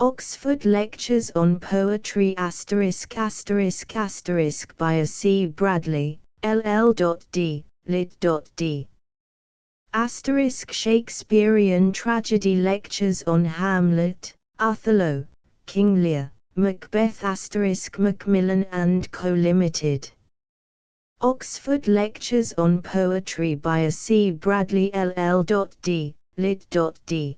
Oxford Lectures on Poetry *** by a C. Bradley, LL.D., lit.D. ** Shakespearean Tragedy Lectures on Hamlet, Othello, King Lear, Macbeth ** Macmillan and Co. Limited. Oxford Lectures on Poetry by a C. Bradley LL.D., lit.D.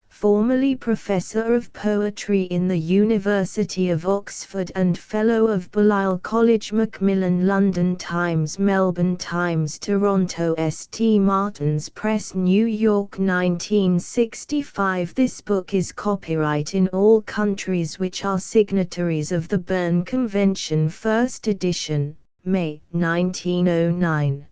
Formerly Professor of Poetry in the University of Oxford and Fellow of Balliol College, Macmillan, London Times, Melbourne Times, Toronto, St. Martin's Press, New York, 1965. This book is copyright in all countries which are signatories of the Berne Convention. First edition, May 1909.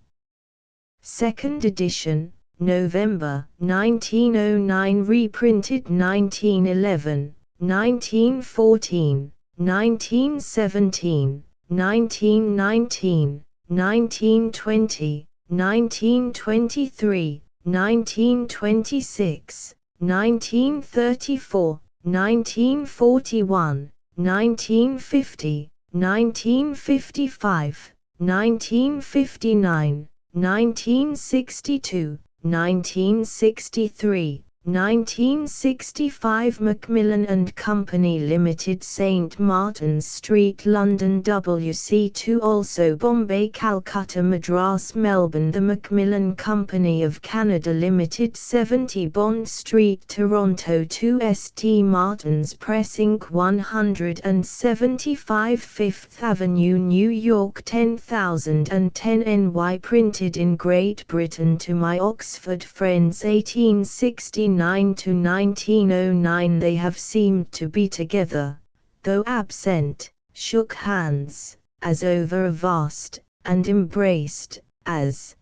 Second edition, November 1909. Reprinted 1911, 1914, 1917, 1919, 1920, 1923, 1926, 1934, 1941, 1950, 1955, 1959, 1962, 1963, 1965. Macmillan and Company Limited, St. Martin's Street, London, WC2. Also Bombay, Calcutta, Madras, Melbourne. The Macmillan Company of Canada Limited, 70 Bond Street, Toronto. 2 St. Martin's Press Inc., 175 Fifth Avenue, New York, 10,010 NY. Printed in Great Britain. To my Oxford friends, 1869 to 1909. They have seemed to be together, though absent, shook hands, as over a vast, and embraced, as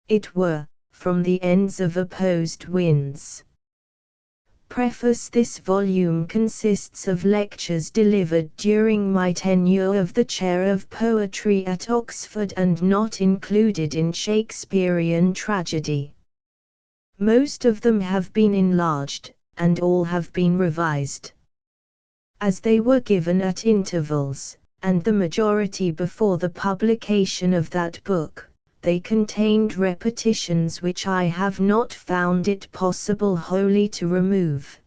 it were, from the ends of opposed winds. Preface. This volume consists of lectures delivered during my tenure of the Chair of Poetry at Oxford and not included in Shakespearean tragedy. Most of them have been enlarged, and all have been revised. As they were given at intervals, and the majority before the publication of that book, they contained repetitions which I have not found it possible wholly to remove.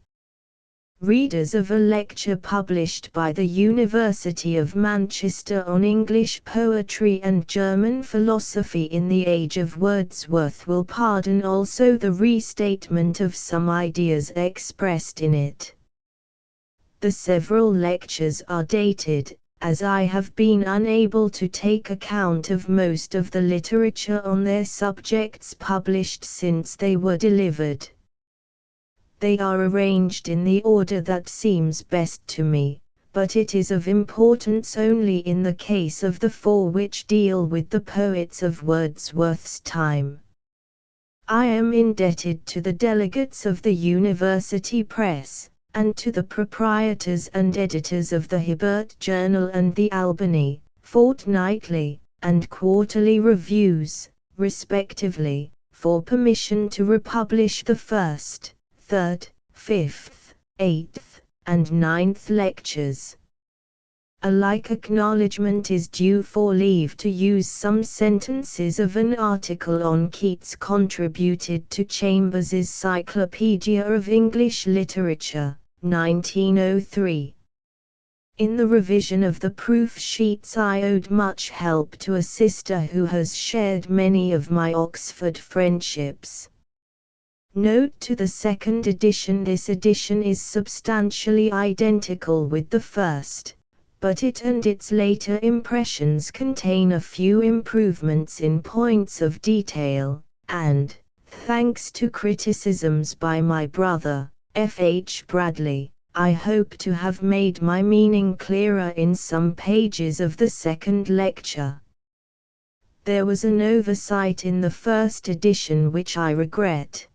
Readers of a lecture published by the University of Manchester on English poetry and German philosophy in the age of Wordsworth will pardon also the restatement of some ideas expressed in it. The several lectures are dated, as I have been unable to take account of most of the literature on their subjects published since they were delivered. They are arranged in the order that seems best to me, but it is of importance only in the case of the four which deal with the poets of Wordsworth's time. I am indebted to the delegates of the University Press, and to the proprietors and editors of the Hibbert Journal and the Albany, fortnightly, and quarterly reviews, respectively, for permission to republish the first, third, fifth, eighth, and ninth lectures. A like acknowledgment is due for leave to use some sentences of an article on Keats contributed to Chambers's Cyclopedia of English Literature, 1903. In the revision of the proof sheets I owed much help to a sister who has shared many of my Oxford friendships. Note to the second edition: this edition is substantially identical with the first, but it and its later impressions contain a few improvements in points of detail, and, thanks to criticisms by my brother, F. H. Bradley, I hope to have made my meaning clearer in some pages of the second lecture. There was an oversight in the first edition which I regret.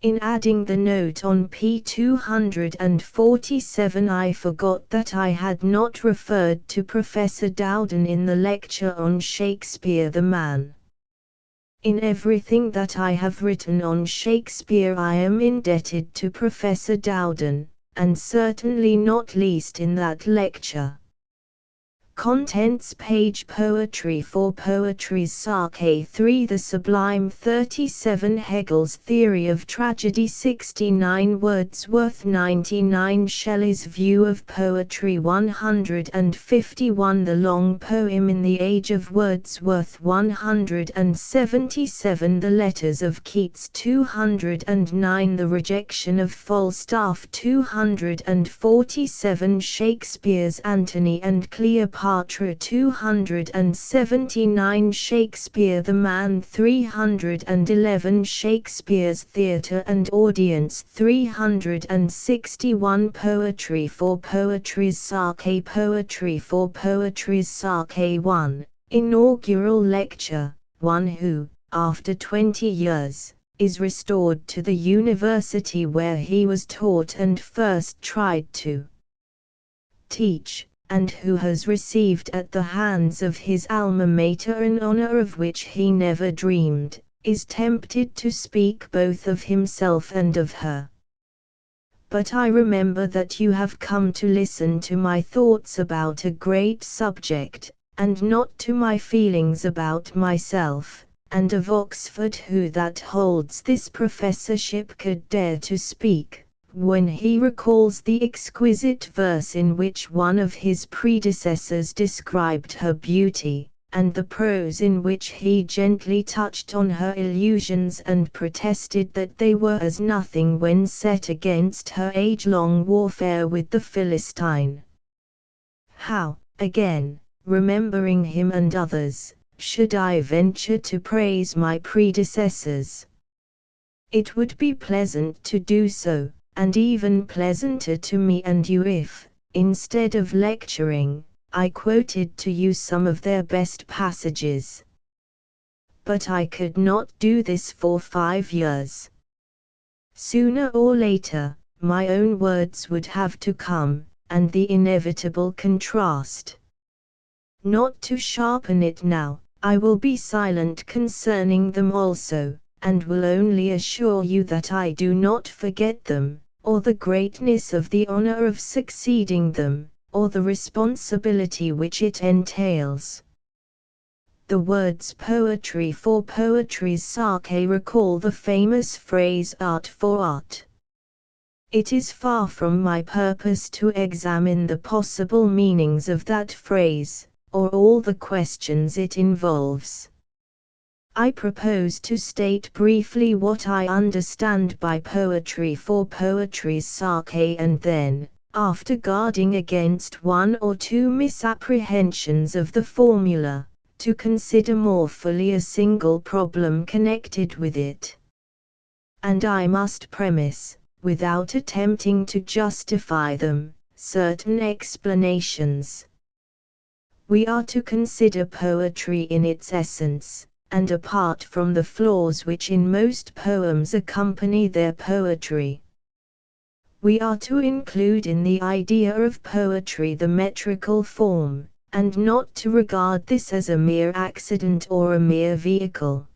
In adding the note on p. 247 I forgot that I had not referred to Professor Dowden in the lecture on Shakespeare the Man. In everything that I have written on Shakespeare I am indebted to Professor Dowden, and certainly not least in that lecture. Contents page Poetry for Poetry's Sake 3 The Sublime 37 Hegel's Theory of Tragedy 69 Wordsworth 99 Shelley's View of Poetry 151 The Long Poem in the Age of Wordsworth 177 The Letters of Keats 209 The Rejection of Falstaff 247 Shakespeare's Antony and Cleopatra 279 Shakespeare the Man 311 Shakespeare's Theatre and Audience 361 Poetry for Poetry's Sake Poetry for Poetry's Sake 1 Inaugural Lecture, one who, after 20 years, is restored to the university where he was taught and first tried to teach, and who has received at the hands of his alma mater an honor of which he never dreamed, is tempted to speak both of himself and of her. But I remember that you have come to listen to my thoughts about a great subject, and not to my feelings about myself, and of Oxford who that holds this professorship could dare to speak, when he recalls the exquisite verse in which one of his predecessors described her beauty, and the prose in which he gently touched on her illusions and protested that they were as nothing when set against her age-long warfare with the Philistine. How, again, remembering him and others, should I venture to praise my predecessors? It would be pleasant to do so, and even pleasanter to me and you if, instead of lecturing, I quoted to you some of their best passages. But I could not do this for 5 years. Sooner or later, my own words would have to come, and the inevitable contrast. Not to sharpen it now, I will be silent concerning them also, and will only assure you that I do not forget them, or the greatness of the honor of succeeding them, or the responsibility which it entails. The words poetry for poetry's sake recall the famous phrase art for art. It is far from my purpose to examine the possible meanings of that phrase, or all the questions it involves. I propose to state briefly what I understand by poetry for poetry's sake and then, after guarding against one or two misapprehensions of the formula, to consider more fully a single problem connected with it. And I must premise, without attempting to justify them, certain explanations. We are to consider poetry in its essence, and apart from the flaws which in most poems accompany their poetry. We are to include in the idea of poetry the metrical form, and not to regard this as a mere accident or a mere vehicle.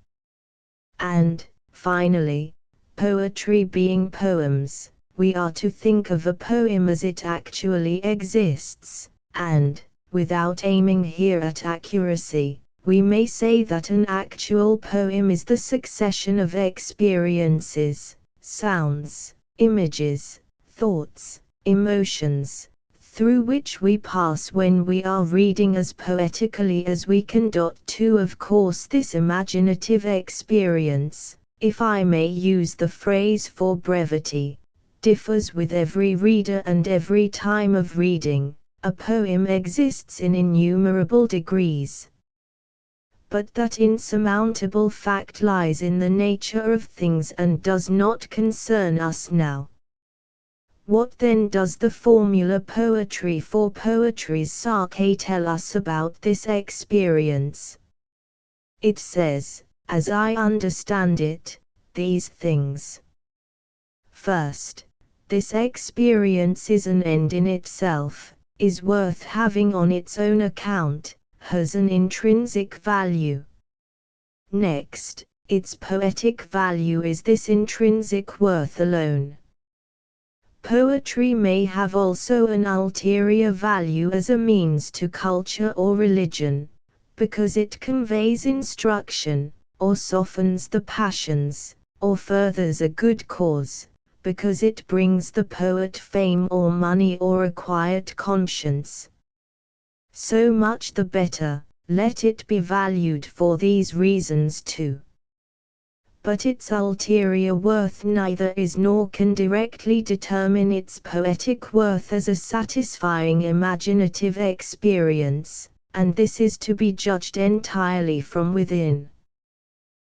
And, finally, poetry being poems, we are to think of a poem as it actually exists, and, without aiming here at accuracy, we may say that an actual poem is the succession of experiences, sounds, images, thoughts, emotions, through which we pass when we are reading as poetically as we can. Of course, this imaginative experience, if I may use the phrase for brevity, differs with every reader and every time of reading. A poem exists in innumerable degrees. But that insurmountable fact lies in the nature of things and does not concern us now. What then does the formula poetry for poetry's sake tell us about this experience? It says, as I understand it, these things. First, this experience is an end in itself, is worth having on its own account, has an intrinsic value. Next, its poetic value is this intrinsic worth alone. Poetry may have also an ulterior value as a means to culture or religion, because it conveys instruction, or softens the passions, or furthers a good cause, because it brings the poet fame or money or a quiet conscience. So much the better, let it be valued for these reasons too. But its ulterior worth neither is nor can directly determine its poetic worth as a satisfying imaginative experience, and this is to be judged entirely from within.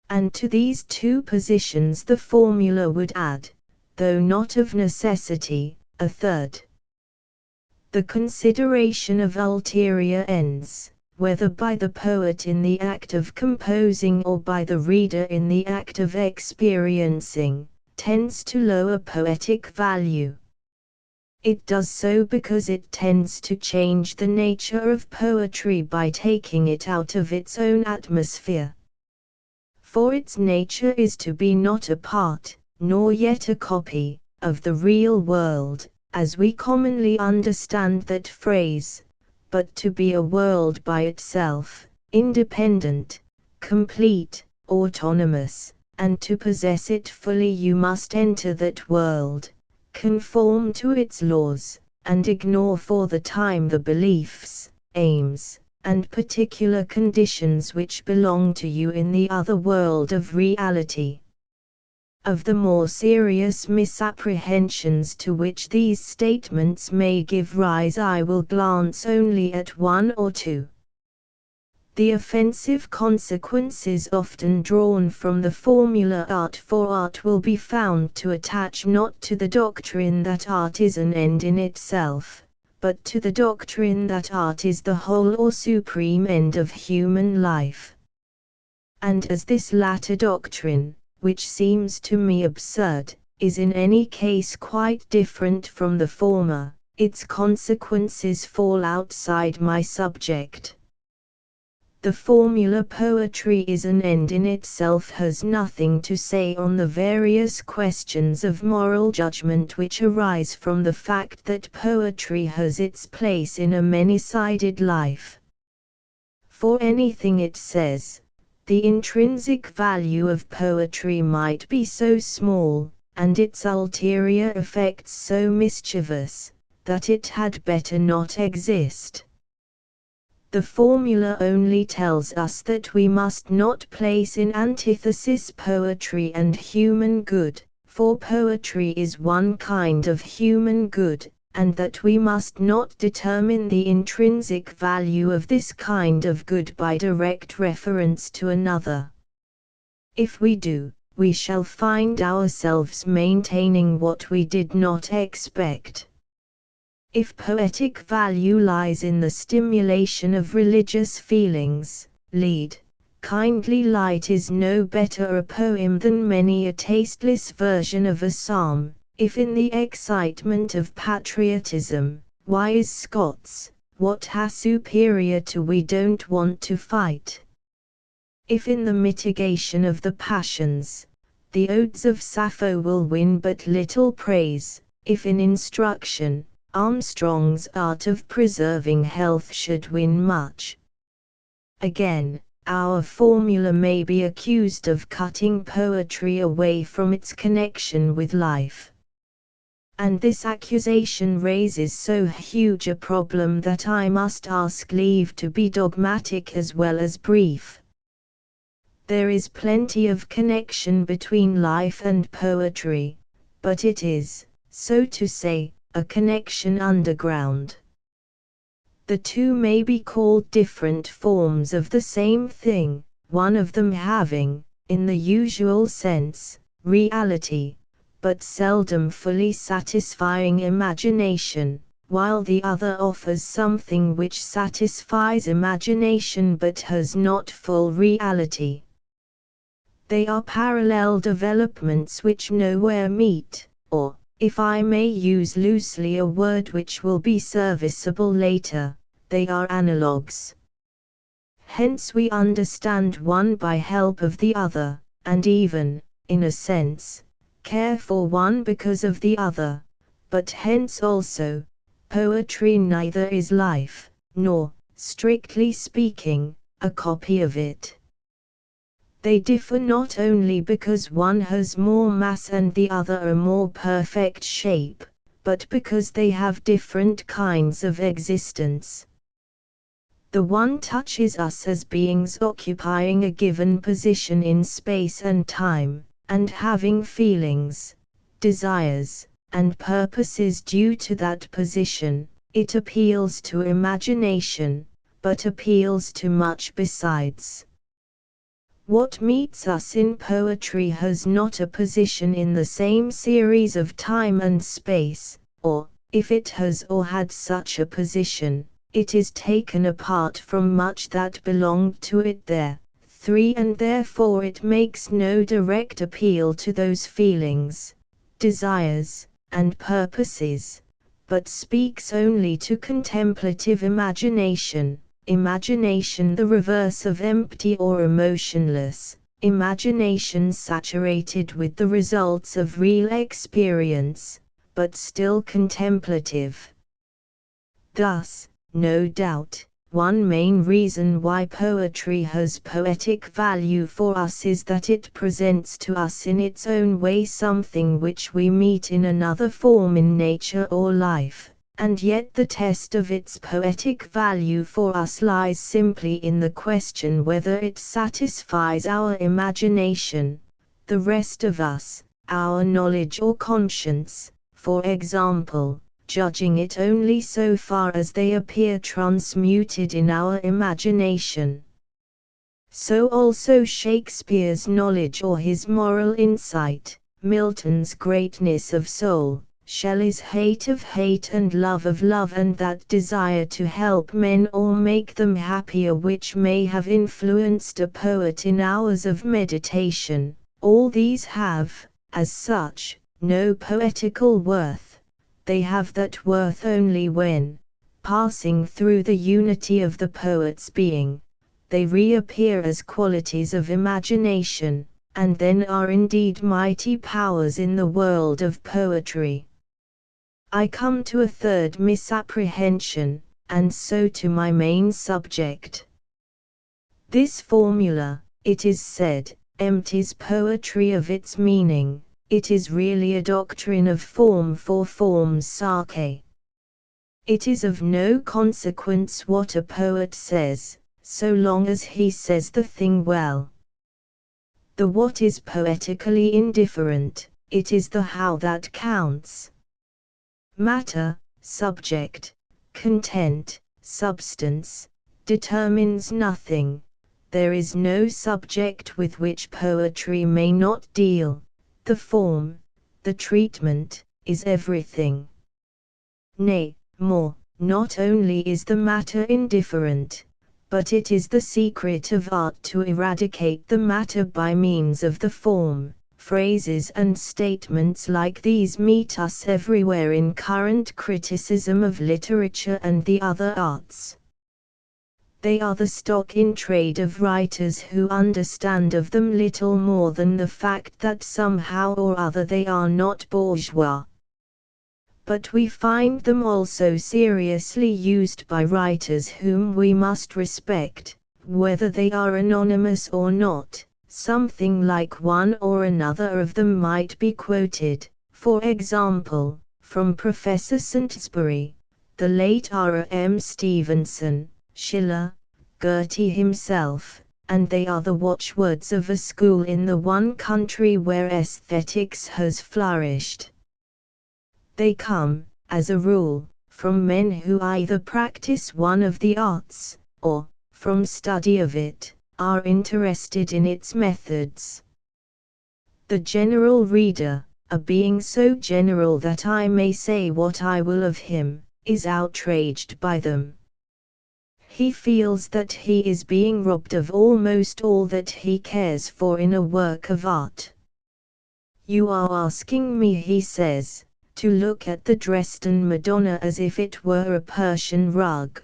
And to these two positions the formula would add, though not of necessity, a third. The consideration of ulterior ends, whether by the poet in the act of composing or by the reader in the act of experiencing, tends to lower poetic value. It does so because it tends to change the nature of poetry by taking it out of its own atmosphere. For its nature is to be not a part, nor yet a copy, of the real world, as we commonly understand that phrase, but to be a world by itself, independent, complete, autonomous, and to possess it fully you must enter that world, conform to its laws, and ignore for the time the beliefs, aims, and particular conditions which belong to you in the other world of reality. Of the more serious misapprehensions to which these statements may give rise I will glance only at one or two. The offensive consequences often drawn from the formula art for art will be found to attach not to the doctrine that art is an end in itself, but to the doctrine that art is the whole or supreme end of human life. And as this latter doctrine, which seems to me absurd, is in any case quite different from the former, its consequences fall outside my subject. The formula poetry is an end in itself has nothing to say on the various questions of moral judgment which arise from the fact that poetry has its place in a many-sided life. For anything it says, the intrinsic value of poetry might be so small, and its ulterior effects so mischievous, that it had better not exist. The formula only tells us that we must not place in antithesis poetry and human good, for poetry is one kind of human good, and that we must not determine the intrinsic value of this kind of good by direct reference to another. If we do, we shall find ourselves maintaining what we did not expect. If poetic value lies in the stimulation of religious feelings, Kindly Light is no better a poem than many a tasteless version of a psalm. If in the excitement of patriotism, Wise Scots, what ha superior to we don't want to fight? If in the mitigation of the passions, the odes of Sappho will win but little praise, if in instruction, Armstrong's art of preserving health should win much. Again, our formula may be accused of cutting poetry away from its connection with life. And this accusation raises so huge a problem that I must ask leave to be dogmatic as well as brief. There is plenty of connection between life and poetry, but it is, so to say, a connection underground. The two may be called different forms of the same thing, one of them having, in the usual sense, reality, but seldom fully satisfying imagination, while the other offers something which satisfies imagination but has not full reality. They are parallel developments which nowhere meet, or, if I may use loosely a word which will be serviceable later, they are analogues. Hence we understand one by help of the other, and even, in a sense, care for one because of the other, but hence also, poetry neither is life, nor, strictly speaking, a copy of it. They differ not only because one has more mass and the other a more perfect shape, but because they have different kinds of existence. The one touches us as beings occupying a given position in space and time, and having feelings, desires, and purposes due to that position. It appeals to imagination, but appeals to much besides. What meets us in poetry has not a position in the same series of time and space, or, if it has or had such a position, it is taken apart from much that belonged to it there. 3. And therefore it makes no direct appeal to those feelings, desires, and purposes, but speaks only to contemplative imagination. Imagination the reverse of empty or emotionless, imagination saturated with the results of real experience, but still contemplative. Thus, no doubt, one main reason why poetry has poetic value for us is that it presents to us in its own way something which we meet in another form in nature or life, and yet the test of its poetic value for us lies simply in the question whether it satisfies our imagination, the rest of us, our knowledge or conscience, for example, judging it only so far as they appear transmuted in our imagination. So also Shakespeare's knowledge or his moral insight, Milton's greatness of soul, Shelley's hate of hate and love of love, and that desire to help men or make them happier which may have influenced a poet in hours of meditation, all these have, as such, no poetical worth. They have that worth only when, passing through the unity of the poet's being, they reappear as qualities of imagination, and then are indeed mighty powers in the world of poetry. I come to a third misapprehension, and so to my main subject. This formula, it is said, empties poetry of its meaning. It is really a doctrine of form for form's sake. It is of no consequence what a poet says, so long as he says the thing well. The what is poetically indifferent, it is the how that counts. Matter, subject, content, substance, determines nothing. There is no subject with which poetry may not deal. The form, the treatment, is everything. Nay, more, not only is the matter indifferent, but it is the secret of art to eradicate the matter by means of the form. Phrases and statements like these meet us everywhere in current criticism of literature and the other arts. They are the stock in trade of writers who understand of them little more than the fact that somehow or other they are not bourgeois. But we find them also seriously used by writers whom we must respect, whether they are anonymous or not. Something like one or another of them might be quoted, for example, from Professor Saintsbury, the late R.M. Stevenson, Schiller, Goethe himself, and they are the watchwords of a school in the one country where aesthetics has flourished. They come, as a rule, from men who either practice one of the arts, or, from study of it, are interested in its methods. The general reader, a being so general that I may say what I will of him, is outraged by them. He feels that he is being robbed of almost all that he cares for in a work of art. You are asking me, he says, to look at the Dresden Madonna as if it were a Persian rug.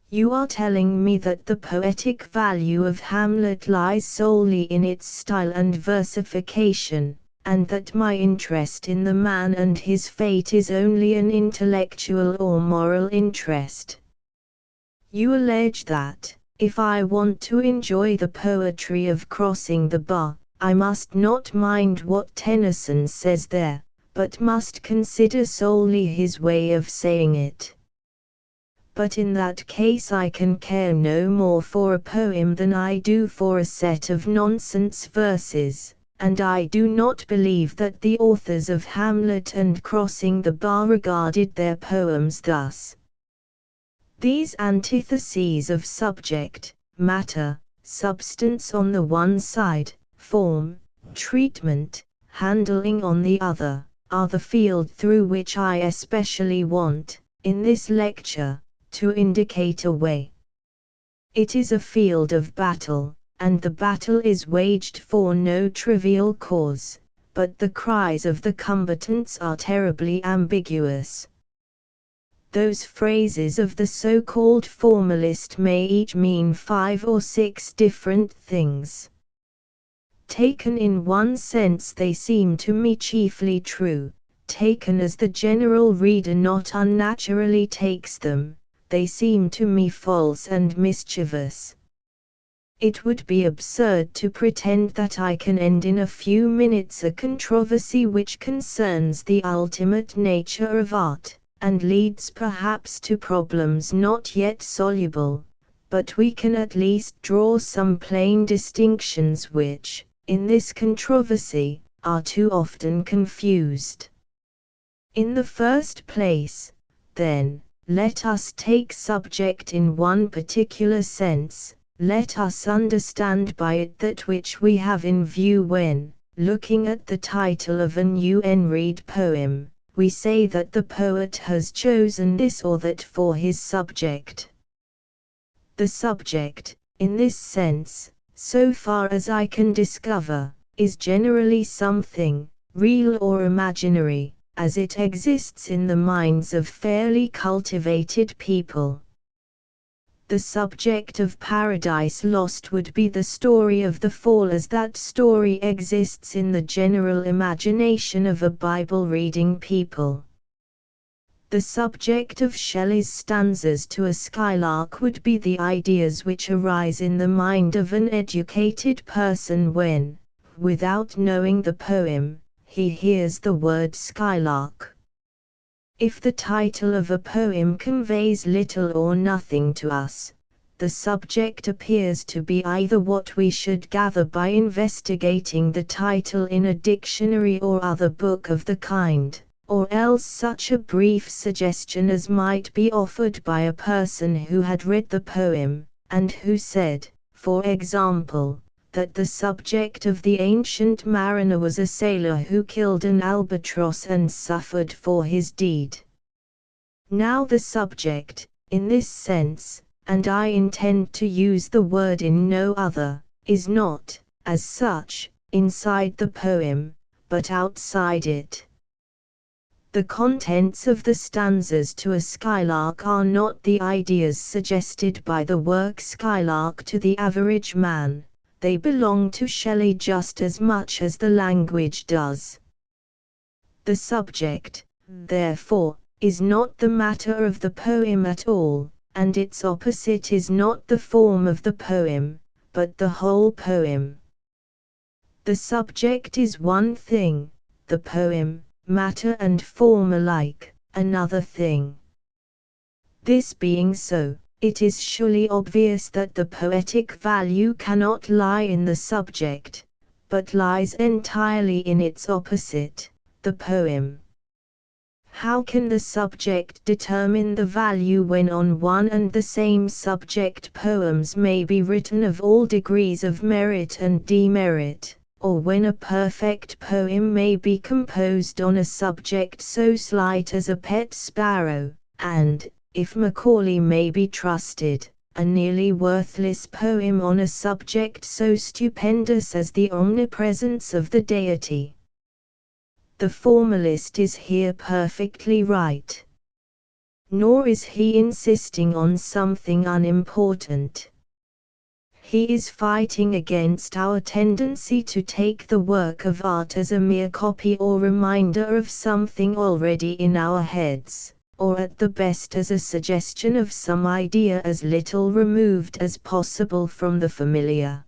You are telling me that the poetic value of Hamlet lies solely in its style and versification, and that my interest in the man and his fate is only an intellectual or moral interest. You allege that, if I want to enjoy the poetry of crossing the bar, I must not mind what Tennyson says there, but must consider solely his way of saying it. But in that case I can care no more for a poem than I do for a set of nonsense verses, and I do not believe that the authors of Hamlet and Crossing the Bar regarded their poems thus. These antitheses of subject, matter, substance on the one side, form, treatment, handling on the other, are the field through which I especially want, in this lecture, to indicate a way. It is a field of battle, and the battle is waged for no trivial cause, but the cries of the combatants are terribly ambiguous. Those phrases of the so-called formalist may each mean 5 or 6 different things. Taken in one sense they seem to me chiefly true, taken as the general reader not unnaturally takes them, they seem to me false and mischievous. It would be absurd to pretend that I can end in a few minutes a controversy which concerns the ultimate nature of art, and leads perhaps to problems not yet soluble, but we can at least draw some plain distinctions which, in this controversy, are too often confused. In the first place, then, let us take subject in one particular sense, let us understand by it that which we have in view when, looking at the title of a new Enreid poem, we say that the poet has chosen this or that for his subject. The subject, in this sense, so far as I can discover, is generally something, real or imaginary, as it exists in the minds of fairly cultivated people. The subject of Paradise Lost would be the story of the fall as that story exists in the general imagination of a Bible-reading people. The subject of Shelley's stanzas to a Skylark would be the ideas which arise in the mind of an educated person when, without knowing the poem, he hears the word skylark. If the title of a poem conveys little or nothing to us, the subject appears to be either what we should gather by investigating the title in a dictionary or other book of the kind, or else such a brief suggestion as might be offered by a person who had read the poem, and who said, for example, that the subject of the Ancient Mariner was a sailor who killed an albatross and suffered for his deed. Now the subject, in this sense, and I intend to use the word in no other, is not, as such, inside the poem, but outside it. The contents of the stanzas to a Skylark are not the ideas suggested by the work Skylark to the average man. They belong to Shelley just as much as the language does. The subject, therefore, is not the matter of the poem at all, and its opposite is not the form of the poem, but the whole poem. The subject is one thing, the poem, matter and form alike, another thing. This being so, it is surely obvious that the poetic value cannot lie in the subject, but lies entirely in its opposite, the poem. How can the subject determine the value when on one and the same subject poems may be written of all degrees of merit and demerit, or when a perfect poem may be composed on a subject so slight as a pet sparrow, and, if Macaulay may be trusted, a nearly worthless poem on a subject so stupendous as the omnipresence of the deity? The formalist is here perfectly right. Nor is he insisting on something unimportant. He is fighting against our tendency to take the work of art as a mere copy or reminder of something already in our heads, or at the best as a suggestion of some idea as little removed as possible from the familiar.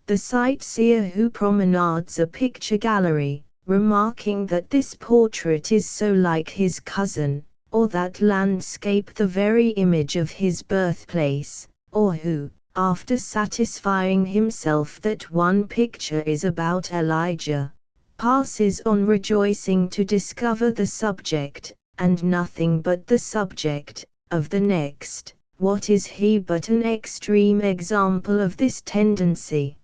The sightseer who promenades a picture gallery, remarking that this portrait is so like his cousin, or that landscape the very image of his birthplace, or who, after satisfying himself that one picture is about Elijah, passes on rejoicing to discover the subject, and nothing but the subject, of the next. What is he but an extreme example of this tendency?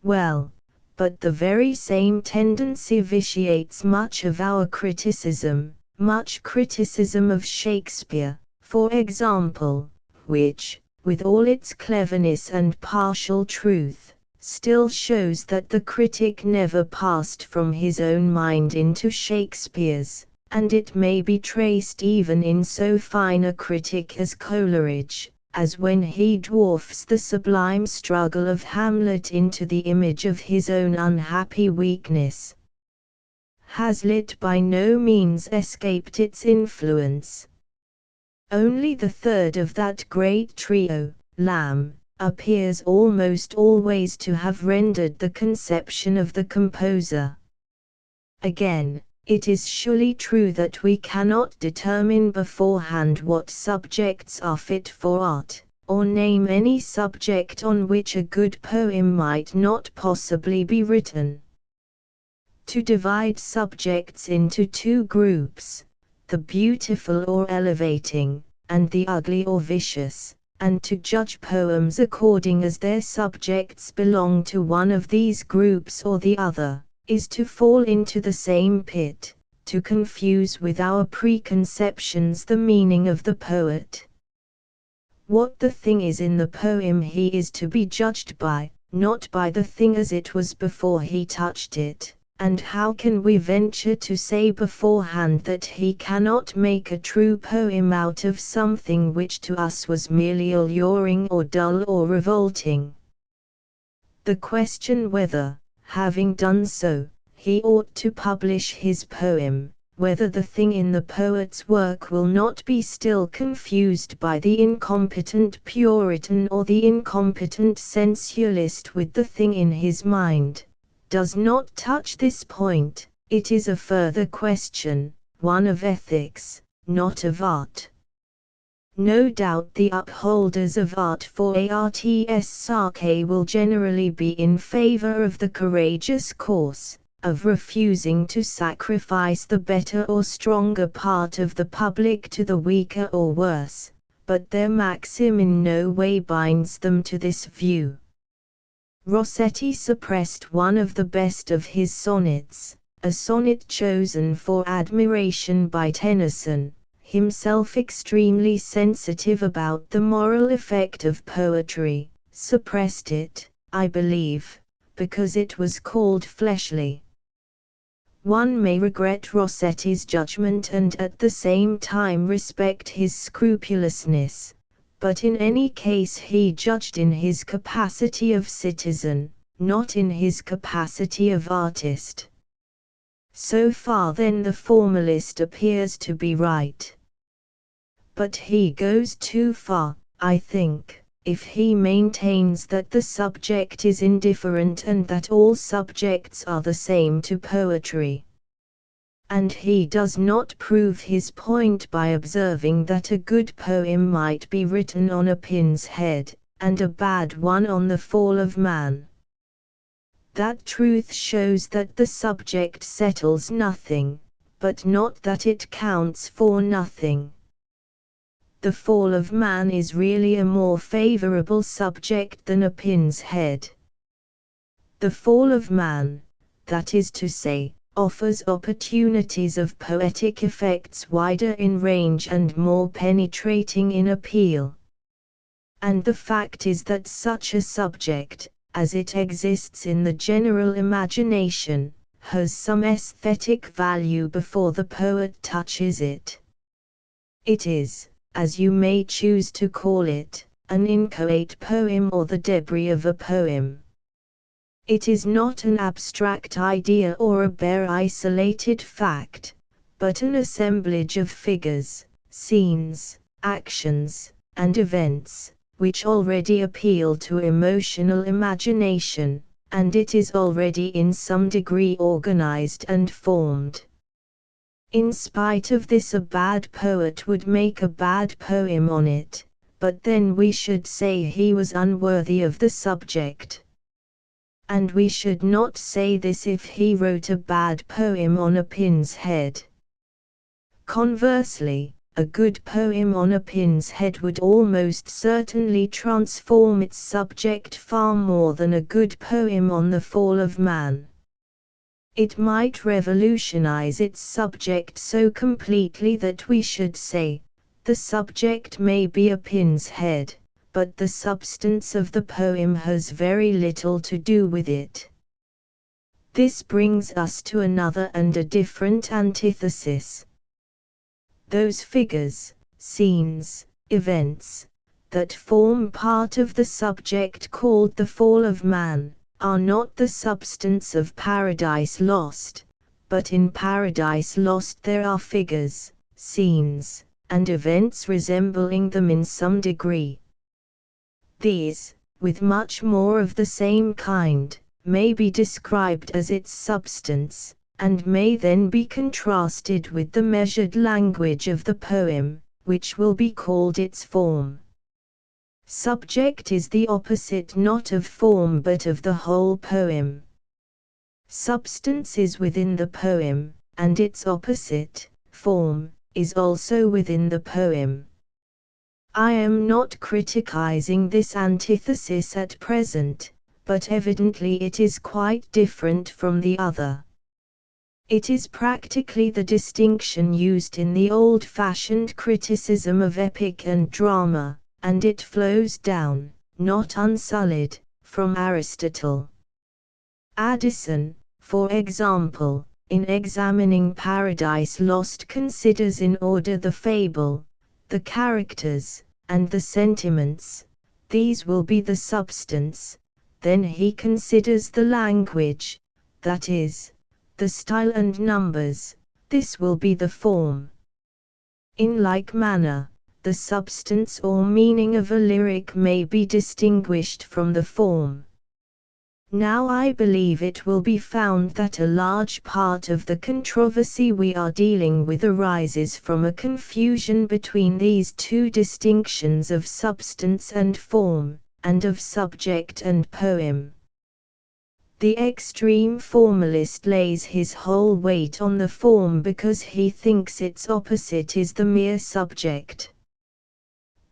Well, but the very same tendency vitiates much of our criticism, much criticism of Shakespeare, for example, which, with all its cleverness and partial truth, still shows that the critic never passed from his own mind into Shakespeare's, and it may be traced even in so fine a critic as Coleridge, as when he dwarfs the sublime struggle of Hamlet into the image of his own unhappy weakness. Hazlitt by no means escaped its influence. Only the third of that great trio, Lamb, appears almost always to have rendered the conception of the composer. Again, it is surely true that we cannot determine beforehand what subjects are fit for art, or name any subject on which a good poem might not possibly be written. To divide subjects into two groups, the beautiful or elevating, and the ugly or vicious, and to judge poems according as their subjects belong to one of these groups or the other, is to fall into the same pit, to confuse with our preconceptions the meaning of the poet. What the thing is in the poem he is to be judged by, not by the thing as it was before he touched it. And how can we venture to say beforehand that he cannot make a true poem out of something which to us was merely alluring or dull or revolting? The question whether, having done so, he ought to publish his poem, whether the thing in the poet's work will not be still confused by the incompetent Puritan or the incompetent sensualist with the thing in his mind, does not touch this point. It is a further question, one of ethics, not of art. No doubt the upholders of art for arts sacrae will generally be in favor of the courageous course, of refusing to sacrifice the better or stronger part of the public to the weaker or worse, but their maxim in no way binds them to this view. Rossetti suppressed one of the best of his sonnets, a sonnet chosen for admiration by Tennyson, himself extremely sensitive about the moral effect of poetry, suppressed it, I believe, because it was called fleshly. One may regret Rossetti's judgment and at the same time respect his scrupulousness, but in any case he judged in his capacity of citizen, not in his capacity of artist. So far then the formalist appears to be right. But he goes too far, I think, if he maintains that the subject is indifferent and that all subjects are the same to poetry. And he does not prove his point by observing that a good poem might be written on a pin's head, and a bad one on the fall of man. That truth shows that the subject settles nothing, but not that it counts for nothing. The fall of man is really a more favorable subject than a pin's head. The fall of man, that is to say, offers opportunities of poetic effects wider in range and more penetrating in appeal. And the fact is that such a subject, as it exists in the general imagination, has some aesthetic value before the poet touches it. It is, as you may choose to call it, an inchoate poem or the debris of a poem. It is not an abstract idea or a bare isolated fact, but an assemblage of figures, scenes, actions, and events, which already appeal to emotional imagination, and it is already in some degree organized and formed. In spite of this, a bad poet would make a bad poem on it, but then we should say he was unworthy of the subject. And we should not say this if he wrote a bad poem on a pin's head. Conversely, a good poem on a pin's head would almost certainly transform its subject far more than a good poem on the fall of man. It might revolutionize its subject so completely that we should say, the subject may be a pin's head, but the substance of the poem has very little to do with it. This brings us to another and a different antithesis. Those figures, scenes, events, that form part of the subject called the fall of man, are not the substance of Paradise Lost, but in Paradise Lost there are figures, scenes, and events resembling them in some degree. These, with much more of the same kind, may be described as its substance, and may then be contrasted with the measured language of the poem, which will be called its form. Subject is the opposite not of form but of the whole poem. Substance is within the poem, and its opposite, form, is also within the poem. I am not criticizing this antithesis at present, but evidently it is quite different from the other. It is practically the distinction used in the old-fashioned criticism of epic and drama, and it flows down, not unsullied, from Aristotle. Addison, for example, in examining Paradise Lost considers in order the fable, the characters, and the sentiments, these will be the substance, then he considers the language, that is, the style and numbers, this will be the form. In like manner, the substance or meaning of a lyric may be distinguished from the form. Now I believe it will be found that a large part of the controversy we are dealing with arises from a confusion between these two distinctions of substance and form, and of subject and poem. The extreme formalist lays his whole weight on the form because he thinks its opposite is the mere subject.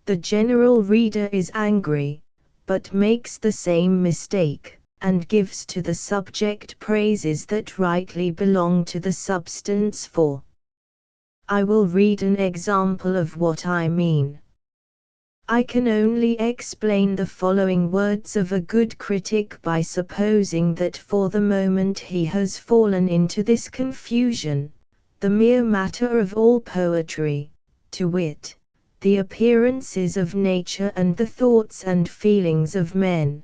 The general reader is angry, but makes the same mistake, and gives to the subject praises that rightly belong to the substance for. I will read an example of what I mean. I can only explain the following words of a good critic by supposing that for the moment he has fallen into this confusion, the mere matter of all poetry, to wit, the appearances of nature and the thoughts and feelings of men,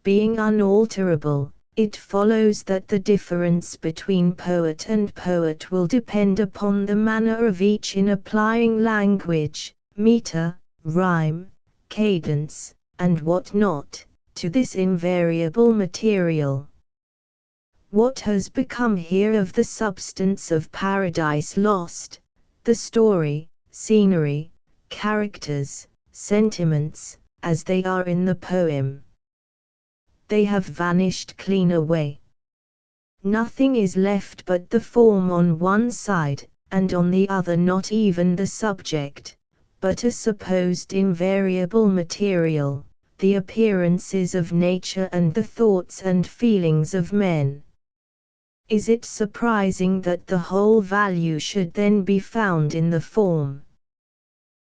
being unalterable, it follows that the difference between poet and poet will depend upon the manner of each in applying language, meter, rhyme, cadence, and what not, to this invariable material. What has become here of the substance of Paradise Lost, the story, scenery, characters, sentiments, as they are in the poem? They have vanished clean away. Nothing is left but the form on one side, and on the other not even the subject, but a supposed invariable material, the appearances of nature and the thoughts and feelings of men. Is it surprising that the whole value should then be found in the form?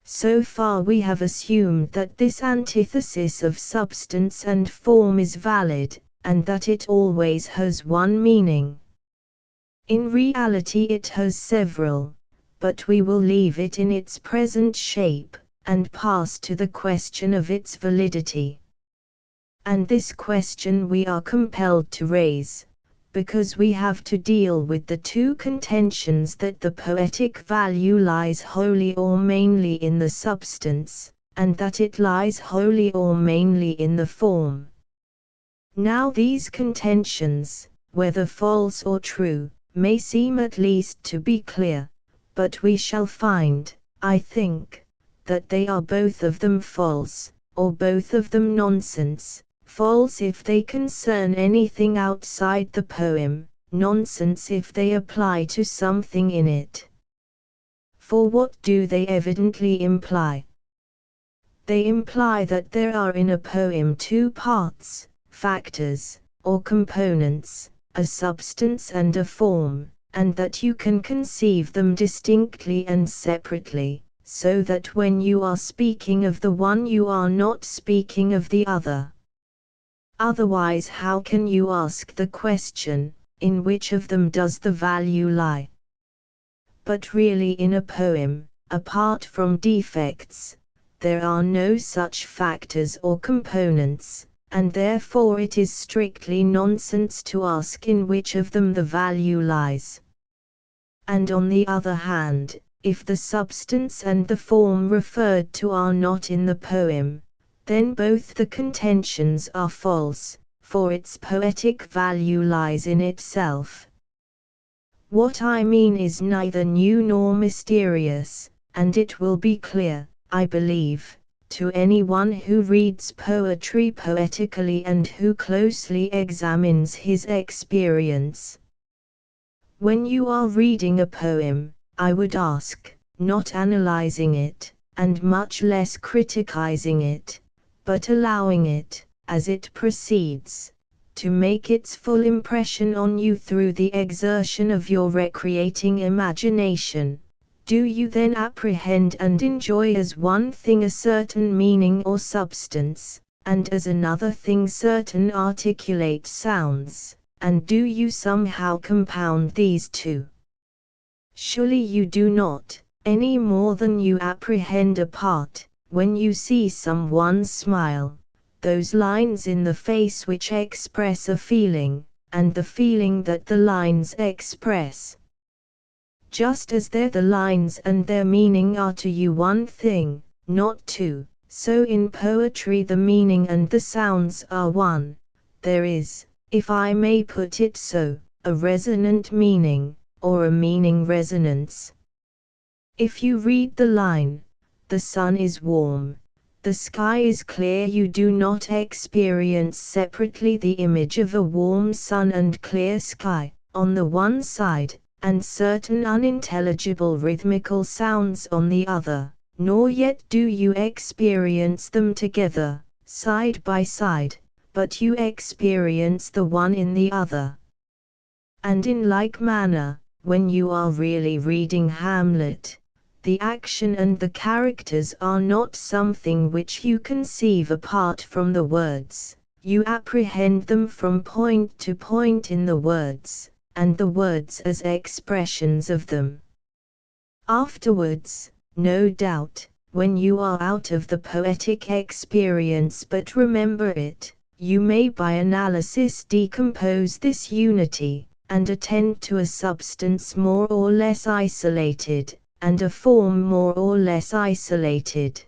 So far we have assumed that this antithesis of substance and form is valid, and that it always has one meaning. In reality it has several, but we will leave it in its present shape, and pass to the question of its validity. And this question we are compelled to raise, because we have to deal with the two contentions that the poetic value lies wholly or mainly in the substance, and that it lies wholly or mainly in the form. Now these contentions, whether false or true, may seem at least to be clear, but we shall find, I think, that they are both of them false, or both of them nonsense. False if they concern anything outside the poem, nonsense if they apply to something in it. For what do they evidently imply? They imply that there are in a poem two parts, factors, or components, a substance and a form, and that you can conceive them distinctly and separately, so that when you are speaking of the one you are not speaking of the other. Otherwise how can you ask the question, in which of them does the value lie? But really in a poem, apart from defects, there are no such factors or components, and therefore it is strictly nonsense to ask in which of them the value lies. And on the other hand, if the substance and the form referred to are not in the poem, then both the contentions are false, for its poetic value lies in itself. What I mean is neither new nor mysterious, and it will be clear, I believe, to anyone who reads poetry poetically and who closely examines his experience. When you are reading a poem, I would ask, not analyzing it, and much less criticizing it, but allowing it, as it proceeds, to make its full impression on you through the exertion of your recreating imagination. Do you then apprehend and enjoy as one thing a certain meaning or substance, and as another thing certain articulate sounds, and do you somehow compound these two? Surely you do not, any more than you apprehend a part, when you see someone smile, those lines in the face which express a feeling, and the feeling that the lines express. Just as the lines and their meaning are to you one thing, not two, so in poetry the meaning and the sounds are one. There is, if I may put it so, a resonant meaning, or a meaning resonance. If you read the line, the sun is warm, the sky is clear, you do not experience separately the image of a warm sun and clear sky, on the one side, and certain unintelligible rhythmical sounds on the other, nor yet do you experience them together, side by side, but you experience the one in the other. And in like manner, when you are really reading Hamlet, the action and the characters are not something which you conceive apart from the words, you apprehend them from point to point in the words, and the words as expressions of them. Afterwards, no doubt, when you are out of the poetic experience but remember it, you may by analysis decompose this unity, and attend to a substance more or less isolated, and a form more or less isolated.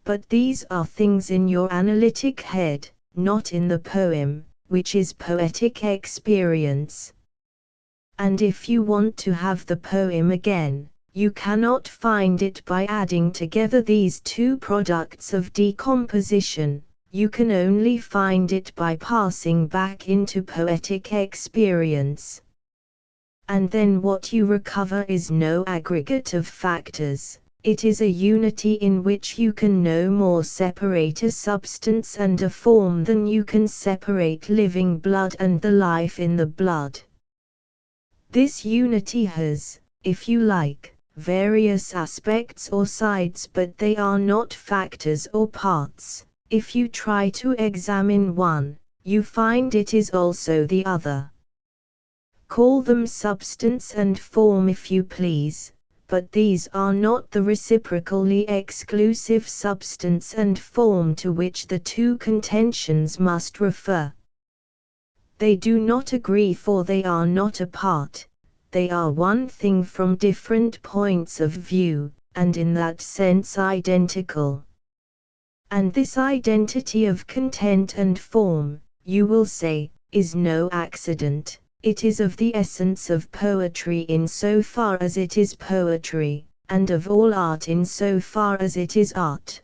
But these are things in your analytic head, not in the poem, which is poetic experience. And if you want to have the poem again, you cannot find it by adding together these two products of decomposition, you can only find it by passing back into poetic experience. And then what you recover is no aggregate of factors, it is a unity in which you can no more separate a substance and a form than you can separate living blood and the life in the blood. This unity has, if you like, various aspects or sides, but they are not factors or parts. If you try to examine one, you find it is also the other. Call them substance and form if you please, but these are not the reciprocally exclusive substance and form to which the two contentions must refer. They do not agree, for they are not apart, they are one thing from different points of view, and in that sense identical. And this identity of content and form, you will say, is no accident. It is of the essence of poetry in so far as it is poetry, and of all art in so far as it is art.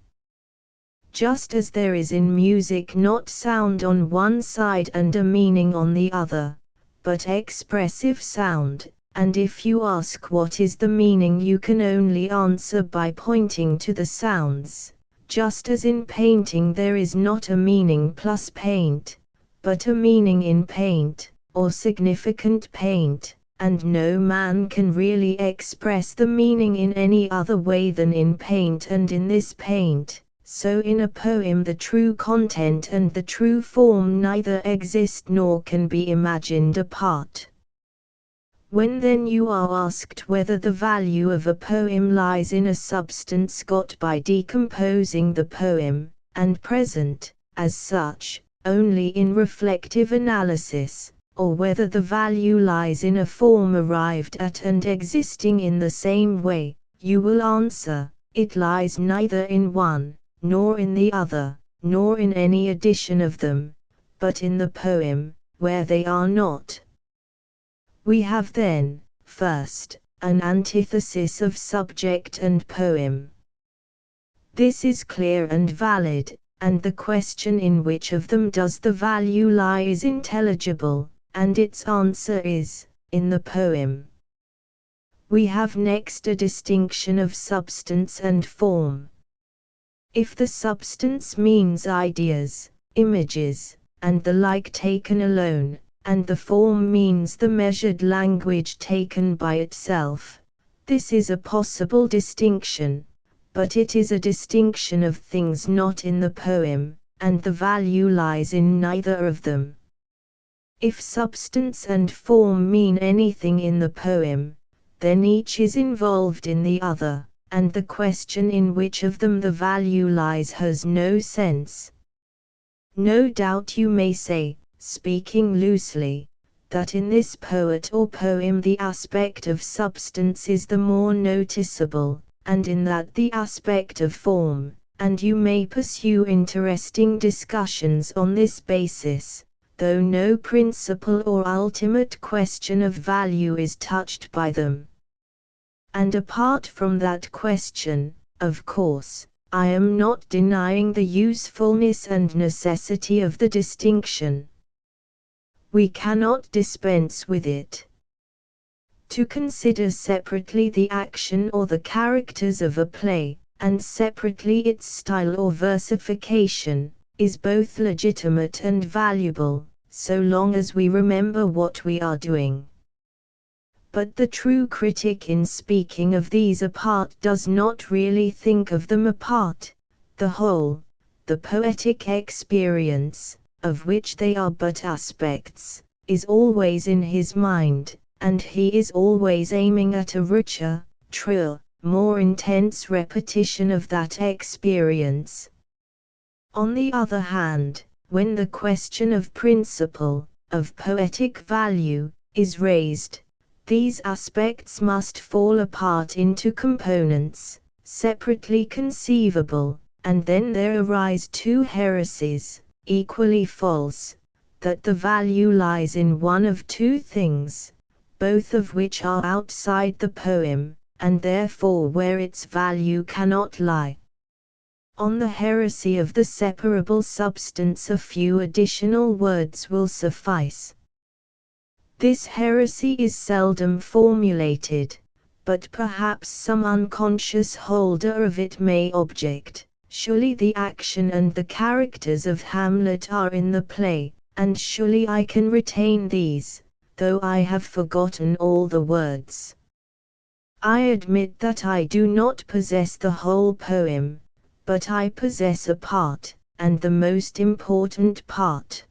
Just as there is in music not sound on one side and a meaning on the other, but expressive sound, and if you ask what is the meaning you can only answer by pointing to the sounds. Just as in painting there is not a meaning plus paint, but a meaning in paint, or significant paint, and no man can really express the meaning in any other way than in paint and in this paint, so in a poem the true content and the true form neither exist nor can be imagined apart. When then you are asked whether the value of a poem lies in a substance got by decomposing the poem, and present, as such, only in reflective analysis, or whether the value lies in a form arrived at and existing in the same way, you will answer, it lies neither in one, nor in the other, nor in any addition of them, but in the poem, where they are not. We have then, first, an antithesis of subject and poem. This is clear and valid, and the question in which of them does the value lie is intelligible, and its answer is, in the poem. We have next a distinction of substance and form. If the substance means ideas, images, and the like taken alone, and the form means the measured language taken by itself, this is a possible distinction, but it is a distinction of things not in the poem, and the value lies in neither of them. If substance and form mean anything in the poem, then each is involved in the other, and the question in which of them the value lies has no sense. No doubt you may say, speaking loosely, that in this poet or poem the aspect of substance is the more noticeable, and in that the aspect of form, and you may pursue interesting discussions on this basis, though no principal or ultimate question of value is touched by them. And apart from that question, of course, I am not denying the usefulness and necessity of the distinction. We cannot dispense with it. To consider separately the action or the characters of a play, and separately its style or versification, is both legitimate and valuable, so long as we remember what we are doing. But the true critic in speaking of these apart does not really think of them apart. The whole, the poetic experience, of which they are but aspects, is always in his mind, and he is always aiming at a richer, truer, more intense repetition of that experience. On the other hand, when the question of principle, of poetic value, is raised, these aspects must fall apart into components, separately conceivable, and then there arise two heresies, equally false, that the value lies in one of two things, both of which are outside the poem, and therefore where its value cannot lie. On the heresy of the separable substance a few additional words will suffice. This heresy is seldom formulated, but perhaps some unconscious holder of it may object, surely the action and the characters of Hamlet are in the play, and surely I can retain these, though I have forgotten all the words. I admit that I do not possess the whole poem, but I possess a part, and the most important part.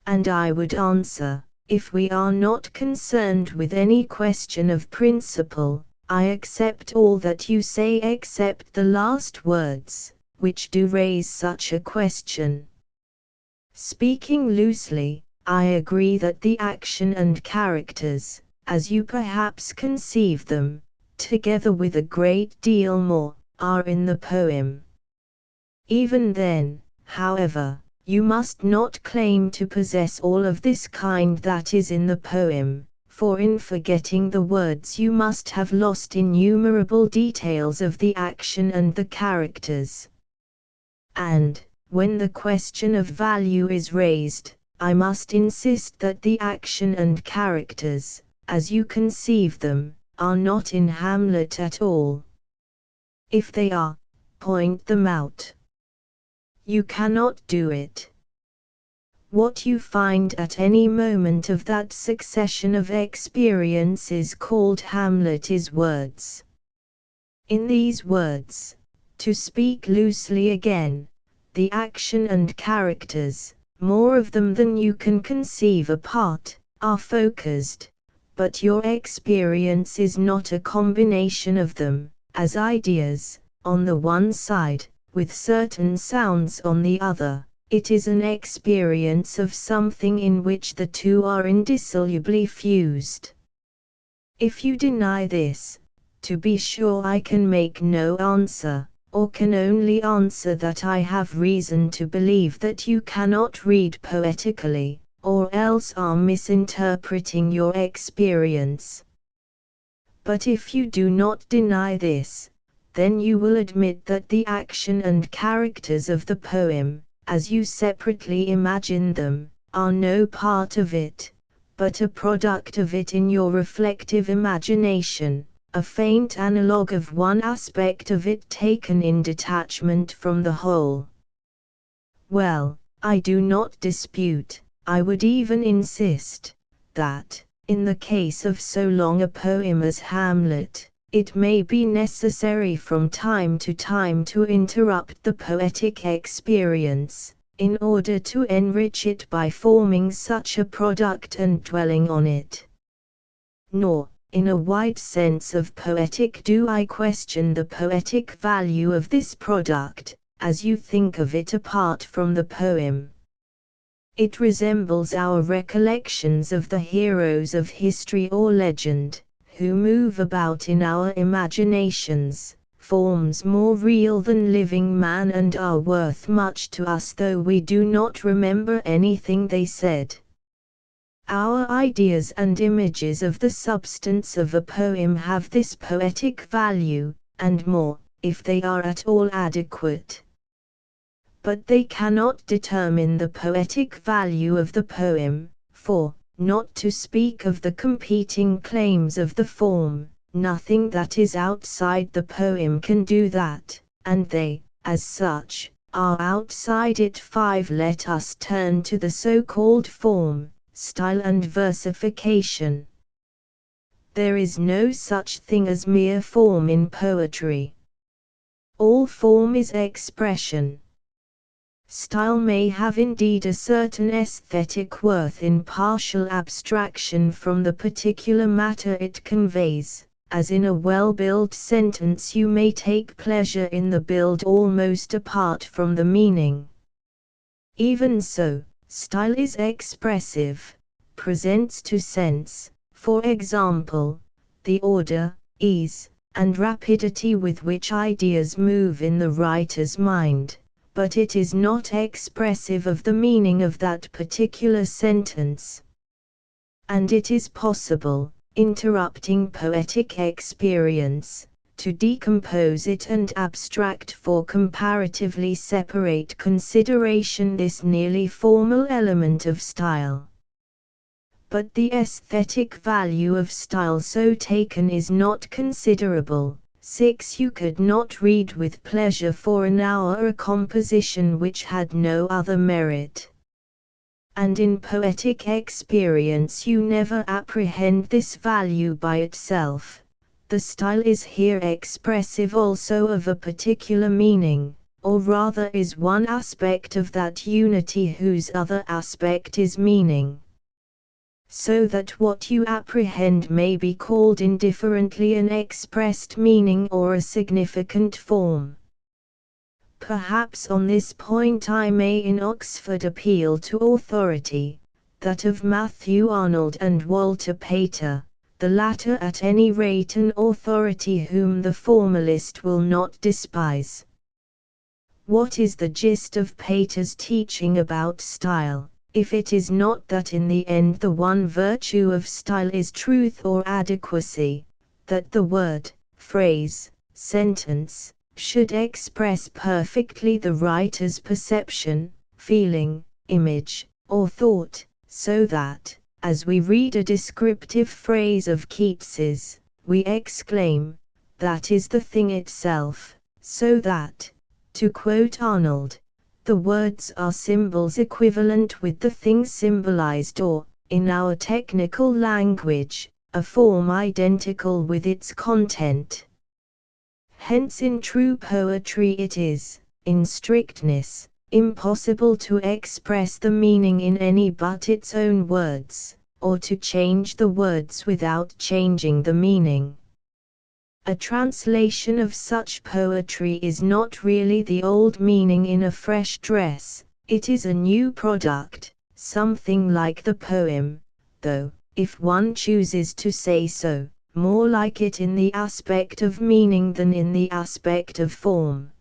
And I would answer, if we are not concerned with any question of principle, I accept all that you say except the last words, which do raise such a question. Speaking loosely, I agree that the action and characters, as you perhaps conceive them, together with a great deal more, are in the poem. Even then, however, you must not claim to possess all of this kind that is in the poem, for in forgetting the words you must have lost innumerable details of the action and the characters. And, when the question of value is raised, I must insist that the action and characters, as you conceive them, are not in Hamlet at all. If they are, point them out. You cannot do it. What you find at any moment of that succession of experience is called Hamlet is words. In these words, to speak loosely again, the action and characters, more of them than you can conceive apart, are focused, but your experience is not a combination of them, as ideas, on the one side, with certain sounds on the other. It is an experience of something in which the two are indissolubly fused. If you deny this, to be sure I can make no answer, or can only answer that I have reason to believe that you cannot read poetically, or else are misinterpreting your experience. But if you do not deny this, then you will admit that the action and characters of the poem, as you separately imagine them, are no part of it, but a product of it in your reflective imagination, a faint analogue of one aspect of it taken in detachment from the whole. Well, I do not dispute, I would even insist, that, in the case of so long a poem as Hamlet, it may be necessary from time to time to interrupt the poetic experience, in order to enrich it by forming such a product and dwelling on it. Nor, in a wide sense of poetic, do I question the poetic value of this product, as you think of it apart from the poem. It resembles our recollections of the heroes of history or legend, who move about in our imaginations, forms more real than living man and are worth much to us though we do not remember anything they said. Our ideas and images of the substance of a poem have this poetic value, and more, if they are at all adequate. But they cannot determine the poetic value of the poem, for, not to speak of the competing claims of the form, nothing that is outside the poem can do that, and they, as such, are outside it. 5. Let us turn to the so-called form, style and versification. There is no such thing as mere form in poetry. All form is expression. Style may have indeed a certain aesthetic worth in partial abstraction from the particular matter it conveys, as in a well-built sentence you may take pleasure in the build almost apart from the meaning. Even so, style is expressive, presents to sense, for example, the order, ease, and rapidity with which ideas move in the writer's mind, but it is not expressive of the meaning of that particular sentence. And it is possible, interrupting poetic experience, to decompose it and abstract for comparatively separate consideration this nearly formal element of style. But the aesthetic value of style so taken is not considerable. 6. You could not read with pleasure for an hour a composition which had no other merit. And in poetic experience you never apprehend this value by itself. The style is here expressive also of a particular meaning, or rather is one aspect of that unity whose other aspect is meaning. so that what you apprehend may be called indifferently an expressed meaning or a significant form. Perhaps on this point I may in Oxford appeal to authority, that of Matthew Arnold and Walter Pater, the latter at any rate an authority whom the formalist will not despise. What is the gist of Pater's teaching about style, if it is not that in the end the one virtue of style is truth or adequacy, that the word, phrase, sentence, should express perfectly the writer's perception, feeling, image, or thought, so that, as we read a descriptive phrase of Keats's, we exclaim, "That is the thing itself," so that, to quote Arnold, the words are symbols equivalent with the thing symbolized or, in our technical language, a form identical with its content. Hence in true poetry it is, in strictness, impossible to express the meaning in any but its own words, or to change the words without changing the meaning. A translation of such poetry is not really the old meaning in a fresh dress, it is a new product, something like the poem, though, if one chooses to say so, more like it in the aspect of meaning than in the aspect of form.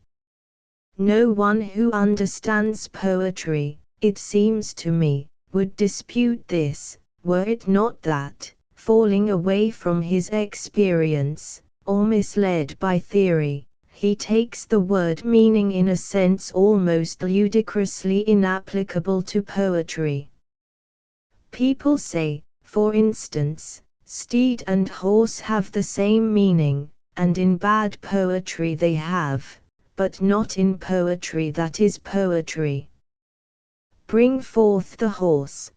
No one who understands poetry, it seems to me, would dispute this, were it not that, falling away from his experience, or misled by theory, he takes the word meaning in a sense almost ludicrously inapplicable to poetry. People say, for instance, steed and horse have the same meaning, and in bad poetry they have, but not in poetry that is poetry. Bring forth the horse.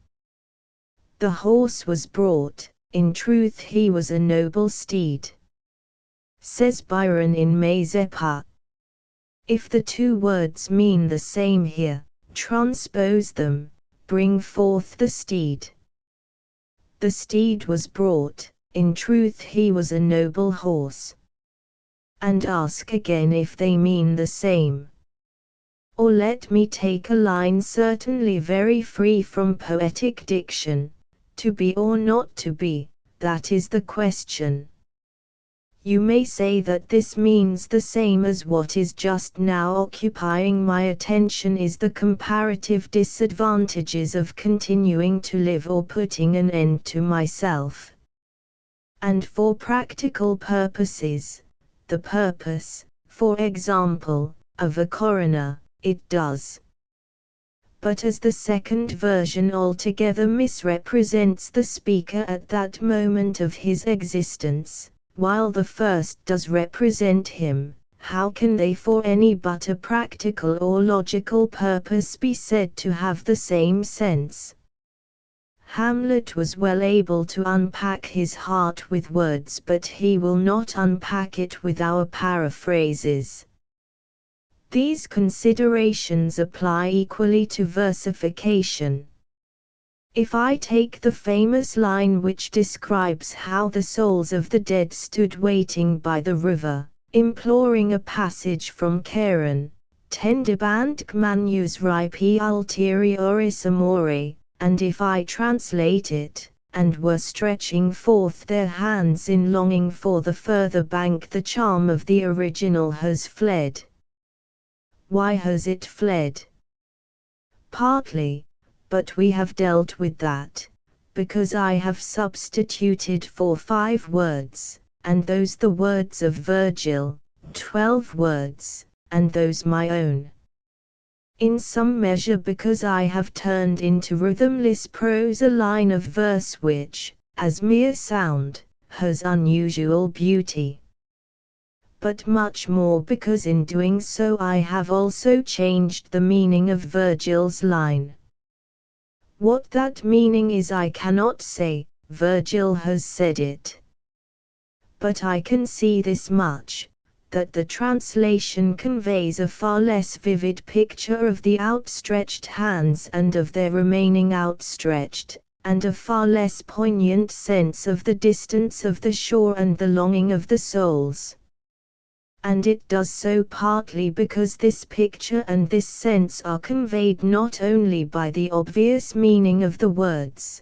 The horse was brought, in truth he was a noble steed. Says Byron in Mazeppa. If the two words mean the same here, transpose them, bring forth the steed. The steed was brought, in truth he was a noble horse. And ask again if they mean the same. Or let me take a line certainly very free from poetic diction, to be or not to be, that is the question. You may say that this means the same as what is just now occupying my attention is the comparative disadvantages of continuing to live or putting an end to myself. And for practical purposes, the purpose, for example, of a coroner, it does. But as the second version altogether misrepresents the speaker at that moment of his existence, while the first does represent him, how can they for any but a practical or logical purpose be said to have the same sense? Hamlet was well able to unpack his heart with words, but he will not unpack it with our paraphrases. These considerations apply equally to versification. If I take the famous line which describes how the souls of the dead stood waiting by the river, imploring a passage from Charon, tendebant manus ripi ulterioris amore, and if I translate it, and were stretching forth their hands in longing for the further bank, the charm of the original has fled. Why has it fled? Partly, but we have dealt with that, because I have substituted for 5 words, and those the words of Virgil, 12 words, and those my own. In some measure because I have turned into rhythmless prose a line of verse which, as mere sound, has unusual beauty. But much more because in doing so I have also changed the meaning of Virgil's line. What that meaning is I cannot say, Virgil has said it. But I can see this much, that the translation conveys a far less vivid picture of the outstretched hands and of their remaining outstretched, and a far less poignant sense of the distance of the shore and the longing of the souls. And it does so partly because this picture and this sense are conveyed not only by the obvious meaning of the words,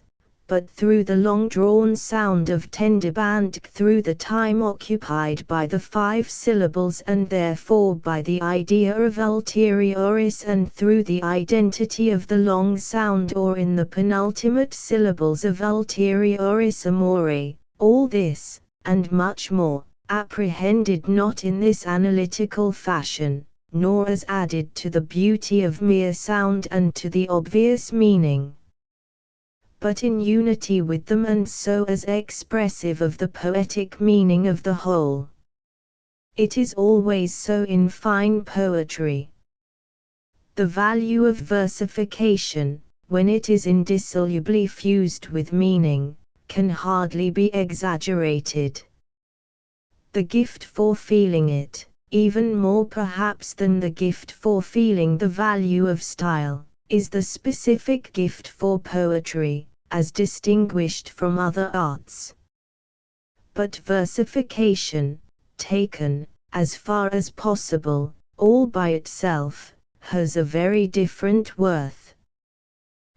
but through the long-drawn sound of tendeband, through the time occupied by the 5 syllables, and therefore by the idea of ulterioris, and through the identity of the long sound, or in the penultimate syllables of ulterioris amore. All this, and much more, apprehended not in this analytical fashion, nor as added to the beauty of mere sound and to the obvious meaning, but in unity with them, and so as expressive of the poetic meaning of the whole. It is always so in fine poetry. The value of versification, when it is indissolubly fused with meaning, can hardly be exaggerated. The gift for feeling it, even more perhaps than the gift for feeling the value of style, is the specific gift for poetry, as distinguished from other arts. But versification, taken, as far as possible, all by itself, has a very different worth.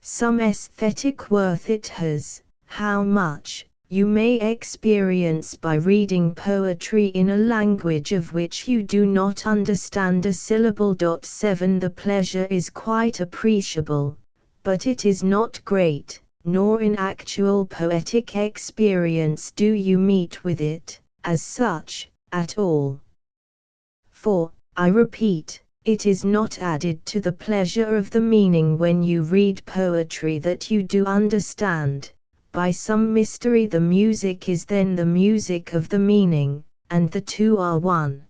Some aesthetic worth it has. How much, you may experience by reading poetry in a language of which you do not understand a syllable. 7 The pleasure is quite appreciable, but it is not great, nor in actual poetic experience do you meet with it, as such, at all. For, I repeat, it is not added to the pleasure of the meaning when you read poetry that you do understand. By some mystery the music is then the music of the meaning, and the two are one.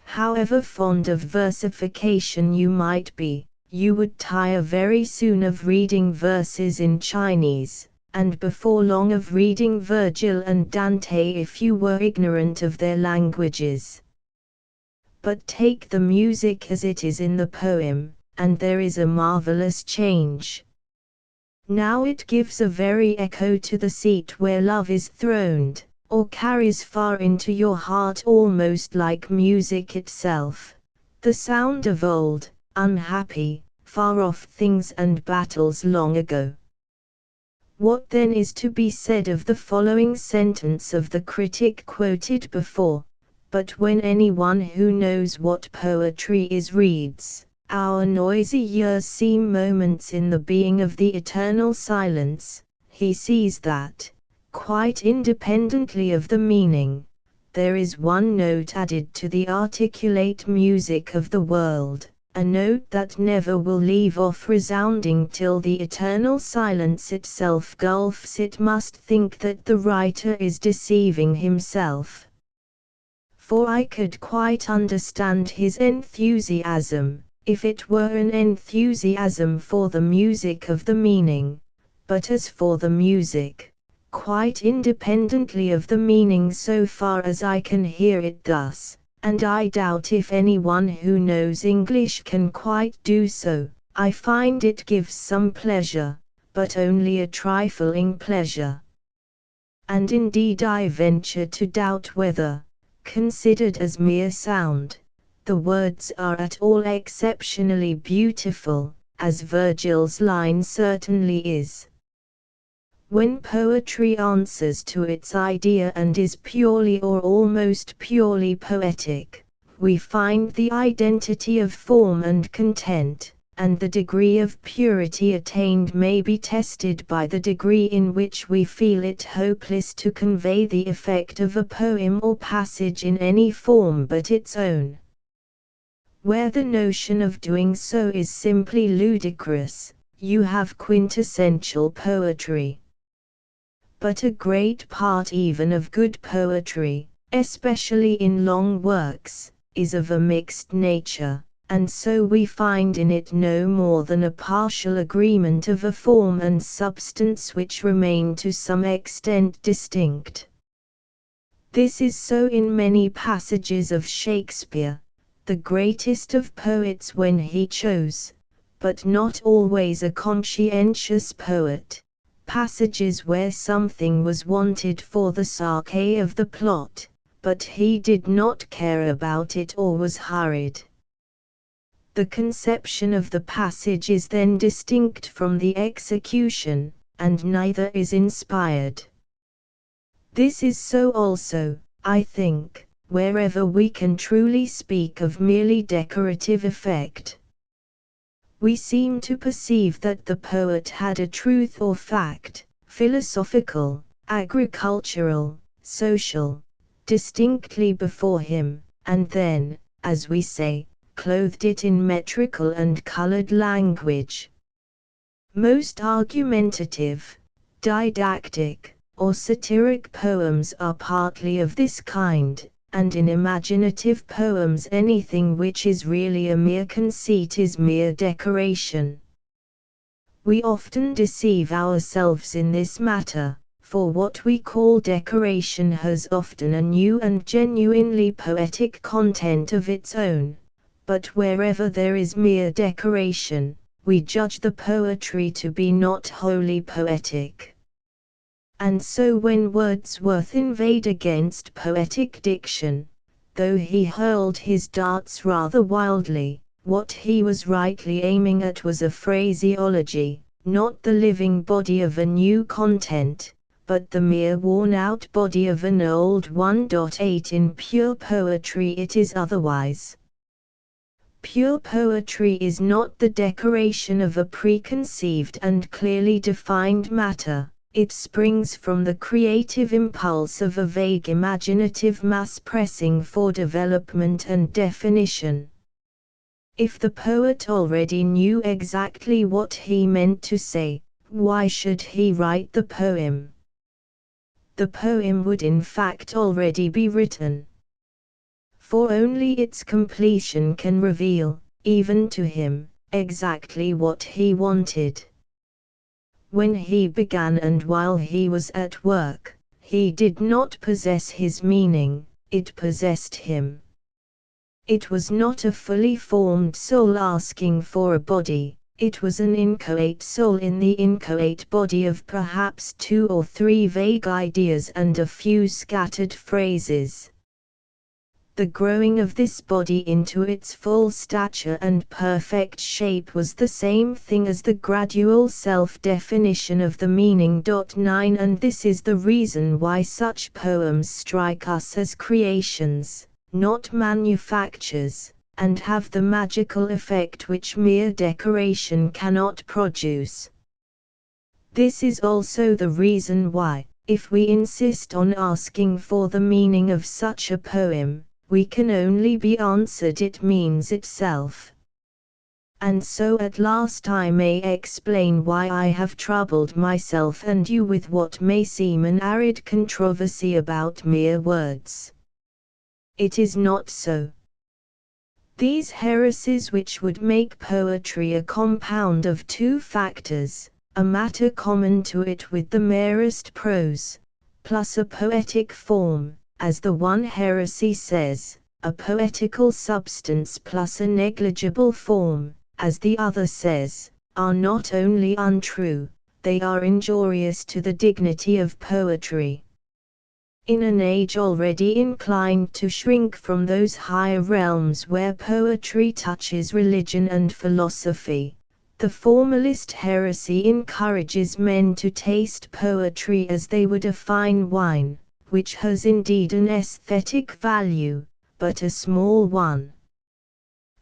However fond of versification you might be, you would tire very soon of reading verses in Chinese, and before long of reading Virgil and Dante if you were ignorant of their languages. But take the music as it is in the poem, and there is a marvelous change. Now it gives a very echo to the seat where love is throned, or carries far into your heart almost like music itself, the sound of old, unhappy, far-off things and battles long ago. What then is to be said of the following sentence of the critic quoted before? But when anyone who knows what poetry is reads, our noisy years seem moments in the being of the eternal silence, he sees that, quite independently of the meaning, there is one note added to the articulate music of the world, a note that never will leave off resounding till the eternal silence itself gulfs it. Must think that the writer is deceiving himself. For I could quite understand his enthusiasm, if it were an enthusiasm for the music of the meaning, but as for the music, quite independently of the meaning so far as I can hear it thus, and I doubt if anyone who knows English can quite do so, I find it gives some pleasure, but only a trifling pleasure. And indeed I venture to doubt whether, considered as mere sound, the words are at all exceptionally beautiful, as Virgil's line certainly is. When poetry answers to its idea and is purely or almost purely poetic, we find the identity of form and content, and the degree of purity attained may be tested by the degree in which we feel it hopeless to convey the effect of a poem or passage in any form but its own. Where the notion of doing so is simply ludicrous, you have quintessential poetry. But a great part even of good poetry, especially in long works, is of a mixed nature, and so we find in it no more than a partial agreement of a form and substance which remain to some extent distinct. This is so in many passages of Shakespeare, the greatest of poets when he chose, but not always a conscientious poet, passages where something was wanted for the sake of the plot, but he did not care about it or was hurried. The conception of the passage is then distinct from the execution, and neither is inspired. This is so also, I think, wherever we can truly speak of merely decorative effect. We seem to perceive that the poet had a truth or fact, philosophical, agricultural, social, distinctly before him, and then, as we say, clothed it in metrical and colored language. Most argumentative, didactic, or satiric poems are partly of this kind, and in imaginative poems anything which is really a mere conceit is mere decoration. We often deceive ourselves in this matter, for what we call decoration has often a new and genuinely poetic content of its own, but wherever there is mere decoration, we judge the poetry to be not wholly poetic. And so when Wordsworth inveighed against poetic diction, though he hurled his darts rather wildly, what he was rightly aiming at was a phraseology, not the living body of a new content, but the mere worn-out body of an old one. 8 In pure poetry it is otherwise. Pure poetry is not the decoration of a preconceived and clearly defined matter. It springs from the creative impulse of a vague imaginative mass pressing for development and definition. If the poet already knew exactly what he meant to say, why should he write the poem? The poem would in fact already be written. For only its completion can reveal, even to him, exactly what he wanted. When he began and while he was at work, he did not possess his meaning, it possessed him. It was not a fully formed soul asking for a body, it was an inchoate soul in the inchoate body of perhaps 2 or 3 vague ideas and a few scattered phrases. The growing of this body into its full stature and perfect shape was the same thing as the gradual self-definition of the meaning. 9 And this is the reason why such poems strike us as creations, not manufactures, and have the magical effect which mere decoration cannot produce. This is also the reason why, if we insist on asking for the meaning of such a poem, we can only be answered it means itself. And so at last I may explain why I have troubled myself and you with what may seem an arid controversy about mere words. It is not so. These heresies which would make poetry a compound of 2 factors, a matter common to it with the merest prose, plus a poetic form, as the one heresy says, a poetical substance plus a negligible form, as the other says, are not only untrue, they are injurious to the dignity of poetry. In an age already inclined to shrink from those higher realms where poetry touches religion and philosophy, the formalist heresy encourages men to taste poetry as they would a fine wine, which has indeed an aesthetic value, but a small one.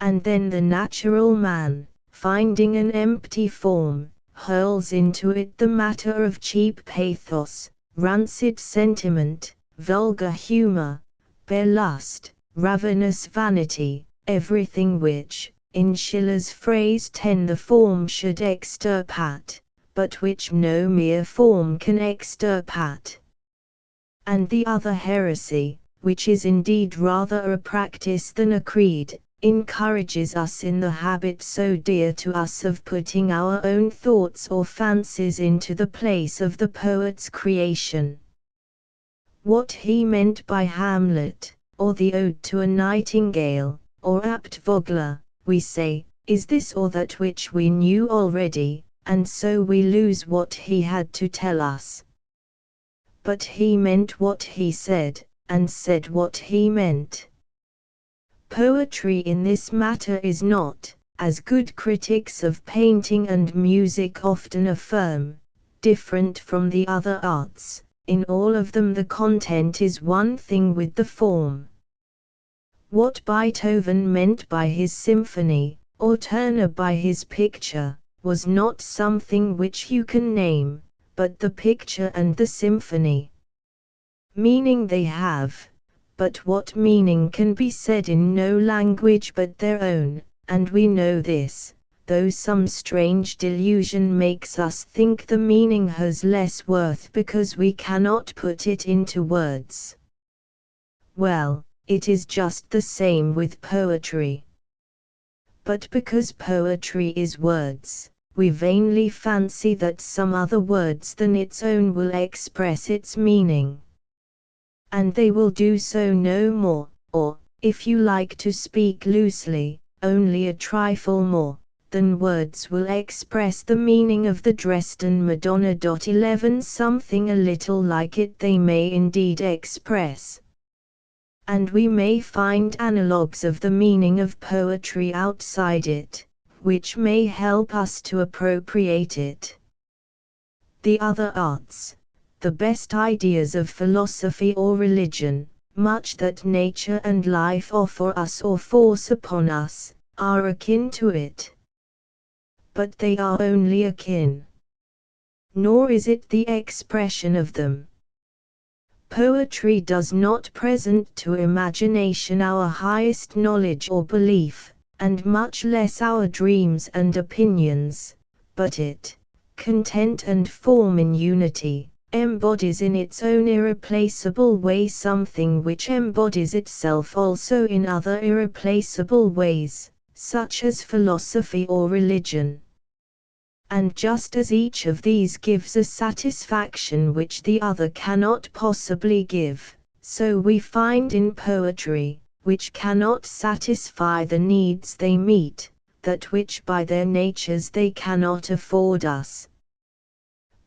And then the natural man, finding an empty form, hurls into it the matter of cheap pathos, rancid sentiment, vulgar humor, bare lust, ravenous vanity, everything which, in Schiller's phrase 10 the form should extirpate, but which no mere form can extirpate. And the other heresy, which is indeed rather a practice than a creed, encourages us in the habit so dear to us of putting our own thoughts or fancies into the place of the poet's creation. What he meant by Hamlet, or the Ode to a Nightingale, or Abt Vogler, we say, is this or that which we knew already, and so we lose what he had to tell us. But he meant what he said, and said what he meant. Poetry in this matter is not, as good critics of painting and music often affirm, different from the other arts. In all of them the content is one thing with the form. What Beethoven meant by his symphony, or Turner by his picture, was not something which you can name, but the picture and the symphony. Meaning they have, but what meaning can be said in no language but their own, and we know this, though some strange delusion makes us think the meaning has less worth because we cannot put it into words. Well, it is just the same with poetry. But because poetry is words, we vainly fancy that some other words than its own will express its meaning. And they will do so no more, or, if you like to speak loosely, only a trifle more, than words will express the meaning of the Dresden Madonna. 11 Something a little like it they may indeed express. And we may find analogues of the meaning of poetry outside it, which may help us to appropriate it. The other arts, the best ideas of philosophy or religion, much that nature and life offer us or force upon us, are akin to it. But they are only akin. Nor is it the expression of them. Poetry does not present to imagination our highest knowledge or belief, and much less our dreams and opinions, but it, content and form in unity, embodies in its own irreplaceable way something which embodies itself also in other irreplaceable ways, such as philosophy or religion. And just as each of these gives a satisfaction which the other cannot possibly give, so we find in poetry, which cannot satisfy the needs they meet, that which by their natures they cannot afford us.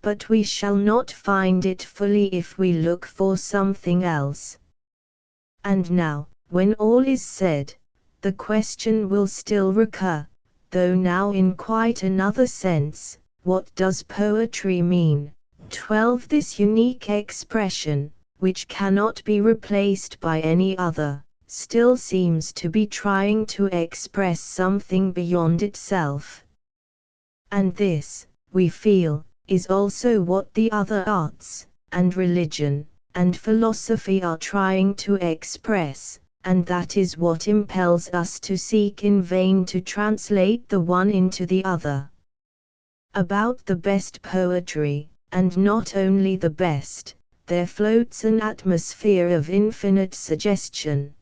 But we shall not find it fully if we look for something else. And now, when all is said, the question will still recur, though now in quite another sense, what does poetry mean? 12 This unique expression, which cannot be replaced by any other, still seems to be trying to express something beyond itself. And this, we feel, is also what the other arts, and religion, and philosophy are trying to express, and that is what impels us to seek in vain to translate the one into the other. About the best poetry, and not only the best, there floats an atmosphere of infinite suggestion.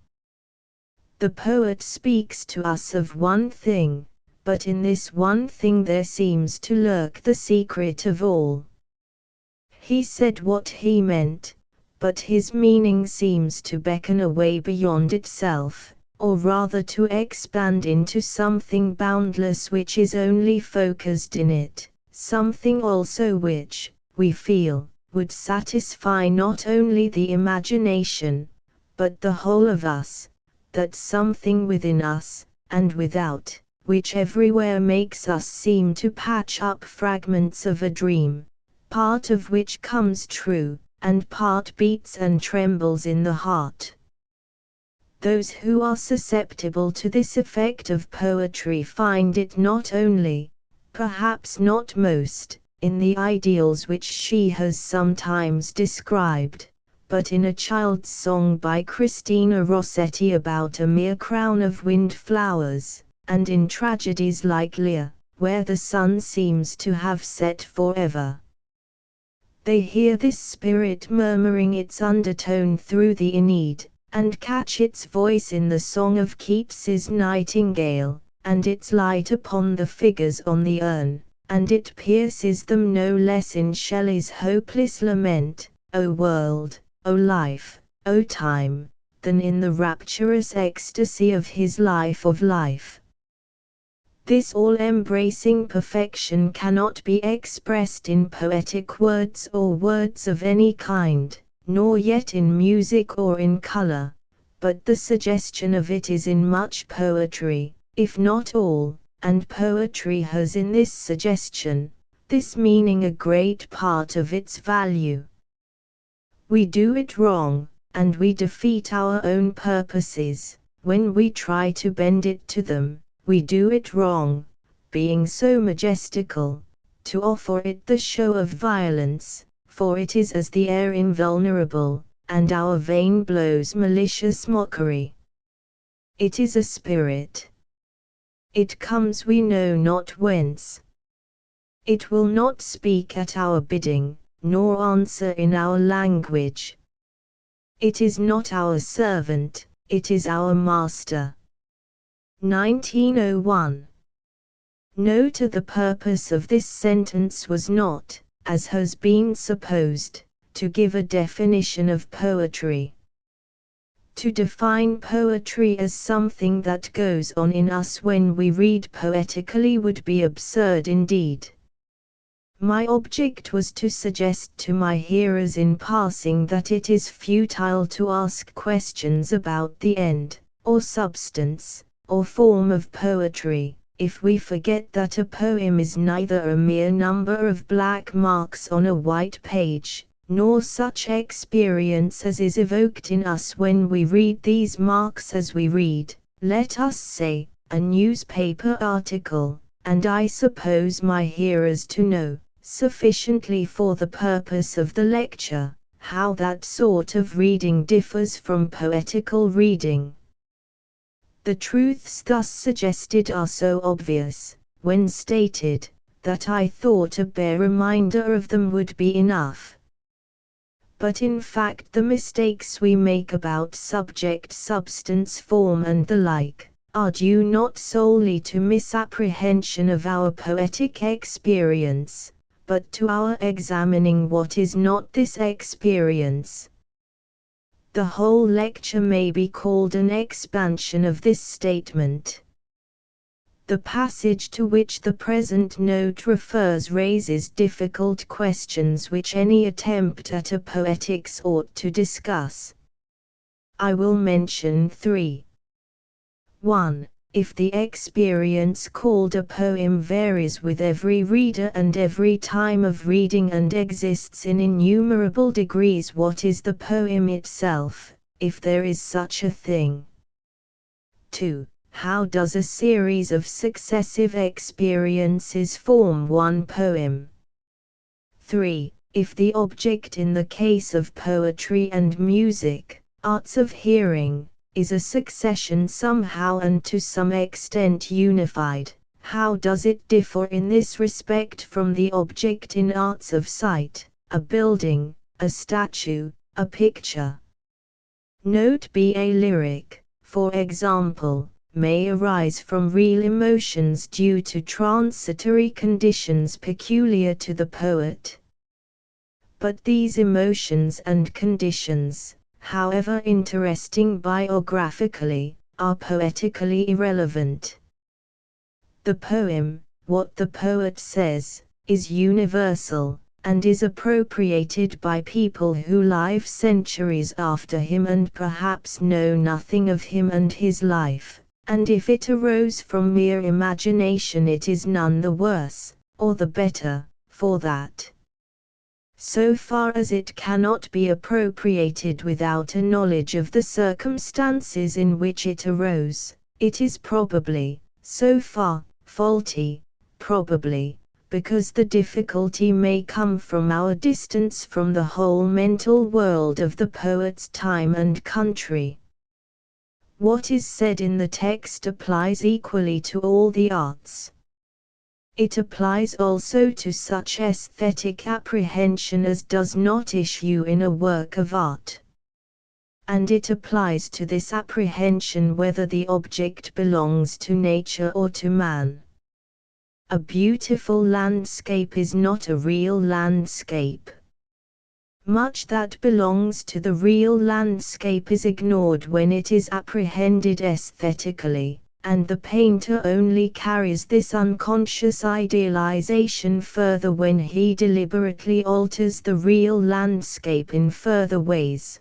The poet speaks to us of one thing, but in this one thing there seems to lurk the secret of all. He said what he meant, but his meaning seems to beckon away beyond itself, or rather to expand into something boundless which is only focused in it, something also which, we feel, would satisfy not only the imagination, but the whole of us, that something within us, and without, which everywhere makes us seem to patch up fragments of a dream, part of which comes true, and part beats and trembles in the heart. Those who are susceptible to this effect of poetry find it not only, perhaps not most, in the ideals which she has sometimes described, but in a child's song by Christina Rossetti about a mere crown of wind flowers, and in tragedies like Lear, where the sun seems to have set forever. They hear this spirit murmuring its undertone through the Aeneid, and catch its voice in the song of Keats's Nightingale, and its light upon the figures on the urn, and it pierces them no less in Shelley's hopeless lament, O world, O life, O time, than in the rapturous ecstasy of his life of life. This all-embracing perfection cannot be expressed in poetic words or words of any kind, nor yet in music or in color, but the suggestion of it is in much poetry, if not all, and poetry has in this suggestion, this meaning a great part of its value. We do it wrong, and we defeat our own purposes, when we try to bend it to them. We do it wrong, being so majestical, to offer it the show of violence, for it is as the air invulnerable, and our vein blows malicious mockery. It is a spirit. It comes we know not whence. It will not speak at our bidding, nor answer in our language. It is not our servant, it is our master. 1901. Note: the purpose of this sentence was not, as has been supposed, to give a definition of poetry. To define poetry as something that goes on in us when we read poetically would be absurd indeed. My object was to suggest to my hearers in passing that it is futile to ask questions about the end, or substance, or form of poetry, if we forget that a poem is neither a mere number of black marks on a white page, nor such experience as is evoked in us when we read these marks as we read, let us say, a newspaper article, and I suppose my hearers to know, sufficiently for the purpose of the lecture, how that sort of reading differs from poetical reading. The truths thus suggested are so obvious, when stated, that I thought a bare reminder of them would be enough. But in fact the mistakes we make about subject, substance, form and the like, are due not solely to misapprehension of our poetic experience, but to our examining what is not this experience. The whole lecture may be called an expansion of this statement. The passage to which the present note refers raises difficult questions which any attempt at a poetics ought to discuss. I will mention 3. 1. If the experience called a poem varies with every reader and every time of reading and exists in innumerable degrees, what is the poem itself, if there is such a thing? 2. How does a series of successive experiences form one poem? 3. If the object in the case of poetry and music, arts of hearing, is a succession somehow and to some extent unified, how does it differ in this respect from the object in arts of sight, a building, a statue, a picture? Note: B. A lyric, for example, may arise from real emotions due to transitory conditions peculiar to the poet. But these emotions and conditions, however interesting biographically, are poetically irrelevant. The poem, what the poet says, is universal, and is appropriated by people who live centuries after him and perhaps know nothing of him and his life, and if it arose from mere imagination it is none the worse, or the better, for that. So far as it cannot be appropriated without a knowledge of the circumstances in which it arose, it is probably, so far, faulty, probably, because the difficulty may come from our distance from the whole mental world of the poet's time and country. What is said in the text applies equally to all the arts. It applies also to such aesthetic apprehension as does not issue in a work of art. And it applies to this apprehension whether the object belongs to nature or to man. A beautiful landscape is not a real landscape. Much that belongs to the real landscape is ignored when it is apprehended aesthetically, and the painter only carries this unconscious idealization further when he deliberately alters the real landscape in further ways.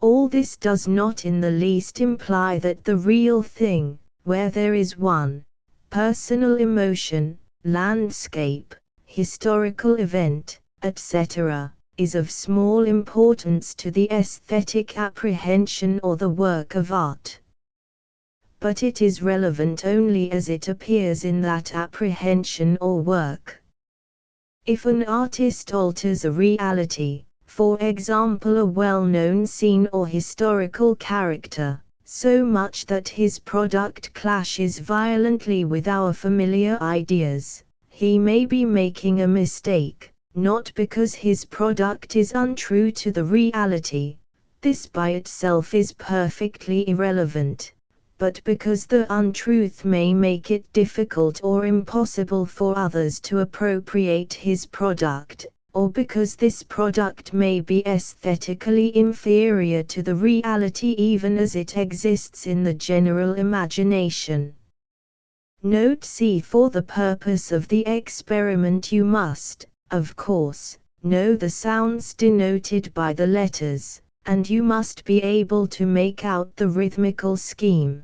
All this does not in the least imply that the real thing, where there is one personal emotion, landscape, historical event, etc., is of small importance to the aesthetic apprehension or the work of art. But it is relevant only as it appears in that apprehension or work. If an artist alters a reality, for example a well-known scene or historical character, so much that his product clashes violently with our familiar ideas, he may be making a mistake, not because his product is untrue to the reality, this by itself is perfectly irrelevant, but because the untruth may make it difficult or impossible for others to appropriate his product, or because this product may be aesthetically inferior to the reality even as it exists in the general imagination. Note C. For the purpose of the experiment you must, of course, know the sounds denoted by the letters, and you must be able to make out the rhythmical scheme.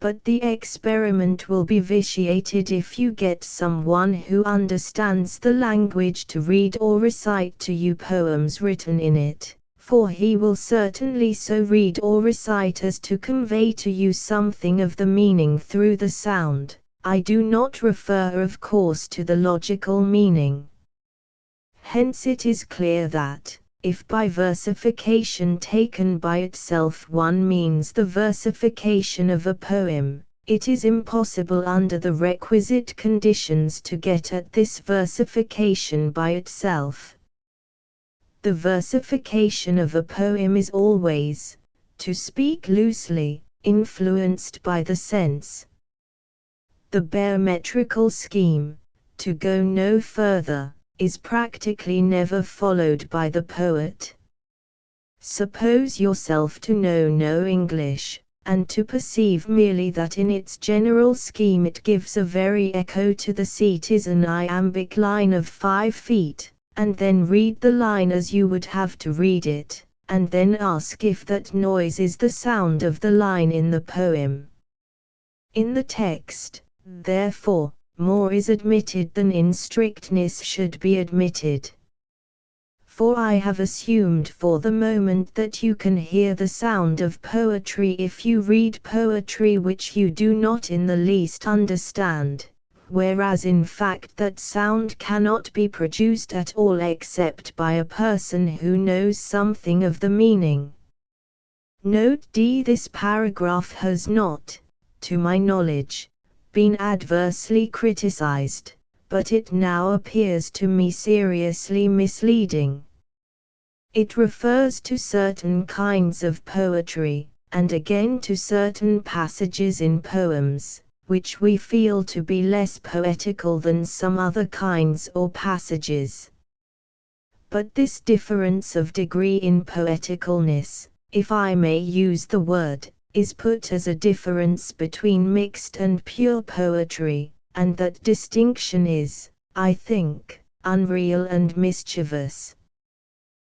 But the experiment will be vitiated if you get someone who understands the language to read or recite to you poems written in it, for he will certainly so read or recite as to convey to you something of the meaning through the sound. I do not refer of course to the logical meaning. Hence it is clear that, if by versification taken by itself one means the versification of a poem, it is impossible under the requisite conditions to get at this versification by itself. The versification of a poem is always, to speak loosely, influenced by the sense. The bare metrical scheme, to go no further, is practically never followed by the poet. Suppose yourself to know no English, and to perceive merely that in its general scheme it gives a very echo to the seat is an iambic line of 5 feet, and then read the line as you would have to read it, and then ask if that noise is the sound of the line in the poem. In the text, therefore, more is admitted than in strictness should be admitted. For I have assumed for the moment that you can hear the sound of poetry if you read poetry which you do not in the least understand, whereas in fact that sound cannot be produced at all except by a person who knows something of the meaning. Note D. This paragraph has not, to my knowledge, been adversely criticized, but it now appears to me seriously misleading. It refers to certain kinds of poetry, and again to certain passages in poems, which we feel to be less poetical than some other kinds or passages. But this difference of degree in poeticalness, if I may use the word, is put as a difference between mixed and pure poetry, and that distinction is, I think, unreal and mischievous.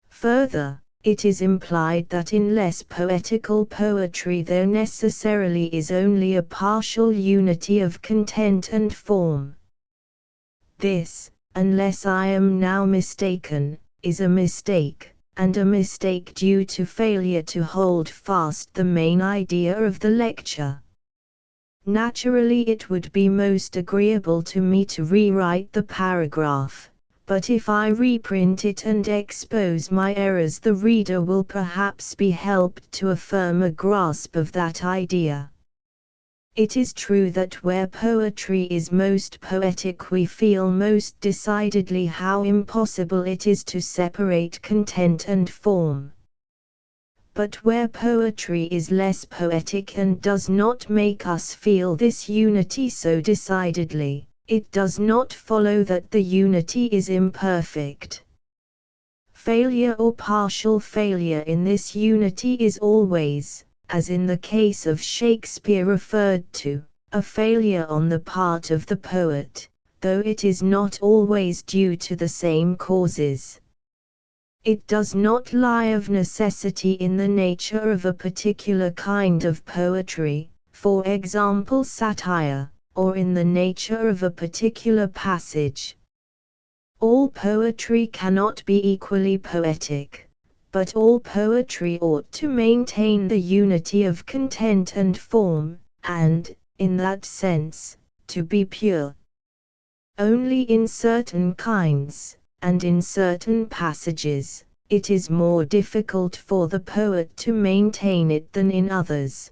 Further, it is implied that in less poetical poetry there necessarily is only a partial unity of content and form. This, unless I am now mistaken, is a mistake, and a mistake due to failure to hold fast the main idea of the lecture. Naturally it would be most agreeable to me to rewrite the paragraph, but if I reprint it and expose my errors the reader will perhaps be helped to a firmer grasp of that idea. It is true that where poetry is most poetic we feel most decidedly how impossible it is to separate content and form. But where poetry is less poetic and does not make us feel this unity so decidedly, it does not follow that the unity is imperfect. Failure or partial failure in this unity is always, as in the case of Shakespeare referred to, a failure on the part of the poet, though it is not always due to the same causes. It does not lie of necessity in the nature of a particular kind of poetry, for example satire, or in the nature of a particular passage. All poetry cannot be equally poetic, but all poetry ought to maintain the unity of content and form, and, in that sense, to be pure. Only in certain kinds, and in certain passages, it is more difficult for the poet to maintain it than in others.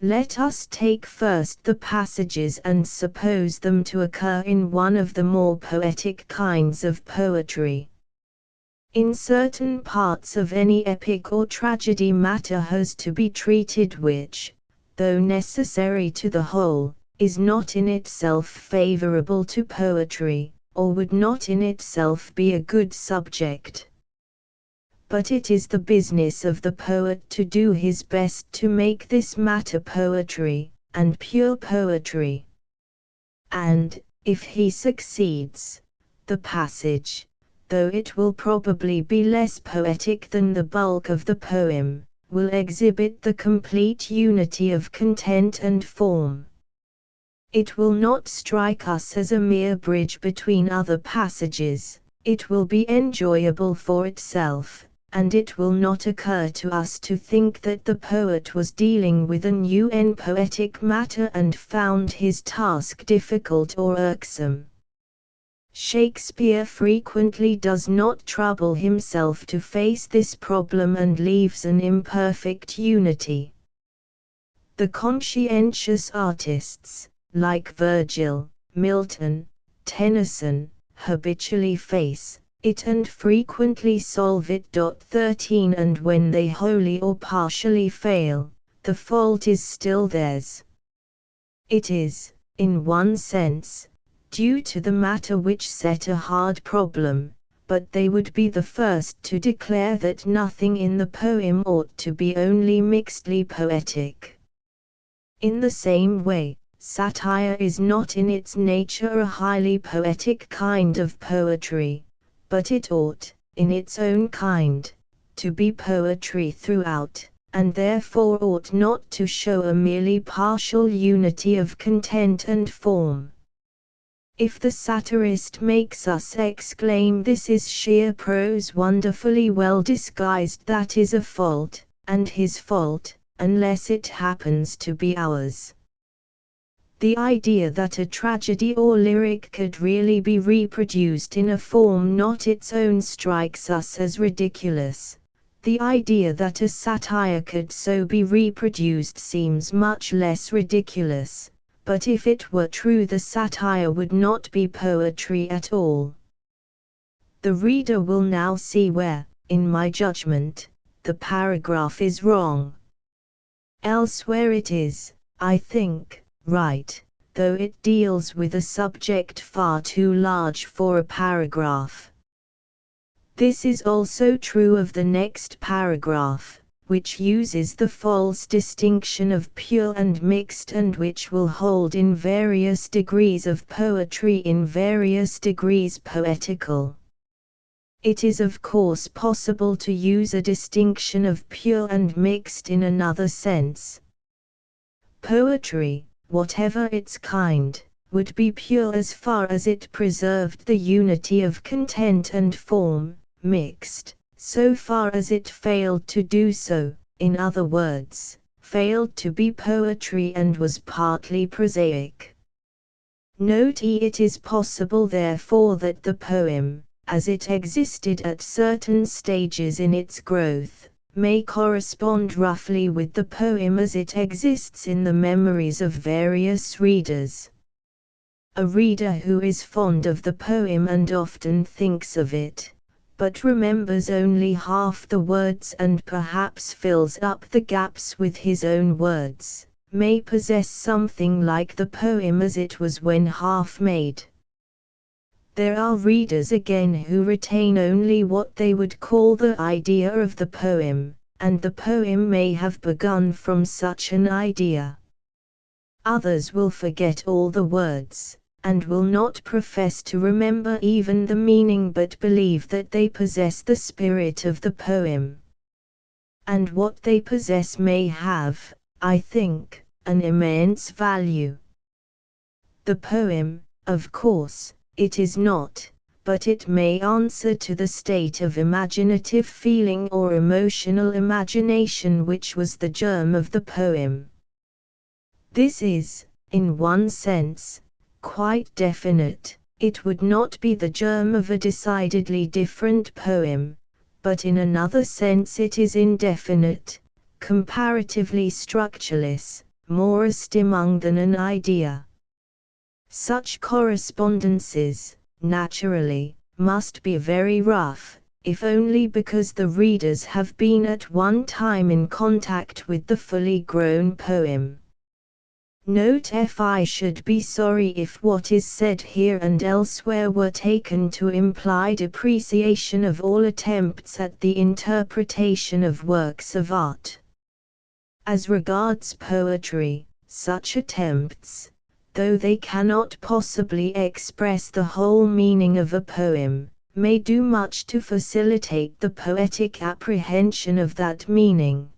Let us take first the passages and suppose them to occur in one of the more poetic kinds of poetry. In certain parts of any epic or tragedy matter has to be treated which, though necessary to the whole, is not in itself favorable to poetry, or would not in itself be a good subject. But it is the business of the poet to do his best to make this matter poetry, and pure poetry. And, if he succeeds, the passage, though it will probably be less poetic than the bulk of the poem, will exhibit the complete unity of content and form. It will not strike us as a mere bridge between other passages, it will be enjoyable for itself, and it will not occur to us to think that the poet was dealing with a new and poetic matter and found his task difficult or irksome. Shakespeare frequently does not trouble himself to face this problem and leaves an imperfect unity. The conscientious artists, like Virgil, Milton, Tennyson, habitually face it and frequently solve it. 13 And when they wholly or partially fail, the fault is still theirs. It is, in one sense, due to the matter which set a hard problem, but they would be the first to declare that nothing in the poem ought to be only mixedly poetic. In the same way, satire is not in its nature a highly poetic kind of poetry, but it ought, in its own kind, to be poetry throughout, and therefore ought not to show a merely partial unity of content and form. If the satirist makes us exclaim this is sheer prose wonderfully well disguised, that is a fault, and his fault, unless it happens to be ours. The idea that a tragedy or lyric could really be reproduced in a form not its own strikes us as ridiculous. The idea that a satire could so be reproduced seems much less ridiculous, but if it were true the satire would not be poetry at all. The reader will now see where, in my judgment, the paragraph is wrong. Elsewhere it is, I think, right, though it deals with a subject far too large for a paragraph. This is also true of the next paragraph, which uses the false distinction of pure and mixed and which will hold in various degrees of poetry in various degrees poetical. It is of course possible to use a distinction of pure and mixed in another sense. Poetry, whatever its kind, would be pure as far as it preserved the unity of content and form, mixed, so far as it failed to do so, in other words, failed to be poetry and was partly prosaic. Note it is possible therefore that the poem, as it existed at certain stages in its growth, may correspond roughly with the poem as it exists in the memories of various readers. A reader who is fond of the poem and often thinks of it, but remembers only half the words and perhaps fills up the gaps with his own words, may possess something like the poem as it was when half made. There are readers again who retain only what they would call the idea of the poem, and the poem may have begun from such an idea. Others will forget all the words, and will not profess to remember even the meaning but believe that they possess the spirit of the poem. And what they possess may have, I think, an immense value. The poem, of course, it is not, but it may answer to the state of imaginative feeling or emotional imagination which was the germ of the poem. This is, in one sense, quite definite. It would not be the germ of a decidedly different poem, but in another sense it is indefinite, comparatively structureless, more a stimung than an idea. Such correspondences, naturally, must be very rough, if only because the readers have been at one time in contact with the fully grown poem. Note F. I should be sorry if what is said here and elsewhere were taken to imply depreciation of all attempts at the interpretation of works of art. As regards poetry, such attempts, though they cannot possibly express the whole meaning of a poem, may do much to facilitate the poetic apprehension of that meaning.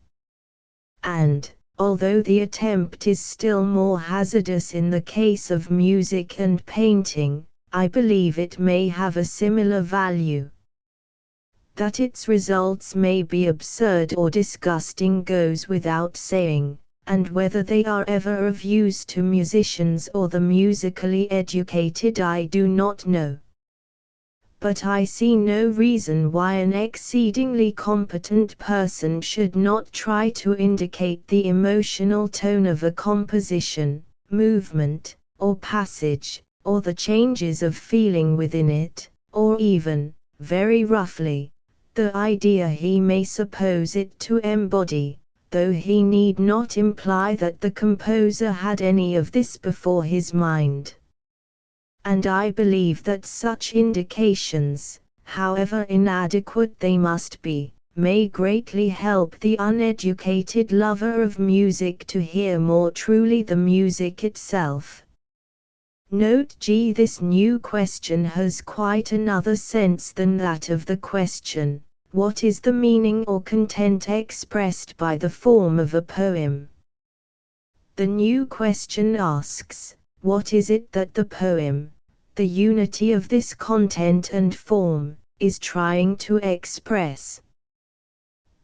And, although the attempt is still more hazardous in the case of music and painting, I believe it may have a similar value. That its results may be absurd or disgusting goes without saying, and whether they are ever of use to musicians or the musically educated I do not know. But I see no reason why an exceedingly competent person should not try to indicate the emotional tone of a composition, movement, or passage, or the changes of feeling within it, or even, very roughly, the idea he may suppose it to embody, though he need not imply that the composer had any of this before his mind. And I believe that such indications, however inadequate they must be, may greatly help the uneducated lover of music to hear more truly the music itself. Note G. This new question has quite another sense than that of the question, what is the meaning or content expressed by the form of a poem? The new question asks, what is it that the poem, the unity of this content and form, is trying to express?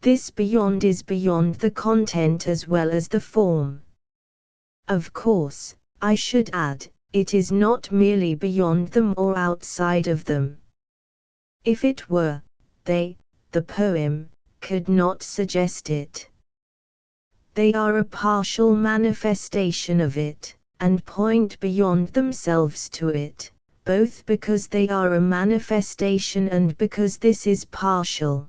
This beyond is beyond the content as well as the form. Of course, I should add, it is not merely beyond them or outside of them. If it were, they, the poem, could not suggest it. They are a partial manifestation of it, and point beyond themselves to it, both because they are a manifestation and because this is partial.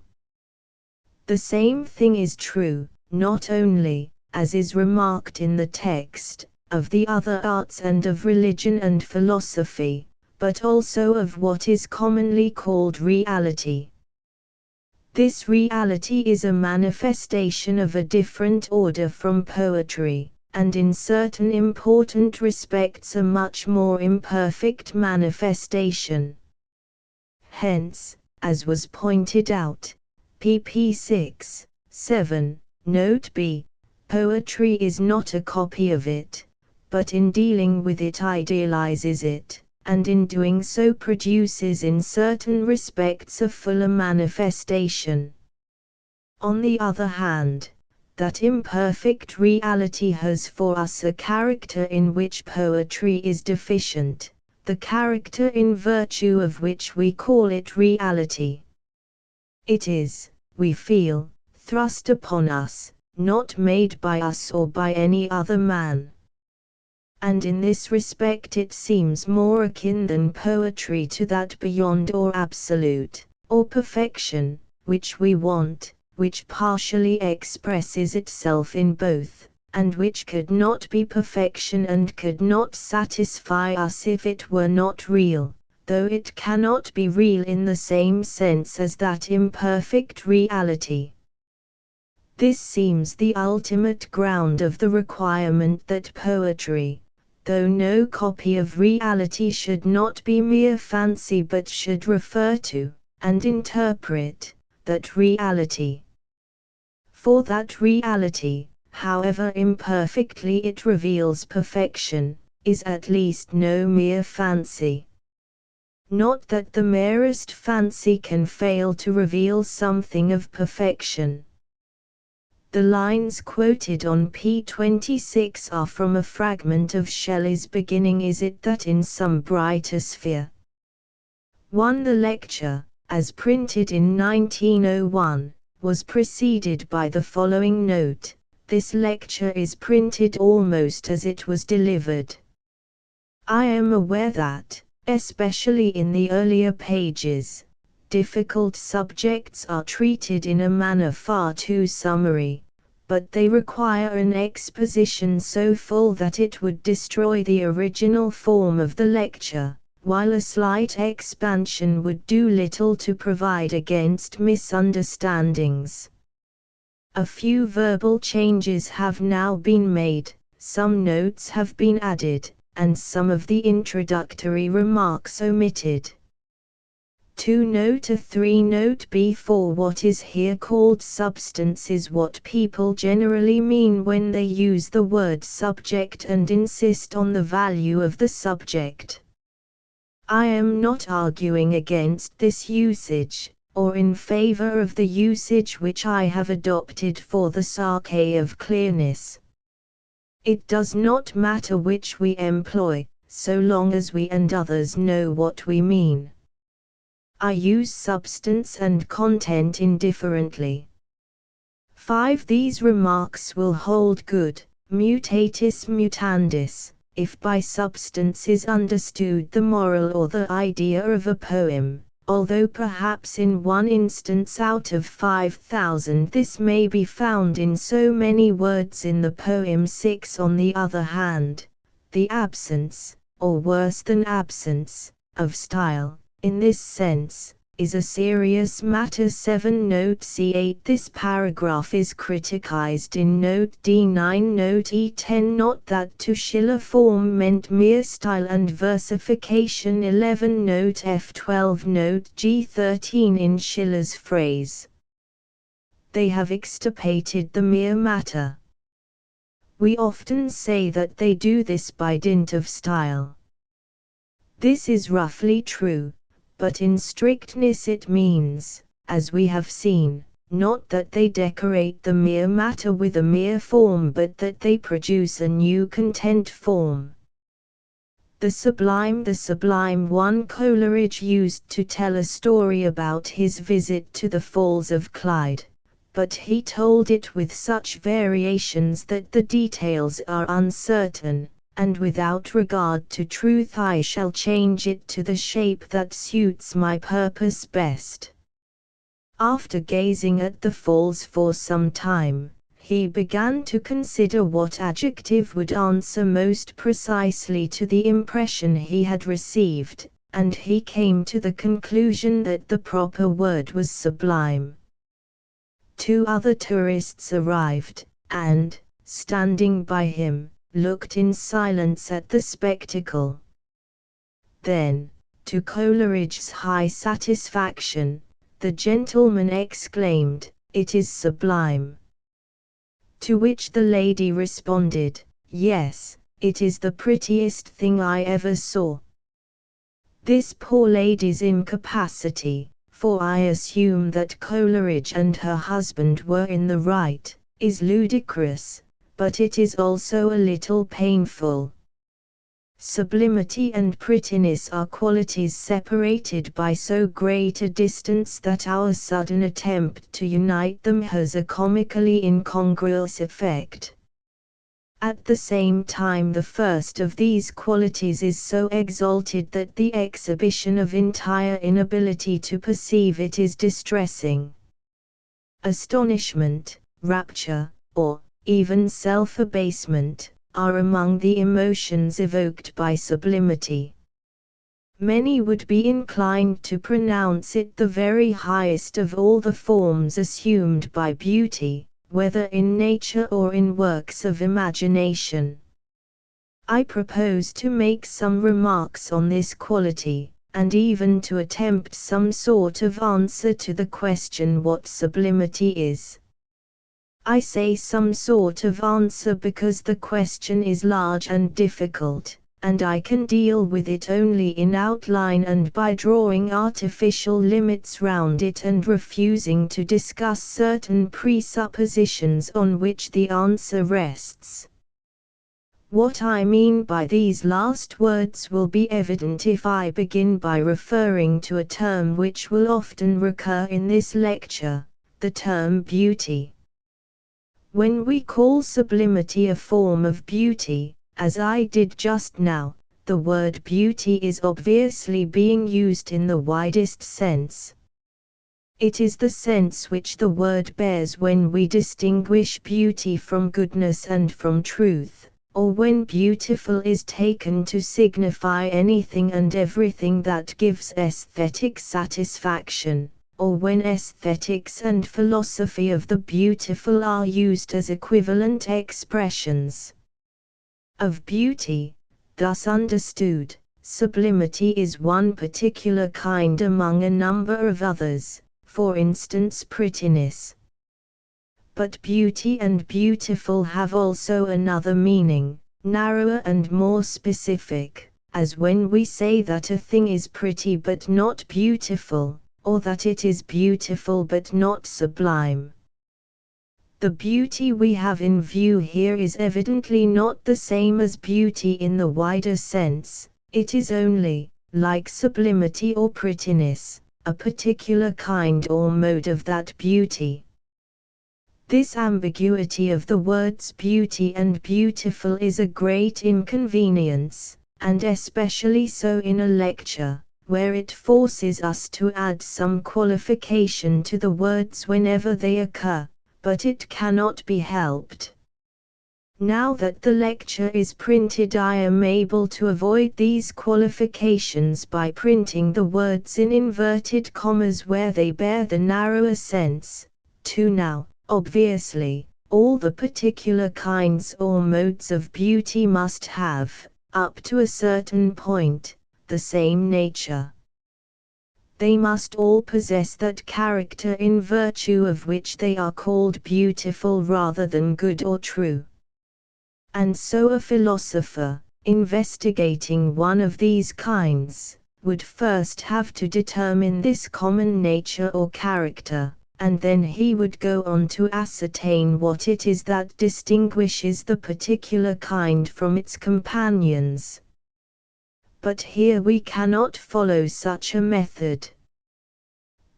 The same thing is true, not only, as is remarked in the text, of the other arts and of religion and philosophy, but also of what is commonly called reality. This reality is a manifestation of a different order from poetry, and in certain important respects a much more imperfect manifestation. Hence, as was pointed out, pp. 6, 7, note B, poetry is not a copy of it, but in dealing with it idealizes it, and in doing so produces in certain respects a fuller manifestation. On the other hand, that imperfect reality has for us a character in which poetry is deficient, the character in virtue of which we call it reality. It is, we feel, thrust upon us, not made by us or by any other man. And in this respect it seems more akin than poetry to that beyond or absolute, or perfection, which we want, which partially expresses itself in both, and which could not be perfection and could not satisfy us if it were not real, though it cannot be real in the same sense as that imperfect reality. This seems the ultimate ground of the requirement that poetry, though no copy of reality, should not be mere fancy but should refer to, and interpret, that reality. For that reality, however imperfectly it reveals perfection, is at least no mere fancy. Not that the merest fancy can fail to reveal something of perfection. The lines quoted on p26 are from a fragment of Shelley's beginning Is It That in Some Brighter Sphere? 1. The lecture, as printed in 1901, was preceded by the following note: this lecture is printed almost as it was delivered. I am aware that, especially in the earlier pages, difficult subjects are treated in a manner far too summary, but they require an exposition so full that it would destroy the original form of the lecture, while a slight expansion would do little to provide against misunderstandings. A few verbal changes have now been made, some notes have been added, and some of the introductory remarks omitted. 2. Note A. 3. Note B. For what is here called substance is what people generally mean when they use the word subject and insist on the value of the subject. I am not arguing against this usage, or in favor of the usage which I have adopted for the sake of clearness. It does not matter which we employ, so long as we and others know what we mean. I use substance and content indifferently. 5. These remarks will hold good, mutatis mutandis, if by substance is understood the moral or the idea of a poem, although perhaps in one instance out of 5,000 this may be found in so many words in the poem. 6. On the other hand, the absence, or worse than absence, of style, in this sense, is a serious matter. 7. Note C8. This paragraph is criticized in Note D9. Note E10. Not that to Schiller form meant mere style and versification. 11. Note F12. Note G13. In Schiller's phrase, they have extirpated the mere matter. We often say that they do this by dint of style. This is roughly true, but in strictness it means, as we have seen, not that they decorate the mere matter with a mere form but that they produce a new content form. The sublime 1. Coleridge used to tell a story about his visit to the Falls of Clyde, but he told it with such variations that the details are uncertain, and without regard to truth I shall change it to the shape that suits my purpose best. After gazing at the falls for some time, he began to consider what adjective would answer most precisely to the impression he had received, and he came to the conclusion that the proper word was sublime. 2 other tourists arrived, and, standing by him, looked in silence at the spectacle. Then, to Coleridge's high satisfaction, the gentleman exclaimed, "It is sublime." To which the lady responded, "Yes, it is the prettiest thing I ever saw." This poor lady's incapacity, for I assume that Coleridge and her husband were in the right, is ludicrous, but it is also a little painful. Sublimity and prettiness are qualities separated by so great a distance that our sudden attempt to unite them has a comically incongruous effect. At the same time the first of these qualities is so exalted that the exhibition of entire inability to perceive it is distressing. Astonishment, rapture, or even self-abasement, are among the emotions evoked by sublimity. Many would be inclined to pronounce it the very highest of all the forms assumed by beauty, whether in nature or in works of imagination. I propose to make some remarks on this quality, and even to attempt some sort of answer to the question what sublimity is. I say some sort of answer because the question is large and difficult, and I can deal with it only in outline and by drawing artificial limits round it and refusing to discuss certain presuppositions on which the answer rests. What I mean by these last words will be evident if I begin by referring to a term which will often recur in this lecture, the term beauty. When we call sublimity a form of beauty, as I did just now, the word beauty is obviously being used in the widest sense. It is the sense which the word bears when we distinguish beauty from goodness and from truth, or when beautiful is taken to signify anything and everything that gives aesthetic satisfaction, or when aesthetics and philosophy of the beautiful are used as equivalent expressions of beauty. Thus understood, sublimity is one particular kind among a number of others, for instance prettiness. But beauty and beautiful have also another meaning, narrower and more specific, as when we say that a thing is pretty but not beautiful, or that it is beautiful but not sublime. The beauty we have in view here is evidently not the same as beauty in the wider sense, it is only, like sublimity or prettiness, a particular kind or mode of that beauty. This ambiguity of the words beauty and beautiful is a great inconvenience, and especially so in a lecture, where it forces us to add some qualification to the words whenever they occur, but it cannot be helped. Now that the lecture is printed, I am able to avoid these qualifications by printing the words in inverted commas where they bear the narrower sense, to now. Obviously, all the particular kinds or modes of beauty must have, up to a certain point, the same nature. They must all possess that character in virtue of which they are called beautiful rather than good or true. And so a philosopher, investigating one of these kinds, would first have to determine this common nature or character, and then he would go on to ascertain what it is that distinguishes the particular kind from its companions. But here we cannot follow such a method.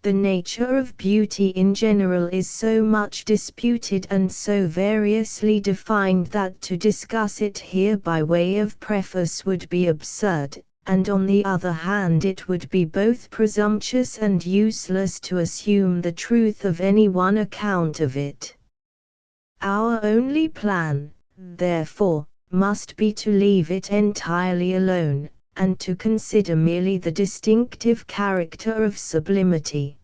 The nature of beauty in general is so much disputed and so variously defined that to discuss it here by way of preface would be absurd, and on the other hand it would be both presumptuous and useless to assume the truth of any one account of it. Our only plan, therefore, must be to leave it entirely alone, and to consider merely the distinctive character of sublimity.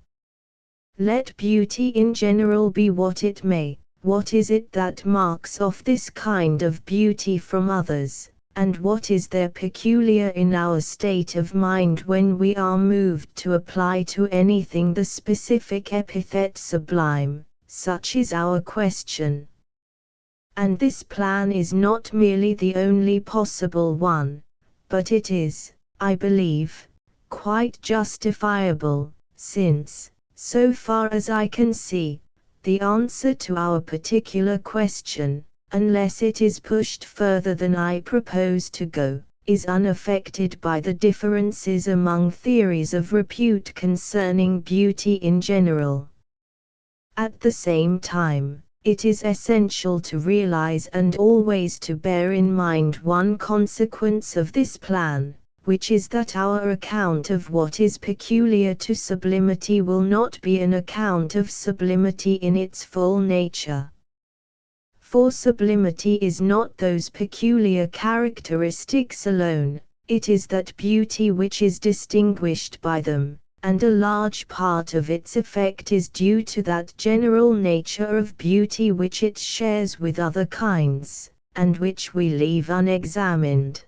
Let beauty in general be what it may, what is it that marks off this kind of beauty from others? And what is there peculiar in our state of mind when we are moved to apply to anything the specific epithet sublime? Such is our question. And this plan is not merely the only possible one, but it is, I believe, quite justifiable, since, so far as I can see, the answer to our particular question, unless it is pushed further than I propose to go, is unaffected by the differences among theories of repute concerning beauty in general. At the same time, it is essential to realize and always to bear in mind one consequence of this plan, which is that our account of what is peculiar to sublimity will not be an account of sublimity in its full nature. For sublimity is not those peculiar characteristics alone, it is that beauty which is distinguished by them, and a large part of its effect is due to that general nature of beauty which it shares with other kinds, and which we leave unexamined.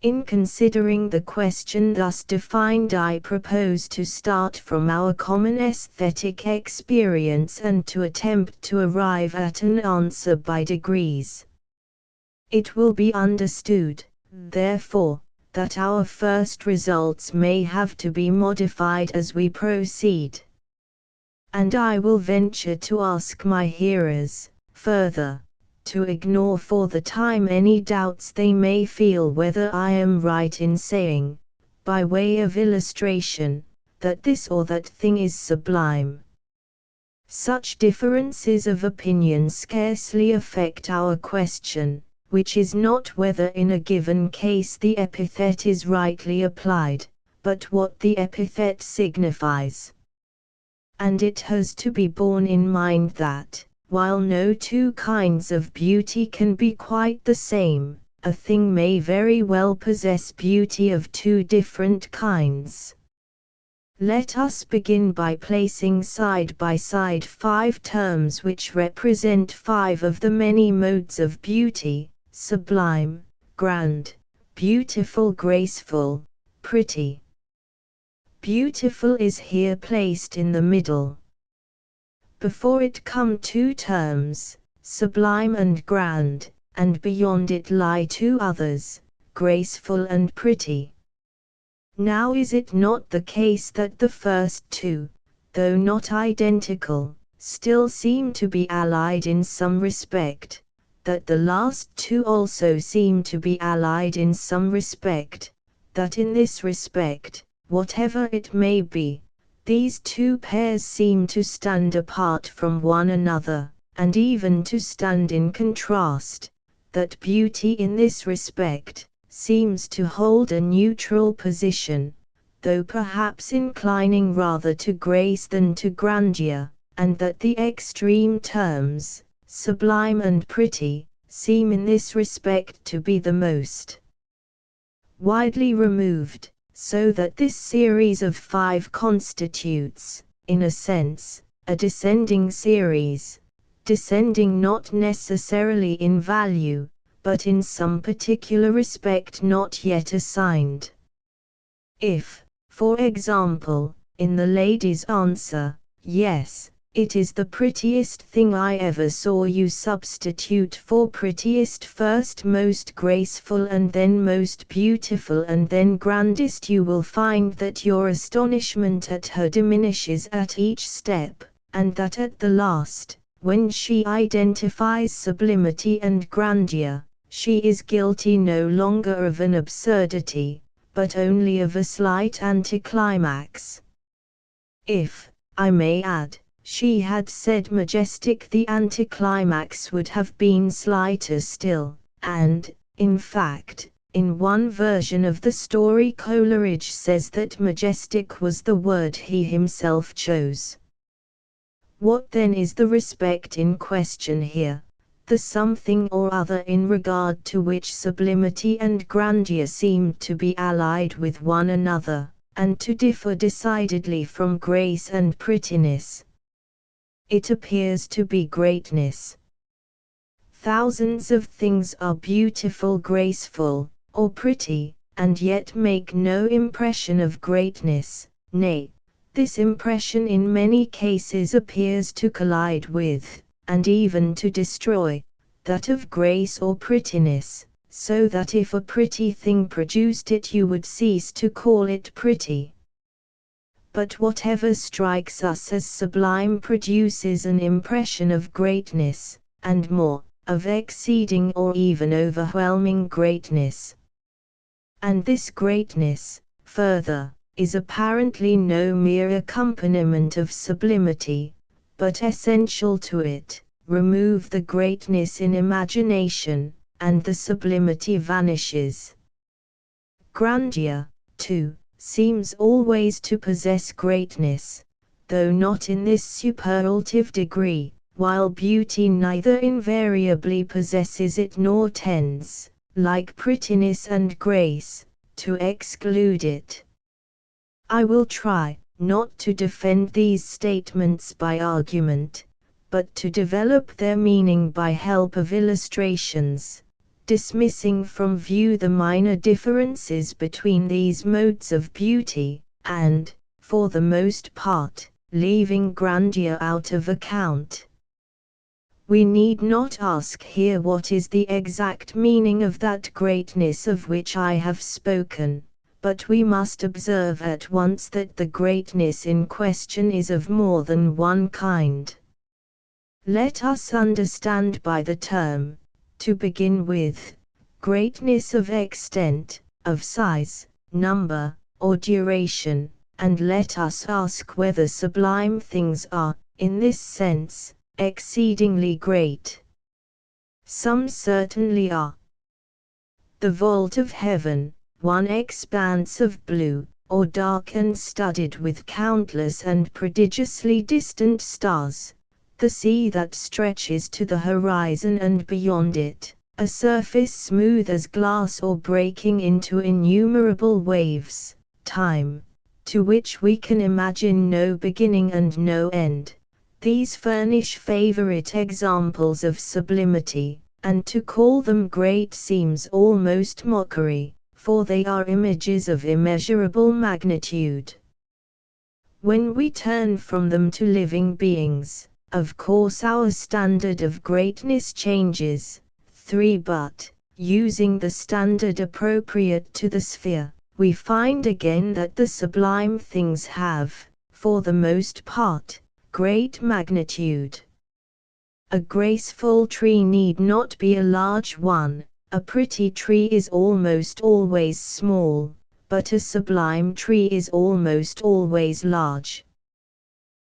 In considering the question thus defined, I propose to start from our common aesthetic experience and to attempt to arrive at an answer by degrees. It will be understood, therefore, that our first results may have to be modified as we proceed. And I will venture to ask my hearers, further, to ignore for the time any doubts they may feel whether I am right in saying, by way of illustration, that this or that thing is sublime. Such differences of opinion scarcely affect our question, which is not whether in a given case the epithet is rightly applied, but what the epithet signifies. And it has to be borne in mind that, while no two kinds of beauty can be quite the same, a thing may very well possess beauty of two different kinds. Let us begin by placing side by side 5 terms which represent 5 of the many modes of beauty: sublime, grand, beautiful, graceful, pretty. Beautiful is here placed in the middle. Before it come 2 terms, sublime and grand, and beyond it lie 2 others, graceful and pretty. Now is it not the case that the first 2, though not identical, still seem to be allied in some respect, that the last 2 also seem to be allied in some respect, that in this respect, whatever it may be, these 2 pairs seem to stand apart from one another, and even to stand in contrast, that beauty in this respect seems to hold a neutral position, though perhaps inclining rather to grace than to grandeur, and that the extreme terms, sublime and pretty, seem in this respect to be the most widely removed, so that this series of 5 constitutes, in a sense, a descending series, descending not necessarily in value, but in some particular respect not yet assigned. If, for example, in the lady's answer, "Yes, it is the prettiest thing I ever saw," you substitute for prettiest first most graceful and then most beautiful and then grandest, you will find that your astonishment at her diminishes at each step, and that at the last, when she identifies sublimity and grandeur, she is guilty no longer of an absurdity, but only of a slight anticlimax. If, I may add, she had said majestic, the anticlimax would have been slighter still, and, in fact, in one version of the story Coleridge says that majestic was the word he himself chose. What then is the respect in question here, the something or other in regard to which sublimity and grandeur seem to be allied with one another, and to differ decidedly from grace and prettiness? It appears to be greatness. Thousands of things are beautiful, graceful, or pretty, and yet make no impression of greatness, nay, this impression in many cases appears to collide with, and even to destroy, that of grace or prettiness, so that if a pretty thing produced it you would cease to call it pretty. But whatever strikes us as sublime produces an impression of greatness, and more, of exceeding or even overwhelming greatness. And this greatness, further, is apparently no mere accompaniment of sublimity, but essential to it. Remove the greatness in imagination, and the sublimity vanishes. Grandeur, too, seems always to possess greatness, though not in this superlative degree, while beauty neither invariably possesses it nor tends, like prettiness and grace, to exclude it. I will try, not to defend these statements by argument, but to develop their meaning by help of illustrations, dismissing from view the minor differences between these modes of beauty, and, for the most part, leaving grandeur out of account. We need not ask here what is the exact meaning of that greatness of which I have spoken, but we must observe at once that the greatness in question is of more than one kind. Let us understand by the term, to begin with, greatness of extent, of size, number, or duration, and let us ask whether sublime things are, in this sense, exceedingly great. Some certainly are. The vault of heaven, one expanse of blue, or dark and studded with countless and prodigiously distant stars, the sea that stretches to the horizon and beyond it, a surface smooth as glass or breaking into innumerable waves, time, to which we can imagine no beginning and no end. These furnish favorite examples of sublimity, and to call them great seems almost mockery, for they are images of immeasurable magnitude. When we turn from them to living beings, of course our standard of greatness changes. 3. But, using the standard appropriate to the sphere, we find again that the sublime things have, for the most part, great magnitude. A graceful tree need not be a large one, a pretty tree is almost always small, but a sublime tree is almost always large.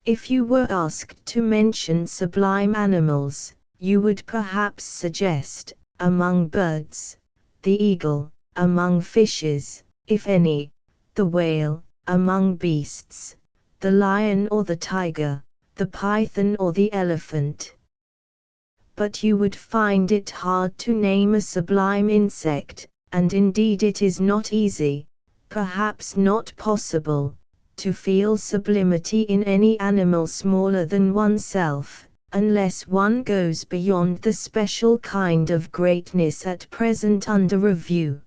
If you were asked to mention sublime animals, you would perhaps suggest, among birds, the eagle, among fishes, if any, the whale, among beasts, the lion or the tiger, the python or the elephant. But you would find it hard to name a sublime insect, and indeed it is not easy, perhaps not possible, to feel sublimity in any animal smaller than oneself, unless one goes beyond the special kind of greatness at present under review.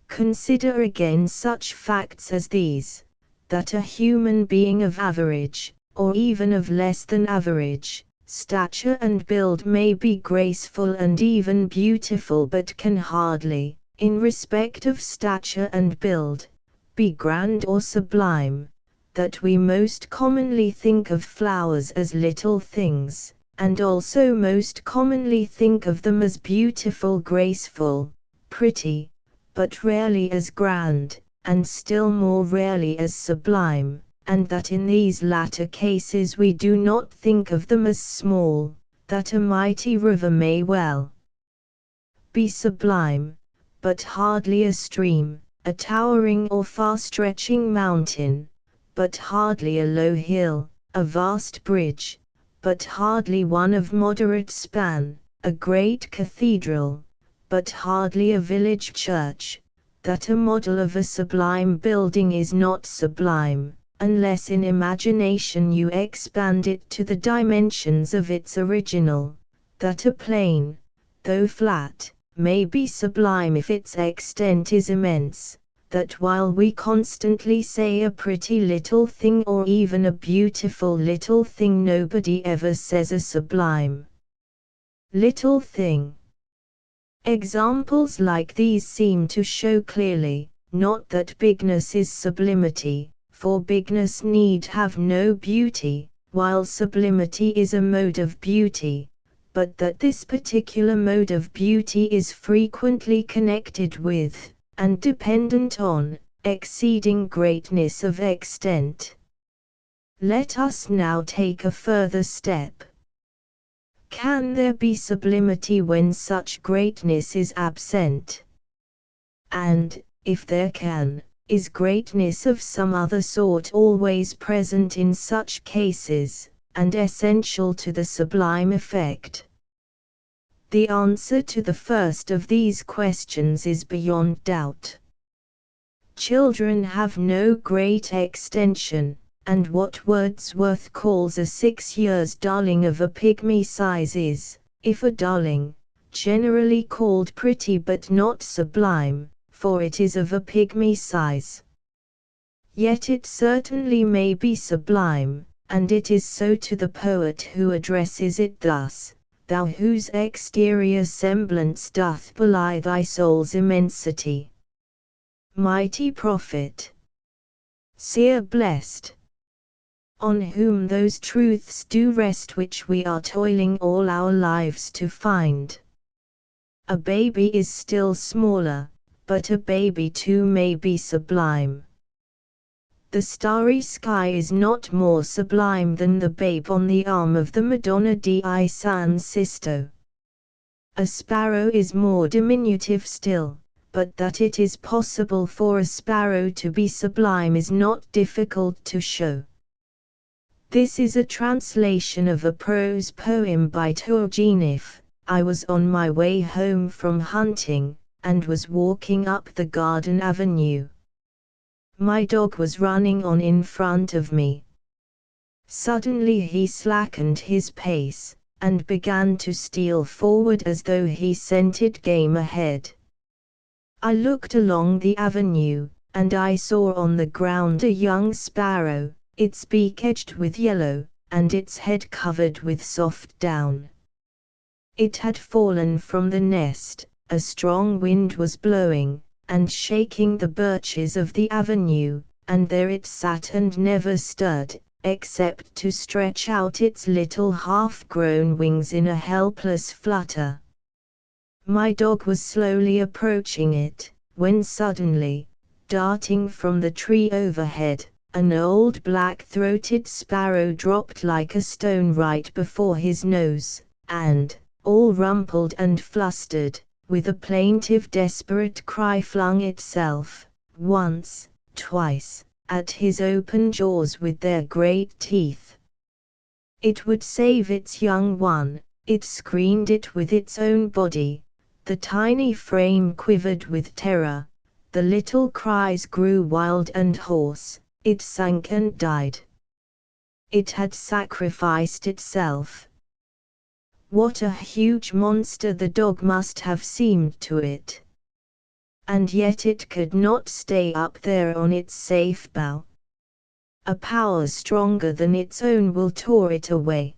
Consider again such facts as these, that a human being of average, or even of less than average, stature and build may be graceful and even beautiful but can hardly, in respect of stature and build, be grand or sublime, that we most commonly think of flowers as little things, and also most commonly think of them as beautiful, graceful, pretty, but rarely as grand, and still more rarely as sublime, and that in these latter cases we do not think of them as small, that a mighty river may well be sublime, but hardly a stream, a towering or far-stretching mountain, but hardly a low hill, a vast bridge, but hardly one of moderate span, a great cathedral, but hardly a village church, that a model of a sublime building is not sublime, unless in imagination you expand it to the dimensions of its original, that a plain, though flat, may be sublime if its extent is immense, that while we constantly say a pretty little thing or even a beautiful little thing, nobody ever says a sublime little thing. Examples like these seem to show clearly, not that bigness is sublimity, for bigness need have no beauty, while sublimity is a mode of beauty, but that this particular mode of beauty is frequently connected with, and dependent on, exceeding greatness of extent. Let us now take a further step. Can there be sublimity when such greatness is absent? And, if there can, is greatness of some other sort always present in such cases, and essential to the sublime effect? The answer to the first of these questions is beyond doubt. Children have no great extension, and what Wordsworth calls a 6 years darling of a pygmy size is, if a darling, generally called pretty but not sublime, for it is of a pygmy size. Yet it certainly may be sublime, and it is so to the poet who addresses it thus: Thou whose exterior semblance doth belie thy soul's immensity. Mighty prophet, seer blessed, on whom those truths do rest which we are toiling all our lives to find. A baby is still smaller, but a baby too may be sublime. The starry sky is not more sublime than the babe on the arm of the Madonna di San Sisto. A sparrow is more diminutive still, but that it is possible for a sparrow to be sublime is not difficult to show. This is a translation of a prose poem by Turgenev. I was on my way home from hunting, and was walking up the garden avenue. My dog was running on in front of me. Suddenly he slackened his pace, and began to steal forward as though he scented game ahead. I looked along the avenue, and I saw on the ground a young sparrow, its beak edged with yellow, and its head covered with soft down. It had fallen from the nest, a strong wind was blowing, and shaking the birches of the avenue, and there it sat and never stirred, except to stretch out its little half-grown wings in a helpless flutter. My dog was slowly approaching it, when suddenly, darting from the tree overhead, an old black-throated sparrow dropped like a stone right before his nose, and, all rumpled and flustered, with a plaintive desperate cry flung itself, once, twice, at his open jaws with their great teeth. It would save its young one, it screened it with its own body. The tiny frame quivered with terror, the little cries grew wild and hoarse, it sank and died. It had sacrificed itself. What a huge monster the dog must have seemed to it. And yet it could not stay up there on its safe bough. A power stronger than its own will tore it away.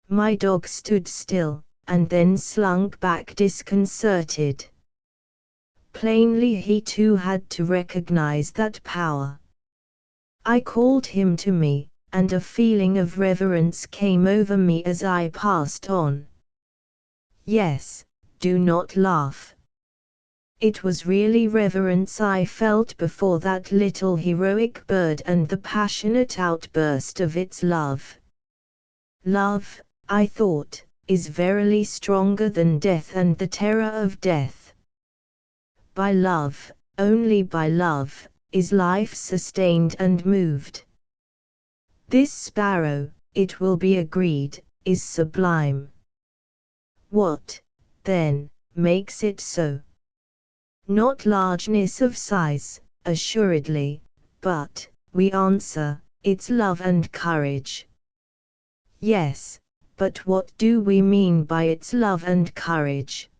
My dog stood still, and then slunk back disconcerted. Plainly he too had to recognize that power. I called him to me, and a feeling of reverence came over me as I passed on. Yes, do not laugh. It was really reverence I felt before that little heroic bird and the passionate outburst of its love. Love, I thought, is verily stronger than death and the terror of death. By love, only by love, is life sustained and moved. This sparrow, it will be agreed, is sublime. What, then, makes it so? Not largeness of size, assuredly, but, we answer, its love and courage. Yes, but what do we mean by its love and courage?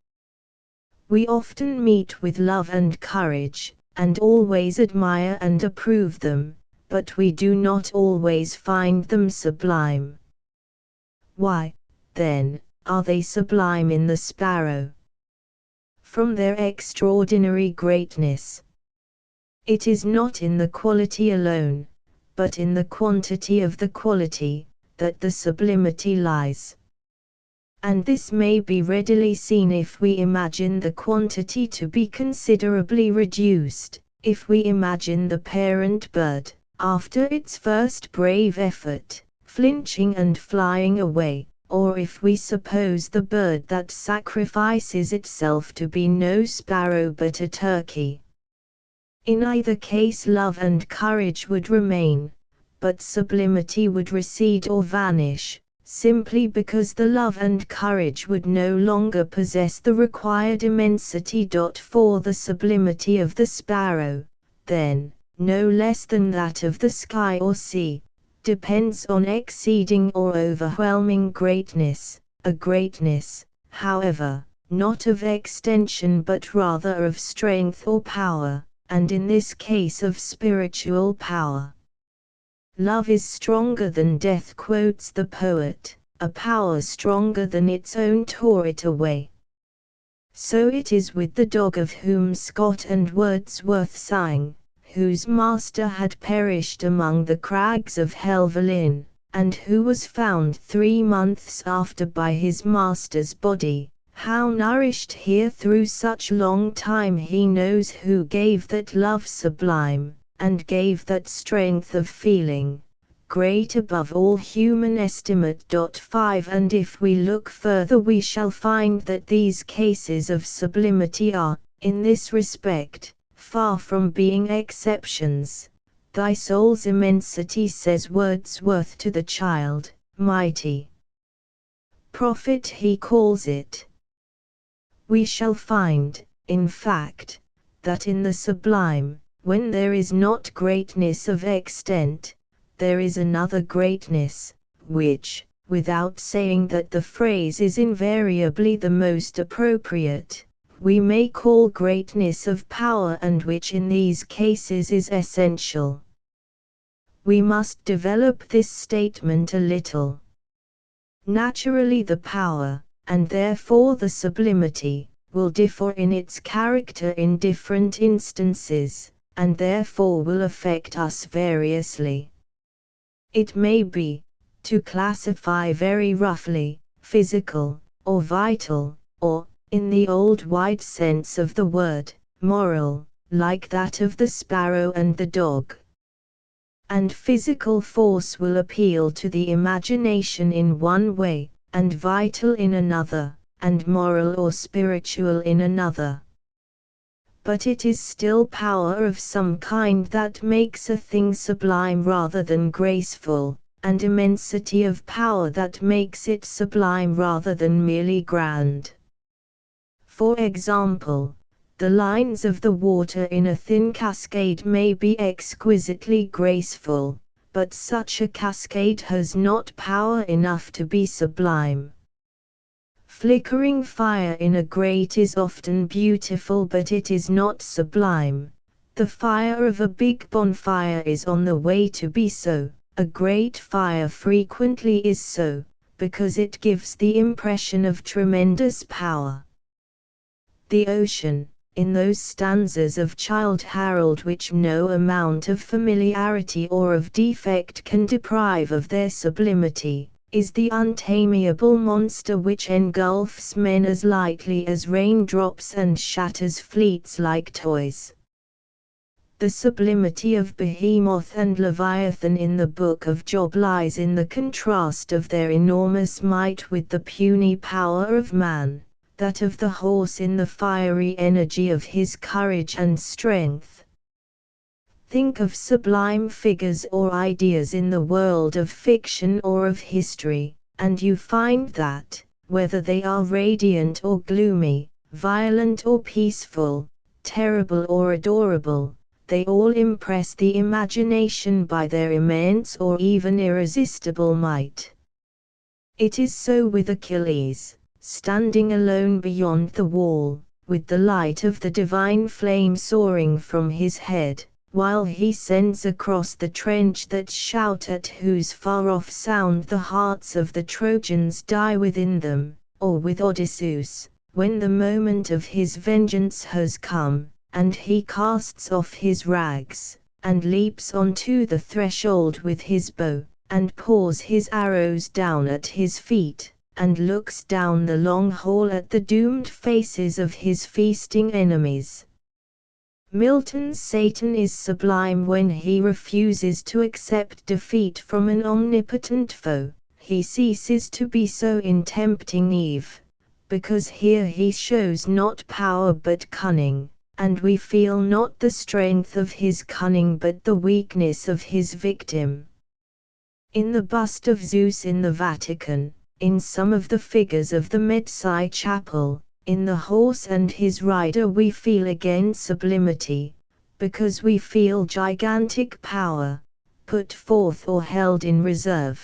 We often meet with love and courage, and always admire and approve them, but we do not always find them sublime. Why, then, are they sublime in the sparrow? From their extraordinary greatness. It is not in the quality alone, but in the quantity of the quality, that the sublimity lies. And this may be readily seen if we imagine the quantity to be considerably reduced, if we imagine the parent bird, after its first brave effort, flinching and flying away, or if we suppose the bird that sacrifices itself to be no sparrow but a turkey. In either case love and courage would remain, but sublimity would recede or vanish, simply because the love and courage would no longer possess the required immensity. For the sublimity of the sparrow, then, no less than that of the sky or sea, depends on exceeding or overwhelming greatness, a greatness, however, not of extension but rather of strength or power, and in this case of spiritual power. Love is stronger than death, quotes the poet, a power stronger than its own tore it away. So it is with the dog of whom Scott and Wordsworth sang, whose master had perished among the crags of Helvellyn, and who was found 3 months after by his master's body. How nourished here through such long time he knows who gave that love sublime, and gave that strength of feeling, great above all human estimate. 5 And if we look further we shall find that these cases of sublimity are, in this respect, far from being exceptions. Thy soul's immensity, says Wordsworth to the child, mighty prophet he calls it. We shall find, in fact, that in the sublime, when there is not greatness of extent, there is another greatness, which, without saying that the phrase is invariably the most appropriate, we may call greatness of power, and which in these cases is essential. We must develop this statement a little. Naturally the power, and therefore the sublimity, will differ in its character in different instances, and therefore will affect us variously. It may be, to classify very roughly, physical, or vital, or, in the old wide sense of the word, moral, like that of the sparrow and the dog. And physical force will appeal to the imagination in one way, and vital in another, and moral or spiritual in another. But it is still power of some kind that makes a thing sublime rather than graceful, and immensity of power that makes it sublime rather than merely grand. For example, the lines of the water in a thin cascade may be exquisitely graceful, but such a cascade has not power enough to be sublime. Flickering fire in a grate is often beautiful, but it is not sublime. The fire of a big bonfire is on the way to be so. A great fire frequently is so, because it gives the impression of tremendous power. The ocean, in those stanzas of Childe Harold which no amount of familiarity or of defect can deprive of their sublimity, is the untamable monster which engulfs men as lightly as raindrops and shatters fleets like toys. The sublimity of Behemoth and Leviathan in the Book of Job lies in the contrast of their enormous might with the puny power of man, that of the horse in the fiery energy of his courage and strength. Think of sublime figures or ideas in the world of fiction or of history, and you find that, whether they are radiant or gloomy, violent or peaceful, terrible or adorable, they all impress the imagination by their immense or even irresistible might. It is so with Achilles, standing alone beyond the wall, with the light of the divine flame soaring from his head, while he sends across the trench that shout at whose far-off sound the hearts of the Trojans die within them, or with Odysseus, when the moment of his vengeance has come, and he casts off his rags, and leaps onto the threshold with his bow, and pours his arrows down at his feet, and looks down the long hall at the doomed faces of his feasting enemies. Milton's Satan is sublime when he refuses to accept defeat from an omnipotent foe. He ceases to be so in tempting Eve, because here he shows not power but cunning, and we feel not the strength of his cunning but the weakness of his victim. In the bust of Zeus in the Vatican, in some of the figures of the Medici Chapel, in the horse and his rider we feel again sublimity, because we feel gigantic power, put forth or held in reserve.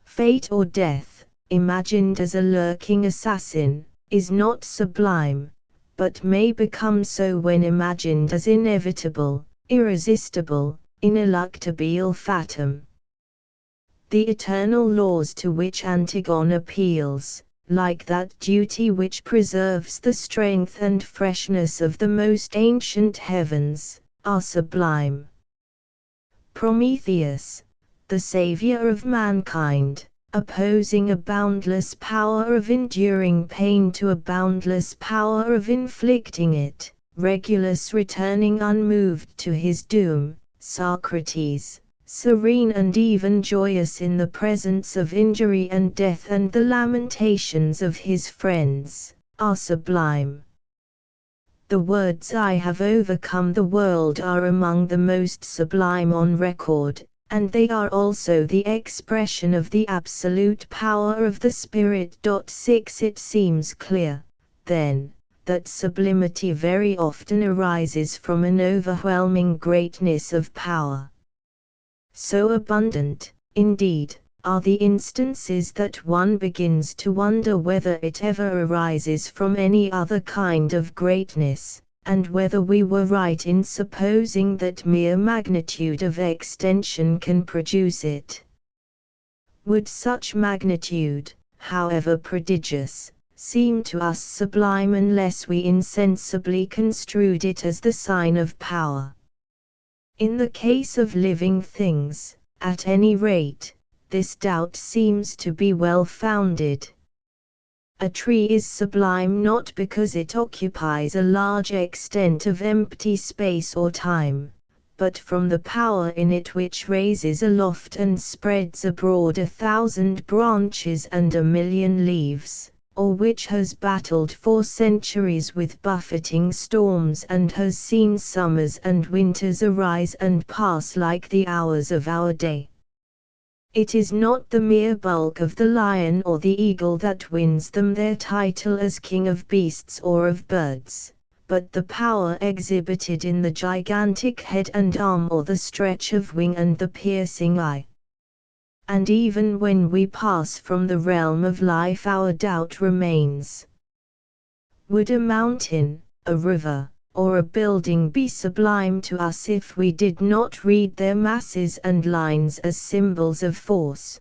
Fate or death, imagined as a lurking assassin, is not sublime, but may become so when imagined as inevitable, irresistible, ineluctabile fatum. The eternal laws to which Antigone appeals, like that duty which preserves the strength and freshness of the most ancient heavens, are sublime. Prometheus, the savior of mankind, opposing a boundless power of enduring pain to a boundless power of inflicting it, Regulus returning unmoved to his doom, Socrates, serene and even joyous in the presence of injury and death and the lamentations of his friends, are sublime. The words "I have overcome the world" are among the most sublime on record, and they are also the expression of the absolute power of the Spirit. 6 It seems clear, then, that sublimity very often arises from an overwhelming greatness of power. So abundant, indeed, are the instances that one begins to wonder whether it ever arises from any other kind of greatness, and whether we were right in supposing that mere magnitude of extension can produce it. Would such magnitude, however prodigious, seem to us sublime unless we insensibly construed it as the sign of power? In the case of living things, at any rate, this doubt seems to be well founded. A tree is sublime not because it occupies a large extent of empty space or time, but from the power in it which raises aloft and spreads abroad 1,000 branches and 1,000,000 leaves, or which has battled for centuries with buffeting storms and has seen summers and winters arise and pass like the hours of our day. It is not the mere bulk of the lion or the eagle that wins them their title as king of beasts or of birds, but the power exhibited in the gigantic head and arm or the stretch of wing and the piercing eye. And even when we pass from the realm of life our doubt remains. Would a mountain, a river, or a building be sublime to us if we did not read their masses and lines as symbols of force?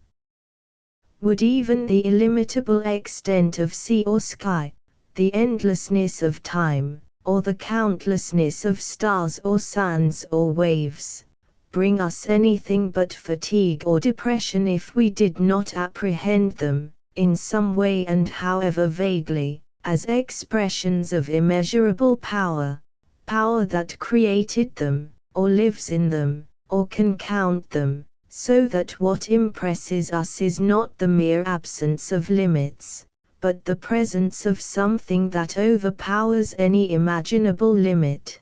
Would even the illimitable extent of sea or sky, the endlessness of time, or the countlessness of stars or sands or waves, bring us anything but fatigue or depression if we did not apprehend them, in some way and however vaguely, as expressions of immeasurable power, power that created them, or lives in them, or can count them, so that what impresses us is not the mere absence of limits, but the presence of something that overpowers any imaginable limit.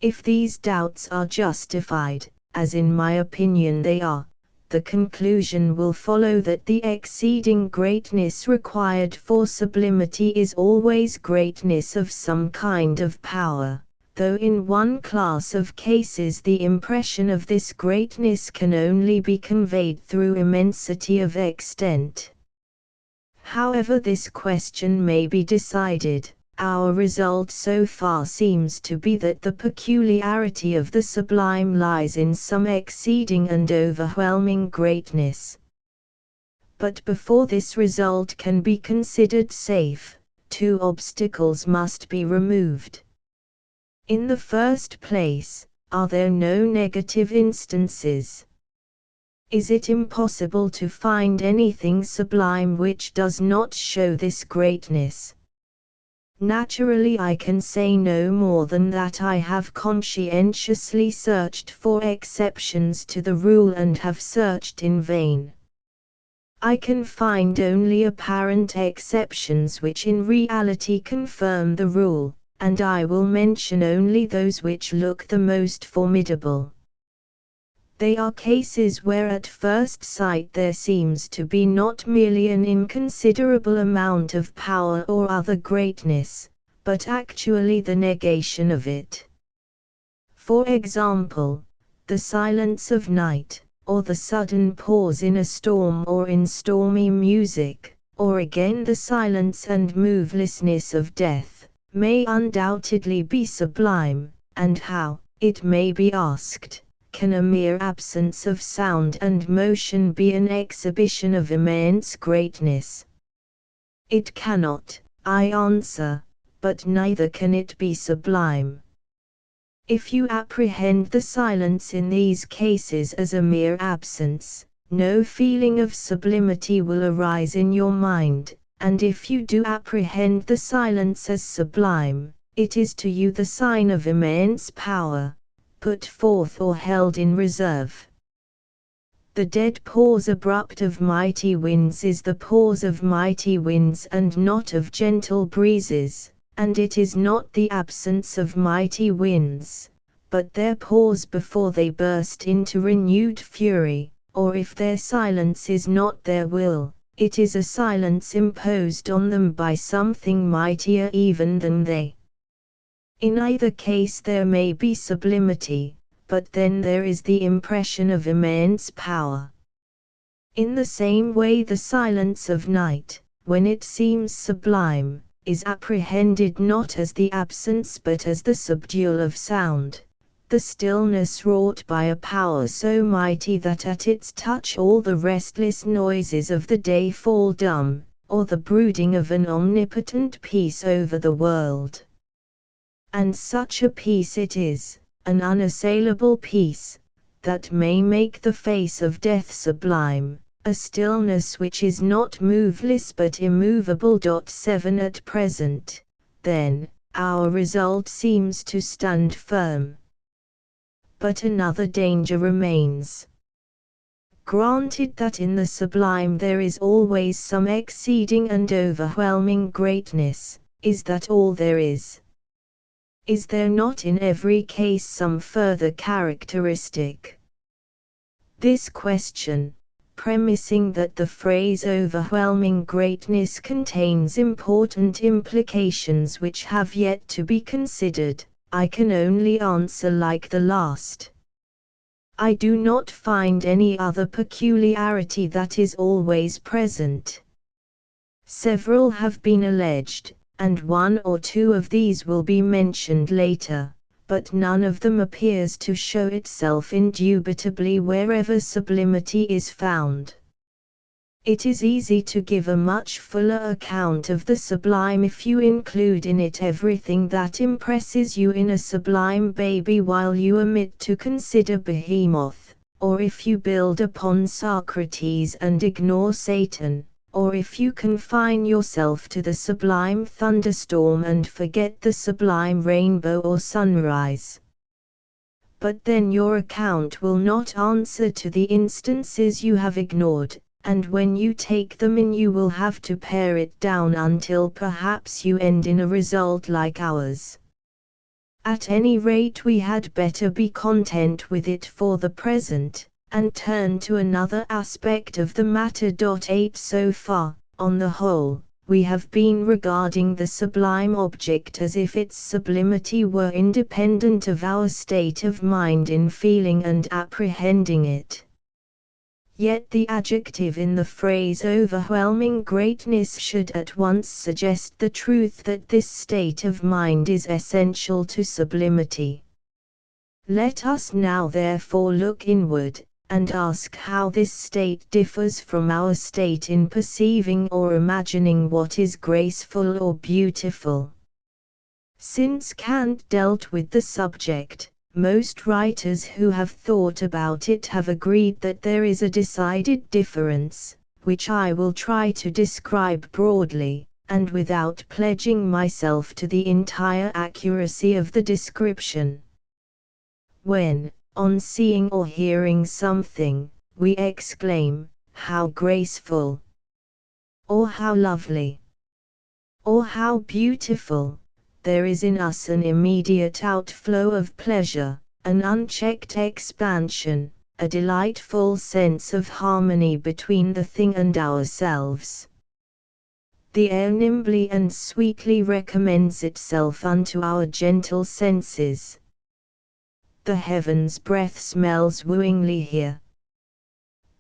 If these doubts are justified, as in my opinion they are, the conclusion will follow that the exceeding greatness required for sublimity is always greatness of some kind of power, though in one class of cases the impression of this greatness can only be conveyed through immensity of extent. However this question may be decided, our result so far seems to be that the peculiarity of the sublime lies in some exceeding and overwhelming greatness. But before this result can be considered safe, two obstacles must be removed. In the first place, are there no negative instances? Is it impossible to find anything sublime which does not show this greatness? Naturally I can say no more than that I have conscientiously searched for exceptions to the rule and have searched in vain. I can find only apparent exceptions which in reality confirm the rule, and I will mention only those which look the most formidable. They are cases where at first sight there seems to be not merely an inconsiderable amount of power or other greatness, but actually the negation of it. For example, the silence of night, or the sudden pause in a storm or in stormy music, or again the silence and movelessness of death, may undoubtedly be sublime, and how, it may be asked, can a mere absence of sound and motion be an exhibition of immense greatness? It cannot, I answer, but neither can it be sublime. If you apprehend the silence in these cases as a mere absence, no feeling of sublimity will arise in your mind, and if you do apprehend the silence as sublime, it is to you the sign of immense power, put forth or held in reserve. The dead pause abrupt of mighty winds is the pause of mighty winds and not of gentle breezes, and it is not the absence of mighty winds, but their pause before they burst into renewed fury, or if their silence is not their will, it is a silence imposed on them by something mightier even than they. In either case there may be sublimity, but then there is the impression of immense power. In the same way the silence of night, when it seems sublime, is apprehended not as the absence but as the subdual of sound, the stillness wrought by a power so mighty that at its touch all the restless noises of the day fall dumb, or the brooding of an omnipotent peace over the world. And such a peace it is, an unassailable peace, that may make the face of death sublime, a stillness which is not moveless but immovable. 7 At present, then, our result seems to stand firm. But another danger remains. Granted that in the sublime there is always some exceeding and overwhelming greatness, is that all there is? Is there not in every case some further characteristic? This question, premising that the phrase overwhelming greatness contains important implications which have yet to be considered, I can only answer like the last. I do not find any other peculiarity that is always present. Several have been alleged, and one or two of these will be mentioned later, but none of them appears to show itself indubitably wherever sublimity is found. It is easy to give a much fuller account of the sublime if you include in it everything that impresses you in a sublime baby while you omit to consider Behemoth, or if you build upon Socrates and ignore Satan, or if you confine yourself to the sublime thunderstorm and forget the sublime rainbow or sunrise. But then your account will not answer to the instances you have ignored, and when you take them in you will have to pare it down until perhaps you end in a result like ours. At any rate we had better be content with it for the present, and turn to another aspect of the matter. 8 So far, on the whole, we have been regarding the sublime object as if its sublimity were independent of our state of mind in feeling and apprehending it. Yet the adjective in the phrase overwhelming greatness should at once suggest the truth that this state of mind is essential to sublimity. Let us now therefore look inward, and ask how this state differs from our state in perceiving or imagining what is graceful or beautiful. Since Kant dealt with the subject, most writers who have thought about it have agreed that there is a decided difference, which I will try to describe broadly, and without pledging myself to the entire accuracy of the description. When, on seeing or hearing something, we exclaim, "How graceful!" or "How lovely!" or "How beautiful!" there is in us an immediate outflow of pleasure, an unchecked expansion, a delightful sense of harmony between the thing and ourselves. The air nimbly and sweetly recommends itself unto our gentle senses. the heaven's breath smells wooingly here.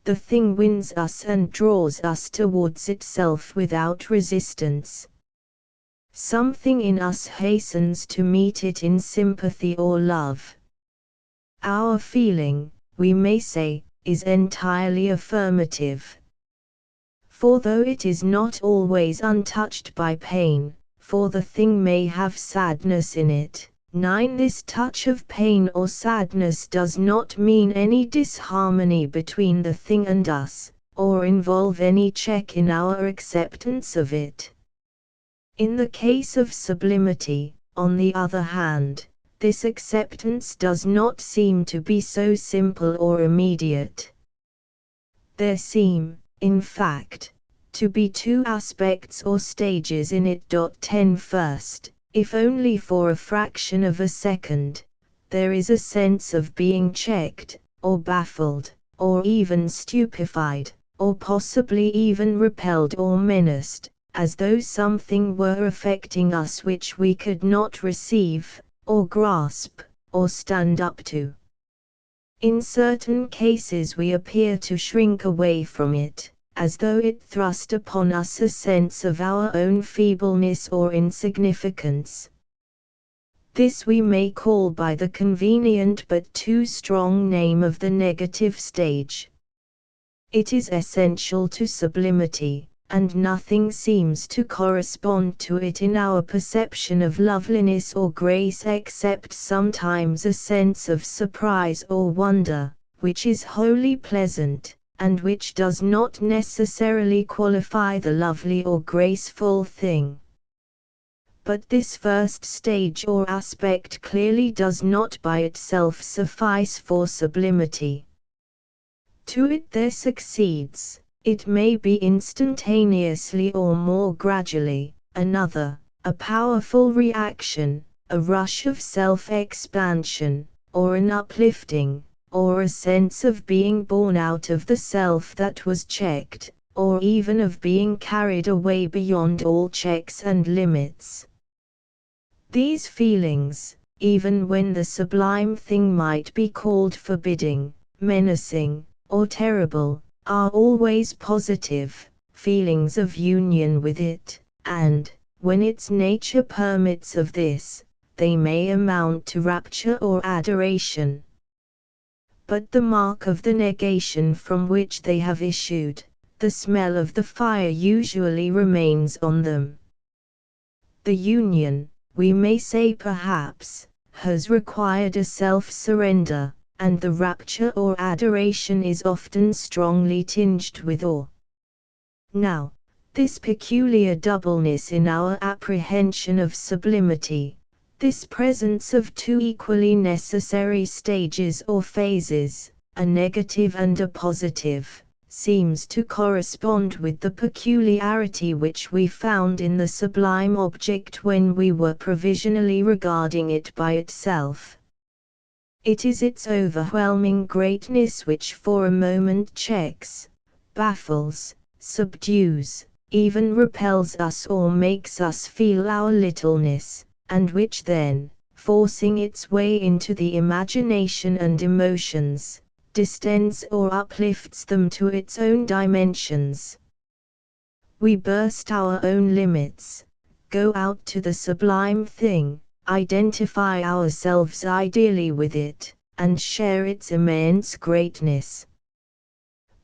The thing wins us and draws us towards itself without resistance. Something in us hastens to meet it in sympathy or love. Our feeling, we may say, is entirely affirmative. For though it is not always untouched by pain, for the thing may have sadness in it, 9. This touch of pain or sadness does not mean any disharmony between the thing and us, or involve any check in our acceptance of it. In the case of sublimity, on the other hand, this acceptance does not seem to be so simple or immediate. There seem, in fact, to be two aspects or stages in it. 10. First, if only for a fraction of a second, there is a sense of being checked, or baffled, or even stupefied, or possibly even repelled or menaced, as though something were affecting us which we could not receive, or grasp, or stand up to. In certain cases we appear to shrink away from it, as though it thrust upon us a sense of our own feebleness or insignificance. This we may call by the convenient but too strong name of the negative stage. It is essential to sublimity, and nothing seems to correspond to it in our perception of loveliness or grace except sometimes a sense of surprise or wonder, which is wholly pleasant, and which does not necessarily qualify the lovely or graceful thing. But this first stage or aspect clearly does not by itself suffice for sublimity. To it there succeeds, it may be instantaneously or more gradually, another, a powerful reaction, a rush of self-expansion, or an uplifting, or a sense of being born out of the self that was checked, or even of being carried away beyond all checks and limits. These feelings, even when the sublime thing might be called forbidding, menacing, or terrible, are always positive, feelings of union with it, and, when its nature permits of this, they may amount to rapture or adoration. But the mark of the negation from which they have issued, the smell of the fire usually remains on them. The union, we may say perhaps, has required a self-surrender, and the rapture or adoration is often strongly tinged with awe. Now, this peculiar doubleness in our apprehension of sublimity, this presence of two equally necessary stages or phases, a negative and a positive, seems to correspond with the peculiarity which we found in the sublime object when we were provisionally regarding it by itself. It is its overwhelming greatness which for a moment checks, baffles, subdues, even repels us or makes us feel our littleness, and which then, forcing its way into the imagination and emotions, distends or uplifts them to its own dimensions. We burst our own limits, go out to the sublime thing, identify ourselves ideally with it, and share its immense greatness.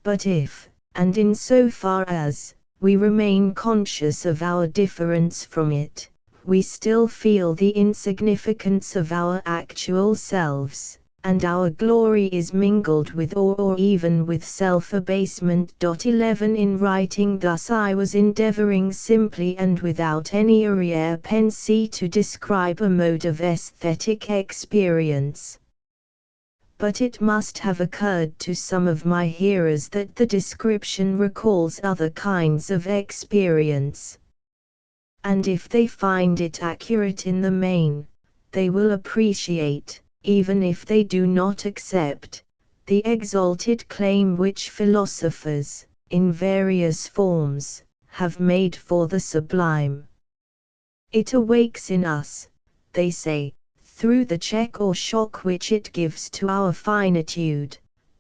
But if, and in so far as, we remain conscious of our difference from it, we still feel the insignificance of our actual selves, and our glory is mingled with awe or even with self-abasement. 11 In writing thus I was endeavoring simply and without any arrière-pensée to describe a mode of aesthetic experience. But it must have occurred to some of my hearers that the description recalls other kinds of experience. And if they find it accurate in the main, they will appreciate, even if they do not accept, the exalted claim which philosophers, in various forms, have made for the sublime. It awakes in us, they say, through the check or shock which it gives to our finitude,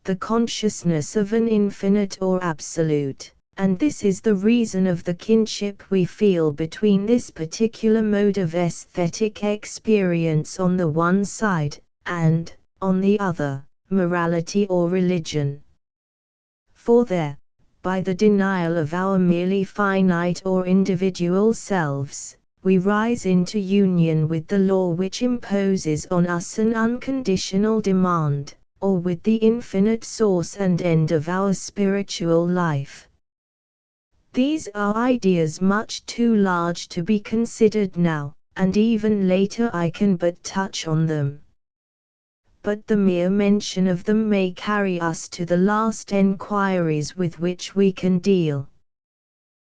the consciousness of an infinite or absolute. And this is the reason of the kinship we feel between this particular mode of aesthetic experience on the one side, and, on the other, morality or religion. For there, by the denial of our merely finite or individual selves, we rise into union with the law which imposes on us an unconditional demand, or with the infinite source and end of our spiritual life. These are ideas much too large to be considered now, and even later I can but touch on them. But the mere mention of them may carry us to the last enquiries with which we can deal.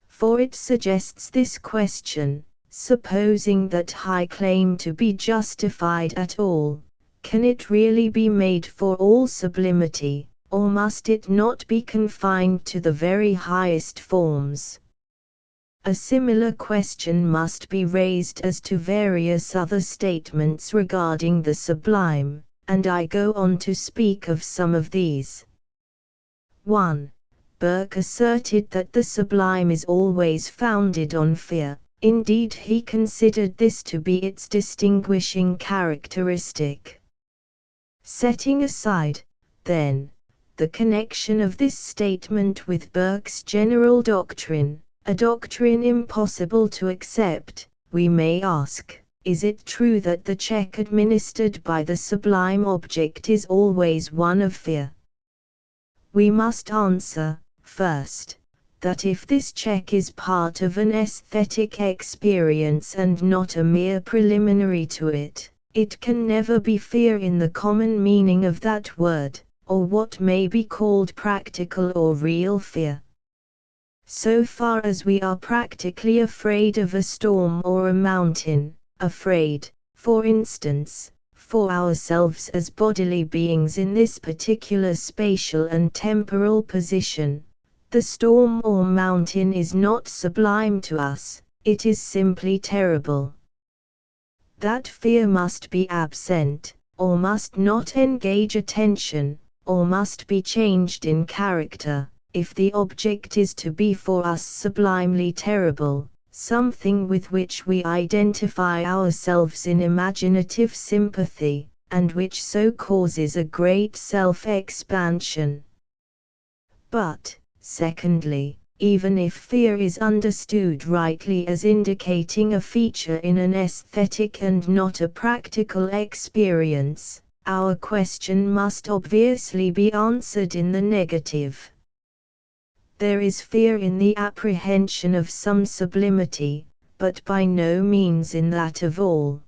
For it suggests this question: supposing that I claim to be justified at all, can it really be made for all sublimity? Or must it not be confined to the very highest forms? A similar question must be raised as to various other statements regarding the sublime, and I go on to speak of some of these. 1. Burke asserted that the sublime is always founded on fear. Indeed, he considered this to be its distinguishing characteristic. Setting aside, then, the connection of this statement with Burke's general doctrine, a doctrine impossible to accept, we may ask, is it true that the check administered by the sublime object is always one of fear? We must answer, first, that if this check is part of an aesthetic experience and not a mere preliminary to it, it can never be fear in the common meaning of that word, or what may be called practical or real fear. So far as we are practically afraid of a storm or a mountain, afraid, for instance, for ourselves as bodily beings in this particular spatial and temporal position, the storm or mountain is not sublime to us, it is simply terrible. That fear must be absent, or must not engage attention, or must be changed in character, if the object is to be for us sublimely terrible, something with which we identify ourselves in imaginative sympathy, and which so causes a great self-expansion. But, secondly, even if fear is understood rightly as indicating a feature in an aesthetic and not a practical experience, our question must obviously be answered in the negative. There is fear in the apprehension of some sublimity, but by no means in that of all.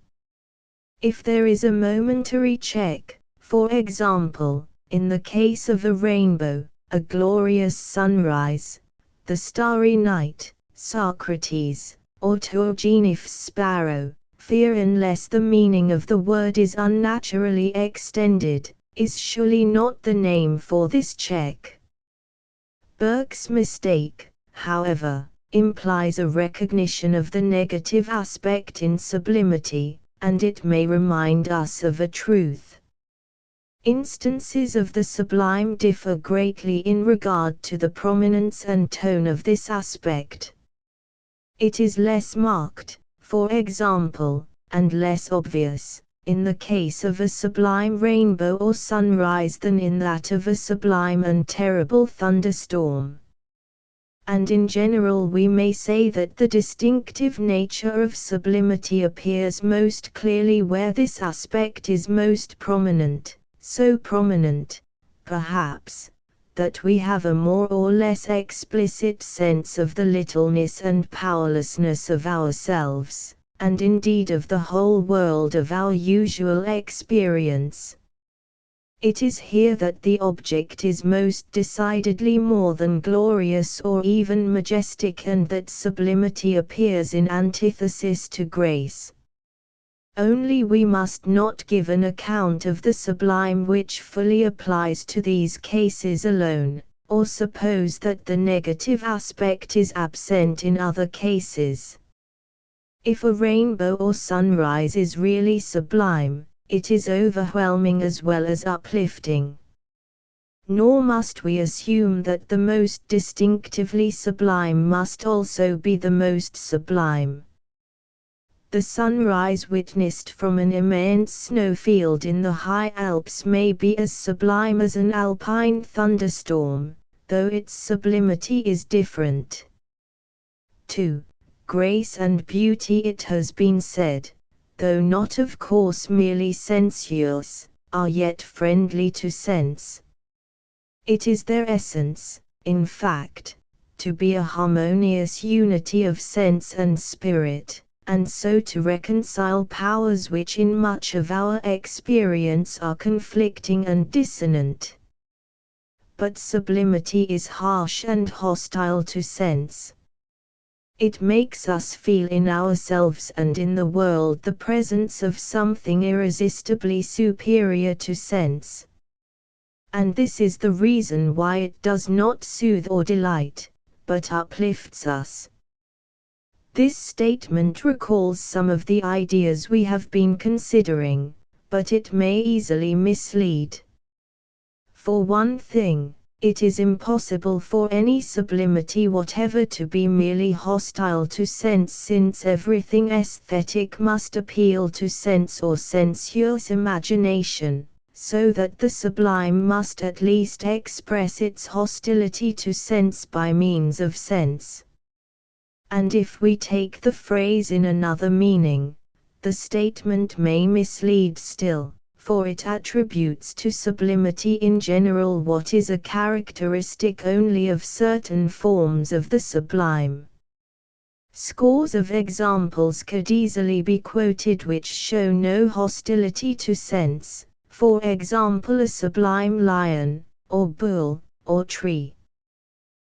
If there is a momentary check, for example, in the case of a rainbow, a glorious sunrise, the starry night, Socrates, or Turgenev's sparrow, fear, unless the meaning of the word is unnaturally extended, is surely not the name for this check. Burke's mistake, however, implies a recognition of the negative aspect in sublimity, and it may remind us of a truth. Instances of the sublime differ greatly in regard to the prominence and tone of this aspect. It is less marked, for example, and less obvious, in the case of a sublime rainbow or sunrise than in that of a sublime and terrible thunderstorm. And in general we may say that the distinctive nature of sublimity appears most clearly where this aspect is most prominent, so prominent, perhaps, that we have a more or less explicit sense of the littleness and powerlessness of ourselves, and indeed of the whole world of our usual experience. It is here that the object is most decidedly more than glorious or even majestic, and that sublimity appears in antithesis to grace. Only we must not give an account of the sublime which fully applies to these cases alone, or suppose that the negative aspect is absent in other cases. If a rainbow or sunrise is really sublime, it is overwhelming as well as uplifting. Nor must we assume that the most distinctively sublime must also be the most sublime. The sunrise witnessed from an immense snowfield in the high Alps may be as sublime as an alpine thunderstorm, though its sublimity is different. 2. Grace and beauty, it has been said, though not of course merely sensuous, are yet friendly to sense. It is their essence, in fact, to be a harmonious unity of sense and spirit, and so to reconcile powers which in much of our experience are conflicting and dissonant. But sublimity is harsh and hostile to sense. It makes us feel in ourselves and in the world the presence of something irresistibly superior to sense. And this is the reason why it does not soothe or delight, but uplifts us. This statement recalls some of the ideas we have been considering, but it may easily mislead. For one thing, it is impossible for any sublimity whatever to be merely hostile to sense, since everything aesthetic must appeal to sense or sensuous imagination, so that the sublime must at least express its hostility to sense by means of sense. And if we take the phrase in another meaning, the statement may mislead still, for it attributes to sublimity in general what is a characteristic only of certain forms of the sublime. Scores of examples could easily be quoted which show no hostility to sense, for example a sublime lion, or bull, or tree.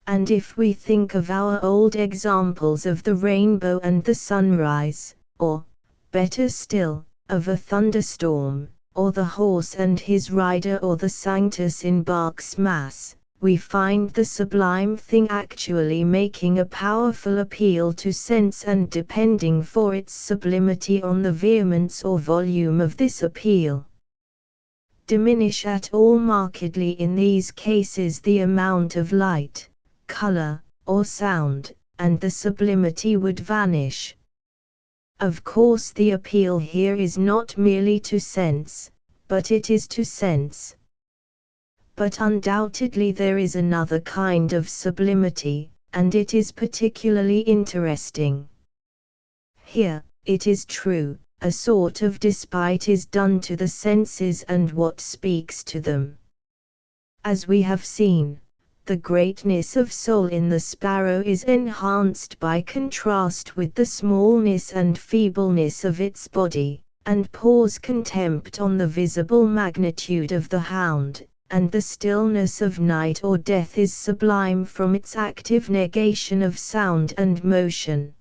And if we think of our old examples of the rainbow and the sunrise, or, better still, of a thunderstorm, or the horse and his rider, or the Sanctus in Bach's Mass, we find the sublime thing actually making a powerful appeal to sense and depending for its sublimity on the vehemence or volume of this appeal. Diminish at all markedly in these cases the amount of light, color, or sound, and the sublimity would vanish. Of course, the appeal here is not merely to sense, but it is to sense. But undoubtedly there is another kind of sublimity, and it is particularly interesting. Here, it is true, a sort of despite is done to the senses and what speaks to them. As we have seen, the greatness of soul in the sparrow is enhanced by contrast with the smallness and feebleness of its body, and pours contempt on the visible magnitude of the hound, and the stillness of night or death is sublime from its active negation of sound and motion.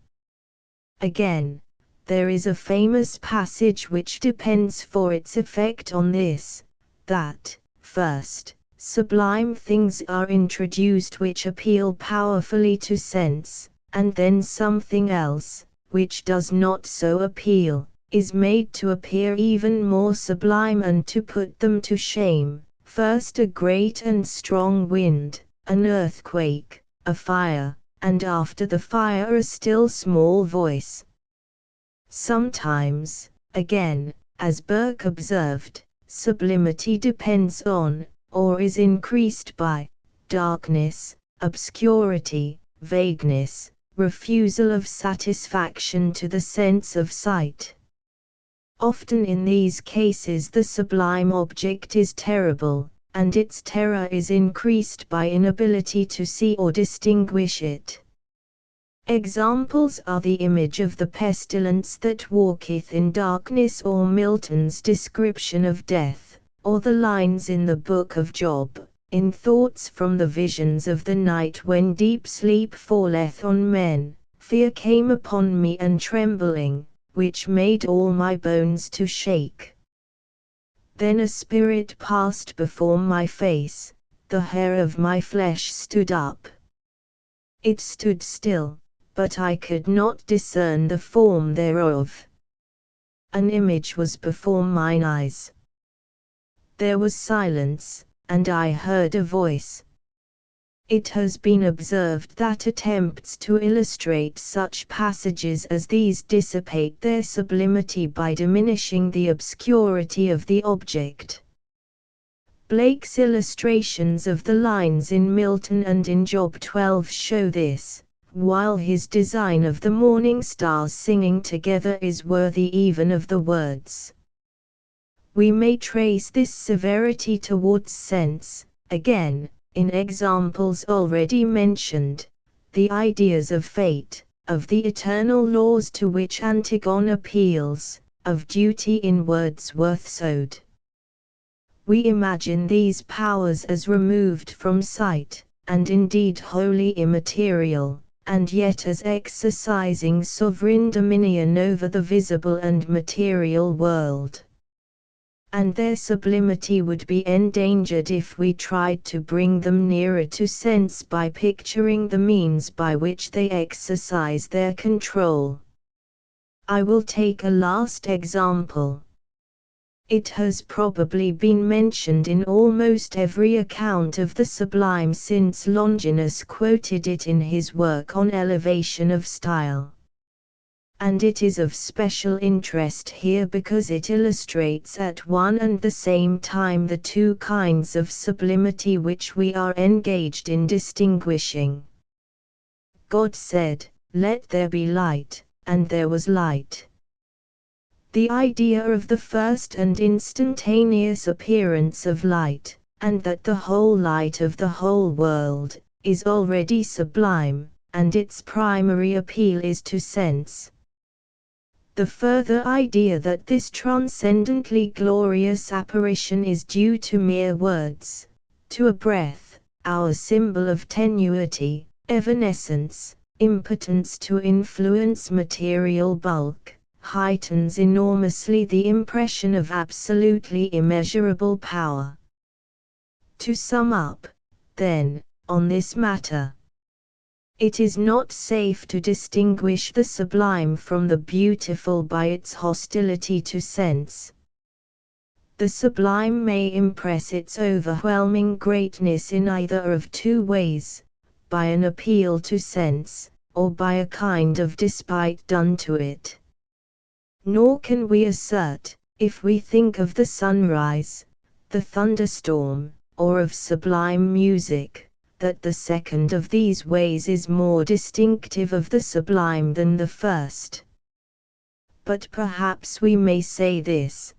Again, there is a famous passage which depends for its effect on this, that, first, sublime things are introduced which appeal powerfully to sense, and then something else, which does not so appeal, is made to appear even more sublime and to put them to shame, first a great and strong wind, an earthquake, a fire, and after the fire a still small voice. Sometimes, again, as Burke observed, sublimity depends on, or is increased by, darkness, obscurity, vagueness, refusal of satisfaction to the sense of sight. Often in these cases the sublime object is terrible, and its terror is increased by inability to see or distinguish it. Examples are the image of the pestilence that walketh in darkness, or Milton's description of death, or the lines in the Book of Job, in thoughts from the visions of the night when deep sleep falleth on men, fear came upon me and trembling, which made all my bones to shake. Then a spirit passed before my face, the hair of my flesh stood up. It stood still, but I could not discern the form thereof. an image was before mine eyes. There was silence, and I heard a voice. It has been observed that attempts to illustrate such passages as these dissipate their sublimity by diminishing the obscurity of the object. Blake's illustrations of the lines in Milton and in Job 12 show this, while his design of the morning stars singing together is worthy even of the words. We may trace this severity towards sense, again, in examples already mentioned, the ideas of fate, of the eternal laws to which Antigone appeals, of duty in Wordsworth's Ode. We imagine these powers as removed from sight, and indeed wholly immaterial, and yet as exercising sovereign dominion over the visible and material world. And their sublimity would be endangered if we tried to bring them nearer to sense by picturing the means by which they exercise their control. I will take a last example. It has probably been mentioned in almost every account of the sublime since Longinus quoted it in his work on elevation of style. And it is of special interest here because it illustrates at one and the same time the two kinds of sublimity which we are engaged in distinguishing. God said, "Let there be light," and there was light. The idea of the first and instantaneous appearance of light, and that the whole light of the whole world, is already sublime, and its primary appeal is to sense. The further idea that this transcendently glorious apparition is due to mere words, to a breath, our symbol of tenuity, evanescence, impotence to influence material bulk, heightens enormously the impression of absolutely immeasurable power. To sum up, then, on this matter, it is not safe to distinguish the sublime from the beautiful by its hostility to sense. The sublime may impress its overwhelming greatness in either of two ways, by an appeal to sense, or by a kind of despite done to it. Nor can we assert, if we think of the sunrise, the thunderstorm, or of sublime music, that the second of these ways is more distinctive of the sublime than the first. But perhaps we may say this.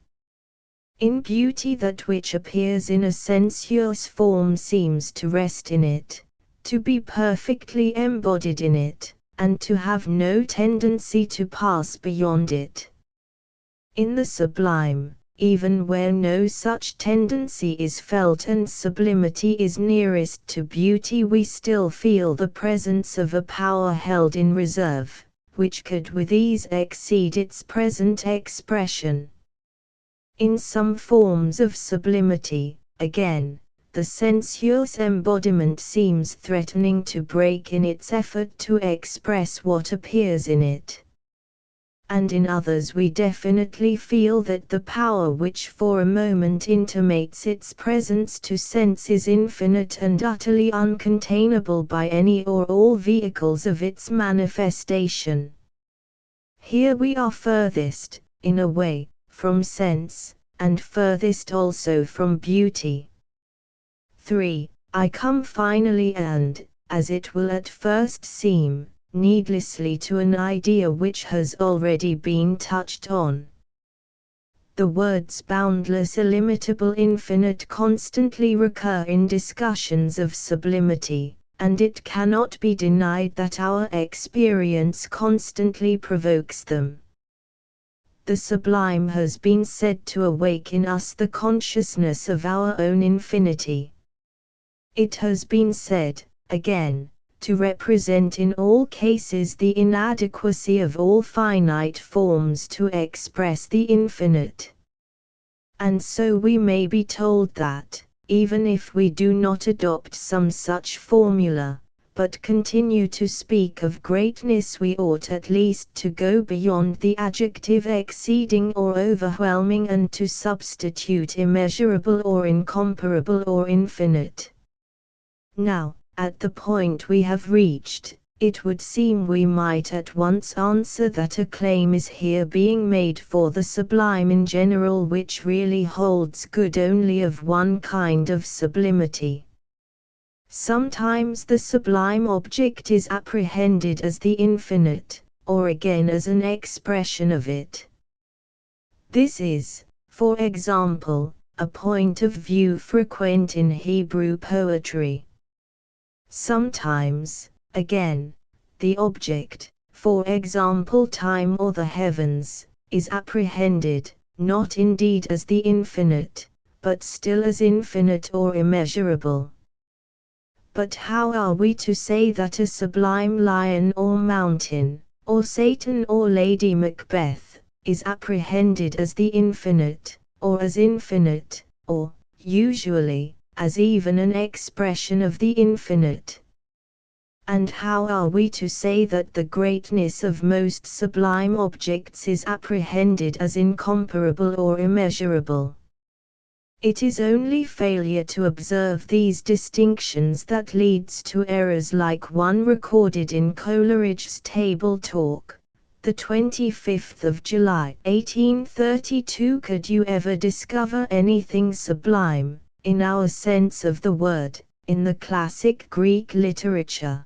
In beauty, that which appears in a sensuous form seems to rest in it, to be perfectly embodied in it, and to have no tendency to pass beyond it. In the sublime, even where no such tendency is felt and sublimity is nearest to beauty, we still feel the presence of a power held in reserve, which could with ease exceed its present expression. In some forms of sublimity, again, the sensuous embodiment seems threatening to break in its effort to express what appears in it. And in others we definitely feel that the power which for a moment intimates its presence to sense is infinite and utterly uncontainable by any or all vehicles of its manifestation. Here we are furthest, in a way, from sense, and furthest also from beauty. 3. I come finally and, as it will at first seem, needlessly to an idea which has already been touched on. The words boundless, illimitable, infinite constantly recur in discussions of sublimity, and it cannot be denied that our experience constantly provokes them. The sublime has been said to awake in us the consciousness of our own infinity. It has been said, again, to represent in all cases the inadequacy of all finite forms to express the infinite. And so we may be told that, even if we do not adopt some such formula, but continue to speak of greatness, we ought at least to go beyond the adjective exceeding or overwhelming and to substitute immeasurable or incomparable or infinite. Now, at the point we have reached, it would seem we might at once answer that a claim is here being made for the sublime in general, which really holds good only of one kind of sublimity. Sometimes the sublime object is apprehended as the infinite, or again as an expression of it. This is, for example, a point of view frequent in Hebrew poetry. Sometimes, again, the object, for example time or the heavens, is apprehended, not indeed as the infinite, but still as infinite or immeasurable. But how are we to say that a sublime lion or mountain, or Satan or Lady Macbeth, is apprehended as the infinite, or as infinite, or, usually, as even an expression of the infinite? And how are we to say that the greatness of most sublime objects is apprehended as incomparable or immeasurable? It is only failure to observe these distinctions that leads to errors like one recorded in Coleridge's Table Talk, the 25th of July, 1832. Could you ever discover anything sublime, in our sense of the word, in the classic Greek literature?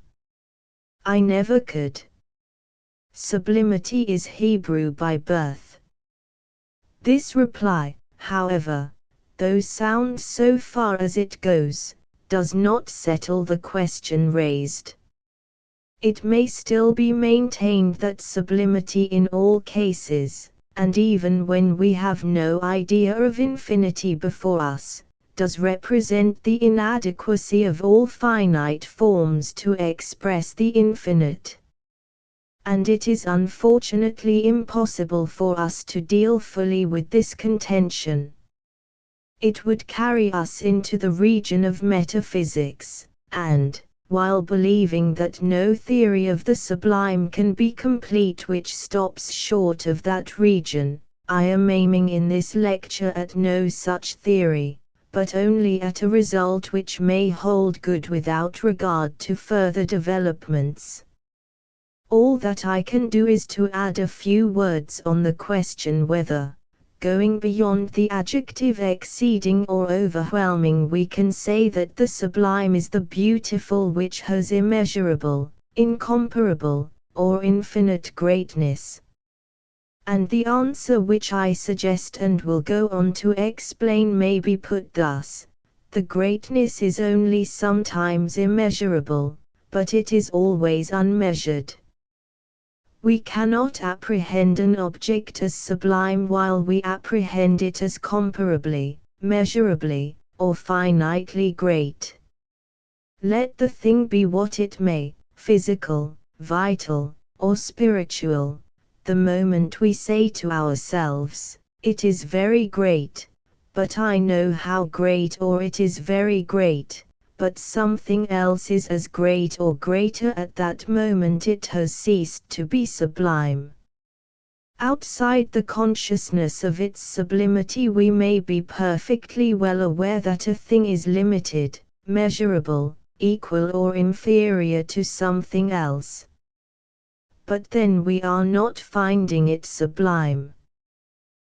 I never could. Sublimity is Hebrew by birth. This reply, however, though sound so far as it goes, does not settle the question raised. It may still be maintained that sublimity in all cases, and even when we have no idea of infinity before us, does represent the inadequacy of all finite forms to express the infinite. And it is unfortunately impossible for us to deal fully with this contention. It would carry us into the region of metaphysics, and, while believing that no theory of the sublime can be complete which stops short of that region, I am aiming in this lecture at no such theory, but only at a result which may hold good without regard to further developments. All that I can do is to add a few words on the question whether, going beyond the adjective exceeding or overwhelming, we can say that the sublime is the beautiful which has immeasurable, incomparable, or infinite greatness. And the answer which I suggest and will go on to explain may be put thus: the greatness is only sometimes immeasurable, but it is always unmeasured. We cannot apprehend an object as sublime while we apprehend it as comparably, measurably, or finitely great. Let the thing be what it may, physical, vital, or spiritual, the moment we say to ourselves, "It is very great, but I know how great," or "It is very great, but something else is as great or greater," at that moment it has ceased to be sublime. Outside the consciousness of its sublimity we may be perfectly well aware that a thing is limited, measurable, equal or inferior to something else. But then we are not finding it sublime.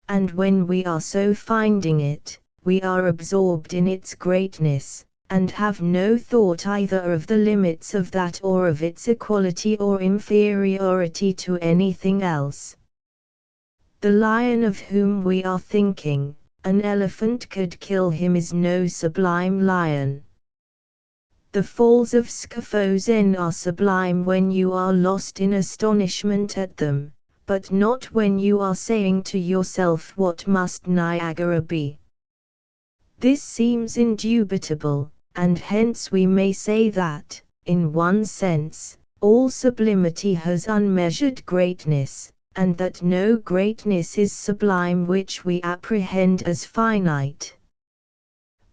And when we are so finding it, we are absorbed in its greatness, and have no thought either of the limits of that or of its equality or inferiority to anything else. The lion of whom we are thinking, an elephant could kill him, is no sublime lion. The falls of Schaffhausen are sublime when you are lost in astonishment at them, but not when you are saying to yourself, "What must Niagara be?" This seems indubitable, and hence we may say that, in one sense, all sublimity has unmeasured greatness, and that no greatness is sublime which we apprehend as finite.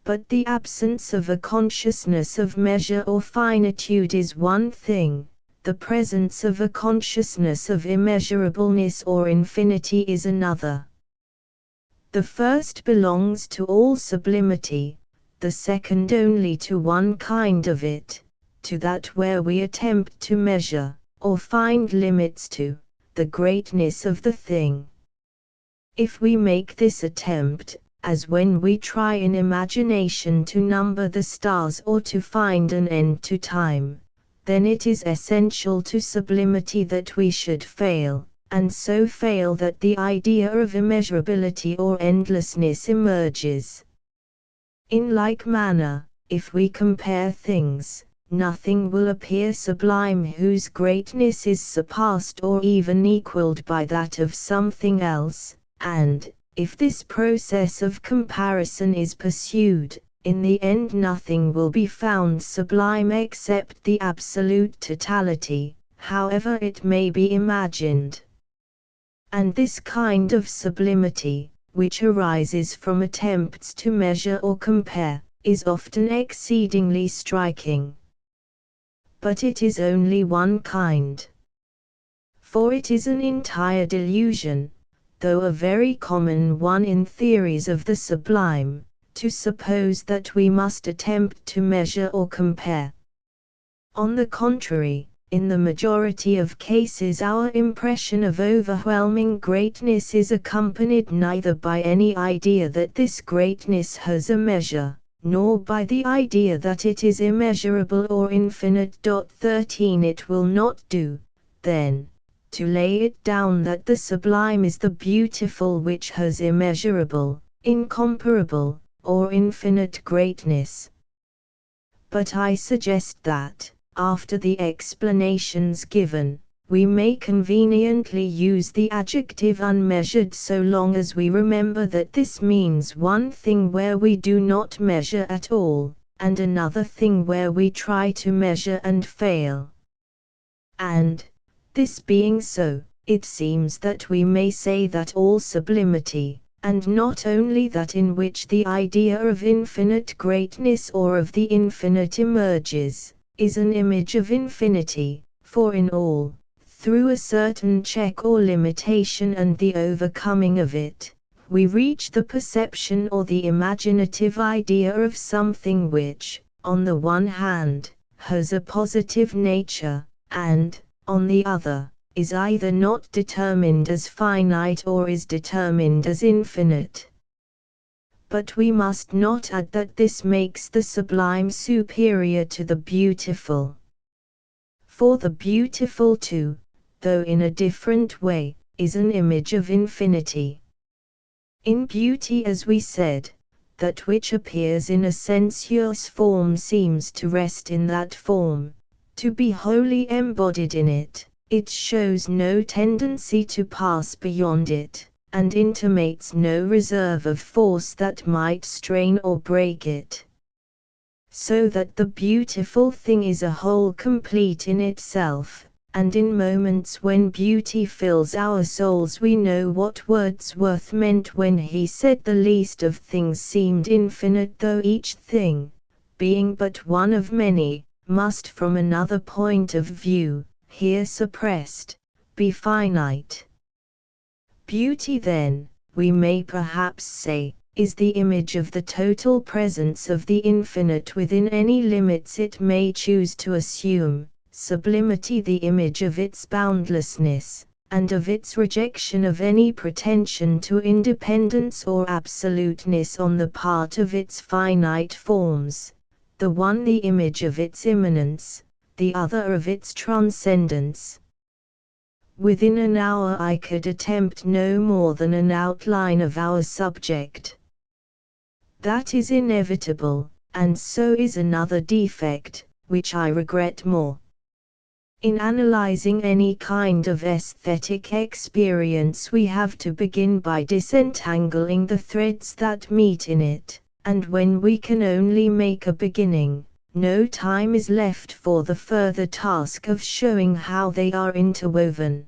But the absence of a consciousness of measure or finitude is one thing, the presence of a consciousness of immeasurableness or infinity is another. The first belongs to all sublimity, the second only to one kind of it, to that where we attempt to measure, or find limits to, the greatness of the thing. If we make this attempt, as when we try in imagination to number the stars or to find an end to time, then it is essential to sublimity that we should fail, and so fail that the idea of immeasurability or endlessness emerges. In like manner, if we compare things, nothing will appear sublime whose greatness is surpassed or even equaled by that of something else, and, if this process of comparison is pursued, in the end nothing will be found sublime except the absolute totality, however it may be imagined. And this kind of sublimity, which arises from attempts to measure or compare, is often exceedingly striking. But it is only one kind. For it is an entire delusion, though a very common one in theories of the sublime, to suppose that we must attempt to measure or compare. On the contrary, in the majority of cases our impression of overwhelming greatness is accompanied neither by any idea that this greatness has a measure, nor by the idea that it is immeasurable or infinite. 13 It will not do, then, to lay it down that the sublime is the beautiful which has immeasurable, incomparable, or infinite greatness. But I suggest that, after the explanations given, we may conveniently use the adjective unmeasured so long as we remember that this means one thing where we do not measure at all, and another thing where we try to measure and fail. And, this being so, it seems that we may say that all sublimity, and not only that in which the idea of infinite greatness or of the infinite emerges, is an image of infinity, for in all, through a certain check or limitation and the overcoming of it, we reach the perception or the imaginative idea of something which, on the one hand, has a positive nature, and, on the other, is either not determined as finite or is determined as infinite. But we must not add that this makes the sublime superior to the beautiful. For the beautiful too, though in a different way, is an image of infinity. In beauty, as we said, that which appears in a sensuous form seems to rest in that form, to be wholly embodied in it. It shows no tendency to pass beyond it, and intimates no reserve of force that might strain or break it. So that the beautiful thing is a whole complete in itself, and in moments when beauty fills our souls we know what Wordsworth meant when he said the least of things seemed infinite, though each thing, being but one of many, must from another point of view, here suppressed, be finite. Beauty then, we may perhaps say, is the image of the total presence of the infinite within any limits it may choose to assume, sublimity the image of its boundlessness, and of its rejection of any pretension to independence or absoluteness on the part of its finite forms, the one the image of its immanence, the other of its transcendence. Within an hour I could attempt no more than an outline of our subject. That is inevitable, and so is another defect, which I regret more. In analyzing any kind of aesthetic experience we have to begin by disentangling the threads that meet in it, and when we can only make a beginning, no time is left for the further task of showing how they are interwoven.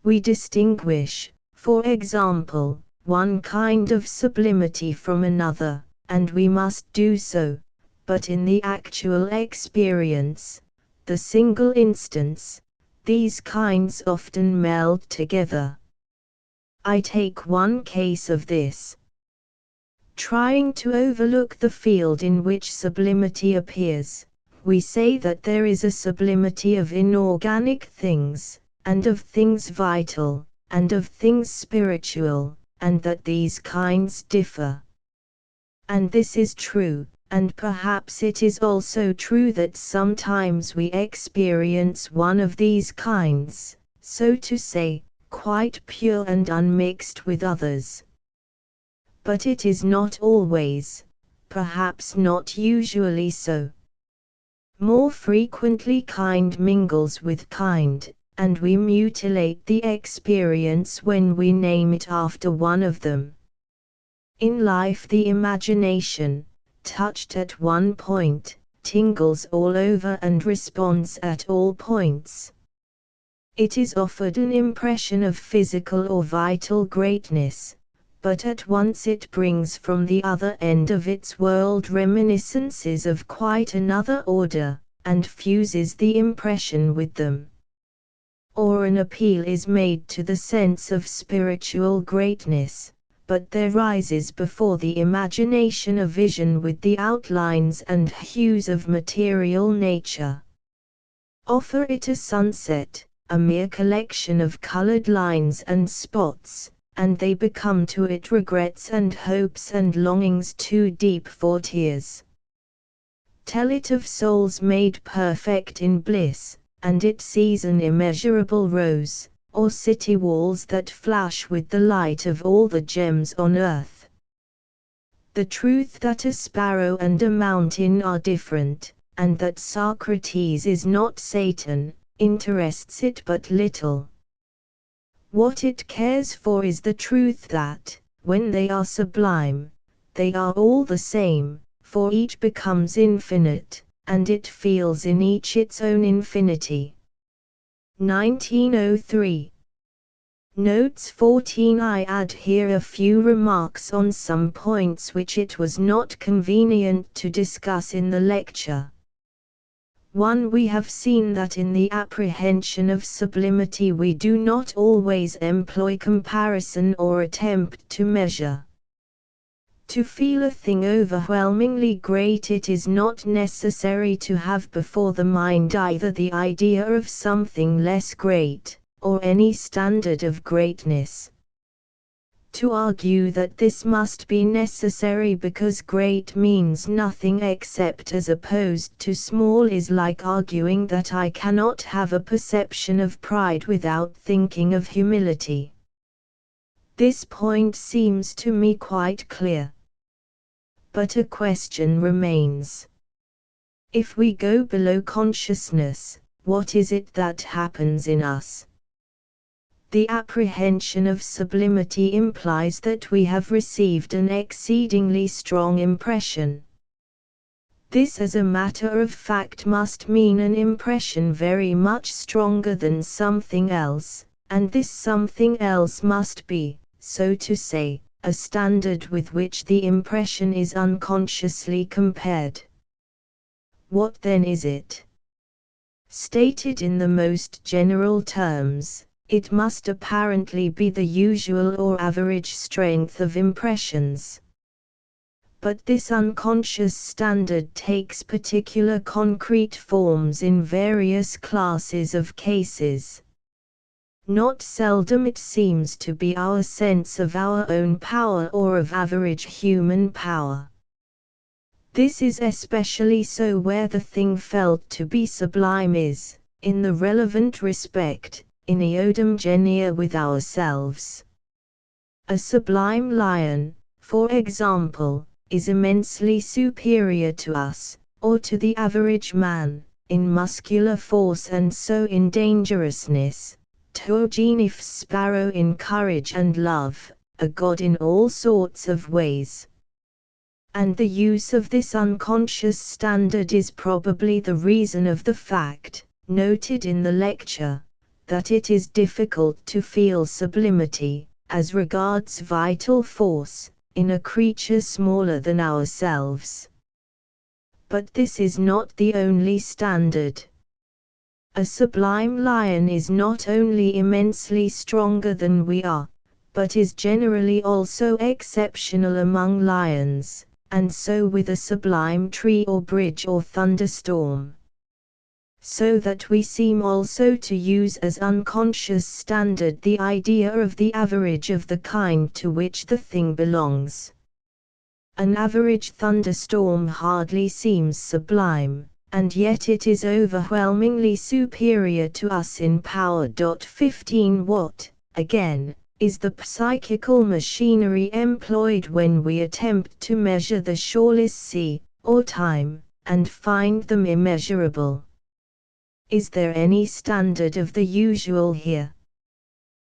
We distinguish, for example, one kind of sublimity from another, and we must do so, but in the actual experience, the single instance, these kinds often meld together. I take one case of this. Trying to overlook the field in which sublimity appears, we say that there is a sublimity of inorganic things, and of things vital, and of things spiritual, and that these kinds differ. And this is true, and perhaps it is also true that sometimes we experience one of these kinds, so to say, quite pure and unmixed with others. But it is not always, perhaps not usually so. More frequently kind mingles with kind, and we mutilate the experience when we name it after one of them. In life the imagination, touched at one point, tingles all over and responds at all points. It is offered an impression of physical or vital greatness, but at once it brings from the other end of its world reminiscences of quite another order, and fuses the impression with them. Or an appeal is made to the sense of spiritual greatness, but there rises before the imagination a vision with the outlines and hues of material nature. Offer it a sunset, a mere collection of colored lines and spots, and they become to it regrets and hopes and longings too deep for tears. Tell it of souls made perfect in bliss, and it sees an immeasurable rose, or city walls that flash with the light of all the gems on earth. The truth that a sparrow and a mountain are different, and that Socrates is not Satan, interests it but little. What it cares for is the truth that, when they are sublime, they are all the same, for each becomes infinite, and it feels in each its own infinity. 1903. Notes 14. I add here a few remarks on some points which it was not convenient to discuss in the lecture. 1. We have seen that in the apprehension of sublimity we do not always employ comparison or attempt to measure. To feel a thing overwhelmingly great, it is not necessary to have before the mind either the idea of something less great, or any standard of greatness. To argue that this must be necessary because great means nothing except as opposed to small is like arguing that I cannot have a perception of pride without thinking of humility. This point seems to me quite clear. But a question remains. If we go below consciousness, what is it that happens in us? The apprehension of sublimity implies that we have received an exceedingly strong impression. This as a matter of fact must mean an impression very much stronger than something else, and this something else must be, so to say, a standard with which the impression is unconsciously compared. What then is it? Stated in the most general terms, it must apparently be the usual or average strength of impressions. But this unconscious standard takes particular concrete forms in various classes of cases. Not seldom it seems to be our sense of our own power or of average human power. This is especially so where the thing felt to be sublime is, in the relevant respect, in eodem genia with ourselves. A sublime lion, for example, is immensely superior to us, or to the average man, in muscular force and so in dangerousness, Turgenev's sparrow in courage and love, a god in all sorts of ways. And the use of this unconscious standard is probably the reason of the fact, noted in the lecture, that it is difficult to feel sublimity, as regards vital force, in a creature smaller than ourselves. But this is not the only standard. A sublime lion is not only immensely stronger than we are, but is generally also exceptional among lions, and so with a sublime tree or bridge or thunderstorm. So that we seem also to use as unconscious standard the idea of the average of the kind to which the thing belongs. An average thunderstorm hardly seems sublime, and yet it is overwhelmingly superior to us in power. 15 What, again, is the psychical machinery employed when we attempt to measure the shoreless sea, or time, and find them immeasurable? Is there any standard of the usual here?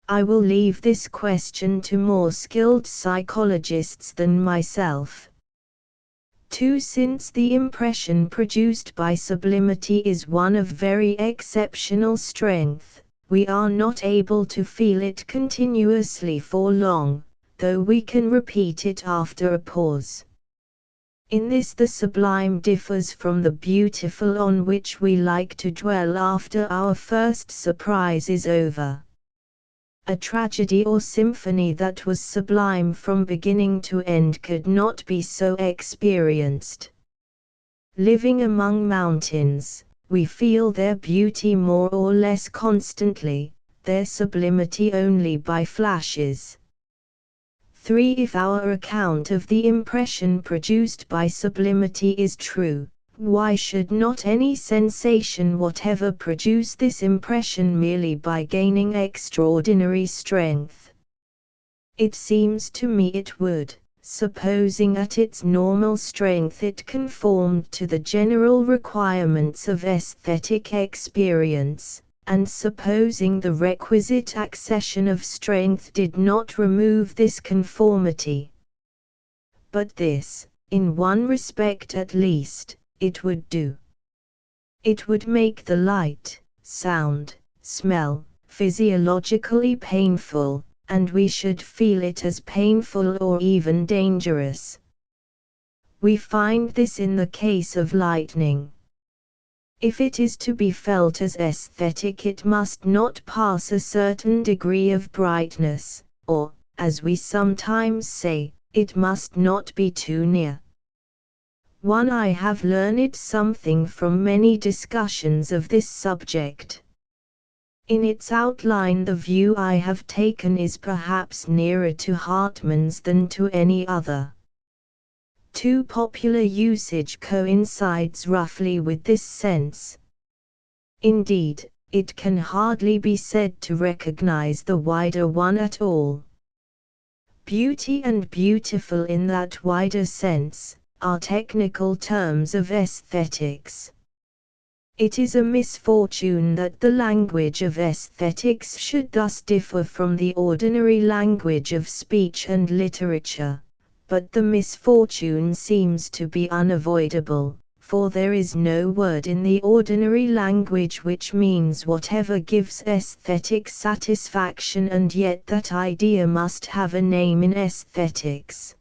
I will leave this question to more skilled psychologists than myself. 2. Since the impression produced by sublimity is one of very exceptional strength, we are not able to feel it continuously for long, though we can repeat it after a pause. In this the sublime differs from the beautiful on which we like to dwell after our first surprise is over. A tragedy or symphony that was sublime from beginning to end could not be so experienced. Living among mountains, we feel their beauty more or less constantly, their sublimity only by flashes. 3. If our account of the impression produced by sublimity is true, why should not any sensation whatever produce this impression merely by gaining extraordinary strength? It seems to me it would, supposing at its normal strength it conformed to the general requirements of aesthetic experience, and supposing the requisite accession of strength did not remove this conformity. But this, in one respect at least, it would do. It would make the light, sound, smell, physiologically painful, and we should feel it as painful or even dangerous. We find this in the case of lightning. If it is to be felt as aesthetic, it must not pass a certain degree of brightness, or, as we sometimes say, it must not be too near. 1. I have learned something from many discussions of this subject. In its outline the view I have taken is perhaps nearer to Hartmann's than to any other. 2. Popular usage coincides roughly with this sense. Indeed, it can hardly be said to recognize the wider one at all. Beauty and beautiful in that wider sense are technical terms of aesthetics. It is a misfortune that the language of aesthetics should thus differ from the ordinary language of speech and literature, but the misfortune seems to be unavoidable, for there is no word in the ordinary language which means whatever gives aesthetic satisfaction, and yet that idea must have a name in aesthetics.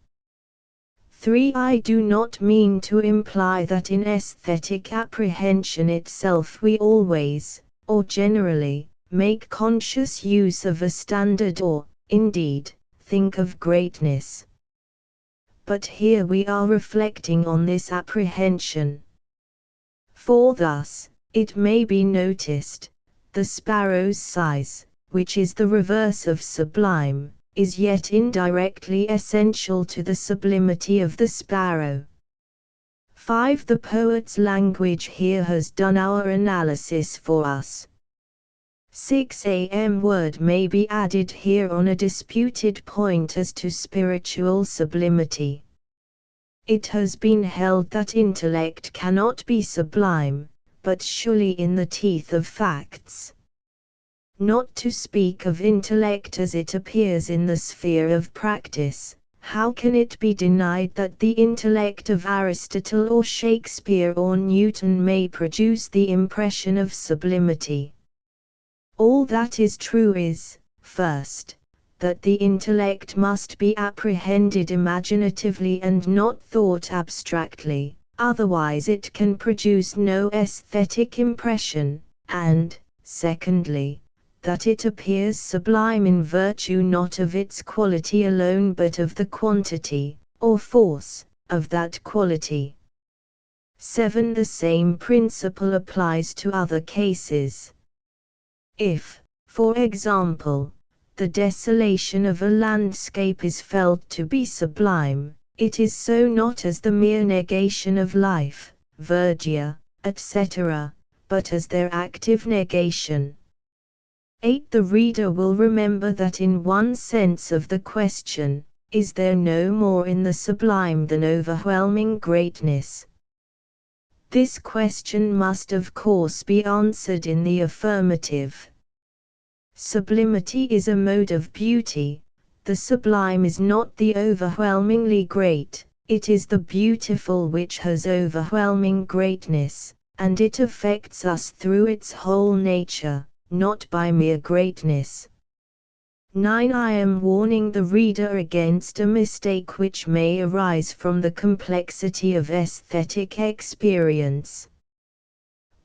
3. I do not mean to imply that in aesthetic apprehension itself we always, or generally, make conscious use of a standard or, indeed, think of greatness. But here we are reflecting on this apprehension. For thus, it may be noticed, the sparrow's size, which is the reverse of sublime, is yet indirectly essential to the sublimity of the sparrow. 5. The poet's language here has done our analysis for us. 6. A word may be added here on a disputed point as to spiritual sublimity. It has been held that intellect cannot be sublime, but surely in the teeth of facts. Not to speak of intellect as it appears in the sphere of practice, how can it be denied that the intellect of Aristotle or Shakespeare or Newton may produce the impression of sublimity? All that is true is, first, that the intellect must be apprehended imaginatively and not thought abstractly, otherwise it can produce no aesthetic impression, and, secondly, that it appears sublime in virtue not of its quality alone but of the quantity, or force, of that quality. 7. The same principle applies to other cases. If, for example, the desolation of a landscape is felt to be sublime, it is so not as the mere negation of life, verdure, etc., but as their active negation. 8. The reader will remember that in one sense of the question, is there no more in the sublime than overwhelming greatness? This question must of course be answered in the affirmative. Sublimity is a mode of beauty. The sublime is not the overwhelmingly great, it is the beautiful which has overwhelming greatness, and it affects us through its whole nature, not by mere greatness. 9. I am warning the reader against a mistake which may arise from the complexity of aesthetic experience.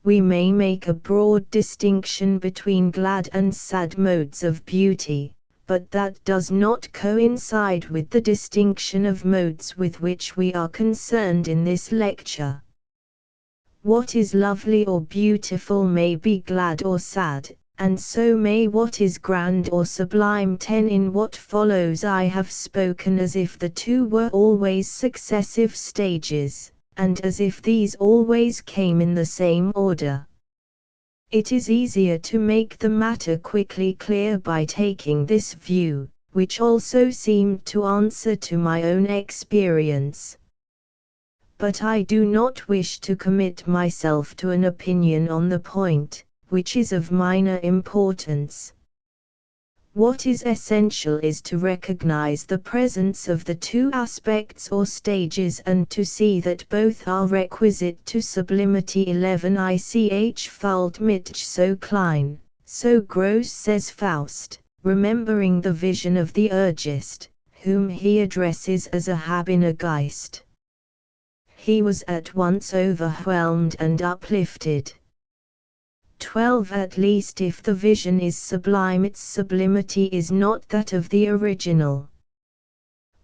We may make a broad distinction between glad and sad modes of beauty, but that does not coincide with the distinction of modes with which we are concerned in this lecture. What is lovely or beautiful may be glad or sad, and so may what is grand or sublime. 10. In what follows I have spoken as if the two were always successive stages, and as if these always came in the same order. It is easier to make the matter quickly clear by taking this view, which also seemed to answer to my own experience. But I do not wish to commit myself to an opinion on the point, which is of minor importance. What is essential is to recognize the presence of the two aspects or stages and to see that both are requisite to sublimity. 11. Ich fühlt mich so klein, so groß, says Faust, remembering the vision of the Urgist, whom he addresses as a Habiner Geist. He was at once overwhelmed and uplifted. 12. At least if the vision is sublime, its sublimity is not that of the original.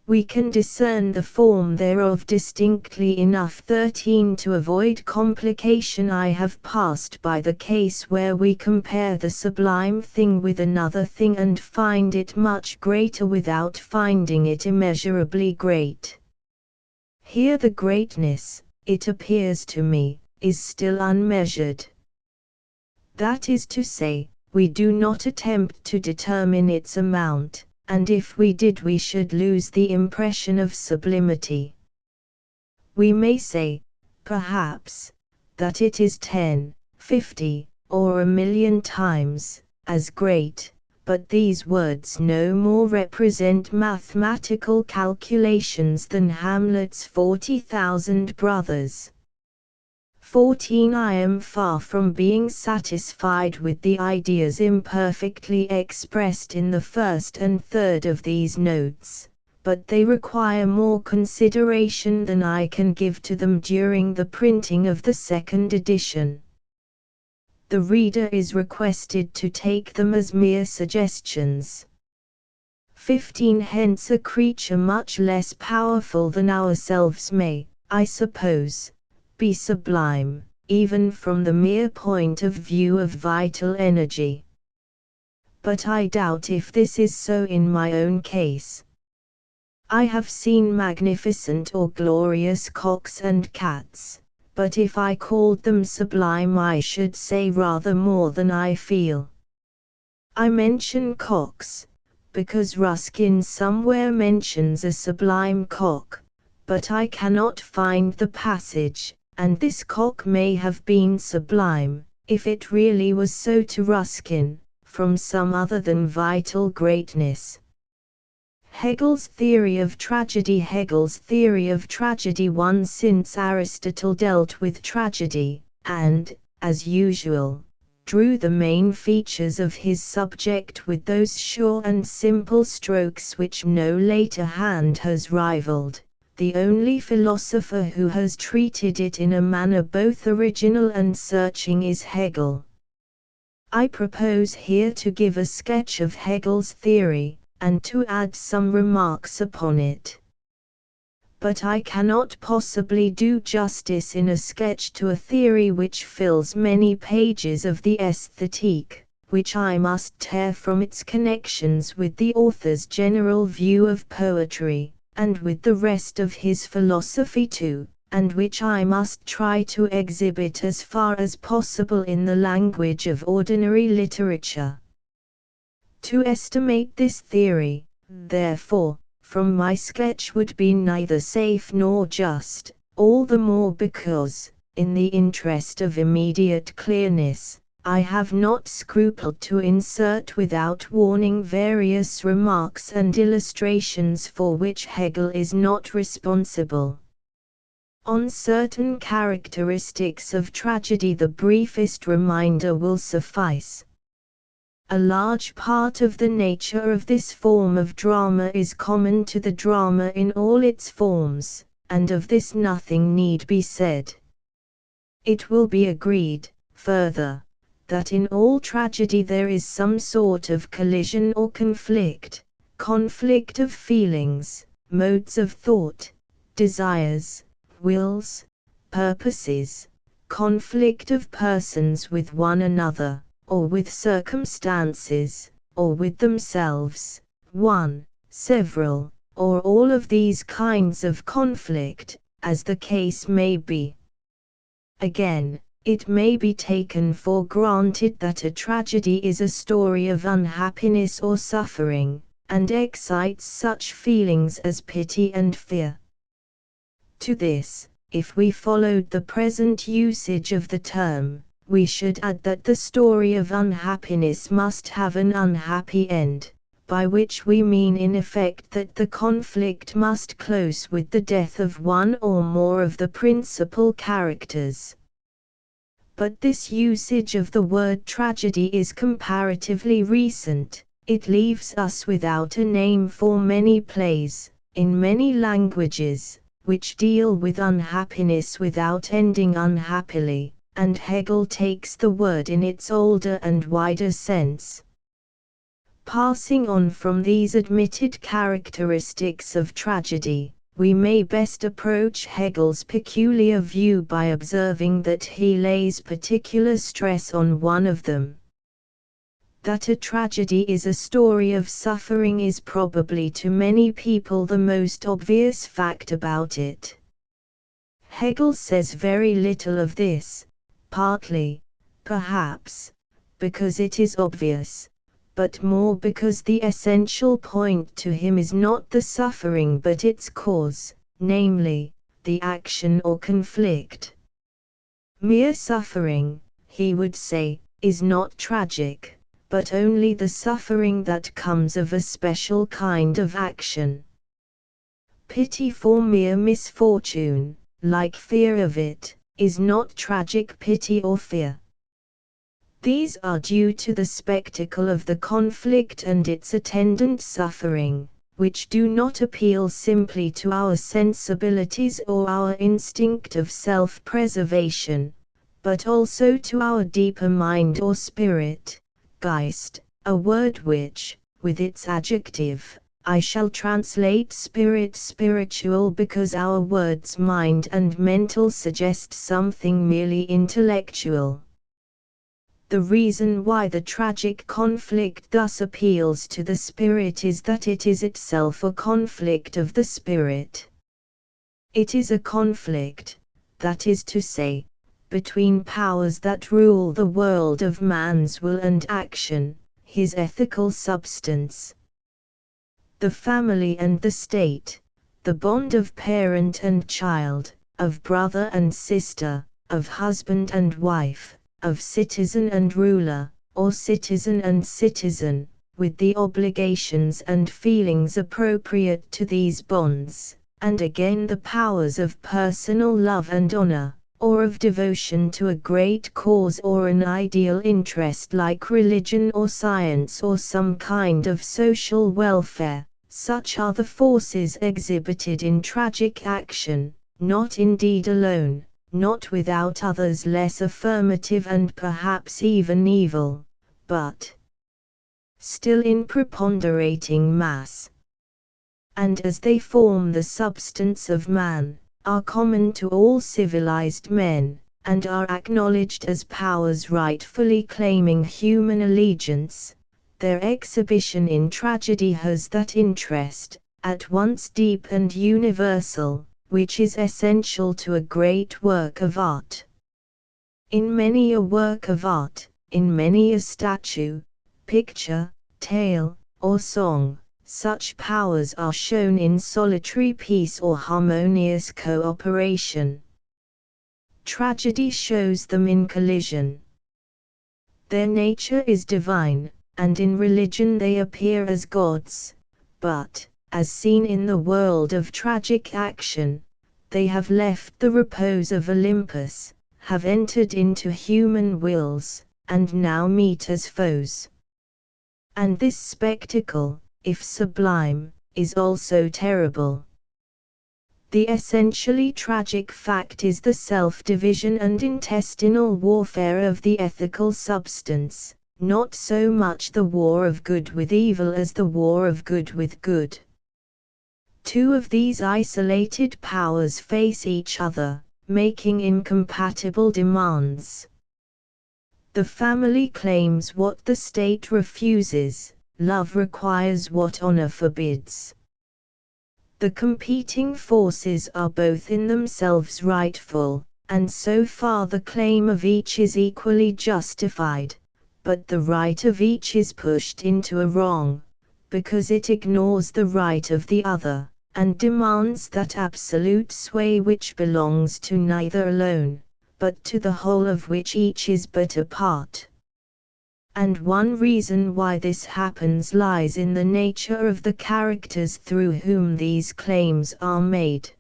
We can discern the form thereof distinctly enough. 13. To avoid complication, I have passed by the case where we compare the sublime thing with another thing and find it much greater without finding it immeasurably great. Here the greatness, it appears to me, is still unmeasured. That is to say, we do not attempt to determine its amount, and if we did we should lose the impression of sublimity. We may say, perhaps, that it is 10, 50, or 1,000,000 times as great, but these words no more represent mathematical calculations than Hamlet's 40,000 brothers. 14. I am far from being satisfied with the ideas imperfectly expressed in the first and third of these notes, but they require more consideration than I can give to them during the printing of the second edition. The reader is requested to take them as mere suggestions. 15. Hence a creature much less powerful than ourselves may, I suppose, be sublime, even from the mere point of view of vital energy. But I doubt if this is so in my own case. I have seen magnificent or glorious cocks and cats, but if I called them sublime I should say rather more than I feel. I mention cocks, because Ruskin somewhere mentions a sublime cock, but I cannot find the passage, and this cock may have been sublime, if it really was so to Ruskin, from some other than vital greatness. Hegel's theory of tragedy. Hegel's theory of tragedy 1. Since Aristotle dealt with tragedy, and, as usual, drew the main features of his subject with those sure and simple strokes which no later hand has rivaled. The only philosopher who has treated it in a manner both original and searching is Hegel. I propose here to give a sketch of Hegel's theory, and to add some remarks upon it. But I cannot possibly do justice in a sketch to a theory which fills many pages of the Aesthetique, which I must tear from its connections with the author's general view of poetry, and with the rest of his philosophy too, and which I must try to exhibit as far as possible in the language of ordinary literature. To estimate this theory, therefore, from my sketch would be neither safe nor just, all the more because, in the interest of immediate clearness, I have not scrupled to insert without warning various remarks and illustrations for which Hegel is not responsible. On certain characteristics of tragedy the briefest reminder will suffice. A large part of the nature of this form of drama is common to the drama in all its forms, and of this nothing need be said. It will be agreed, further, that in all tragedy there is some sort of collision or conflict of feelings, modes of thought, desires, wills, purposes, conflict of persons with one another, or with circumstances, or with themselves, one, several, or all of these kinds of conflict, as the case may be. Again, it may be taken for granted that a tragedy is a story of unhappiness or suffering, and excites such feelings as pity and fear. To this, if we followed the present usage of the term, we should add that the story of unhappiness must have an unhappy end, by which we mean in effect that the conflict must close with the death of one or more of the principal characters. But this usage of the word tragedy is comparatively recent. It leaves us without a name for many plays, in many languages, which deal with unhappiness without ending unhappily, and Hegel takes the word in its older and wider sense. Passing on from these admitted characteristics of tragedy, we may best approach Hegel's peculiar view by observing that he lays particular stress on one of them. That a tragedy is a story of suffering is probably to many people the most obvious fact about it. Hegel says very little of this, partly, perhaps, because it is obvious, but more because the essential point to him is not the suffering but its cause, namely, the action or conflict. Mere suffering, he would say, is not tragic, but only the suffering that comes of a special kind of action. Pity for mere misfortune, like fear of it, is not tragic pity or fear. These are due to the spectacle of the conflict and its attendant suffering, which do not appeal simply to our sensibilities or our instinct of self-preservation, but also to our deeper mind or spirit, Geist, a word which, with its adjective, I shall translate spirit spiritual because our words mind and mental suggest something merely intellectual. The reason why the tragic conflict thus appeals to the spirit is that it is itself a conflict of the spirit. It is a conflict, that is to say, between powers that rule the world of man's will and action, his ethical substance. The family and the state, the bond of parent and child, of brother and sister, of husband and wife, of citizen and ruler, or citizen and citizen, with the obligations and feelings appropriate to these bonds, and again the powers of personal love and honor, or of devotion to a great cause or an ideal interest like religion or science or some kind of social welfare. Such are the forces exhibited in tragic action, not indeed alone, not without others less affirmative and perhaps even evil, but still in preponderating mass. And as they form the substance of man, are common to all civilized men, and are acknowledged as powers rightfully claiming human allegiance, their exhibition in tragedy has that interest, at once deep and universal, which is essential to a great work of art. In many a work of art, in many a statue, picture, tale, or song, such powers are shown in solitary peace or harmonious cooperation. Tragedy shows them in collision. Their nature is divine, and in religion they appear as gods, but, as seen in the world of tragic action, they have left the repose of Olympus, have entered into human wills, and now meet as foes. And this spectacle, if sublime, is also terrible. The essentially tragic fact is the self-division and intestinal warfare of the ethical substance, not so much the war of good with evil as the war of good with good. Two of these isolated powers face each other, making incompatible demands. The family claims what the state refuses, love requires what honor forbids. The competing forces are both in themselves rightful, and so far the claim of each is equally justified, but the right of each is pushed into a wrong, because it ignores the right of the other, and demands that absolute sway which belongs to neither alone, but to the whole of which each is but a part. And one reason why this happens lies in the nature of the characters through whom these claims are made.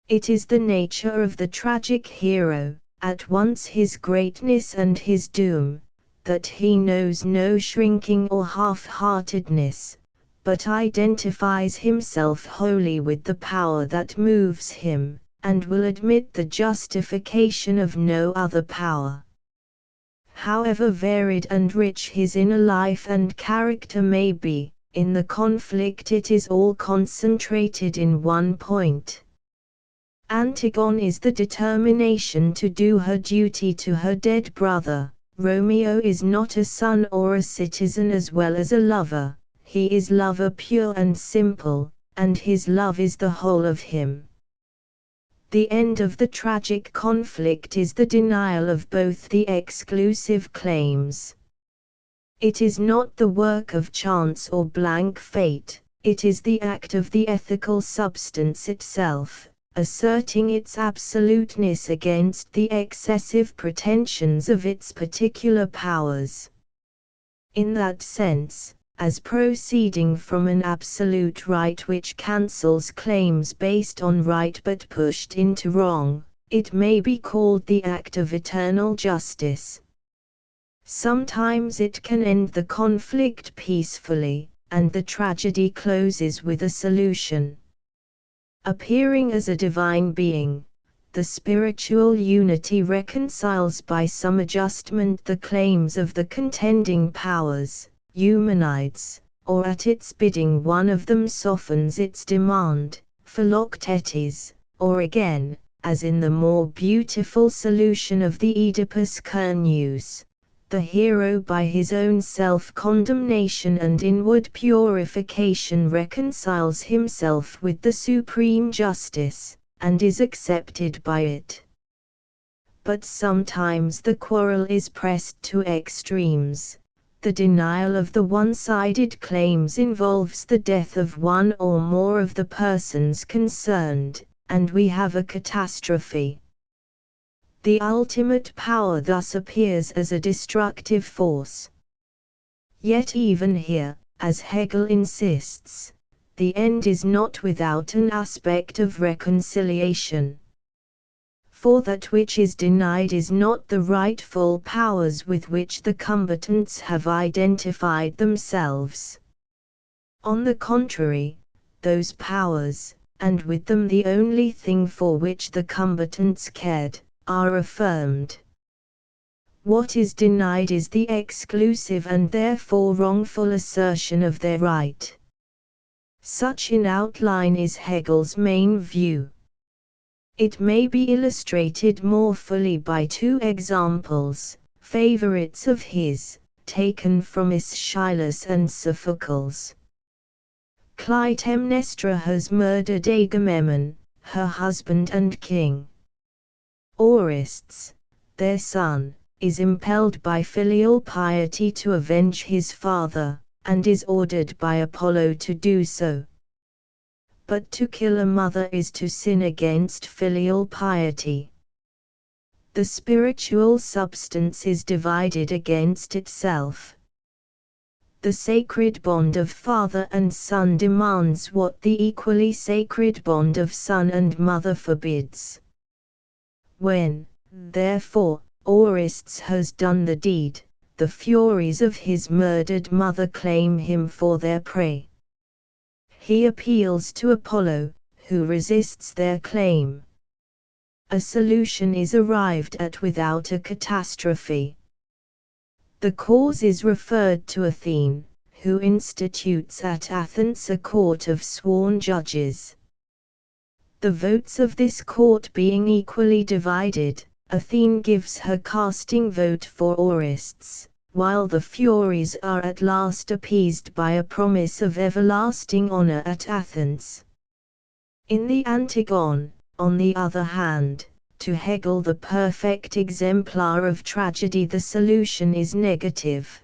It is the nature of the tragic hero, at once his greatness and his doom, that he knows no shrinking or half-heartedness, but identifies himself wholly with the power that moves him, and will admit the justification of no other power. However varied and rich his inner life and character may be, in the conflict it is all concentrated in one point. Antigone is the determination to do her duty to her dead brother. Romeo is not a son or a citizen as well as a lover, he is lover pure and simple, and his love is the whole of him. The end of the tragic conflict is the denial of both the exclusive claims. It is not the work of chance or blank fate, it is the act of the ethical substance itself, asserting its absoluteness against the excessive pretensions of its particular powers. In that sense, as proceeding from an absolute right which cancels claims based on right but pushed into wrong, it may be called the act of eternal justice. Sometimes it can end the conflict peacefully, and the tragedy closes with a solution. Appearing as a divine being, the spiritual unity reconciles by some adjustment the claims of the contending powers, humanides, or at its bidding one of them softens its demand, philoctetes, or again, as in the more beautiful solution of the Oedipus Cernunnos, the hero by his own self-condemnation and inward purification reconciles himself with the supreme justice, and is accepted by it. But sometimes the quarrel is pressed to extremes. The denial of the one-sided claims involves the death of one or more of the persons concerned, and we have a catastrophe. The ultimate power thus appears as a destructive force. Yet even here, as Hegel insists, the end is not without an aspect of reconciliation. for that which is denied is not the rightful powers with which the combatants have identified themselves. On the contrary, those powers, and with them the only thing for which the combatants cared, are affirmed. What is denied is the exclusive and therefore wrongful assertion of their right. Such in outline is Hegel's main view. It may be illustrated more fully by two examples, favorites of his, taken from Aeschylus and Sophocles. Clytemnestra has murdered Agamemnon, her husband and king. Orestes, their son, is impelled by filial piety to avenge his father, and is ordered by Apollo to do so. But to kill a mother is to sin against filial piety. The spiritual substance is divided against itself. The sacred bond of father and son demands what the equally sacred bond of son and mother forbids. When, therefore, Orestes has done the deed, the Furies of his murdered mother claim him for their prey. He appeals to Apollo, who resists their claim. A solution is arrived at without a catastrophe. The cause is referred to Athene, who institutes at Athens a court of sworn judges. The votes of this court being equally divided, Athene gives her casting vote for Orestes, while the Furies are at last appeased by a promise of everlasting honor at Athens. In the Antigone, on the other hand, to Hegel the perfect exemplar of tragedy, the solution is negative.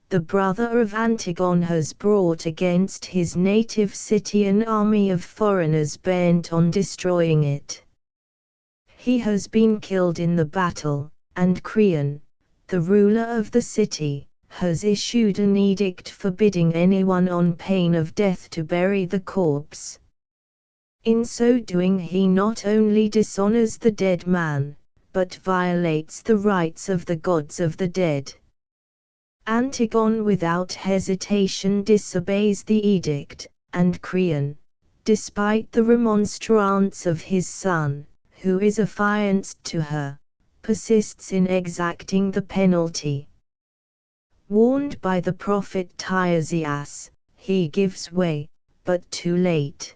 The brother of Antigone has brought against his native city an army of foreigners bent on destroying it. He has been killed in the battle, and Creon, the ruler of the city, has issued an edict forbidding anyone on pain of death to bury the corpse. In so doing he not only dishonors the dead man, but violates the rights of the gods of the dead. Antigone without hesitation disobeys the edict, and Creon, despite the remonstrance of his son, who is affianced to her, persists in exacting the penalty. Warned by the prophet Tiresias, he gives way, but too late.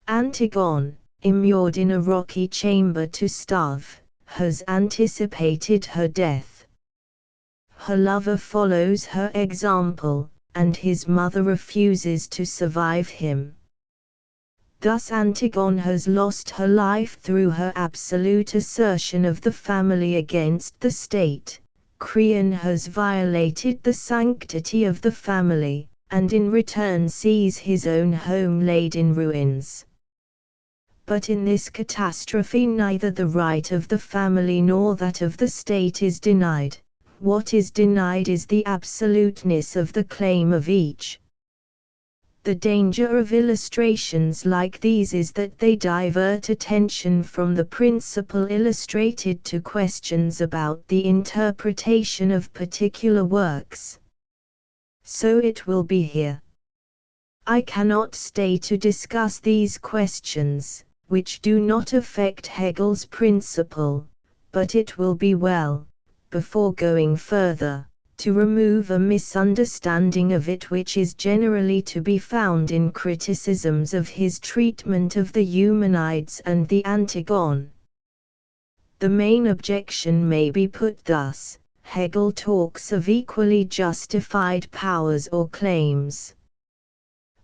Antigone, immured in a rocky chamber to starve, has anticipated her death. Her lover follows her example, and his mother refuses to survive him. Thus Antigone has lost her life through her absolute assertion of the family against the state. Creon has violated the sanctity of the family, and in return sees his own home laid in ruins. But in this catastrophe neither the right of the family nor that of the state is denied. What is denied is the absoluteness of the claim of each. The danger of illustrations like these is that they divert attention from the principle illustrated to questions about the interpretation of particular works. So it will be here. I cannot stay to discuss these questions, which do not affect Hegel's principle, but it will be well, before going further, to remove a misunderstanding of it which is generally to be found in criticisms of his treatment of the Eumenides and the Antigone. The main objection may be put thus: Hegel talks of equally justified powers or claims.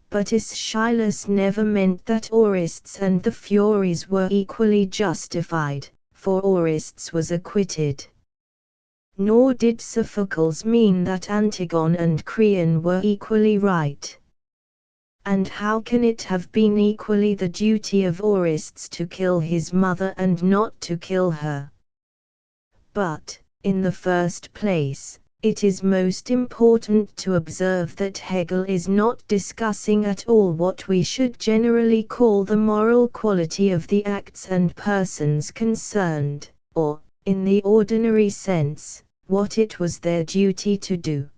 But Aeschylus never meant that Orestes and the Furies were equally justified, for Orestes was acquitted. Nor did Sophocles mean that Antigone and Creon were equally right. And how can it have been equally the duty of Orestes to kill his mother and not to kill her? But, in the first place, it is most important to observe that Hegel is not discussing at all what we should generally call the moral quality of the acts and persons concerned, or, in the ordinary sense, what it was their duty to do.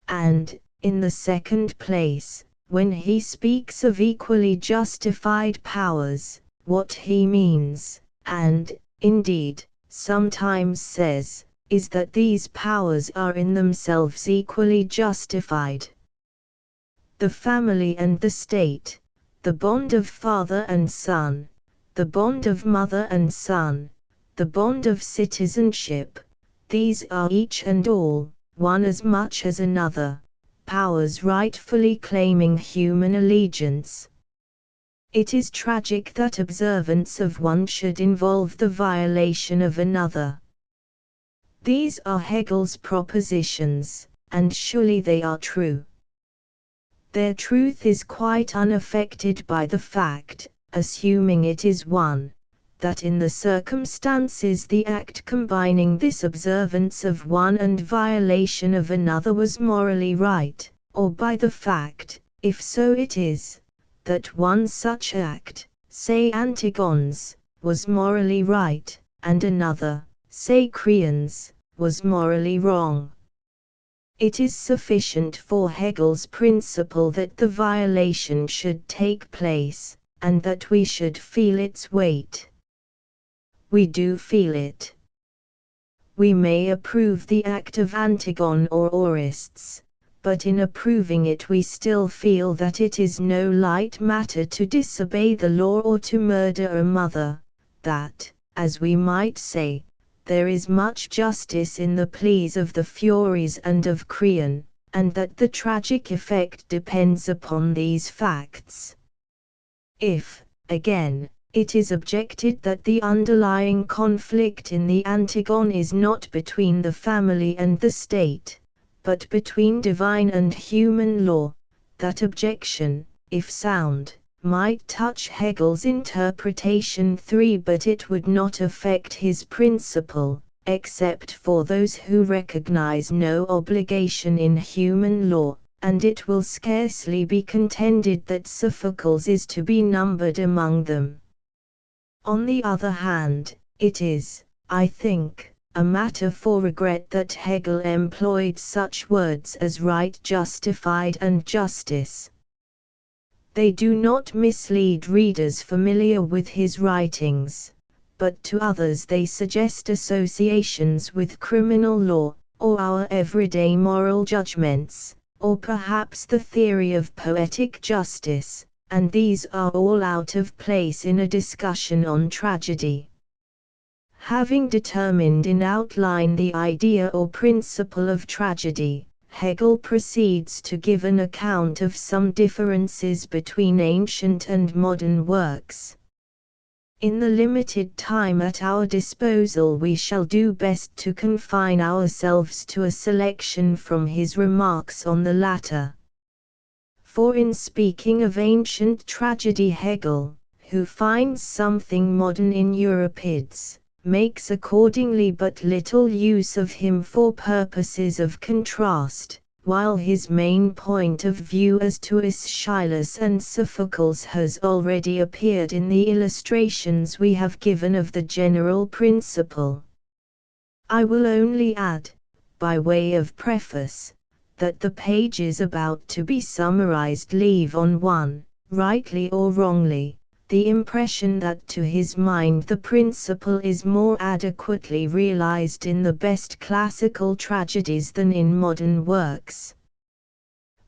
And, in the second place, when he speaks of equally justified powers, what he means, and, indeed, sometimes says, is that these powers are in themselves equally justified. The family and the state, the bond of father and son, the bond of mother and son, the bond of citizenship, these are each and all, one as much as another, powers rightfully claiming human allegiance. It is tragic that observance of one should involve the violation of another. These are Hegel's propositions, and surely they are true. Their truth is quite unaffected by the fact, assuming it is one, that in the circumstances the act combining this observance of one and violation of another was morally right, or by the fact, if so it is, that one such act, say Antigone's, was morally right, and another, say Creon's, was morally wrong. It is sufficient for Hegel's principle that the violation should take place, and that we should feel its weight. We do feel it. We may approve the act of Antigone or Orestes, but in approving it we still feel that it is no light matter to disobey the law or to murder a mother, that, as we might say, there is much justice in the pleas of the Furies and of Creon, and that the tragic effect depends upon these facts. If, again, it is objected that the underlying conflict in the Antigone is not between the family and the state, but between divine and human law, that objection, if sound, might touch Hegel's interpretation 3, but it would not affect his principle, except for those who recognize no obligation in human law, and it will scarcely be contended that Sophocles is to be numbered among them. On the other hand, it is, I think, a matter for regret that Hegel employed such words as right, justified, and justice. They do not mislead readers familiar with his writings, but to others they suggest associations with criminal law, or our everyday moral judgments, or perhaps the theory of poetic justice, and these are all out of place in a discussion on tragedy. Having determined in outline the idea or principle of tragedy, Hegel proceeds to give an account of some differences between ancient and modern works. In the limited time at our disposal we shall do best to confine ourselves to a selection from his remarks on the latter. For in speaking of ancient tragedy Hegel, who finds something modern in Euripides, makes accordingly but little use of him for purposes of contrast, while his main point of view as to Aeschylus and Sophocles has already appeared in the illustrations we have given of the general principle. I will only add, by way of preface, that the pages about to be summarized leave on one, rightly or wrongly, the impression that to his mind the principle is more adequately realized in the best classical tragedies than in modern works.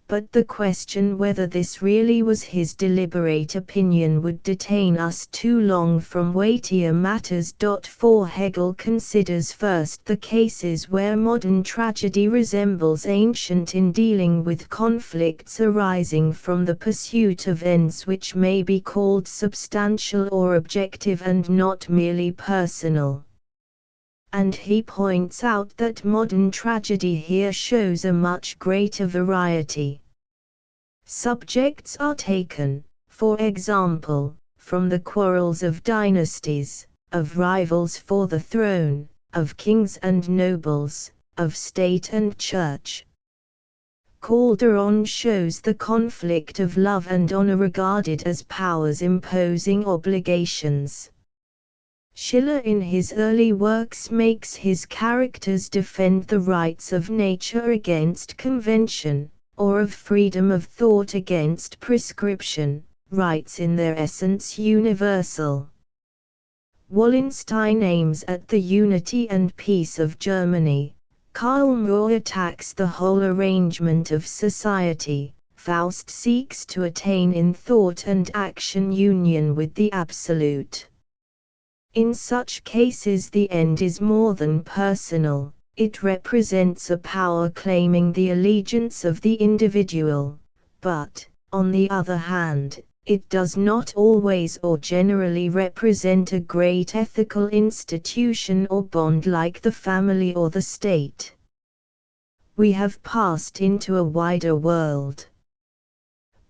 But the question whether this really was his deliberate opinion would detain us too long from weightier matters. For Hegel considers first the cases where modern tragedy resembles ancient in dealing with conflicts arising from the pursuit of ends which may be called substantial or objective and not merely personal. And he points out that modern tragedy here shows a much greater variety. Subjects are taken, for example, from the quarrels of dynasties, of rivals for the throne, of kings and nobles, of state and church. Calderon shows the conflict of love and honor regarded as powers imposing obligations. Schiller in his early works makes his characters defend the rights of nature against convention, or of freedom of thought against prescription, rights in their essence universal. Wallenstein aims at the unity and peace of Germany. Karl Moore attacks the whole arrangement of society. Faust seeks to attain in thought and action union with the Absolute. In such cases the end is more than personal, it represents a power claiming the allegiance of the individual, but, on the other hand, it does not always or generally represent a great ethical institution or bond like the family or the state. We have passed into a wider world.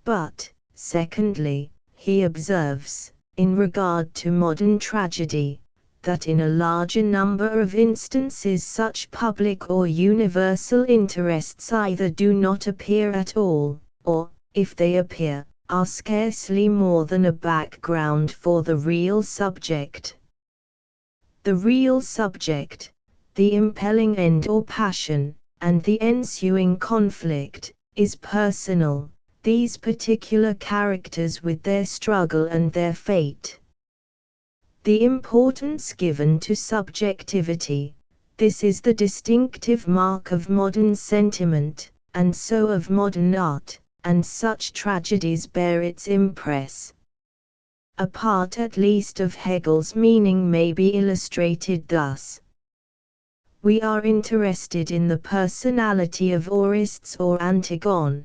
But, secondly, he observes, in regard to modern tragedy, that in a larger number of instances such public or universal interests either do not appear at all, or, if they appear, are scarcely more than a background for the real subject. The real subject, the impelling end or passion, and the ensuing conflict, is personal, these particular characters with their struggle and their fate. The importance given to subjectivity, this is the distinctive mark of modern sentiment, and so of modern art, and such tragedies bear its impress. A part at least of Hegel's meaning may be illustrated thus. We are interested in the personality of Orestes or Antigone,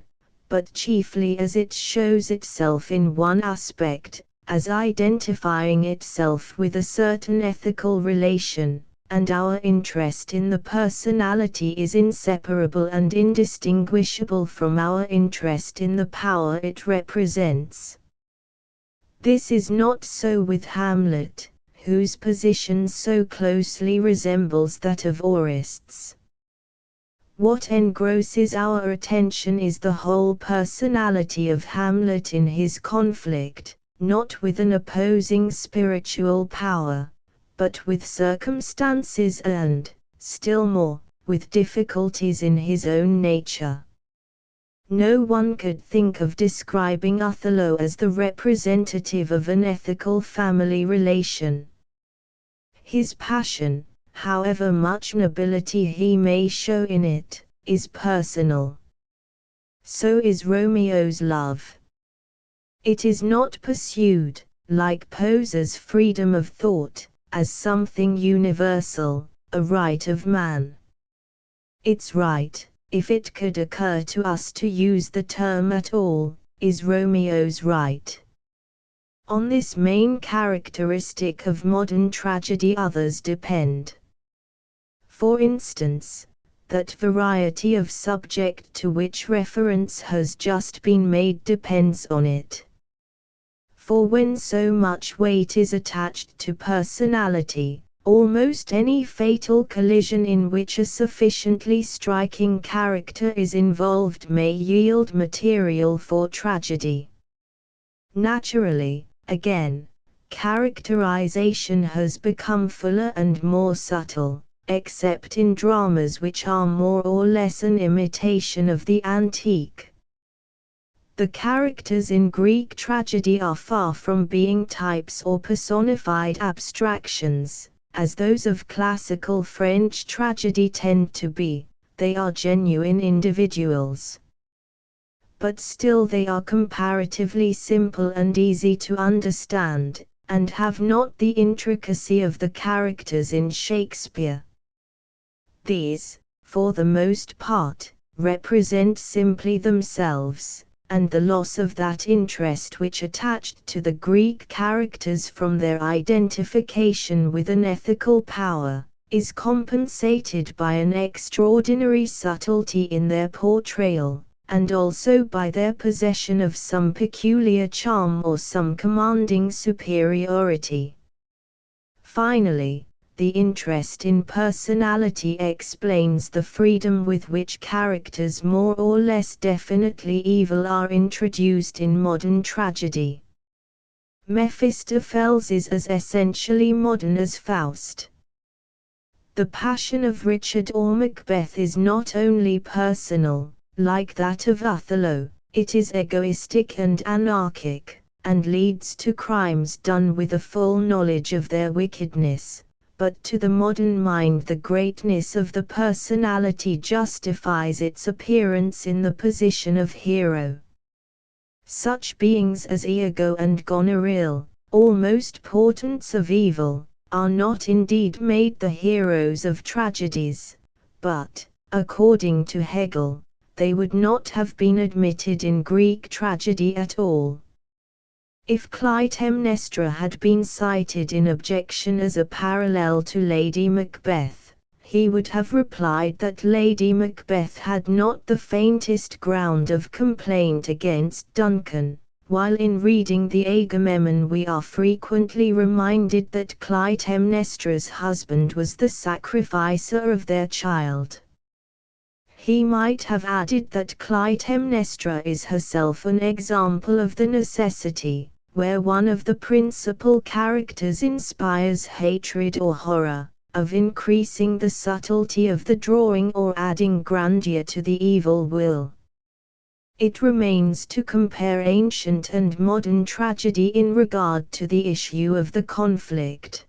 but chiefly as it shows itself in one aspect, as identifying itself with a certain ethical relation, and our interest in the personality is inseparable and indistinguishable from our interest in the power it represents. This is not so with Hamlet, whose position so closely resembles that of Orestes. What engrosses our attention is the whole personality of Hamlet in his conflict, not with an opposing spiritual power, but with circumstances and, still more, with difficulties in his own nature. No one could think of describing Othello as the representative of an ethical family relation. His passion, however much nobility he may show in it, is personal. So is Romeo's love. It is not pursued, like Poe's freedom of thought, as something universal, a right of man. Its right, if it could occur to us to use the term at all, is Romeo's right. On this main characteristic of modern tragedy others depend. For instance, that variety of subject to which reference has just been made depends on it. For when so much weight is attached to personality, almost any fatal collision in which a sufficiently striking character is involved may yield material for tragedy. Naturally, again, characterization has become fuller and more subtle, except in dramas which are more or less an imitation of the antique. The characters in Greek tragedy are far from being types or personified abstractions, as those of classical French tragedy tend to be, they are genuine individuals. But still they are comparatively simple and easy to understand, and have not the intricacy of the characters in Shakespeare. These, for the most part, represent simply themselves, and the loss of that interest which attached to the Greek characters from their identification with an ethical power, is compensated by an extraordinary subtlety in their portrayal, and also by their possession of some peculiar charm or some commanding superiority. Finally, The interest in personality explains the freedom with which characters more or less definitely evil are introduced in modern tragedy. Mephistopheles is as essentially modern as Faust. The passion of Richard or Macbeth is not only personal, like that of Othello, it is egoistic and anarchic, and leads to crimes done with a full knowledge of their wickedness. But to the modern mind the greatness of the personality justifies its appearance in the position of hero. Such beings as Iago and Goneril, almost portents of evil, are not indeed made the heroes of tragedies, but, according to Hegel, they would not have been admitted in Greek tragedy at all. If Clytemnestra had been cited in objection as a parallel to Lady Macbeth, he would have replied that Lady Macbeth had not the faintest ground of complaint against Duncan, while in reading the Agamemnon we are frequently reminded that Clytemnestra's husband was the sacrificer of their child. He might have added that Clytemnestra is herself an example of the necessity, where one of the principal characters inspires hatred or horror, of increasing the subtlety of the drawing or adding grandeur to the evil will. It remains to compare ancient and modern tragedy in regard to the issue of the conflict.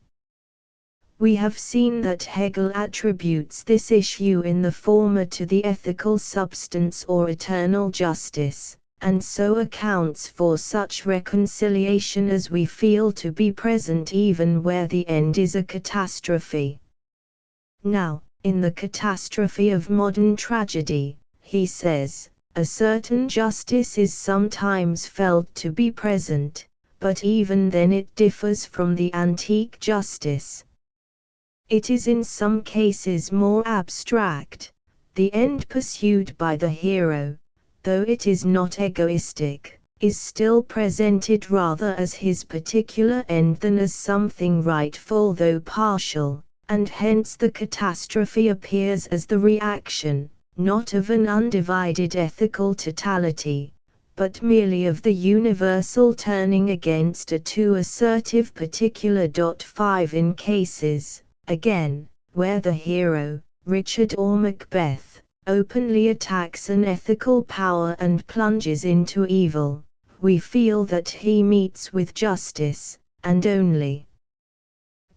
We have seen that Hegel attributes this issue in the former to the ethical substance or eternal justice, and so accounts for such reconciliation as we feel to be present even where the end is a catastrophe. Now, in the catastrophe of modern tragedy, he says, a certain justice is sometimes felt to be present, but even then it differs from the antique justice. It is in some cases more abstract, the end pursued by the hero, though it is not egoistic, is still presented rather as his particular end than as something rightful though partial, and hence the catastrophe appears as the reaction, not of an undivided ethical totality, but merely of the universal turning against a too assertive particular. 5 In cases, again, where the hero, Richard or Macbeth, openly attacks an ethical power and plunges into evil, we feel that he meets with justice, and only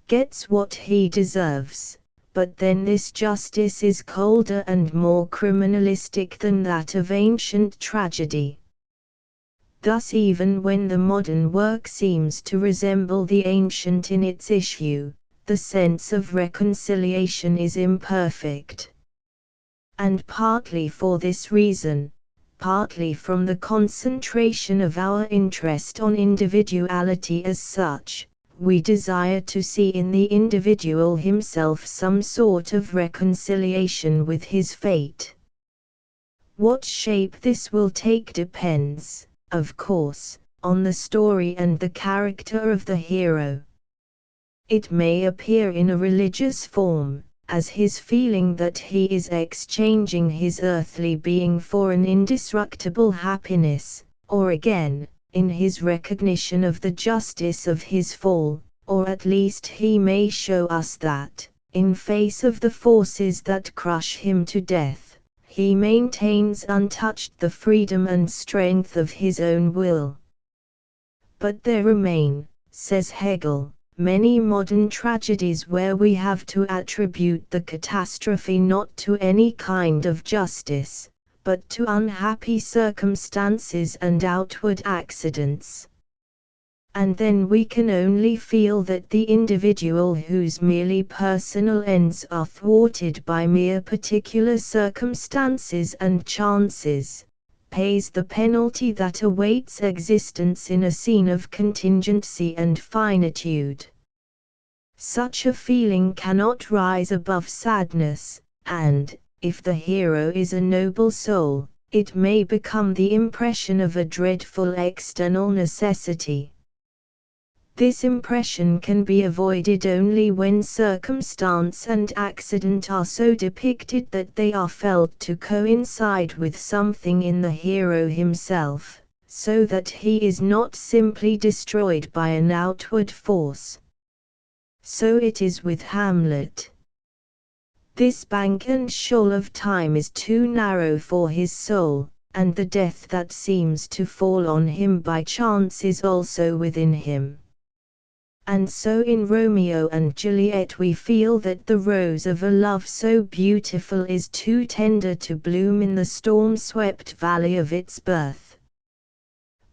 gets what he deserves, but then this justice is colder and more criminalistic than that of ancient tragedy. Thus even when the modern work seems to resemble the ancient in its issue, the sense of reconciliation is imperfect. And partly for this reason, partly from the concentration of our interest on individuality as such, we desire to see in the individual himself some sort of reconciliation with his fate. What shape this will take depends, of course, on the story and the character of the hero. It may appear in a religious form, as his feeling that he is exchanging his earthly being for an indestructible happiness, or again, in his recognition of the justice of his fall, or at least he may show us that, in face of the forces that crush him to death, he maintains untouched the freedom and strength of his own will. But there remain, says Hegel, many modern tragedies where we have to attribute the catastrophe not to any kind of justice, but to unhappy circumstances and outward accidents. And then we can only feel that the individual whose merely personal ends are thwarted by mere particular circumstances and chances, pays the penalty that awaits existence in a scene of contingency and finitude. Such a feeling cannot rise above sadness, and, if the hero is a noble soul, it may become the impression of a dreadful external necessity. This impression can be avoided only when circumstance and accident are so depicted that they are felt to coincide with something in the hero himself, so that he is not simply destroyed by an outward force. So it is with Hamlet. This bank and shoal of time is too narrow for his soul, and the death that seems to fall on him by chance is also within him. And so in Romeo and Juliet we feel that the rose of a love so beautiful is too tender to bloom in the storm-swept valley of its birth.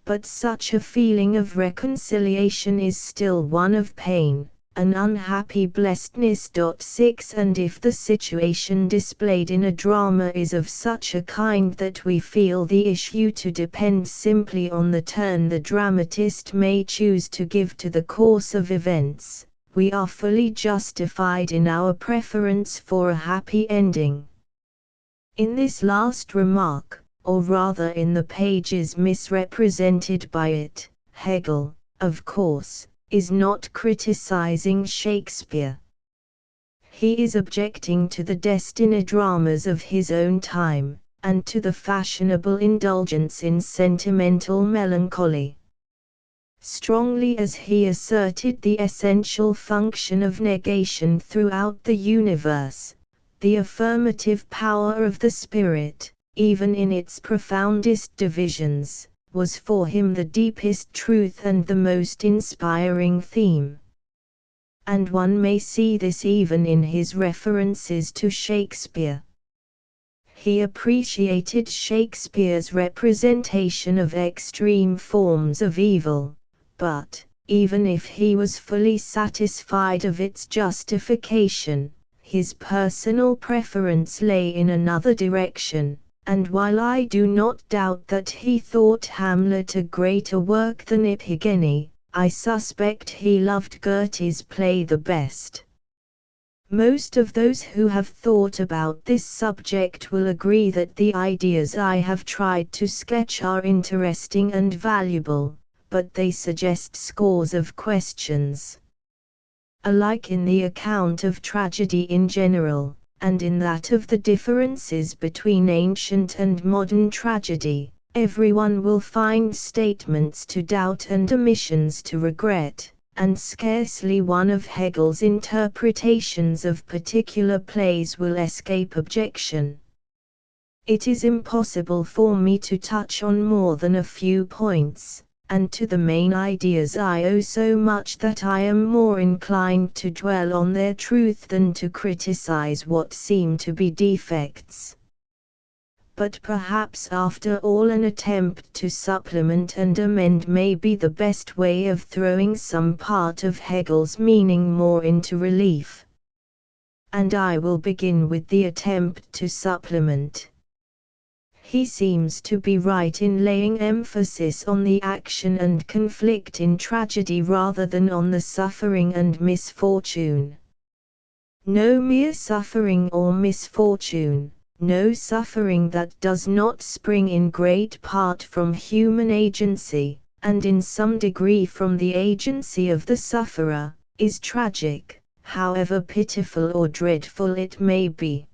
But such a feeling of reconciliation is still one of pain, an unhappy blessedness. 6 And if the situation displayed in a drama is of such a kind that we feel the issue to depend simply on the turn the dramatist may choose to give to the course of events, we are fully justified in our preference for a happy ending. In this last remark, or rather in the pages misrepresented by it, Hegel, of course, is not criticizing Shakespeare. He is objecting to the destiny dramas of his own time, and to the fashionable indulgence in sentimental melancholy. Strongly as he asserted the essential function of negation throughout the universe, the affirmative power of the spirit, even in its profoundest divisions, was for him the deepest truth and the most inspiring theme. And one may see this even in his references to Shakespeare. He appreciated Shakespeare's representation of extreme forms of evil, but, even if he was fully satisfied of its justification, his personal preference lay in another direction. And while I do not doubt that he thought Hamlet a greater work than Iphigenie, I suspect he loved Goethe's play the best. Most of those who have thought about this subject will agree that the ideas I have tried to sketch are interesting and valuable, but they suggest scores of questions. Alike in the account of tragedy in general, and in that of the differences between ancient and modern tragedy, everyone will find statements to doubt and omissions to regret, and scarcely one of Hegel's interpretations of particular plays will escape objection. It is impossible for me to touch on more than a few points, and to the main ideas I owe so much that I am more inclined to dwell on their truth than to criticize what seem to be defects. But perhaps after all an attempt to supplement and amend may be the best way of throwing some part of Hegel's meaning more into relief. And I will begin with the attempt to supplement. He seems to be right in laying emphasis on the action and conflict in tragedy rather than on the suffering and misfortune. No mere suffering or misfortune, no suffering that does not spring in great part from human agency, and in some degree from the agency of the sufferer, is tragic, however pitiful or dreadful it may be.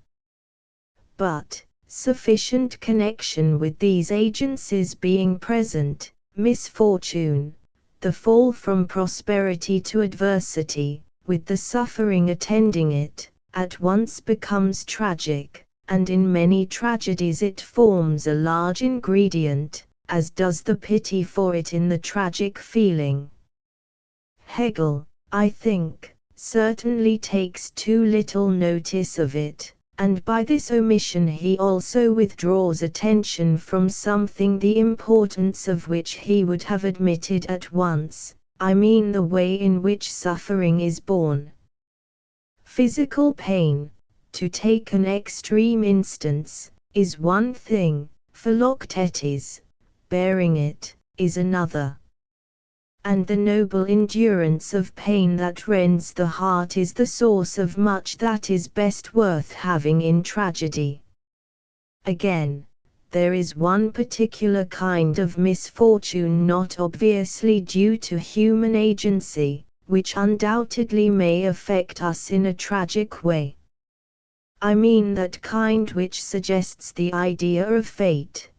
But, sufficient connection with these agencies being present, misfortune, the fall from prosperity to adversity, with the suffering attending it, at once becomes tragic, and in many tragedies it forms a large ingredient, as does the pity for it in the tragic feeling. Hegel, I think, certainly takes too little notice of it. And by this omission he also withdraws attention from something the importance of which he would have admitted at once, I mean the way in which suffering is borne. Physical pain, to take an extreme instance, is one thing, Philoctetes, bearing it, is another. And the noble endurance of pain that rends the heart is the source of much that is best worth having in tragedy. Again, there is one particular kind of misfortune not obviously due to human agency, which undoubtedly may affect us in a tragic way. I mean that kind which suggests the idea of fate.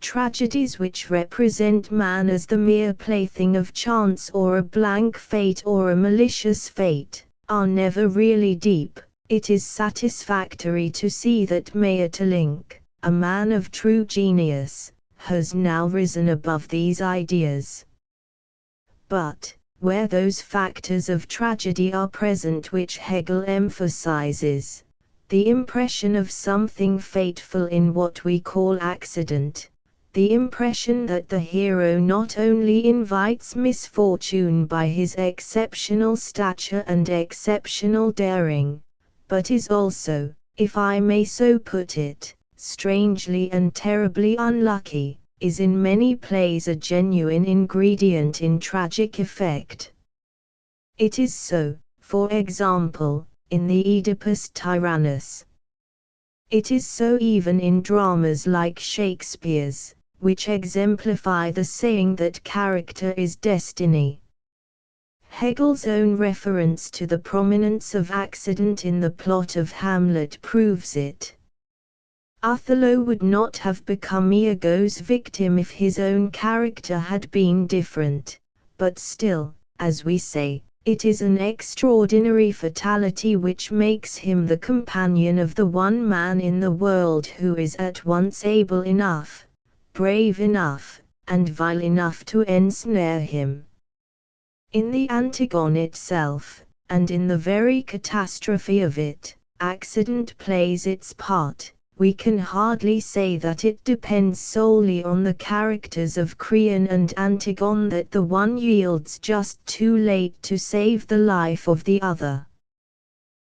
Tragedies which represent man as the mere plaything of chance or a blank fate or a malicious fate, are never really deep. It is satisfactory to see that Maeterlinck, a man of true genius, has now risen above these ideas. But, where those factors of tragedy are present which Hegel emphasizes, the impression of something fateful in what we call accident, the impression that the hero not only invites misfortune by his exceptional stature and exceptional daring, but is also, if I may so put it, strangely and terribly unlucky, is in many plays a genuine ingredient in tragic effect. It is so, for example, in the Oedipus Tyrannus. It is so even in dramas like Shakespeare's, which exemplify the saying that character is destiny. Hegel's own reference to the prominence of accident in the plot of Hamlet proves it. Othello would not have become Iago's victim if his own character had been different, but still, as we say, it is an extraordinary fatality which makes him the companion of the one man in the world who is at once able enough, brave enough, and vile enough to ensnare him. In the Antigone itself, and in the very catastrophe of it, accident plays its part. We can hardly say that it depends solely on the characters of Creon and Antigone that the one yields just too late to save the life of the other.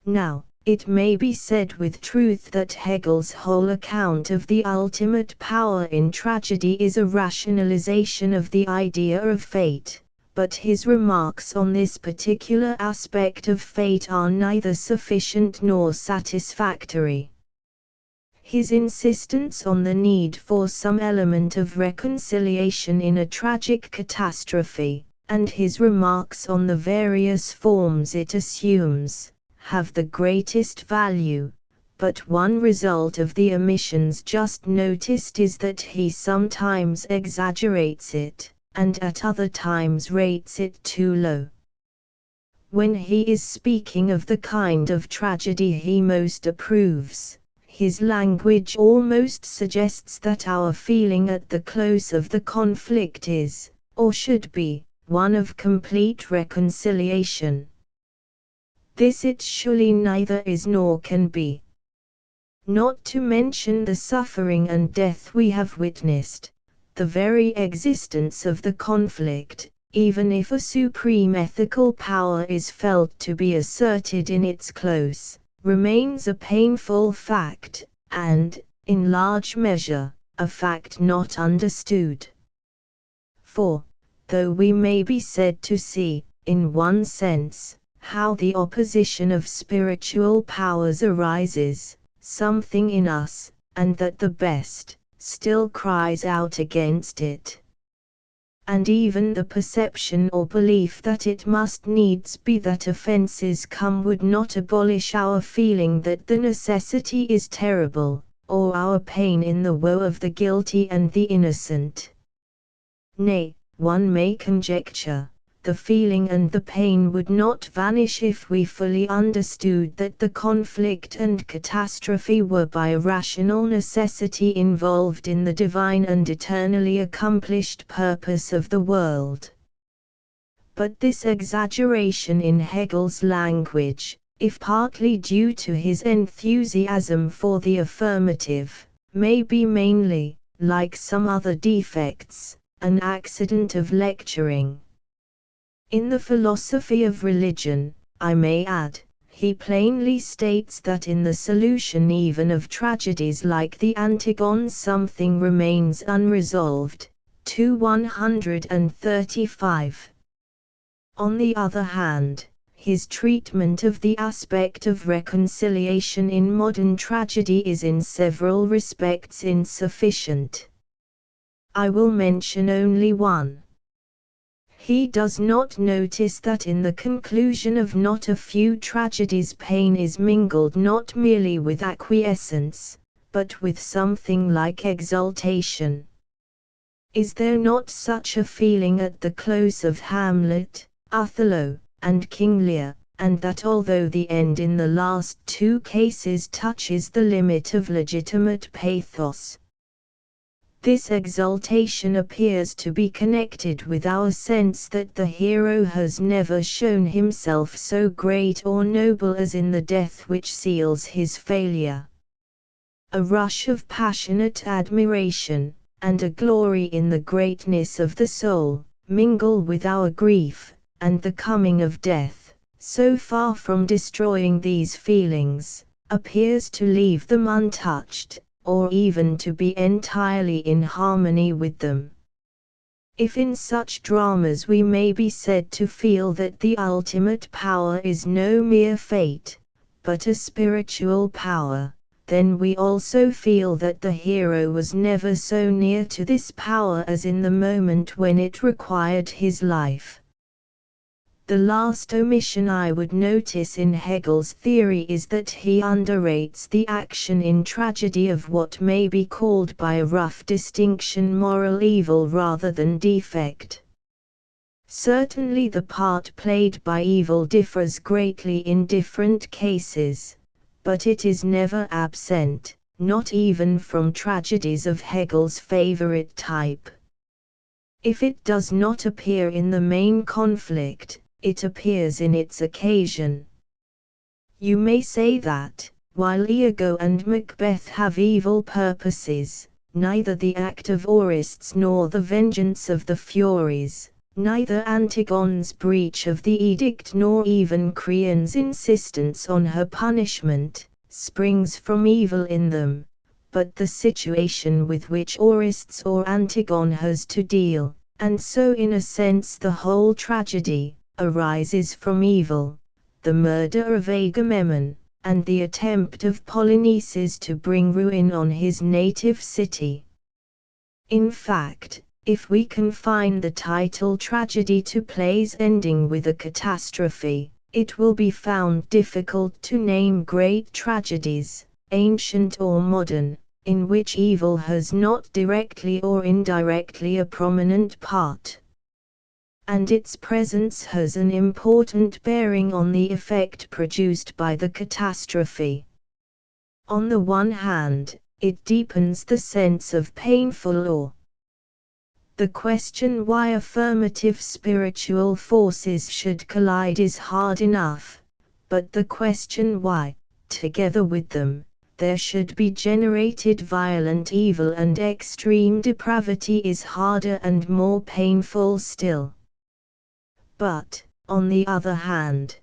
Now, it may be said with truth that Hegel's whole account of the ultimate power in tragedy is a rationalization of the idea of fate, but his remarks on this particular aspect of fate are neither sufficient nor satisfactory. His insistence on the need for some element of reconciliation in a tragic catastrophe, and his remarks on the various forms it assumes, have the greatest value, but one result of the omissions just noticed is that he sometimes exaggerates it, and at other times rates it too low. When he is speaking of the kind of tragedy he most approves, his language almost suggests that our feeling at the close of the conflict is, or should be, one of complete reconciliation. This it surely neither is nor can be. Not to mention the suffering and death we have witnessed, the very existence of the conflict, even if a supreme ethical power is felt to be asserted in its close, remains a painful fact, and, in large measure, a fact not understood. For, though we may be said to see, in one sense, how the opposition of spiritual powers arises, something in us, and that the best, still cries out against it. And even the perception or belief that it must needs be that offenses come would not abolish our feeling that the necessity is terrible, or our pain in the woe of the guilty and the innocent. Nay, one may conjecture, the feeling and the pain would not vanish if we fully understood that the conflict and catastrophe were by a rational necessity involved in the divine and eternally accomplished purpose of the world. But this exaggeration in Hegel's language, if partly due to his enthusiasm for the affirmative, may be mainly, like some other defects, an accident of lecturing. In the philosophy of religion, I may add, he plainly states that in the solution even of tragedies like the Antigone something remains unresolved. 135. On the other hand, his treatment of the aspect of reconciliation in modern tragedy is in several respects insufficient. I will mention only one. He does not notice that in the conclusion of not a few tragedies pain is mingled not merely with acquiescence, but with something like exultation. Is there not such a feeling at the close of Hamlet, Othello, and King Lear, and that although the end in the last two cases touches the limit of legitimate pathos, this exultation appears to be connected with our sense that the hero has never shown himself so great or noble as in the death which seals his failure. A rush of passionate admiration, and a glory in the greatness of the soul, mingle with our grief, and the coming of death, so far from destroying these feelings, appears to leave them untouched, or even to be entirely in harmony with them. If in such dramas we may be said to feel that the ultimate power is no mere fate, but a spiritual power, then we also feel that the hero was never so near to this power as in the moment when it required his life. The last omission I would notice in Hegel's theory is that he underrates the action in tragedy of what may be called by a rough distinction moral evil rather than defect. Certainly the part played by evil differs greatly in different cases, but it is never absent, not even from tragedies of Hegel's favorite type. If it does not appear in the main conflict, it appears in its occasion. You may say that, while Iago and Macbeth have evil purposes, neither the act of Orestes nor the vengeance of the Furies, neither Antigone's breach of the edict nor even Creon's insistence on her punishment, springs from evil in them, but the situation with which Orestes or Antigone has to deal, and so in a sense the whole tragedy, arises from evil, the murder of Agamemnon, and the attempt of Polynices to bring ruin on his native city. In fact, if we confine the title tragedy to plays ending with a catastrophe, it will be found difficult to name great tragedies, ancient or modern, in which evil has not directly or indirectly a prominent part. And its presence has an important bearing on the effect produced by the catastrophe. On the one hand, it deepens the sense of painful awe. The question why affirmative spiritual forces should collide is hard enough, but the question why, together with them, there should be generated violent evil and extreme depravity is harder and more painful still. But, on the other hand,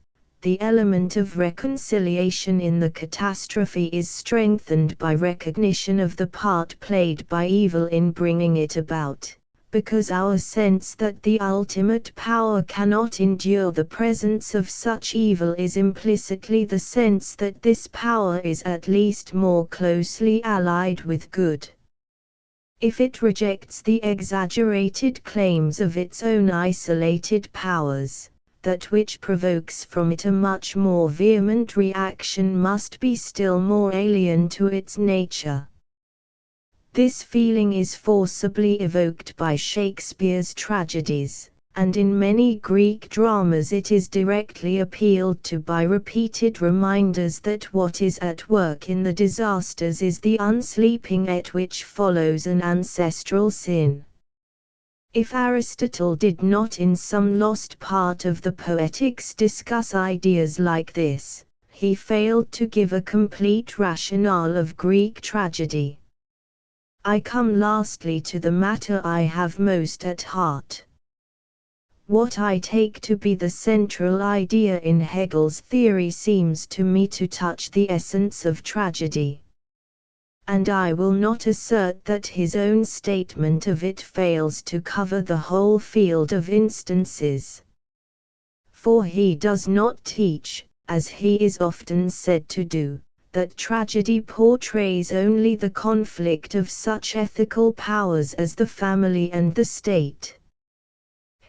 the element of reconciliation in the catastrophe is strengthened by recognition of the part played by evil in bringing it about, because our sense that the ultimate power cannot endure the presence of such evil is implicitly the sense that this power is at least more closely allied with good. If it rejects the exaggerated claims of its own isolated powers, that which provokes from it a much more vehement reaction must be still more alien to its nature. This feeling is forcibly evoked by Shakespeare's tragedies, and in many Greek dramas it is directly appealed to by repeated reminders that what is at work in the disasters is the unsleeping et which follows an ancestral sin. If Aristotle did not in some lost part of the Poetics discuss ideas like this, he failed to give a complete rationale of Greek tragedy. I come lastly to the matter I have most at heart. What I take to be the central idea in Hegel's theory seems to me to touch the essence of tragedy. And I will not assert that his own statement of it fails to cover the whole field of instances. For he does not teach, as he is often said to do, that tragedy portrays only the conflict of such ethical powers as the family and the state.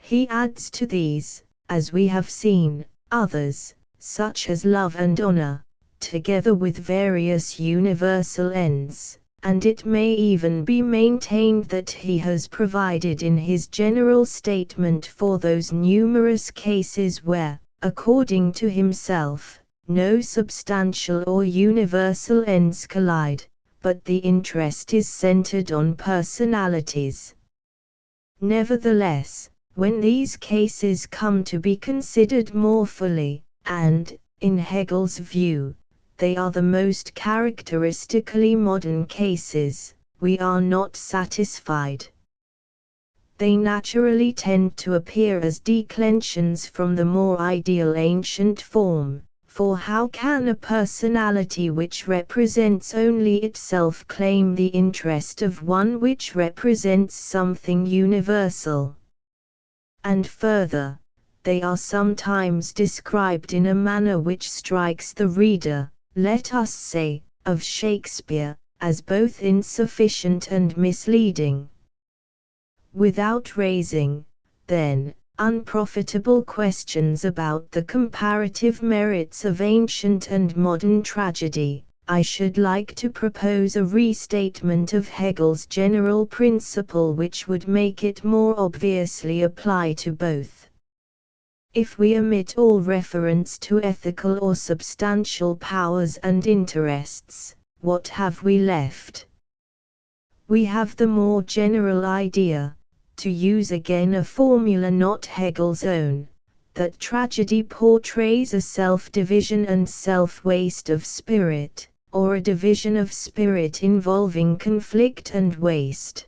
He adds to these, as we have seen, others, such as love and honor, together with various universal ends, and it may even be maintained that he has provided in his general statement for those numerous cases where, according to himself, no substantial or universal ends collide, but the interest is centered on personalities. Nevertheless, when these cases come to be considered more fully, and, in Hegel's view, they are the most characteristically modern cases, we are not satisfied. They naturally tend to appear as declensions from the more ideal ancient form, for how can a personality which represents only itself claim the interest of one which represents something universal? And further, they are sometimes described in a manner which strikes the reader, let us say, of Shakespeare, as both insufficient and misleading. Without raising, then, unprofitable questions about the comparative merits of ancient and modern tragedy, I should like to propose a restatement of Hegel's general principle which would make it more obviously apply to both. If we omit all reference to ethical or substantial powers and interests, what have we left? We have the more general idea, to use again a formula not Hegel's own, that tragedy portrays a self-division and self-waste of spirit, or a division of spirit involving conflict and waste.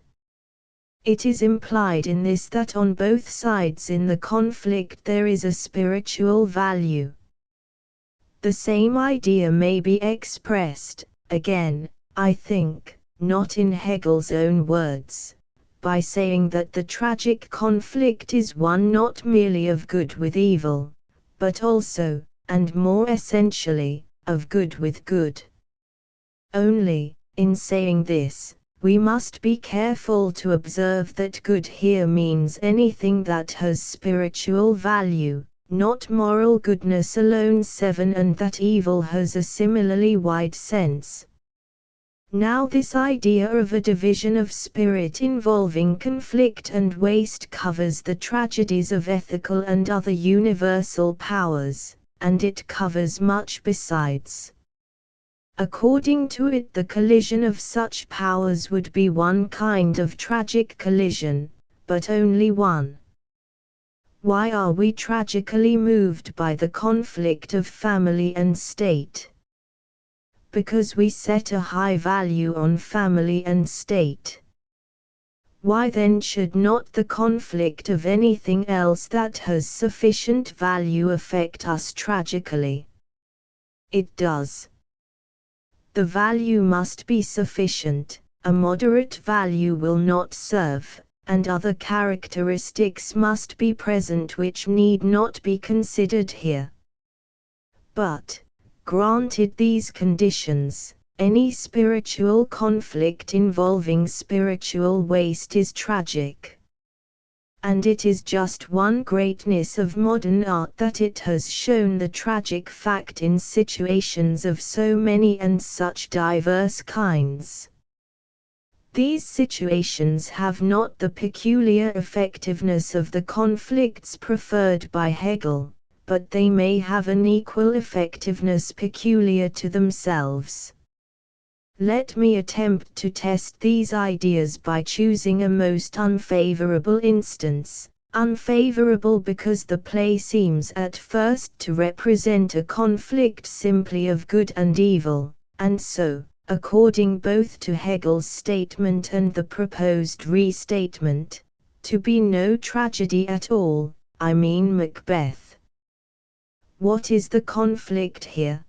It is implied in this that on both sides in the conflict there is a spiritual value. The same idea may be expressed, again, I think, not in Hegel's own words, by saying that the tragic conflict is one not merely of good with evil, but also, and more essentially, of good with good. Only, in saying this, we must be careful to observe that good here means anything that has spiritual value, not moral goodness alone 7 and that evil has a similarly wide sense. Now this idea of a division of spirit involving conflict and waste covers the tragedies of ethical and other universal powers, and it covers much besides. According to it, the collision of such powers would be one kind of tragic collision, but only one. Why are we tragically moved by the conflict of family and state? Because we set a high value on family and state. Why then should not the conflict of anything else that has sufficient value affect us tragically? It does. The value must be sufficient, a moderate value will not serve, and other characteristics must be present which need not be considered here. But, granted these conditions, any spiritual conflict involving spiritual waste is tragic. And it is just one greatness of modern art that it has shown the tragic fact in situations of so many and such diverse kinds. These situations have not the peculiar effectiveness of the conflicts preferred by Hegel, but they may have an equal effectiveness peculiar to themselves. Let me attempt to test these ideas by choosing a most unfavorable instance, unfavorable because the play seems at first to represent a conflict simply of good and evil, and so, according both to Hegel's statement and the proposed restatement, to be no tragedy at all, I mean Macbeth. What is the conflict here?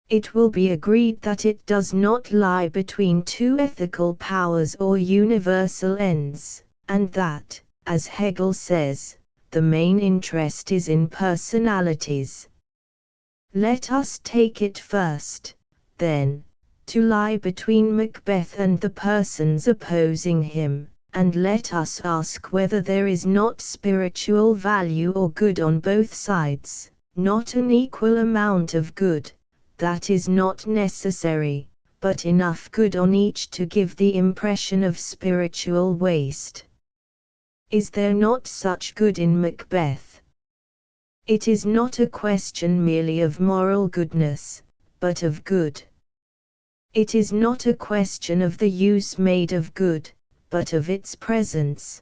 It will be agreed that it does not lie between two ethical powers or universal ends, and that, as Hegel says, the main interest is in personalities. Let us take it first, then, to lie between Macbeth and the persons opposing him, and let us ask whether there is not spiritual value or good on both sides, not an equal amount of good, that is not necessary, but enough good on each to give the impression of spiritual waste. Is there not such good in Macbeth? It is not a question merely of moral goodness, but of good. It is not a question of the use made of good, but of its presence.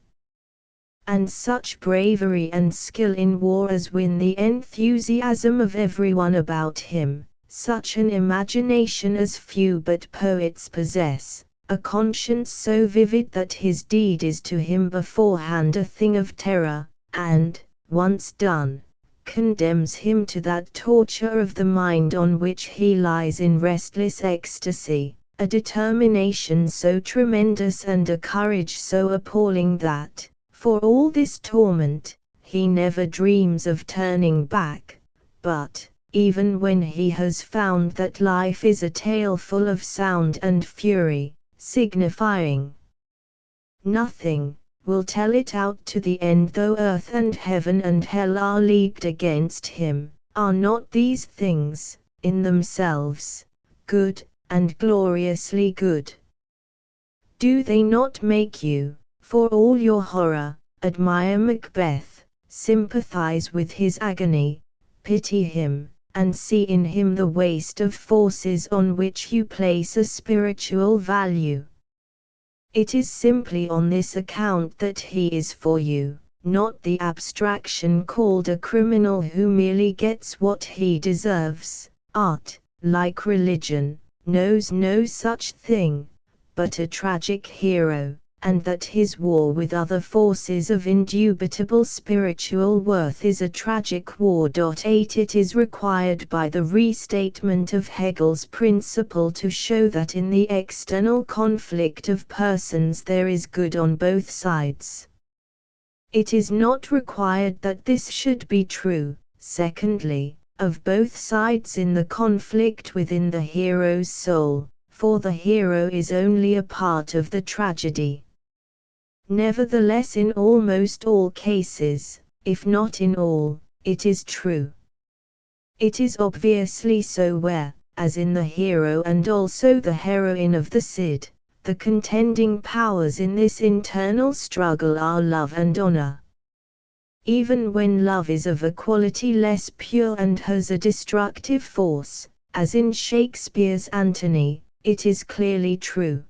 And such bravery and skill in war as win the enthusiasm of everyone about him, such an imagination as few but poets possess, a conscience so vivid that his deed is to him beforehand a thing of terror, and, once done, condemns him to that torture of the mind on which he lies in restless ecstasy, a determination so tremendous and a courage so appalling that, for all this torment, he never dreams of turning back, but, even when he has found that life is a tale full of sound and fury, signifying nothing, will tell it out to the end. Though earth and heaven and hell are leagued against him, are not these things, in themselves, good, and gloriously good? Do they not make you, for all your horror, admire Macbeth, sympathize with his agony, pity him, and see in him the waste of forces on which you place a spiritual value? It is simply on this account that he is for you, not the abstraction called a criminal who merely gets what he deserves. Art, like religion, knows no such thing, but a tragic hero, and that his war with other forces of indubitable spiritual worth is a tragic war. 8 It is required by the restatement of Hegel's principle to show that in the external conflict of persons there is good on both sides. It is not required that this should be true, secondly, of both sides in the conflict within the hero's soul, for the hero is only a part of the tragedy. Nevertheless, in almost all cases, if not in all, it is true. It is obviously so where, as in the hero and also the heroine of the Cid, the contending powers in this internal struggle are love and honor. Even when love is of a quality less pure and has a destructive force, as in Shakespeare's Antony, it is clearly true.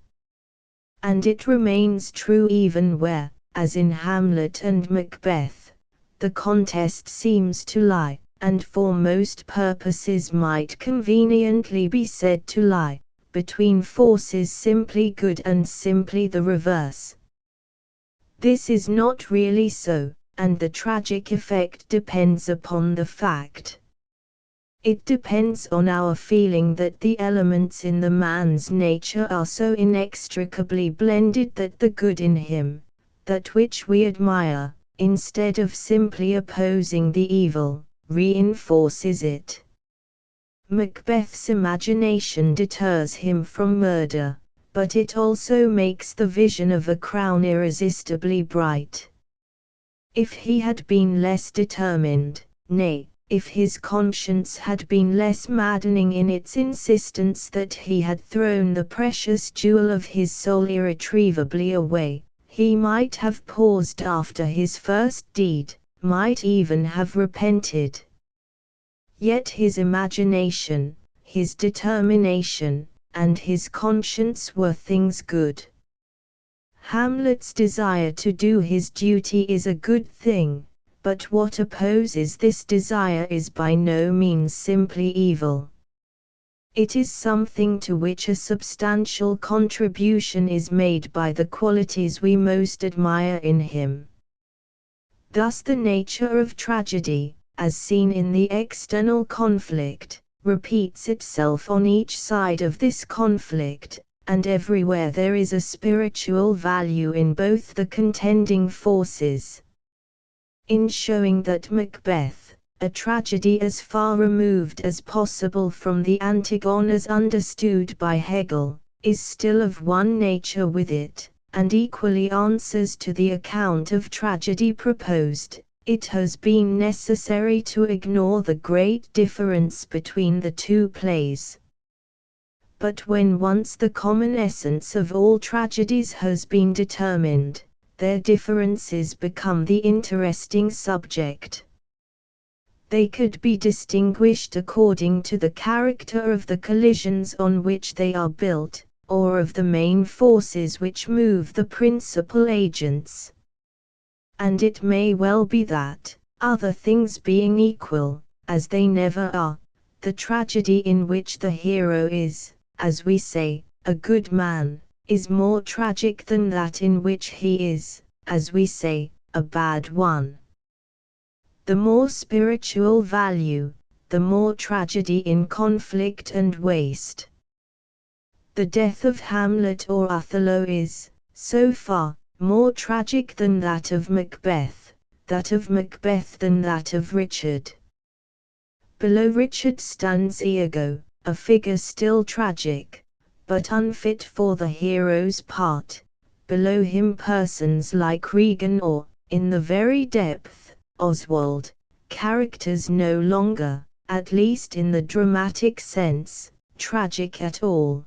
And it remains true even where, as in Hamlet and Macbeth, the contest seems to lie, and for most purposes might conveniently be said to lie, between forces simply good and simply the reverse. This is not really so, and the tragic effect depends upon the fact. It depends on our feeling that the elements in the man's nature are so inextricably blended that the good in him, that which we admire, instead of simply opposing the evil, reinforces it. Macbeth's imagination deters him from murder, but it also makes the vision of a crown irresistibly bright. If he had been less determined, nay, if his conscience had been less maddening in its insistence that he had thrown the precious jewel of his soul irretrievably away, he might have paused after his first deed, might even have repented. Yet his imagination, his determination, and his conscience were things good. Hamlet's desire to do his duty is a good thing, but what opposes this desire is by no means simply evil. It is something to which a substantial contribution is made by the qualities we most admire in him. Thus the nature of tragedy, as seen in the external conflict, repeats itself on each side of this conflict, and everywhere there is a spiritual value in both the contending forces. in showing that Macbeth, a tragedy as far removed as possible from the Antigone as understood by Hegel, is still of one nature with it, and equally answers to the account of tragedy proposed. It has been necessary to ignore the great difference between the two plays. But when once the common essence of all tragedies has been determined, their differences become the interesting subject. They could be distinguished according to the character of the collisions on which they are built, or of the main forces which move the principal agents. And it may well be that, other things being equal, as they never are, the tragedy in which the hero is, as we say, a good man, is more tragic than that in which he is, as we say, a bad one. The more spiritual value, the more tragedy in conflict and waste. The death of Hamlet or Othello is, so far, more tragic than that of Macbeth than that of Richard. Below Richard stands Iago, a figure still tragic, but unfit for the hero's part. Below him persons like Regan or, in the very depth, Oswald, characters no longer, at least in the dramatic sense, tragic at all.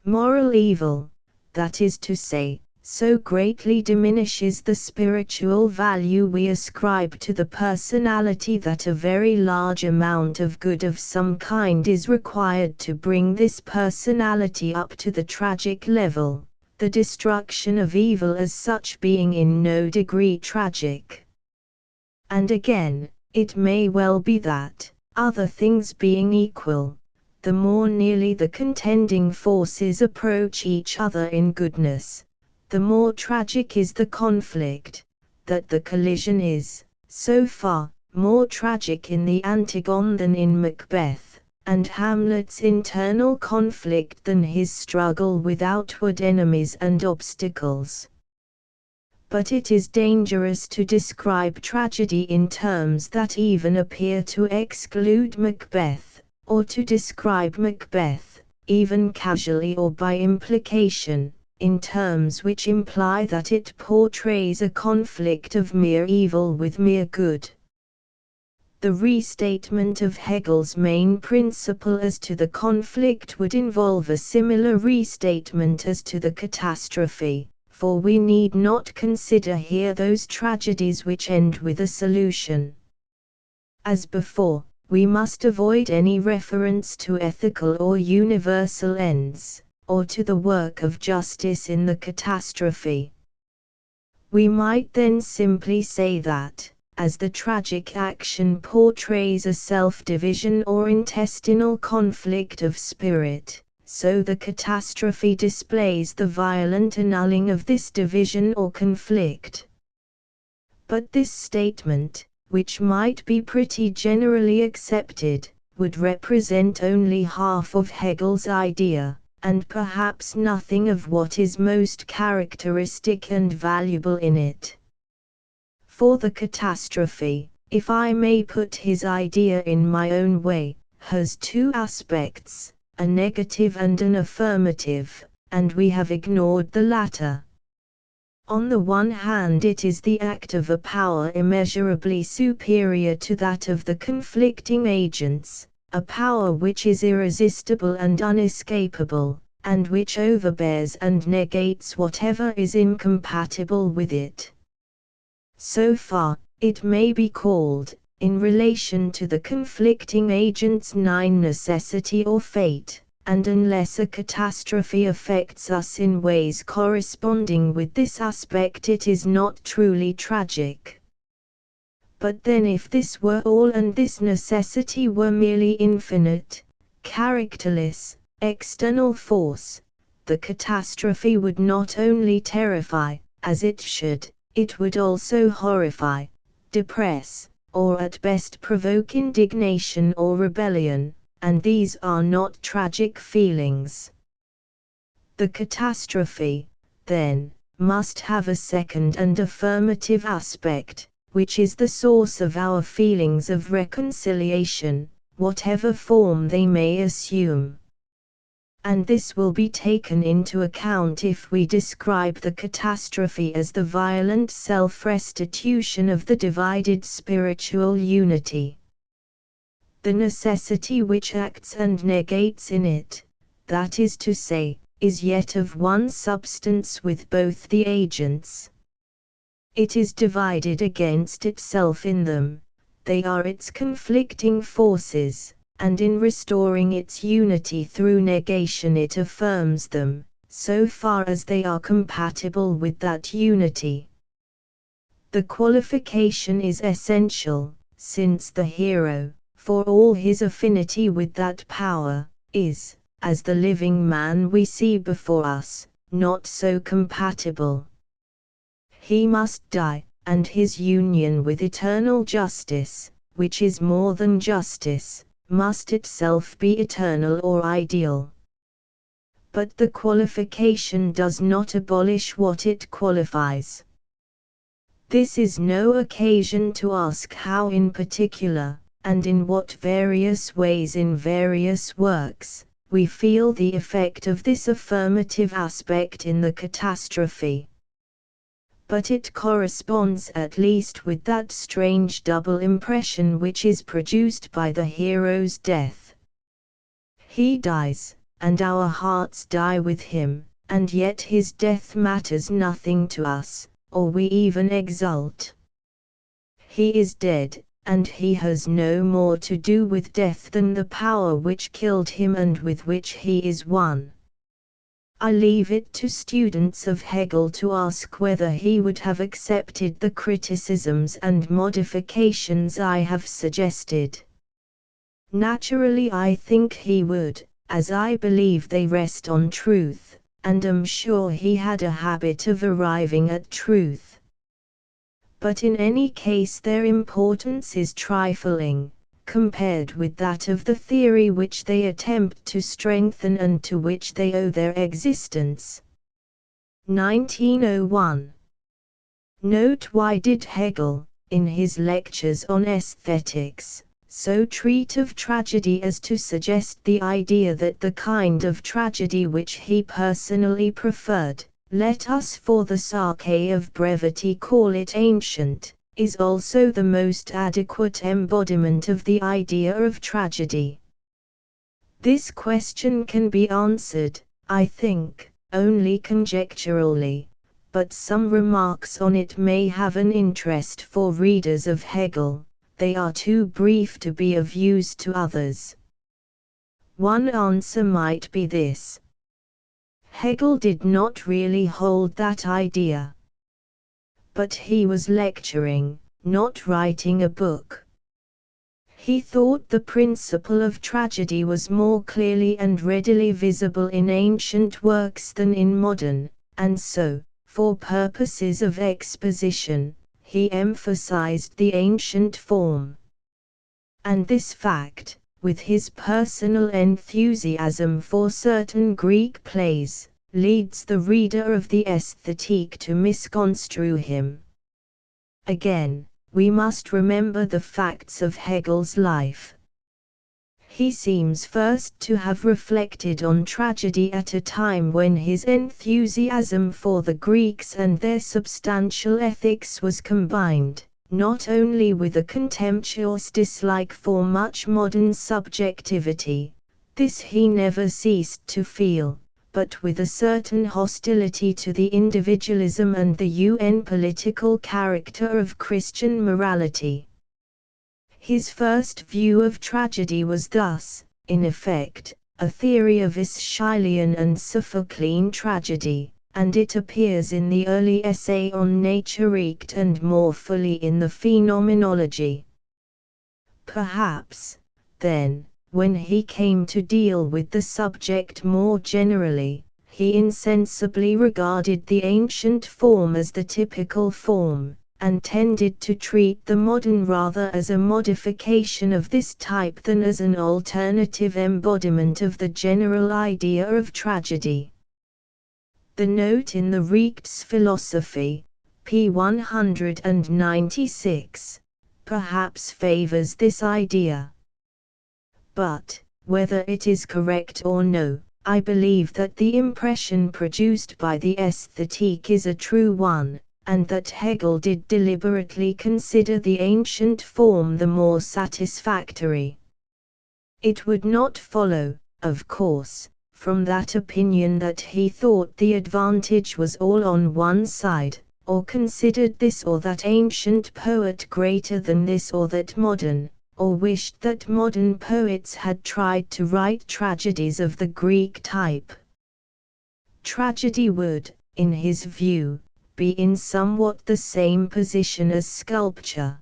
Moral evil, that is to say, so greatly diminishes the spiritual value we ascribe to the personality that a very large amount of good of some kind is required to bring this personality up to the tragic level, the destruction of evil as such being in no degree tragic. And again, it may well be that, other things being equal, the more nearly the contending forces approach each other in goodness, the more tragic is the conflict, that the collision is, so far, more tragic in the Antigone than in Macbeth, and Hamlet's internal conflict than his struggle with outward enemies and obstacles. But it is dangerous to describe tragedy in terms that even appear to exclude Macbeth, or to describe Macbeth, even casually or by implication, in terms which imply that it portrays a conflict of mere evil with mere good. The restatement of Hegel's main principle as to the conflict would involve a similar restatement as to the catastrophe, for we need not consider here those tragedies which end with a solution. As before, we must avoid any reference to ethical or universal ends, or to the work of justice in the catastrophe. We might then simply say that, as the tragic action portrays a self-division or intestinal conflict of spirit, so the catastrophe displays the violent annulling of this division or conflict. But this statement, which might be pretty generally accepted, would represent only half of Hegel's idea, and perhaps nothing of what is most characteristic and valuable in it. For the catastrophe, if I may put his idea in my own way, has two aspects, a negative and an affirmative, and we have ignored the latter. On the one hand, it is the act of a power immeasurably superior to that of the conflicting agents, a power which is irresistible and unescapable, and which overbears and negates whatever is incompatible with it. So far, it may be called, in relation to the conflicting agents, necessity or fate, and unless a catastrophe affects us in ways corresponding with this aspect, it is not truly tragic. But then if this were all and this necessity were merely infinite, characterless, external force, the catastrophe would not only terrify, as it should, it would also horrify, depress, or at best provoke indignation or rebellion, and these are not tragic feelings. The catastrophe, then, must have a second and affirmative aspect, which is the source of our feelings of reconciliation, whatever form they may assume. And this will be taken into account if we describe the catastrophe as the violent self-restitution of the divided spiritual unity. The necessity which acts and negates in it, that is to say, is yet of one substance with both the agents. It is divided against itself in them, they are its conflicting forces, and in restoring its unity through negation it affirms them, so far as they are compatible with that unity. The qualification is essential, since the hero, for all his affinity with that power, is, as the living man we see before us, not so compatible. He must die, and his union with eternal justice, which is more than justice, must itself be eternal or ideal. But the qualification does not abolish what it qualifies. This is no occasion to ask how in particular, and in what various ways in various works, we feel the effect of this affirmative aspect in the catastrophe. But it corresponds at least with that strange double impression which is produced by the hero's death. He dies, and our hearts die with him, and yet his death matters nothing to us, or we even exult. He is dead, and he has no more to do with death than the power which killed him and with which he is one. I leave it to students of Hegel to ask whether he would have accepted the criticisms and modifications I have suggested. Naturally I think he would, as I believe they rest on truth, and am sure he had a habit of arriving at truth. But in any case their importance is trifling, compared with that of the theory which they attempt to strengthen and to which they owe their existence. 1901. Note: why did Hegel, in his lectures on aesthetics, so treat of tragedy as to suggest the idea that the kind of tragedy which he personally preferred, let us for the sake of brevity call it ancient, is also the most adequate embodiment of the idea of tragedy? This question can be answered, I think, only conjecturally, but some remarks on it may have an interest for readers of Hegel. They are too brief to be of use to others. One answer might be this: Hegel did not really hold that idea. But he was lecturing, not writing a book. He thought the principle of tragedy was more clearly and readily visible in ancient works than in modern, and so, for purposes of exposition, he emphasized the ancient form. And this fact, with his personal enthusiasm for certain Greek plays, leads the reader of the Aesthetique to misconstrue him. Again, we must remember the facts of Hegel's life. He seems first to have reflected on tragedy at a time when his enthusiasm for the Greeks and their substantial ethics was combined, not only with a contemptuous dislike for much modern subjectivity, this he never ceased to feel, but with a certain hostility to the individualism and the political character of Christian morality. His first view of tragedy was thus, in effect, a theory of Aeschylean and Sophoclean tragedy, and it appears in the early essay on Naturrecht and more fully in the Phenomenology. Perhaps, then, when he came to deal with the subject more generally, he insensibly regarded the ancient form as the typical form, and tended to treat the modern rather as a modification of this type than as an alternative embodiment of the general idea of tragedy. The note in the Recht's philosophy, p. 196, perhaps favors this idea. But, whether it is correct or no, I believe that the impression produced by the Aesthetique is a true one, and that Hegel did deliberately consider the ancient form the more satisfactory. It would not follow, of course, from that opinion that he thought the advantage was all on one side, or considered this or that ancient poet greater than this or that modern, or wished that modern poets had tried to write tragedies of the Greek type. Tragedy would, in his view, be in somewhat the same position as sculpture.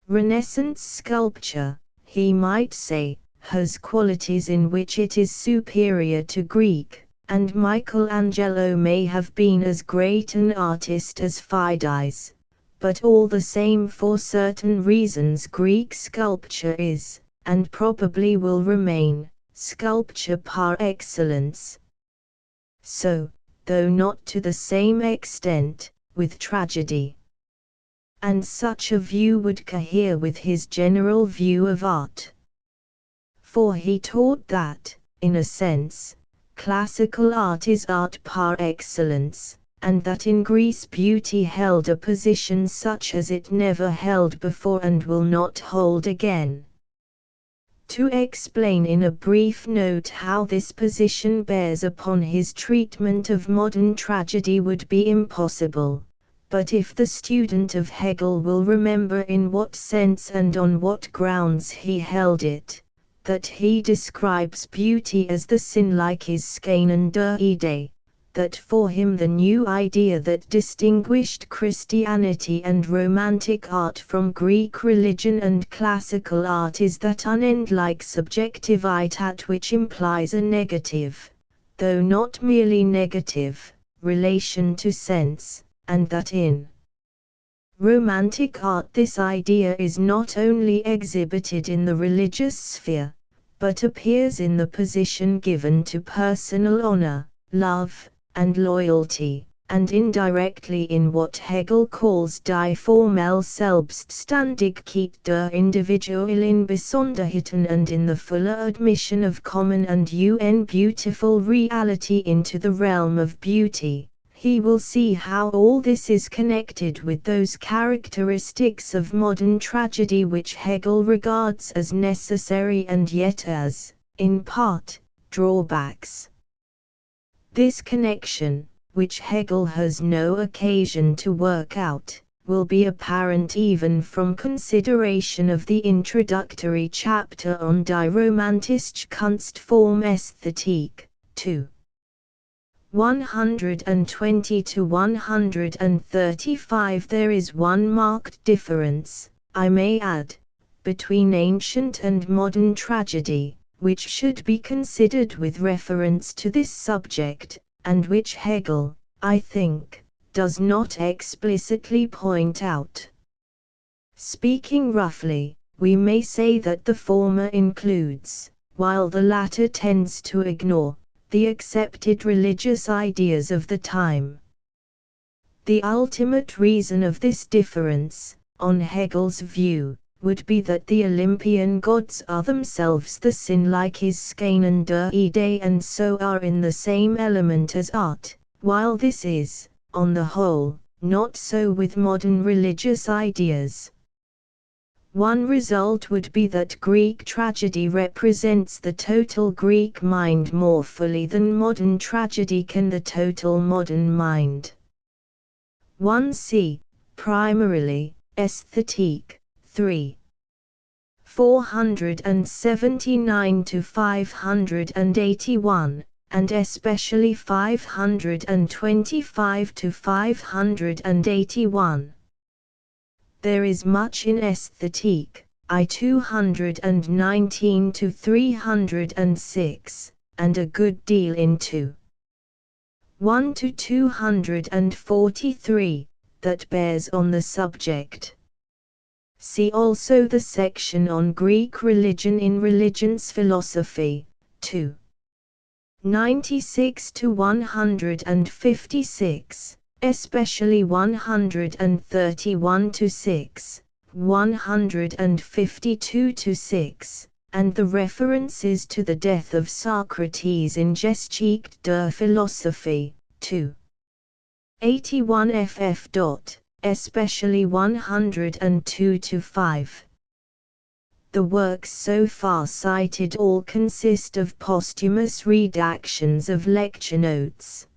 Renaissance sculpture, he might say, has qualities in which it is superior to Greek, and Michelangelo may have been as great an artist as Phidias, but all the same for certain reasons Greek sculpture is, and probably will remain, sculpture par excellence. So, though not to the same extent, with tragedy. And such a view would cohere with his general view of art. For he taught that, in a sense, classical art is art par excellence, and that in Greece beauty held a position such as it never held before and will not hold again. To explain in a brief note how this position bears upon his treatment of modern tragedy would be impossible, but if the student of Hegel will remember in what sense and on what grounds he held it, that he describes beauty as the Sinnliche Szenen der Idee, that for him the new idea that distinguished Christianity and Romantic art from Greek religion and classical art is that unendlike subjectivität which implies a negative, though not merely negative, relation to sense, and that in Romantic art this idea is not only exhibited in the religious sphere, but appears in the position given to personal honor, love, and loyalty, and indirectly in what Hegel calls die formelle Selbstständigkeit der Individualin Besonderheiten and in the fuller admission of common and beautiful reality into the realm of beauty. He will see how all this is connected with those characteristics of modern tragedy which Hegel regards as necessary and yet as, in part, drawbacks. This connection, which Hegel has no occasion to work out, will be apparent even from consideration of the introductory chapter on Die romantische Kunstform Ästhetik, 2. 120 to 135. There is one marked difference, I may add, between ancient and modern tragedy, which should be considered with reference to this subject, and which Hegel, I think, does not explicitly point out. Speaking roughly, we may say that the former includes, while the latter tends to ignore, the accepted religious ideas of the time. The ultimate reason of this difference, on Hegel's view, would be that the Olympian gods are themselves the Sinnliche Szenen der Idee and so are in the same element as art, while this is, on the whole, not so with modern religious ideas. One result would be that Greek tragedy represents the total Greek mind more fully than modern tragedy can the total modern mind. 1c. Primarily, Aesthetique, 3. 479 to 581, and especially 525 to 581. There is much in Aesthetique, I 219 to 306, and a good deal in 2. 1 to 243, that bears on the subject. See also the section on Greek religion in Religion's Philosophy, 2. 96 to 156, especially 131-6, 152-6, and the references to the death of Socrates in Geschichte der Philosophie, 2. 81 ff. Especially 102-5. The works so far cited all consist of posthumous redactions of lecture notes.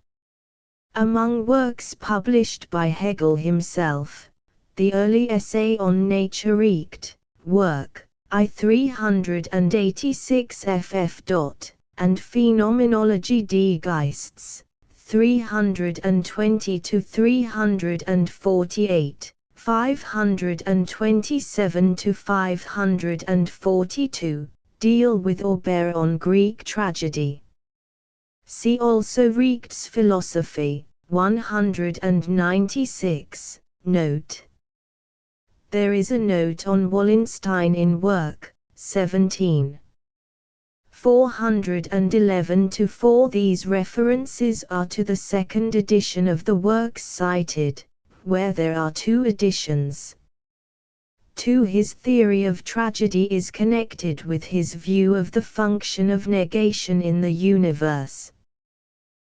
Among works published by Hegel himself, the early essay on Naturrecht, work, I 386 ff. And Phenomenologie des Geists, 320-348, 527-542, deal with or bear on Greek tragedy. See also Rechtsphilosophie, 196, note. There is a note on Wallenstein in work, 17. 411-4. These references are to the second edition of the works cited, where there are two editions. 2. His theory of tragedy is connected with his view of the function of negation in the universe.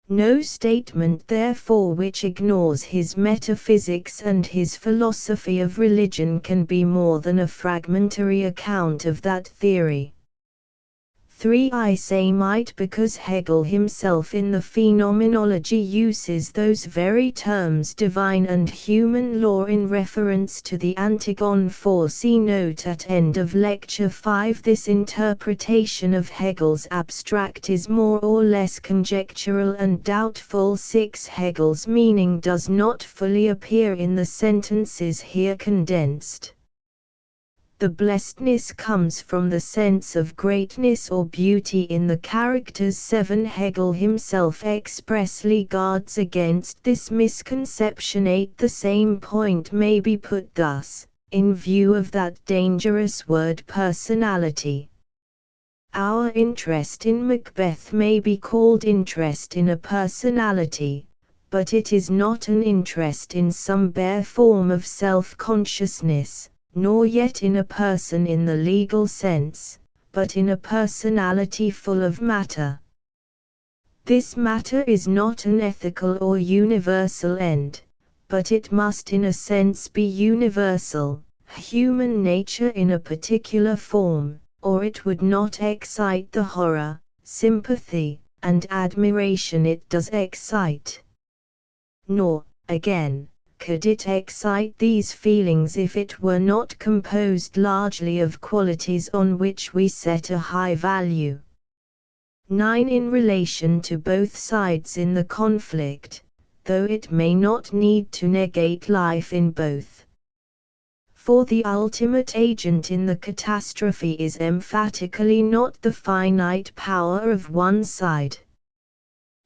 No statement therefore which ignores his metaphysics and his philosophy of religion can be more than a fragmentary account of that theory. 3. I say might because Hegel himself in the Phenomenology uses those very terms divine and human law in reference to the Antigon 4. See note at end of lecture 5. This interpretation of Hegel's abstract is more or less conjectural and doubtful. 6. Hegel's meaning does not fully appear in the sentences here condensed. The blessedness comes from the sense of greatness or beauty in the characters. 7. Hegel himself expressly guards against this misconception. 8. The same point may be put thus, in view of that dangerous word personality. Our interest in Macbeth may be called interest in a personality, but it is not an interest in some bare form of self-consciousness, nor yet in a person in the legal sense, but in a personality full of matter. This matter is not an ethical or universal end, but it must in a sense be universal, human nature in a particular form, or it would not excite the horror, sympathy, and admiration it does excite. Nor, again, could it excite these feelings if it were not composed largely of qualities on which we set a high value. 9. In relation to both sides in the conflict, though it may not need to negate life in both. For the ultimate agent in the catastrophe is emphatically not the finite power of one side.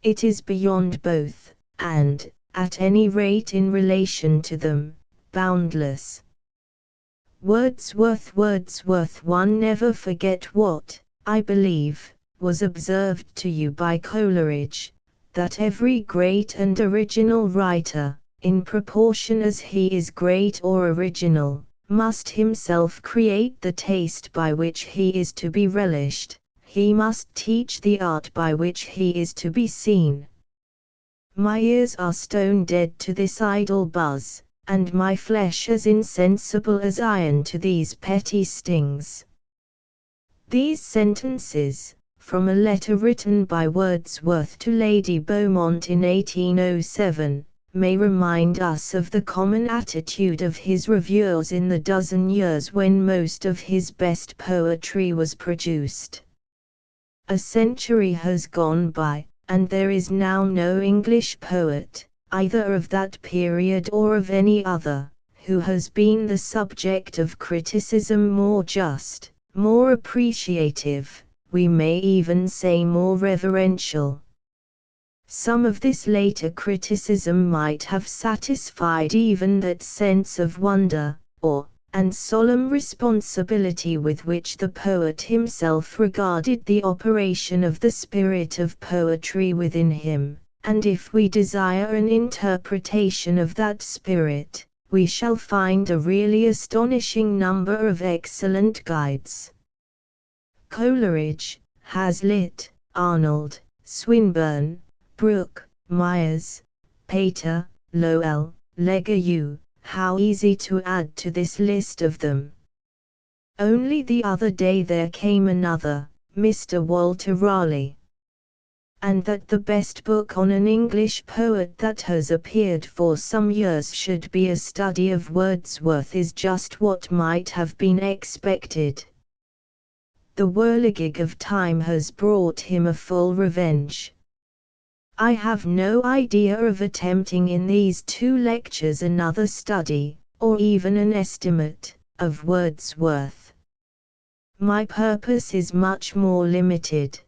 It is beyond both, and, at any rate in relation to them, boundless. Wordsworth 1. Never forget what, I believe, was observed to you by Coleridge, that every great and original writer, in proportion as he is great or original, must himself create the taste by which he is to be relished, he must teach the art by which he is to be seen. My ears are stone dead to this idle buzz, and my flesh as insensible as iron to these petty stings. These sentences, from a letter written by Wordsworth to Lady Beaumont in 1807, may remind us of the common attitude of his reviewers in the dozen years when most of his best poetry was produced. A century has gone by, and there is now no English poet, either of that period or of any other, who has been the subject of criticism more just, more appreciative, we may even say more reverential. Some of this later criticism might have satisfied even that sense of wonder, and solemn responsibility with which the poet himself regarded the operation of the spirit of poetry within him, and if we desire an interpretation of that spirit, we shall find a really astonishing number of excellent guides. Coleridge, Hazlitt, Arnold, Swinburne, Brooke, Myers, Pater, Lowell, Legoux, how easy to add to this list of them. Only the other day there came another, Mr. Walter Raleigh. And that the best book on an English poet that has appeared for some years should be a study of Wordsworth is just what might have been expected. The whirligig of time has brought him a full revenge. I have no idea of attempting in these 2 lectures another study, or even an estimate, of Wordsworth. My purpose is much more limited.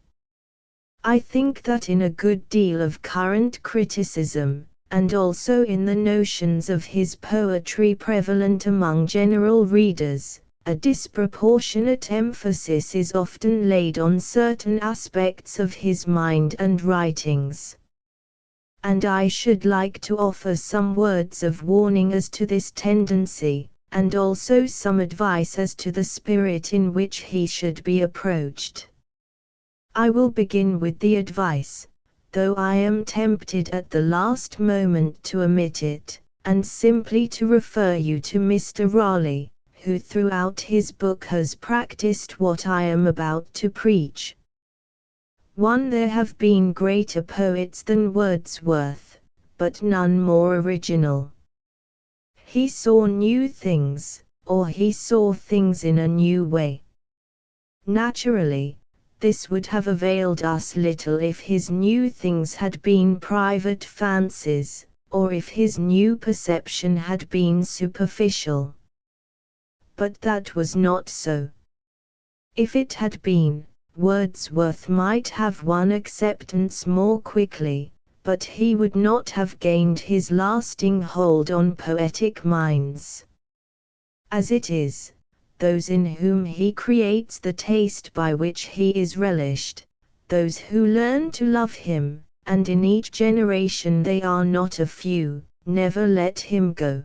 I think that in a good deal of current criticism, and also in the notions of his poetry prevalent among general readers, a disproportionate emphasis is often laid on certain aspects of his mind and writings. And I should like to offer some words of warning as to this tendency, and also some advice as to the spirit in which he should be approached. I will begin with the advice, though I am tempted at the last moment to omit it, and simply to refer you to Mr. Raleigh, who throughout his book has practiced what I am about to preach. 1. There have been greater poets than Wordsworth, but none more original. He saw new things, or he saw things in a new way. Naturally, this would have availed us little if his new things had been private fancies, or if his new perception had been superficial. But that was not so. If it had been, Wordsworth might have won acceptance more quickly, but he would not have gained his lasting hold on poetic minds. As it is, those in whom he creates the taste by which he is relished, those who learn to love him, and in each generation they are not a few, never let him go.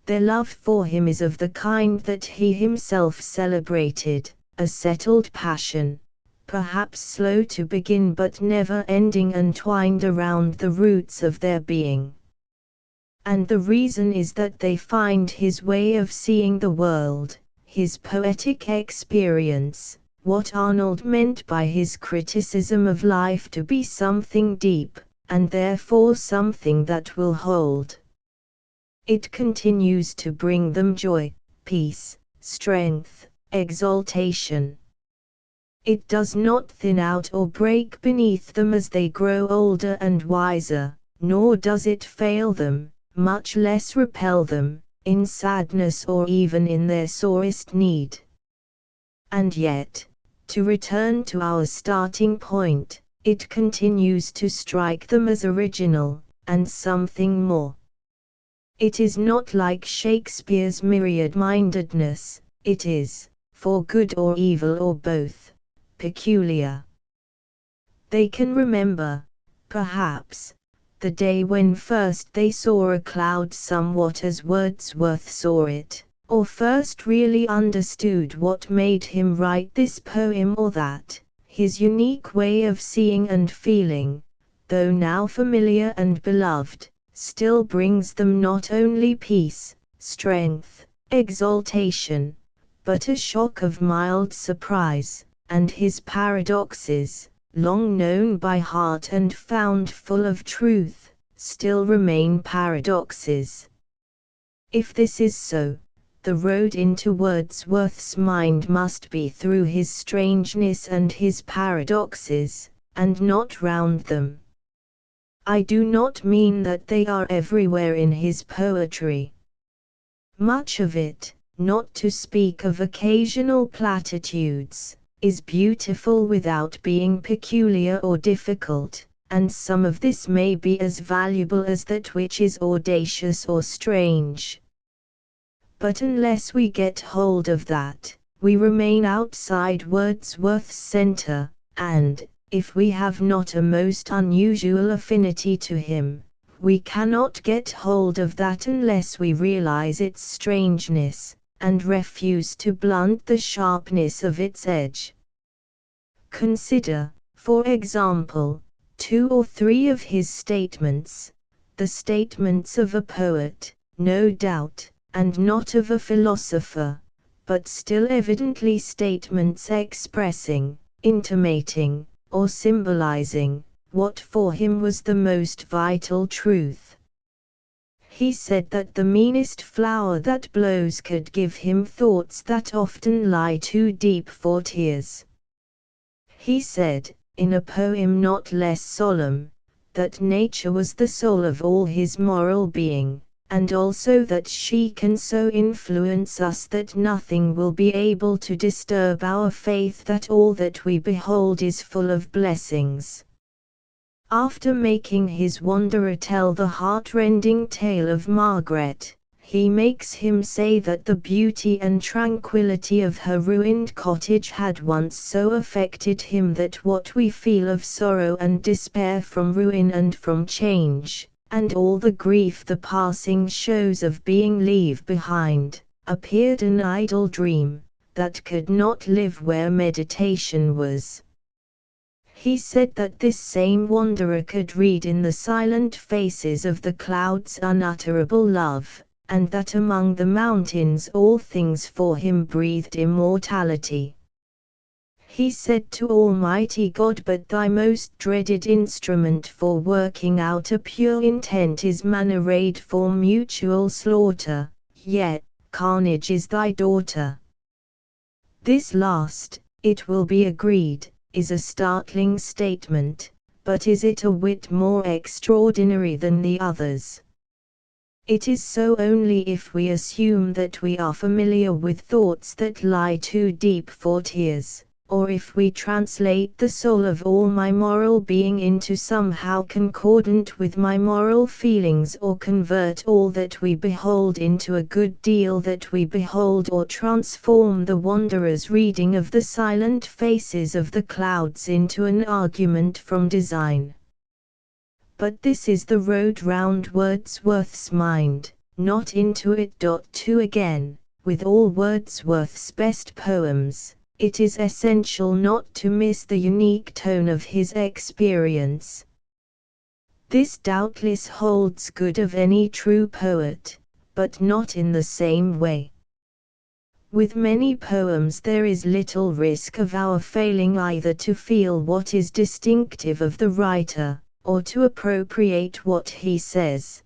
Their love for him is of the kind that he himself celebrated, a settled passion, perhaps slow to begin but never ending and twined around the roots of their being. And the reason is that they find his way of seeing the world, his poetic experience, what Arnold meant by his criticism of life to be something deep, and therefore something that will hold. It continues to bring them joy, peace, strength, exaltation. It does not thin out or break beneath them as they grow older and wiser, nor does it fail them, much less repel them, in sadness or even in their sorest need. And yet, to return to our starting point, it continues to strike them as original, and something more. It is not like Shakespeare's myriad-mindedness, it is, for good or evil or both, peculiar. They can remember, perhaps, the day when first they saw a cloud somewhat as Wordsworth saw it, or first really understood what made him write this poem or that, his unique way of seeing and feeling, though now familiar and beloved, still brings them not only peace, strength, exaltation, but a shock of mild surprise, and his paradoxes, long known by heart and found full of truth, still remain paradoxes. If this is so, the road into Wordsworth's mind must be through his strangeness and his paradoxes, and not round them. I do not mean that they are everywhere in his poetry. Much of it, not to speak of occasional platitudes, is beautiful without being peculiar or difficult, and some of this may be as valuable as that which is audacious or strange. But unless we get hold of that, we remain outside Wordsworth's center, and, if we have not a most unusual affinity to him, we cannot get hold of that unless we realize its strangeness, and refuse to blunt the sharpness of its edge. Consider, for example, 2 or 3 of his statements, the statements of a poet, no doubt, and not of a philosopher, but still evidently statements expressing, intimating, or symbolizing, what for him was the most vital truth. He said that the meanest flower that blows could give him thoughts that often lie too deep for tears. He said, in a poem not less solemn, that nature was the soul of all his moral being, and also that she can so influence us that nothing will be able to disturb our faith that all that we behold is full of blessings. After making his wanderer tell the heart-rending tale of Margaret, he makes him say that the beauty and tranquility of her ruined cottage had once so affected him that what we feel of sorrow and despair from ruin and from change, and all the grief the passing shows of being leave behind, appeared an idle dream, that could not live where meditation was. He said that this same wanderer could read in the silent faces of the clouds unutterable love, and that among the mountains all things for him breathed immortality. He said to Almighty God, but thy most dreaded instrument for working out a pure intent is man arrayed for mutual slaughter, yet, carnage is thy daughter. This last, it will be agreed, is a startling statement, but is it a whit more extraordinary than the others? It is so only if we assume that we are familiar with thoughts that lie too deep for tears, or if we translate the soul of all my moral being into somehow concordant with my moral feelings, or convert all that we behold into a good deal that we behold, or transform the wanderer's reading of the silent faces of the clouds into an argument from design. But this is the road round Wordsworth's mind, not into it. To again, with all Wordsworth's best poems, it is essential not to miss the unique tone of his experience. This doubtless holds good of any true poet, but not in the same way. With many poems there is little risk of our failing either to feel what is distinctive of the writer, or to appropriate what he says.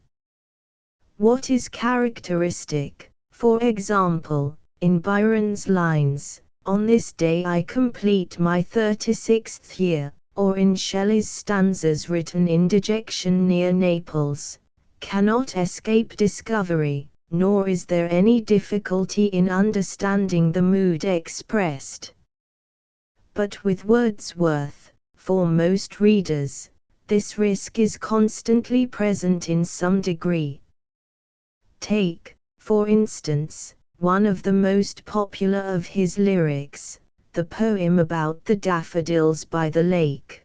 What is characteristic, for example, in Byron's lines, "On this day I complete my 36th year," or in Shelley's stanzas written in dejection near Naples, cannot escape discovery, nor is there any difficulty in understanding the mood expressed. But with Wordsworth, for most readers, this risk is constantly present in some degree. Take, for instance, one of the most popular of his lyrics, the poem about the daffodils by the lake.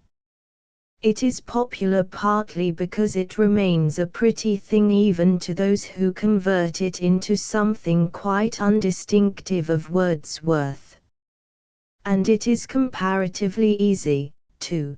It is popular partly because it remains a pretty thing even to those who convert it into something quite undistinctive of Wordsworth. And it is comparatively easy, to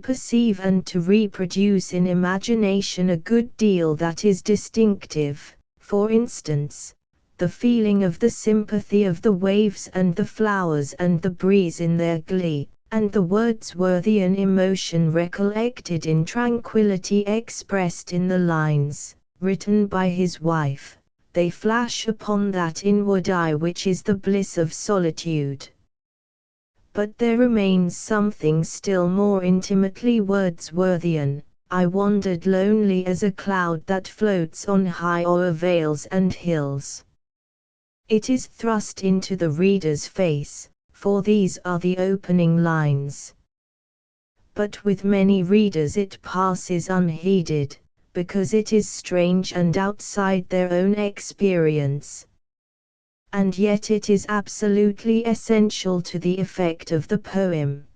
perceive and to reproduce in imagination a good deal that is distinctive, for instance, the feeling of the sympathy of the waves and the flowers and the breeze in their glee, and the Wordsworthian emotion recollected in tranquility expressed in the lines, written by his wife. They flash upon that inward eye which is the bliss of solitude. But there remains something still more intimately Wordsworthian. I wandered lonely as a cloud that floats on high o'er vales and hills. It is thrust into the reader's face, for these are the opening lines. But with many readers it passes unheeded, because it is strange and outside their own experience. And yet it is absolutely essential to the effect of the poem.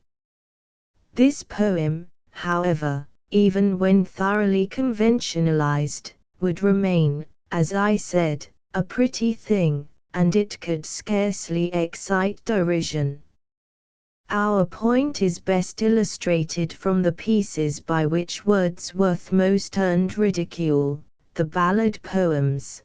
This poem, however, even when thoroughly conventionalized, would remain, as I said, a pretty thing, and it could scarcely excite derision. Our point is best illustrated from the pieces by which Wordsworth most earned ridicule, the ballad poems.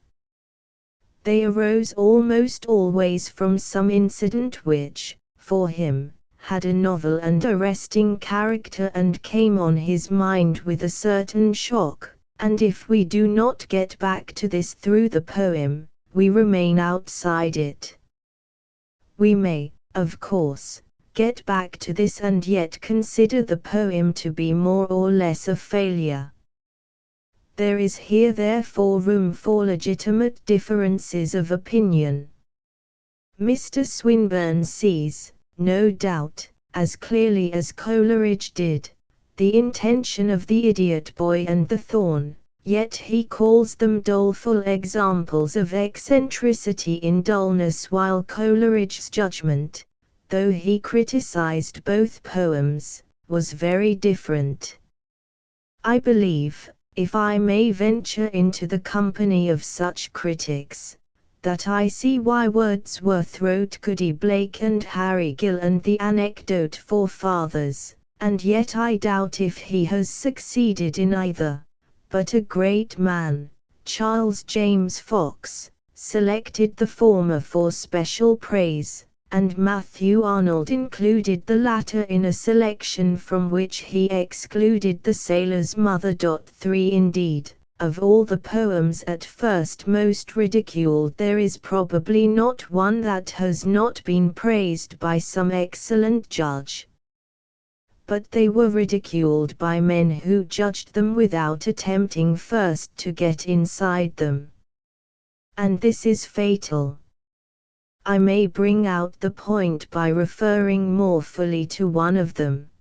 They arose almost always from some incident which, for him, had a novel and arresting character and came on his mind with a certain shock, and if we do not get back to this through the poem, we remain outside it. We may, of course, get back to this and yet consider the poem to be more or less a failure. There is here therefore room for legitimate differences of opinion. Mr. Swinburne sees, no doubt, as clearly as Coleridge did, the intention of the idiot boy and the thorn, yet he calls them doleful examples of eccentricity in dullness, while Coleridge's judgment, though he criticized both poems, was very different. I believe, if I may venture into the company of such critics, that I see why Wordsworth wrote Goody Blake and Harry Gill and the Anecdote for Fathers, and yet I doubt if he has succeeded in either. But a great man, Charles James Fox, selected the former for special praise, and Matthew Arnold included the latter in a selection from which he excluded The Sailor's Mother. 3 Indeed, of all the poems at first most ridiculed, there is probably not one that has not been praised by some excellent judge. But they were ridiculed by men who judged them without attempting first to get inside them. And this is fatal. I may bring out the point by referring more fully to one of them.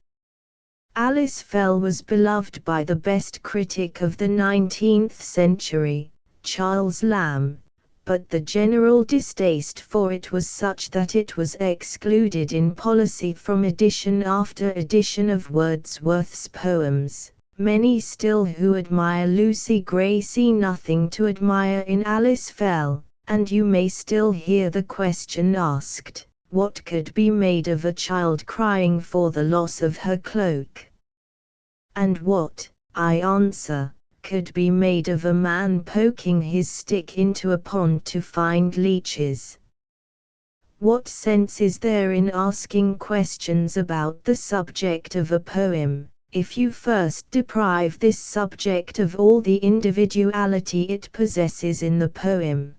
Alice Fell was beloved by the best critic of the 19th century, Charles Lamb, but the general distaste for it was such that it was excluded in policy from edition after edition of Wordsworth's poems. Many still who admire Lucy Gray see nothing to admire in Alice Fell, and you may still hear the question asked, what could be made of a child crying for the loss of her cloak? And what, I answer, could be made of a man poking his stick into a pond to find leeches? What sense is there in asking questions about the subject of a poem, if you first deprive this subject of all the individuality it possesses in the poem?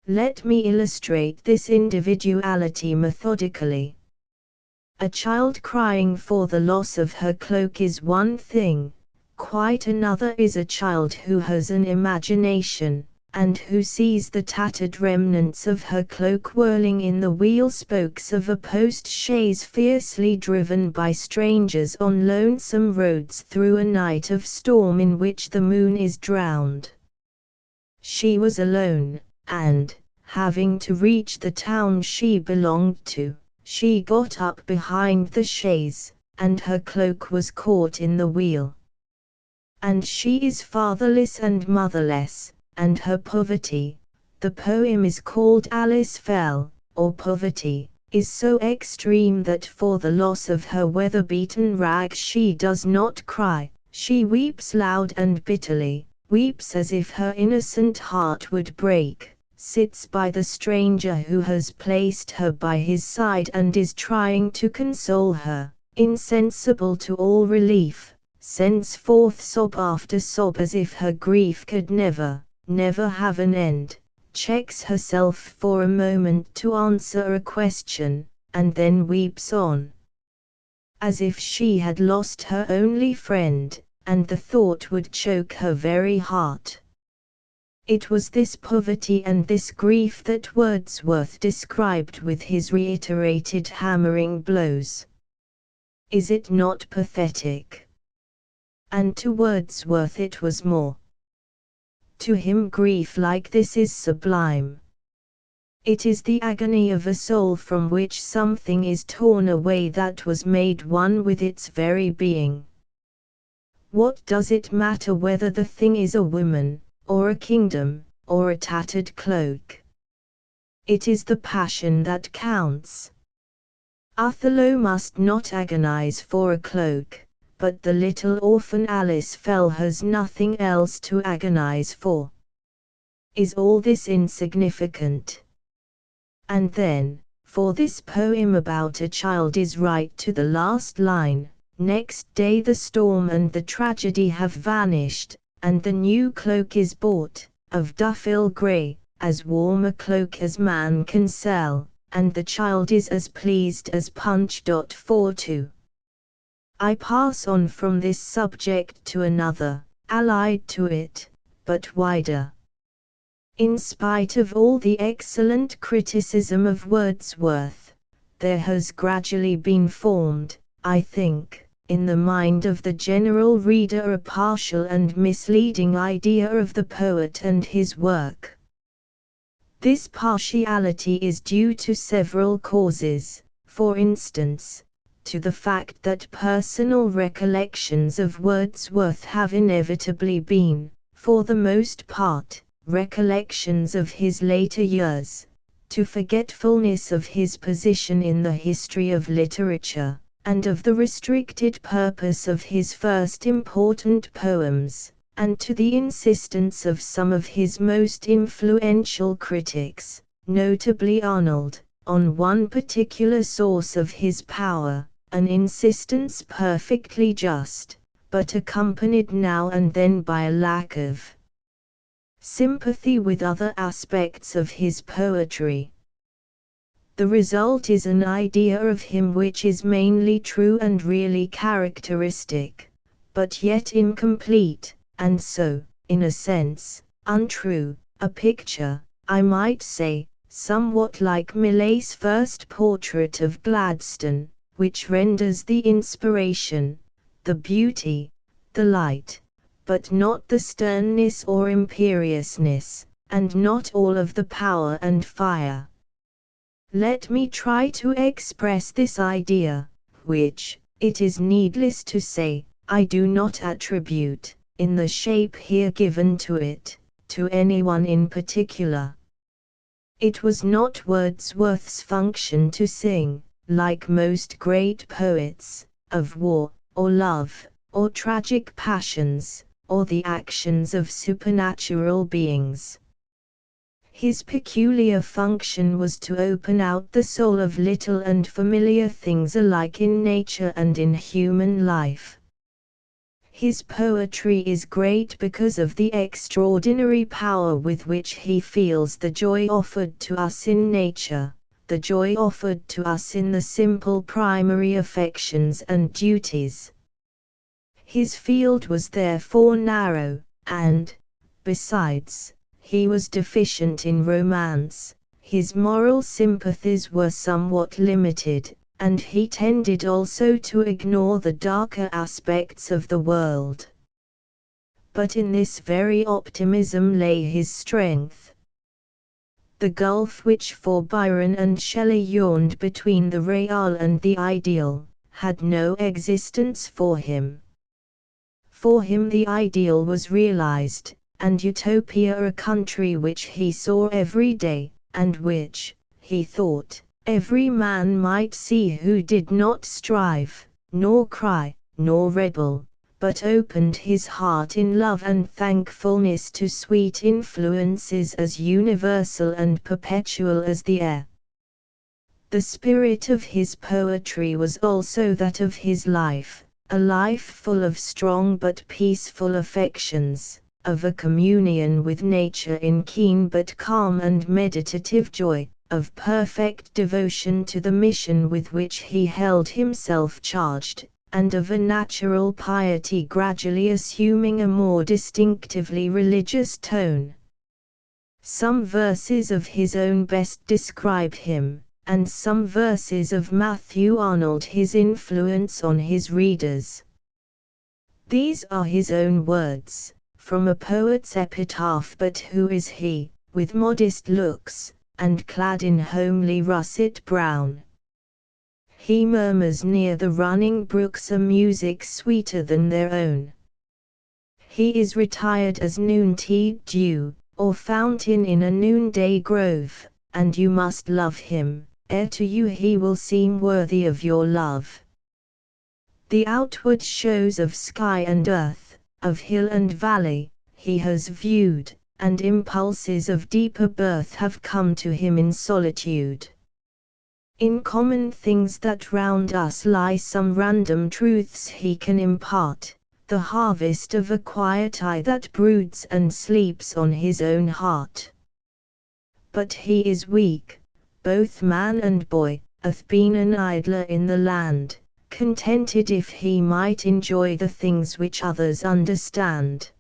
Let me illustrate this individuality methodically. A child crying for the loss of her cloak is one thing, quite another is a child who has an imagination, and who sees the tattered remnants of her cloak whirling in the wheel spokes of a post-chaise fiercely driven by strangers on lonesome roads through a night of storm in which the moon is drowned. She was alone, and, having to reach the town she belonged to, she got up behind the chaise, and her cloak was caught in the wheel. And she is fatherless and motherless, and her poverty, the poem is called Alice Fell, or Poverty, is so extreme that for the loss of her weather-beaten rag she does not cry, she weeps loud and bitterly, weeps as if her innocent heart would break, sits by the stranger who has placed her by his side and is trying to console her, insensible to all relief, sends forth sob after sob as if her grief could never, never have an end, checks herself for a moment to answer a question, and then weeps on, as if she had lost her only friend, and the thought would choke her very heart. It was this poverty and this grief that Wordsworth described with his reiterated hammering blows. Is it not pathetic? And to Wordsworth it was more. To him grief like this is sublime. It is the agony of a soul from which something is torn away that was made one with its very being. What does it matter whether the thing is a woman, or a kingdom, or a tattered cloak? It is the passion that counts. Othello must not agonize for a cloak, but the little orphan Alice Fell has nothing else to agonize for. Is all this insignificant? And then, for this poem about a child is right to the last line, next day the storm and the tragedy have vanished, and the new cloak is bought, of duffel grey, as warm a cloak as man can sell, and the child is as pleased as Punch. 42. I pass on from this subject to another, allied to it, but wider. In spite of all the excellent criticism of Wordsworth, there has gradually been formed, I think, in the mind of the general reader a partial and misleading idea of the poet and his work. This partiality is due to several causes, for instance, to the fact that personal recollections of Wordsworth have inevitably been, for the most part, recollections of his later years, to forgetfulness of his position in the history of literature, and of the restricted purpose of his first important poems, and to the insistence of some of his most influential critics, notably Arnold, on one particular source of his power, an insistence perfectly just, but accompanied now and then by a lack of sympathy with other aspects of his poetry. The result is an idea of him which is mainly true and really characteristic, but yet incomplete, and so, in a sense, untrue, a picture, I might say, somewhat like Millet's first portrait of Gladstone, which renders the inspiration, the beauty, the light, but not the sternness or imperiousness, and not all of the power and fire. Let me try to express this idea, which, it is needless to say, I do not attribute, in the shape here given to it, to anyone in particular. It was not Wordsworth's function to sing, like most great poets, of war, or love, or tragic passions, or the actions of supernatural beings. His peculiar function was to open out the soul of little and familiar things alike in nature and in human life. His poetry is great because of the extraordinary power with which he feels the joy offered to us in nature, the joy offered to us in the simple primary affections and duties. His field was therefore narrow, and, besides, he was deficient in romance, his moral sympathies were somewhat limited, and he tended also to ignore the darker aspects of the world. But in this very optimism lay his strength. The gulf which for Byron and Shelley yawned between the real and the ideal, had no existence for him. For him the ideal was realized, and Utopia a country which he saw every day, and which, he thought, every man might see who did not strive, nor cry, nor rebel, but opened his heart in love and thankfulness to sweet influences as universal and perpetual as the air. The spirit of his poetry was also that of his life, a life full of strong but peaceful affections, of a communion with nature in keen but calm and meditative joy, of perfect devotion to the mission with which he held himself charged, and of a natural piety gradually assuming a more distinctively religious tone. Some verses of his own best describe him, and some verses of Matthew Arnold his influence on his readers. These are his own words, from a poet's epitaph. But who is he, with modest looks, and clad in homely russet brown. He murmurs near the running brooks a music sweeter than their own. He is retired as noontide dew, or fountain in a noonday grove, and you must love him, ere to you he will seem worthy of your love. The outward shows of sky and earth, of hill and valley, he has viewed, and impulses of deeper birth have come to him in solitude. In common things that round us lie some random truths he can impart, the harvest of a quiet eye that broods and sleeps on his own heart. But he is weak, both man and boy, hath been an idler in the land, contented if he might enjoy the things which others understand.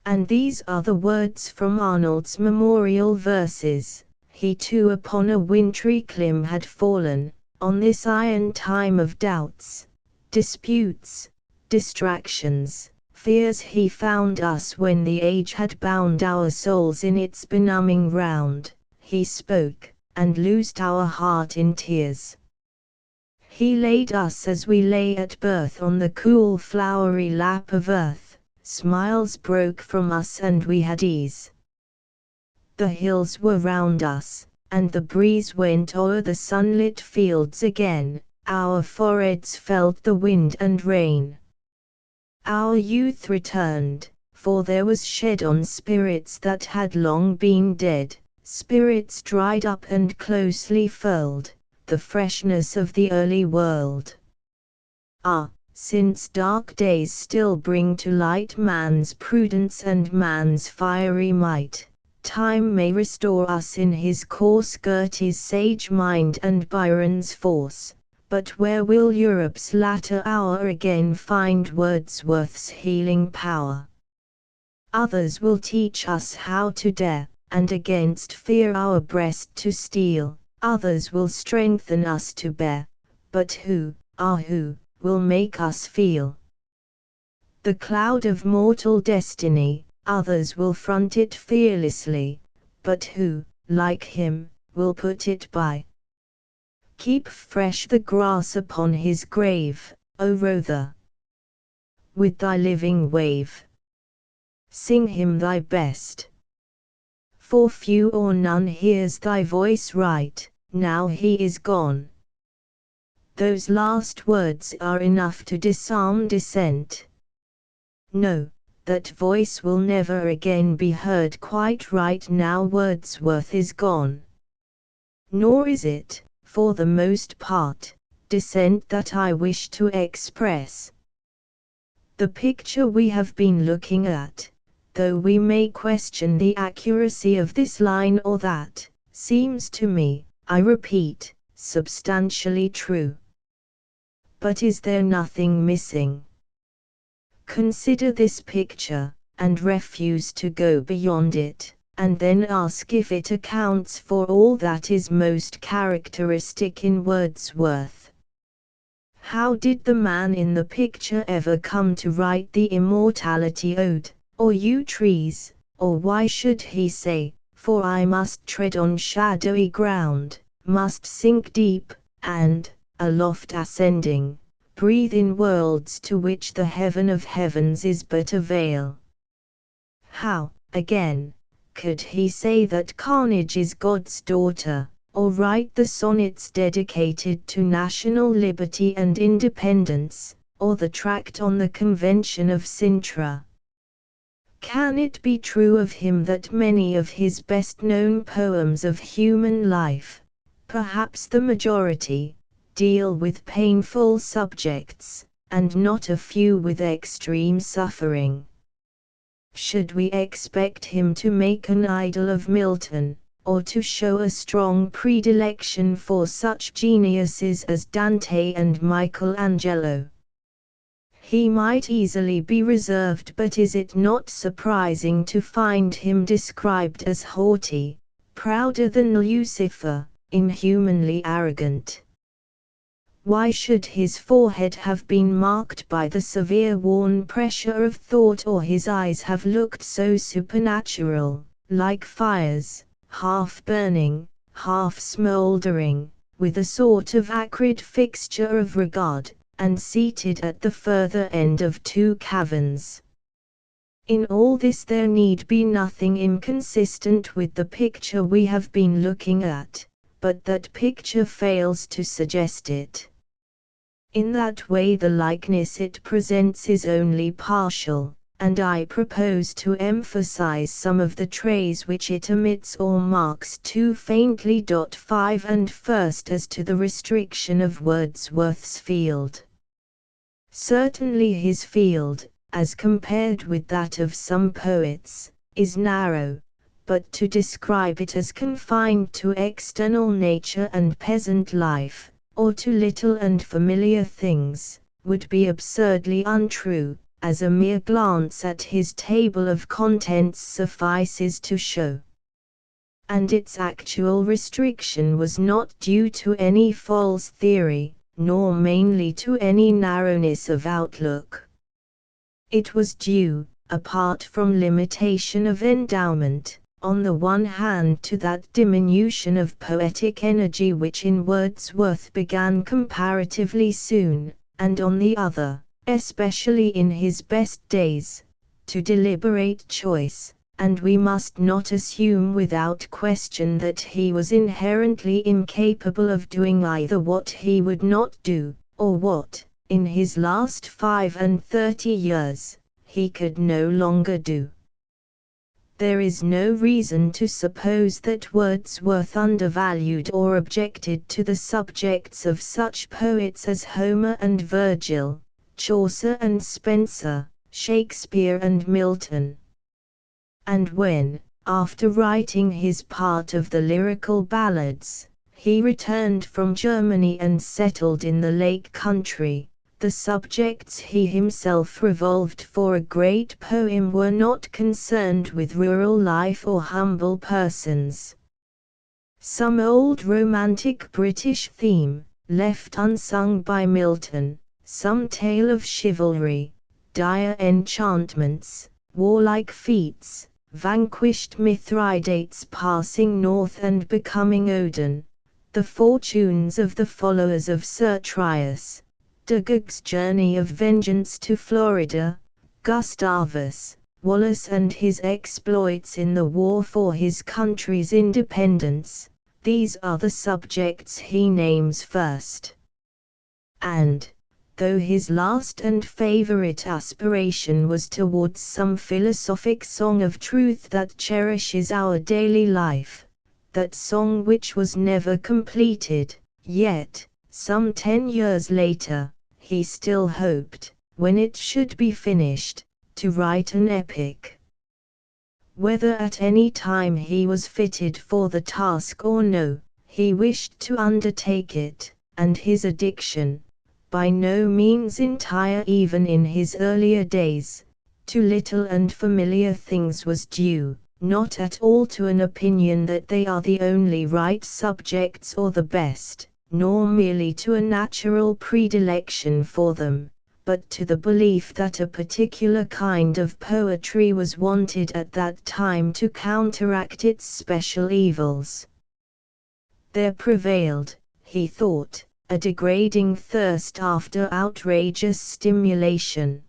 And these are the words from Arnold's memorial verses. He too upon a wintry climb had fallen, on this iron time of doubts, disputes, distractions, fears. He found us when the age had bound our souls in its benumbing round. He spoke, and loosed our heart in tears. He laid us as we lay at birth on the cool flowery lap of earth. Smiles broke from us and we had ease. The hills were round us, and the breeze went o'er the sunlit fields again. Our foreheads felt the wind and rain. Our youth returned, for there was shed on spirits that had long been dead, spirits dried up and closely furled, the freshness of the early world. Ah, since dark days still bring to light man's prudence and man's fiery might, time may restore us in his coarse Goethe's sage mind and Byron's force, but where will Europe's latter hour again find Wordsworth's healing power? Others will teach us how to dare, and against fear our breast to steel. Others will strengthen us to bear, but who, who, will make us feel the cloud of mortal destiny? Others will front it fearlessly, but who, like him, will put it by? Keep fresh the grass upon his grave, O Rother, with thy living wave. Sing him thy best, for few or none hears thy voice right, now he is gone. Those last words are enough to disarm dissent. No, that voice will never again be heard quite right now Wordsworth is gone. Nor is it, for the most part, dissent that I wish to express. The picture we have been looking at, though we may question the accuracy of this line or that, seems to me, I repeat, substantially true. But is there nothing missing? Consider this picture, and refuse to go beyond it, and then ask if it accounts for all that is most characteristic in Wordsworth. How did the man in the picture ever come to write the Immortality Ode, or yew trees, or why should he say, for I must tread on shadowy ground, must sink deep, and, aloft ascending, breathe in worlds to which the heaven of heavens is but a veil? How, again, could he say that carnage is God's daughter, or write the sonnets dedicated to national liberty and independence, or the tract on the Convention of Cintra? Can it be true of him that many of his best-known poems of human life, perhaps the majority, deal with painful subjects, and not a few with extreme suffering? Should we expect him to make an idol of Milton, or to show a strong predilection for such geniuses as Dante and Michelangelo? He might easily be reserved, but is it not surprising to find him described as haughty, prouder than Lucifer, inhumanly arrogant? Why should his forehead have been marked by the severe worn pressure of thought, or his eyes have looked so supernatural, like fires, half burning, half smouldering, with a sort of acrid fixture of regard, and seated at the further end of two caverns. In all this there need be nothing inconsistent with the picture we have been looking at, but that picture fails to suggest it. In that way the likeness it presents is only partial, and I propose to emphasize some of the traits which it omits or marks too faintly. 5 and first, as to the restriction of Wordsworth's field. Certainly his field, as compared with that of some poets, is narrow, but to describe it as confined to external nature and peasant life, or to little and familiar things, would be absurdly untrue, as a mere glance at his table of contents suffices to show. And its actual restriction was not due to any false theory, nor mainly to any narrowness of outlook. It was due, apart from limitation of endowment, on the one hand to that diminution of poetic energy which in Wordsworth began comparatively soon, and on the other, especially in his best days, to deliberate choice, and we must not assume without question that he was inherently incapable of doing either what he would not do, or what, in his last 35 years, he could no longer do. There is no reason to suppose that Wordsworth undervalued or objected to the subjects of such poets as Homer and Virgil, Chaucer and Spenser, Shakespeare and Milton. And when, after writing his part of the lyrical ballads, he returned from Germany and settled in the Lake Country, the subjects he himself revolved for a great poem were not concerned with rural life or humble persons. Some old romantic British theme, left unsung by Milton, some tale of chivalry, dire enchantments, warlike feats, vanquished Mithridates passing north and becoming Odin, the fortunes of the followers of Sir Trias, Dugag's journey of vengeance to Florida, Gustavus, Wallace and his exploits in the war for his country's independence, these are the subjects he names first. And, though his last and favorite aspiration was towards some philosophic song of truth that cherishes our daily life, that song which was never completed, yet, some 10 years later, he still hoped, when it should be finished, to write an epic. Whether at any time he was fitted for the task or no, he wished to undertake it, and his addiction, by no means entire even in his earlier days, to little and familiar things was due, not at all to an opinion that they are the only right subjects or the best, nor merely to a natural predilection for them, but to the belief that a particular kind of poetry was wanted at that time to counteract its special evils. There prevailed, he thought, a degrading thirst after outrageous stimulation.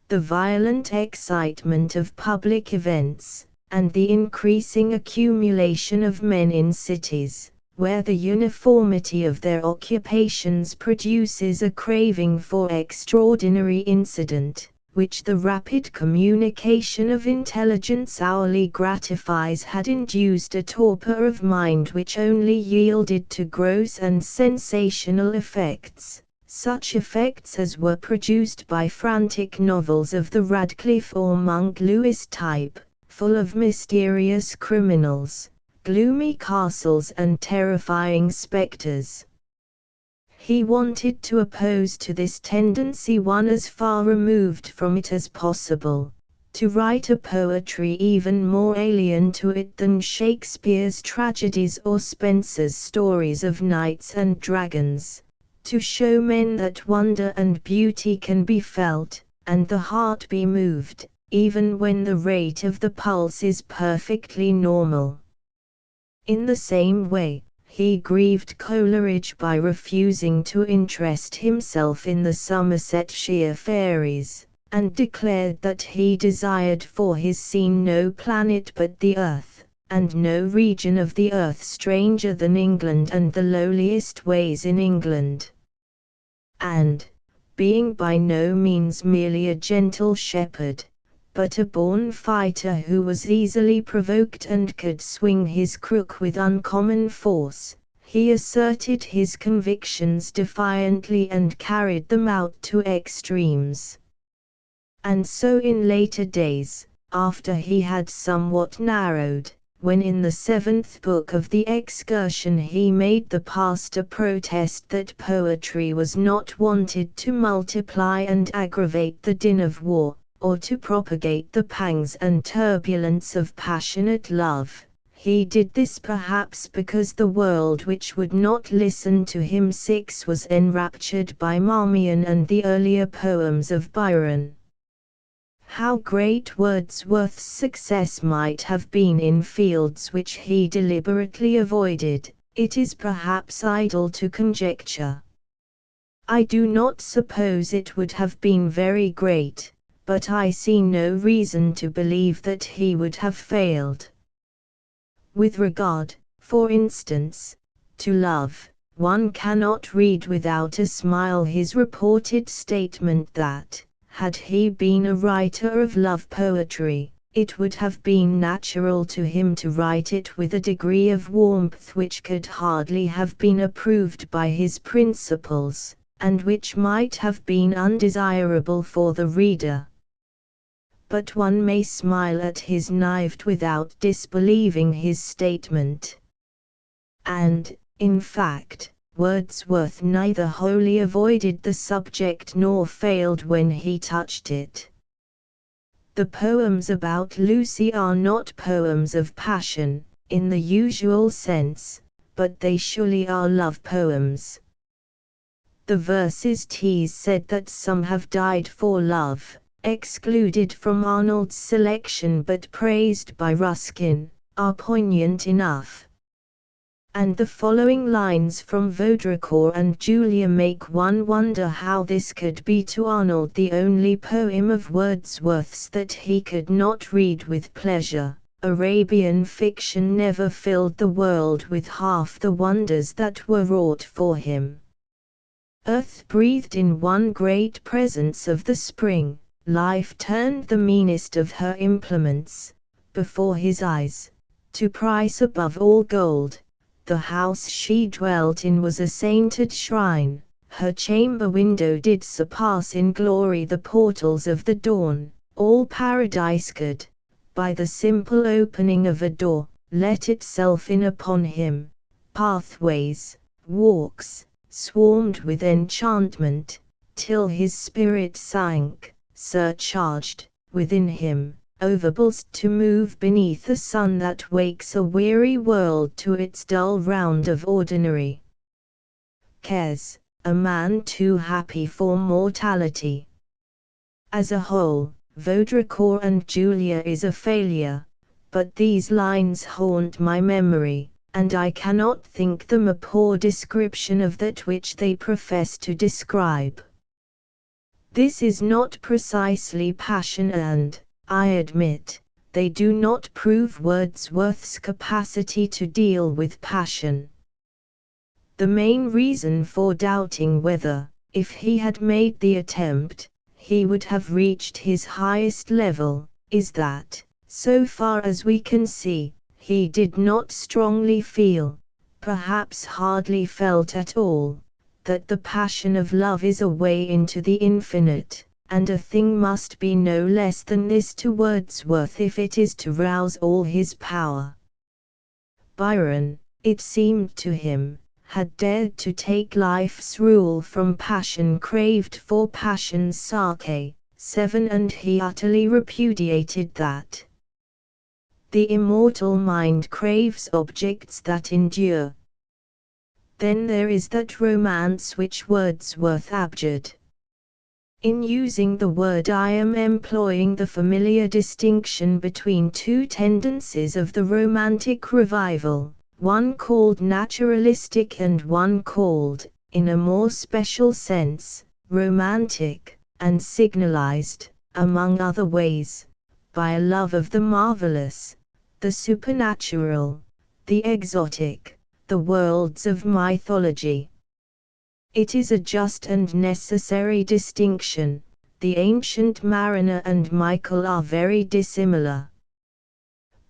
The violent excitement of public events, and the increasing accumulation of men in cities, where the uniformity of their occupations produces a craving for extraordinary incident, which the rapid communication of intelligence hourly gratifies, had induced a torpor of mind which only yielded to gross and sensational effects, such effects as were produced by frantic novels of the Radcliffe or Monk Lewis type, full of mysterious criminals, gloomy castles and terrifying spectres. He wanted to oppose to this tendency one as far removed from it as possible, to write a poetry even more alien to it than Shakespeare's tragedies or Spenser's stories of knights and dragons, to show men that wonder and beauty can be felt, and the heart be moved, even when the rate of the pulse is perfectly normal. In the same way, he grieved Coleridge by refusing to interest himself in the Somersetshire fairies, and declared that he desired for his scene no planet but the earth, and no region of the earth stranger than England and the lowliest ways in England. And, being by no means merely a gentle shepherd, but a born fighter who was easily provoked and could swing his crook with uncommon force, he asserted his convictions defiantly and carried them out to extremes. And so in later days, after he had somewhat narrowed, when in the 7th book of the Excursion he made the pastor protest that poetry was not wanted to multiply and aggravate the din of war, or to propagate the pangs and turbulence of passionate love, he did this perhaps because the world which would not listen to him was enraptured by Marmion and the earlier poems of Byron. How great Wordsworth's success might have been in fields which he deliberately avoided, it is perhaps idle to conjecture. I do not suppose it would have been very great, but I see no reason to believe that he would have failed. With regard, for instance, to love, one cannot read without a smile his reported statement that, had he been a writer of love poetry, it would have been natural to him to write it with a degree of warmth which could hardly have been approved by his principles, and which might have been undesirable for the reader. But one may smile at his knife without disbelieving his statement. And, in fact, Wordsworth neither wholly avoided the subject nor failed when he touched it. The poems about Lucy are not poems of passion, in the usual sense, but they surely are love poems. The verses tease said that some have died for love, excluded from Arnold's selection but praised by Ruskin, are poignant enough. And the following lines from Vaudricourt and Julia make one wonder how this could be to Arnold the only poem of Wordsworth's that he could not read with pleasure. Arabian fiction never filled the world with half the wonders that were wrought for him. Earth breathed in one great presence of the spring, life turned the meanest of her implements, before his eyes, to price above all gold. The house she dwelt in was a sainted shrine, her chamber window did surpass in glory the portals of the dawn, all paradise could, by the simple opening of a door, let itself in upon him. Pathways, walks, swarmed with enchantment, till his spirit sank, surcharged, within him, overbalsed to move beneath a sun that wakes a weary world to its dull round of ordinary cares, a man too happy for mortality. As a whole, Vaudricourt and Julia is a failure, but these lines haunt my memory, and I cannot think them a poor description of that which they profess to describe. This is not precisely passion and, I admit, they do not prove Wordsworth's capacity to deal with passion. The main reason for doubting whether, if he had made the attempt, he would have reached his highest level, is that, so far as we can see, he did not strongly feel, perhaps hardly felt at all, that the passion of love is a way into the infinite. And a thing must be no less than this to Wordsworth if it is to rouse all his power. Byron, it seemed to him, had dared to take life's rule from passion craved for passion's sake, 7 and he utterly repudiated that. The immortal mind craves objects that endure. Then there is that romance which Wordsworth abjured. In using the word I am employing the familiar distinction between two tendencies of the Romantic Revival, one called naturalistic and one called, in a more special sense, romantic, and signalized, among other ways, by a love of the marvelous, the supernatural, the exotic, the worlds of mythology. It is a just and necessary distinction. The ancient mariner and Michael are very dissimilar.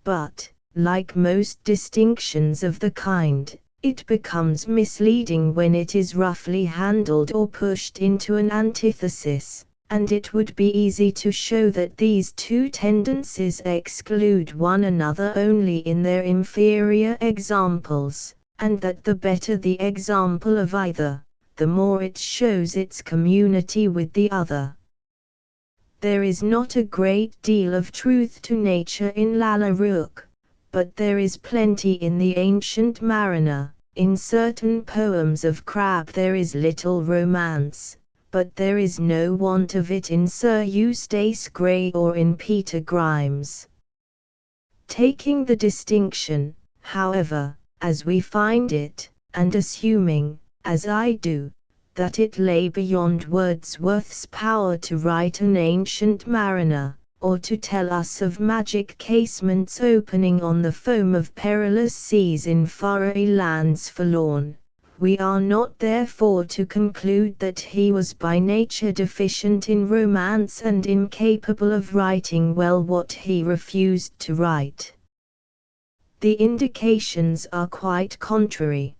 But, like most distinctions of the kind, it becomes misleading when it is roughly handled or pushed into an antithesis, and it would be easy to show that these two tendencies exclude one another only in their inferior examples, and that the better the example of either, the more it shows its community with the other. There is not a great deal of truth to nature in Lalla Rookh, but there is plenty in the Ancient Mariner. In certain poems of Crabbe there is little romance, but there is no want of it in Sir Eustace Gray or in Peter Grimes. Taking the distinction, however, as we find it, and assuming, as I do, that it lay beyond Wordsworth's power to write an Ancient Mariner, or to tell us of magic casements opening on the foam of perilous seas in faery lands forlorn, we are not therefore to conclude that he was by nature deficient in romance and incapable of writing well what he refused to write. The indications are quite contrary.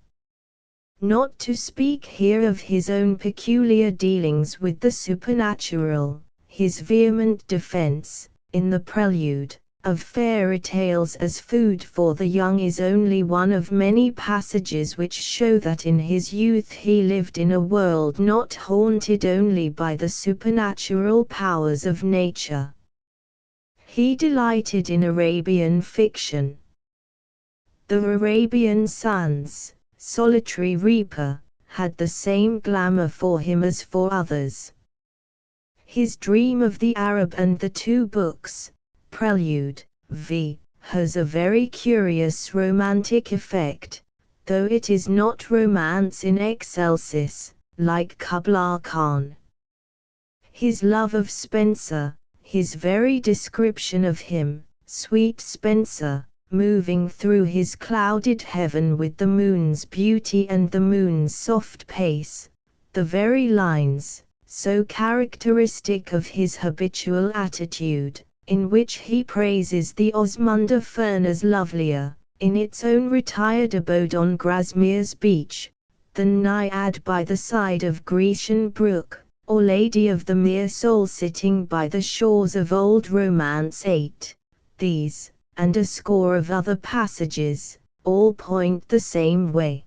Not to speak here of his own peculiar dealings with the supernatural, his vehement defense, in the prelude, of fairy tales as food for the young is only one of many passages which show that in his youth he lived in a world not haunted only by the supernatural powers of nature. He delighted in Arabian fiction. The Arabian Sons, Solitary Reaper, had the same glamour for him as for others. His Dream of the Arab and the Two Books, Prelude, v. has a very curious romantic effect, though it is not romance in excelsis, like Kubla Khan. His love of Spenser, his very description of him, sweet Spenser, moving through his clouded heaven with the moon's beauty and the moon's soft pace, the very lines, so characteristic of his habitual attitude, in which he praises the Osmunda fern as lovelier, in its own retired abode on Grasmere's beach, than Naiad by the side of Grecian brook, or Lady of the mere soul sitting by the shores of old Romance 8. These, and a score of other passages, all point the same way.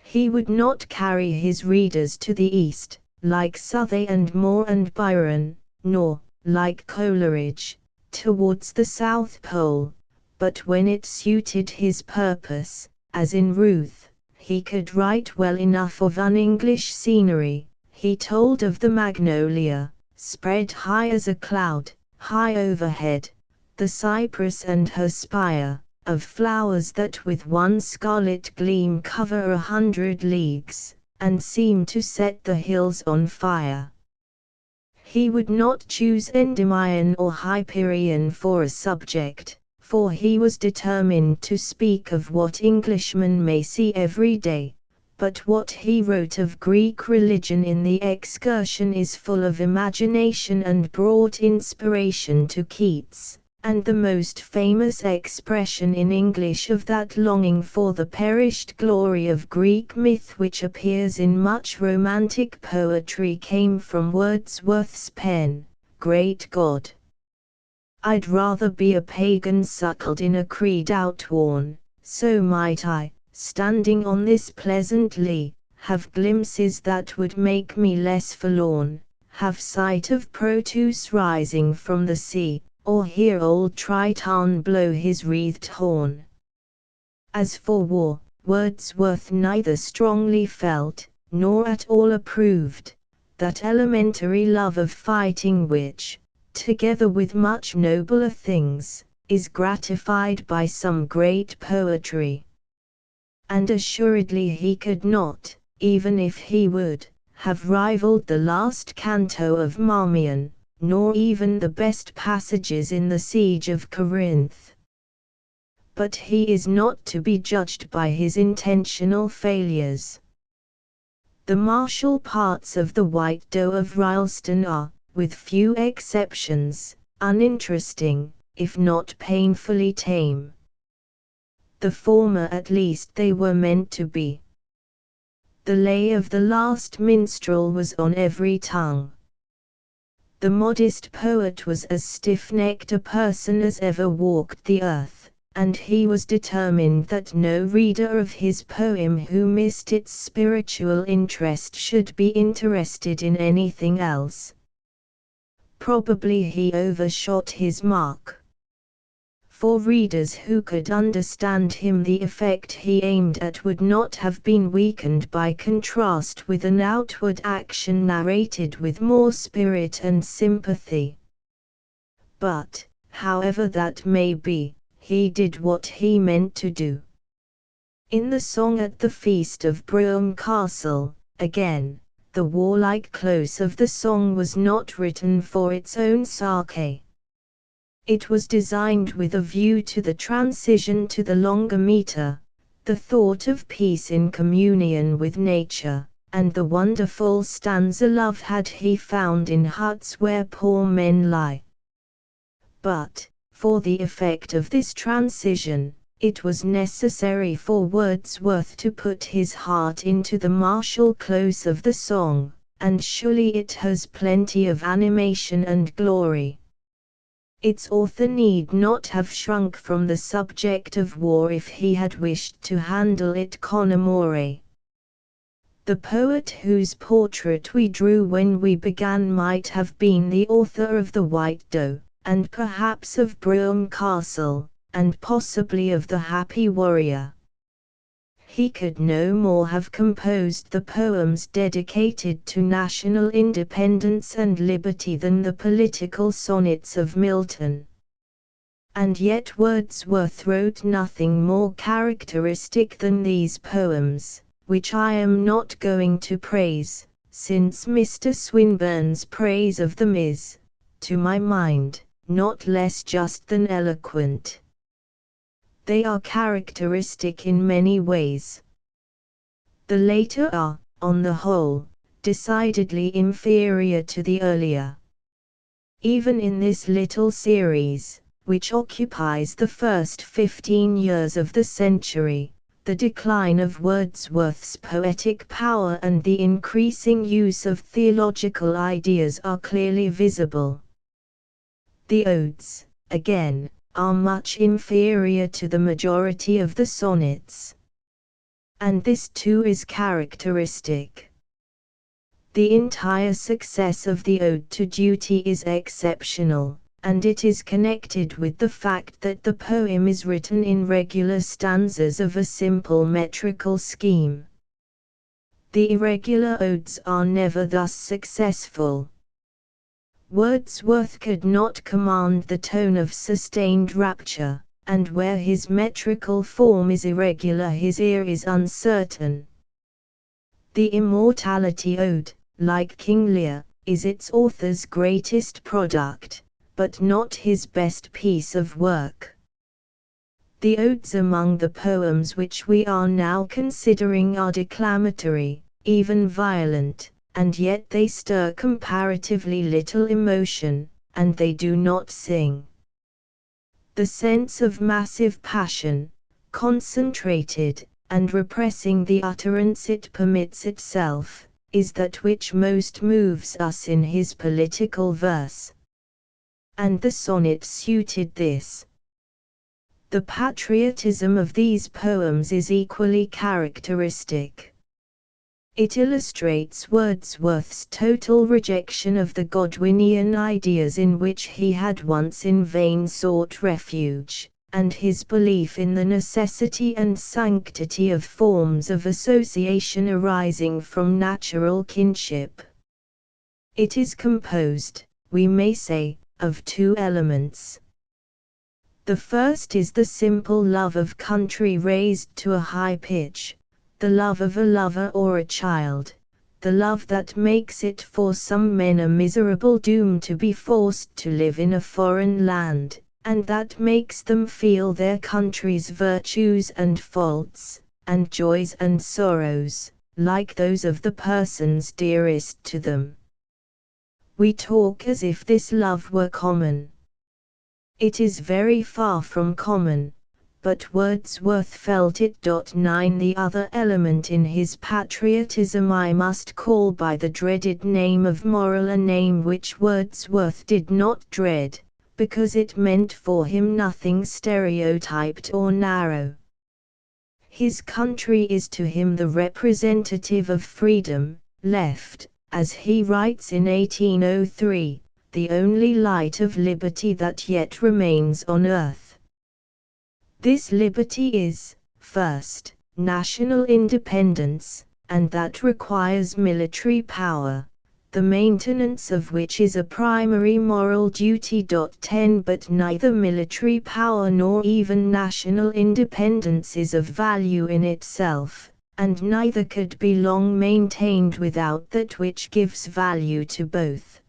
He would not carry his readers to the east, like Southey and Moore and Byron, nor, like Coleridge, towards the South Pole, but when it suited his purpose, as in Ruth, he could write well enough of un-English scenery. He told of the magnolia, spread high as a cloud, high overhead, the cypress and her spire, of flowers that with one scarlet gleam cover 100 leagues, and seem to set the hills on fire. He would not choose Endymion or Hyperion for a subject, for he was determined to speak of what Englishmen may see every day, but what he wrote of Greek religion in The Excursion is full of imagination and brought inspiration to Keats, and the most famous expression in English of that longing for the perished glory of Greek myth which appears in much romantic poetry came from Wordsworth's pen, "Great God! I'd rather be a pagan suckled in a creed outworn, so might I, standing on this pleasant lea, have glimpses that would make me less forlorn, have sight of Proteus rising from the sea, or hear old Triton blow his wreathed horn." As for war, Wordsworth neither strongly felt, nor at all approved, that elementary love of fighting which, together with much nobler things, is gratified by some great poetry. and assuredly he could not, even if he would, have rivaled the last canto of Marmion, nor even the best passages in the Siege of Corinth. But he is not to be judged by his intentional failures. The martial parts of the White Doe of Rylstone are, with few exceptions, uninteresting, if not painfully tame. The former at least they were meant to be. The lay of the last minstrel was on every tongue. The modest poet was as stiff-necked a person as ever walked the earth, and he was determined that no reader of his poem who missed its spiritual interest should be interested in anything else. Probably he overshot his mark. For readers who could understand him, the effect he aimed at would not have been weakened by contrast with an outward action narrated with more spirit and sympathy. But, however that may be, he did what he meant to do. In the song at the Feast of Brougham Castle, again, the warlike close of the song was not written for its own sake. It was designed with a view to the transition to the longer meter, the thought of peace in communion with nature, and the wonderful stanza "Love had he found in huts where poor men lie." But, for the effect of this transition, it was necessary for Wordsworth to put his heart into the martial close of the song, and surely it has plenty of animation and glory. Its author need not have shrunk from the subject of war if he had wished to handle it con amore. The poet whose portrait we drew when we began might have been the author of The White Doe, and perhaps of Brougham Castle, and possibly of The Happy Warrior. He could no more have composed the poems dedicated to national independence and liberty than the political sonnets of Milton. And yet Wordsworth wrote nothing more characteristic than these poems, which I am not going to praise, since Mr. Swinburne's praise of them is, to my mind, not less just than eloquent. They are characteristic in many ways. The later are, on the whole, decidedly inferior to the earlier. Even in this little series, which occupies the first 15 years of the century, the decline of Wordsworth's poetic power and the increasing use of theological ideas are clearly visible. The odes, again, are much inferior to the majority of the sonnets. And this too is characteristic. The entire success of the Ode to Duty is exceptional, and it is connected with the fact that the poem is written in regular stanzas of a simple metrical scheme. The irregular odes are never thus successful. Wordsworth could not command the tone of sustained rapture, and where his metrical form is irregular his ear is uncertain. The Immortality Ode, like King Lear, is its author's greatest product, but not his best piece of work. The odes among the poems which we are now considering are declamatory, even violent, and yet they stir comparatively little emotion, and they do not sing. The sense of massive passion, concentrated, and repressing the utterance it permits itself, is that which most moves us in his political verse. And the sonnet suited this. The patriotism of these poems is equally characteristic. It illustrates Wordsworth's total rejection of the Godwinian ideas in which he had once in vain sought refuge, and his belief in the necessity and sanctity of forms of association arising from natural kinship. It is composed, we may say, of two elements. The first is the simple love of country raised to a high pitch, the love of a lover or a child, the love that makes it for some men a miserable doom to be forced to live in a foreign land, and that makes them feel their country's virtues and faults, and joys and sorrows, like those of the persons dearest to them. We talk as if this love were common. It is very far from common, but Wordsworth felt it. 9 The other element in his patriotism I must call by the dreaded name of moral, a name which Wordsworth did not dread, because it meant for him nothing stereotyped or narrow. His country is to him the representative of freedom, left, as he writes in 1803, the only light of liberty that yet remains on earth. This liberty is, first, national independence, and that requires military power, the maintenance of which is a primary moral duty. 10 But neither military power nor even national independence is of value in itself, and neither could be long maintained without that which gives value to both.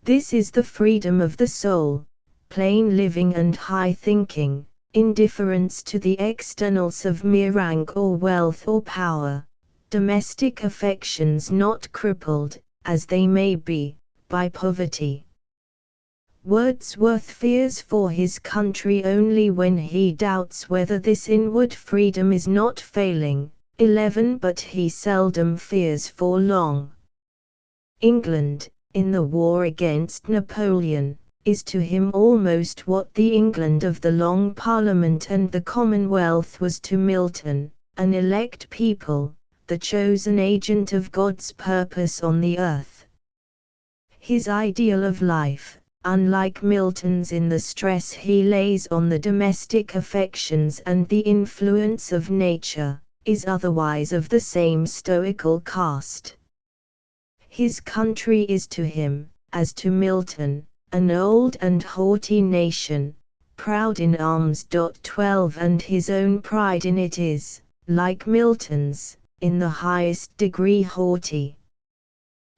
This is the freedom of the soul, plain living and high thinking, indifference to the externals of mere rank or wealth or power, domestic affections not crippled, as they may be, by poverty. Wordsworth fears for his country only when he doubts whether this inward freedom is not failing. 11 But he seldom fears for long. England, in the war against Napoleon, is to him almost what the England of the Long Parliament and the Commonwealth was to Milton, an elect people, the chosen agent of God's purpose on the earth. His ideal of life, unlike Milton's in the stress he lays on the domestic affections and the influence of nature, is otherwise of the same stoical cast. His country is to him, as to Milton, an old and haughty nation, proud in arms. 12 And his own pride in it is, like Milton's, in the highest degree haughty.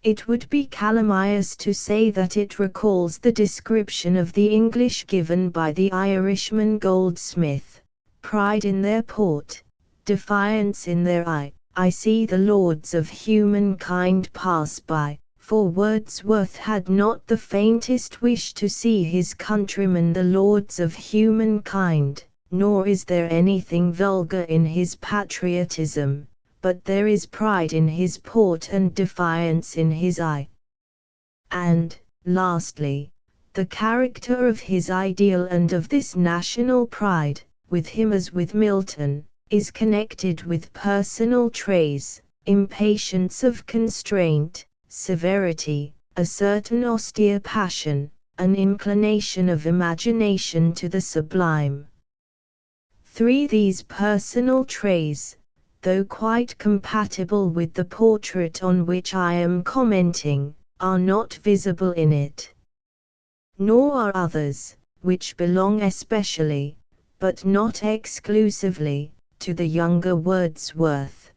It would be calumnious to say that it recalls the description of the English given by the Irishman Goldsmith: pride in their port, defiance in their eye. I see the lords of humankind pass by, for Wordsworth had not the faintest wish to see his countrymen the lords of humankind, nor is there anything vulgar in his patriotism, but there is pride in his port and defiance in his eye. And, lastly, the character of his ideal and of this national pride, with him as with Milton, is connected with personal traits, impatience of constraint, severity, a certain austere passion, an inclination of imagination to the sublime. 3 These personal traits, though quite compatible with the portrait on which I am commenting, are not visible in it. Nor are others, which belong especially, but not exclusively, to the younger Wordsworth.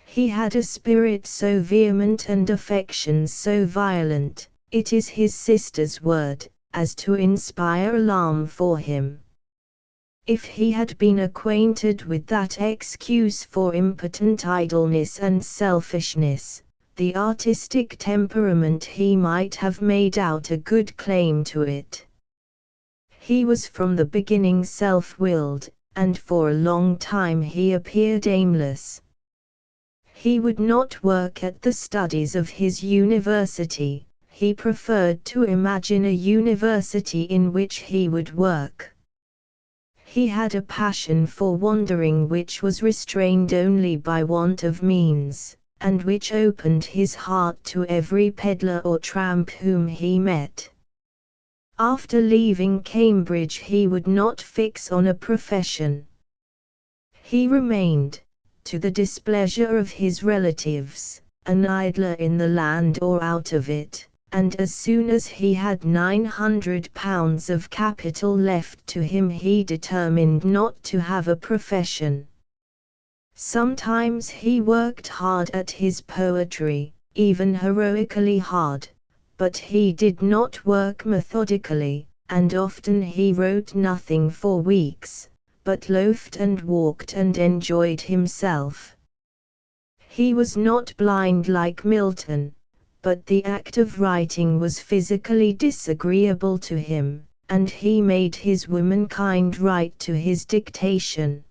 He had a spirit so vehement and affections so violent, it is his sister's word, as to inspire alarm for him. If he had been acquainted with that excuse for impotent idleness and selfishness, the artistic temperament, he might have made out a good claim to it. He was from the beginning self-willed, and for a long time he appeared aimless. He would not work at the studies of his university, he preferred to imagine a university in which he would work. He had a passion for wandering which was restrained only by want of means, and which opened his heart to every peddler or tramp whom he met. After leaving Cambridge he would not fix on a profession. He remained, to the displeasure of his relatives, an idler in the land or out of it, and as soon as he had £900 of capital left to him he determined not to have a profession. Sometimes he worked hard at his poetry, even heroically hard, but he did not work methodically, and often he wrote nothing for weeks, but loafed and walked and enjoyed himself. He was not blind like Milton, but the act of writing was physically disagreeable to him, and he made his womankind write to his dictation.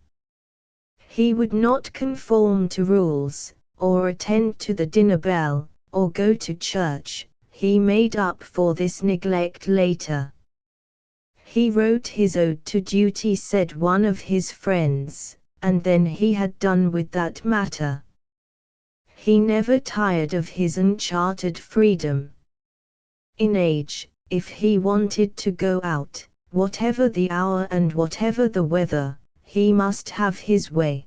He would not conform to rules, or attend to the dinner bell, or go to church. He made up for this neglect later. He wrote his ode to duty, said one of his friends, and then he had done with that matter. He never tired of his uncharted freedom. In age, if he wanted to go out, whatever the hour and whatever the weather, he must have his way.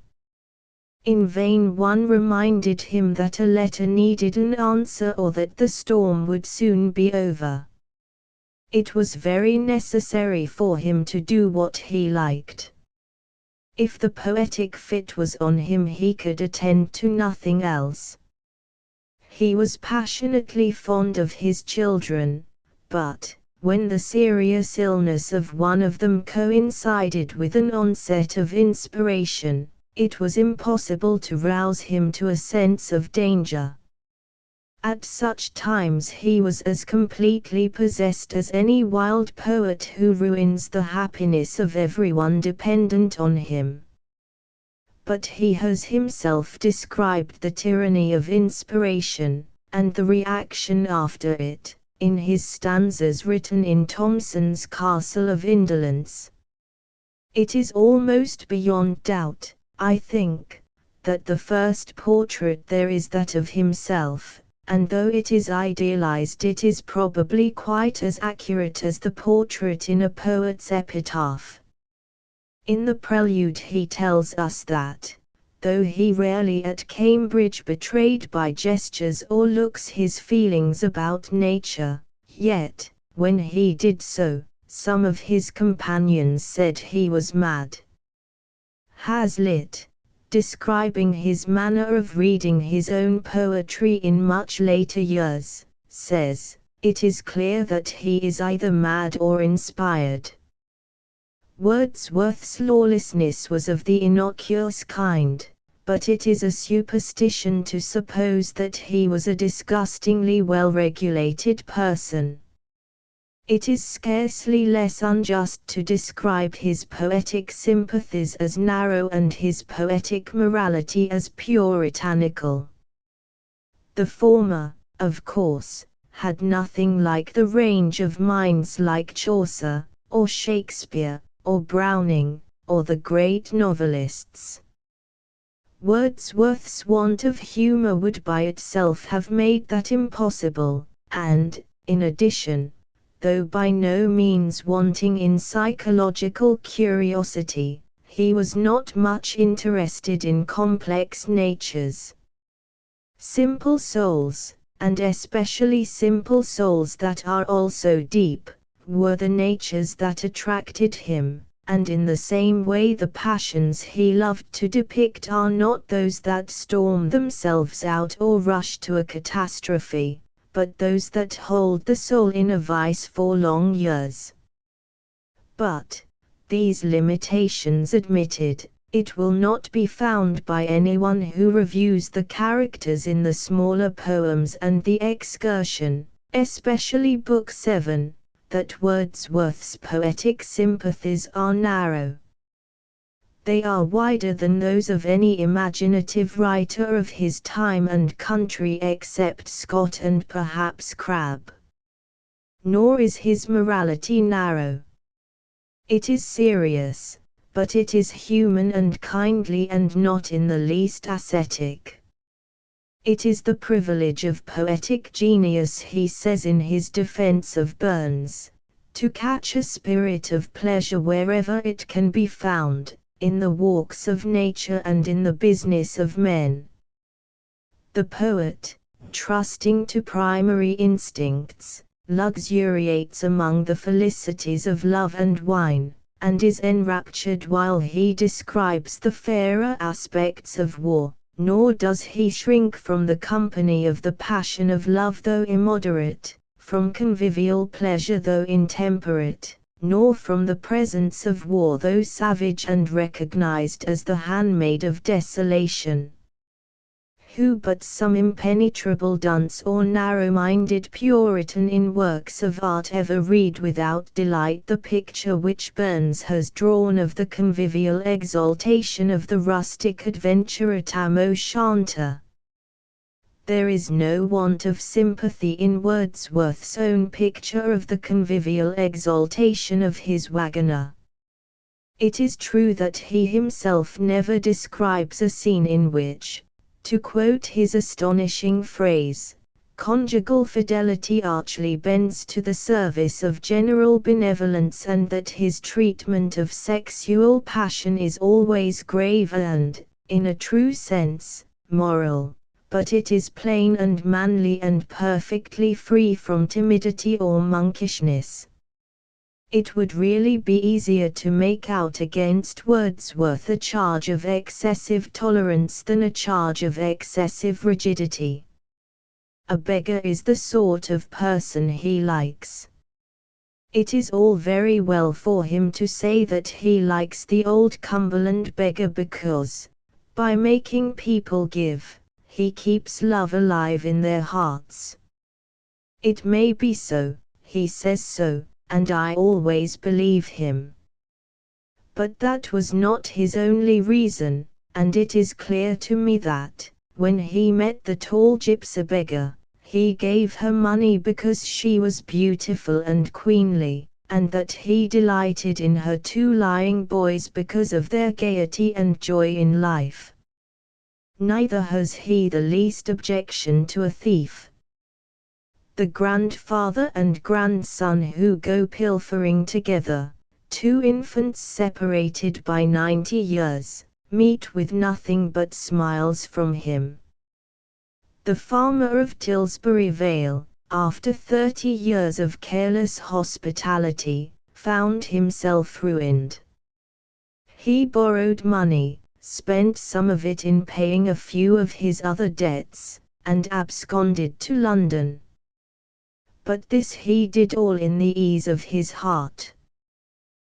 In vain one reminded him that a letter needed an answer or that the storm would soon be over. It was very necessary for him to do what he liked. If the poetic fit was on him he could attend to nothing else. He was passionately fond of his children, but, when the serious illness of one of them coincided with an onset of inspiration, it was impossible to rouse him to a sense of danger. At such times he was as completely possessed as any wild poet who ruins the happiness of everyone dependent on him. But he has himself described the tyranny of inspiration, and the reaction after it, in his stanzas written in Thomson's Castle of Indolence. It is almost beyond doubt, I think, that the first portrait there is that of himself, and though it is idealized it is probably quite as accurate as the portrait in a poet's epitaph. In the prelude he tells us that, though he rarely at Cambridge betrayed by gestures or looks his feelings about nature, yet, when he did so, some of his companions said he was mad. Hazlitt, describing his manner of reading his own poetry in much later years, says, "It is clear that he is either mad or inspired." Wordsworth's lawlessness was of the innocuous kind, but it is a superstition to suppose that he was a disgustingly well-regulated person. It is scarcely less unjust to describe his poetic sympathies as narrow and his poetic morality as puritanical. The former, of course, had nothing like the range of minds like Chaucer, or Shakespeare, or Browning, or the great novelists. Wordsworth's want of humor would by itself have made that impossible, and, in addition, though by no means wanting in psychological curiosity, he was not much interested in complex natures. Simple souls, and especially simple souls that are also deep, were the natures that attracted him, and in the same way the passions he loved to depict are not those that storm themselves out or rush to a catastrophe, but those that hold the soul in a vice for long years. But, these limitations admitted, it will not be found by anyone who reviews the characters in the smaller poems and the Excursion, especially Book 7, that Wordsworth's poetic sympathies are narrow. They are wider than those of any imaginative writer of his time and country except Scott and perhaps Crabbe. Nor is his morality narrow. It is serious, but it is human and kindly and not in the least ascetic. It is the privilege of poetic genius, he says in his defense of Burns, to catch a spirit of pleasure wherever it can be found, in the walks of nature and in the business of men. The poet, trusting to primary instincts, luxuriates among the felicities of love and wine, and is enraptured while he describes the fairer aspects of war, nor does he shrink from the company of the passion of love though immoderate, from convivial pleasure though intemperate, nor from the presence of war though savage and recognized as the handmaid of desolation. Who but some impenetrable dunce or narrow-minded Puritan in works of art ever read without delight the picture which Burns has drawn of the convivial exaltation of the rustic adventurer Tam O'Shanter? There is no want of sympathy in Wordsworth's own picture of the convivial exaltation of his wagoner. It is true that he himself never describes a scene in which, to quote his astonishing phrase, conjugal fidelity archly bends to the service of general benevolence, and that his treatment of sexual passion is always grave and, in a true sense, moral, but it is plain and manly and perfectly free from timidity or monkishness. It would really be easier to make out against Wordsworth a charge of excessive tolerance than a charge of excessive rigidity. A beggar is the sort of person he likes. It is all very well for him to say that he likes the old Cumberland beggar because, by making people give, he keeps love alive in their hearts. It may be so, he says so, and I always believe him. But that was not his only reason, and it is clear to me that, when he met the tall gypsy beggar, he gave her money because she was beautiful and queenly, and that he delighted in her two lying boys because of their gaiety and joy in life. Neither has he the least objection to a thief. The grandfather and grandson who go pilfering together, two infants separated by 90 years, meet with nothing but smiles from him. The farmer of Tilsbury Vale, after 30 years of careless hospitality, found himself ruined. He borrowed money, spent some of it in paying a few of his other debts, and absconded to London. But this he did all in the ease of his heart.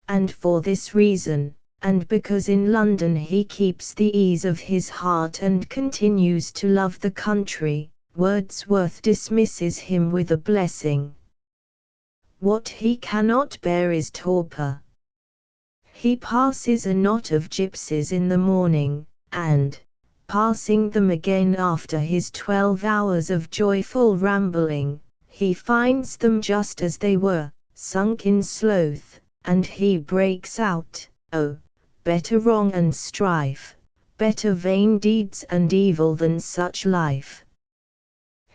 And for this reason, and because in London he keeps the ease of his heart and continues to love the country, Wordsworth dismisses him with a blessing. What he cannot bear is torpor. He passes a knot of gypsies in the morning, and, passing them again after his 12 hours of joyful rambling, he finds them just as they were, sunk in sloth, and he breaks out, "Oh, better wrong and strife, better vain deeds and evil than such life."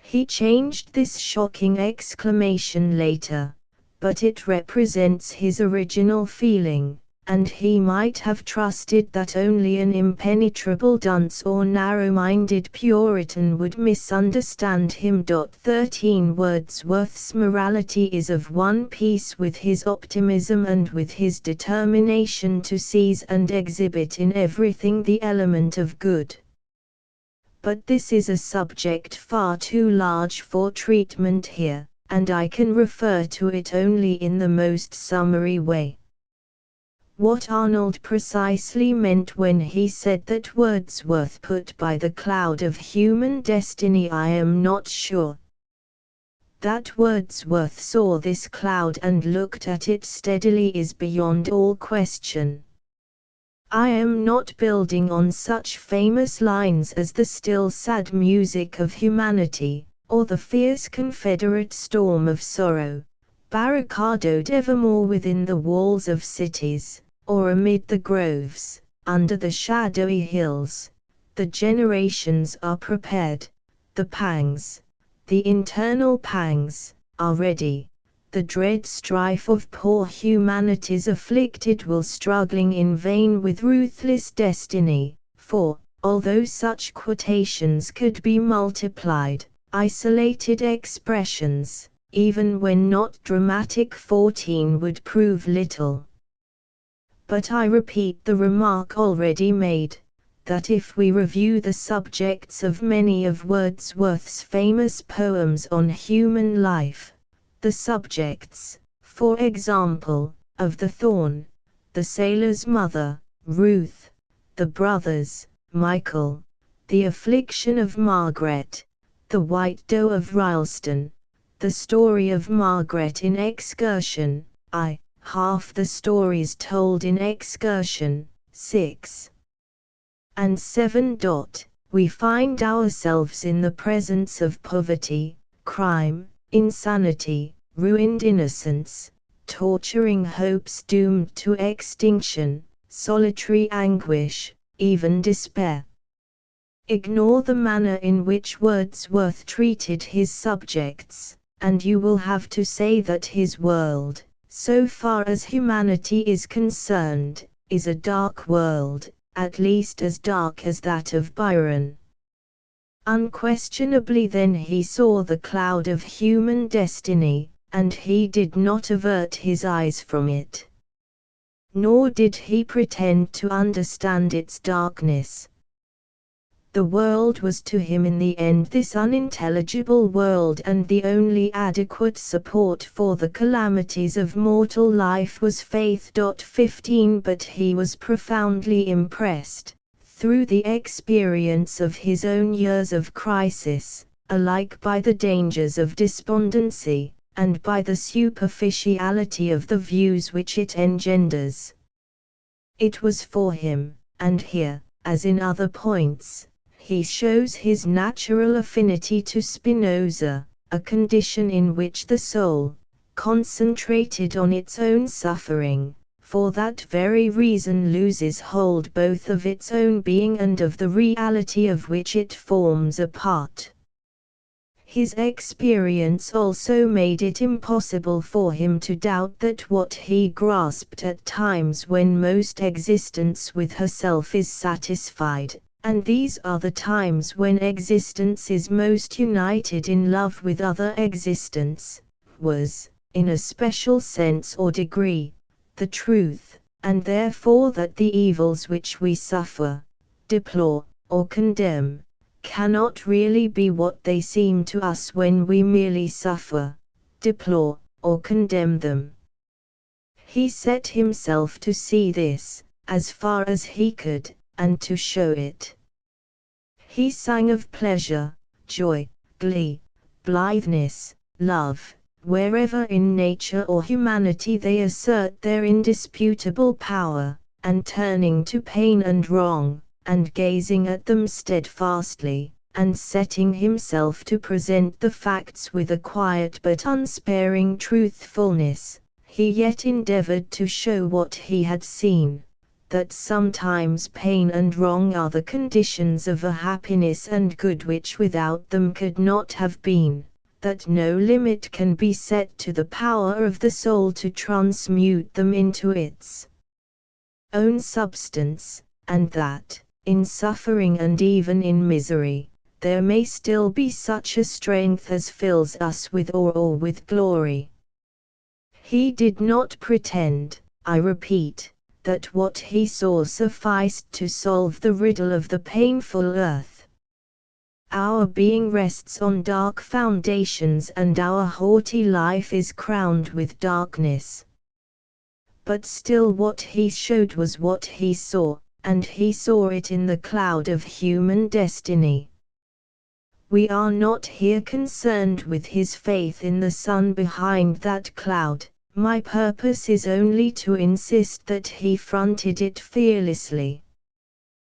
He changed this shocking exclamation later, but it represents his original feeling, and he might have trusted that only an impenetrable dunce or narrow-minded Puritan would misunderstand him. 13 Wordsworth's morality is of one piece with his optimism and with his determination to seize and exhibit in everything the element of good. But this is a subject far too large for treatment here, and I can refer to it only in the most summary way. What Arnold precisely meant when he said that Wordsworth put by the cloud of human destiny I am not sure. That Wordsworth saw this cloud and looked at it steadily is beyond all question. I am not building on such famous lines as the still sad music of humanity, or the fierce Confederate storm of sorrow, barricadoed evermore within the walls of cities, or amid the groves, under the shadowy hills. The generations are prepared, the pangs, the internal pangs, are ready. The dread strife of poor humanity's afflicted will struggling in vain with ruthless destiny, for, although such quotations could be multiplied, isolated expressions, even when not dramatic. 14 would prove little. But I repeat the remark already made, that if we review the subjects of many of Wordsworth's famous poems on human life, the subjects, for example, of the thorn, the sailor's mother, Ruth, the brothers, Michael, the affliction of Margaret, the white doe of Rylstone, the story of Margaret in Excursion, half the stories told in Excursion, 6 and 7. We find ourselves in the presence of poverty, crime, insanity, ruined innocence, torturing hopes doomed to extinction, solitary anguish, even despair. Ignore the manner in which Wordsworth treated his subjects, and you will have to say that his world, so far as humanity is concerned, is a dark world, at least as dark as that of Byron. Unquestionably then he saw the cloud of human destiny, and he did not avert his eyes from it. Nor did he pretend to understand its darkness. The world was to him in the end this unintelligible world, and the only adequate support for the calamities of mortal life was faith. 15 But he was profoundly impressed, through the experience of his own years of crisis, alike by the dangers of despondency, and by the superficiality of the views which it engenders. It was for him, and here, as in other points, he shows his natural affinity to Spinoza, a condition in which the soul, concentrated on its own suffering, for that very reason loses hold both of its own being and of the reality of which it forms a part. His experience also made it impossible for him to doubt that what he grasped at times when most existence with herself is satisfied, and these are the times when existence is most united in love with other existence, was, in a special sense or degree, the truth, and therefore that the evils which we suffer, deplore, or condemn, cannot really be what they seem to us when we merely suffer, deplore, or condemn them. He set himself to see this, as far as he could, and to show it. He sang of pleasure, joy, glee, blitheness, love, wherever in nature or humanity they assert their indisputable power, and turning to pain and wrong, and gazing at them steadfastly, and setting himself to present the facts with a quiet but unsparing truthfulness, he yet endeavored to show what he had seen, that sometimes pain and wrong are the conditions of a happiness and good which without them could not have been, that no limit can be set to the power of the soul to transmute them into its own substance, and that, in suffering and even in misery, there may still be such a strength as fills us with awe or with glory. He did not pretend, I repeat, that what he saw sufficed to solve the riddle of the painful earth. Our being rests on dark foundations and our haughty life is crowned with darkness. But still what he showed was what he saw, and he saw it in the cloud of human destiny. We are not here concerned with his faith in the sun behind that cloud. My purpose is only to insist that he fronted it fearlessly.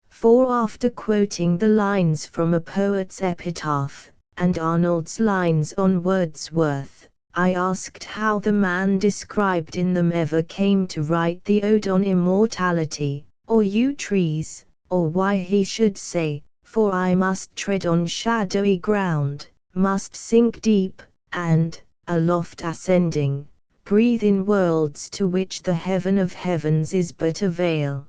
For after quoting the lines from a poet's epitaph, and Arnold's lines on Wordsworth, I asked how the man described in them ever came to write the ode on immortality, or yew trees, or why he should say, "For I must tread on shadowy ground, must sink deep, and, aloft ascending, breathe in worlds to which the heaven of heavens is but a veil."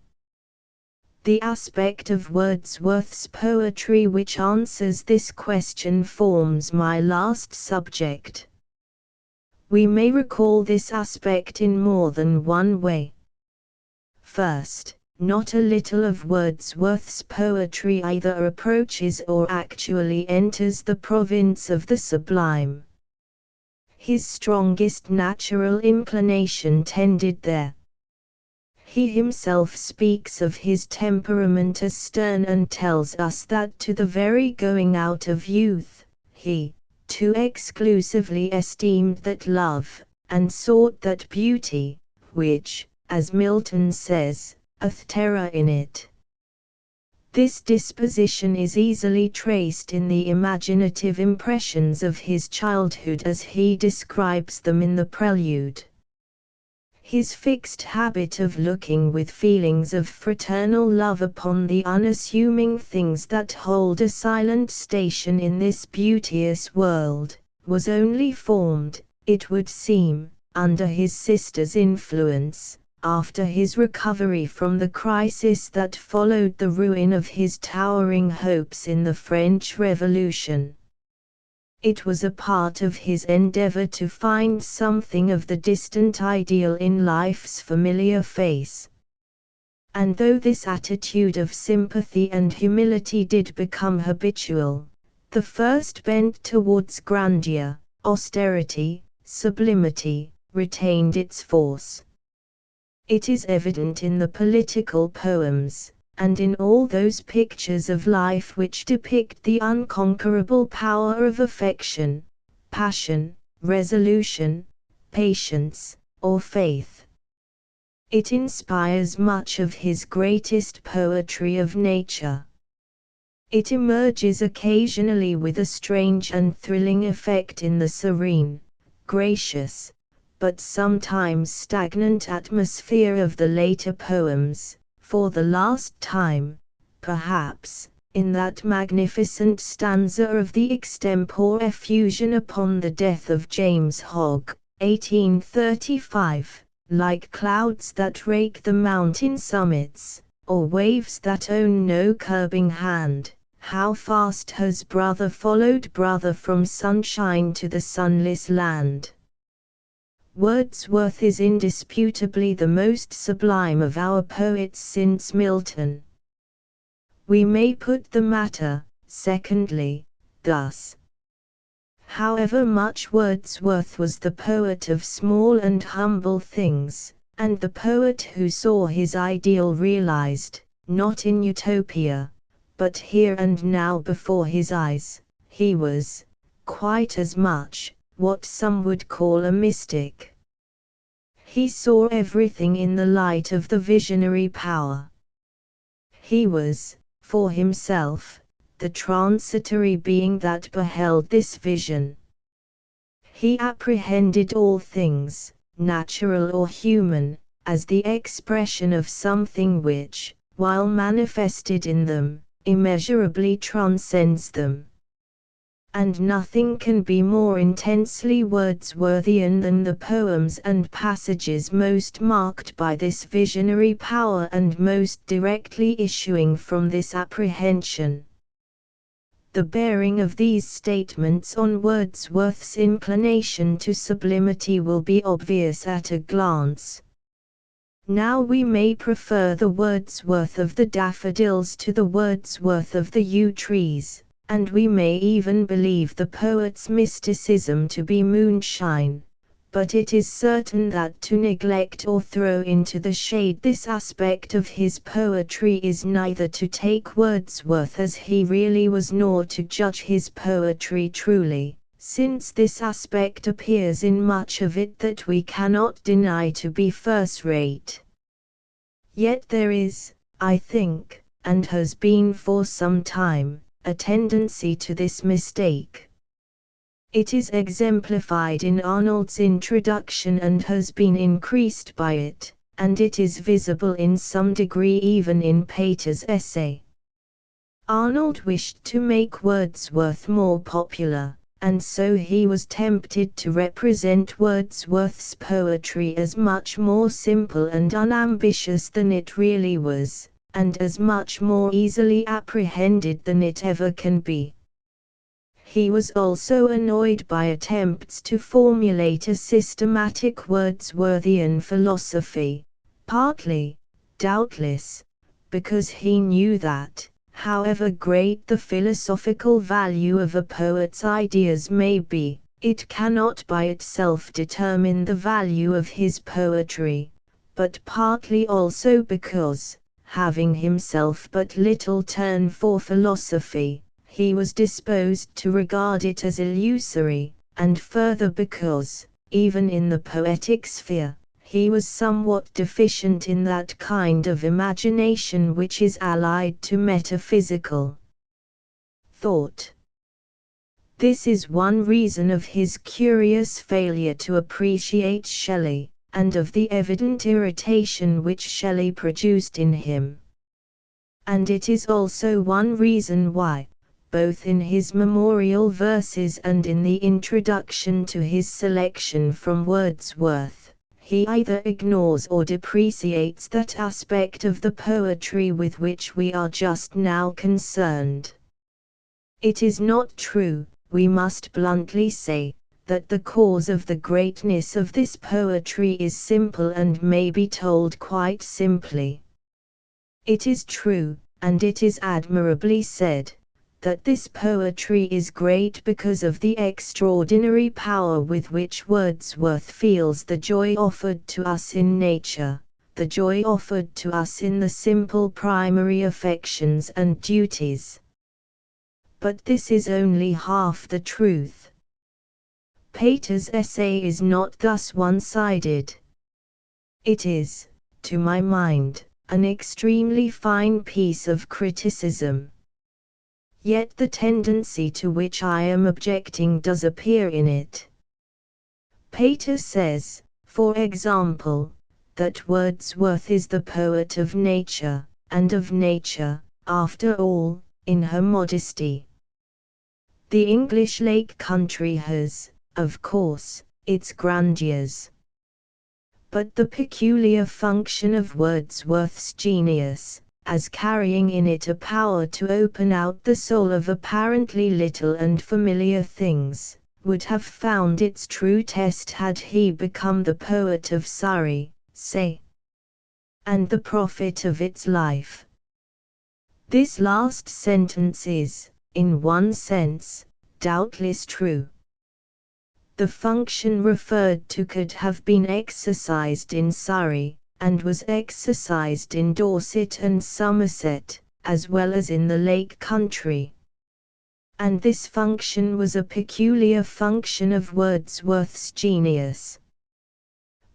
The aspect of Wordsworth's poetry which answers this question forms my last subject. We may recall this aspect in more than one way. First, not a little of Wordsworth's poetry either approaches or actually enters the province of the sublime. His strongest natural inclination tended there. He himself speaks of his temperament as stern and tells us that to the very going out of youth, he, too exclusively esteemed that love, and sought that beauty, which, as Milton says, hath terror in it. This disposition is easily traced in the imaginative impressions of his childhood as he describes them in the prelude. His fixed habit of looking with feelings of fraternal love upon the unassuming things that hold a silent station in this beauteous world, was only formed, it would seem, under his sister's influence, after his recovery from the crisis that followed the ruin of his towering hopes in the French Revolution. It was a part of his endeavor to find something of the distant ideal in life's familiar face. And though this attitude of sympathy and humility did become habitual, the first bent towards grandeur, austerity, sublimity, retained its force. It is evident in the political poems, and in all those pictures of life which depict the unconquerable power of affection, passion, resolution, patience, or faith. It inspires much of his greatest poetry of nature. It emerges occasionally with a strange and thrilling effect in the serene, gracious, but sometimes stagnant atmosphere of the later poems, for the last time, perhaps, in that magnificent stanza of the extempore effusion upon the death of James Hogg, 1835, like clouds that rake the mountain summits, or waves that own no curbing hand, how fast has brother followed brother from sunshine to the sunless land. Wordsworth is indisputably the most sublime of our poets since Milton. We may put the matter, secondly, thus. However much Wordsworth was the poet of small and humble things, and the poet who saw his ideal realized, not in utopia, but here and now before his eyes, he was, quite as much, what some would call a mystic. He saw everything in the light of the visionary power. He was, for himself, the transitory being that beheld this vision. He apprehended all things, natural or human, as the expression of something which, while manifested in them, immeasurably transcends them. And nothing can be more intensely Wordsworthian than the poems and passages most marked by this visionary power and most directly issuing from this apprehension. The bearing of these statements on Wordsworth's inclination to sublimity will be obvious at a glance. Now we may prefer the Wordsworth of the daffodils to the Wordsworth of the yew trees, and we may even believe the poet's mysticism to be moonshine, but it is certain that to neglect or throw into the shade this aspect of his poetry is neither to take Wordsworth as he really was nor to judge his poetry truly, since this aspect appears in much of it that we cannot deny to be first-rate. Yet there is, I think, and has been for some time, a tendency to this mistake. It is exemplified in Arnold's introduction and has been increased by it, and it is visible in some degree even in Pater's essay. Arnold wished to make Wordsworth more popular, and so he was tempted to represent Wordsworth's poetry as much more simple and unambitious than it really was, and as much more easily apprehended than it ever can be. He was also annoyed by attempts to formulate a systematic Wordsworthian philosophy, partly, doubtless, because he knew that, however great the philosophical value of a poet's ideas may be, it cannot by itself determine the value of his poetry, but partly also because, having himself but little turn for philosophy, he was disposed to regard it as illusory, and further because, even in the poetic sphere, he was somewhat deficient in that kind of imagination which is allied to metaphysical thought. This is one reason of his curious failure to appreciate Shelley, and of the evident irritation which Shelley produced in him. And it is also one reason why, both in his memorial verses and in the introduction to his selection from Wordsworth, he either ignores or depreciates that aspect of the poetry with which we are just now concerned. It is not true, we must bluntly say, that the cause of the greatness of this poetry is simple and may be told quite simply. It is true, and it is admirably said, that this poetry is great because of the extraordinary power with which Wordsworth feels the joy offered to us in nature, the joy offered to us in the simple primary affections and duties. But this is only half the truth. Pater's essay is not thus one-sided. It is, to my mind, an extremely fine piece of criticism. Yet the tendency to which I am objecting does appear in it. Pater says, for example, that Wordsworth is the poet of nature, and of nature, after all, in her modesty. The English Lake Country has, of course, its grandeurs. But the peculiar function of Wordsworth's genius, as carrying in it a power to open out the soul of apparently little and familiar things, would have found its true test had he become the poet of Surrey, say, and the prophet of its life. This last sentence is, in one sense, doubtless true. The function referred to could have been exercised in Surrey, and was exercised in Dorset and Somerset, as well as in the Lake Country. And this function was a peculiar function of Wordsworth's genius.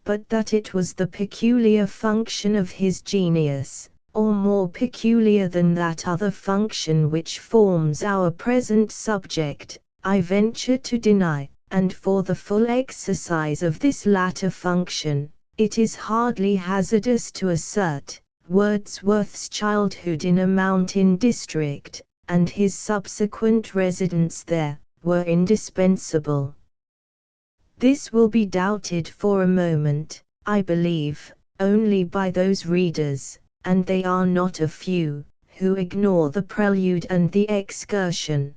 But that it was the peculiar function of his genius, or more peculiar than that other function which forms our present subject, I venture to deny, and for the full exercise of this latter function, it is hardly hazardous to assert, Wordsworth's childhood in a mountain district, and his subsequent residence there, were indispensable. This will be doubted for a moment, I believe, only by those readers, and they are not a few, who ignore the Prelude and the Excursion.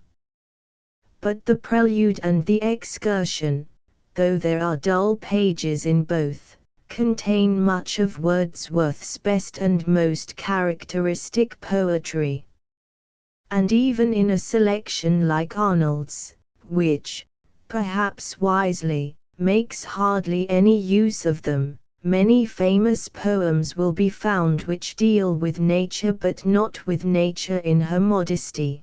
But the Prelude and the Excursion, though there are dull pages in both, contain much of Wordsworth's best and most characteristic poetry. And even in a selection like Arnold's, which, perhaps wisely, makes hardly any use of them, many famous poems will be found which deal with nature but not with nature in her modesty.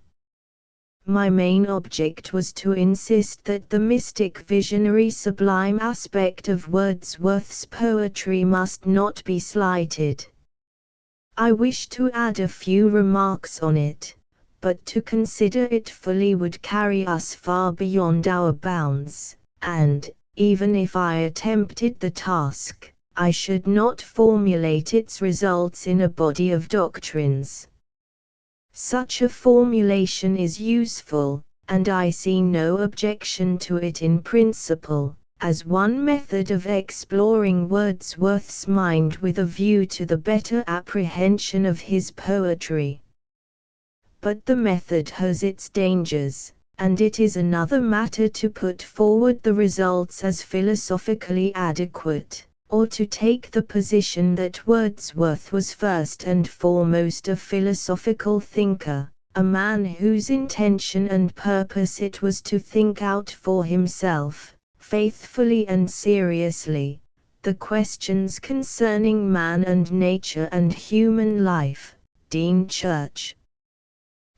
My main object was to insist that the mystic visionary sublime aspect of Wordsworth's poetry must not be slighted. I wish to add a few remarks on it, but to consider it fully would carry us far beyond our bounds, and, even if I attempted the task, I should not formulate its results in a body of doctrines. Such a formulation is useful, and I see no objection to it in principle, as one method of exploring Wordsworth's mind with a view to the better apprehension of his poetry. But the method has its dangers, and it is another matter to put forward the results as philosophically adequate, or to take the position that Wordsworth was first and foremost a philosophical thinker, a man whose intention and purpose it was to think out for himself, faithfully and seriously, the questions concerning man and nature and human life. Dean Church.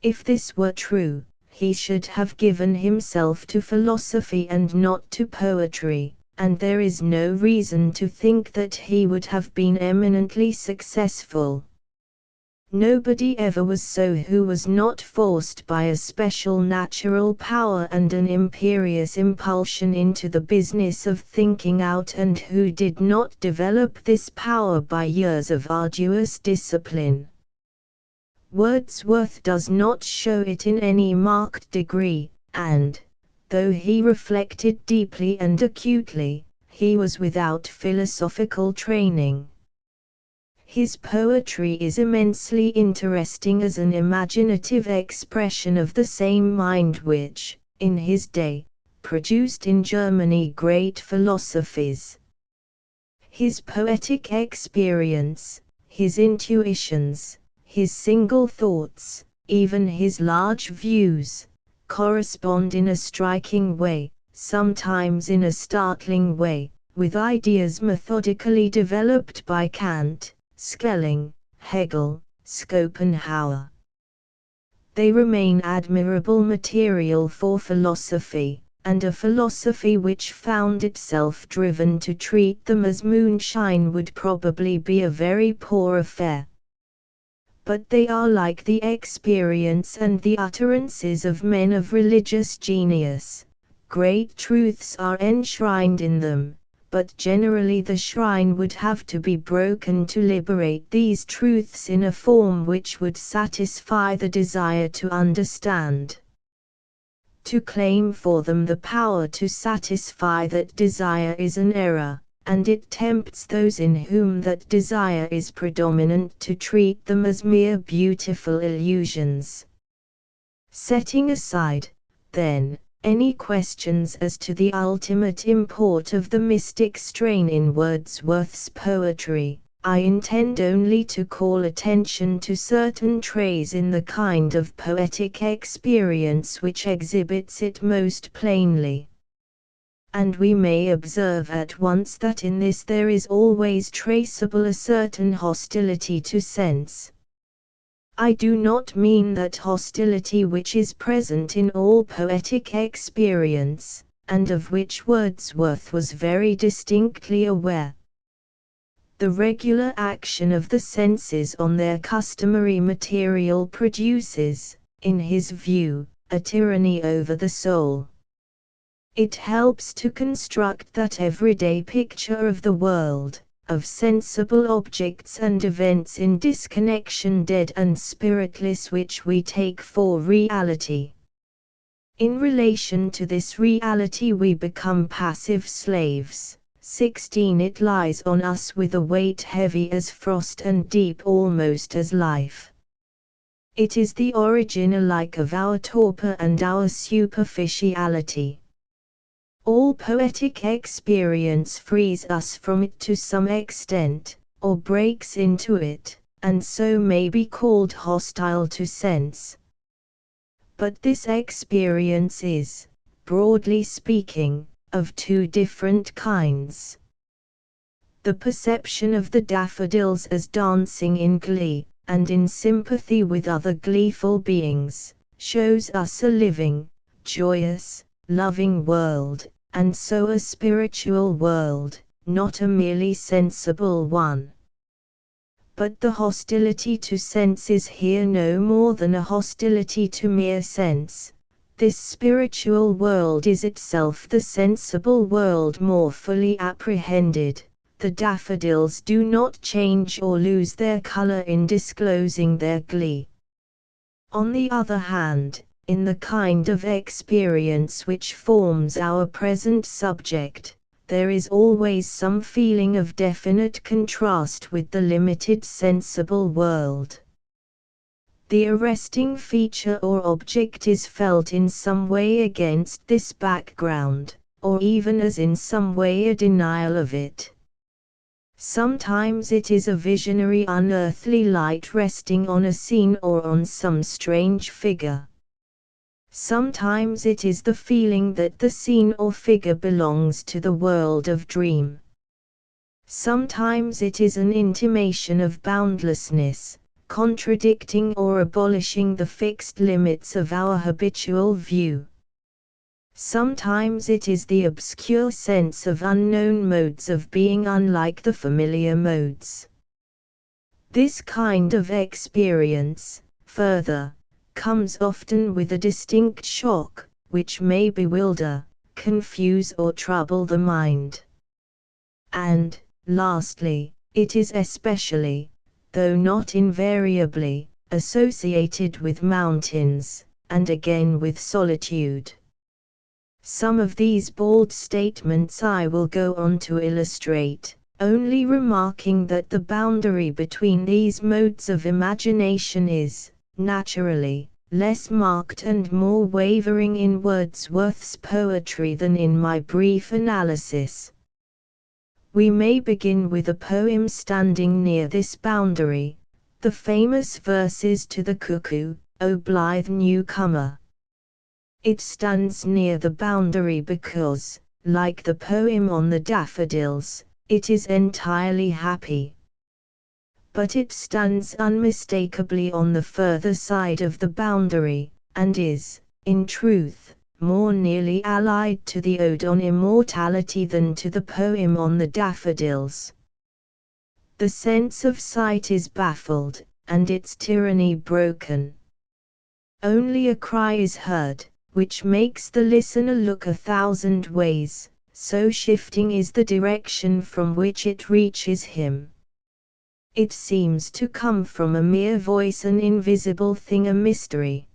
If this were true, he should have given himself to philosophy and not to poetry, and there is no reason to think that he would have been eminently successful. Nobody ever was so who was not forced by a special natural power and an imperious impulsion into the business of thinking out, and who did not develop this power by years of arduous discipline. Wordsworth does not show it in any marked degree, and, though he reflected deeply and acutely, he was without philosophical training. His poetry is immensely interesting as an imaginative expression of the same mind which, in his day, produced in Germany great philosophies. His poetic experience, his intuitions, his single thoughts, even his large views, correspond in a striking way, sometimes in a startling way, with ideas methodically developed by Kant, Schelling, Hegel, Schopenhauer. They remain admirable material for philosophy, and a philosophy which found itself driven to treat them as moonshine would probably be a very poor affair. But they are like the experience and the utterances of men of religious genius. Great truths are enshrined in them, but generally the shrine would have to be broken to liberate these truths in a form which would satisfy the desire to understand. To claim for them the power to satisfy that desire is an error, and it tempts those in whom that desire is predominant to treat them as mere beautiful illusions. Setting aside, then, any questions as to the ultimate import of the mystic strain in Wordsworth's poetry, I intend only to call attention to certain traits in the kind of poetic experience which exhibits it most plainly. And we may observe at once that in this there is always traceable a certain hostility to sense. I do not mean that hostility which is present in all poetic experience, and of which Wordsworth was very distinctly aware. The regular action of the senses on their customary material produces, in his view, a tyranny over the soul. It helps to construct that everyday picture of the world, of sensible objects and events in disconnection, dead and spiritless, which we take for reality. In relation to this reality we become passive slaves. 16 It lies on us with a weight heavy as frost and deep almost as life. It is the origin alike of our torpor and our superficiality. All poetic experience frees us from it to some extent, or breaks into it, and so may be called hostile to sense. But this experience is, broadly speaking, of two different kinds. The perception of the daffodils as dancing in glee, and in sympathy with other gleeful beings, shows us a living, joyous, loving world, and so a spiritual world, not a merely sensible one. But the hostility to sense is here no more than a hostility to mere sense. This spiritual world is itself the sensible world more fully apprehended. The daffodils do not change or lose their color in disclosing their glee. On the other hand, in the kind of experience which forms our present subject, there is always some feeling of definite contrast with the limited sensible world. The arresting feature or object is felt in some way against this background, or even as in some way a denial of it. Sometimes it is a visionary unearthly light resting on a scene or on some strange figure. Sometimes it is the feeling that the scene or figure belongs to the world of dream. Sometimes it is an intimation of boundlessness, contradicting or abolishing the fixed limits of our habitual view. Sometimes it is the obscure sense of unknown modes of being unlike the familiar modes. This kind of experience, further, comes often with a distinct shock, which may bewilder, confuse or trouble the mind. And, lastly, it is especially, though not invariably, associated with mountains, and again with solitude. Some of these bald statements I will go on to illustrate, only remarking that the boundary between these modes of imagination is, naturally, less marked and more wavering in Wordsworth's poetry than in my brief analysis. We may begin with a poem standing near this boundary, the famous verses to the Cuckoo, O blithe newcomer. It stands near the boundary because, like the poem on the daffodils, it is entirely happy. But it stands unmistakably on the further side of the boundary, and is, in truth, more nearly allied to the ode on immortality than to the poem on the daffodils. The sense of sight is baffled, and its tyranny broken. Only a cry is heard, which makes the listener look 1,000 ways, so shifting is the direction from which it reaches him. It seems to come from a mere voice, an invisible thing, a mystery.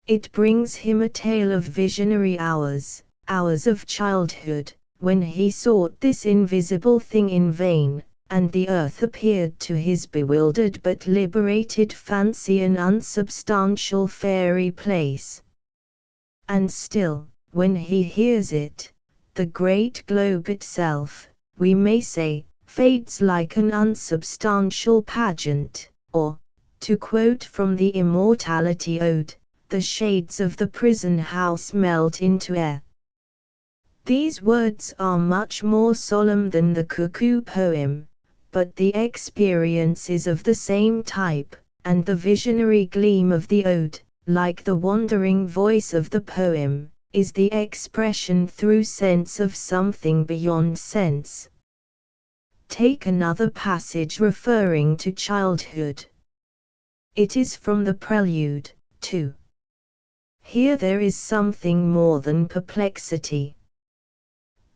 It brings him a tale of visionary hours, hours of childhood, when he sought this invisible thing in vain, and the earth appeared to his bewildered but liberated fancy an unsubstantial fairy place. And still, when he hears it, the great globe itself, we may say, fades like an unsubstantial pageant, or, to quote from the Immortality Ode, the shades of the prison house melt into air. These words are much more solemn than the Cuckoo poem, but the experience is of the same type, and the visionary gleam of the ode, like the wandering voice of the poem, is the expression through sense of something beyond sense. Take another passage referring to childhood. It is from the Prelude, too. Here there is something more than perplexity.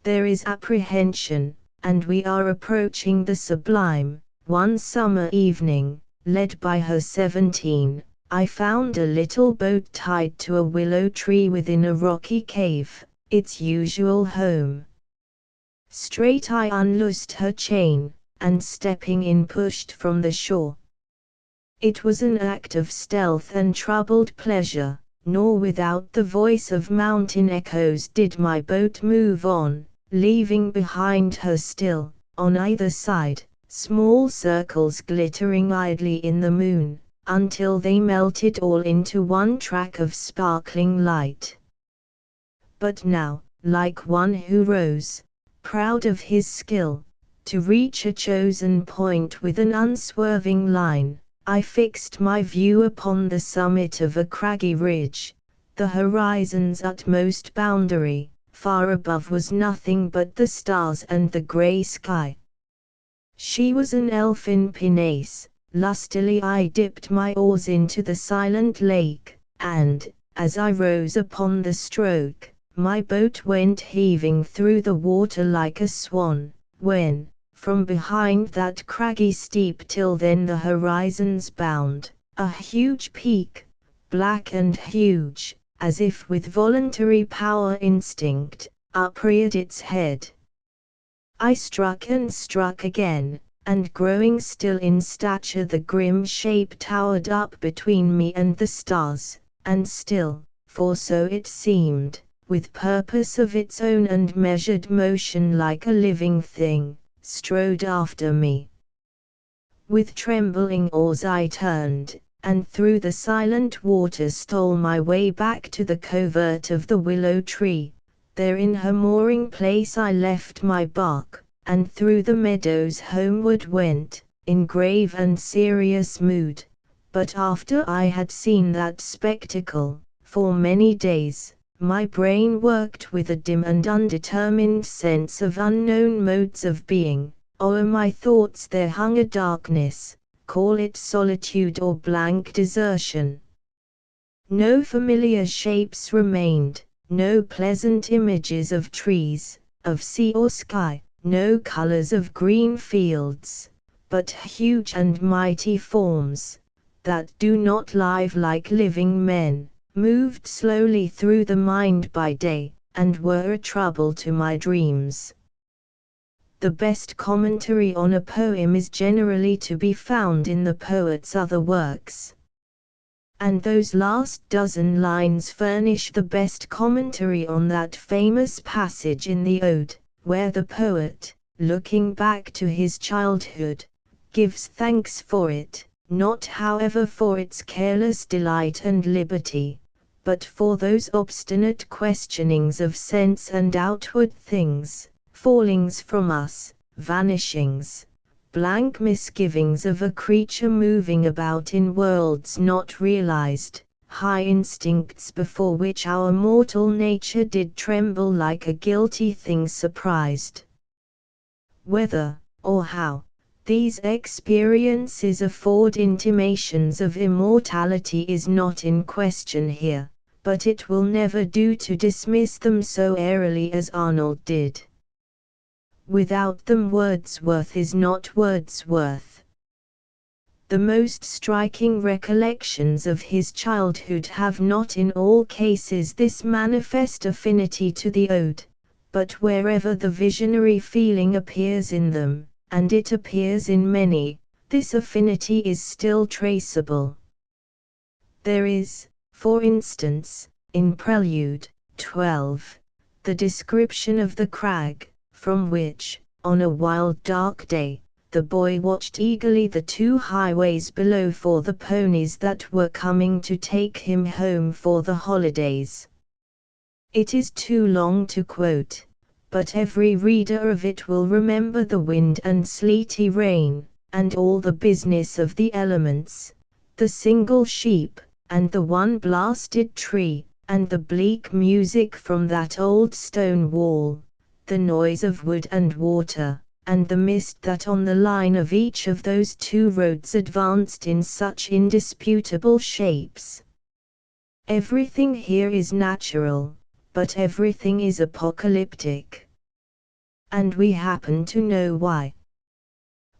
There is apprehension, and we are approaching the sublime. One summer evening, led by her 17, I found a little boat tied to a willow tree within a rocky cave, its usual home. Straight I unloosed her chain, and stepping in pushed from the shore. It was an act of stealth and troubled pleasure, nor without the voice of mountain echoes did my boat move on, leaving behind her still, on either side, small circles glittering idly in the moon, until they melted all into one track of sparkling light. But now, like one who rose, proud of his skill, to reach a chosen point with an unswerving line, I fixed my view upon the summit of a craggy ridge, the horizon's utmost boundary. Far above was nothing but the stars and the grey sky. She was an elfin pinnace. Lustily I dipped my oars into the silent lake, and, as I rose upon the stroke, my boat went heaving through the water like a swan, when, from behind that craggy steep till then the horizon's bound, a huge peak, black and huge, as if with voluntary power instinct, upreared its head, I struck and struck again, and growing still in stature the grim shape towered up between me and the stars, and still, for so it seemed, with purpose of its own and measured motion like a living thing, strode after me. With trembling oars I turned, and through the silent water stole my way back to the covert of the willow tree. There in her mooring place I left my bark, and through the meadows homeward went, in grave and serious mood. But after I had seen that spectacle, for many days, my brain worked with a dim and undetermined sense of unknown modes of being. O'er my thoughts there hung a darkness, call it solitude or blank desertion. No familiar shapes remained, no pleasant images of trees, of sea or sky, no colors of green fields, but huge and mighty forms, that do not live like living men, moved slowly through the mind by day, and were a trouble to my dreams. The best commentary on a poem is generally to be found in the poet's other works. And those last dozen lines furnish the best commentary on that famous passage in the Ode, where the poet, looking back to his childhood, gives thanks for it, not however for its careless delight and liberty, but for those obstinate questionings of sense and outward things, fallings from us, vanishings, blank misgivings of a creature moving about in worlds not realized, high instincts before which our mortal nature did tremble like a guilty thing surprised. Whether, or how, these experiences afford intimations of immortality is not in question here, but it will never do to dismiss them so airily as Arnold did. Without them Wordsworth is not Wordsworth. The most striking recollections of his childhood have not in all cases this manifest affinity to the Ode, but wherever the visionary feeling appears in them, and it appears in many, this affinity is still traceable. There is, for instance, in Prelude 12, the description of the crag, from which, on a wild dark day, the boy watched eagerly the two highways below for the ponies that were coming to take him home for the holidays. It is too long to quote, but every reader of it will remember the wind and sleety rain, and all the business of the elements, the single sheep, and the one blasted tree, and the bleak music from that old stone wall, the noise of wood and water, and the mist that on the line of each of those two roads advanced in such indisputable shapes. Everything here is natural, but everything is apocalyptic. And we happen to know why.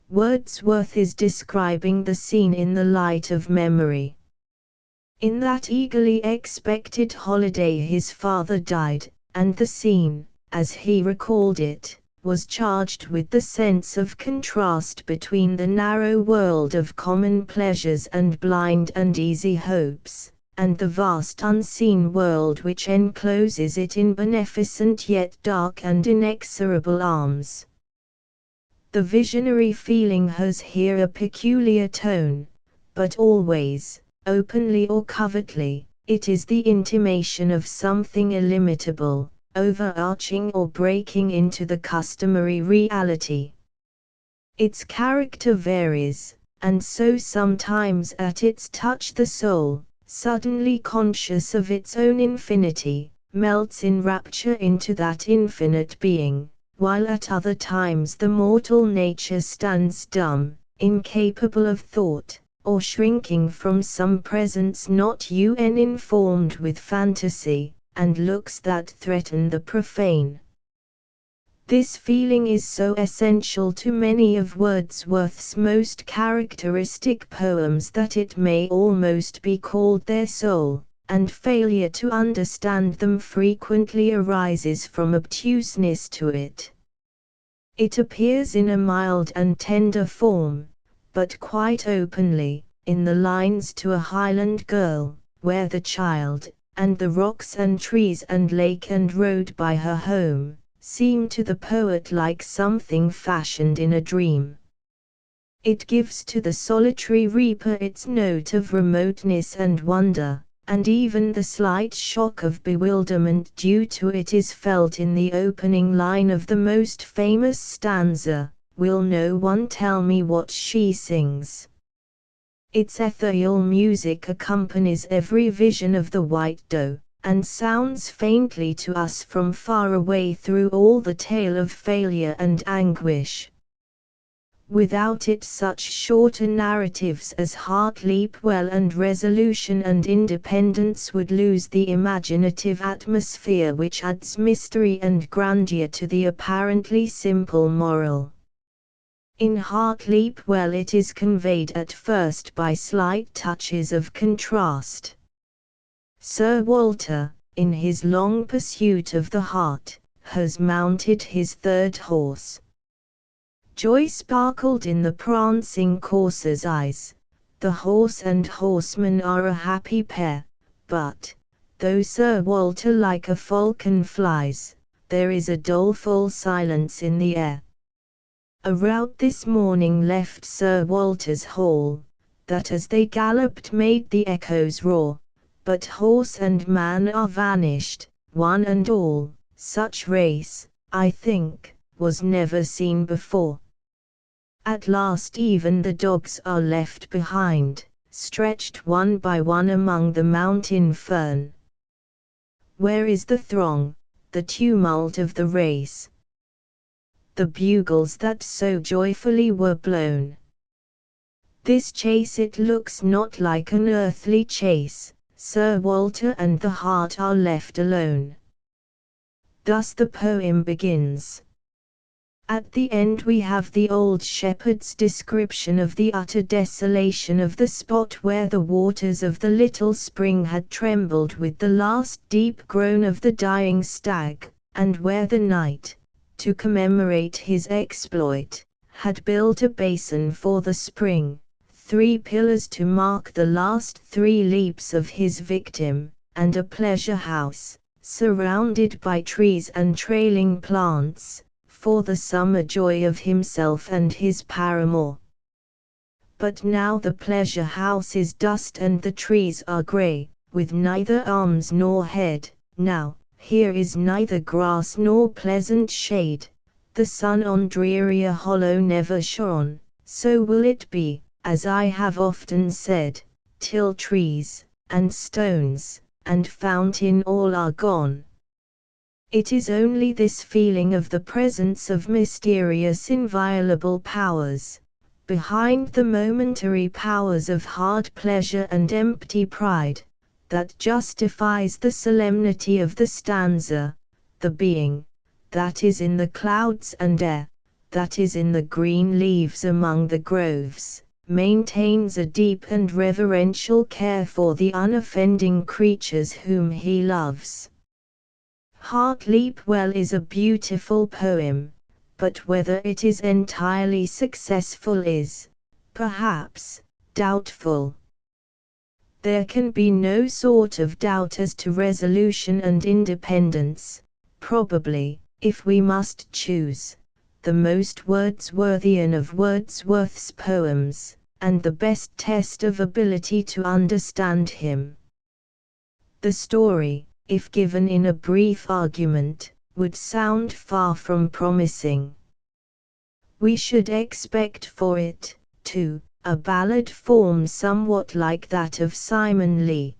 Wordsworth is describing the scene in the light of memory. In that eagerly expected holiday his father died, and the scene, as he recalled it, was charged with the sense of contrast between the narrow world of common pleasures and blind and easy hopes, and the vast unseen world which encloses it in beneficent yet dark and inexorable arms. The visionary feeling has here a peculiar tone, but always, openly or covertly, it is the intimation of something illimitable, overarching or breaking into the customary reality. Its character varies, and so sometimes at its touch the soul, suddenly conscious of its own infinity, melts in rapture into that infinite being, while at other times the mortal nature stands dumb, incapable of thought, or shrinking from some presence not informed with fantasy, and looks that threaten the profane. This feeling is so essential to many of Wordsworth's most characteristic poems that it may almost be called their soul, and failure to understand them frequently arises from obtuseness to it. It appears in a mild and tender form, but quite openly, in the lines to a Highland Girl, where the child, and the rocks and trees and lake and road by her home, seem to the poet like something fashioned in a dream. It gives to the solitary reaper its note of remoteness and wonder, and even the slight shock of bewilderment due to it is felt in the opening line of the most famous stanza, "Will no one tell me what she sings?" Its ethereal music accompanies every vision of the white doe, and sounds faintly to us from far away through all the tale of failure and anguish. Without it, such shorter narratives as Heart Leap Well and Resolution and Independence would lose the imaginative atmosphere which adds mystery and grandeur to the apparently simple moral. In Heart Leap Well it is conveyed at first by slight touches of contrast. Sir Walter, in his long pursuit of the heart, has mounted his third horse. Joy sparkled in the prancing courser's eyes. The horse and horseman are a happy pair, but, though Sir Walter like a falcon flies, there is a doleful silence in the air. A rout this morning left Sir Walter's hall, that as they galloped made the echoes roar, but horse and man are vanished, one and all. Such race, I think, was never seen before. At last even the dogs are left behind, stretched one by one among the mountain fern. Where is the throng, the tumult of the race? The bugles that so joyfully were blown. This chase, it looks not like an earthly chase. Sir Walter and the heart are left alone. Thus the poem begins. At the end we have the old shepherd's description of the utter desolation of the spot where the waters of the little spring had trembled with the last deep groan of the dying stag, and where the knight, to commemorate his exploit, had built a basin for the spring, 3 pillars to mark the last 3 leaps of his victim, and a pleasure house, surrounded by trees and trailing plants, for the summer joy of himself and his paramour. But now the pleasure house is dust and the trees are grey, with neither arms nor head. Now, here is neither grass nor pleasant shade. The sun on drearier hollow never shone. So will it be, as I have often said, till trees, and stones, and fountain all are gone. It is only this feeling of the presence of mysterious inviolable powers, behind the momentary powers of hard pleasure and empty pride, that justifies the solemnity of the stanza. The being, that is in the clouds and air, that is in the green leaves among the groves, maintains a deep and reverential care for the unoffending creatures whom he loves. Heart Leap Well is a beautiful poem, but whether it is entirely successful is, perhaps, doubtful. There can be no sort of doubt as to resolution and independence, probably, if we must choose, the most Wordsworthian of Wordsworth's poems, and the best test of ability to understand him. The story, if given in a brief argument, would sound far from promising. We should expect for it, too, a ballad form somewhat like that of Simon Lee.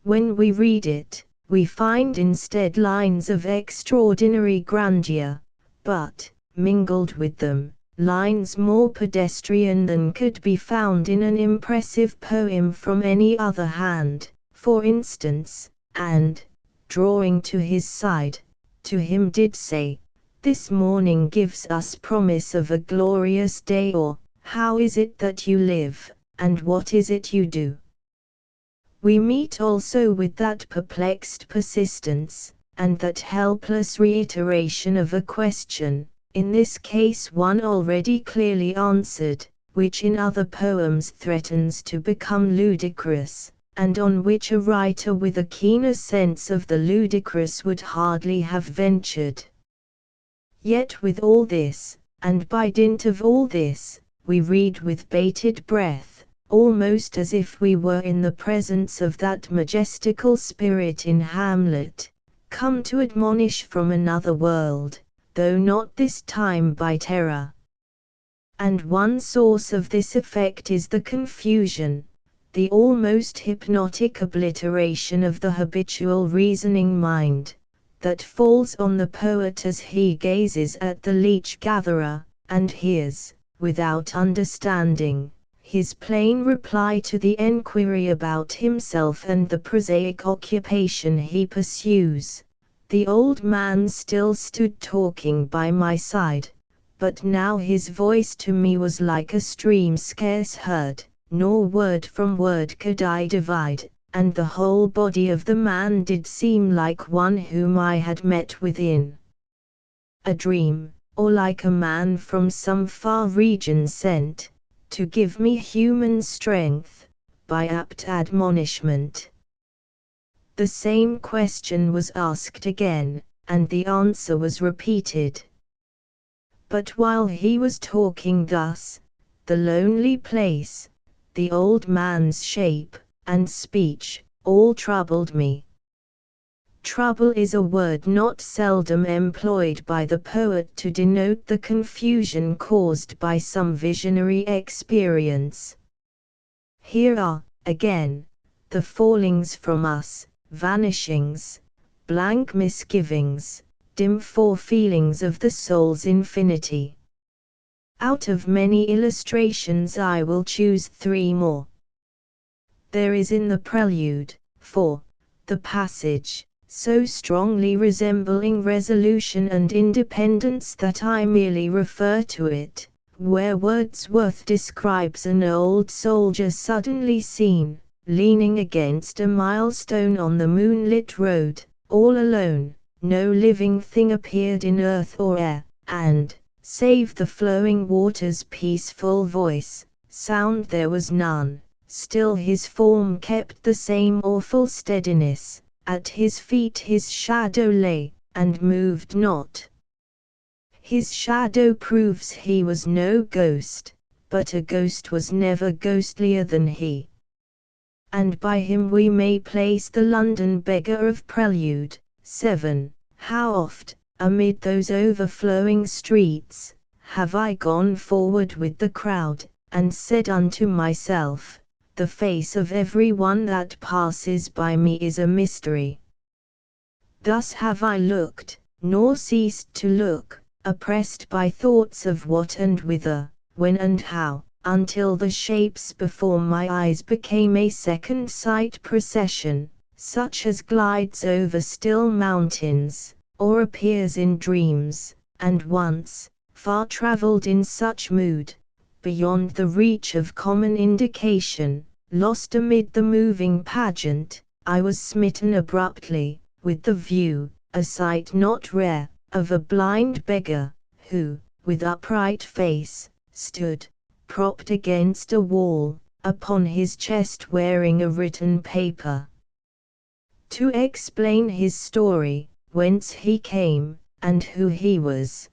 When we read it, we find instead lines of extraordinary grandeur, but, mingled with them, lines more pedestrian than could be found in an impressive poem from any other hand. For instance, and, drawing to his side, to him did say, "This morning gives us promise of a glorious day," or, "How is it that you live, and what is it you do?" We meet also with that perplexed persistence, and that helpless reiteration of a question, in this case one already clearly answered, which in other poems threatens to become ludicrous, and on which a writer with a keener sense of the ludicrous would hardly have ventured. Yet with all this, and by dint of all this, we read with bated breath, almost as if we were in the presence of that majestical spirit in Hamlet, come to admonish from another world, though not this time by terror. And one source of this effect is the confusion, the almost hypnotic obliteration of the habitual reasoning mind, that falls on the poet as he gazes at the leech-gatherer, and hears, without understanding, his plain reply to the enquiry about himself and the prosaic occupation he pursues. The old man still stood talking by my side, but now his voice to me was like a stream scarce heard, nor word from word could I divide, and the whole body of the man did seem like one whom I had met within a dream, or like a man from some far region sent, to give me human strength, by apt admonishment. The same question was asked again, and the answer was repeated. But while he was talking thus, the lonely place, the old man's shape, and speech, all troubled me. Trouble is a word not seldom employed by the poet to denote the confusion caused by some visionary experience. Here are, again, the fallings from us, vanishings, blank misgivings, dim forefeelings of the soul's infinity. Out of many illustrations I will choose 3 more. There is in the prelude, 4, the passage, so strongly resembling resolution and independence that I merely refer to it, where Wordsworth describes an old soldier suddenly seen, leaning against a milestone on the moonlit road, all alone, no living thing appeared in earth or air, and, save the flowing water's peaceful voice, sound there was none, still his form kept the same awful steadiness. At his feet his shadow lay, and moved not. His shadow proves he was no ghost, but a ghost was never ghostlier than he. And by him we may place the London beggar of Prelude 7. How oft, amid those overflowing streets, have I gone forward with the crowd, and said unto myself, the face of every one that passes by me is a mystery. Thus have I looked, nor ceased to look, oppressed by thoughts of what and whither, when and how, until the shapes before my eyes became a second sight procession, such as glides over still mountains, or appears in dreams, and once, far travelled in such mood, beyond the reach of common indication, lost amid the moving pageant, I was smitten abruptly, with the view, a sight not rare, of a blind beggar, who, with upright face, stood, propped against a wall, upon his chest wearing a written paper. To explain his story, whence he came, and who he was.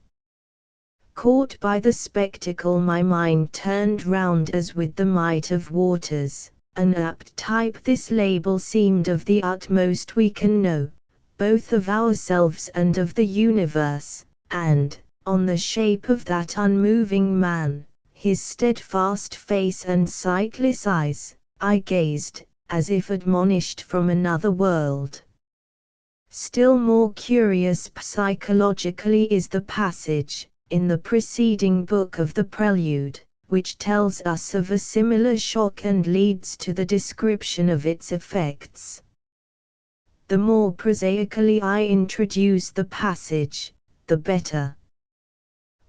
Caught by the spectacle my mind turned round as with the might of waters, an apt type this label seemed of the utmost we can know, both of ourselves and of the universe, and, on the shape of that unmoving man, his steadfast face and sightless eyes, I gazed, as if admonished from another world. Still more curious psychologically is the passage, in the preceding book of the Prelude, which tells us of a similar shock and leads to the description of its effects. The more prosaically I introduce the passage, the better.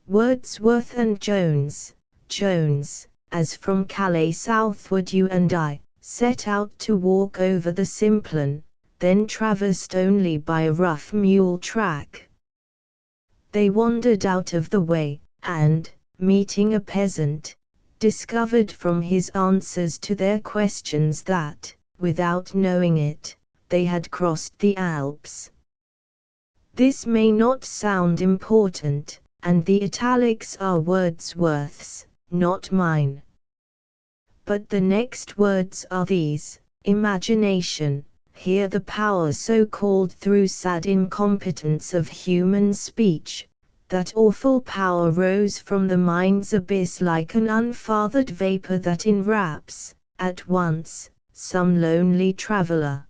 Wordsworth and Jones, as from Calais southward you and I, set out to walk over the Simplon, then traversed only by a rough mule track. They wandered out of the way, and, meeting a peasant, discovered from his answers to their questions that, without knowing it, they had crossed the Alps. This may not sound important, and the italics are Wordsworth's, not mine. But the next words are these: imagination. Here the power so called through sad incompetence of human speech, that awful power rose from the mind's abyss like an unfathered vapor that enwraps, at once, some lonely traveler.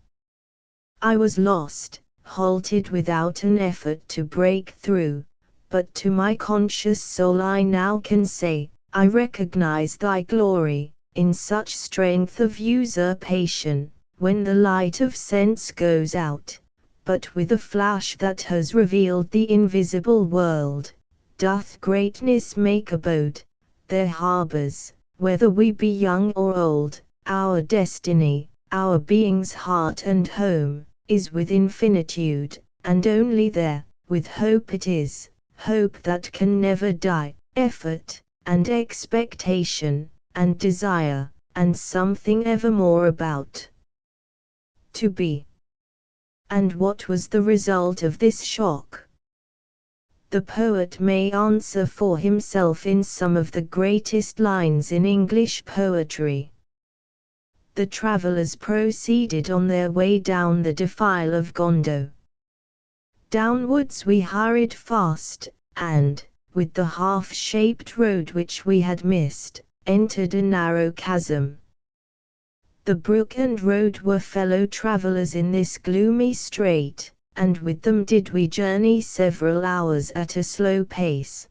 I was lost, halted without an effort to break through, but to my conscious soul I now can say, I recognize thy glory, in such strength of usurpation, when the light of sense goes out, but with a flash that has revealed the invisible world, doth greatness make abode, there harbors, whether we be young or old, our destiny, our being's heart and home, is with infinitude, and only there, with hope it is, hope that can never die, effort, and expectation, and desire, and something evermore about to be. And what was the result of this shock? The poet may answer for himself in some of the greatest lines in English poetry. The travelers proceeded on their way down the defile of Gondo. Downwards we hurried fast, and, with the half-shaped road which we had missed, entered a narrow chasm. The brook and road were fellow travelers in this gloomy strait, and with them did we journey several hours at a slow pace.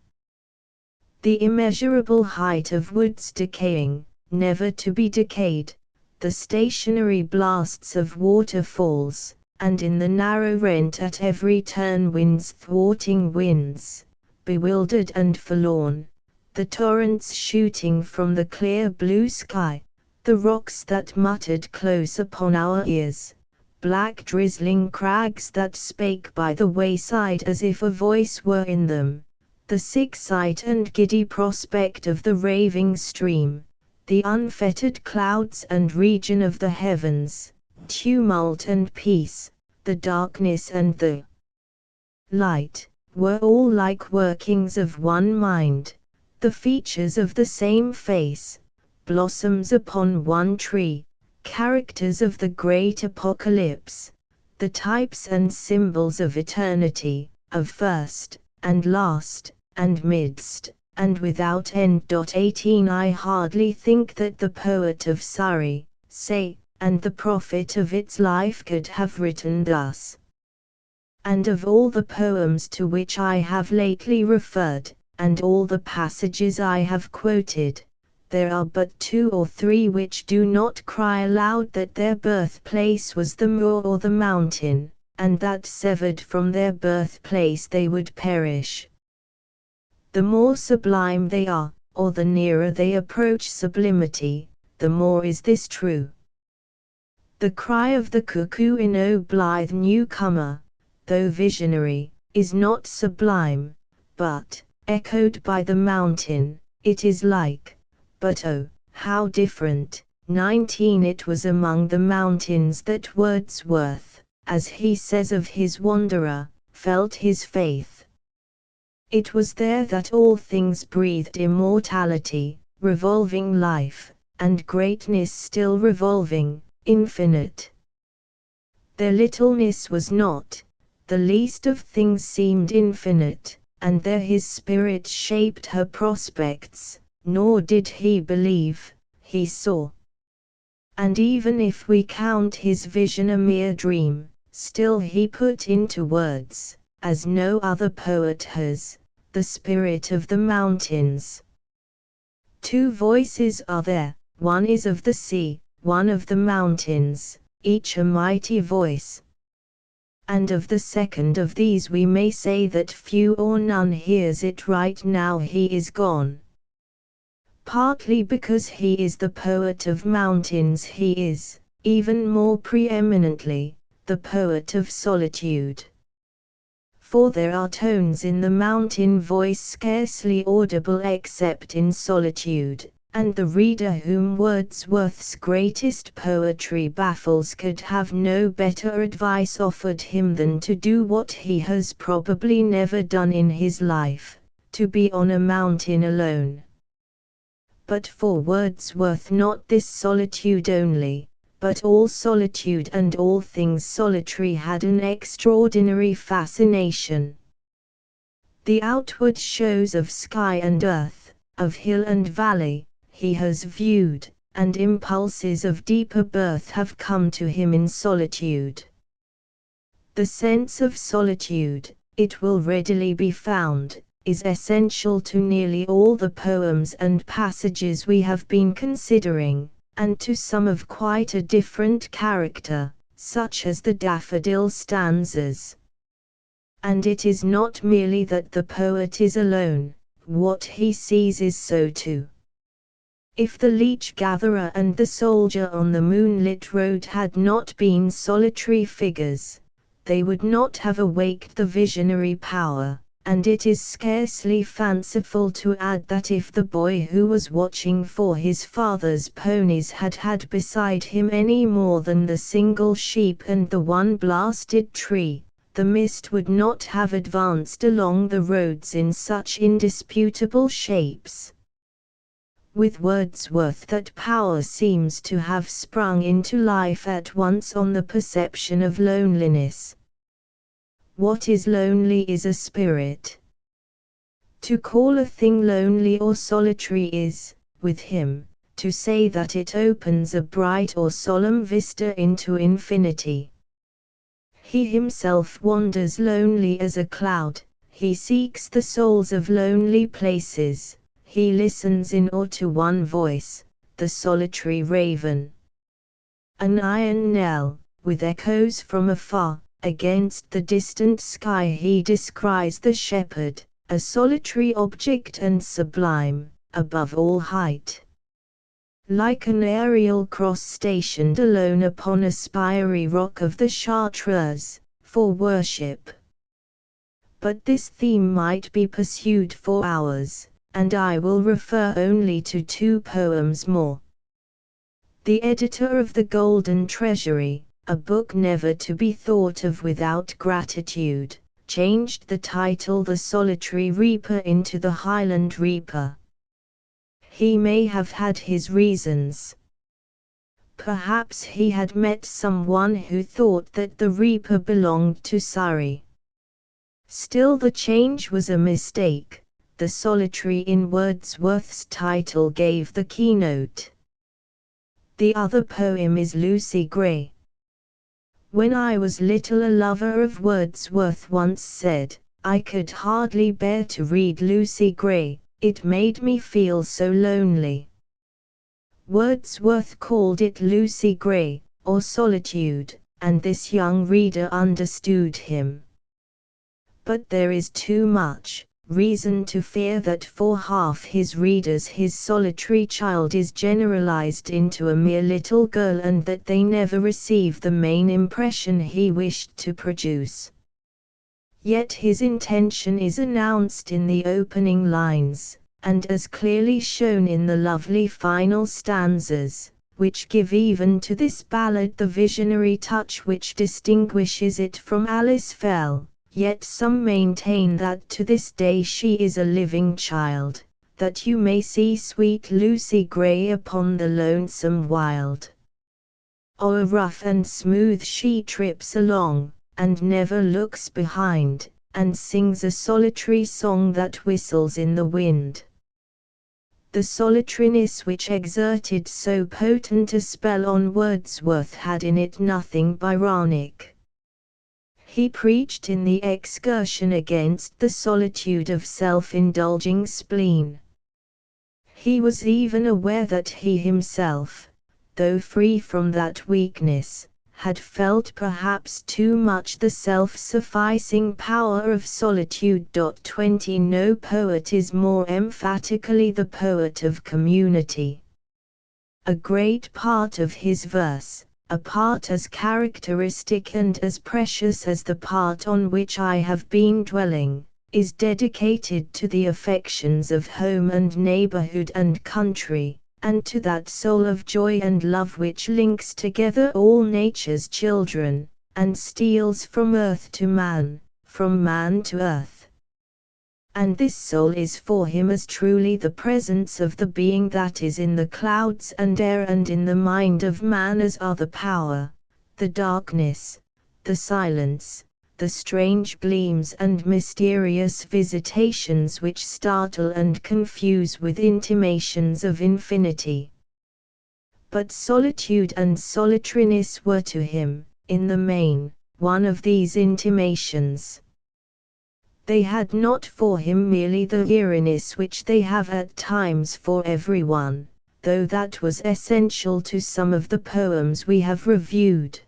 The immeasurable height of woods decaying, never to be decayed, the stationary blasts of waterfalls, and in the narrow rent at every turn winds thwarting winds, bewildered and forlorn, the torrents shooting from the clear blue sky, the rocks that muttered close upon our ears, black drizzling crags that spake by the wayside as if a voice were in them, the sick sight and giddy prospect of the raving stream, the unfettered clouds and region of the heavens, tumult and peace, the darkness and the light, were all like workings of one mind, the features of the same face, blossoms upon one tree, characters of the great apocalypse, the types and symbols of eternity, of first, and last, and midst, and without end. 18 I hardly think that the poet of Surrey, say, and the prophet of its life could have written thus. And of all the poems to which I have lately referred, and all the passages I have quoted, there are but 2 or 3 which do not cry aloud that their birthplace was the moor or the mountain, and that severed from their birthplace they would perish. The more sublime they are, or the nearer they approach sublimity, the more is this true. The cry of the cuckoo in O blithe newcomer, though visionary, is not sublime, but, echoed by the mountain, it is like, but oh, how different. 19 It was among the mountains that Wordsworth, as he says of his wanderer, felt his faith. It was there that all things breathed immortality, revolving life, and greatness still revolving, infinite. Their littleness was not, the least of things seemed infinite, and there his spirit shaped her prospects, nor did he believe, he saw. And even if we count his vision a mere dream, still he put into words, as no other poet has, the spirit of the mountains. 2 voices are there, one is of the sea, one of the mountains, each a mighty voice. And of the second of these we may say that few or none hears it right now he is gone. Partly because he is the poet of mountains, he is, even more preeminently, the poet of solitude. for there are tones in the mountain voice scarcely audible except in solitude, and the reader whom Wordsworth's greatest poetry baffles could have no better advice offered him than to do what he has probably never done in his life, to be on a mountain alone. But for Wordsworth not this solitude only, but all solitude and all things solitary had an extraordinary fascination. The outward shows of sky and earth, of hill and valley, he has viewed, and impulses of deeper birth have come to him in solitude. The sense of solitude, it will readily be found, is essential to nearly all the poems and passages we have been considering, and to some of quite a different character, such as the daffodil stanzas. And it is not merely that the poet is alone, what he sees is so too. If the leech-gatherer and the soldier on the moonlit road had not been solitary figures, they would not have awaked the visionary power, and it is scarcely fanciful to add that if the boy who was watching for his father's ponies had had beside him any more than the single sheep and the one blasted tree, the mist would not have advanced along the roads in such indisputable shapes. With Wordsworth that power seems to have sprung into life at once on the perception of loneliness. What is lonely is a spirit. To call a thing lonely or solitary is, with him, to say that it opens a bright or solemn vista into infinity. He himself wanders lonely as a cloud, he seeks the souls of lonely places. He listens in awe to one voice, the solitary raven. An iron knell, with echoes from afar, against the distant sky he descries the shepherd, a solitary object and sublime, above all height. Like an aerial cross stationed alone upon a spiry rock of the Chartreuse, for worship. But this theme might be pursued for hours, and I will refer only to two poems more. The editor of the Golden Treasury, a book never to be thought of without gratitude, changed the title The Solitary Reaper into The Highland Reaper. He may have had his reasons. Perhaps he had met someone who thought that the reaper belonged to Surrey. Still the change was a mistake. The solitary in Wordsworth's title gave the keynote. The other poem is Lucy Gray. When I was little, a lover of Wordsworth once said, I could hardly bear to read Lucy Gray, it made me feel so lonely. Wordsworth called it Lucy Gray, or solitude, and this young reader understood him. But there is too much reason to fear that for half his readers his solitary child is generalized into a mere little girl and that they never receive the main impression he wished to produce. Yet his intention is announced in the opening lines, and as clearly shown in the lovely final stanzas, which give even to this ballad the visionary touch which distinguishes it from Alice Fell. Yet some maintain that to this day she is a living child, that you may see sweet Lucy Gray upon the lonesome wild. O'er rough and smooth she trips along, and never looks behind, and sings a solitary song that whistles in the wind. The solitariness which exerted so potent a spell on Wordsworth had in it nothing Byronic. He preached in the Excursion against the solitude of self-indulging spleen. He was even aware that he himself, though free from that weakness, had felt perhaps too much the self-sufficing power of solitude. 20 No poet is more emphatically the poet of community. A great part of his verse, a part as characteristic and as precious as the part on which I have been dwelling, is dedicated to the affections of home and neighborhood and country, and to that soul of joy and love which links together all nature's children, and steals from earth to man, from man to earth. And this soul is for him as truly the presence of the being that is in the clouds and air and in the mind of man as are the power, the darkness, the silence, the strange gleams and mysterious visitations which startle and confuse with intimations of infinity. But solitude and solitariness were to him, in the main, one of these intimations. They had not for him merely the eeriness which they have at times for everyone, though that was essential to some of the poems we have reviewed.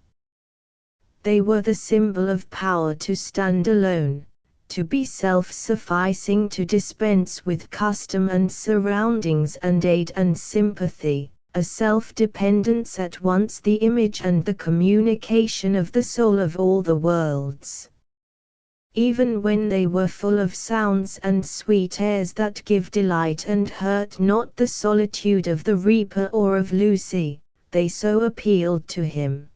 They were the symbol of power to stand alone, to be self-sufficing, to dispense with custom and surroundings and aid and sympathy, a self-dependence at once the image and the communication of the soul of all the worlds. Even when they were full of sounds and sweet airs that give delight and hurt not the solitude of the reaper or of Lucy, they so appealed to him.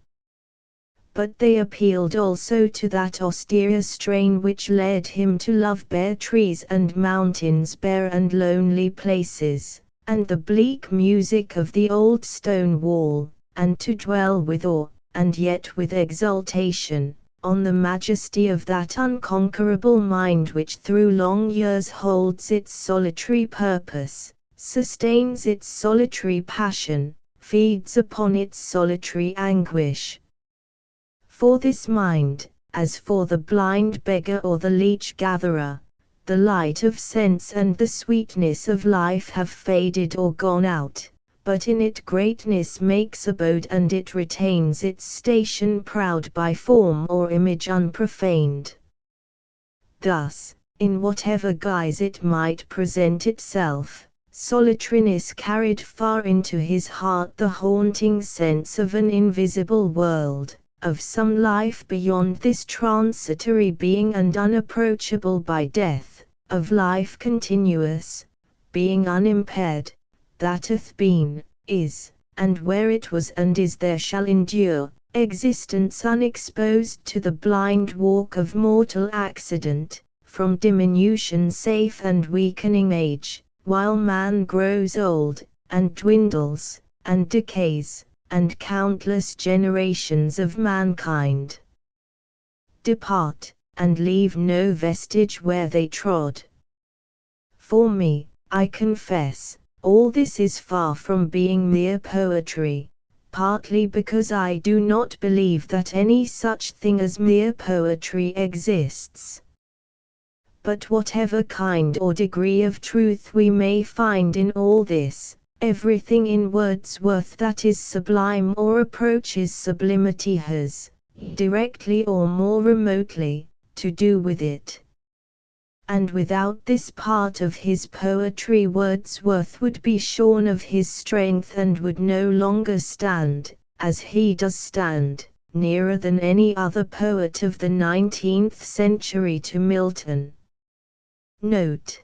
But they appealed also to that austere strain which led him to love bare trees and mountains, bare and lonely places, and the bleak music of the old stone wall, and to dwell with awe, and yet with exultation, on the majesty of that unconquerable mind which through long years holds its solitary purpose, sustains its solitary passion, feeds upon its solitary anguish. For this mind, as for the blind beggar or the leech-gatherer, the light of sense and the sweetness of life have faded or gone out, but in it greatness makes abode and it retains its station proud by form or image unprofaned. Thus, in whatever guise it might present itself, solitariness carried far into his heart the haunting sense of an invisible world, of some life beyond this transitory being and unapproachable by death, of life continuous, being unimpaired, that hath been, is, and where it was and is there shall endure, existence unexposed to the blind walk of mortal accident, from diminution safe and weakening age, while man grows old, and dwindles, and decays, and countless generations of mankind depart, and leave no vestige where they trod. For me, I confess, all this is far from being mere poetry, partly because I do not believe that any such thing as mere poetry exists. But whatever kind or degree of truth we may find in all this, everything in Wordsworth that is sublime or approaches sublimity has, directly or more remotely, to do with it. And without this part of his poetry Wordsworth would be shorn of his strength and would no longer stand, as he does stand, nearer than any other poet of the 19th century to Milton. Note: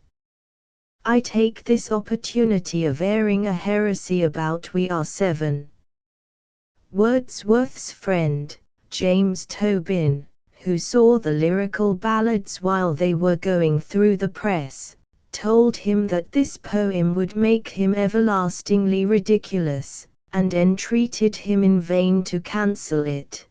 I take this opportunity of airing a heresy about We Are Seven. Wordsworth's friend, James Tobin, who saw the lyrical ballads while they were going through the press, told him that this poem would make him everlastingly ridiculous, and entreated him in vain to cancel it.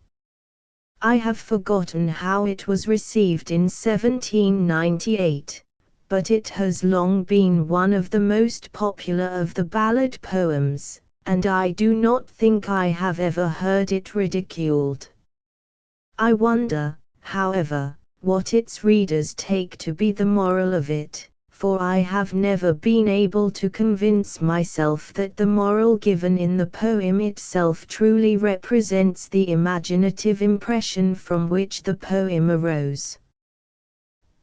I have forgotten how it was received in 1798, but it has long been one of the most popular of the ballad poems, and I do not think I have ever heard it ridiculed. I wonder, however, what its readers take to be the moral of it, for I have never been able to convince myself that the moral given in the poem itself truly represents the imaginative impression from which the poem arose.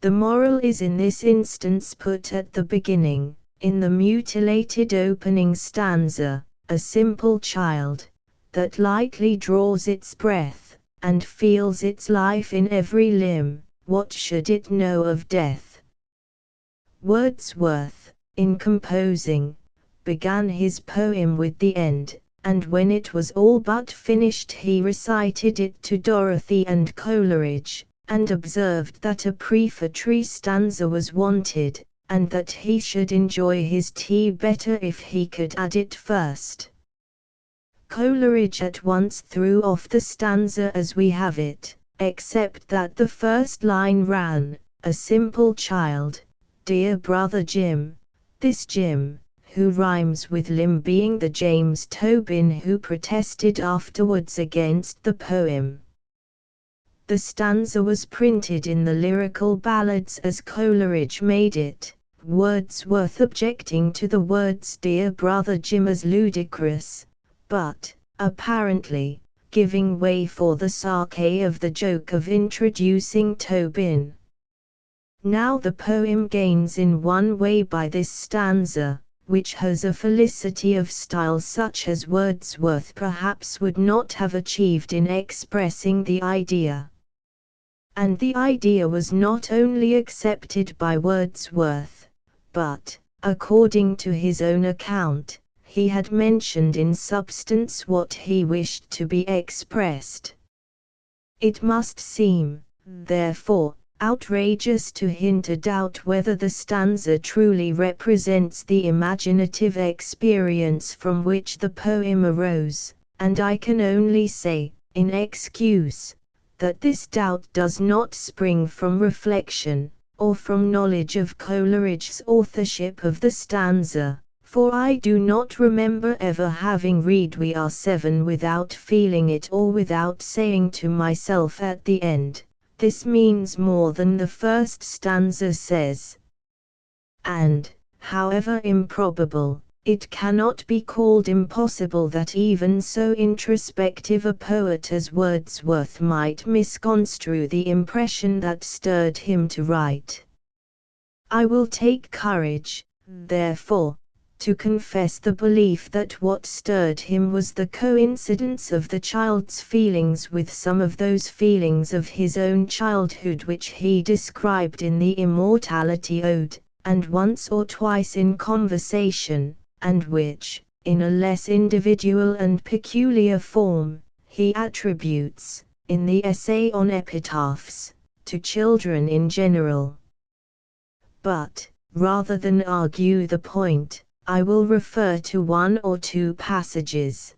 The moral is in this instance put at the beginning, in the mutilated opening stanza. A simple child, that lightly draws its breath, and feels its life in every limb, what should it know of death? Wordsworth, in composing, began his poem with the end, and when it was all but finished he recited it to Dorothy and Coleridge, and observed that a prefatory stanza was wanted, and that he should enjoy his tea better if he could add it first. Coleridge at once threw off the stanza as we have it, except that the first line ran, "A simple child, dear brother Jim," this Jim, who rhymes with limb being the James Tobin who protested afterwards against the poem. The stanza was printed in the Lyrical Ballads as Coleridge made it, Wordsworth objecting to the words "dear brother Jim" as ludicrous, but, apparently, giving way for the sarcasm of the joke of introducing Tobin. Now the poem gains in one way by this stanza, which has a felicity of style such as Wordsworth perhaps would not have achieved in expressing the idea. And the idea was not only accepted by Wordsworth, but, according to his own account, he had mentioned in substance what he wished to be expressed. It must seem, therefore, outrageous to hint a doubt whether the stanza truly represents the imaginative experience from which the poem arose, and I can only say, in excuse, that this doubt does not spring from reflection, or from knowledge of Coleridge's authorship of the stanza, for I do not remember ever having read "We Are Seven" without feeling it or without saying to myself at the end, "This means more than the first stanza says." And, however improbable, it cannot be called impossible that even so introspective a poet as Wordsworth might misconstrue the impression that stirred him to write. I will take courage, therefore, to confess the belief that what stirred him was the coincidence of the child's feelings with some of those feelings of his own childhood which he described in the Immortality Ode, and once or twice in conversation, and which, in a less individual and peculiar form, he attributes, in the essay on epitaphs, to children in general. But, rather than argue the point, I will refer to one or two passages.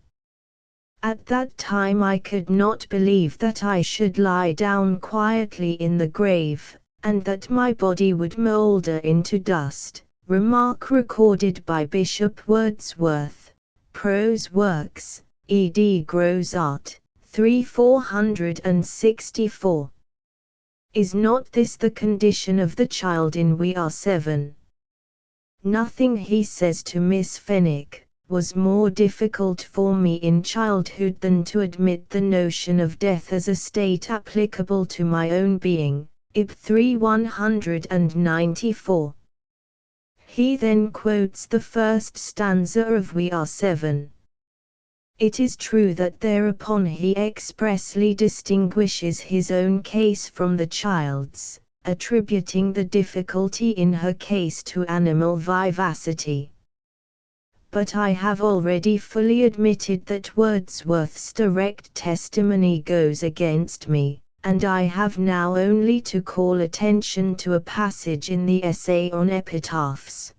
At that time I could not believe that I should lie down quietly in the grave, and that my body would moulder into dust. Remark recorded by Bishop Wordsworth, Prose Works, ed. Gross Art, 3 464. Is not this the condition of the child in We Are Seven? Nothing, he says to Miss Fenwick, was more difficult for me in childhood than to admit the notion of death as a state applicable to my own being. Ib 3 194. He then quotes the first stanza of We Are Seven. It is true that thereupon he expressly distinguishes his own case from the child's, attributing the difficulty in her case to animal vivacity. But I have already fully admitted that Wordsworth's direct testimony goes against me, and I have now only to call attention to a passage in the essay on epitaphs.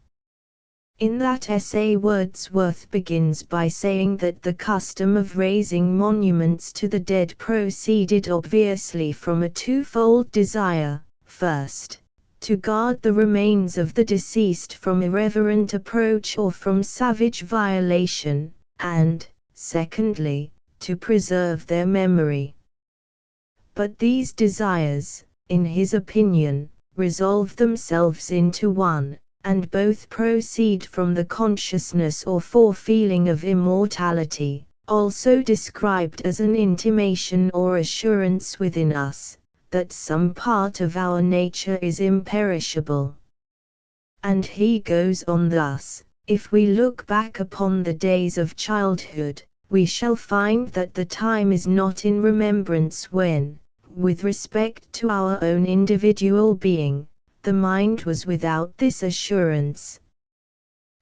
In that essay Wordsworth begins by saying that the custom of raising monuments to the dead proceeded obviously from a twofold desire: first, to guard the remains of the deceased from irreverent approach or from savage violation, and, secondly, to preserve their memory. But these desires, in his opinion, resolve themselves into one, and both proceed from the consciousness or forefeeling of immortality, also described as an intimation or assurance within us, that some part of our nature is imperishable. And he goes on thus: if we look back upon the days of childhood, we shall find that the time is not in remembrance when, with respect to our own individual being, the mind was without this assurance,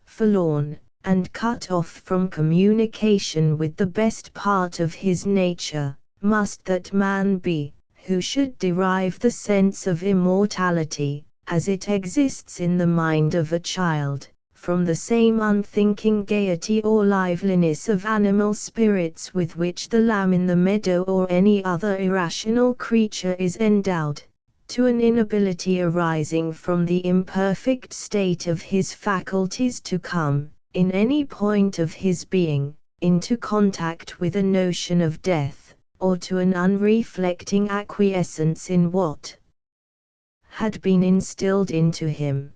forlorn, and cut off from communication with the best part of his nature, must that man be, who should derive the sense of immortality, as it exists in the mind of a child, from the same unthinking gaiety or liveliness of animal spirits with which the lamb in the meadow or any other irrational creature is endowed, to an inability arising from the imperfect state of his faculties to come, in any point of his being, into contact with a notion of death, or to an unreflecting acquiescence in what had been instilled into him.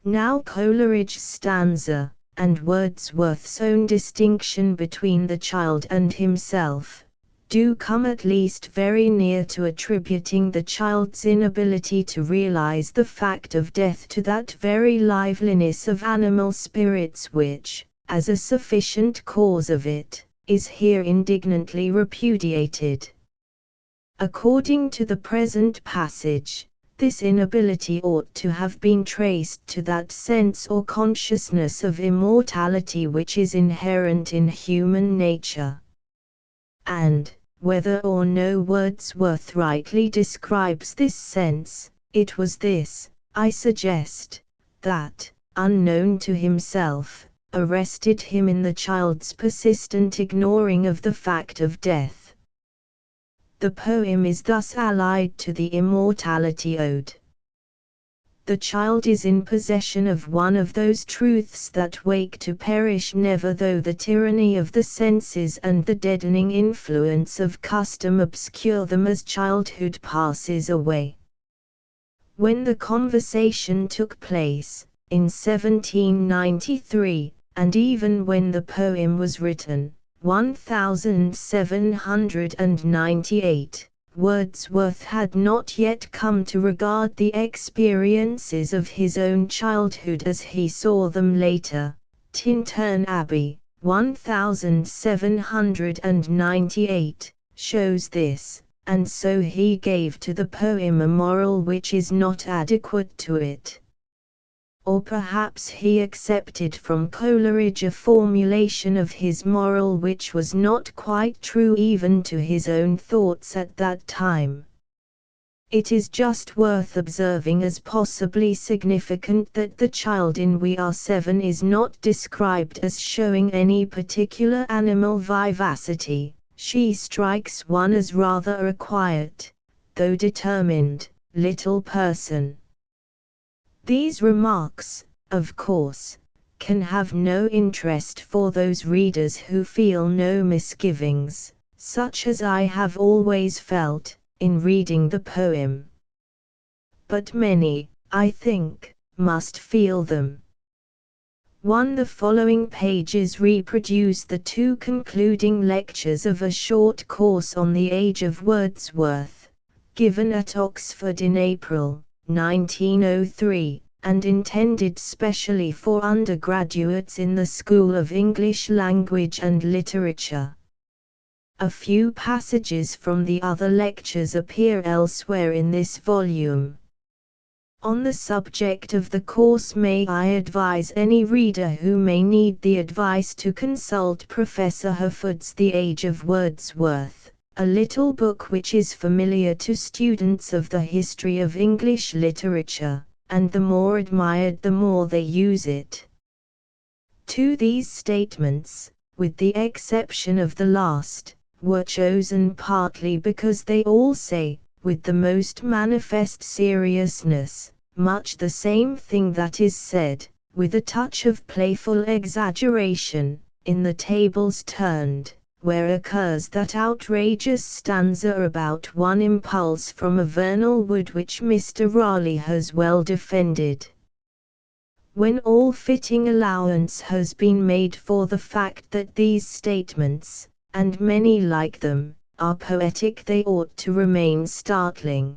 Now Coleridge's stanza, and Wordsworth's own distinction between the child and himself, do come at least very near to attributing the child's inability to realize the fact of death to that very liveliness of animal spirits which, as a sufficient cause of it, is here indignantly repudiated. According to the present passage, this inability ought to have been traced to that sense or consciousness of immortality which is inherent in human nature. And, whether or no Wordsworth rightly describes this sense, it was this, I suggest, that, unknown to himself, arrested him in the child's persistent ignoring of the fact of death. The poem is thus allied to the Immortality Ode. The child is in possession of one of those truths that wake to perish never, though the tyranny of the senses and the deadening influence of custom obscure them as childhood passes away. When the conversation took place, in 1793, and even when the poem was written, 1798, Wordsworth had not yet come to regard the experiences of his own childhood as he saw them later. Tintern Abbey, 1798, shows this, and so he gave to the poem a moral which is not adequate to it. Or perhaps he accepted from Coleridge a formulation of his moral which was not quite true even to his own thoughts at that time. It is just worth observing as possibly significant that the child in We Are Seven is not described as showing any particular animal vivacity. She strikes one as rather a quiet, though determined, little person. These remarks, of course, can have no interest for those readers who feel no misgivings, such as I have always felt, in reading the poem. But many, I think, must feel them. The following pages reproduce the two concluding lectures of a short course on the age of Wordsworth, given at Oxford in April 1903, and intended specially for undergraduates in the School of English Language and Literature. A few passages from the other lectures appear elsewhere in this volume. On the subject of the course, may I advise any reader who may need the advice to consult Professor Herford's The Age of Wordsworth, a little book which is familiar to students of the history of English literature, and the more admired the more they use it. To these statements, with the exception of the last, were chosen partly because they all say, with the most manifest seriousness, much the same thing that is said, with a touch of playful exaggeration, in the Tables Turned, where occurs that outrageous stanza about one impulse from a vernal wood which Mr. Raleigh has well defended. When all fitting allowance has been made for the fact that these statements, and many like them, are poetic, they ought to remain startling.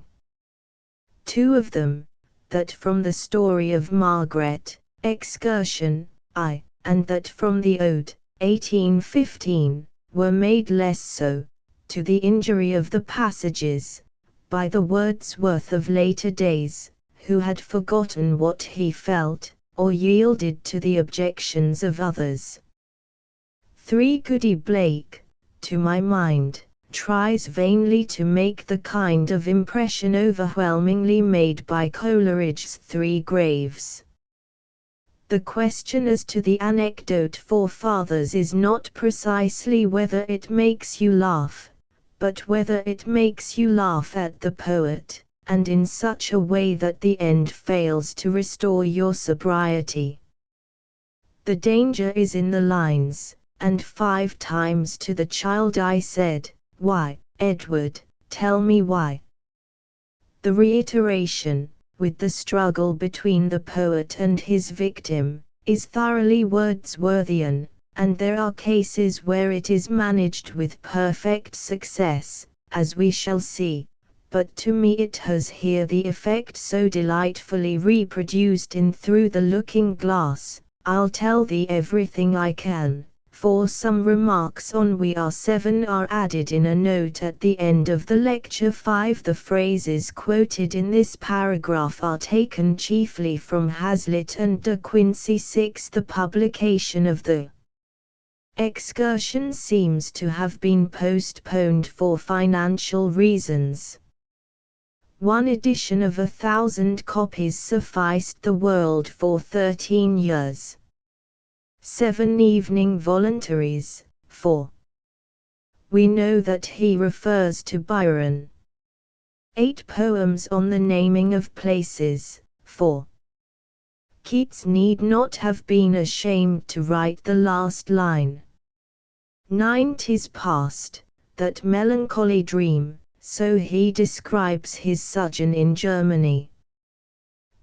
Two of them, that from the story of Margaret, Excursion, and that from the ode, 1815, were made less so, to the injury of the passages, by the Wordsworth of later days, who had forgotten what he felt, or yielded to the objections of others. 3. Goody Blake, to my mind, tries vainly to make the kind of impression overwhelmingly made by Coleridge's Three Graves. The question as to the anecdote forefathers is not precisely whether it makes you laugh, but whether it makes you laugh at the poet, and in such a way that the end fails to restore your sobriety. The danger is in the lines, and 5 times to the child I said, "Why, Edward, tell me why?" The reiteration, with the struggle between the poet and his victim, is thoroughly Wordsworthian, and there are cases where it is managed with perfect success, as we shall see, but to me it has here the effect so delightfully reproduced in Through the Looking Glass. I'll tell thee everything I can, for some remarks on We Are Seven are added in a note at the end of the lecture 5. The phrases quoted in this paragraph are taken chiefly from Hazlitt and De Quincey. 6. The publication of the Excursion seems to have been postponed for financial reasons. One edition of 1,000 copies sufficed the world for 13 years. 7. Evening Voluntaries, 4. We know that he refers to Byron. 8. Poems on the naming of places, 4. Keats need not have been ashamed to write the last line. 9. 'Tis past, that melancholy dream, so he describes his sojourn in Germany.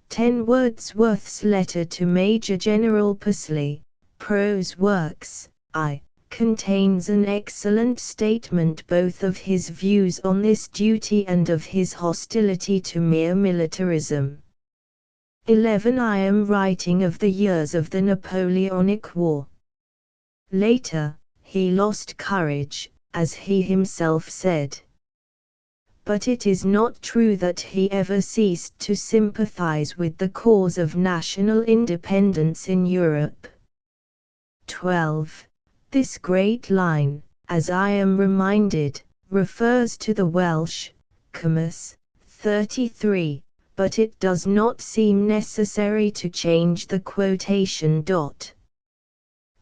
10. Wordsworth's letter to Major General Pursley, Prose Works, I, contains an excellent statement both of his views on this duty and of his hostility to mere militarism. 11. I am writing of the years of the Napoleonic War. Later, he lost courage, as he himself said. But it is not true that he ever ceased to sympathize with the cause of national independence in Europe. 12. This great line, as I am reminded, refers to the Welsh, Comus, 33, but it does not seem necessary to change the quotation.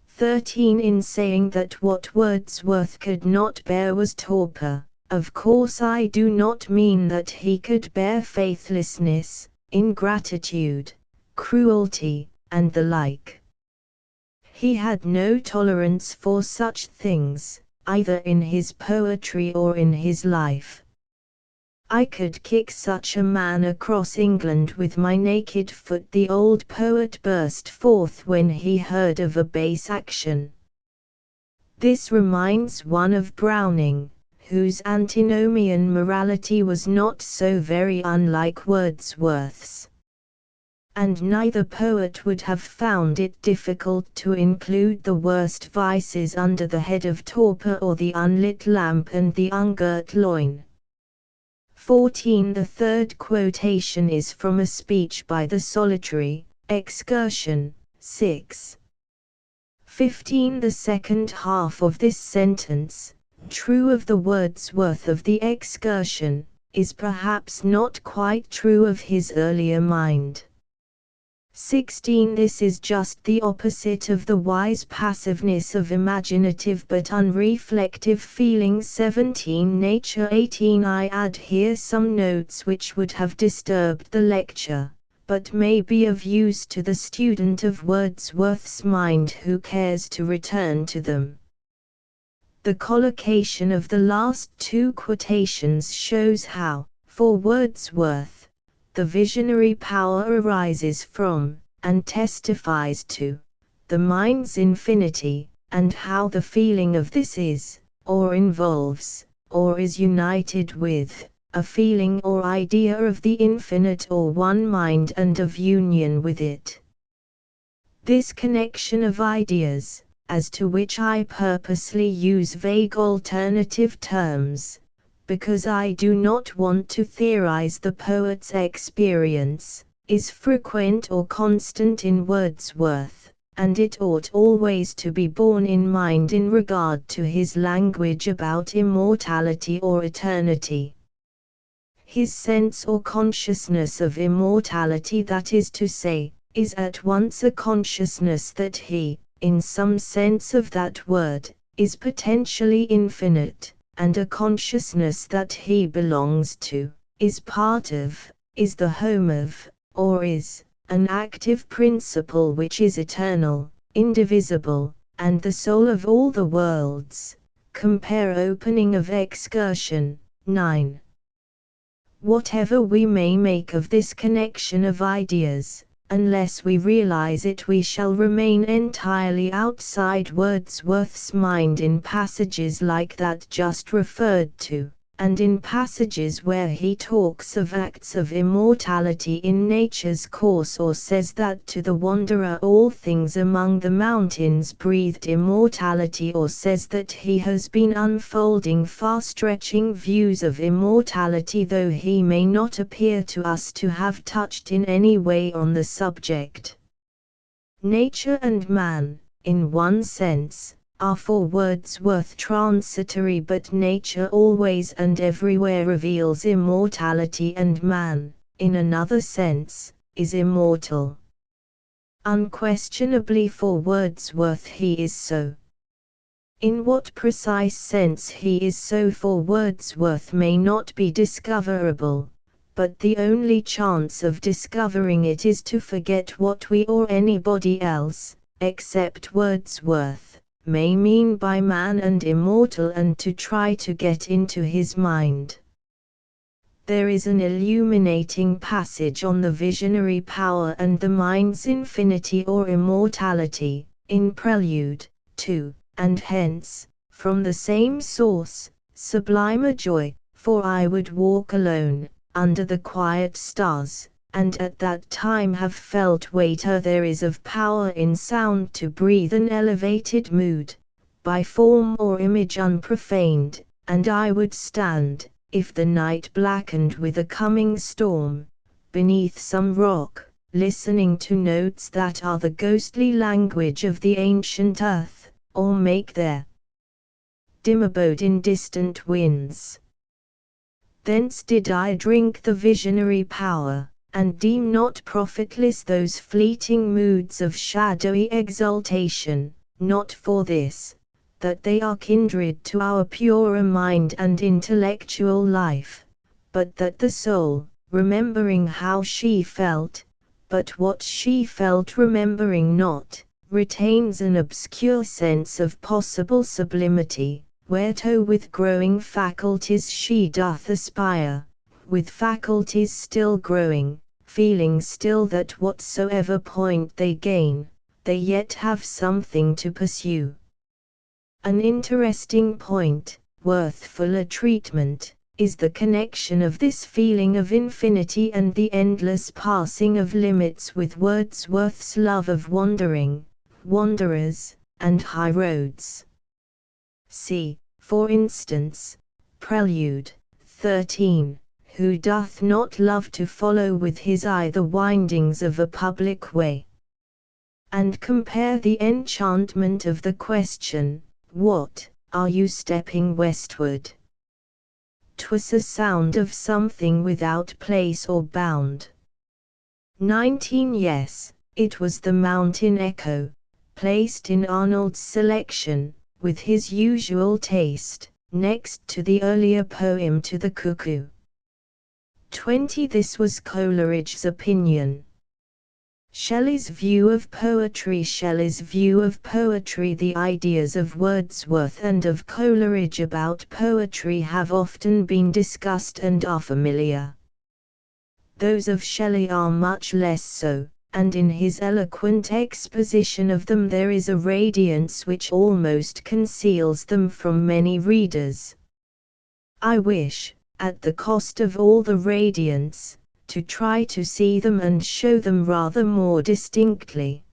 13. In saying that what Wordsworth could not bear was torpor, of course I do not mean that he could bear faithlessness, ingratitude, cruelty, and the like. He had no tolerance for such things, either in his poetry or in his life. I could kick such a man across England with my naked foot, the old poet burst forth when he heard of a base action. This reminds one of Browning, whose antinomian morality was not so very unlike Wordsworth's. And neither poet would have found it difficult to include the worst vices under the head of torpor or the unlit lamp and the ungirt loin. 14. The third quotation is from a speech by the Solitary, Excursion, 6. 15. The second half of this sentence, true of the Wordsworth of the Excursion, is perhaps not quite true of his earlier mind. 16. This is just the opposite of the wise passiveness of imaginative but unreflective feeling. 17. Nature. 18. I add here some notes which would have disturbed the lecture, but may be of use to the student of Wordsworth's mind who cares to return to them. The collocation of the last 2 quotations shows how, for Wordsworth, the visionary power arises from, and testifies to, the mind's infinity, and how the feeling of this is, or involves, or is united with, a feeling or idea of the infinite or one mind and of union with it. This connection of ideas, as to which I purposely use vague alternative terms, because I do not want to theorize the poet's experience, is frequent or constant in Wordsworth, and it ought always to be borne in mind in regard to his language about immortality or eternity. His sense or consciousness of immortality, that is to say, is at once a consciousness that he, in some sense of that word, is potentially infinite, and a consciousness that he belongs to, is part of, is the home of, or is an active principle which is eternal, indivisible, and the soul of all the worlds. Compare Opening of Excursion, 9. Whatever we may make of this connection of ideas, unless we realize it, we shall remain entirely outside Wordsworth's mind in passages like that just referred to, and in passages where he talks of acts of immortality in nature's course, or says that to the wanderer all things among the mountains breathed immortality, or says that he has been unfolding far-stretching views of immortality, though he may not appear to us to have touched in any way on the subject. Nature and man, in one sense, are for Wordsworth transitory, but nature always and everywhere reveals immortality, and man, in another sense, is immortal. Unquestionably for Wordsworth he is so. In what precise sense he is so for Wordsworth may not be discoverable, but the only chance of discovering it is to forget what we or anybody else, except Wordsworth, may mean by man and immortal, and to try to get into his mind. There is an illuminating passage on the visionary power and the mind's infinity or immortality, in Prelude, 2, and hence, from the same source, sublimer joy, for I would walk alone, under the quiet stars, and at that time have felt waiter there is of power in sound to breathe an elevated mood, by form or image unprofaned, and I would stand, if the night blackened with a coming storm, beneath some rock, listening to notes that are the ghostly language of the ancient earth, or make their dim abode in distant winds. Thence did I drink the visionary power, and deem not profitless those fleeting moods of shadowy exaltation, not for this, that they are kindred to our purer mind and intellectual life, but that the soul, remembering how she felt, but what she felt remembering not, retains an obscure sense of possible sublimity, whereto with growing faculties she doth aspire, with faculties still growing, feeling still that whatsoever point they gain, they yet have something to pursue. An interesting point, worth fuller treatment, is the connection of this feeling of infinity and the endless passing of limits with Wordsworth's love of wandering, wanderers, and high roads. See, for instance, Prelude, 13. Who doth not love to follow with his eye the windings of a public way? And compare the enchantment of the question, what, are you stepping westward? 'Twas a sound of something without place or bound. 19. Yes, it was the mountain echo, placed in Arnold's selection, with his usual taste, next to the earlier poem To the Cuckoo. 20. This was Coleridge's opinion. Shelley's view of poetry. Shelley's view of poetry. The ideas of Wordsworth and of Coleridge about poetry have often been discussed and are familiar. Those of Shelley are much less so, and in his eloquent exposition of them there is a radiance which almost conceals them from many readers. I wish, at the cost of all the radiance, to try to see them and show them rather more distinctly.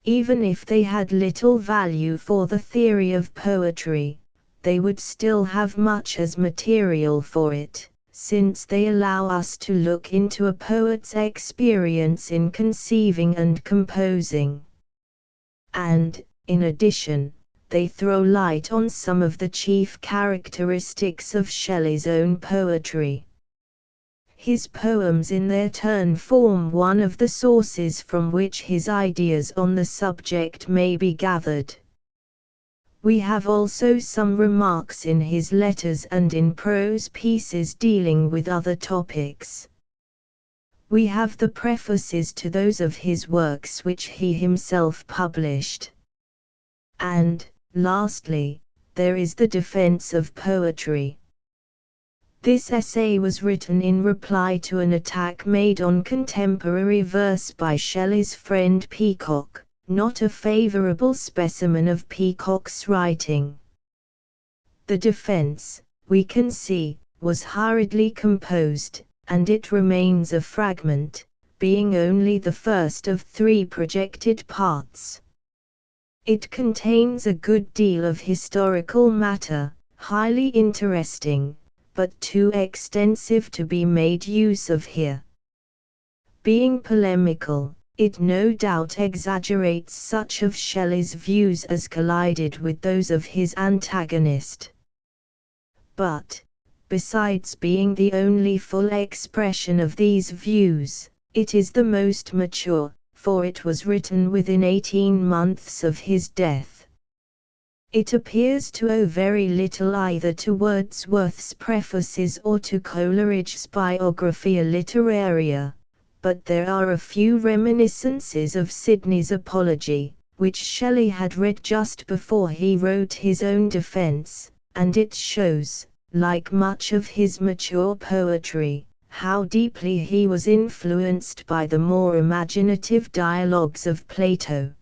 Even if they had little value for the theory of poetry, they would still have much as material for it, since they allow us to look into a poet's experience in conceiving and composing. And, in addition, they throw light on some of the chief characteristics of Shelley's own poetry. His poems in their turn form one of the sources from which his ideas on the subject may be gathered. We have also some remarks in his letters and in prose pieces dealing with other topics. We have the prefaces to those of his works which he himself published. And, lastly, there is the defense of poetry. This essay was written in reply to an attack made on contemporary verse by Shelley's friend Peacock, not a favorable specimen of Peacock's writing. The defense, we can see, was hurriedly composed, and it remains a fragment, being only the first of 3 projected parts. It contains a good deal of historical matter, highly interesting, but too extensive to be made use of here. Being polemical, it no doubt exaggerates such of Shelley's views as collided with those of his antagonist. But, besides being the only full expression of these views, it is the most mature, for it was written within 18 months of his death. It appears to owe very little either to Wordsworth's prefaces or to Coleridge's Biographia Literaria, but there are a few reminiscences of Sidney's Apology, which Shelley had read just before he wrote his own defense, and it shows, like much of his mature poetry, how deeply he was influenced by the more imaginative dialogues of Plato.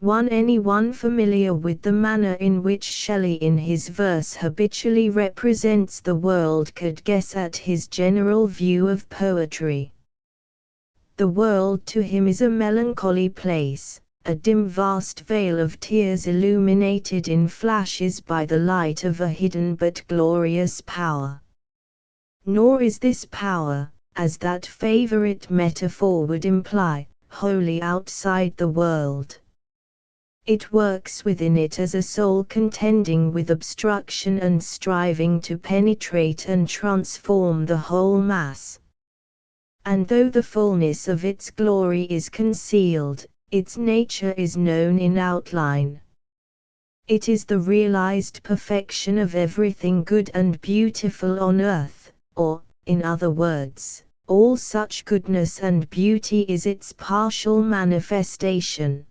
Anyone familiar with the manner in which Shelley in his verse habitually represents the world could guess at his general view of poetry. The world to him is a melancholy place, a dim vast veil of tears illuminated in flashes by the light of a hidden but glorious power. Nor is this power, as that favorite metaphor would imply, wholly outside the world. It works within it as a soul contending with obstruction and striving to penetrate and transform the whole mass. And though the fullness of its glory is concealed, its nature is known in outline. It is the realized perfection of everything good and beautiful on earth, or, in other words, all such goodness and beauty is its partial manifestation.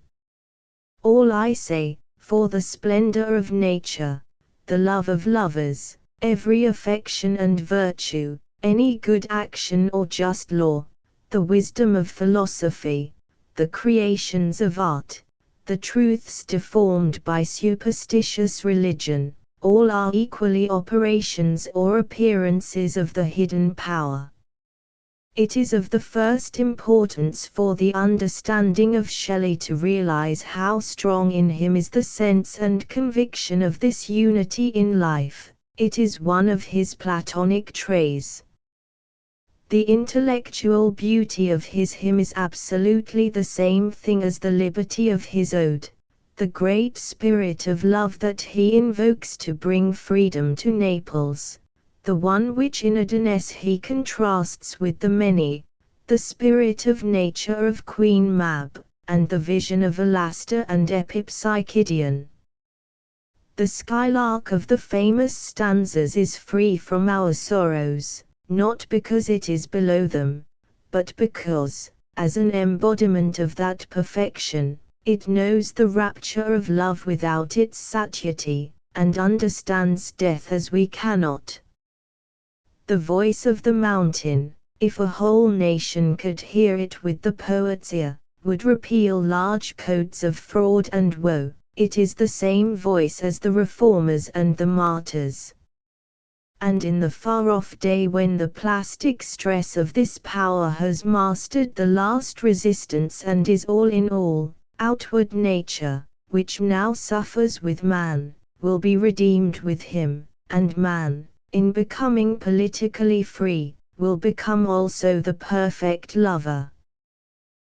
All I say, for the splendor of nature, the love of lovers, every affection and virtue, any good action or just law, the wisdom of philosophy, the creations of art, the truths deformed by superstitious religion, all are equally operations or appearances of the hidden power. It is of the first importance for the understanding of Shelley to realize how strong in him is the sense and conviction of this unity in life. It is one of his Platonic traits. The intellectual beauty of his hymn is absolutely the same thing as the liberty of his ode, the great spirit of love that he invokes to bring freedom to Naples. The one which in Adonis he contrasts with the many, the spirit of nature of Queen Mab, and the vision of Alastor and Epipsychidion. The skylark of the famous stanzas is free from our sorrows, not because it is below them, but because, as an embodiment of that perfection, it knows the rapture of love without its satiety, and understands death as we cannot. The voice of the mountain, if a whole nation could hear it with the poet's ear, would repeal large codes of fraud and woe. It is the same voice as the reformers and the martyrs. And in the far-off day when the plastic stress of this power has mastered the last resistance and is all in all, Outward nature, which now suffers with man, will be redeemed with him, and man, in becoming politically free, will become also the perfect lover.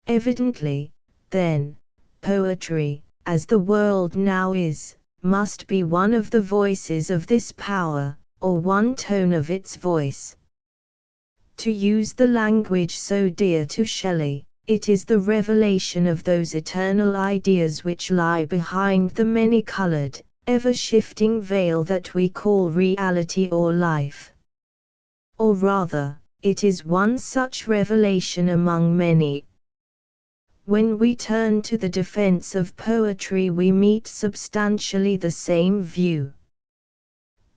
Evidently, then, poetry, as the world now is, must be one of the voices of this power, or one tone of its voice. To use the language so dear to Shelley, it is the revelation of those eternal ideas which lie behind the many-colored, ever-shifting veil that we call reality or life. Or rather, it is one such revelation among many. When we turn to the defense of poetry, we meet substantially the same view.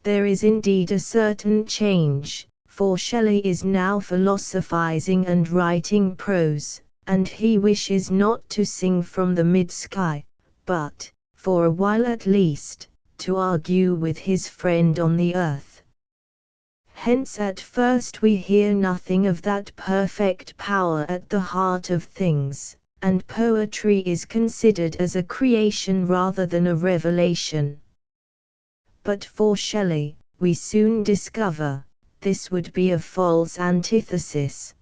There is indeed a certain change, for Shelley is now philosophizing and writing prose, and he wishes not to sing from the mid-sky, but, for a while at least, to argue with his friend on the earth. Hence at first we hear nothing of that perfect power at the heart of things, and poetry is considered as a creation rather than a revelation. But for Shelley, we soon discover, this would be a false antithesis.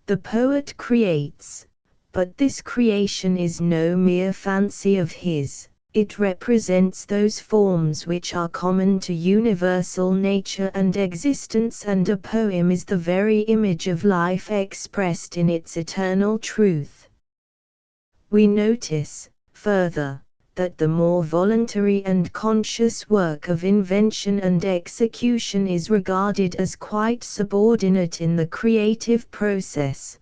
The poet creates, but this creation is no mere fancy of his. It represents those forms which are common to universal nature and existence, and a poem is the very image of life expressed in its eternal truth. We notice, further, that the more voluntary and conscious work of invention and execution is regarded as quite subordinate in the creative process.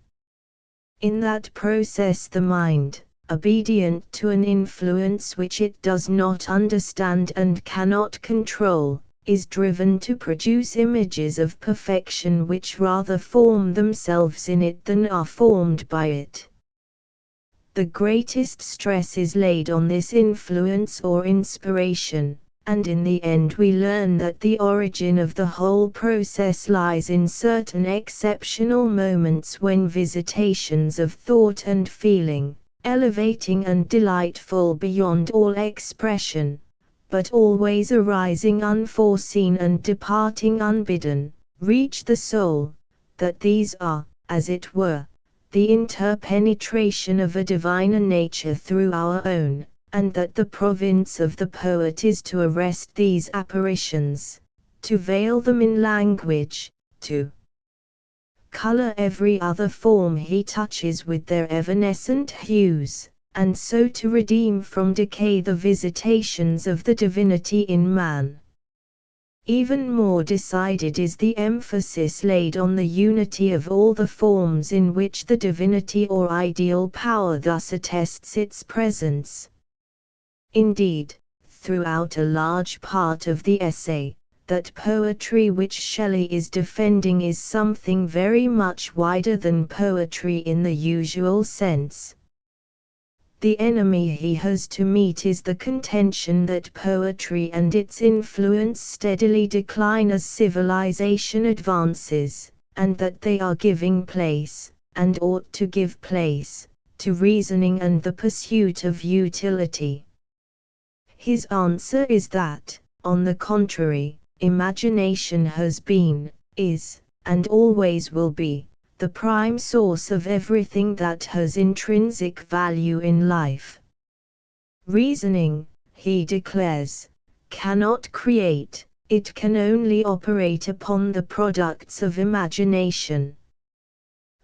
In that process the mind, obedient to an influence which it does not understand and cannot control, is driven to produce images of perfection which rather form themselves in it than are formed by it. The greatest stress is laid on this influence or inspiration, and in the end we learn that the origin of the whole process lies in certain exceptional moments when visitations of thought and feeling, elevating and delightful beyond all expression, but always arising unforeseen and departing unbidden, reach the soul, that these are, as it were, the interpenetration of a diviner nature through our own, and that the province of the poet is to arrest these apparitions, to veil them in language, to color every other form he touches with their evanescent hues, and so to redeem from decay the visitations of the divinity in man. Even more decided is the emphasis laid on the unity of all the forms in which the divinity or ideal power thus attests its presence. Indeed, throughout a large part of the essay, that poetry which Shelley is defending is something very much wider than poetry in the usual sense. The enemy he has to meet is the contention that poetry and its influence steadily decline as civilization advances, and that they are giving place, and ought to give place, to reasoning and the pursuit of utility. His answer is that, on the contrary, imagination has been, is, and always will be, the prime source of everything that has intrinsic value in life. Reasoning, he declares, cannot create, it can only operate upon the products of imagination.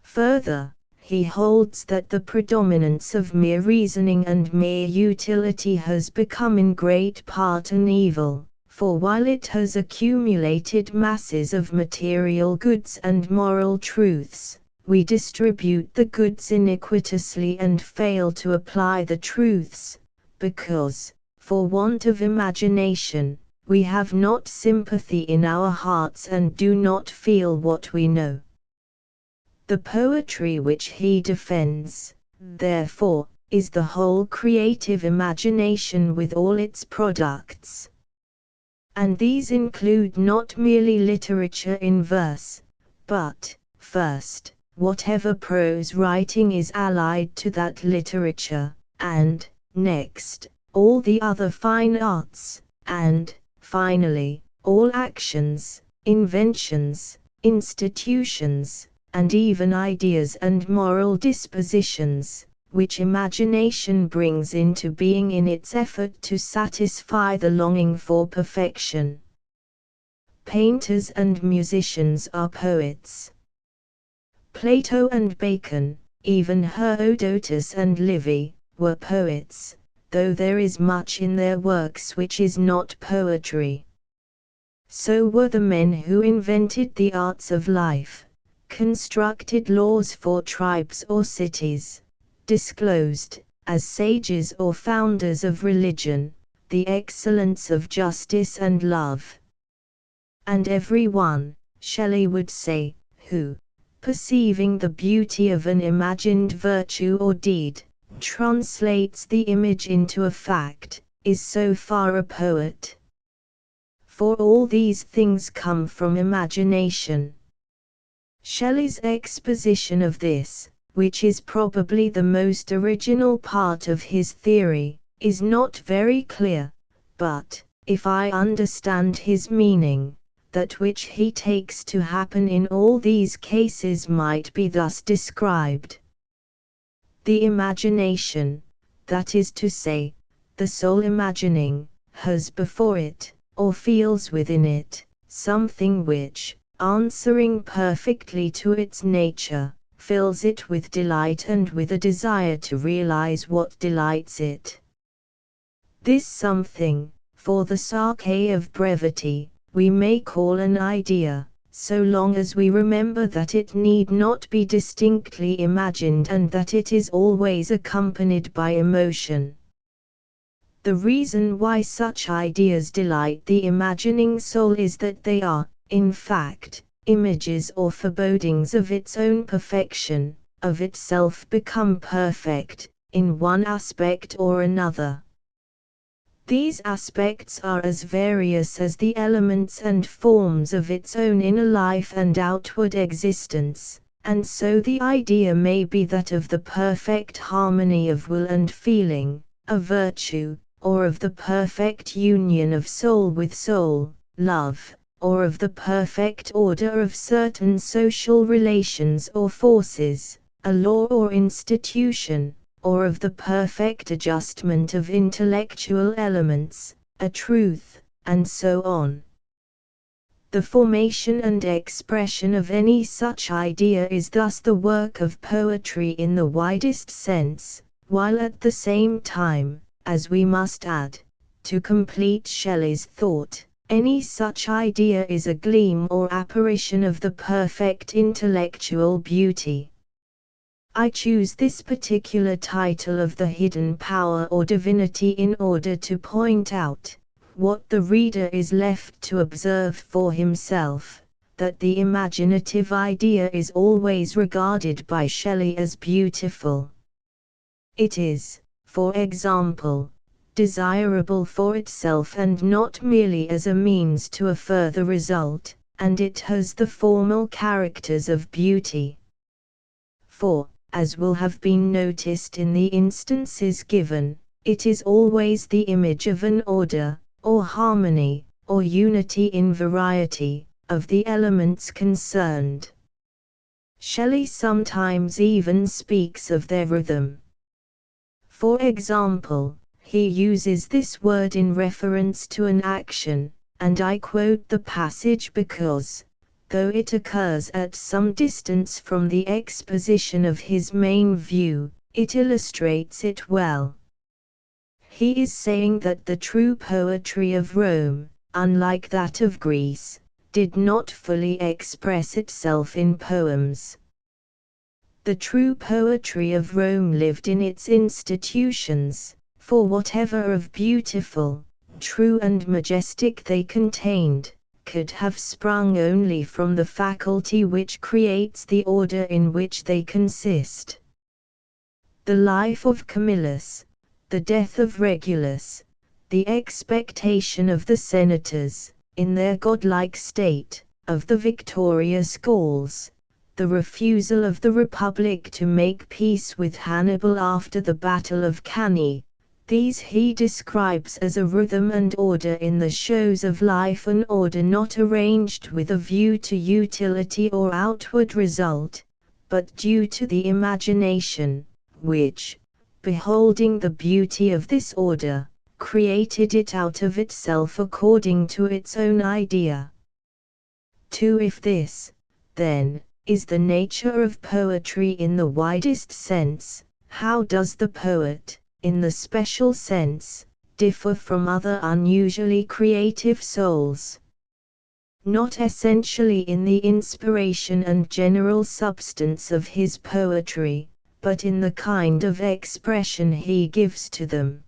Further, he holds that the predominance of mere reasoning and mere utility has become in great part an evil, for while it has accumulated masses of material goods and moral truths, we distribute the goods iniquitously and fail to apply the truths, because, for want of imagination, we have not sympathy in our hearts and do not feel what we know. The poetry which he defends, therefore, is the whole creative imagination with all its products. And these include not merely literature in verse, but, first, whatever prose writing is allied to that literature, and, next, all the other fine arts, and, finally, all actions, inventions, institutions, and even ideas and moral dispositions, which imagination brings into being in its effort to satisfy the longing for perfection. Painters and musicians are poets. Plato and Bacon, even Herodotus and Livy, were poets, though there is much in their works which is not poetry. So were the men who invented the arts of life, constructed laws for tribes or cities, disclosed, as sages or founders of religion, the excellence of justice and love. And every one, Shelley would say, who, perceiving the beauty of an imagined virtue or deed, translates the image into a fact, is so far a poet. For all these things come from imagination. Shelley's exposition of this, which is probably the most original part of his theory, is not very clear, but, if I understand his meaning, that which he takes to happen in all these cases might be thus described. The imagination, that is to say, the soul imagining, has before it, or feels within it, something which, answering perfectly to its nature, fills it with delight and with a desire to realize what delights it. This something, for the sake of brevity, we may call an idea, so long as we remember that it need not be distinctly imagined and that it is always accompanied by emotion. The reason why such ideas delight the imagining soul is that they are, in fact, images or forebodings of its own perfection, of itself become perfect, in one aspect or another. These aspects are as various as the elements and forms of its own inner life and outward existence, and so the idea may be that of the perfect harmony of will and feeling, a virtue, or of the perfect union of soul with soul, love, or of the perfect order of certain social relations or forces, a law or institution, or of the perfect adjustment of intellectual elements, a truth, and so on. The formation and expression of any such idea is thus the work of poetry in the widest sense, while at the same time, as we must add, to complete Shelley's thought, any such idea is a gleam or apparition of the perfect intellectual beauty. I choose this particular title of the hidden power or divinity in order to point out, what the reader is left to observe for himself, that the imaginative idea is always regarded by Shelley as beautiful. It is, for example, desirable for itself and not merely as a means to a further result, and it has the formal characters of beauty. For, as will have been noticed in the instances given, it is always the image of an order, or harmony, or unity in variety, of the elements concerned. Shelley sometimes even speaks of their rhythm. For example, he uses this word in reference to an action, and I quote the passage because, though it occurs at some distance from the exposition of his main view, it illustrates it well. He is saying that the true poetry of Rome, unlike that of Greece, did not fully express itself in poems. The true poetry of Rome lived in its institutions, for whatever of beautiful, true and majestic they contained, could have sprung only from the faculty which creates the order in which they consist. The life of Camillus, the death of Regulus, the expectation of the senators, in their godlike state, of the victorious Gauls, the refusal of the Republic to make peace with Hannibal after the Battle of Cannae. These he describes as a rhythm and order in the shows of life, an order not arranged with a view to utility or outward result, but due to the imagination, which, beholding the beauty of this order, created it out of itself according to its own idea. 2. If this, then, is the nature of poetry in the widest sense, how does the poet, in the special sense, differ from other unusually creative souls? Not essentially in the inspiration and general substance of his poetry, but in the kind of expression he gives to them.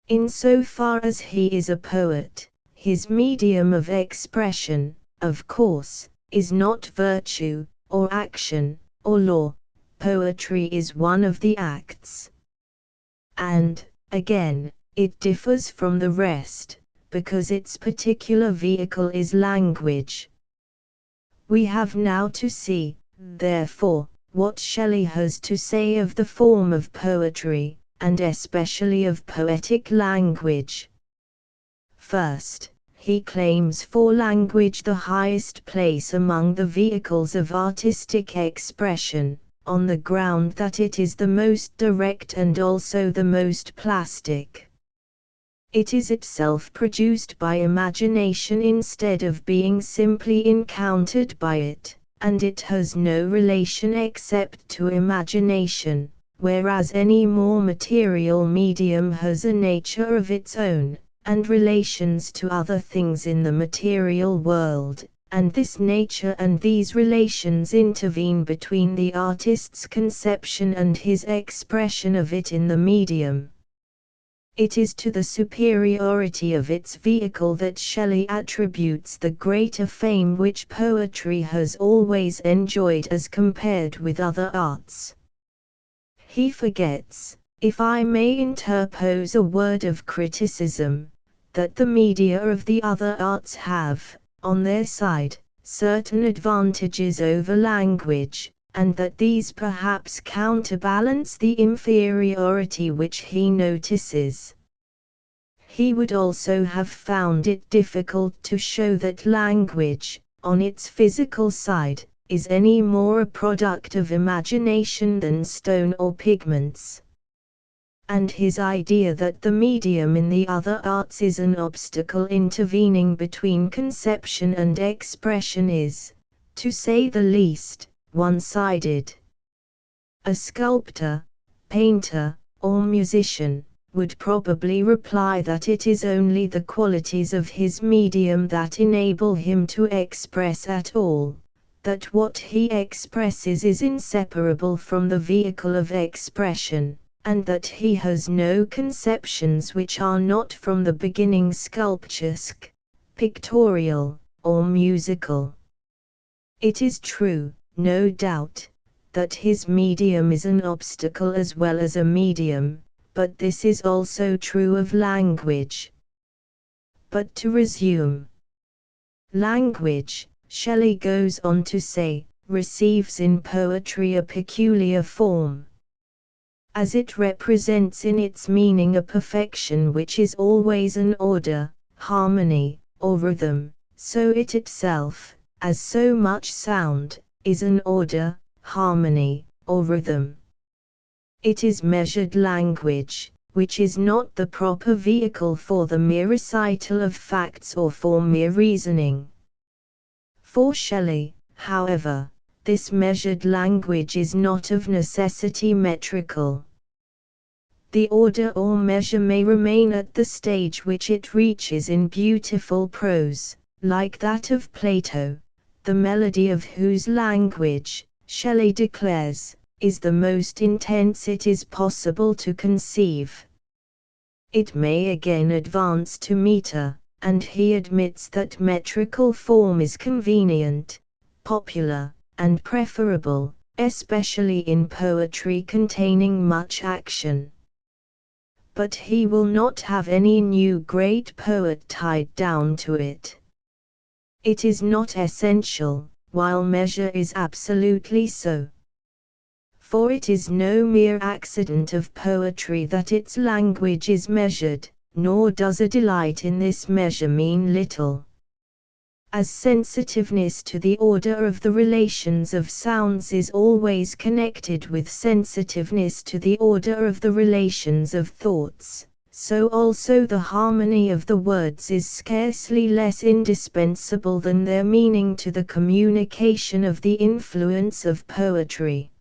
In so far as he is a poet, his medium of expression, of course, is not virtue, or action, or law. Poetry is one of the acts. And, again, it differs from the rest, because its particular vehicle is language. We have now to see, therefore, what Shelley has to say of the form of poetry, and especially of poetic language. First, he claims for language the highest place among the vehicles of artistic expression, on the ground that it is the most direct and also the most plastic. It is itself produced by imagination instead of being simply encountered by it, and it has no relation except to imagination, whereas any more material medium has a nature of its own, and relations to other things in the material world, and this nature and these relations intervene between the artist's conception and his expression of it in the medium. It is to the superiority of its vehicle that Shelley attributes the greater fame which poetry has always enjoyed as compared with other arts. He forgets, if I may interpose a word of criticism, that the media of the other arts have, on their side, certain advantages over language, and that these perhaps counterbalance the inferiority which he notices. He would also have found it difficult to show that language, on its physical side, is any more a product of imagination than stone or pigments. And his idea that the medium in the other arts is an obstacle intervening between conception and expression is, to say the least, one-sided. A sculptor, painter, or musician would probably reply that it is only the qualities of his medium that enable him to express at all, that what he expresses is inseparable from the vehicle of expression, and that he has no conceptions which are not from the beginning sculpturesque, pictorial, or musical. It is true, no doubt, that his medium is an obstacle as well as a medium, but this is also true of language. But to resume. Language, Shelley goes on to say, receives in poetry a peculiar form. As it represents in its meaning a perfection which is always an order, harmony, or rhythm, so it itself, as so much sound, is an order, harmony, or rhythm. It is measured language, which is not the proper vehicle for the mere recital of facts or for mere reasoning. For Shelley, however, this measured language is not of necessity metrical. The order or measure may remain at the stage which it reaches in beautiful prose, like that of Plato, the melody of whose language, Shelley declares, is the most intense it is possible to conceive. It may again advance to meter, and he admits that metrical form is convenient, popular, and preferable, especially in poetry containing much action. But he will not have any new great poet tied down to it. It is not essential, while measure is absolutely so. For it is no mere accident of poetry that its language is measured, nor does a delight in this measure mean little. As sensitiveness to the order of the relations of sounds is always connected with sensitiveness to the order of the relations of thoughts, so also the harmony of the words is scarcely less indispensable than their meaning to the communication of the influence of poetry.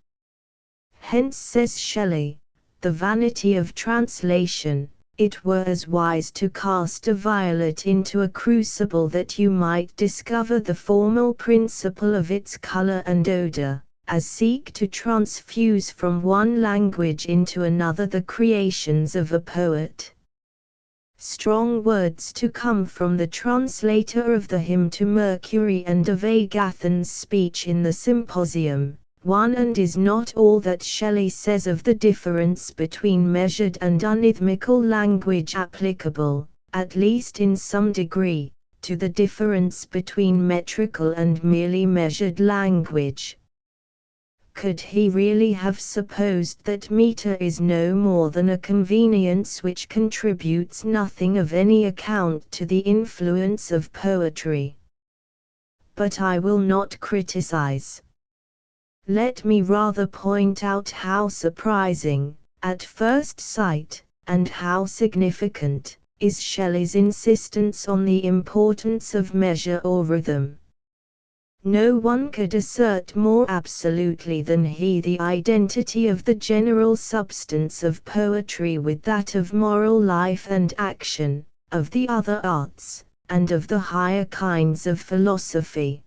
Hence, says Shelley, the vanity of translation, it were as wise to cast a violet into a crucible that you might discover the formal principle of its color and odor, as seek to transfuse from one language into another the creations of a poet. Strong words to come from the translator of the hymn to Mercury and of Agathon's speech in the Symposium. One and is not all that Shelley says of the difference between measured and unrhythmical language applicable, at least in some degree, to the difference between metrical and merely measured language. Could he really have supposed that meter is no more than a convenience which contributes nothing of any account to the influence of poetry? But I will not criticize. Let me rather point out how surprising, at first sight, and how significant, is Shelley's insistence on the importance of measure or rhythm. No one could assert more absolutely than he the identity of the general substance of poetry with that of moral life and action, of the other arts, and of the higher kinds of philosophy.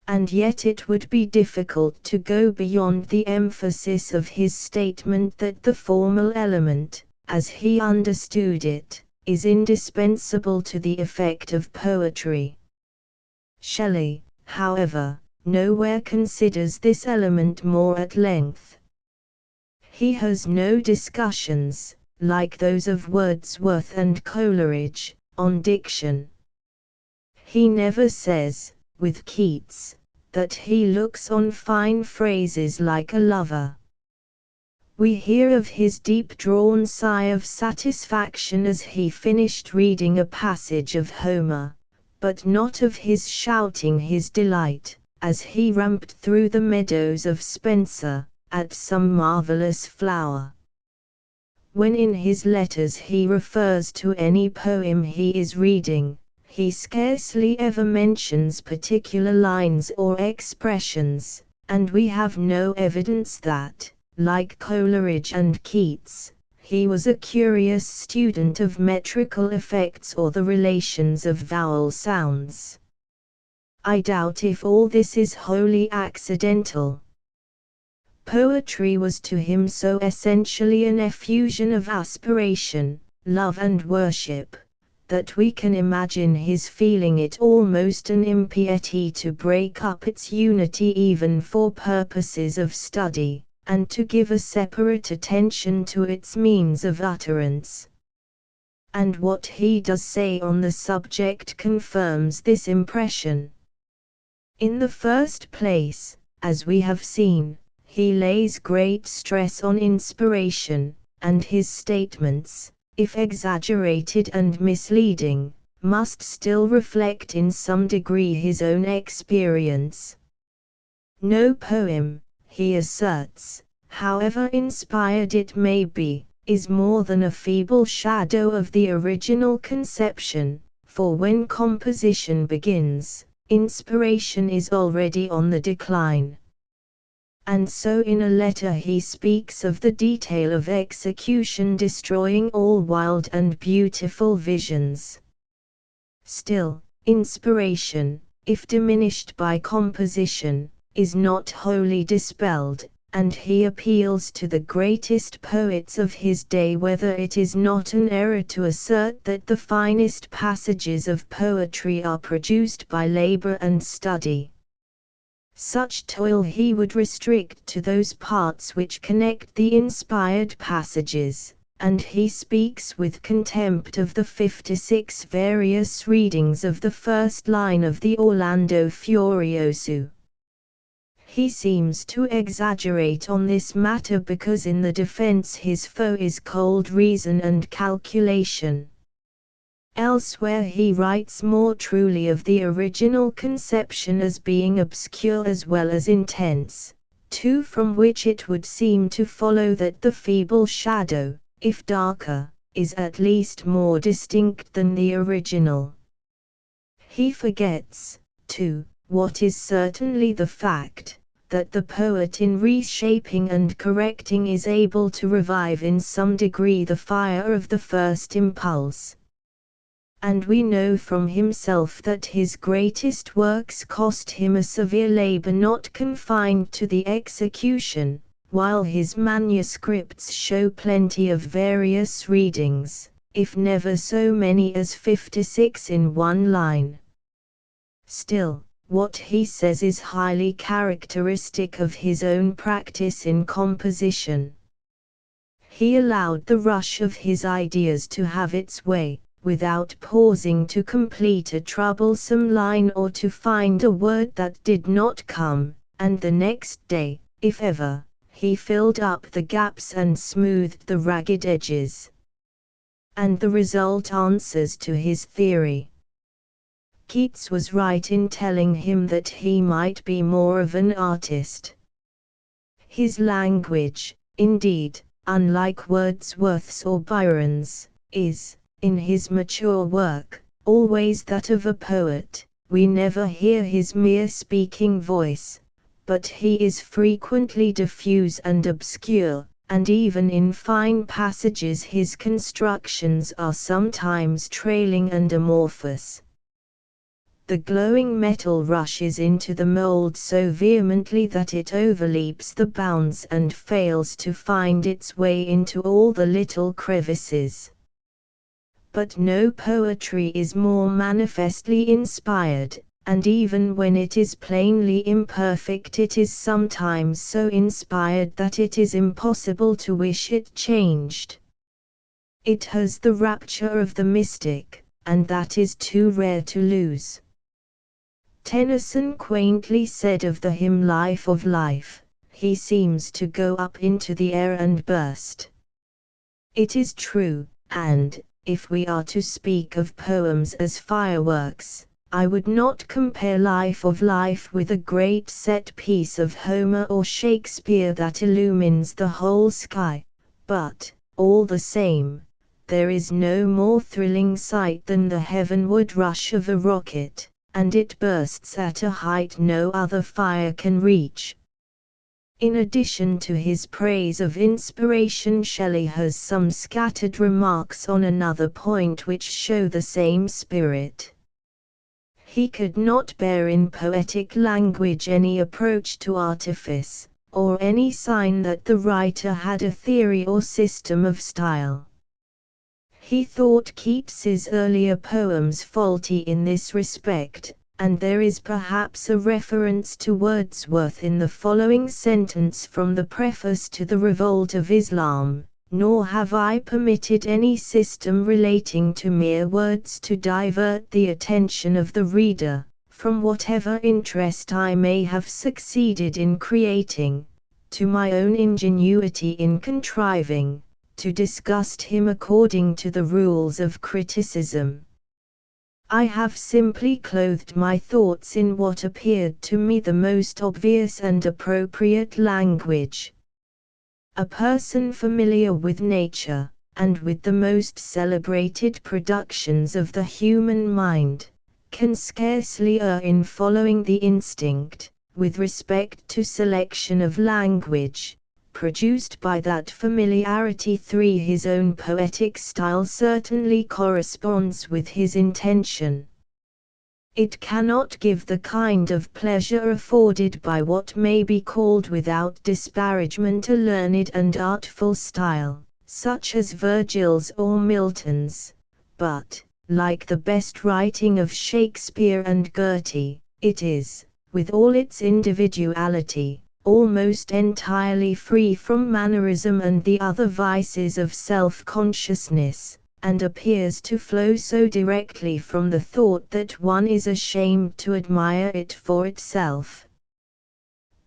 And yet it would be difficult to go beyond the emphasis of his statement that the formal element, as he understood it, is indispensable to the effect of poetry. Shelley, however, nowhere considers this element more at length. He has no discussions, like those of Wordsworth and Coleridge, on diction. He never says, with Keats, that he looks on fine phrases like a lover. We hear of his deep-drawn sigh of satisfaction as he finished reading a passage of Homer, but not of his shouting his delight, as he ramped through the meadows of Spenser, at some marvelous flower. When in his letters he refers to any poem he is reading, he scarcely ever mentions particular lines or expressions, and we have no evidence that, like Coleridge and Keats, he was a curious student of metrical effects or the relations of vowel sounds. I doubt if all this is wholly accidental. Poetry was to him so essentially an effusion of aspiration, love and worship, that we can imagine his feeling it almost an impiety to break up its unity even for purposes of study, and to give a separate attention to its means of utterance. And what he does say on the subject confirms this impression. In the first place, as we have seen, he lays great stress on inspiration, and his statements, if exaggerated and misleading, must still reflect in some degree his own experience. No poem, he asserts, however inspired it may be, is more than a feeble shadow of the original conception, for when composition begins, inspiration is already on the decline. And so in a letter he speaks of the detail of execution destroying all wild and beautiful visions. Still, inspiration, if diminished by composition, is not wholly dispelled, and he appeals to the greatest poets of his day whether it is not an error to assert that the finest passages of poetry are produced by labor and study. Such toil he would restrict to those parts which connect the inspired passages, and he speaks with contempt of the 56 various readings of the first line of the Orlando Furioso. He seems to exaggerate on this matter because in the defense his foe is cold reason and calculation. Elsewhere he writes more truly of the original conception as being obscure as well as intense, too, from which it would seem to follow that the feeble shadow, if darker, is at least more distinct than the original. He forgets, too, what is certainly the fact, that the poet in reshaping and correcting is able to revive in some degree the fire of the first impulse. And we know from himself that his greatest works cost him a severe labor not confined to the execution, while his manuscripts show plenty of various readings, if never so many as 56 in one line. Still, what he says is highly characteristic of his own practice in composition. He allowed the rush of his ideas to have its way, without pausing to complete a troublesome line or to find a word that did not come, and the next day, if ever, he filled up the gaps and smoothed the ragged edges. And the result answers to his theory. Keats was right in telling him that he might be more of an artist. His language, indeed, unlike Wordsworth's or Byron's, is, in his mature work, always that of a poet. We never hear his mere speaking voice, but he is frequently diffuse and obscure, and even in fine passages his constructions are sometimes trailing and amorphous. The glowing metal rushes into the mold so vehemently that it overleaps the bounds and fails to find its way into all the little crevices. But no poetry is more manifestly inspired, and even when it is plainly imperfect it is sometimes so inspired that it is impossible to wish it changed. It has the rapture of the mystic, and that is too rare to lose. Tennyson quaintly said of the hymn Life of Life, he seems to go up into the air and burst. It is true, and, if we are to speak of poems as fireworks, I would not compare Life of Life with a great set piece of Homer or Shakespeare that illumines the whole sky, but, all the same, there is no more thrilling sight than the heavenward rush of a rocket, and it bursts at a height no other fire can reach. In addition to his praise of inspiration, Shelley has some scattered remarks on another point which show the same spirit. He could not bear in poetic language any approach to artifice, or any sign that the writer had a theory or system of style. He thought Keats's earlier poems faulty in this respect, and there is perhaps a reference to Wordsworth in the following sentence from the preface to The Revolt of Islam: "Nor have I permitted any system relating to mere words to divert the attention of the reader, from whatever interest I may have succeeded in creating, to my own ingenuity in contriving, to disgust him according to the rules of criticism. I have simply clothed my thoughts in what appeared to me the most obvious and appropriate language." A person familiar with nature, and with the most celebrated productions of the human mind, can scarcely err in following the instinct, with respect to selection of language, produced by that familiarity. 3. His own poetic style certainly corresponds with his intention. It cannot give the kind of pleasure afforded by what may be called without disparagement a learned and artful style, such as Virgil's or Milton's, but, like the best writing of Shakespeare and Goethe, it is, with all its individuality, almost entirely free from mannerism and the other vices of self-consciousness, and appears to flow so directly from the thought that one is ashamed to admire it for itself.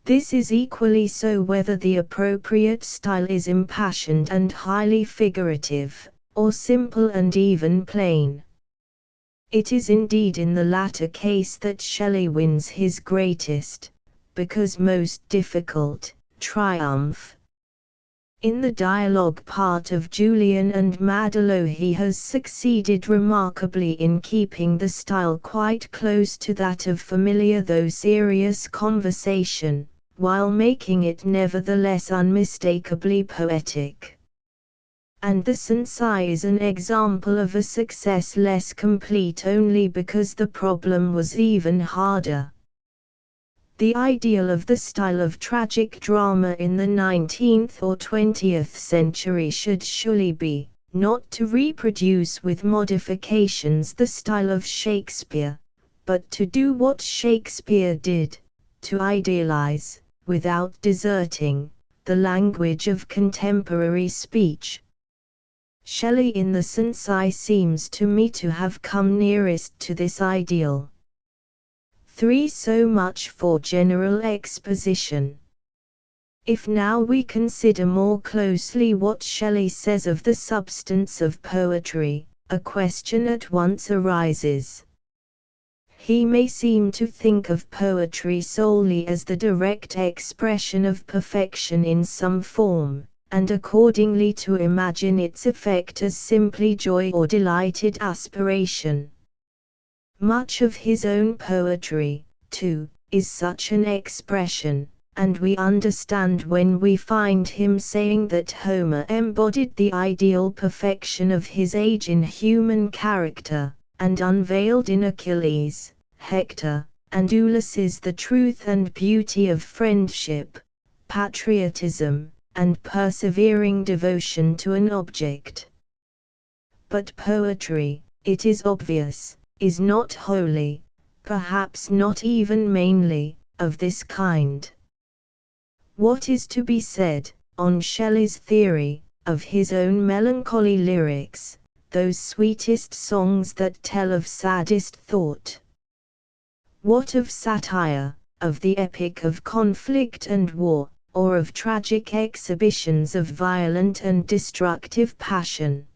This is equally so whether the appropriate style is impassioned and highly figurative, or simple and even plain. It is indeed in the latter case that Shelley wins his greatest, because most difficult, triumph. In the dialogue part of Julian and Madelot he has succeeded remarkably in keeping the style quite close to that of familiar though serious conversation, while making it nevertheless unmistakably poetic. And the Sansai is an example of a success less complete only because the problem was even harder. The ideal of the style of tragic drama in the 19th or 20th century should surely be, not to reproduce with modifications the style of Shakespeare, but to do what Shakespeare did, to idealize, without deserting, the language of contemporary speech. Shelley in the Sansai seems to me to have come nearest to this ideal. 3. So much for general exposition. If now we consider more closely what Shelley says of the substance of poetry, a question at once arises. He may seem to think of poetry solely as the direct expression of perfection in some form, and accordingly to imagine its effect as simply joy or delighted aspiration. Much of his own poetry, too, is such an expression, and we understand when we find him saying that Homer embodied the ideal perfection of his age in human character, and unveiled in Achilles, Hector, and Ulysses the truth and beauty of friendship, patriotism, and persevering devotion to an object. But poetry, it is obvious, is not wholly, perhaps not even mainly, of this kind. What is to be said, on Shelley's theory, of his own melancholy lyrics, those sweetest songs that tell of saddest thought? What of satire, of the epic of conflict and war, or of tragic exhibitions of violent and destructive passion?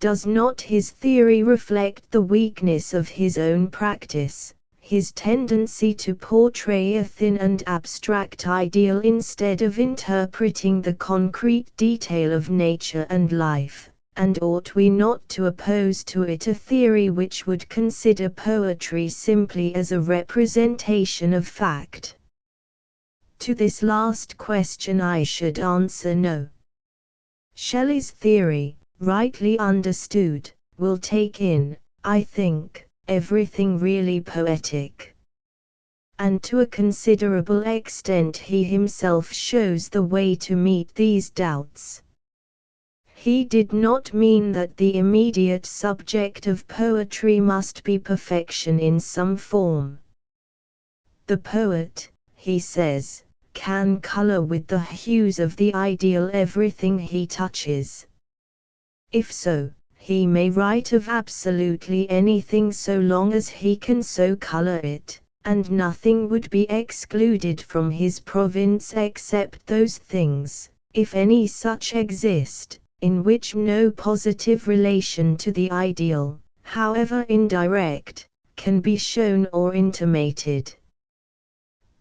Does not his theory reflect the weakness of his own practice, his tendency to portray a thin and abstract ideal instead of interpreting the concrete detail of nature and life, and ought we not to oppose to it a theory which would consider poetry simply as a representation of fact? To this last question I should answer no. Shelley's theory, rightly understood, will take in, I think, everything really poetic. And to a considerable extent he himself shows the way to meet these doubts. He did not mean that the immediate subject of poetry must be perfection in some form. The poet, he says, can color with the hues of the ideal everything he touches. If so, he may write of absolutely anything so long as he can so color it, and nothing would be excluded from his province except those things, if any such exist, in which no positive relation to the ideal, however indirect, can be shown or intimated.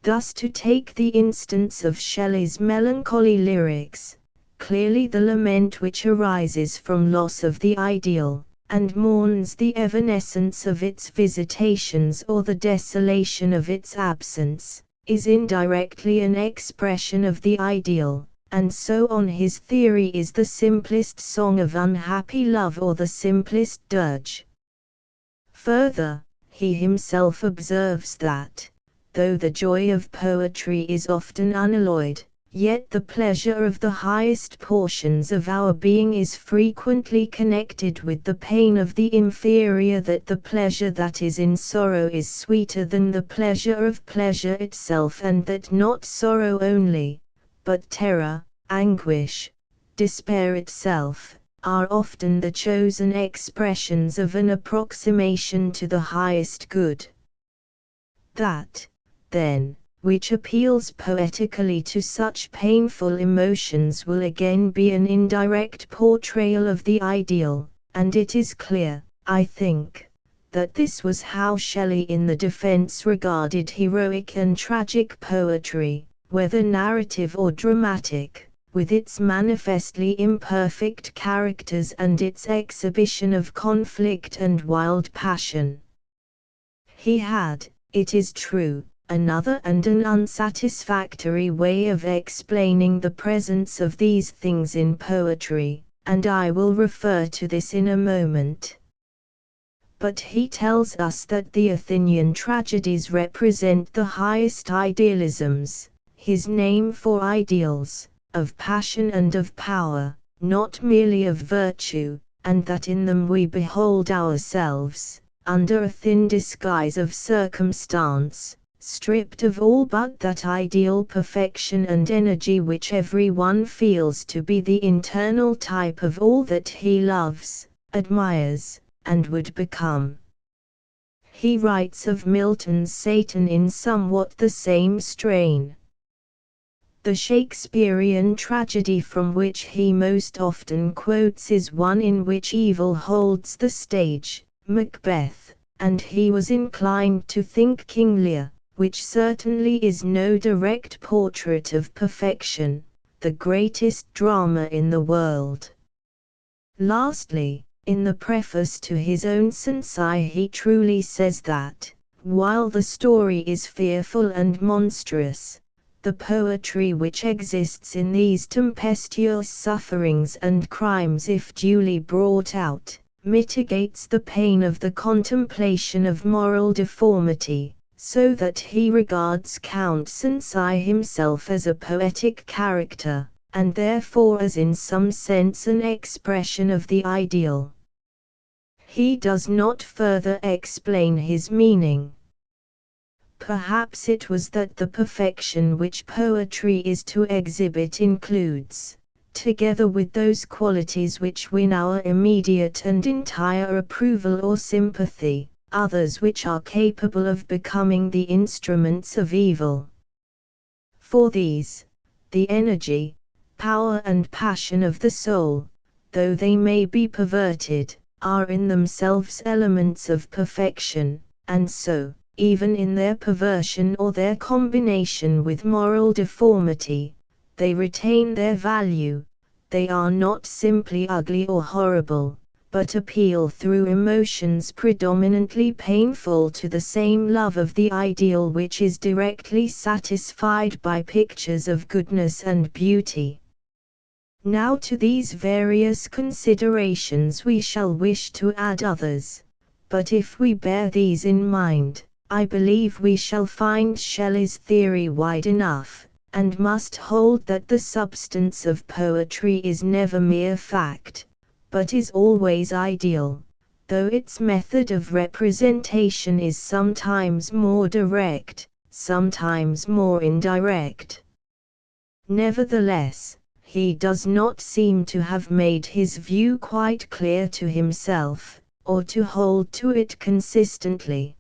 Thus, to take the instance of Shelley's melancholy lyrics, clearly the lament which arises from loss of the ideal, and mourns the evanescence of its visitations or the desolation of its absence, is indirectly an expression of the ideal, and so on his theory is the simplest song of unhappy love or the simplest dirge. Further, he himself observes that, though the joy of poetry is often unalloyed, Yet the pleasure of the highest portions of our being is frequently connected with the pain of the inferior, that the pleasure that is in sorrow is sweeter than the pleasure of pleasure itself, and that not sorrow only, but terror, anguish, despair itself, are often the chosen expressions of an approximation to the highest good. That, then, which appeals poetically to such painful emotions will again be an indirect portrayal of the ideal, and it is clear, I think, that this was how Shelley in The Defense regarded heroic and tragic poetry, whether narrative or dramatic, with its manifestly imperfect characters and its exhibition of conflict and wild passion. He had, it is true, another and an unsatisfactory way of explaining the presence of these things in poetry, and I will refer to this in a moment. But he tells us that the Athenian tragedies represent the highest idealisms, his name for ideals, of passion and of power, not merely of virtue, and that in them we behold ourselves, under a thin disguise of circumstance, stripped of all but that ideal perfection and energy which every one feels to be the internal type of all that he loves, admires, and would become. He writes of Milton's Satan in somewhat the same strain. The Shakespearean tragedy from which he most often quotes is one in which evil holds the stage, Macbeth, and he was inclined to think King Lear, which certainly is no direct portrait of perfection, the greatest drama in the world. Lastly, in the preface to his own Cenci he truly says that, while the story is fearful and monstrous, the poetry which exists in these tempestuous sufferings and crimes, if duly brought out, mitigates the pain of the contemplation of moral deformity, so that he regards Count Cenci himself as a poetic character, and therefore as in some sense an expression of the ideal. He does not further explain his meaning. Perhaps it was that the perfection which poetry is to exhibit includes, together with those qualities which win our immediate and entire approval or sympathy, others which are capable of becoming the instruments of evil. For these, the energy, power and passion of the soul, though they may be perverted, are in themselves elements of perfection, and so, even in their perversion or their combination with moral deformity, they retain their value. They are not simply ugly or horrible, but appeal through emotions predominantly painful to the same love of the ideal which is directly satisfied by pictures of goodness and beauty. Now to these various considerations we shall wish to add others, but if we bear these in mind, I believe we shall find Shelley's theory wide enough, and must hold that the substance of poetry is never mere fact, but is always ideal, though its method of representation is sometimes more direct, sometimes more indirect. Nevertheless, he does not seem to have made his view quite clear to himself, or to hold to it consistently.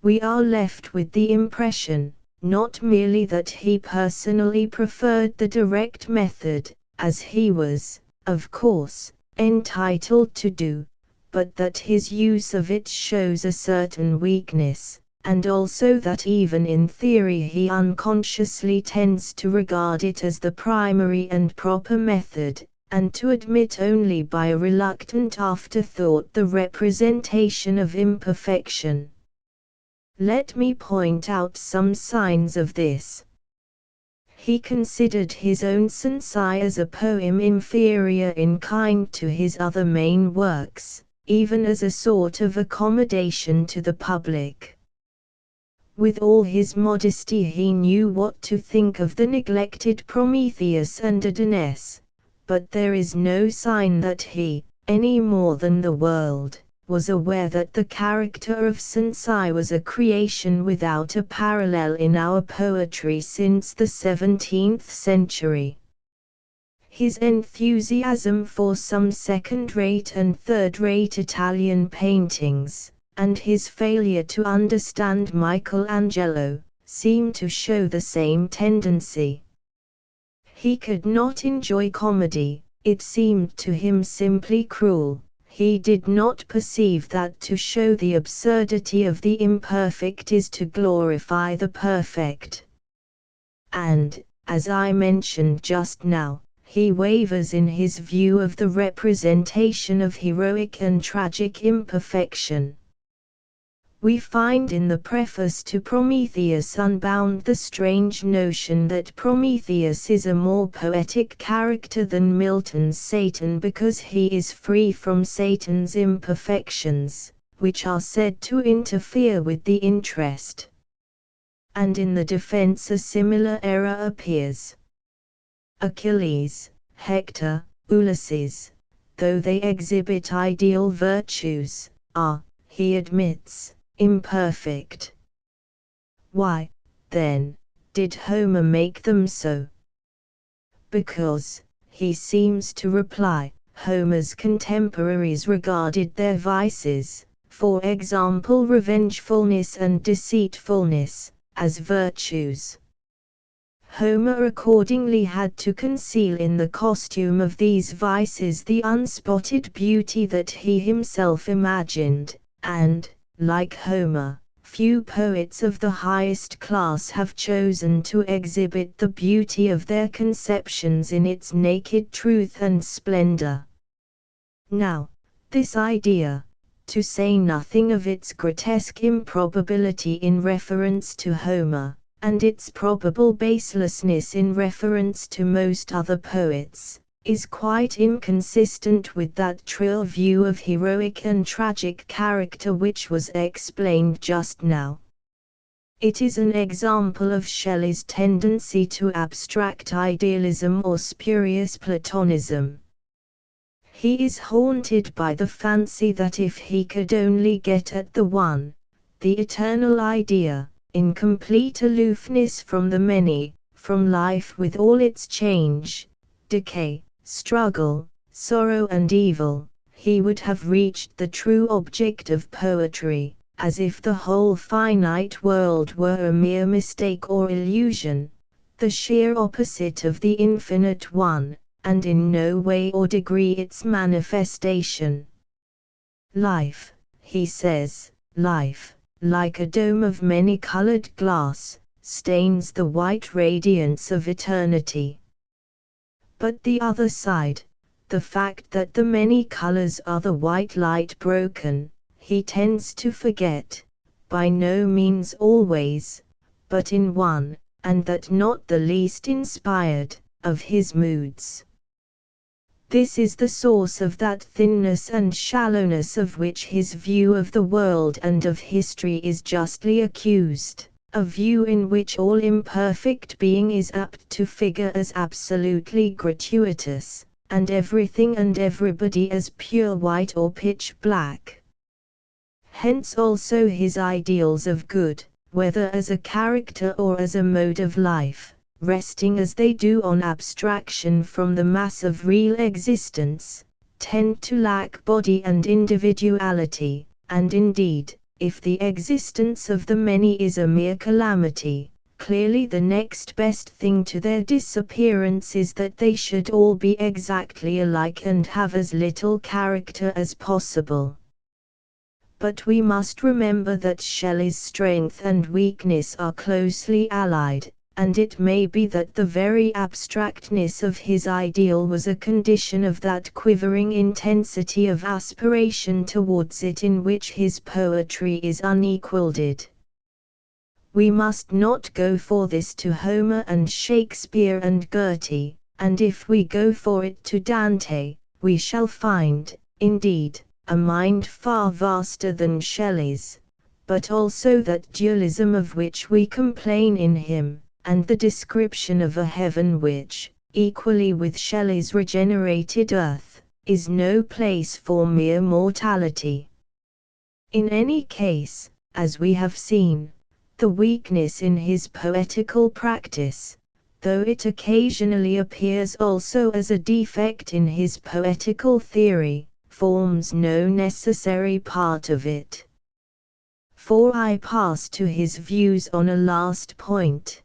We are left with the impression, not merely that he personally preferred the direct method, as he was, of course, entitled to do, but that his use of it shows a certain weakness, and also that even in theory he unconsciously tends to regard it as the primary and proper method, and to admit only by a reluctant afterthought the representation of imperfection. Let me point out some signs of this. He considered his own Cenci as a poem inferior in kind to his other main works, even as a sort of accommodation to the public. With all his modesty he knew what to think of the neglected Prometheus and Adonis, but there is no sign that he, any more than the world, was aware that the character of Sansai was a creation without a parallel in our poetry since the 17th century. His enthusiasm for some second-rate and third-rate Italian paintings, and his failure to understand Michelangelo, seem to show the same tendency. He could not enjoy comedy, it seemed to him simply cruel. He did not perceive that to show the absurdity of the imperfect is to glorify the perfect. And, as I mentioned just now, he wavers in his view of the representation of heroic and tragic imperfection. We find in the preface to Prometheus Unbound the strange notion that Prometheus is a more poetic character than Milton's Satan because he is free from Satan's imperfections, which are said to interfere with the interest. And in the defense a similar error appears. Achilles, Hector, Ulysses, though they exhibit ideal virtues, are, he admits, imperfect. Why, then, did Homer make them so? Because, he seems to reply, Homer's contemporaries regarded their vices, for example revengefulness and deceitfulness, as virtues. Homer accordingly had to conceal in the costume of these vices the unspotted beauty that he himself imagined, and, like Homer, few poets of the highest class have chosen to exhibit the beauty of their conceptions in its naked truth and splendor. Now, this idea, to say nothing of its grotesque improbability in reference to Homer, and its probable baselessness in reference to most other poets, is quite inconsistent with that trill view of heroic and tragic character which was explained just now. It is an example of Shelley's tendency to abstract idealism or spurious Platonism. He is haunted by the fancy that if he could only get at the one, the eternal idea, in complete aloofness from the many, from life with all its change, decay, struggle, sorrow and evil, he would have reached the true object of poetry, as if the whole finite world were a mere mistake or illusion, the sheer opposite of the infinite one, and in no way or degree its manifestation. Life, he says, life, like a dome of many-colored glass, stains the white radiance of eternity. But the other side, the fact that the many colors are the white light broken, he tends to forget, by no means always, but in one, and that not the least inspired, of his moods. This is the source of that thinness and shallowness of which his view of the world and of history is justly accused, a view in which all imperfect being is apt to figure as absolutely gratuitous, and everything and everybody as pure white or pitch black. Hence also his ideals of good, whether as a character or as a mode of life, resting as they do on abstraction from the mass of real existence, tend to lack body and individuality, and indeed, if the existence of the many is a mere calamity, clearly the next best thing to their disappearance is that they should all be exactly alike and have as little character as possible. But we must remember that Shelley's strength and weakness are closely allied, and it may be that the very abstractness of his ideal was a condition of that quivering intensity of aspiration towards it in which his poetry is unequalled. We must not go for this to Homer and Shakespeare and Goethe, and if we go for it to Dante, we shall find, indeed, a mind far vaster than Shelley's, but also that dualism of which we complain in him, and the description of a heaven which, equally with Shelley's regenerated earth, is no place for mere mortality. In any case, as we have seen, the weakness in his poetical practice, though it occasionally appears also as a defect in his poetical theory, forms no necessary part of it. For I pass to his views on a last point.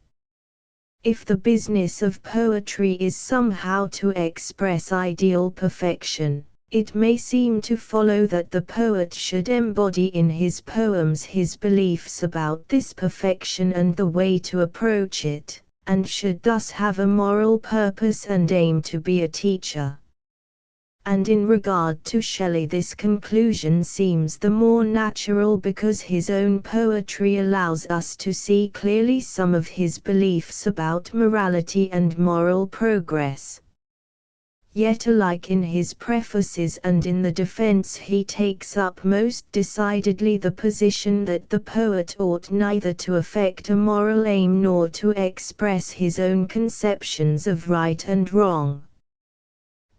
If the business of poetry is somehow to express ideal perfection, it may seem to follow that the poet should embody in his poems his beliefs about this perfection and the way to approach it, and should thus have a moral purpose and aim to be a teacher. And in regard to Shelley, this conclusion seems the more natural because his own poetry allows us to see clearly some of his beliefs about morality and moral progress. Yet alike in his prefaces and in the defense he takes up most decidedly the position that the poet ought neither to affect a moral aim nor to express his own conceptions of right and wrong.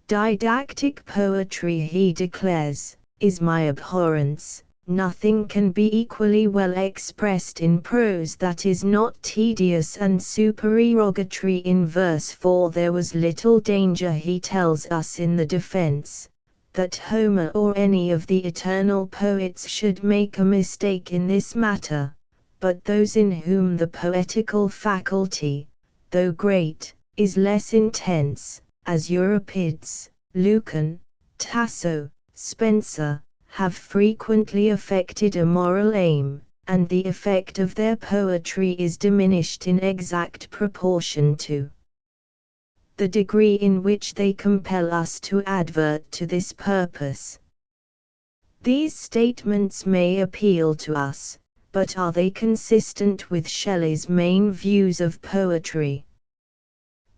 Didactic poetry, he declares, is my abhorrence. Nothing can be equally well expressed in prose that is not tedious and supererogatory in verse, for there was little danger, he tells us in the defense, that Homer or any of the eternal poets should make a mistake in this matter, but those in whom the poetical faculty, though great, is less intense, as Euripides, Lucan, Tasso, Spenser, have frequently affected a moral aim, and the effect of their poetry is diminished in exact proportion to the degree in which they compel us to advert to this purpose. These statements may appeal to us, but are they consistent with Shelley's main views of poetry?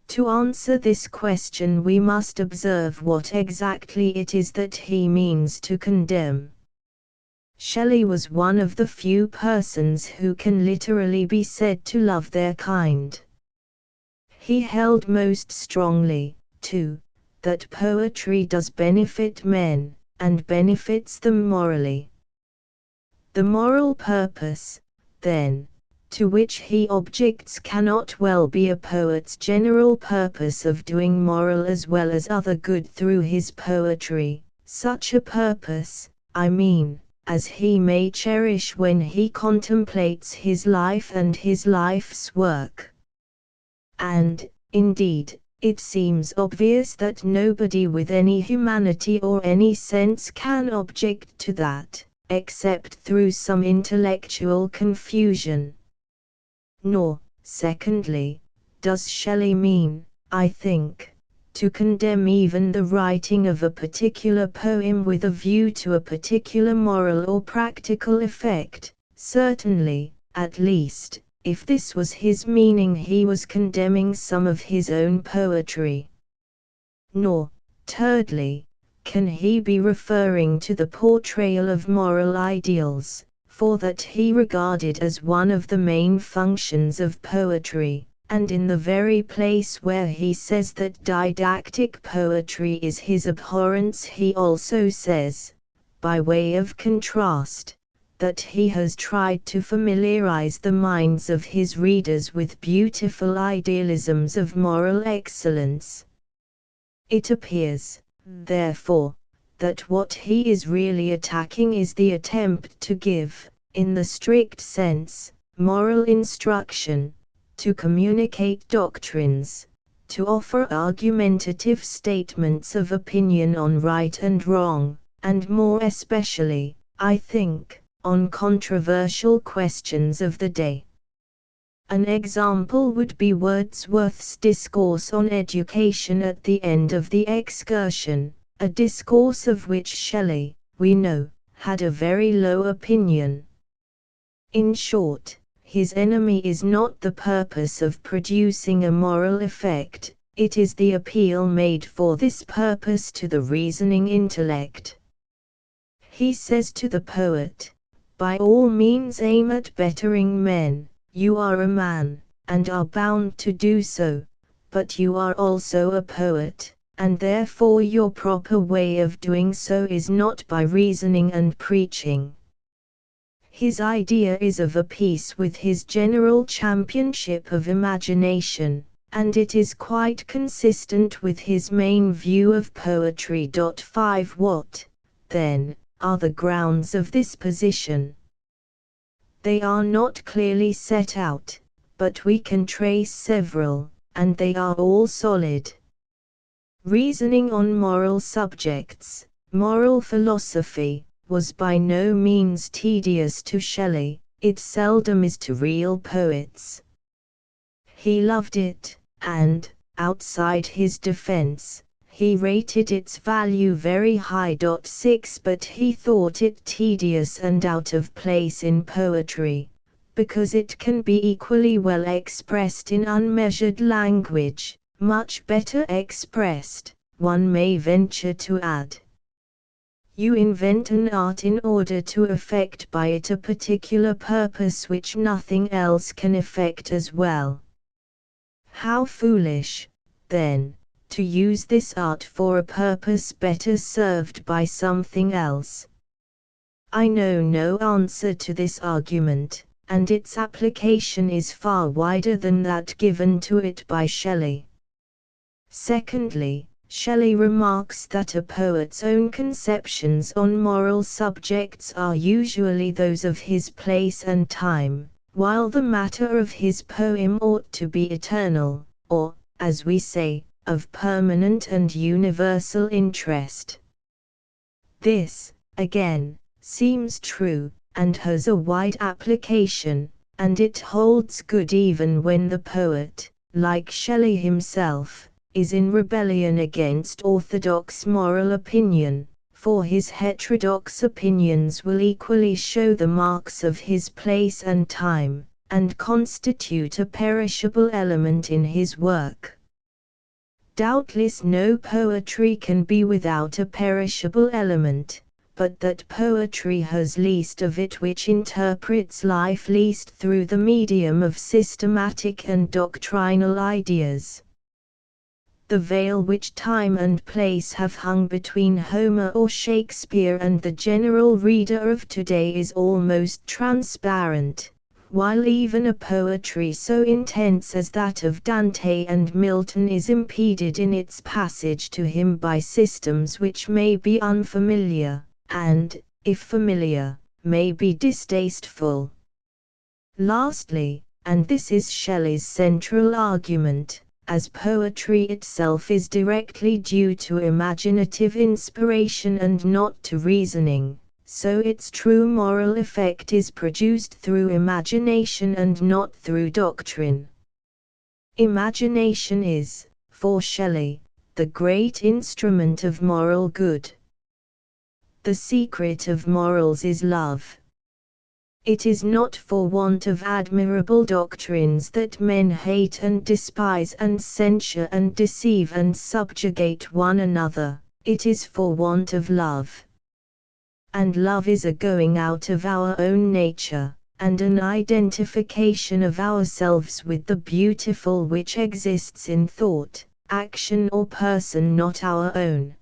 To answer this question we must observe what exactly it is that he means to condemn. Shelley was one of the few persons who can literally be said to love their kind. He held most strongly, too, that poetry does benefit men, and benefits them morally. The moral purpose, then, to which he objects cannot well be a poet's general purpose of doing moral as well as other good through his poetry, such a purpose, I mean, as he may cherish when he contemplates his life and his life's work. And, indeed, it seems obvious that nobody with any humanity or any sense can object to that, except through some intellectual confusion. Nor, secondly, does Shelley mean, I think, to condemn even the writing of a particular poem with a view to a particular moral or practical effect. Certainly, at least, if this was his meaning, he was condemning some of his own poetry. Nor, thirdly, can he be referring to the portrayal of moral ideals, for that he regarded as one of the main functions of poetry, and in the very place where he says that didactic poetry is his abhorrence, he also says, by way of contrast, that he has tried to familiarize the minds of his readers with beautiful idealisms of moral excellence. It appears, therefore, that what he is really attacking is the attempt to give, in the strict sense, moral instruction, to communicate doctrines, to offer argumentative statements of opinion on right and wrong, and more especially, I think, on controversial questions of the day. An example would be Wordsworth's discourse on education at the end of the Excursion, a discourse of which Shelley, we know, had a very low opinion. In short, his enemy is not the purpose of producing a moral effect, it is the appeal made for this purpose to the reasoning intellect. He says to the poet, by all means aim at bettering men. You are a man, and are bound to do so, but you are also a poet, and therefore your proper way of doing so is not by reasoning and preaching. His idea is of a piece with his general championship of imagination, and it is quite consistent with his main view of poetry. 5. What, then, are the grounds of this position? They are not clearly set out, but we can trace several, and they are all solid. Reasoning on moral subjects, moral philosophy, was by no means tedious to Shelley. It seldom is to real poets. He loved it, and, outside his defense, he rated its value very high. 6. But he thought it tedious and out of place in poetry, because it can be equally well expressed in unmeasured language, much better expressed, one may venture to add. You invent an art in order to effect by it a particular purpose which nothing else can effect as well. How foolish, then, to use this art for a purpose better served by something else. I know no answer to this argument, and its application is far wider than that given to it by Shelley. Secondly, Shelley remarks that a poet's own conceptions on moral subjects are usually those of his place and time, while the matter of his poem ought to be eternal, or, as we say, of permanent and universal interest. This, again, seems true, and has a wide application, and it holds good even when the poet, like Shelley himself, is in rebellion against orthodox moral opinion, for his heterodox opinions will equally show the marks of his place and time, and constitute a perishable element in his work. Doubtless no poetry can be without a perishable element, but that poetry has least of it which interprets life least through the medium of systematic and doctrinal ideas. The veil which time and place have hung between Homer or Shakespeare and the general reader of today is almost transparent, while even a poetry so intense as that of Dante and Milton is impeded in its passage to him by systems which may be unfamiliar, and, if familiar, may be distasteful. Lastly, and this is Shelley's central argument, as poetry itself is directly due to imaginative inspiration and not to reasoning, so its true moral effect is produced through imagination and not through doctrine. Imagination is, for Shelley, the great instrument of moral good. The secret of morals is love. It is not for want of admirable doctrines that men hate and despise and censure and deceive and subjugate one another, it is for want of love. And love is a going out of our own nature, and an identification of ourselves with the beautiful which exists in thought, action or person not our own.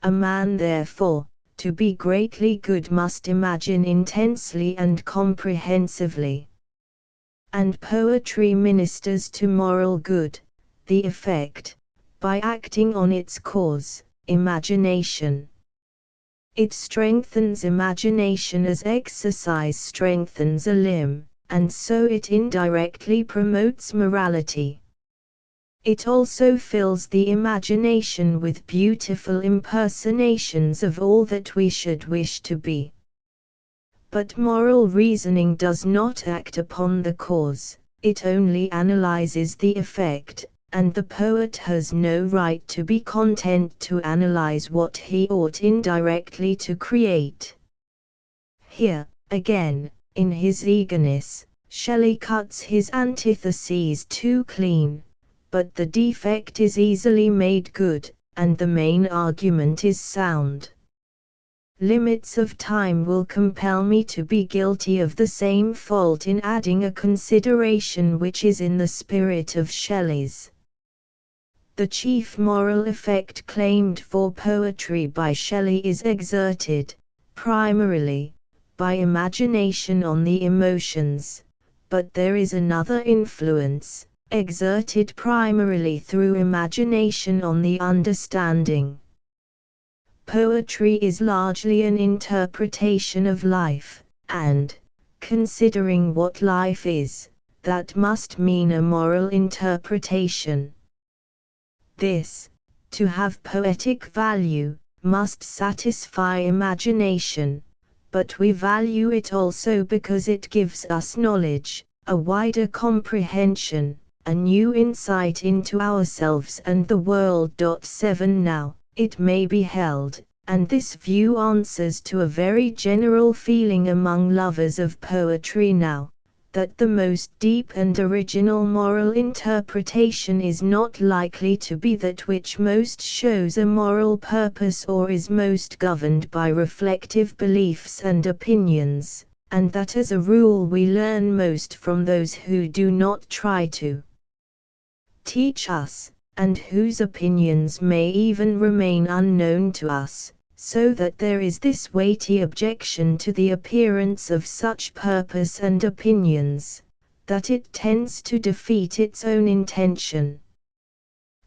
A man therefore, to be greatly good must imagine intensely and comprehensively. And poetry ministers to moral good, the effect, by acting on its cause, imagination. It strengthens imagination as exercise strengthens a limb, and so it indirectly promotes morality. It also fills the imagination with beautiful impersonations of all that we should wish to be. But moral reasoning does not act upon the cause, it only analyzes the effect, and the poet has no right to be content to analyze what he ought indirectly to create. Here, again, in his eagerness, Shelley cuts his antitheses too clean. But the defect is easily made good, and the main argument is sound. Limits of time will compel me to be guilty of the same fault in adding a consideration which is in the spirit of Shelley's. The chief moral effect claimed for poetry by Shelley is exerted, primarily, by imagination on the emotions, but there is another influence, exerted primarily through imagination on the understanding. Poetry is largely an interpretation of life, and, considering what life is, that must mean a moral interpretation. This, to have poetic value, must satisfy imagination, but we value it also because it gives us knowledge, a wider comprehension, a new insight into ourselves and the world. 7 Now, it may be held, and this view answers to a very general feeling among lovers of poetry now, that the most deep and original moral interpretation is not likely to be that which most shows a moral purpose or is most governed by reflective beliefs and opinions, and that as a rule we learn most from those who do not try to teach us, and whose opinions may even remain unknown to us, so that there is this weighty objection to the appearance of such purpose and opinions, that it tends to defeat its own intention.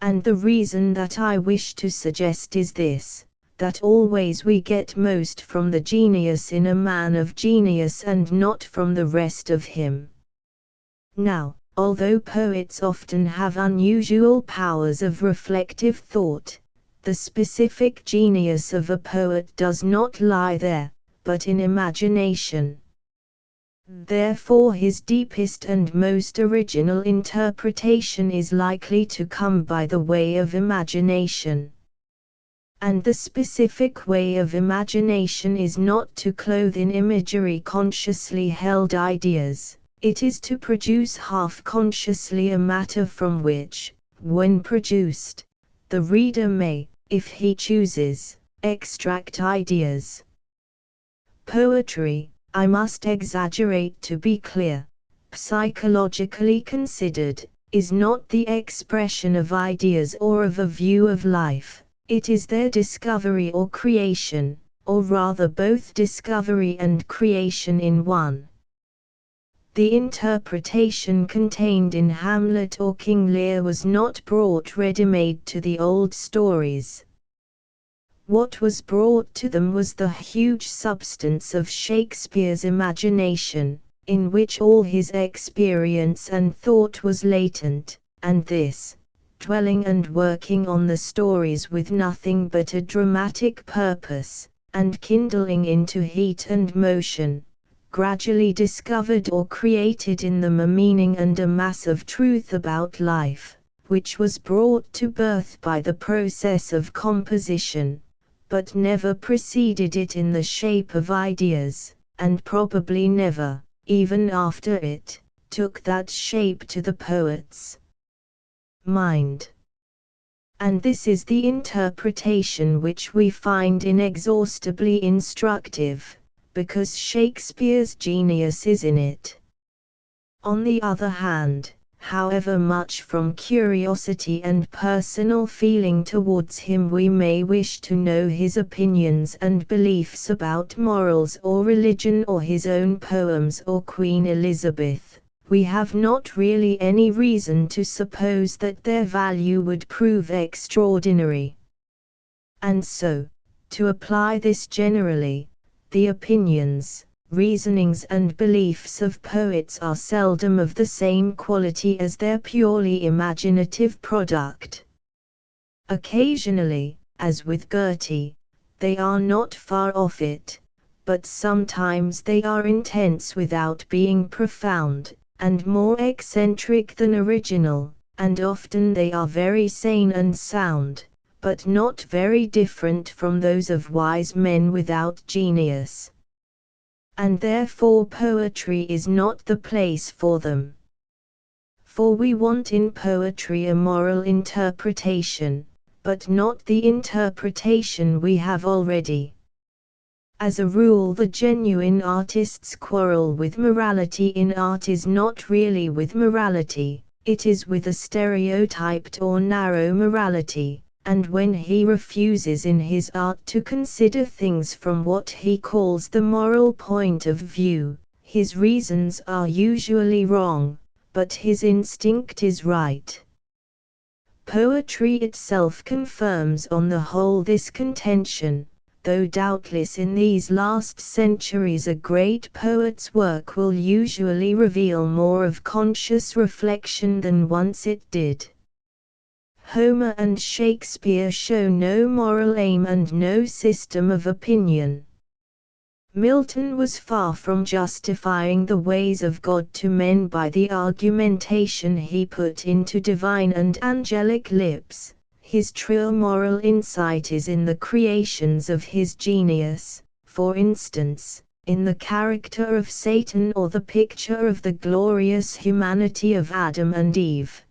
And the reason that I wish to suggest is this, that always we get most from the genius in a man of genius and not from the rest of him. Now, although poets often have unusual powers of reflective thought, the specific genius of a poet does not lie there, but in imagination. Therefore his deepest and most original interpretation is likely to come by the way of imagination. And the specific way of imagination is not to clothe in imagery consciously held ideas. It is to produce half-consciously a matter from which, when produced, the reader may, if he chooses, extract ideas. Poetry, I must exaggerate to be clear, psychologically considered, is not the expression of ideas or of a view of life, it is their discovery or creation, or rather both discovery and creation in one. The interpretation contained in Hamlet or King Lear was not brought ready-made to the old stories. What was brought to them was the huge substance of Shakespeare's imagination, in which all his experience and thought was latent, and this, dwelling and working on the stories with nothing but a dramatic purpose, and kindling into heat and motion, gradually discovered or created in them a meaning and a mass of truth about life, which was brought to birth by the process of composition, but never preceded it in the shape of ideas, and probably never, even after it, took that shape to the poet's mind. And this is the interpretation which we find inexhaustibly instructive, because Shakespeare's genius is in it. On the other hand, however much from curiosity and personal feeling towards him we may wish to know his opinions and beliefs about morals or religion or his own poems or Queen Elizabeth, we have not really any reason to suppose that their value would prove extraordinary. And so, to apply this generally, the opinions, reasonings and beliefs of poets are seldom of the same quality as their purely imaginative product. Occasionally, as with Goethe, they are not far off it, but sometimes they are intense without being profound, and more eccentric than original, and often they are very sane and sound, but not very different from those of wise men without genius. And therefore poetry is not the place for them. For we want in poetry a moral interpretation, but not the interpretation we have already. As a rule, the genuine artist's quarrel with morality in art is not really with morality, it is with a stereotyped or narrow morality, and when he refuses in his art to consider things from what he calls the moral point of view, his reasons are usually wrong, but his instinct is right. Poetry itself confirms on the whole this contention, though doubtless in these last centuries a great poet's work will usually reveal more of conscious reflection than once it did. Homer and Shakespeare show no moral aim and no system of opinion. Milton was far from justifying the ways of God to men by the argumentation he put into divine and angelic lips. His true moral insight is in the creations of his genius, for instance, in the character of Satan or the picture of the glorious humanity of Adam and Eve.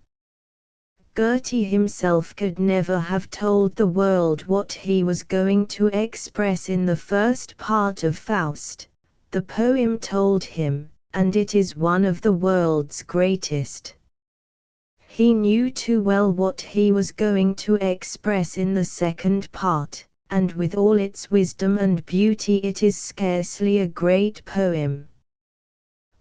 Goethe himself could never have told the world what he was going to express in the first part of Faust. The poem told him, and it is one of the world's greatest. He knew too well what he was going to express in the second part, and with all its wisdom and beauty it is scarcely a great poem.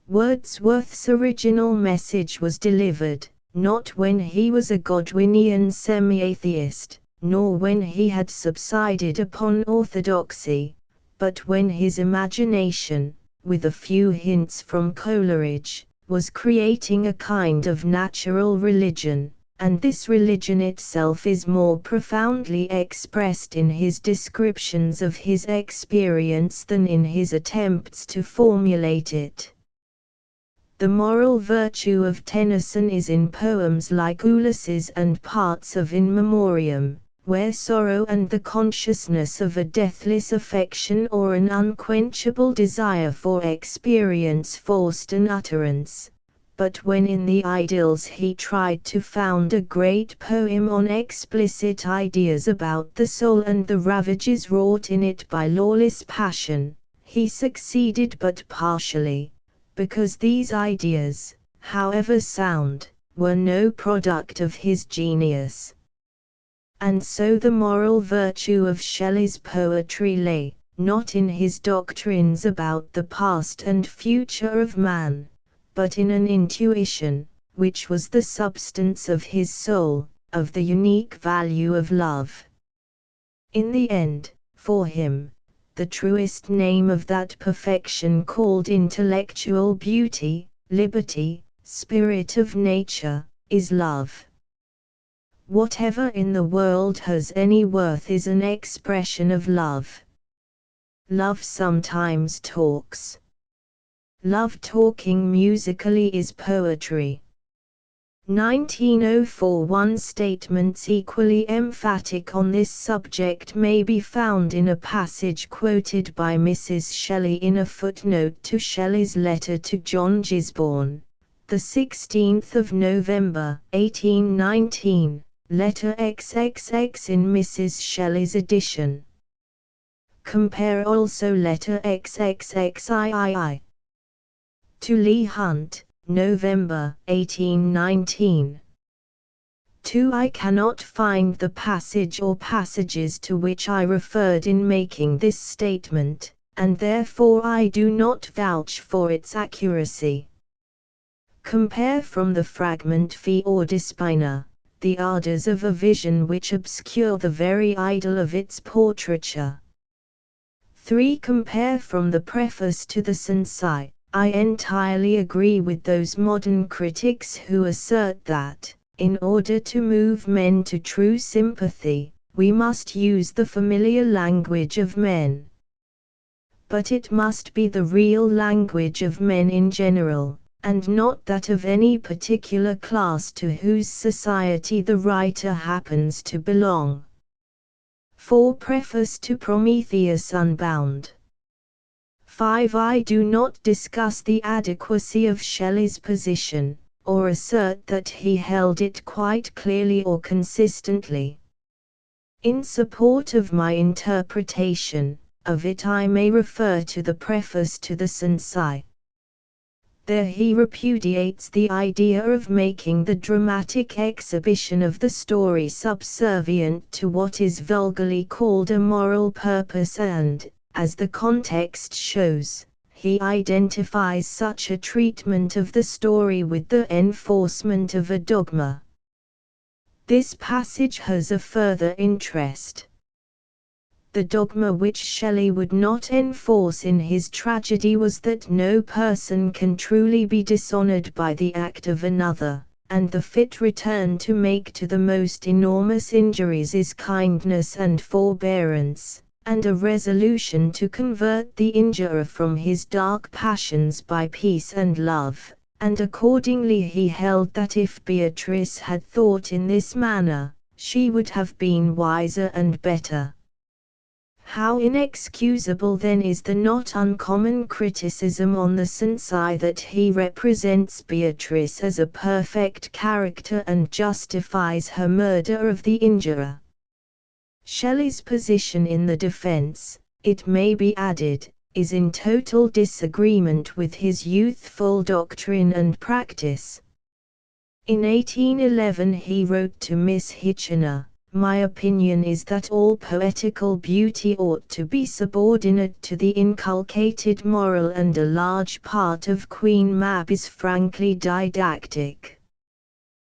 Wordsworth's original message was delivered, not when he was a Godwinian semi-atheist, nor when he had subsided upon orthodoxy, but when his imagination, with a few hints from Coleridge, was creating a kind of natural religion, and this religion itself is more profoundly expressed in his descriptions of his experience than in his attempts to formulate it. The moral virtue of Tennyson is in poems like Ulysses and parts of In Memoriam, where sorrow and the consciousness of a deathless affection or an unquenchable desire for experience forced an utterance. But when in the Idylls he tried to found a great poem on explicit ideas about the soul and the ravages wrought in it by lawless passion, he succeeded but partially, because these ideas, however sound, were no product of his genius. And so the moral virtue of Shelley's poetry lay, not in his doctrines about the past and future of man, but in an intuition, which was the substance of his soul, of the unique value of love. In the end, for him, the truest name of that perfection called intellectual beauty, liberty, spirit of nature, is love. Whatever in the world has any worth is an expression of love. Love sometimes talks. Love talking musically is poetry. 1904 statements equally emphatic on this subject may be found in a passage quoted by Mrs. Shelley in a footnote to Shelley's letter to John Gisborne, the 16th of November, 1819, letter XXX in Mrs. Shelley's edition. Compare also letter XXXIII. To Leigh Hunt, November, 1819. 2. I cannot find the passage or passages to which I referred in making this statement, and therefore I do not vouch for its accuracy. Compare from the fragment Fiordispina, the ardours of a vision which obscure the very idol of its portraiture. 3. Compare from the preface to the Sensei. I entirely agree with those modern critics who assert that, in order to move men to true sympathy, we must use the familiar language of men. But it must be the real language of men in general, and not that of any particular class to whose society the writer happens to belong. 4. Preface to Prometheus Unbound. 5. I do not discuss the adequacy of Shelley's position, or assert that he held it quite clearly or consistently. In support of my interpretation, of it I may refer to the preface to the Sensei. There he repudiates the idea of making the dramatic exhibition of the story subservient to what is vulgarly called a moral purpose and, as the context shows, he identifies such a treatment of the story with the enforcement of a dogma. This passage has a further interest. The dogma which Shelley would not enforce in his tragedy was that no person can truly be dishonored by the act of another, and the fit return to make to the most enormous injuries is kindness and forbearance, and a resolution to convert the injurer from his dark passions by peace and love, and accordingly he held that if Beatrice had thought in this manner, she would have been wiser and better. How inexcusable then is the not uncommon criticism on the Sensei that he represents Beatrice as a perfect character and justifies her murder of the injurer. Shelley's position in the defense, it may be added, is in total disagreement with his youthful doctrine and practice. In 1811 he wrote to Miss Hitchener, "My opinion is that all poetical beauty ought to be subordinate to the inculcated moral, and a large part of Queen Mab is frankly didactic."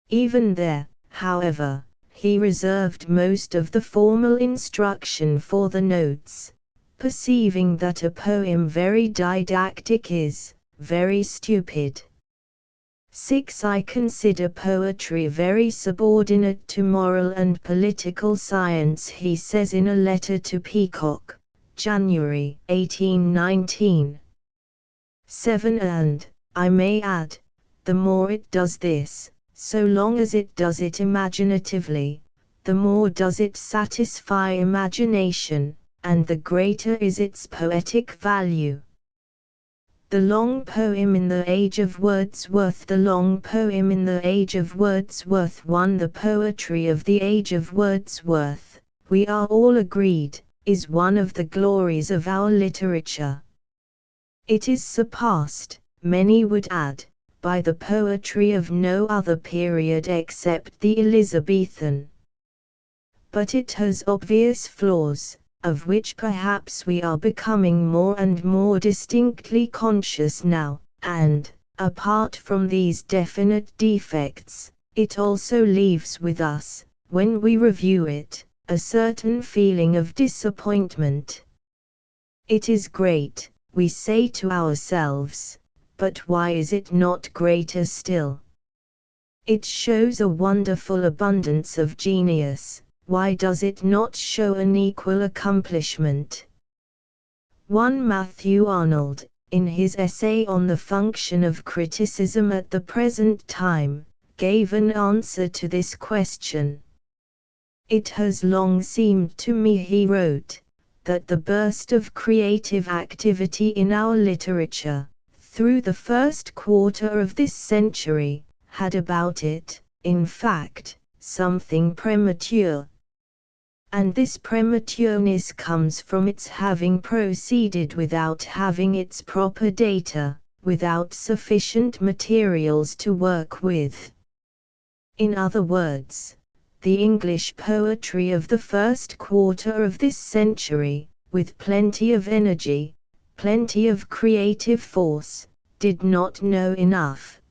Even there, however, he reserved most of the formal instruction for the notes, perceiving that a poem very didactic is very stupid. 6. I consider poetry very subordinate to moral and political science, he says in a letter to Peacock, January 1819. 7. And, I may add, the more it does this, so long as it does it imaginatively, the more does it satisfy imagination, and the greater is its poetic value. The long poem in the age of Wordsworth. The long poem in the age of Wordsworth won the poetry of the age of Wordsworth, we are all agreed, is one of the glories of our literature. It is surpassed, many would add, by the poetry of no other period except the Elizabethan. But it has obvious flaws, of which perhaps we are becoming more and more distinctly conscious now, and, apart from these definite defects, it also leaves with us, when we review it, a certain feeling of disappointment. It is great, we say to ourselves, but why is it not greater still? It shows a wonderful abundance of genius. Why does it not show an equal accomplishment? 1. Matthew Arnold, in his essay on the function of criticism at the present time, gave an answer to this question. It has long seemed to me, he wrote, that the burst of creative activity in our literature, through the first quarter of this century, had about it, in fact, something premature. And this prematureness comes from its having proceeded without having its proper data, without sufficient materials to work with. In other words, the English poetry of the first quarter of this century, with plenty of energy, plenty of creative force, did not know enough.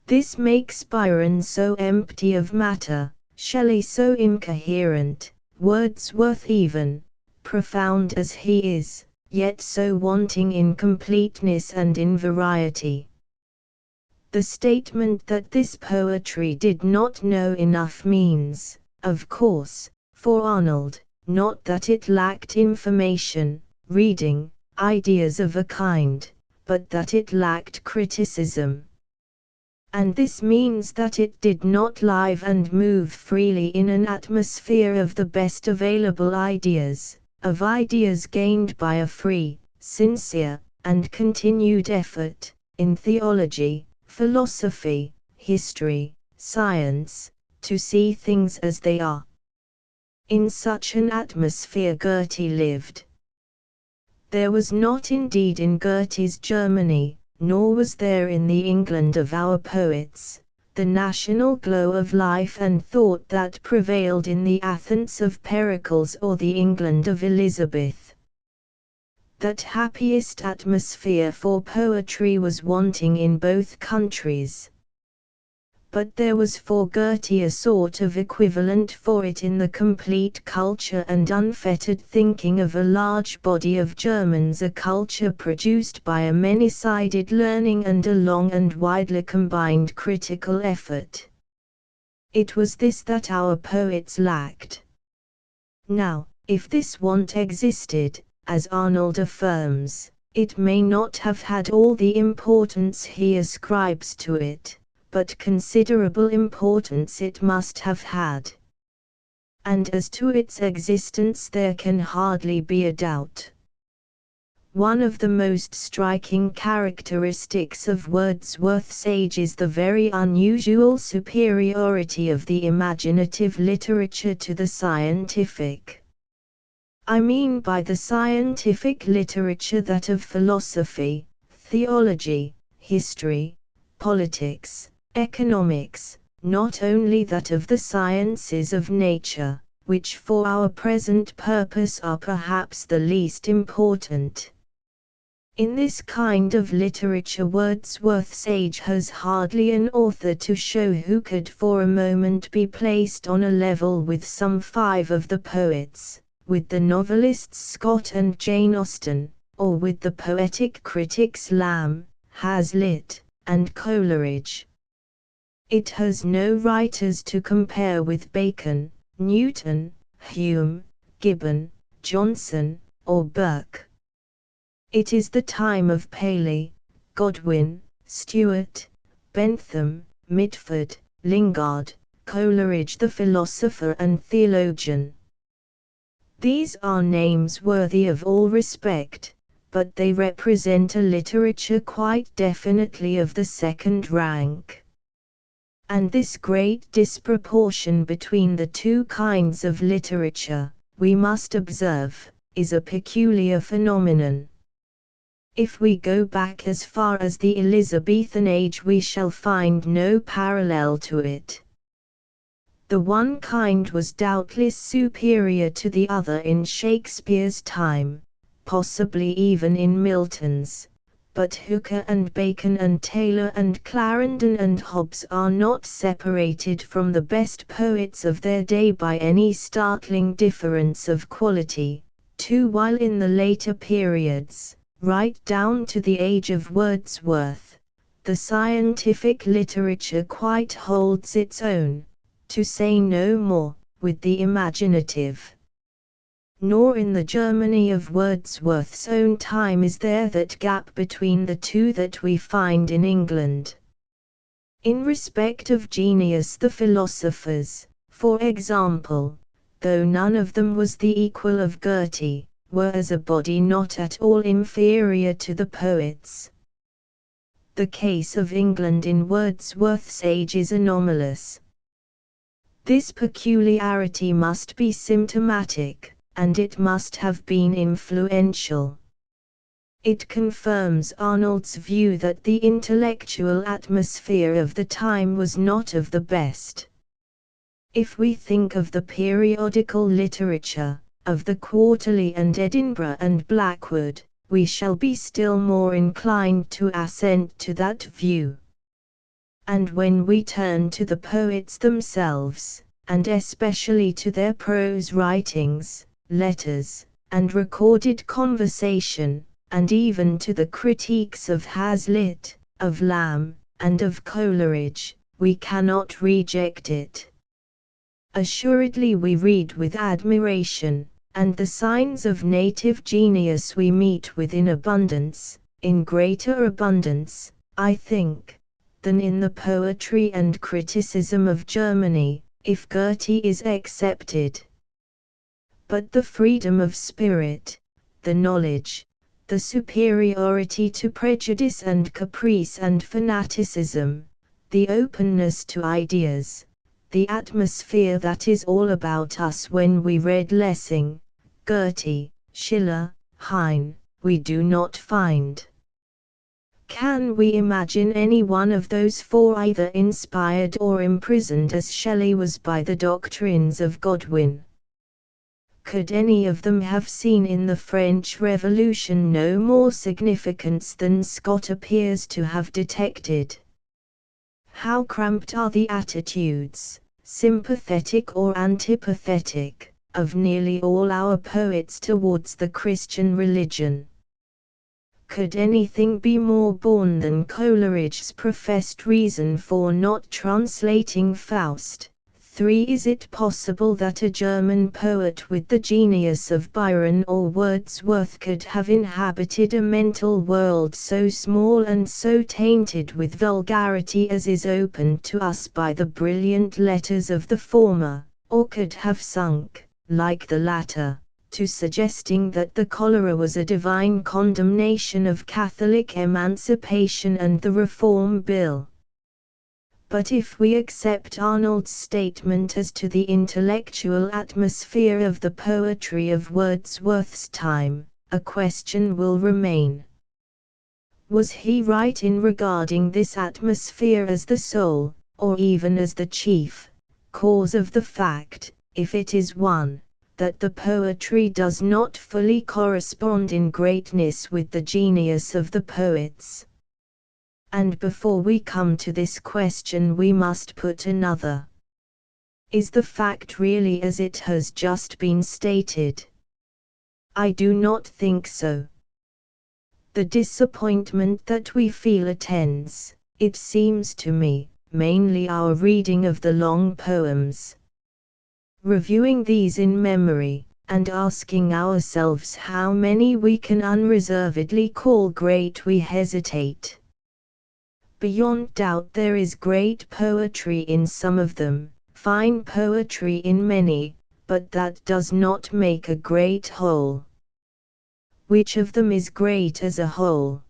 This makes Byron so empty of matter, Shelley so incoherent, Wordsworth even, profound as he is, yet so wanting in completeness and in variety. The statement that this poetry did not know enough means, of course, for Arnold, not that it lacked information, reading, ideas of a kind, but that it lacked criticism. And this means that it did not live and move freely in an atmosphere of the best available ideas, of ideas gained by a free, sincere, and continued effort, in theology, philosophy, history, science, to see things as they are. In such an atmosphere Goethe lived. There was not indeed in Goethe's Germany, nor was there in the England of our poets, the national glow of life and thought that prevailed in the Athens of Pericles or the England of Elizabeth. That happiest atmosphere for poetry was wanting in both countries. But there was for Goethe a sort of equivalent for it in the complete culture and unfettered thinking of a large body of Germans, a culture produced by a many-sided learning and a long and widely combined critical effort. It was this that our poets lacked. Now, if this want existed, as Arnold affirms, it may not have had all the importance he ascribes to it, but considerable importance it must have had. And as to its existence there can hardly be a doubt. One of the most striking characteristics of Wordsworth's age is the very unusual superiority of the imaginative literature to the scientific. I mean by the scientific literature that of philosophy, theology, history, politics, economics, not only that of the sciences of nature, which for our present purpose are perhaps the least important. In this kind of literature Wordsworth's age has hardly an author to show who could for a moment be placed on a level with some 5 of the poets, with the novelists Scott and Jane Austen, or with the poetic critics Lamb, Hazlitt, and Coleridge. It has no writers to compare with Bacon, Newton, Hume, Gibbon, Johnson, or Burke. It is the time of Paley, Godwin, Stewart, Bentham, Mitford, Lingard, Coleridge the philosopher and theologian. These are names worthy of all respect, but they represent a literature quite definitely of the second rank. And this great disproportion between the two kinds of literature, we must observe, is a peculiar phenomenon. If we go back as far as the Elizabethan age we shall find no parallel to it. The one kind was doubtless superior to the other in Shakespeare's time, possibly even in Milton's. But Hooker and Bacon and Taylor and Clarendon and Hobbes are not separated from the best poets of their day by any startling difference of quality, too, while in the later periods, right down to the age of Wordsworth, the scientific literature quite holds its own, to say no more, with the imaginative. Nor in the Germany of Wordsworth's own time is there that gap between the two that we find in England. In respect of genius the philosophers, for example, though none of them was the equal of Goethe, were as a body not at all inferior to the poets. The case of England in Wordsworth's age is anomalous. This peculiarity must be symptomatic, and it must have been influential. It confirms Arnold's view that the intellectual atmosphere of the time was not of the best. If we think of the periodical literature, of the Quarterly and Edinburgh and Blackwood, we shall be still more inclined to assent to that view. And when we turn to the poets themselves, and especially to their prose writings, letters, and recorded conversation, and even to the critiques of Hazlitt, of Lamb, and of Coleridge, we cannot reject it. Assuredly we read with admiration, and the signs of native genius we meet with in abundance, in greater abundance, I think, than in the poetry and criticism of Germany, if Goethe is excepted. But the freedom of spirit, the knowledge, the superiority to prejudice and caprice and fanaticism, the openness to ideas, the atmosphere that is all about us when we read Lessing, Goethe, Schiller, Heine, we do not find. Can we imagine any one of those four either inspired or imprisoned as Shelley was by the doctrines of Godwin? Could any of them have seen in the French Revolution no more significance than Scott appears to have detected? How cramped are the attitudes, sympathetic or antipathetic, of nearly all our poets towards the Christian religion. Could anything be more born than Coleridge's professed reason for not translating Faust? 3. Is it possible that a German poet with the genius of Byron or Wordsworth could have inhabited a mental world so small and so tainted with vulgarity as is opened to us by the brilliant letters of the former, or could have sunk, like the latter, to suggesting that the cholera was a divine condemnation of Catholic emancipation and the Reform Bill? But if we accept Arnold's statement as to the intellectual atmosphere of the poetry of Wordsworth's time, a question will remain. Was he right in regarding this atmosphere as the sole, or even as the chief, cause of the fact, if it is one, that the poetry does not fully correspond in greatness with the genius of the poets? And before we come to this question we must put another. Is the fact really as it has just been stated? I do not think so. The disappointment that we feel attends, it seems to me, mainly our reading of the long poems. Reviewing these in memory, and asking ourselves how many we can unreservedly call great, we hesitate. Beyond doubt there is great poetry in some of them, fine poetry in many, but that does not make a great whole. Which of them is great as a whole?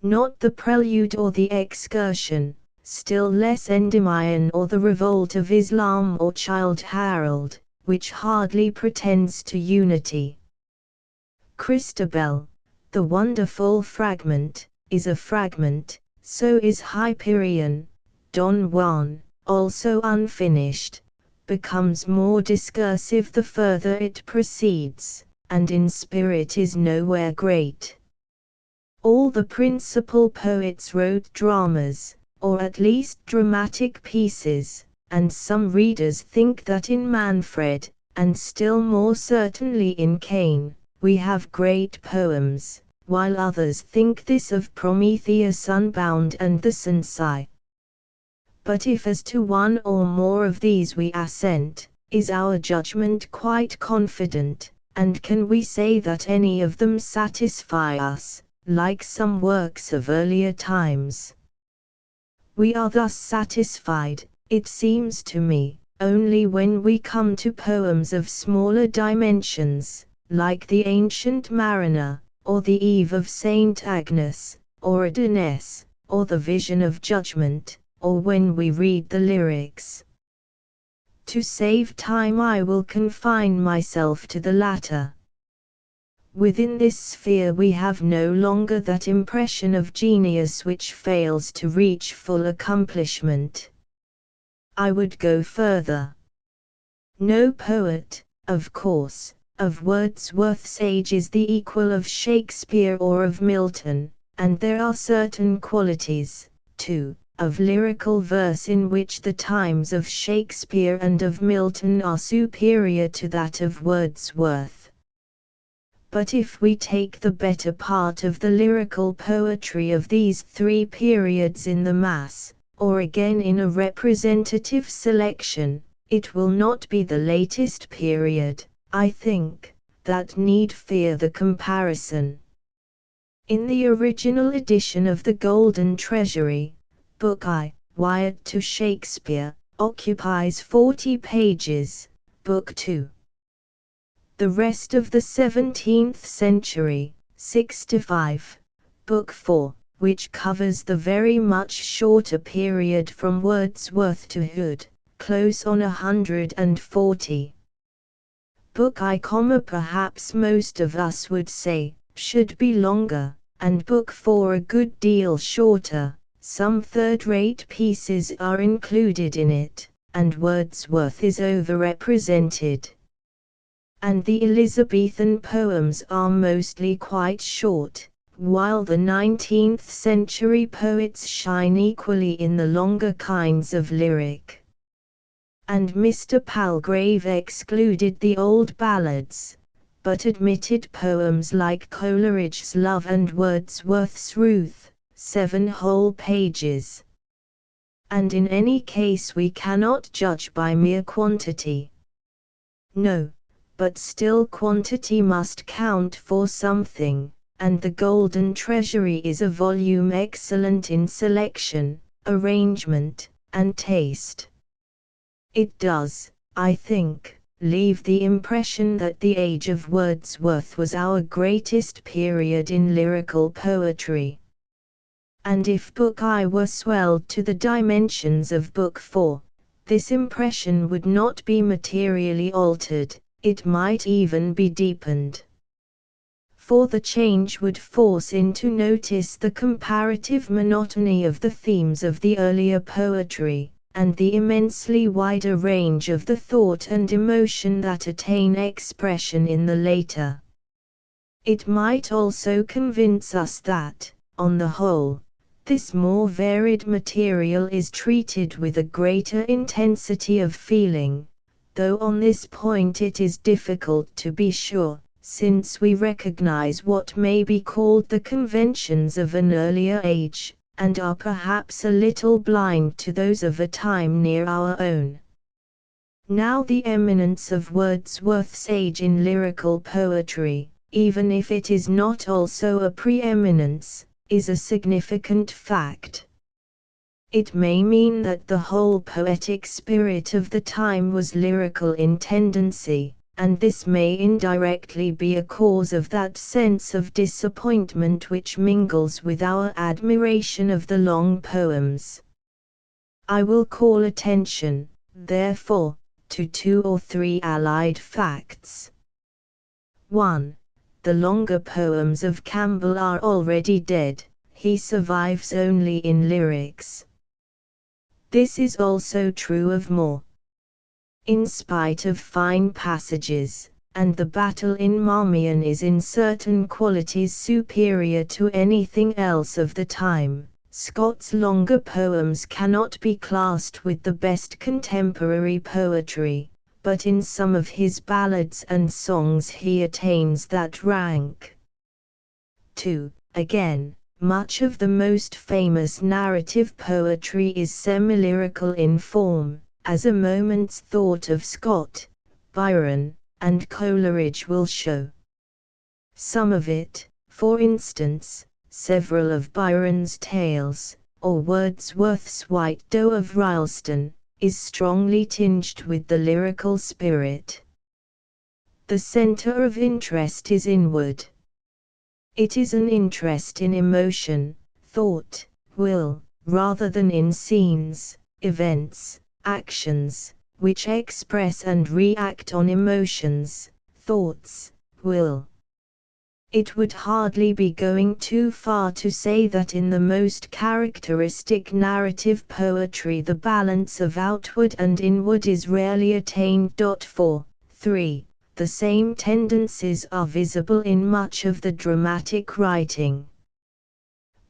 Not the Prelude or the Excursion, still less Endymion or the Revolt of Islam or Childe Harold, which hardly pretends to unity. Christabel, the wonderful fragment, is a fragment. So is Hyperion. Don Juan, also unfinished, becomes more discursive the further it proceeds, and in spirit is nowhere great. All the principal poets wrote dramas, or at least dramatic pieces, and some readers think that in Manfred, and still more certainly in Cain, we have great poems, while others think this of Prometheus Unbound and the Cenci. But if as to one or more of these we assent, is our judgment quite confident, and can we say that any of them satisfy us, like some works of earlier times? We are thus satisfied, it seems to me, only when we come to poems of smaller dimensions, like the Ancient Mariner, or the Eve of Saint Agnes, or Adonis, or the Vision of Judgment, or when we read the lyrics. To save time I will confine myself to the latter. Within this sphere we have no longer that impression of genius which fails to reach full accomplishment. I would go further. No poet, of course, of Wordsworth's age is the equal of Shakespeare or of Milton, and there are certain qualities, too, of lyrical verse in which the times of Shakespeare and of Milton are superior to that of Wordsworth. But if we take the better part of the lyrical poetry of these three periods in the mass, or again in a representative selection, it will not be the latest period, I think, that need fear the comparison. In the original edition of the Golden Treasury, Book I, wired to Shakespeare, occupies 40 pages, Book II. The rest of the 17th century, 65, Book IV, which covers the very much shorter period from Wordsworth to Hood, close on 140. Book I, perhaps most of us would say, should be longer, and Book 4 a good deal shorter. Some third-rate pieces are included in it, and Wordsworth is overrepresented. And the Elizabethan poems are mostly quite short, while the 19th-century poets shine equally in the longer kinds of lyric. And Mr. Palgrave excluded the old ballads, but admitted poems like Coleridge's Love and Wordsworth's Ruth, 7 whole pages. And in any case we cannot judge by mere quantity. No, but still quantity must count for something, and the Golden Treasury is a volume excellent in selection, arrangement, and taste. It does, I think, leave the impression that the age of Wordsworth was our greatest period in lyrical poetry. And if Book I were swelled to the dimensions of Book 4, this impression would not be materially altered, it might even be deepened. For the change would force into notice the comparative monotony of the themes of the earlier poetry, and the immensely wider range of the thought and emotion that attain expression in the later. It might also convince us that, on the whole, this more varied material is treated with a greater intensity of feeling, though on this point it is difficult to be sure, since we recognize what may be called the conventions of an earlier age, and are perhaps a little blind to those of a time near our own. Now the eminence of Wordsworth's age in lyrical poetry, even if it is not also a preeminence, is a significant fact. It may mean that the whole poetic spirit of the time was lyrical in tendency, and this may indirectly be a cause of that sense of disappointment which mingles with our admiration of the long poems. I will call attention, therefore, to 2 or 3 allied facts. 1. The longer poems of Campbell are already dead, he survives only in lyrics. This is also true of Moore. In spite of fine passages, and the battle in Marmion is in certain qualities superior to anything else of the time, Scott's longer poems cannot be classed with the best contemporary poetry, but in some of his ballads and songs he attains that rank. 2. Again, much of the most famous narrative poetry is semi-lyrical in form, as a moment's thought of Scott, Byron, and Coleridge will show. Some of it, for instance, several of Byron's tales, or Wordsworth's White Doe of Rylstone, is strongly tinged with the lyrical spirit. The center of interest is inward. It is an interest in emotion, thought, will, rather than in scenes, events, actions, which express and react on emotions, thoughts, will. It would hardly be going too far to say that in the most characteristic narrative poetry the balance of outward and inward is rarely attained. 4. 3. The same tendencies are visible in much of the dramatic writing.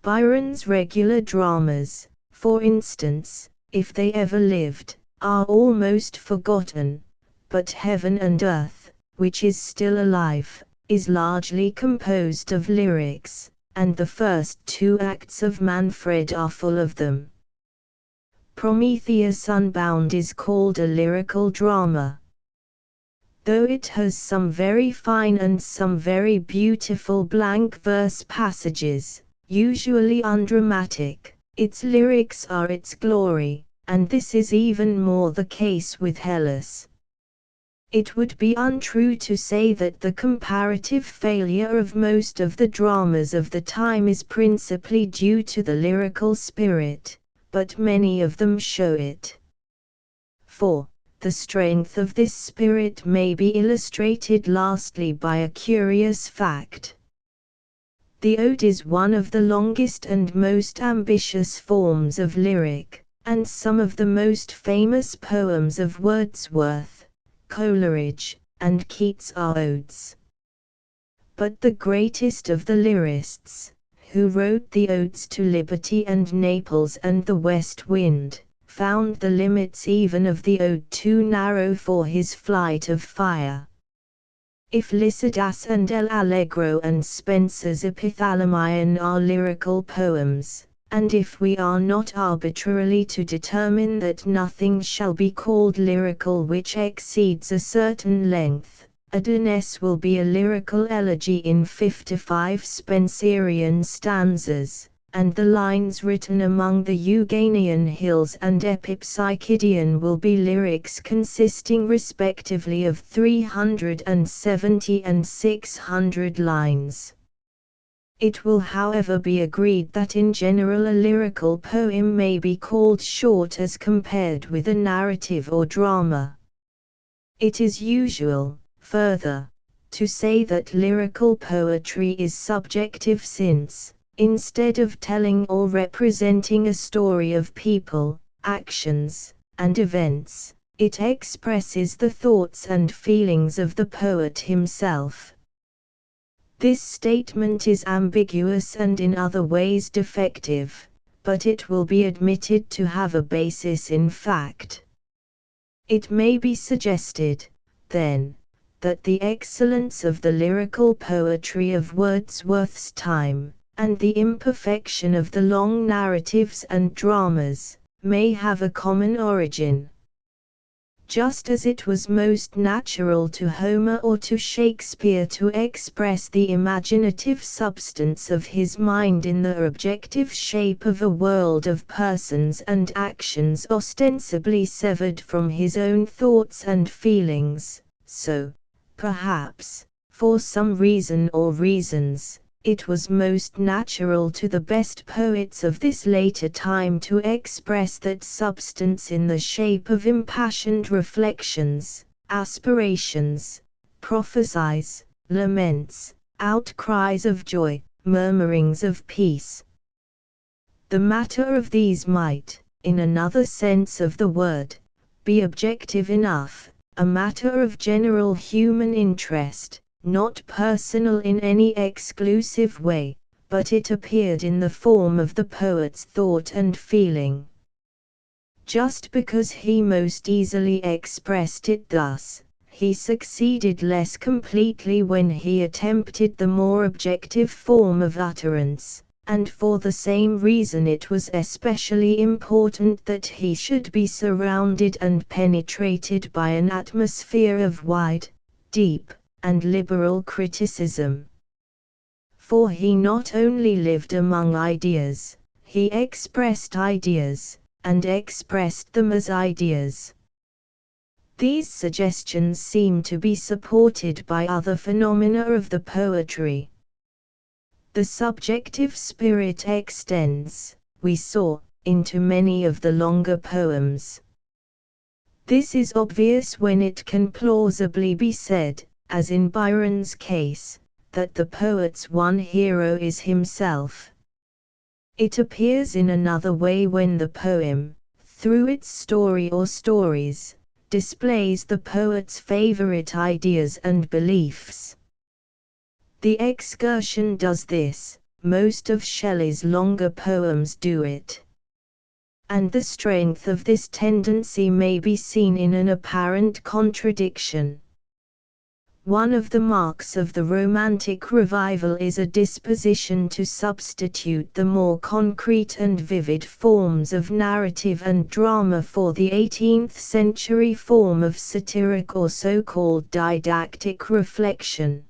Byron's regular dramas, for instance, if they ever lived, are almost forgotten, but Heaven and Earth, which is still alive, is largely composed of lyrics, and the first 2 acts of Manfred are full of them. Prometheus Unbound is called a lyrical drama. Though it has some very fine and some very beautiful blank verse passages, usually undramatic, its lyrics are its glory, and this is even more the case with Hellas. It would be untrue to say that the comparative failure of most of the dramas of the time is principally due to the lyrical spirit, but many of them show it. 4. The strength of this spirit may be illustrated lastly by a curious fact. The ode is one of the longest and most ambitious forms of lyric, and some of the most famous poems of Wordsworth, Coleridge, and Keats are odes. But the greatest of the lyrists, who wrote the odes to Liberty and Naples and the West Wind, found the limits even of the ode too narrow for his flight of fire. If Lycidas and El Allegro and Spenser's Epithalamion are lyrical poems, and if we are not arbitrarily to determine that nothing shall be called lyrical which exceeds a certain length, Adonis will be a lyrical elegy in 55 Spenserian stanzas, and the lines written among the Euganean hills and Epipsychidion will be lyrics consisting respectively of 370 and 600 lines. It will however be agreed that in general a lyrical poem may be called short as compared with a narrative or drama. It is usual, further, to say that lyrical poetry is subjective since, instead of telling or representing a story of people, actions, and events, it expresses the thoughts and feelings of the poet himself. This statement is ambiguous and in other ways defective, but it will be admitted to have a basis in fact. It may be suggested, then, that the excellence of the lyrical poetry of Wordsworth's time, and the imperfection of the long narratives and dramas, may have a common origin. Just as it was most natural to Homer or to Shakespeare to express the imaginative substance of his mind in the objective shape of a world of persons and actions ostensibly severed from his own thoughts and feelings, so, perhaps, for some reason or reasons, it was most natural to the best poets of this later time to express that substance in the shape of impassioned reflections, aspirations, prophecies, laments, outcries of joy, murmurings of peace. The matter of these might, in another sense of the word, be objective enough, a matter of general human interest, not personal in any exclusive way, but it appeared in the form of the poet's thought and feeling. Just because he most easily expressed it thus, he succeeded less completely when he attempted the more objective form of utterance, and for the same reason it was especially important that he should be surrounded and penetrated by an atmosphere of wide, deep, and liberal criticism. For he not only lived among ideas, he expressed ideas, and expressed them as ideas. These suggestions seem to be supported by other phenomena of the poetry. The subjective spirit extends, we saw, into many of the longer poems. This is obvious when it can plausibly be said, as in Byron's case, that the poet's one hero is himself. It appears in another way when the poem, through its story or stories, displays the poet's favorite ideas and beliefs. The Excursion does this, most of Shelley's longer poems do it. And the strength of this tendency may be seen in an apparent contradiction. One of the marks of the Romantic Revival is a disposition to substitute the more concrete and vivid forms of narrative and drama for the 18th century form of satiric or so-called didactic reflection.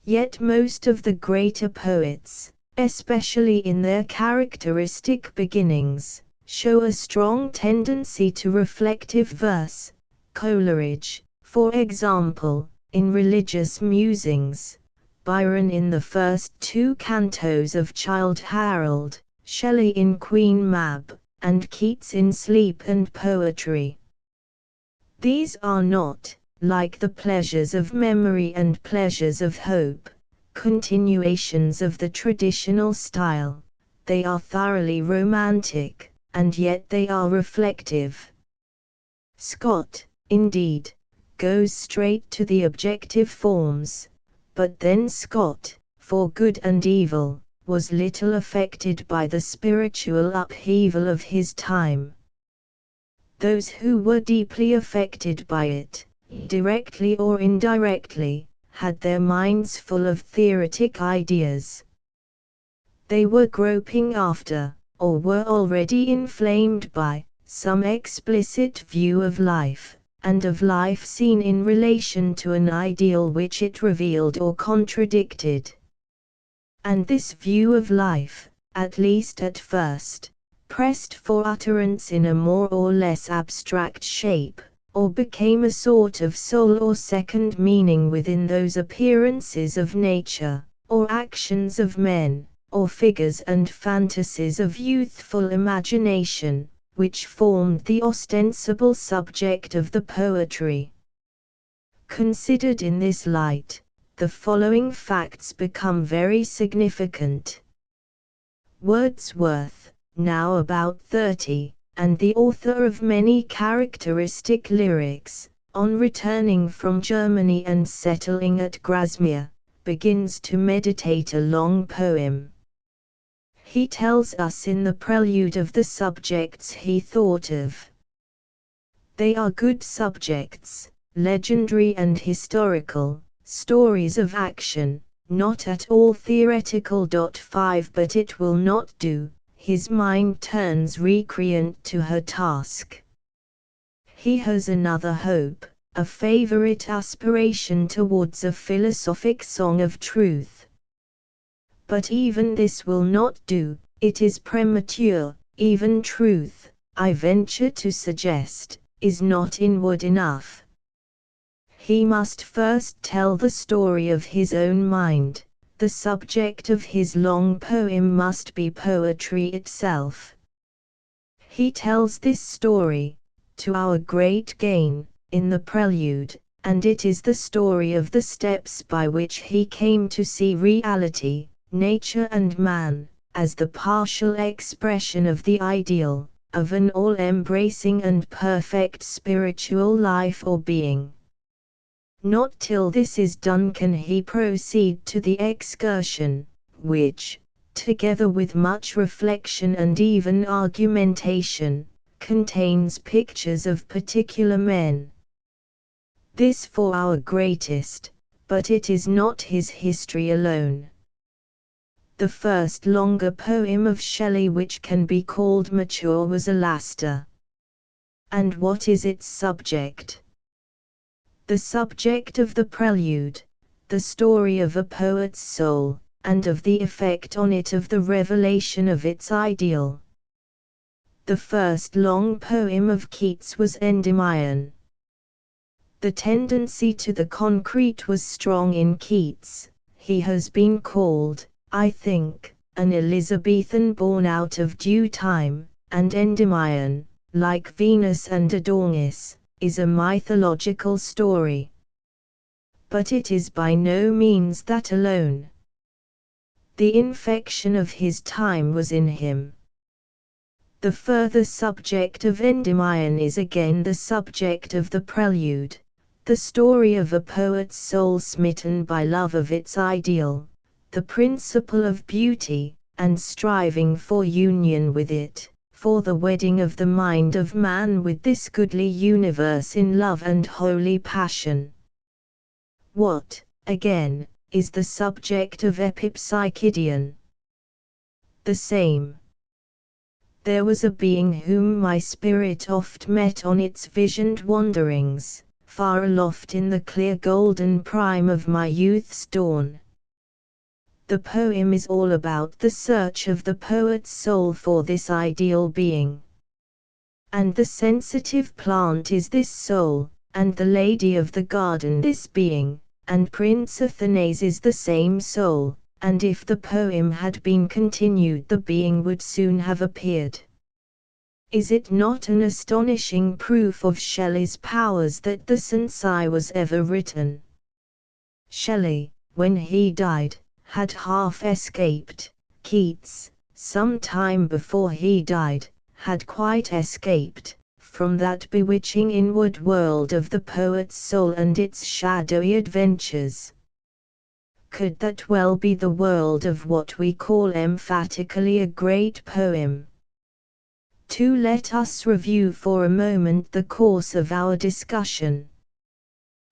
Yet most of the greater poets, especially in their characteristic beginnings, show a strong tendency to reflective verse. Coleridge, for example, in Religious Musings, Byron in the first two cantos of Childe Harold, Shelley in Queen Mab, and Keats in Sleep and Poetry. These are not, like the pleasures of memory and pleasures of hope, continuations of the traditional style. They are thoroughly romantic, and yet they are reflective. Scott, indeed, goes straight to the objective forms, but then Scott, for good and evil, was little affected by the spiritual upheaval of his time. Those who were deeply affected by it, directly or indirectly, had their minds full of theoretic ideas. They were groping after, or were already inflamed by, some explicit view of life, and of life seen in relation to an ideal which it revealed or contradicted. And this view of life, at least at first, pressed for utterance in a more or less abstract shape, or became a sort of soul or second meaning within those appearances of nature, or actions of men, or figures and fantasies of youthful imagination, which formed the ostensible subject of the poetry. Considered in this light, the following facts become very significant. Wordsworth, now about 30, and the author of many characteristic lyrics, on returning from Germany and settling at Grasmere, begins to meditate a long poem. He tells us in the prelude of the subjects he thought of. They are good subjects, legendary and historical, stories of action, not at all theoretical. 5 But it will not do. His mind turns recreant to her task. He has another hope, a favorite aspiration towards a philosophic song of truth. But even this will not do, it is premature. Even truth, I venture to suggest, is not inward enough. He must first tell the story of his own mind. The subject of his long poem must be poetry itself. He tells this story, to our great gain, in the prelude, and it is the story of the steps by which he came to see reality, nature and man, as the partial expression of the ideal, of an all-embracing and perfect spiritual life or being. Not till this is done can he proceed to the excursion, which, together with much reflection and even argumentation, contains pictures of particular men. This for our greatest, but it is not his history alone. The first longer poem of Shelley which can be called mature was Alastor. And what is its subject? The subject of the prelude, the story of a poet's soul, and of the effect on it of the revelation of its ideal. The first long poem of Keats was Endymion. The tendency to the concrete was strong in Keats. He has been called, I think, an Elizabethan born out of due time, and Endymion, like Venus and Adonis, is a mythological story. But it is by no means that alone. The infection of his time was in him. The further subject of Endymion is again the subject of the prelude, the story of a poet's soul smitten by love of its ideal, the principle of beauty, and striving for union with it, for the wedding of the mind of man with this goodly universe in love and holy passion. What, again, is the subject of Epipsychidion? The same. There was a being whom my spirit oft met on its visioned wanderings, far aloft in the clear golden prime of my youth's dawn. The poem is all about the search of the poet's soul for this ideal being. And the sensitive plant is this soul, and the lady of the garden this being, and Prince Athanase is the same soul, and if the poem had been continued the being would soon have appeared. Is it not an astonishing proof of Shelley's powers that the Cenci was ever written? Shelley, when he died, had half escaped. Keats, some time before he died, had quite escaped from that bewitching inward world of the poet's soul and its shadowy adventures. Could that well be the world of what we call emphatically a great poem? Let us review for a moment the course of our discussion.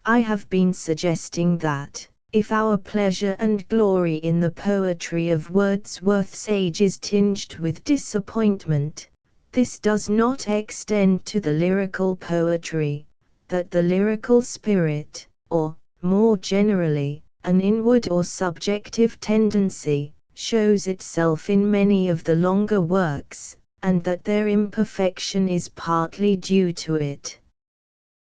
I have been suggesting that, if our pleasure and glory in the poetry of Wordsworth's age is tinged with disappointment, this does not extend to the lyrical poetry, that the lyrical spirit, or, more generally, an inward or subjective tendency, shows itself in many of the longer works, and that their imperfection is partly due to it.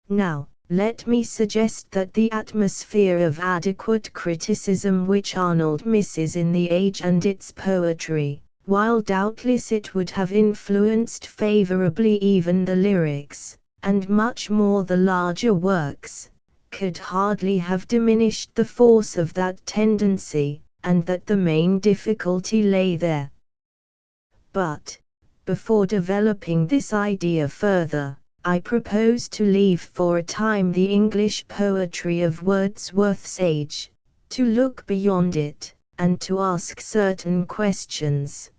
Now, let me suggest that the atmosphere of adequate criticism which Arnold misses in the age and its poetry, while doubtless it would have influenced favorably even the lyrics, and much more the larger works, could hardly have diminished the force of that tendency, and that the main difficulty lay there. But, before developing this idea further, I propose to leave for a time the English poetry of Wordsworth's age, to look beyond it, and to ask certain questions.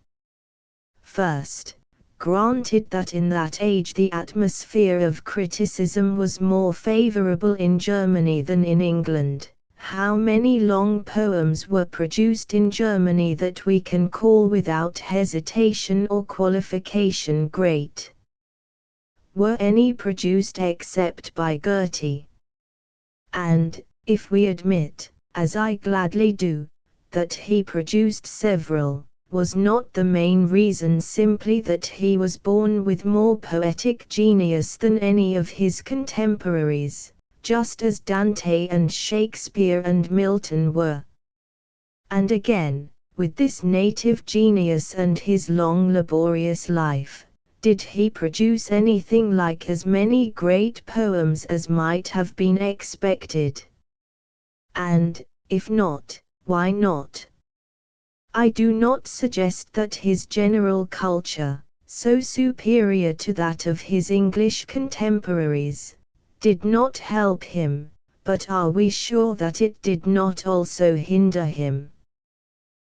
First, granted that in that age the atmosphere of criticism was more favorable in Germany than in England, how many long poems were produced in Germany that we can call without hesitation or qualification great? Were any produced except by Goethe? And, if we admit, as I gladly do, that he produced several, was not the main reason simply that he was born with more poetic genius than any of his contemporaries, just as Dante and Shakespeare and Milton were? And again, with this native genius and his long laborious life, did he produce anything like as many great poems as might have been expected? And, if not, why not? I do not suggest that his general culture, so superior to that of his English contemporaries, did not help him, but are we sure that it did not also hinder him?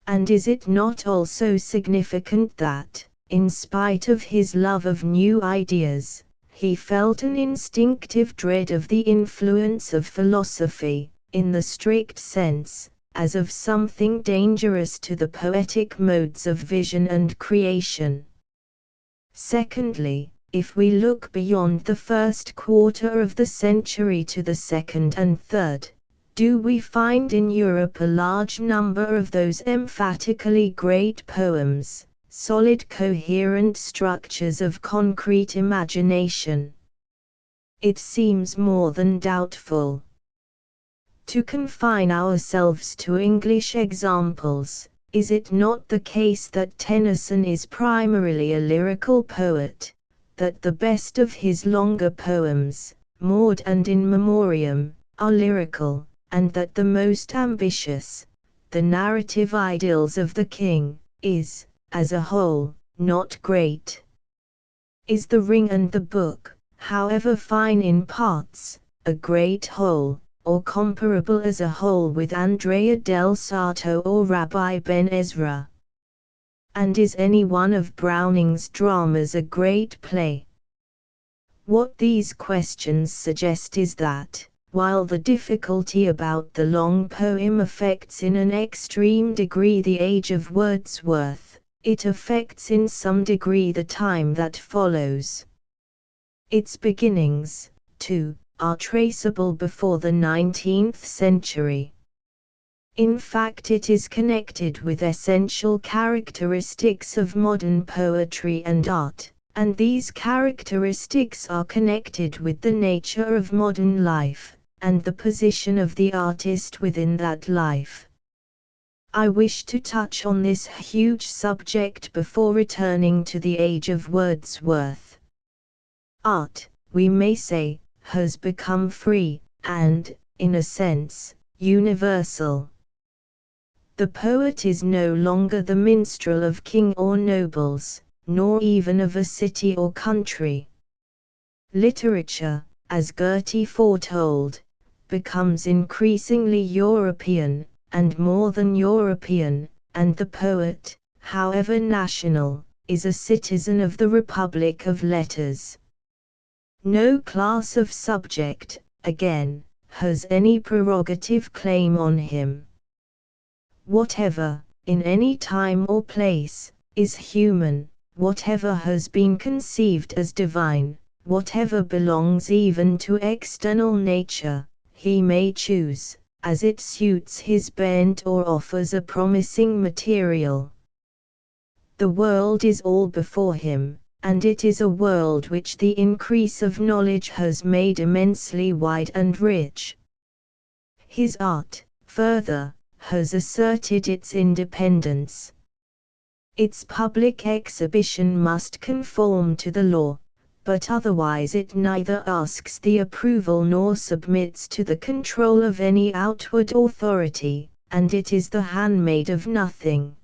And is it not also significant that, in spite of his love of new ideas, he felt an instinctive dread of the influence of philosophy, in the strict sense, as of something dangerous to the poetic modes of vision and creation? Secondly, if we look beyond the first quarter of the century to the second and third, do we find in Europe a large number of those emphatically great poems, solid coherent structures of concrete imagination? It seems more than doubtful. To confine ourselves to English examples, is it not the case that Tennyson is primarily a lyrical poet, that the best of his longer poems, Maud and In Memoriam, are lyrical, and that the most ambitious, the narrative Idylls of the King, is, as a whole, not great? Is The Ring and the Book, however fine in parts, a great whole, or comparable as a whole with Andrea del Sarto or Rabbi Ben Ezra? And is any one of Browning's dramas a great play? What these questions suggest is that, while the difficulty about the long poem affects in an extreme degree the age of Wordsworth, it affects in some degree the time that follows. Its beginnings, too, are traceable before the 19th century. In fact, it is connected with essential characteristics of modern poetry and art, and these characteristics are connected with the nature of modern life, and the position of the artist within that life. I wish to touch on this huge subject before returning to the age of Wordsworth. Art, we may say, has become free, and, in a sense, universal, The poet is no longer the minstrel of king or nobles, nor even of a city or country. Literature, as Goethe foretold, becomes increasingly European, and more than European, and the poet, however national, is a citizen of the Republic of Letters. No class of subject, again, has any prerogative claim on him. Whatever, in any time or place, is human, whatever has been conceived as divine, whatever belongs even to external nature, he may choose, as it suits his bent or offers a promising material. The world is all before him, and it is a world which the increase of knowledge has made immensely wide and rich. His art, further, has asserted its independence. Its public exhibition must conform to the law, but otherwise it neither asks the approval nor submits to the control of any outward authority, and it is the handmaid of nothing.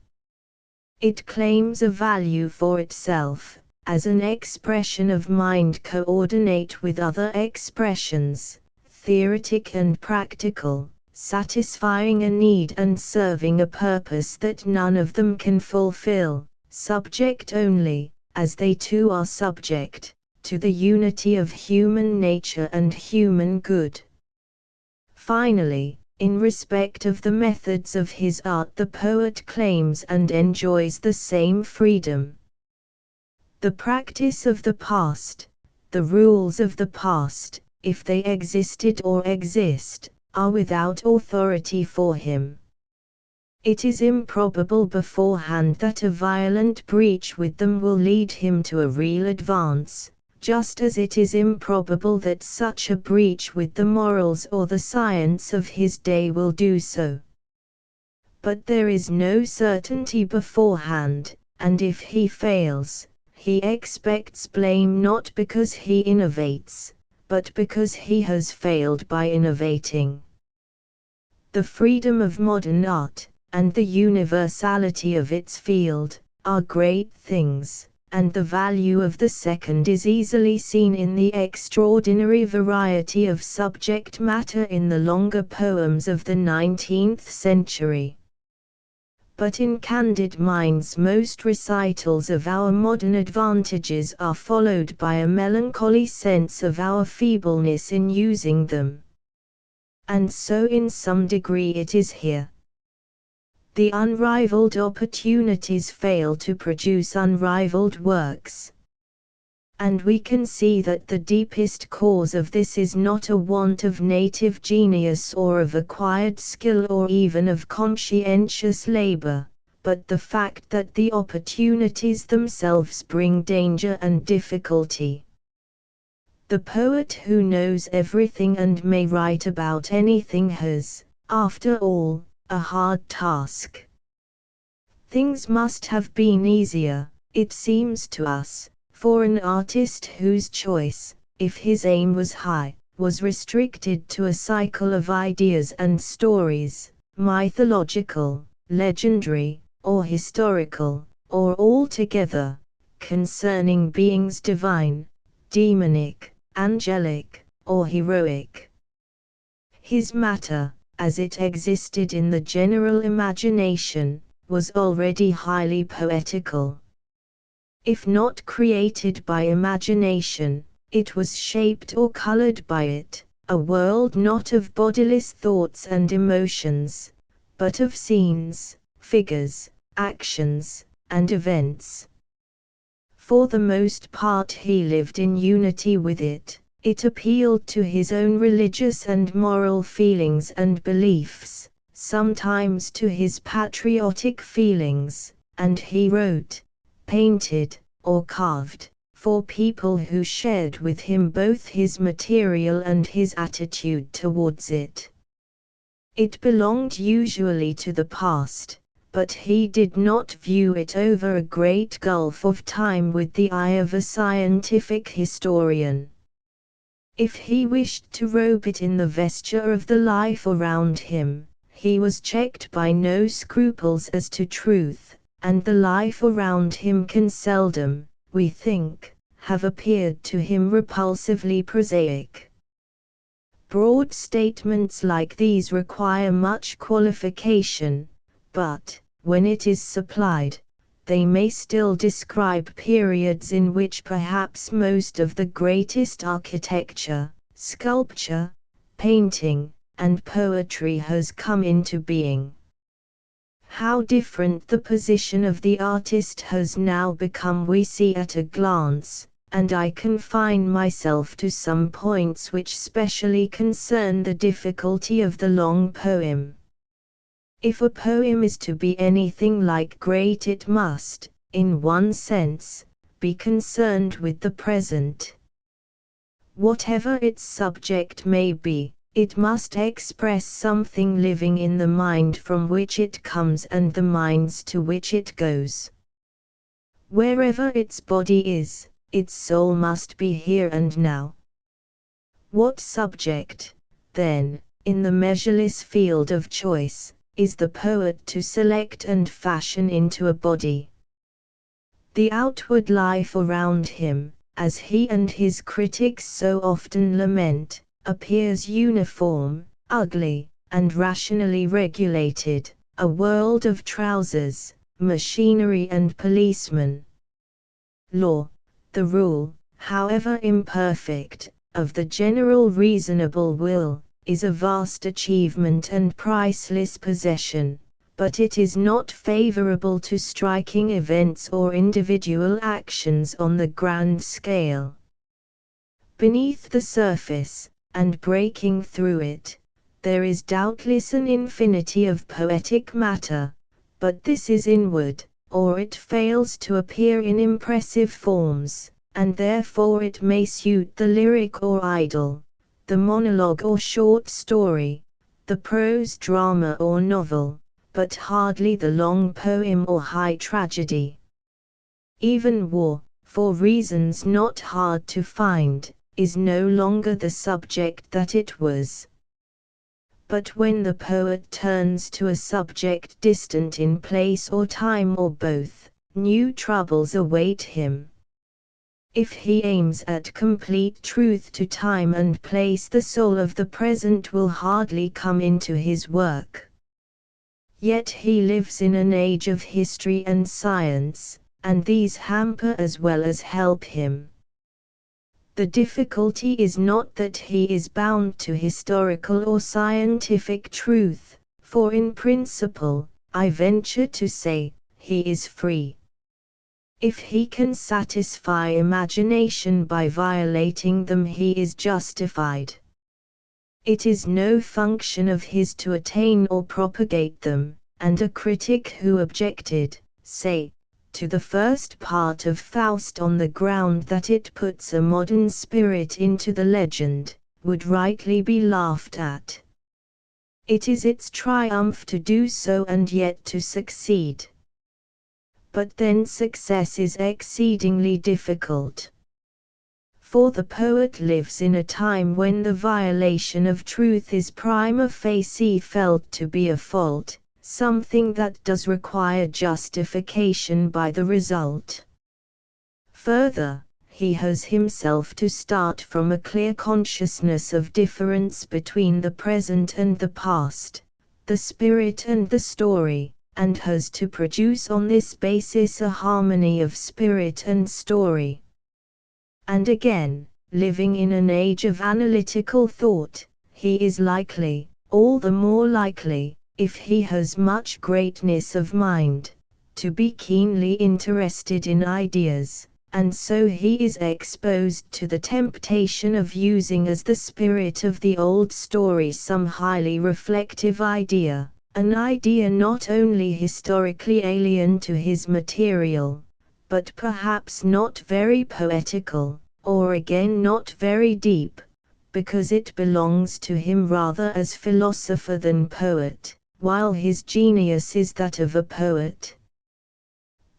It claims a value for itself, as an expression of mind coordinate with other expressions, theoretic and practical, satisfying a need and serving a purpose that none of them can fulfill, subject only, as they too are subject, to the unity of human nature and human good. Finally, in respect of the methods of his art, the poet claims and enjoys the same freedom. The practice of the past, the rules of the past, if they existed or exist, are without authority for him. It is improbable beforehand that a violent breach with them will lead him to a real advance, just as it is improbable that such a breach with the morals or the science of his day will do so. But there is no certainty beforehand, and if he fails, he expects blame not because he innovates, but because he has failed by innovating. The freedom of modern art, and the universality of its field, are great things, and the value of the second is easily seen in the extraordinary variety of subject matter in the longer poems of the 19th century. But in candid minds most recitals of our modern advantages are followed by a melancholy sense of our feebleness in using them. And so in some degree it is here. The unrivaled opportunities fail to produce unrivaled works. And we can see that the deepest cause of this is not a want of native genius or of acquired skill or even of conscientious labor, but the fact that the opportunities themselves bring danger and difficulty. The poet who knows everything and may write about anything has, after all, a hard task. Things must have been easier, it seems to us, for an artist whose choice, if his aim was high, was restricted to a cycle of ideas and stories, mythological, legendary, or historical, or all together, concerning beings divine, demonic, angelic, or heroic. His matter, as it existed in the general imagination, was already highly poetical. If not created by imagination, it was shaped or colored by it, a world not of bodiless thoughts and emotions, but of scenes, figures, actions, and events. For the most part he lived in unity with it, it appealed to his own religious and moral feelings and beliefs, sometimes to his patriotic feelings, and he wrote, painted, or carved, for people who shared with him both his material and his attitude towards it. It belonged usually to the past, but he did not view it over a great gulf of time with the eye of a scientific historian. If he wished to robe it in the vesture of the life around him, he was checked by no scruples as to truth, and the life around him can seldom, we think, have appeared to him repulsively prosaic. Broad statements like these require much qualification, but, when it is supplied, they may still describe periods in which perhaps most of the greatest architecture, sculpture, painting, and poetry has come into being. How different the position of the artist has now become we see at a glance, and I confine myself to some points which specially concern the difficulty of the long poem. If a poem is to be anything like great, it must, in one sense, be concerned with the present. Whatever its subject may be, it must express something living in the mind from which it comes and the minds to which it goes. Wherever its body is, its soul must be here and now. What subject, then, in the measureless field of choice, is the poet to select and fashion into a body? The outward life around him, as he and his critics so often lament, appears uniform, ugly, and rationally regulated, a world of trousers, machinery and policemen. Law, the rule, however imperfect, of the general reasonable will, is a vast achievement and priceless possession, but it is not favorable to striking events or individual actions on the grand scale. Beneath the surface, and breaking through it, there is doubtless an infinity of poetic matter, but this is inward, or it fails to appear in impressive forms, and therefore it may suit the lyric or idyll, the monologue or short story, the prose drama or novel, but hardly the long poem or high tragedy. Even war, for reasons not hard to find, is no longer the subject that it was. But when the poet turns to a subject distant in place or time or both, new troubles await him. If he aims at complete truth to time and place, the soul of the present will hardly come into his work. Yet he lives in an age of history and science, and these hamper as well as help him. The difficulty is not that he is bound to historical or scientific truth, for in principle, I venture to say, he is free. If he can satisfy imagination by violating them, he is justified. It is no function of his to attain or propagate them, and a critic who objected, say, to the first part of Faust on the ground that it puts a modern spirit into the legend, would rightly be laughed at. It is its triumph to do so and yet to succeed. But then success is exceedingly difficult. For the poet lives in a time when the violation of truth is prima facie felt to be a fault, something that does require justification by the result. Further, he has himself to start from a clear consciousness of difference between the present and the past, the spirit and the story, and has to produce on this basis a harmony of spirit and story. And again, living in an age of analytical thought, he is likely, all the more likely, if he has much greatness of mind, to be keenly interested in ideas, and so he is exposed to the temptation of using as the spirit of the old story some highly reflective idea, an idea not only historically alien to his material, but perhaps not very poetical, or again not very deep, because it belongs to him rather as philosopher than poet, while his genius is that of a poet.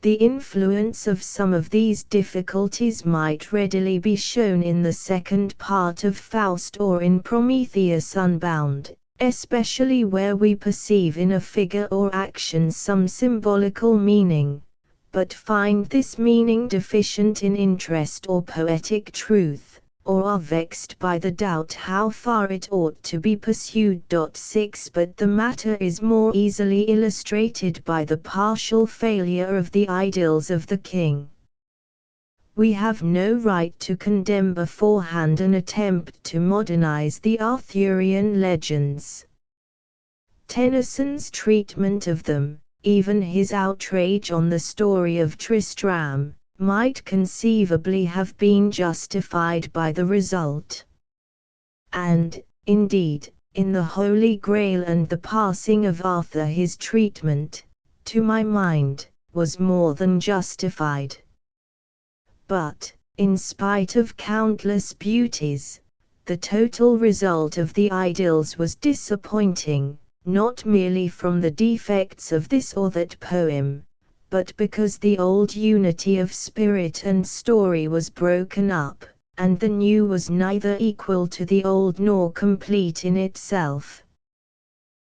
The influence of some of these difficulties might readily be shown in the second part of Faust or in Prometheus Unbound, especially where we perceive in a figure or action some symbolical meaning, but find this meaning deficient in interest or poetic truth, or are vexed by the doubt how far it ought to be pursued. 6 But the matter is more easily illustrated by the partial failure of the ideals of the king. We have no right to condemn beforehand an attempt to modernize the Arthurian legends. Tennyson's treatment of them, even his outrage on the story of Tristram, might conceivably have been justified by the result. And, indeed, in the Holy Grail and the Passing of Arthur his treatment, to my mind, was more than justified. But, in spite of countless beauties, the total result of the Idylls was disappointing, not merely from the defects of this or that poem, but because the old unity of spirit and story was broken up, and the new was neither equal to the old nor complete in itself.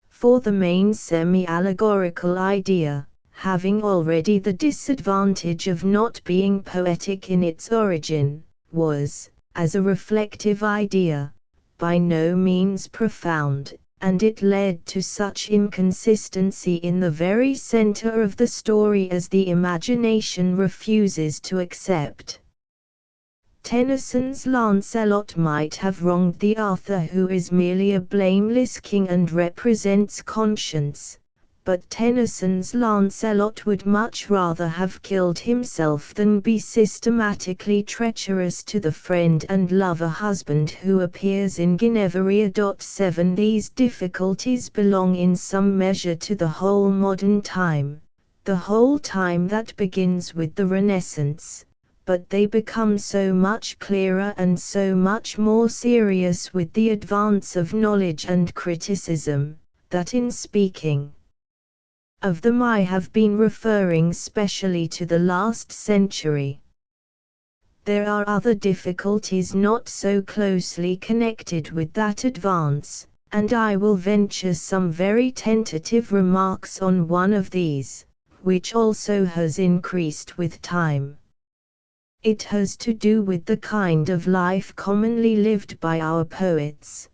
For the main semi-allegorical idea, having already the disadvantage of not being poetic in its origin, was, as a reflective idea, by no means profound, and it led to such inconsistency in the very center of the story as the imagination refuses to accept. Tennyson's Lancelot might have wronged the Arthur who is merely a blameless king and represents conscience, but Tennyson's Lancelot would much rather have killed himself than be systematically treacherous to the friend and lover husband who appears in Guinevere. 7 These difficulties belong in some measure to the whole modern time, the whole time that begins with the Renaissance, but they become so much clearer and so much more serious with the advance of knowledge and criticism, that in speaking of them I have been referring specially to the last century. There are other difficulties not so closely connected with that advance, and I will venture some very tentative remarks on one of these, which also has increased with time. It has to do with the kind of life commonly lived by our poets.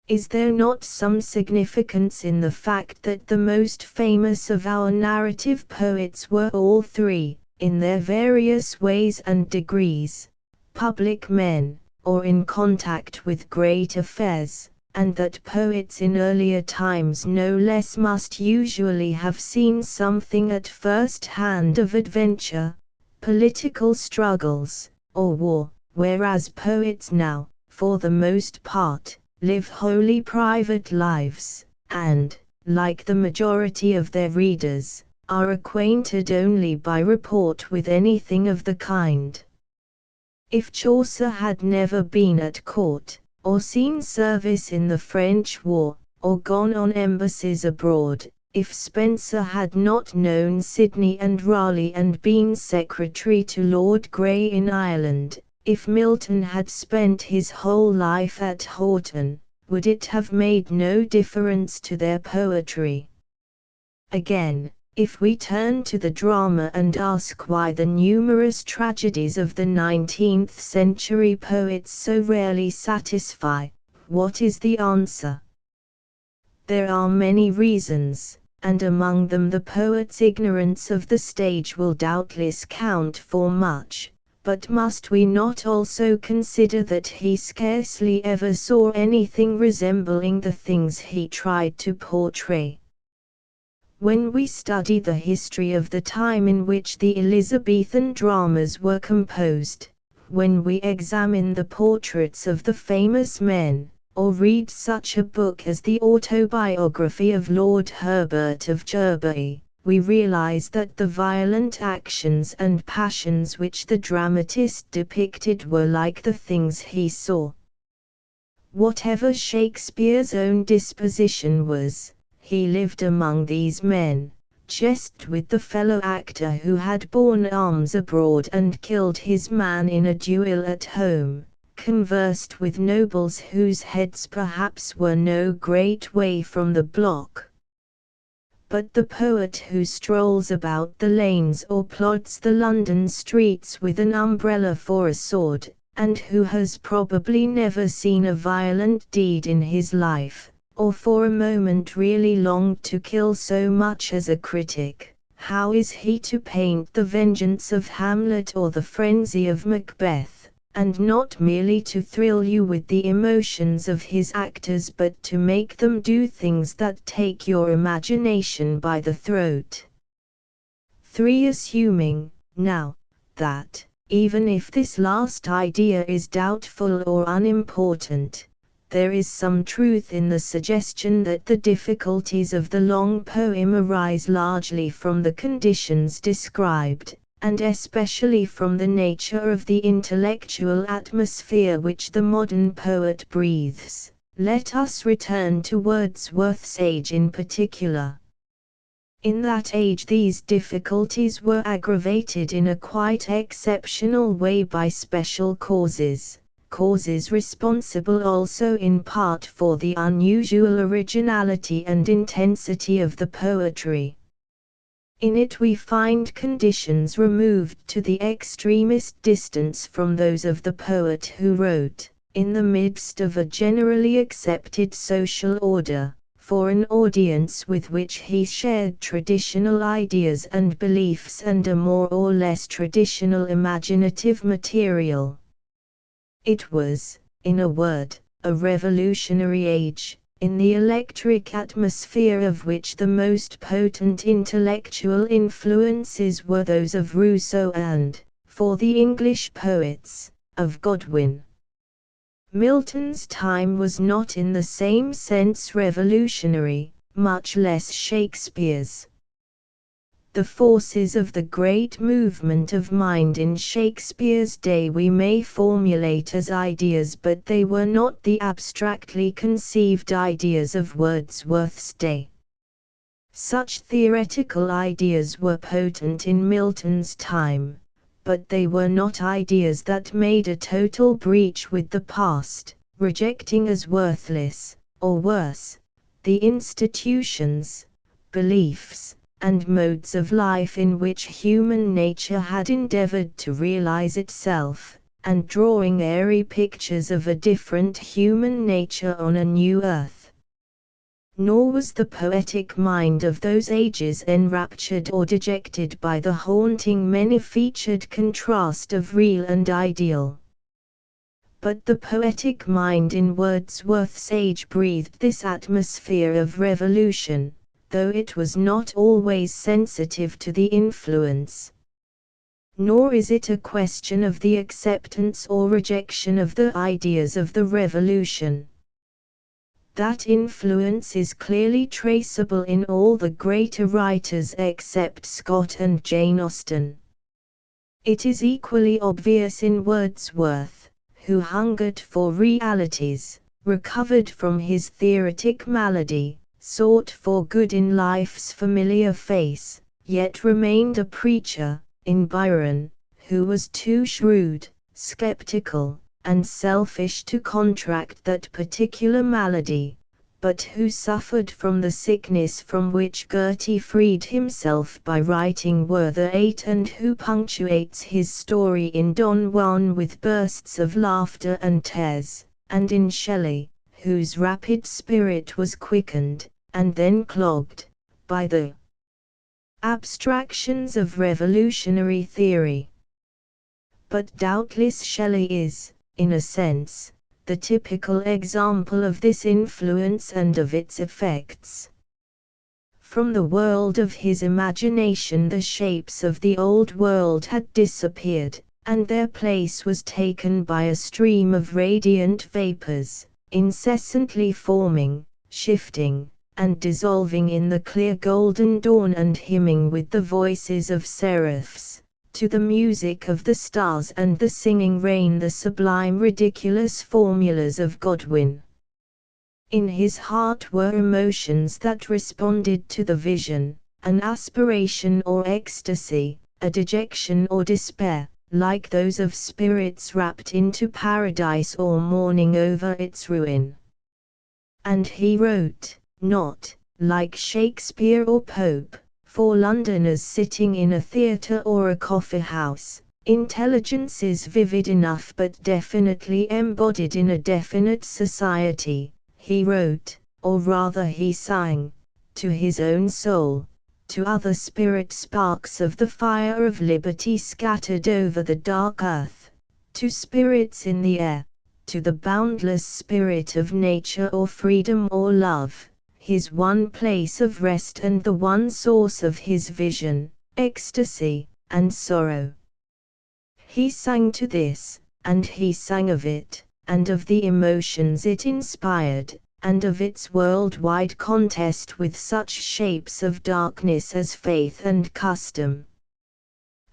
Is there not some significance in the fact that the most famous of our narrative poets were all three, in their various ways and degrees, public men, or in contact with great affairs, and that poets in earlier times no less must usually have seen something at first hand of adventure, political struggles, or war, whereas poets now, for the most part, live wholly private lives, and, like the majority of their readers, are acquainted only by report with anything of the kind. If Chaucer had never been at court, or seen service in the French war, or gone on embassies abroad, if Spenser had not known Sidney and Raleigh and been secretary to Lord Grey in Ireland, if Milton had spent his whole life at Houghton, would it have made no difference to their poetry? Again, if we turn to the drama and ask why the numerous tragedies of the 19th century poets so rarely satisfy, what is the answer? There are many reasons, and among them the poet's ignorance of the stage will doubtless count for much. But must we not also consider that he scarcely ever saw anything resembling the things he tried to portray? When we study the history of the time in which the Elizabethan dramas were composed, when we examine the portraits of the famous men, or read such a book as the autobiography of Lord Herbert of Cherbury, we realize that the violent actions and passions which the dramatist depicted were like the things he saw. Whatever Shakespeare's own disposition was, he lived among these men, jested with the fellow actor who had borne arms abroad and killed his man in a duel at home, conversed with nobles whose heads perhaps were no great way from the block. But the poet who strolls about the lanes or plods the London streets with an umbrella for a sword, and who has probably never seen a violent deed in his life, or for a moment really longed to kill so much as a critic, how is he to paint the vengeance of Hamlet or the frenzy of Macbeth, and not merely to thrill you with the emotions of his actors but to make them do things that take your imagination by the throat? 3. Assuming, now, that, even if this last idea is doubtful or unimportant, there is some truth in the suggestion that the difficulties of the long poem arise largely from the conditions described, and especially from the nature of the intellectual atmosphere which the modern poet breathes, let us return to Wordsworth's age in particular. In that age these difficulties were aggravated in a quite exceptional way by special causes responsible also in part for the unusual originality and intensity of the poetry. In it we find conditions removed to the extremest distance from those of the poet who wrote, in the midst of a generally accepted social order, for an audience with which he shared traditional ideas and beliefs and a more or less traditional imaginative material. It was, in a word, a revolutionary age, in the electric atmosphere of which the most potent intellectual influences were those of Rousseau and, for the English poets, of Godwin. Milton's time was not in the same sense revolutionary, much less Shakespeare's. The forces of the great movement of mind in Shakespeare's day we may formulate as ideas, but they were not the abstractly conceived ideas of Wordsworth's day. Such theoretical ideas were potent in Milton's time, but they were not ideas that made a total breach with the past, rejecting as worthless, or worse, the institutions, beliefs, and modes of life in which human nature had endeavored to realize itself, and drawing airy pictures of a different human nature on a new earth. Nor was the poetic mind of those ages enraptured or dejected by the haunting many-featured contrast of real and ideal. But the poetic mind in Wordsworth's age breathed this atmosphere of revolution, though it was not always sensitive to the influence. Nor is it a question of the acceptance or rejection of the ideas of the revolution. That influence is clearly traceable in all the greater writers except Scott and Jane Austen. It is equally obvious in Wordsworth, who hungered for realities, recovered from his theoretic malady, sought for good in life's familiar face, yet remained a preacher, in Byron, who was too shrewd, skeptical, and selfish to contract that particular malady, but who suffered from the sickness from which Goethe freed himself by writing Werther VIII, and who punctuates his story in Don Juan with bursts of laughter and tears, and in Shelley, whose rapid spirit was quickened, and then clogged, by the abstractions of revolutionary theory. But doubtless Shelley is, in a sense, the typical example of this influence and of its effects. From the world of his imagination the shapes of the old world had disappeared, and their place was taken by a stream of radiant vapors, incessantly forming, shifting, and dissolving in the clear golden dawn and hymning with the voices of seraphs, to the music of the stars and the singing rain, the sublime ridiculous formulas of Godwin. In his heart were emotions that responded to the vision, an aspiration or ecstasy, a dejection or despair, like those of spirits rapt into paradise or mourning over its ruin. And he wrote, not, like Shakespeare or Pope, for Londoners sitting in a theatre or a coffee house, intelligences vivid enough but definitely embodied in a definite society. He wrote, or rather he sang, to his own soul, to other spirit sparks of the fire of liberty scattered over the dark earth, to spirits in the air, to the boundless spirit of nature or freedom or love, his one place of rest and the one source of his vision, ecstasy, and sorrow. He sang to this, and he sang of it, and of the emotions it inspired, and of its worldwide contest with such shapes of darkness as faith and custom.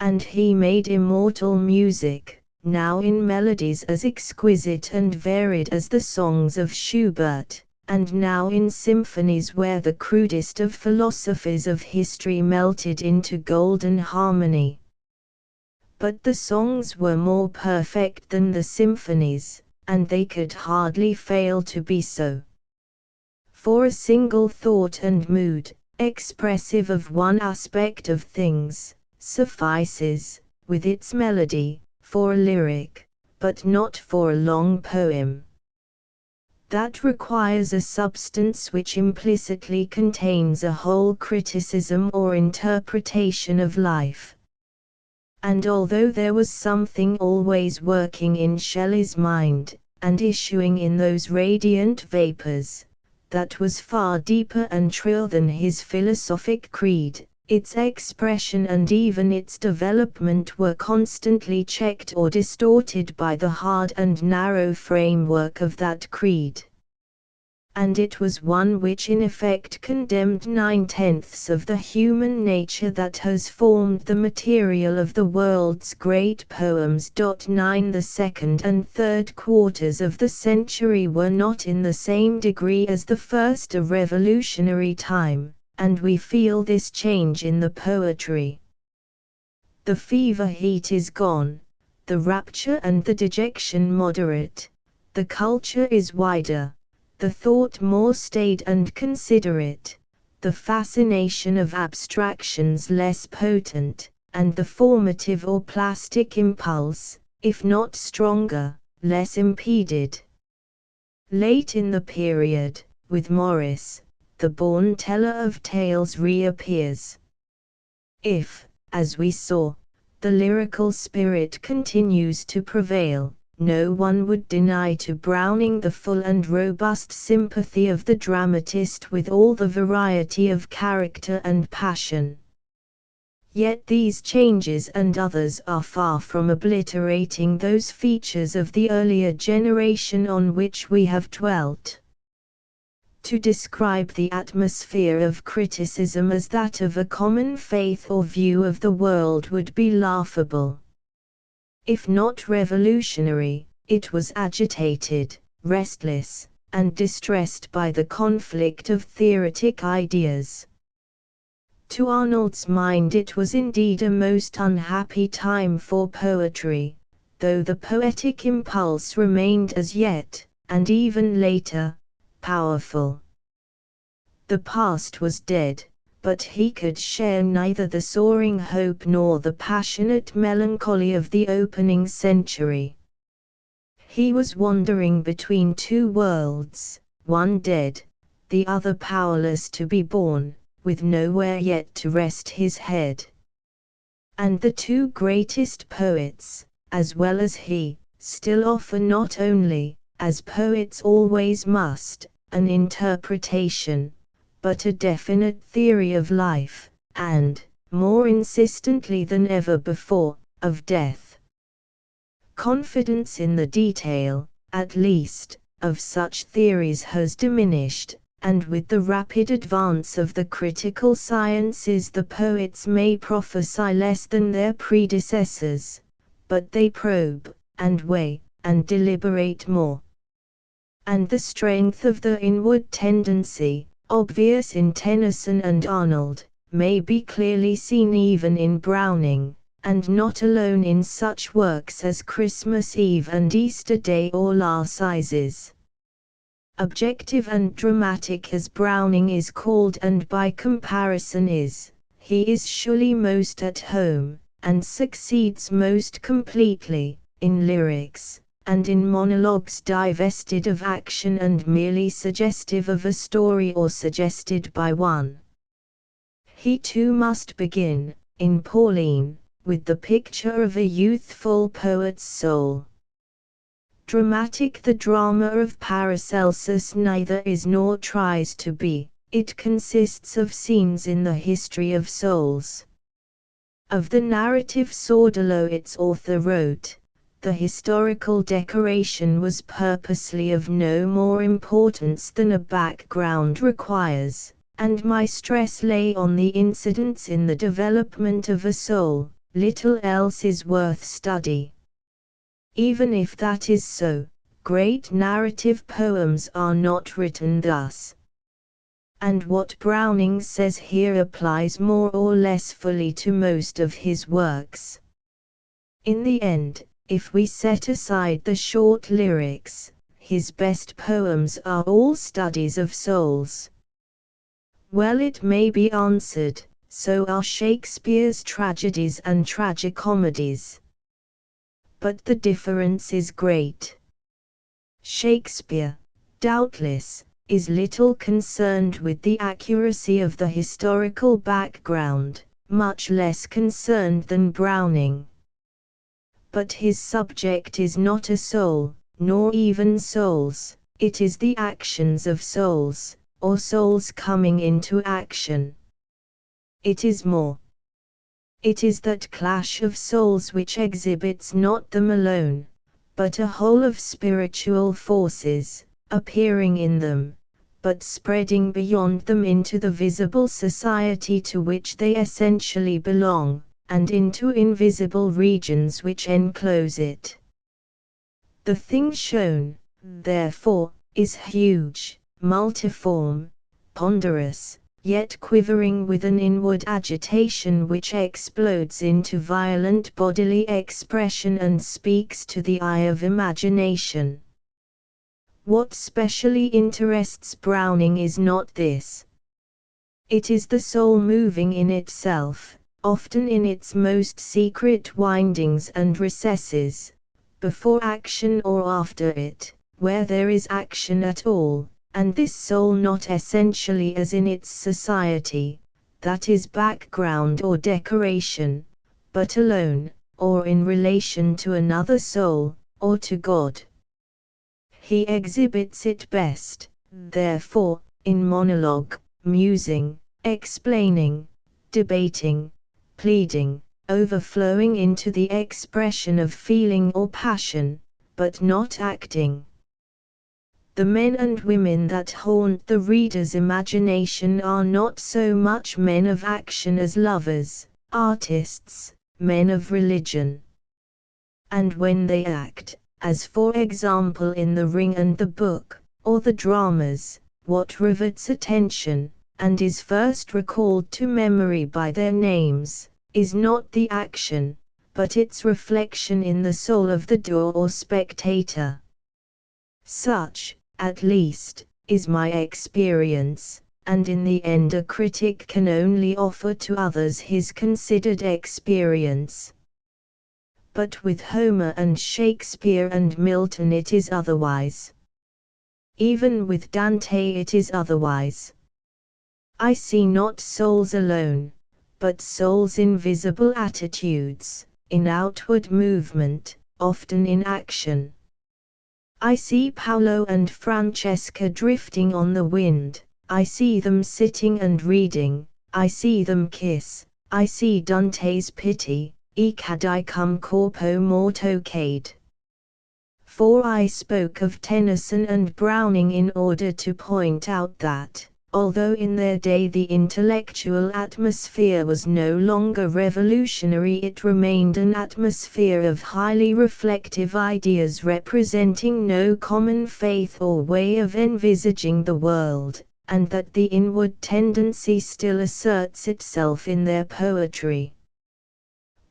And he made immortal music, now in melodies as exquisite and varied as the songs of Schubert, and now in symphonies where the crudest of philosophies of history melted into golden harmony. But the songs were more perfect than the symphonies, and they could hardly fail to be so. For a single thought and mood, expressive of one aspect of things, suffices, with its melody, for a lyric, but not for a long poem. That requires a substance which implicitly contains a whole criticism or interpretation of life. And although there was something always working in Shelley's mind, and issuing in those radiant vapors, that was far deeper and truer than his philosophic creed, its expression and even its development were constantly checked or distorted by the hard and narrow framework of that creed. And it was one which in effect condemned 9/10 of the human nature that has formed the material of the world's great poems. 9 The second and third quarters of the century were not in the same degree as the first a revolutionary time, and we feel this change in the poetry. The fever heat is gone, the rapture and the dejection moderate, the culture is wider, the thought more staid and considerate, the fascination of abstractions less potent, and the formative or plastic impulse, if not stronger, less impeded. Late in the period, with Morris, the born teller of tales reappears. If, as we saw, the lyrical spirit continues to prevail, no one would deny to Browning the full and robust sympathy of the dramatist with all the variety of character and passion. Yet these changes and others are far from obliterating those features of the earlier generation on which we have dwelt. To describe the atmosphere of criticism as that of a common faith or view of the world would be laughable. If not revolutionary, it was agitated, restless, and distressed by the conflict of theoretic ideas. To Arnold's mind it was indeed a most unhappy time for poetry, though the poetic impulse remained as yet, and even later, powerful. The past was dead, but he could share neither the soaring hope nor the passionate melancholy of the opening century. He was wandering between two worlds, one dead, the other powerless to be born, with nowhere yet to rest his head. And the two greatest poets, as well as he, still offer not only, as poets always must, an interpretation, but a definite theory of life, and, more insistently than ever before, of death. Confidence in the detail, at least, of such theories has diminished, and with the rapid advance of the critical sciences the poets may prophesy less than their predecessors, but they probe, and weigh, and deliberate more. And the strength of the inward tendency, obvious in Tennyson and Arnold, may be clearly seen even in Browning, and not alone in such works as Christmas Eve and Easter Day or La Sizes. Objective and dramatic as Browning is called, and by comparison he is surely most at home, and succeeds most completely, in lyrics, and in monologues divested of action and merely suggestive of a story or suggested by one. He too must begin, in Pauline, with the picture of a youthful poet's soul. Dramatic, the drama of Paracelsus neither is nor tries to be. It consists of scenes in the history of souls. Of the narrative Sordello its author wrote, the historical decoration was purposely of no more importance than a background requires, and my stress lay on the incidents in the development of a soul. Little else is worth study. Even if that is so, great narrative poems are not written thus. And what Browning says here applies more or less fully to most of his works. In the end, if we set aside the short lyrics, his best poems are all studies of souls. Well, it may be answered, so are Shakespeare's tragedies and tragicomedies. But the difference is great. Shakespeare, doubtless, is little concerned with the accuracy of the historical background, much less concerned than Browning. But his subject is not a soul, nor even souls, it is the actions of souls, or souls coming into action. It is more. It is that clash of souls which exhibits not them alone, but a whole of spiritual forces, appearing in them, but spreading beyond them into the visible society to which they essentially belong, and into invisible regions which enclose it. The thing shown, therefore, is huge, multiform, ponderous, yet quivering with an inward agitation which explodes into violent bodily expression and speaks to the eye of imagination. What specially interests Browning is not this. It is the soul moving in itself, often in its most secret windings and recesses, before action or after it, where there is action at all. And this soul not essentially as in its society, that is background or decoration, but alone, or in relation to another soul, or to God. He exhibits it best, therefore, in monologue, musing, explaining, debating, pleading, overflowing into the expression of feeling or passion, but not acting. The men and women that haunt the reader's imagination are not so much men of action as lovers, artists, men of religion. And when they act, as for example in The Ring and the Book, or the dramas, what rivets attention, and is first recalled to memory by their names, is not the action, but its reflection in the soul of the doer or spectator. Such, at least, is my experience, and in the end a critic can only offer to others his considered experience. But with Homer and Shakespeare and Milton it is otherwise. Even with Dante it is otherwise. I see not souls alone, but souls in visible attitudes, in outward movement, often in action. I see Paolo and Francesca drifting on the wind, I see them sitting and reading, I see them kiss, I see Dante's pity, e cadicum corpo morto cade. For I spoke of Tennyson and Browning in order to point out that, although in their day the intellectual atmosphere was no longer revolutionary, it remained an atmosphere of highly reflective ideas representing no common faith or way of envisaging the world, and that the inward tendency still asserts itself in their poetry.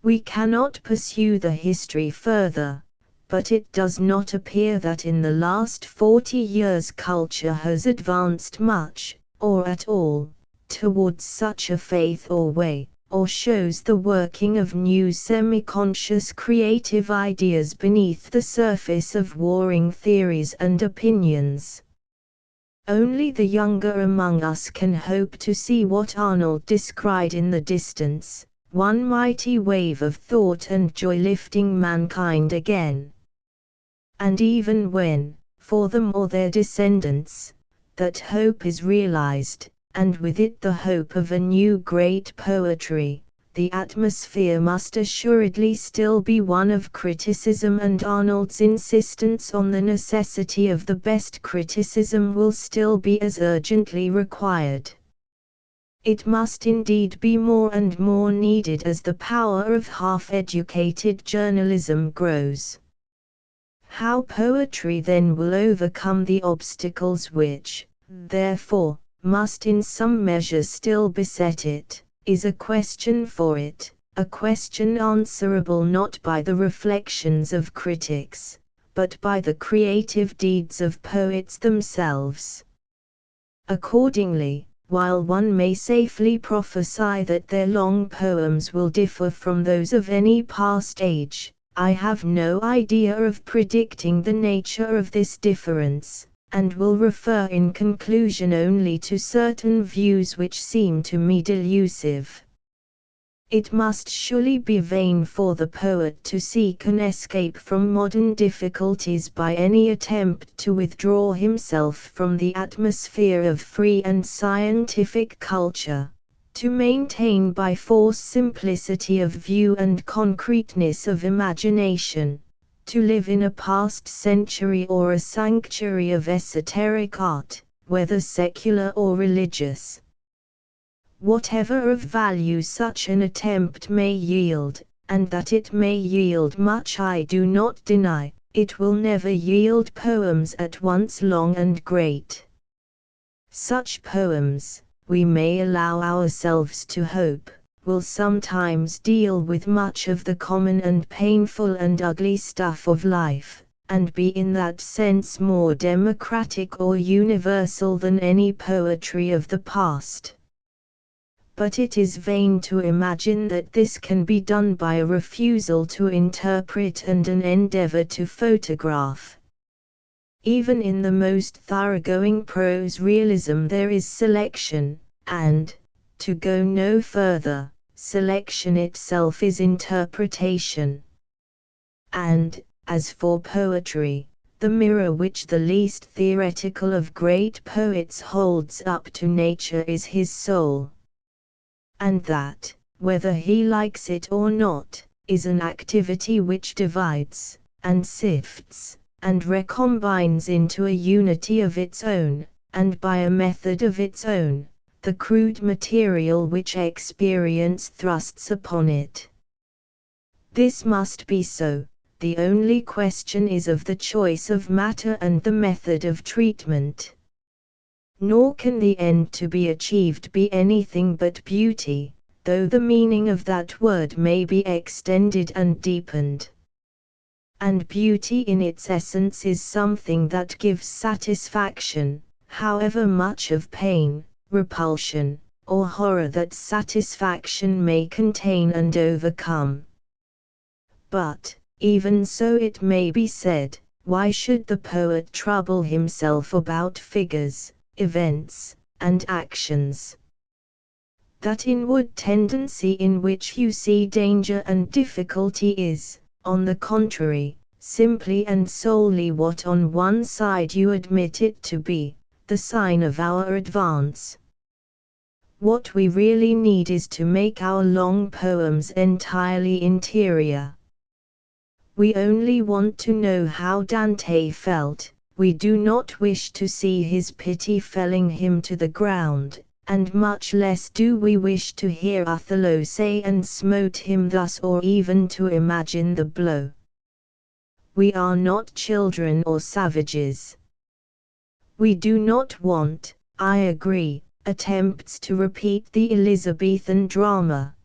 We cannot pursue the history further, but it does not appear that in the last 40 years culture has advanced much, or at all, towards such a faith or way, or shows the working of new semi-conscious creative ideas beneath the surface of warring theories and opinions. Only the younger among us can hope to see what Arnold descried in the distance, one mighty wave of thought and joy lifting mankind again. And even when, for them or their descendants, that hope is realized, and with it the hope of a new great poetry, the atmosphere must assuredly still be one of criticism, and Arnold's insistence on the necessity of the best criticism will still be as urgently required. It must indeed be more and more needed as the power of half-educated journalism grows. How poetry then will overcome the obstacles which, therefore, must in some measure still beset it, is a question for it, a question answerable not by the reflections of critics, but by the creative deeds of poets themselves. Accordingly, while one may safely prophesy that their long poems will differ from those of any past age, I have no idea of predicting the nature of this difference, and will refer in conclusion only to certain views which seem to me delusive. It must surely be vain for the poet to seek an escape from modern difficulties by any attempt to withdraw himself from the atmosphere of free and scientific culture, to maintain by force simplicity of view and concreteness of imagination, to live in a past century or a sanctuary of esoteric art, whether secular or religious. Whatever of value such an attempt may yield, and that it may yield much I do not deny, it will never yield poems at once long and great. Such poems, we may allow ourselves to hope, will sometimes deal with much of the common and painful and ugly stuff of life, and be in that sense more democratic or universal than any poetry of the past. But it is vain to imagine that this can be done by a refusal to interpret and an endeavor to photograph. Even in the most thoroughgoing prose realism there is selection, and, to go no further, selection itself is interpretation. And, as for poetry, the mirror which the least theoretical of great poets holds up to nature is his soul. And that, whether he likes it or not, is an activity which divides, and sifts, and recombines into a unity of its own, and by a method of its own, the crude material which experience thrusts upon it. This must be so, the only question is of the choice of matter and the method of treatment. Nor can the end to be achieved be anything but beauty, though the meaning of that word may be extended and deepened. And beauty in its essence is something that gives satisfaction, however much of pain, repulsion, or horror that satisfaction may contain and overcome. But, even so it may be said, why should the poet trouble himself about figures, events, and actions? That inward tendency in which you see danger and difficulty is, on the contrary, simply and solely what on one side you admit it to be, the sign of our advance. What we really need is to make our long poems entirely interior. We only want to know how Dante felt, we do not wish to see his pity felling him to the ground, and much less do we wish to hear Othello say and smote him thus, or even to imagine the blow. We are not children or savages. We do not want, I agree, attempts to repeat the Elizabethan drama.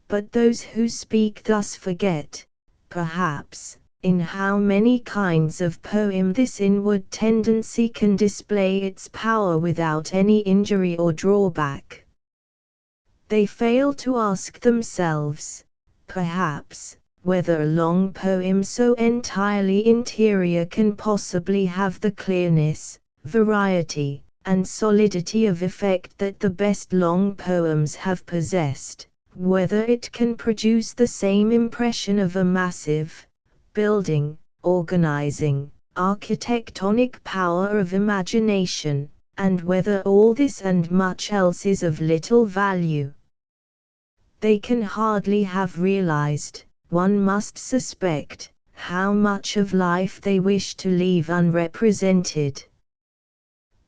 But those who speak thus forget, perhaps, in how many kinds of poem this inward tendency can display its power without any injury or drawback. They fail to ask themselves, perhaps, whether a long poem so entirely interior can possibly have the clearness, variety, and solidity of effect that the best long poems have possessed, whether it can produce the same impression of a massive, building, organizing, architectonic power of imagination, and whether all this and much else is of little value. They can hardly have realized, one must suspect, how much of life they wish to leave unrepresented.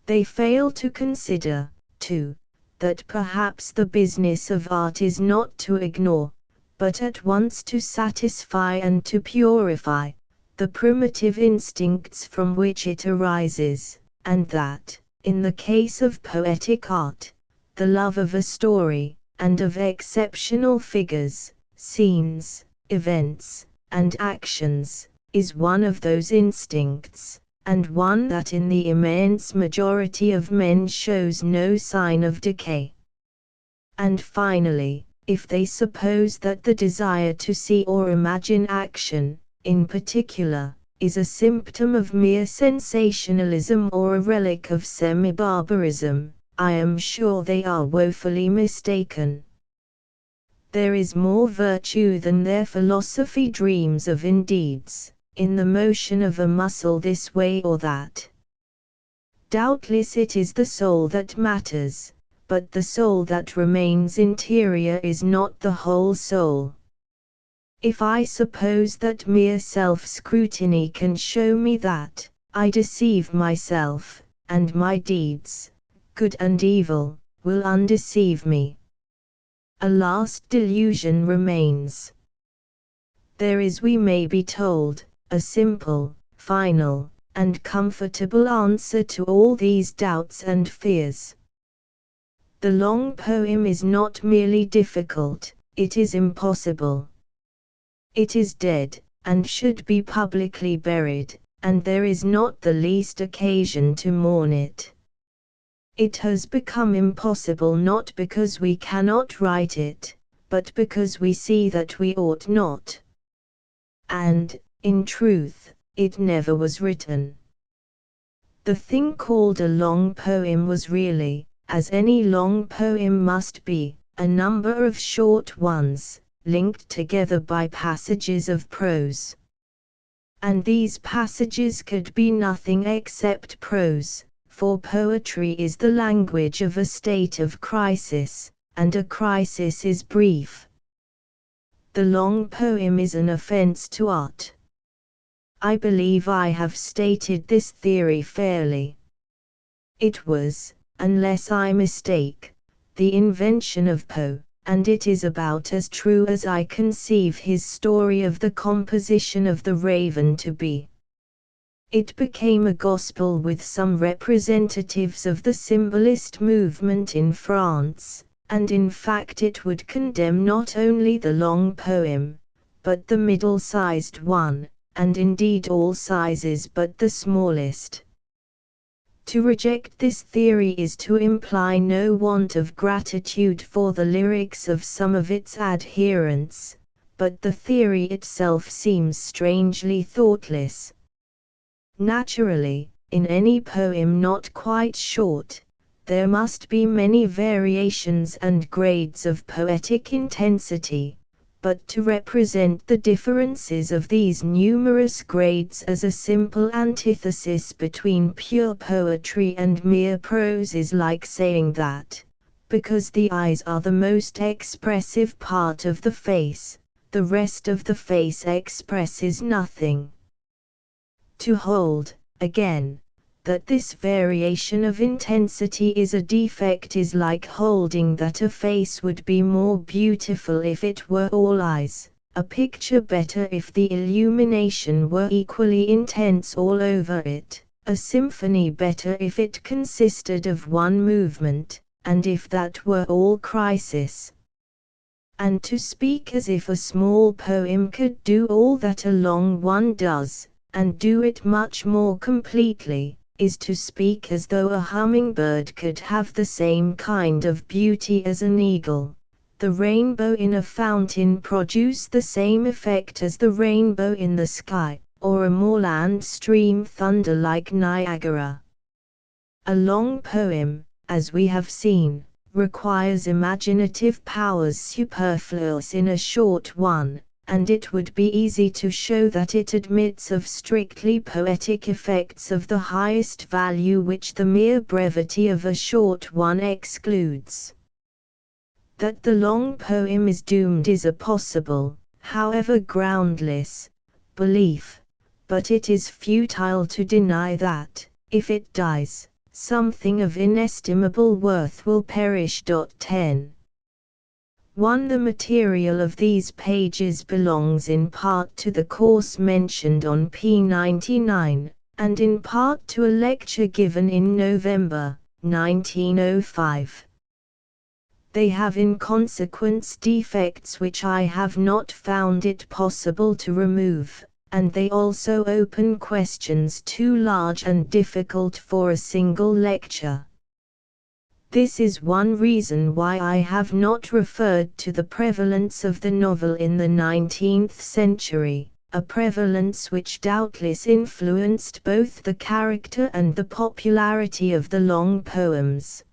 They fail to consider, too, that perhaps the business of art is not to ignore, but at once to satisfy and to purify, the primitive instincts from which it arises, and that, in the case of poetic art, the love of a story, and of exceptional figures, scenes, events, and actions, is one of those instincts, and one that in the immense majority of men shows no sign of decay. And finally, if they suppose that the desire to see or imagine action, in particular, is a symptom of mere sensationalism or a relic of semi-barbarism, I am sure they are woefully mistaken. There is more virtue than their philosophy dreams of in deeds, in the motion of a muscle this way or that. Doubtless it is the soul that matters, but the soul that remains interior is not the whole soul. If I suppose that mere self-scrutiny can show me that, I deceive myself, and my deeds, good and evil, will undeceive me. A last delusion remains. There is, we may be told, a simple, final, and comfortable answer to all these doubts and fears. The long poem is not merely difficult, it is impossible. It is dead, and should be publicly buried, and there is not the least occasion to mourn it. It has become impossible not because we cannot write it, but because we see that we ought not. And, in truth, it never was written. The thing called a long poem was really, as any long poem must be, a number of short ones, linked together by passages of prose. And these passages could be nothing except prose, for poetry is the language of a state of crisis, and a crisis is brief. The long poem is an offense to art. I believe I have stated this theory fairly. It was, unless I mistake, the invention of Poe, and it is about as true as I conceive his story of the composition of the Raven to be. It became a gospel with some representatives of the symbolist movement in France, and in fact it would condemn not only the long poem, but the middle-sized one, and indeed all sizes but the smallest. To reject this theory is to imply no want of gratitude for the lyrics of some of its adherents, but the theory itself seems strangely thoughtless. Naturally, in any poem not quite short, there must be many variations and grades of poetic intensity, but to represent the differences of these numerous grades as a simple antithesis between pure poetry and mere prose is like saying that, because the eyes are the most expressive part of the face, the rest of the face expresses nothing. To hold, again, that this variation of intensity is a defect is like holding that a face would be more beautiful if it were all eyes, a picture better if the illumination were equally intense all over it, a symphony better if it consisted of one movement, and if that were all crisis. and to speak as if a small poem could do all that a long one does, and do it much more completely, is to speak as though a hummingbird could have the same kind of beauty as an eagle. The rainbow in a fountain produce the same effect as the rainbow in the sky, or a moorland stream thunder like Niagara. A long poem, as we have seen, requires imaginative powers superfluous in a short one, and it would be easy to show that it admits of strictly poetic effects of the highest value which the mere brevity of a short one excludes. That the long poem is doomed is a possible, however groundless, belief, but it is futile to deny that, if it dies, something of inestimable worth will perish. 10. 1. The material of these pages belongs in part to the course mentioned on p. 99, and in part to a lecture given in November, 1905. They have in consequence defects which I have not found it possible to remove, and they also open questions too large and difficult for a single lecture. This is one reason why I have not referred to the prevalence of the novel in the 19th century, a prevalence which doubtless influenced both the character and the popularity of the long poems.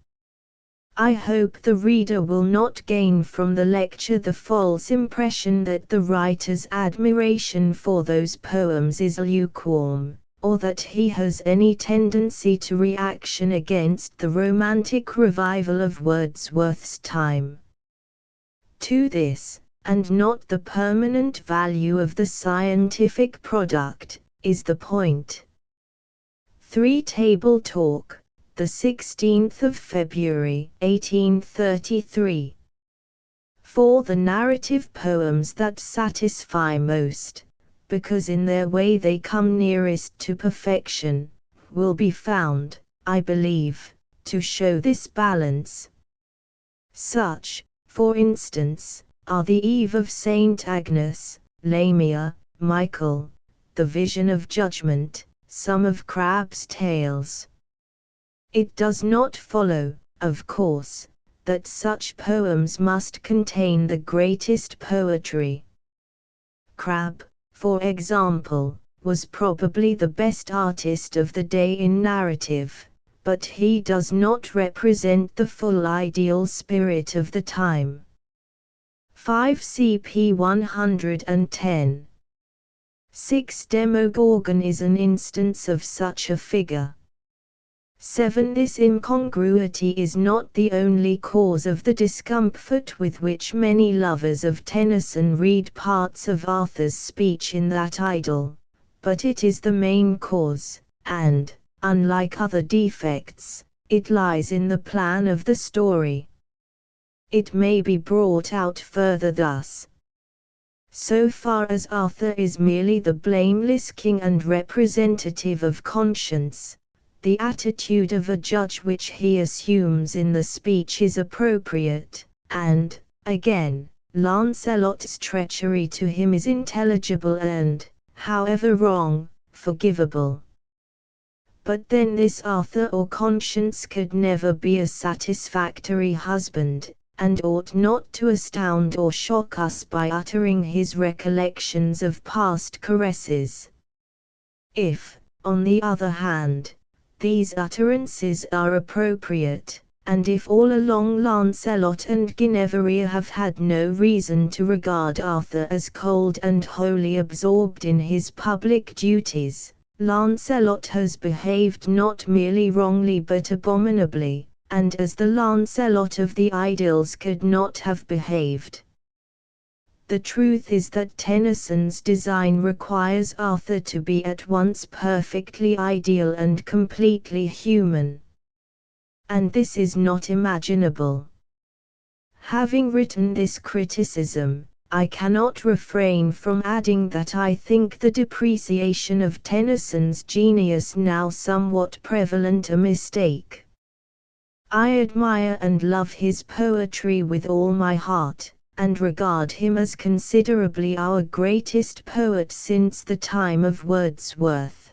I hope the reader will not gain from the lecture the false impression that the writer's admiration for those poems is lukewarm, or that he has any tendency to reaction against the romantic revival of Wordsworth's time. To this, and not the permanent value of the scientific product, is the point. 3. Table Talk, the 16th of February, 1833. 4. The narrative poems that satisfy most, because in their way they come nearest to perfection, will be found, I believe, to show this balance. Such, for instance, are the Eve of Saint Agnes, Lamia, Michael, the Vision of Judgment, some of Crabbe's Tales. It does not follow, of course, that such poems must contain the greatest poetry. Crabbe, for example, was probably the best artist of the day in narrative, but he does not represent the full ideal spirit of the time. 5. CP 110. 6. Demogorgon is an instance of such a figure. 7. This incongruity is not the only cause of the discomfort with which many lovers of Tennyson read parts of Arthur's speech in that idyll, but it is the main cause, and, unlike other defects, it lies in the plan of the story. It may be brought out further thus. So far as Arthur is merely the blameless king and representative of conscience, the attitude of a judge which he assumes in the speech is appropriate, and, again, Lancelot's treachery to him is intelligible and, however wrong, forgivable. But then this Arthur or conscience could never be a satisfactory husband, and ought not to astound or shock us by uttering his recollections of past caresses. If, on the other hand, these utterances are appropriate, and if all along Lancelot and Guinevere have had no reason to regard Arthur as cold and wholly absorbed in his public duties, Lancelot has behaved not merely wrongly but abominably, and as the Lancelot of the idylls could not have behaved. The truth is that Tennyson's design requires Arthur to be at once perfectly ideal and completely human. And this is not imaginable. Having written this criticism, I cannot refrain from adding that I think the depreciation of Tennyson's genius now somewhat prevalent a mistake. I admire and love his poetry with all my heart, and regard him as considerably our greatest poet since the time of Wordsworth.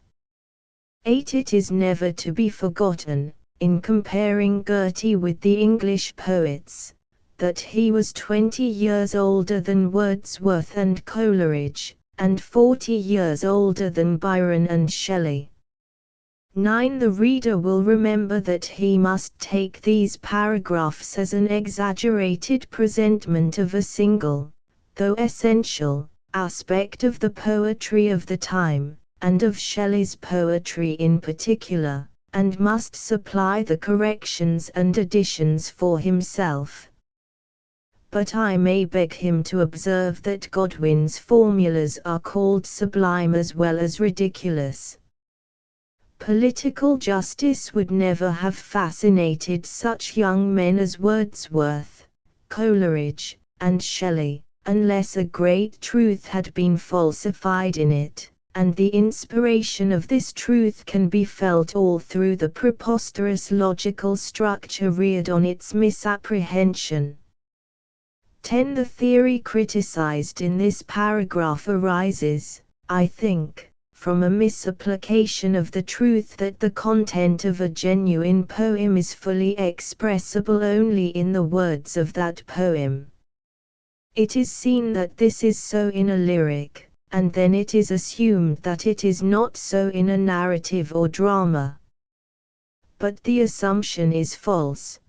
8. It is never to be forgotten, in comparing Goethe with the English poets, that he was 20 years older than Wordsworth and Coleridge, and 40 years older than Byron and Shelley. 9. The reader will remember that he must take these paragraphs as an exaggerated presentment of a single, though essential, aspect of the poetry of the time, and of Shelley's poetry in particular, and must supply the corrections and additions for himself. But I may beg him to observe that Godwin's formulas are called sublime as well as ridiculous. Political justice would never have fascinated such young men as Wordsworth, Coleridge, and Shelley, unless a great truth had been falsified in it, and the inspiration of this truth can be felt all through the preposterous logical structure reared on its misapprehension. 10. The theory criticized in this paragraph arises, I think, from a misapplication of the truth that the content of a genuine poem is fully expressible only in the words of that poem. It is seen that this is so in a lyric, and then it is assumed that it is not so in a narrative or drama. But the assumption is false.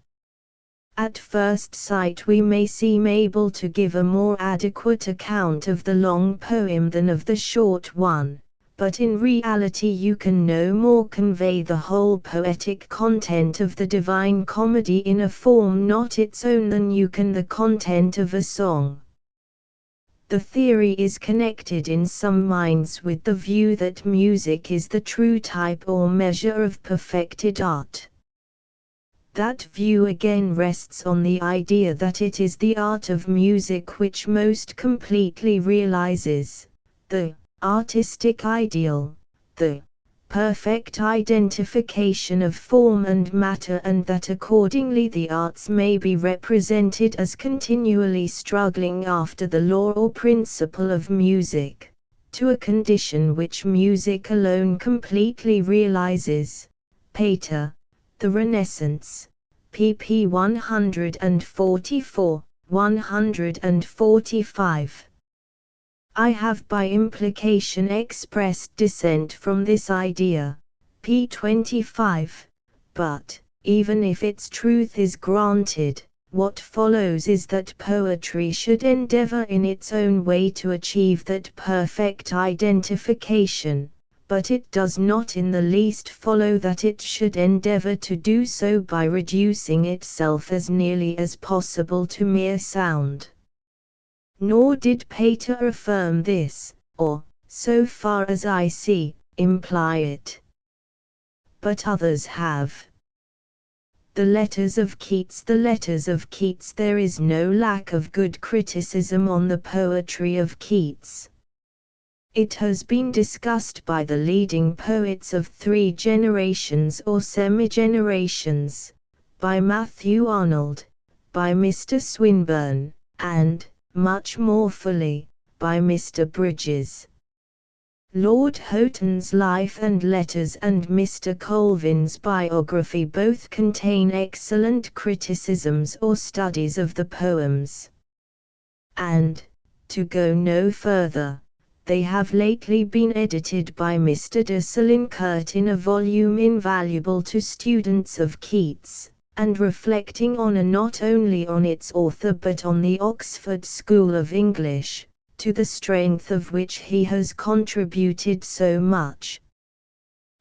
At first sight we may seem able to give a more adequate account of the long poem than of the short one, but in reality you can no more convey the whole poetic content of the Divine Comedy in a form not its own than you can the content of a song. The theory is connected in some minds with the view that music is the true type or measure of perfected art. That view again rests on the idea that it is the art of music which most completely realizes the artistic ideal, the perfect identification of form and matter, and that accordingly the arts may be represented as continually struggling after the law or principle of music, to a condition which music alone completely realizes. Pater, The Renaissance, pp. 144, 145. I have by implication expressed dissent from this idea, p. 25, but, even if its truth is granted, what follows is that poetry should endeavor in its own way to achieve that perfect identification, but it does not in the least follow that it should endeavor to do so by reducing itself as nearly as possible to mere sound. Nor did Pater affirm this, or, so far as I see, imply it. But others have. The Letters of Keats. The Letters of Keats. There is no lack of good criticism on the poetry of Keats. It has been discussed by the leading poets of 3 generations or semi-generations, by Matthew Arnold, by Mr. Swinburne, and, much more fully, by Mr. Bridges. Lord Houghton's Life and Letters and Mr. Colvin's biography both contain excellent criticisms or studies of the poems. And, to go no further, they have lately been edited by Mr. de Selincourt in a volume invaluable to students of Keats, and reflecting not only on its author but on the Oxford School of English, to the strength of which he has contributed so much.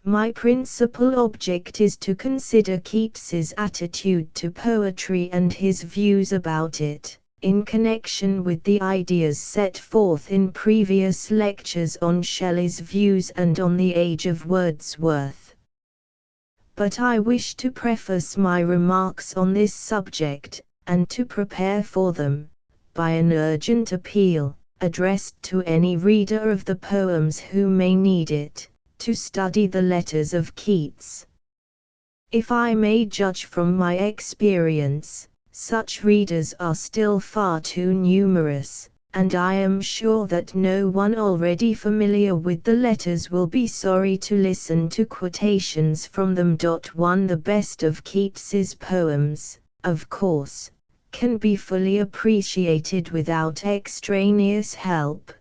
My principal object is to consider Keats's attitude to poetry and his views about it, in connection with the ideas set forth in previous lectures on Shelley's views and on the age of Wordsworth. But I wish to preface my remarks on this subject, and to prepare for them, by an urgent appeal, addressed to any reader of the poems who may need it, to study the Letters of Keats. If I may judge from my experience, such readers are still far too numerous, and I am sure that no one already familiar with the letters will be sorry to listen to quotations from them. 1. The best of Keats's poems, of course, can be fully appreciated without extraneous help,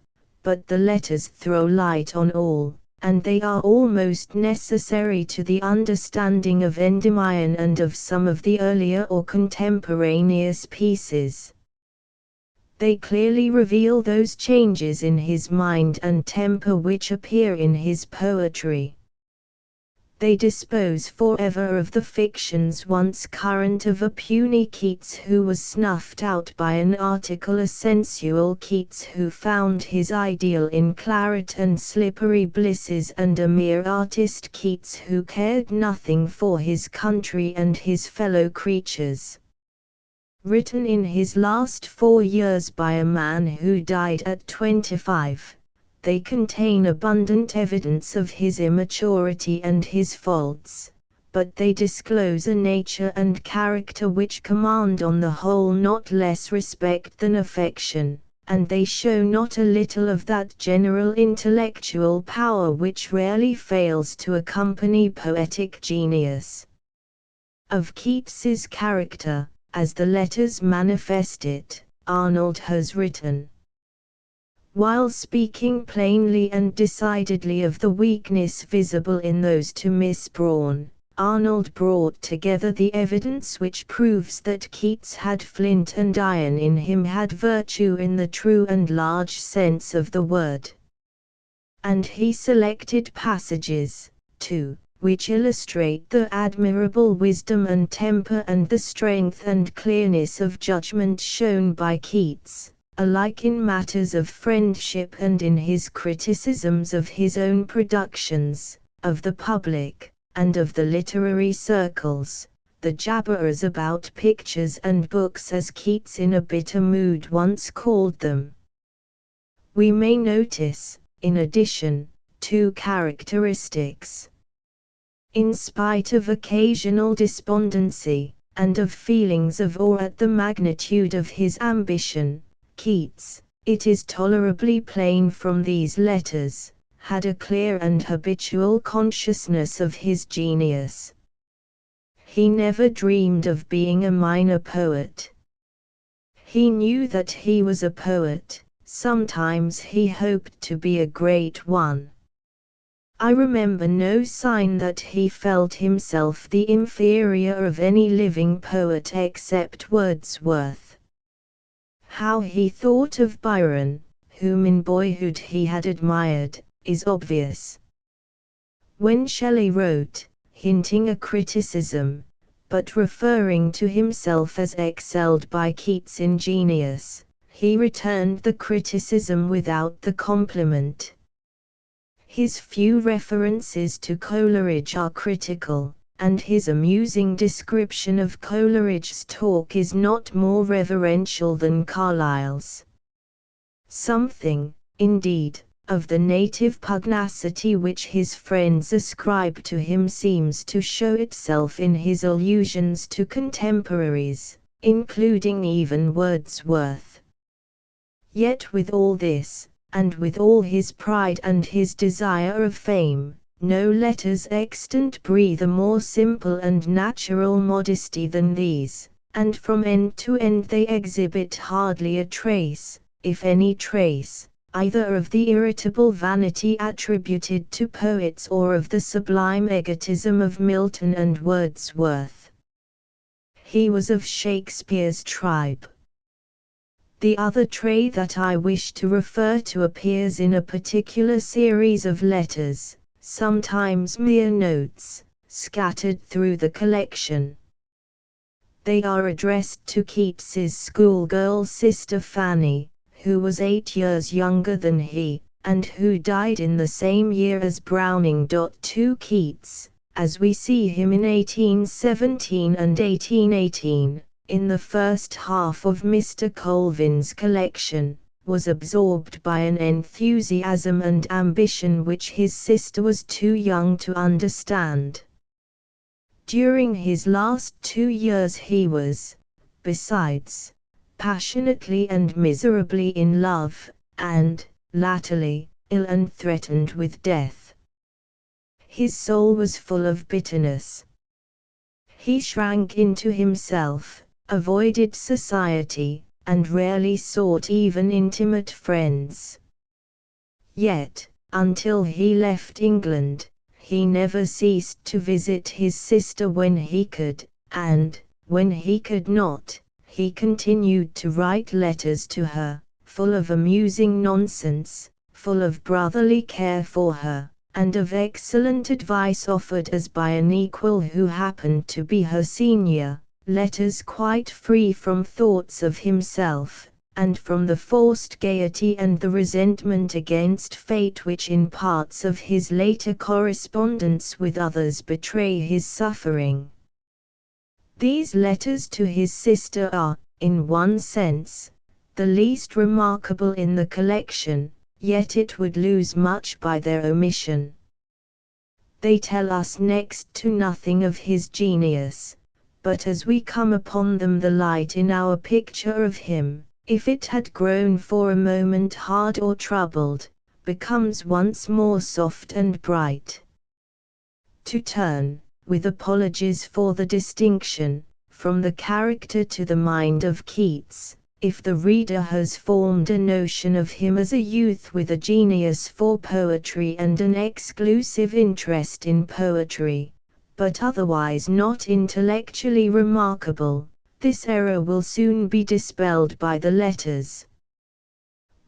but the letters throw light on all, and they are almost necessary to the understanding of Endymion and of some of the earlier or contemporaneous pieces. They clearly reveal those changes in his mind and temper which appear in his poetry. They dispose forever of the fictions once current of a puny Keats who was snuffed out by an article, a sensual Keats who found his ideal in claret and slippery blisses, and a mere artist Keats who cared nothing for his country and his fellow creatures. Written in his last 4 years by a man who died at 25. They contain abundant evidence of his immaturity and his faults, but they disclose a nature and character which command on the whole not less respect than affection, and they show not a little of that general intellectual power which rarely fails to accompany poetic genius. Of Keats's character, as the letters manifest it, Arnold has written: while speaking plainly and decidedly of the weakness visible in those to Miss Braun, Arnold brought together the evidence which proves that Keats had flint and iron in him, had virtue in the true and large sense of the word. And he selected passages, too, which illustrate the admirable wisdom and temper and the strength and clearness of judgment shown by Keats, alike in matters of friendship and in his criticisms of his own productions, of the public, and of the literary circles, the jabberers about pictures and books, as Keats in a bitter mood once called them. We may notice, in addition, 2 characteristics. In spite of occasional despondency, and of feelings of awe at the magnitude of his ambition, Keats, it is tolerably plain from these letters, had a clear and habitual consciousness of his genius. He never dreamed of being a minor poet. He knew that he was a poet, sometimes he hoped to be a great one. I remember no sign that he felt himself the inferior of any living poet except Wordsworth. How he thought of Byron, whom in boyhood he had admired, is obvious. When Shelley wrote, hinting a criticism, but referring to himself as excelled by Keats in genius, he returned the criticism without the compliment. His few references to Coleridge are critical, and his amusing description of Coleridge's talk is not more reverential than Carlyle's. Something, indeed, of the native pugnacity which his friends ascribe to him seems to show itself in his allusions to contemporaries, including even Wordsworth. Yet with all this, and with all his pride and his desire of fame, no letters extant breathe a more simple and natural modesty than these, and from end to end they exhibit hardly a trace, if any trace, either of the irritable vanity attributed to poets or of the sublime egotism of Milton and Wordsworth. He was of Shakespeare's tribe. The other trait that I wish to refer to appears in a particular series of letters, sometimes mere notes, scattered through the collection. They are addressed to Keats's schoolgirl sister Fanny, who was 8 years younger than he, and who died in the same year as Browning. To Keats, as we see him in 1817 and 1818, in the first half of Mr. Colvin's collection, was absorbed by an enthusiasm and ambition which his sister was too young to understand. During his last 2 years he was, besides, passionately and miserably in love, and, latterly, ill and threatened with death. His soul was full of bitterness. He shrank into himself, avoided society, and rarely sought even intimate friends. Yet, until he left England, he never ceased to visit his sister when he could, and, when he could not, he continued to write letters to her, full of amusing nonsense, full of brotherly care for her, and of excellent advice offered as by an equal who happened to be her senior, letters quite free from thoughts of himself, and from the forced gaiety and the resentment against fate which in parts of his later correspondence with others betray his suffering. These letters to his sister are, in one sense, the least remarkable in the collection, yet it would lose much by their omission. They tell us next to nothing of his genius, but as we come upon them the light in our picture of him, if it had grown for a moment hard or troubled, becomes once more soft and bright. To turn, with apologies for the distinction, from the character to the mind of Keats, if the reader has formed a notion of him as a youth with a genius for poetry and an exclusive interest in poetry, but otherwise not intellectually remarkable, this error will soon be dispelled by the letters.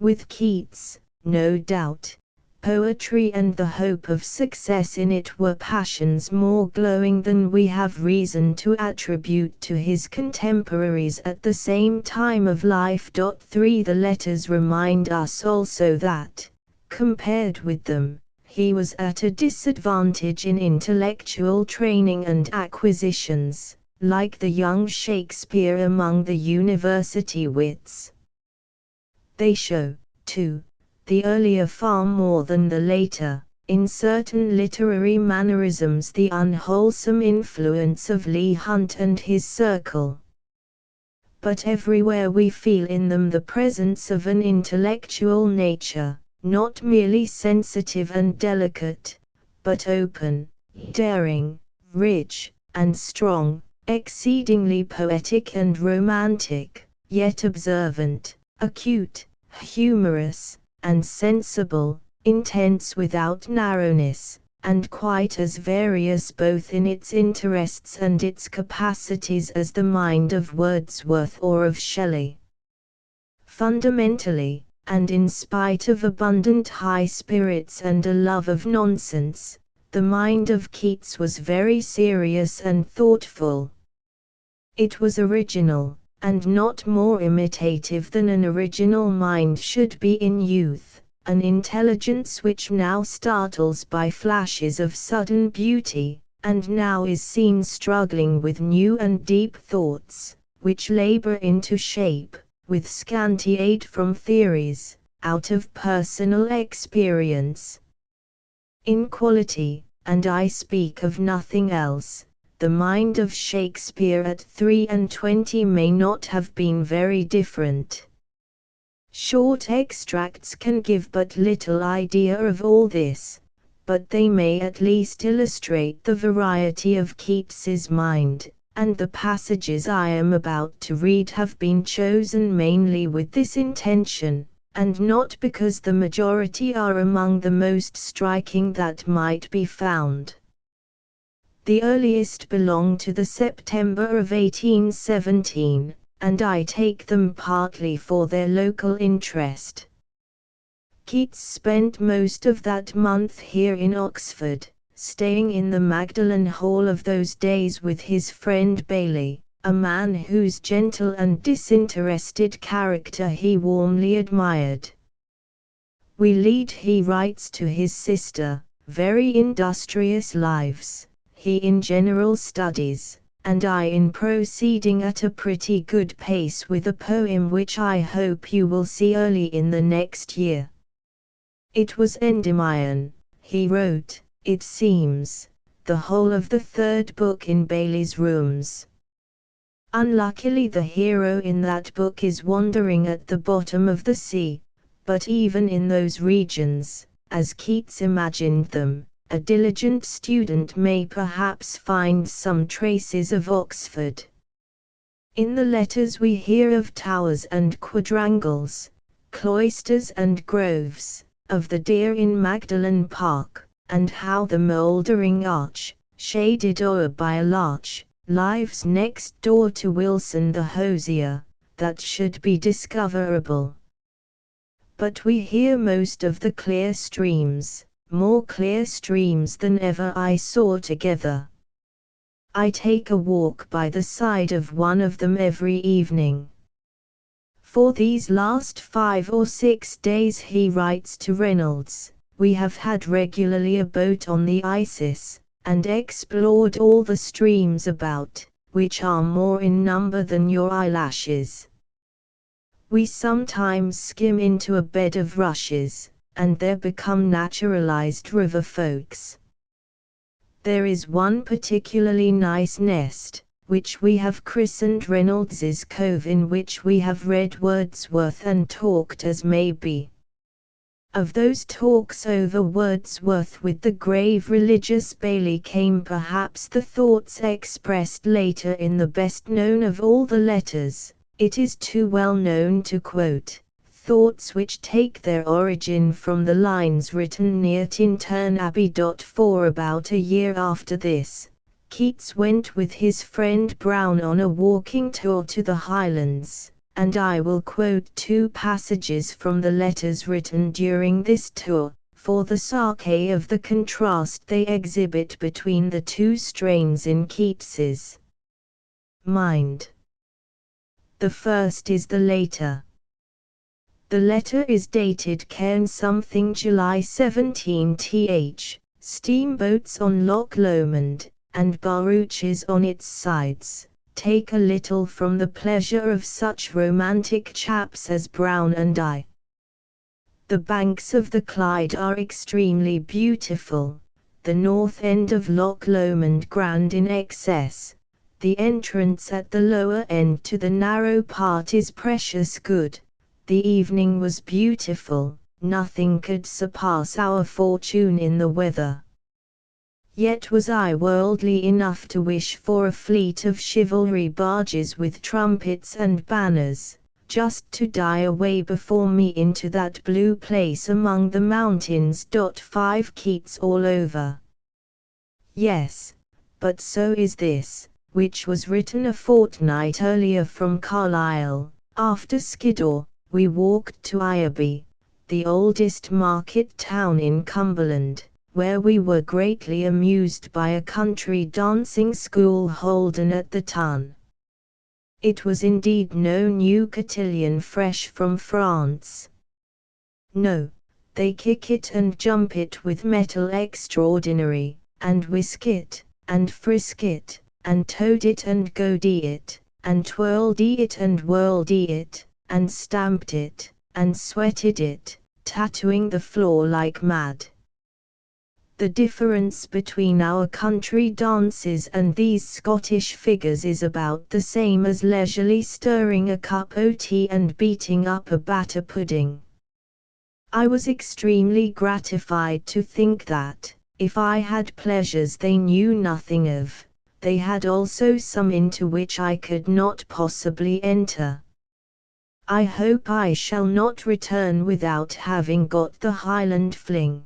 With Keats, no doubt, poetry and the hope of success in it were passions more glowing than we have reason to attribute to his contemporaries at the same time of life. 3. The letters remind us also that, compared with them, he was at a disadvantage in intellectual training and acquisitions, like the young Shakespeare among the university wits. They show, too, the earlier far more than the later, in certain literary mannerisms the unwholesome influence of Leigh Hunt and his circle. But everywhere we feel in them the presence of an intellectual nature, not merely sensitive and delicate, but open, daring, rich, and strong, exceedingly poetic and romantic, yet observant, acute, humorous, and sensible, intense without narrowness, and quite as various both in its interests and its capacities as the mind of Wordsworth or of Shelley. Fundamentally, and in spite of abundant high spirits and a love of nonsense, the mind of Keats was very serious and thoughtful. It was original, and not more imitative than an original mind should be in youth, an intelligence which now startles by flashes of sudden beauty, and now is seen struggling with new and deep thoughts, which labor into shape, with scanty aid from theories, out of personal experience. In quality, and I speak of nothing else, the mind of Shakespeare at 23 may not have been very different. Short extracts can give but little idea of all this, but they may at least illustrate the variety of Keats's mind, and the passages I am about to read have been chosen mainly with this intention, and not because the majority are among the most striking that might be found. The earliest belong to the September of 1817, and I take them partly for their local interest. Keats spent most of that month here in Oxford, staying in the Magdalen Hall of those days with his friend Bailey, a man whose gentle and disinterested character he warmly admired. We lead, he writes to his sister, very industrious lives, he in general studies, and I in proceeding at a pretty good pace with a poem which I hope you will see early in the next year. It was Endymion, he wrote, it seems, the whole of the third book in Bailey's rooms. Unluckily, the hero in that book is wandering at the bottom of the sea, but even in those regions, as Keats imagined them, a diligent student may perhaps find some traces of Oxford. In the letters we hear of towers and quadrangles, cloisters and groves, of the deer in Magdalen Park, and how the mouldering arch, shaded o'er by a larch, lives next door to Wilson the hosier, that should be discoverable. But we hear most of the clear streams, more clear streams than ever I saw together. I take a walk by the side of one of them every evening. For these last 5 or 6 days, he writes to Reynolds, we have had regularly a boat on the Isis, and explored all the streams about, which are more in number than your eyelashes. We sometimes skim into a bed of rushes, and there become naturalized river folks. There is one particularly nice nest, which we have christened Reynolds's Cove, in which we have read Wordsworth and talked as may be. Of those talks over Wordsworth with the grave religious Bailey came perhaps the thoughts expressed later in the best known of all the letters. It is too well known to quote, thoughts which take their origin from the lines written near Tintern Abbey. For about a year after this, Keats went with his friend Brown on a walking tour to the Highlands, and I will quote 2 passages from the letters written during this tour, for the sake of the contrast they exhibit between the 2 strains in Keats's mind. The first is the later. The letter is dated Cairn something July 17th, steamboats on Loch Lomond, and barouches on its sides, take a little from the pleasure of such romantic chaps as Brown and I. The banks of the Clyde are extremely beautiful, the north end of Loch Lomond grand in excess. The entrance at the lower end to the narrow part is precious good. The evening was beautiful, nothing could surpass our fortune in the weather. Yet was I worldly enough to wish for a fleet of chivalry barges with trumpets and banners, just to die away before me into that blue place among the mountains. 5 Keats all over. Yes, but so is this, which was written a fortnight earlier from Carlisle. After Skiddaw, we walked to Ireby, the oldest market town in Cumberland, where we were greatly amused by a country dancing school holden at the Tun. It was indeed no new cotillion fresh from France. No, they kick it and jump it with metal extraordinary, and whisk it, and frisk it, and toad it and goadee it, and twirl-dee it and whirl-dee it, and stamped it, and sweated it, tattooing the floor like mad. The difference between our country dances and these Scottish figures is about the same as leisurely stirring a cup o' tea and beating up a batter pudding. I was extremely gratified to think that, if I had pleasures they knew nothing of, they had also some into which I could not possibly enter. I hope I shall not return without having got the Highland fling.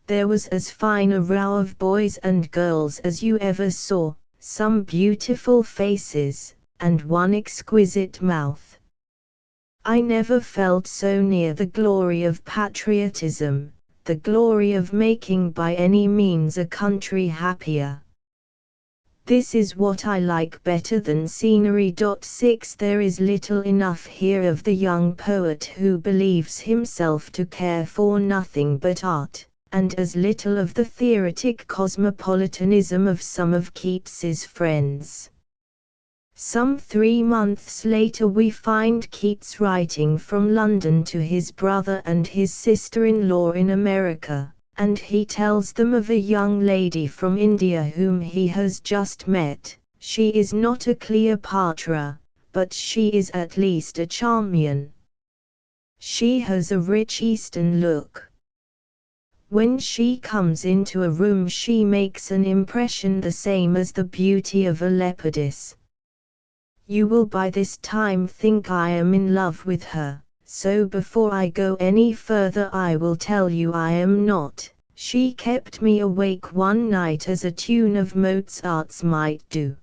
There was as fine a row of boys and girls as you ever saw, some beautiful faces, and one exquisite mouth. I never felt so near the glory of patriotism, the glory of making by any means a country happier. This is what I like better than scenery. 6 There is little enough here of the young poet who believes himself to care for nothing but art, and as little of the theoretic cosmopolitanism of some of Keats's friends. Some 3 months later we find Keats writing from London to his brother and his sister-in-law in America, and he tells them of a young lady from India whom he has just met. She is not a Cleopatra, but she is at least a Charmian. She has a rich Eastern look. When she comes into a room she makes an impression the same as the beauty of a leopardess. You will by this time think I am in love with her, so before I go any further I will tell you I am not. She kept me awake one night as a tune of Mozart's might do.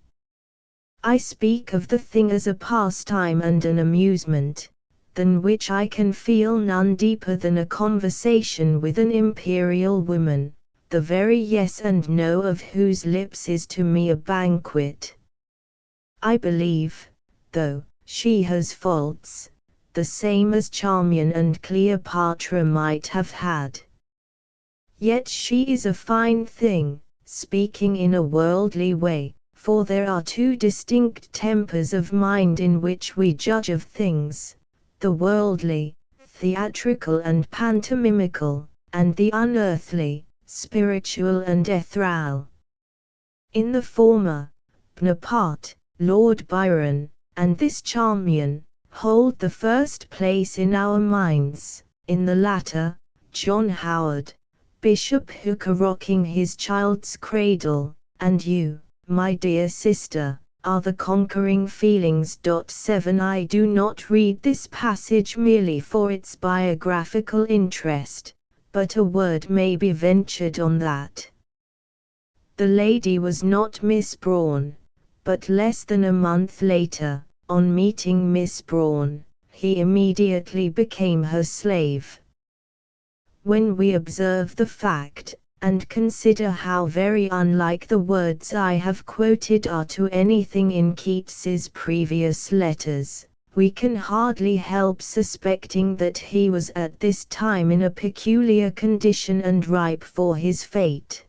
I speak of the thing as a pastime and an amusement, than which I can feel none deeper than a conversation with an imperial woman, the very yes and no of whose lips is to me a banquet. I believe, though she has faults, the same as Charmian and Cleopatra might have had. Yet she is a fine thing, speaking in a worldly way, for there are two distinct tempers of mind in which we judge of things, the worldly, theatrical and pantomimical, and the unearthly, spiritual and ethereal. In the former, Bonaparte, Lord Byron, and this Charmian, hold the first place in our minds, in the latter, John Howard, Bishop Hooker rocking his child's cradle, and you, my dear sister, are the conquering feelings. 7 I do not read this passage merely for its biographical interest, but a word may be ventured on that. The lady was not Miss Braun, but less than a month later, on meeting Miss Braun, he immediately became her slave. When we observe the fact, and consider how very unlike the words I have quoted are to anything in Keats's previous letters, we can hardly help suspecting that he was at this time in a peculiar condition and ripe for his fate.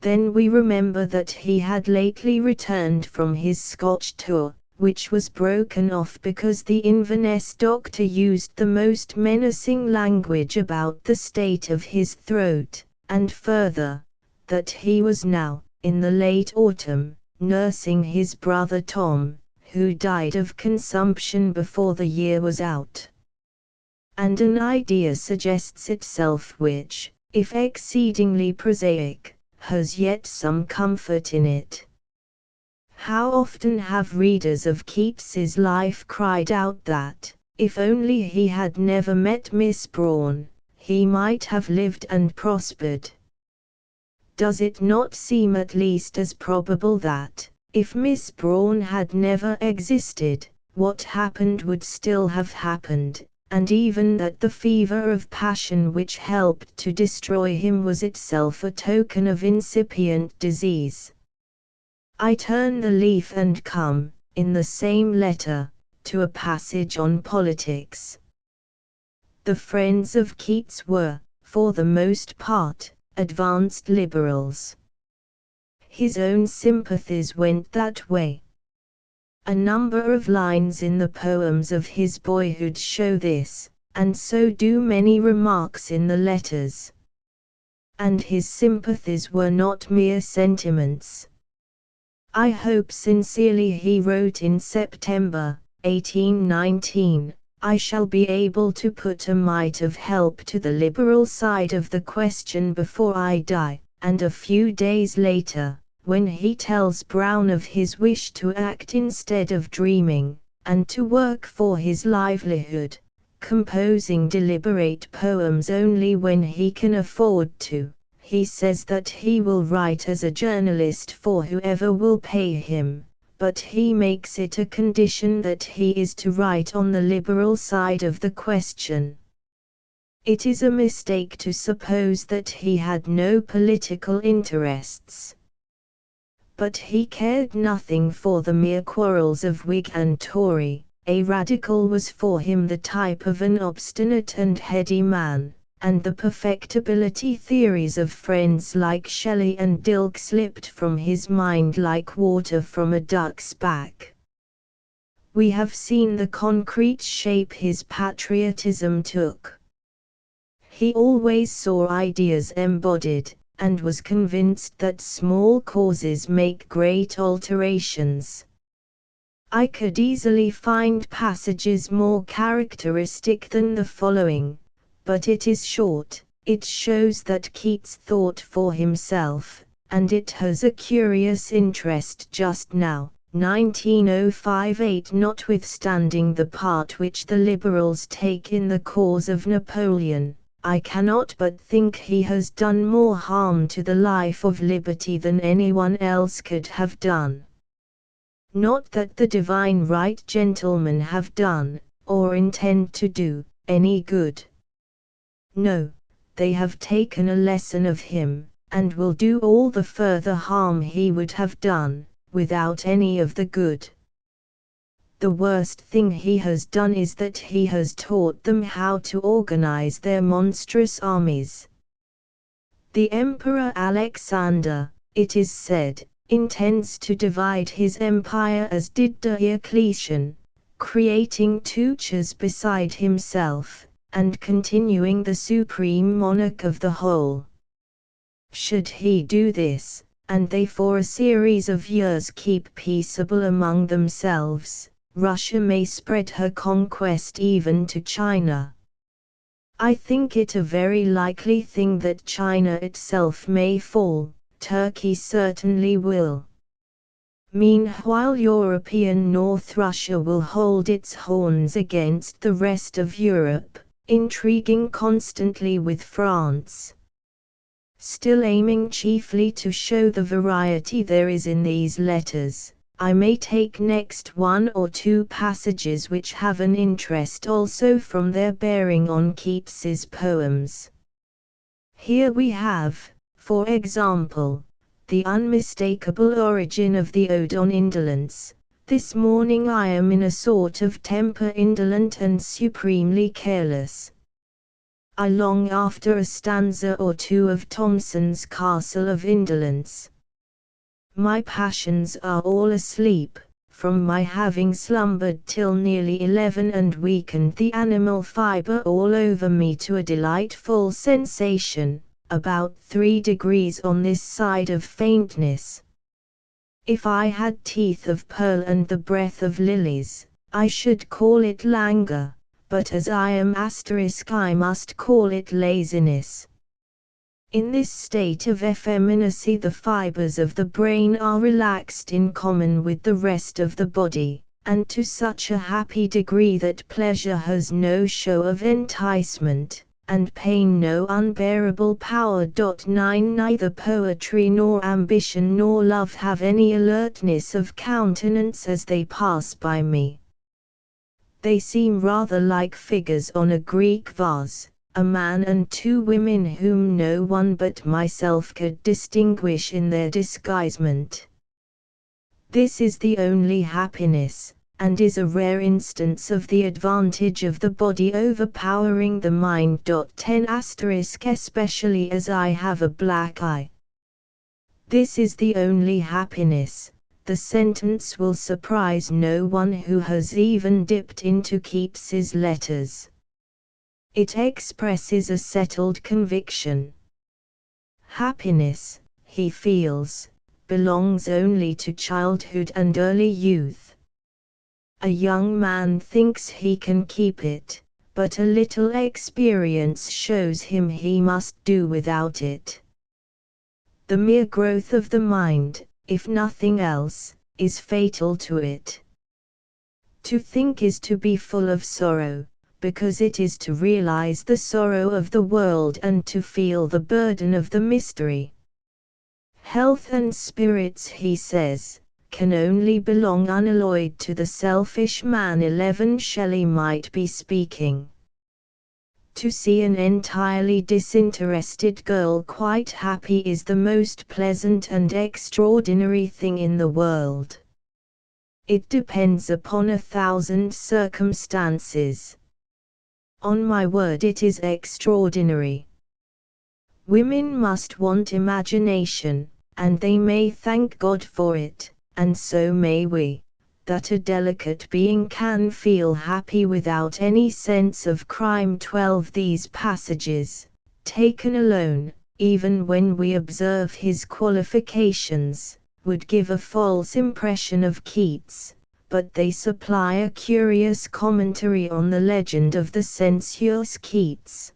Then we remember that he had lately returned from his Scotch tour, which was broken off because the Inverness doctor used the most menacing language about the state of his throat, and further, that he was now, in the late autumn, nursing his brother Tom, who died of consumption before the year was out. And an idea suggests itself which, if exceedingly prosaic, has yet some comfort in it. How often have readers of Keats's life cried out that, if only he had never met Miss Braun, he might have lived and prospered. Does it not seem at least as probable that, if Miss Braun had never existed, what happened would still have happened, and even that the fever of passion which helped to destroy him was itself a token of incipient disease? I turn the leaf and come, in the same letter, to a passage on politics. The friends of Keats were, for the most part, advanced liberals. His own sympathies went that way. A number of lines in the poems of his boyhood show this, and so do many remarks in the letters. And his sympathies were not mere sentiments. I hope sincerely, he wrote in September, 1819, I shall be able to put a mite of help to the liberal side of the question before I die, and a few days later, when he tells Brown of his wish to act instead of dreaming, and to work for his livelihood, composing deliberate poems only when he can afford to, he says that he will write as a journalist for whoever will pay him, but he makes it a condition that he is to write on the liberal side of the question. It is a mistake to suppose that he had no political interests. But he cared nothing for the mere quarrels of Whig and Tory. A radical was for him the type of an obstinate and heady man, and the perfectibility theories of friends like Shelley and Dilke slipped from his mind like water from a duck's back. We have seen the concrete shape his patriotism took. He always saw ideas embodied, and was convinced that small causes make great alterations. I could easily find passages more characteristic than the following, but it is short. It shows that Keats thought for himself, and it has a curious interest just now. 1905-8 Notwithstanding the part which the Liberals take in the cause of Napoleon, I cannot but think he has done more harm to the life of liberty than anyone else could have done. Not that the divine right gentlemen have done, or intend to do, any good. No, they have taken a lesson of him, and will do all the further harm he would have done, without any of the good. The worst thing he has done is that he has taught them how to organize their monstrous armies. The Emperor Alexander, it is said, intends to divide his empire as did Diocletian, creating Teucres beside himself, and continuing the supreme monarch of the whole. Should he do this, and they for a series of years keep peaceable among themselves, Russia may spread her conquest even to China. I think it a very likely thing that China itself may fall. Turkey certainly will. Meanwhile European North Russia will hold its horns against the rest of Europe, intriguing constantly with France. Still aiming chiefly to show the variety there is in these letters, I may take next one or two passages which have an interest also from their bearing on Keats's poems. Here we have, for example, the unmistakable origin of the ode on indolence. This morning I am in a sort of temper indolent and supremely careless. I long after a stanza or two of Thomson's Castle of Indolence. My passions are all asleep, from my having slumbered till nearly 11 and weakened the animal fibre all over me to a delightful sensation, about 3 degrees on this side of faintness. If I had teeth of pearl and the breath of lilies, I should call it languor, but as I am I must call it laziness. In this state of effeminacy the fibers of the brain are relaxed in common with the rest of the body, and to such a happy degree that pleasure has no show of enticement, and pain no unbearable power. 9 Neither poetry nor ambition nor love have any alertness of countenance as they pass by me. They seem rather like figures on a Greek vase, a man and 2 women whom no one but myself could distinguish in their disguisement. This is the only happiness, and is a rare instance of the advantage of the body overpowering the mind. 10 Especially as I have a black eye. This is the only happiness. The sentence will surprise no one who has even dipped into Keats's letters. It expresses a settled conviction. Happiness, he feels, belongs only to childhood and early youth. A young man thinks he can keep it, but a little experience shows him he must do without it. The mere growth of the mind, if nothing else, is fatal to it. To think is to be full of sorrow, because it is to realize the sorrow of the world and to feel the burden of the mystery. Health and spirits, he says, can only belong unalloyed to the selfish man. 11 Shelley might be speaking. To see an entirely disinterested girl quite happy is the most pleasant and extraordinary thing in the world. It depends upon 1,000 circumstances. On my word, it is extraordinary. Women must want imagination, and they may thank God for it, and so may we, that a delicate being can feel happy without any sense of crime. 12 These passages, taken alone, even when we observe his qualifications, would give a false impression of Keats, but they supply a curious commentary on the legend of the sensuous Keats.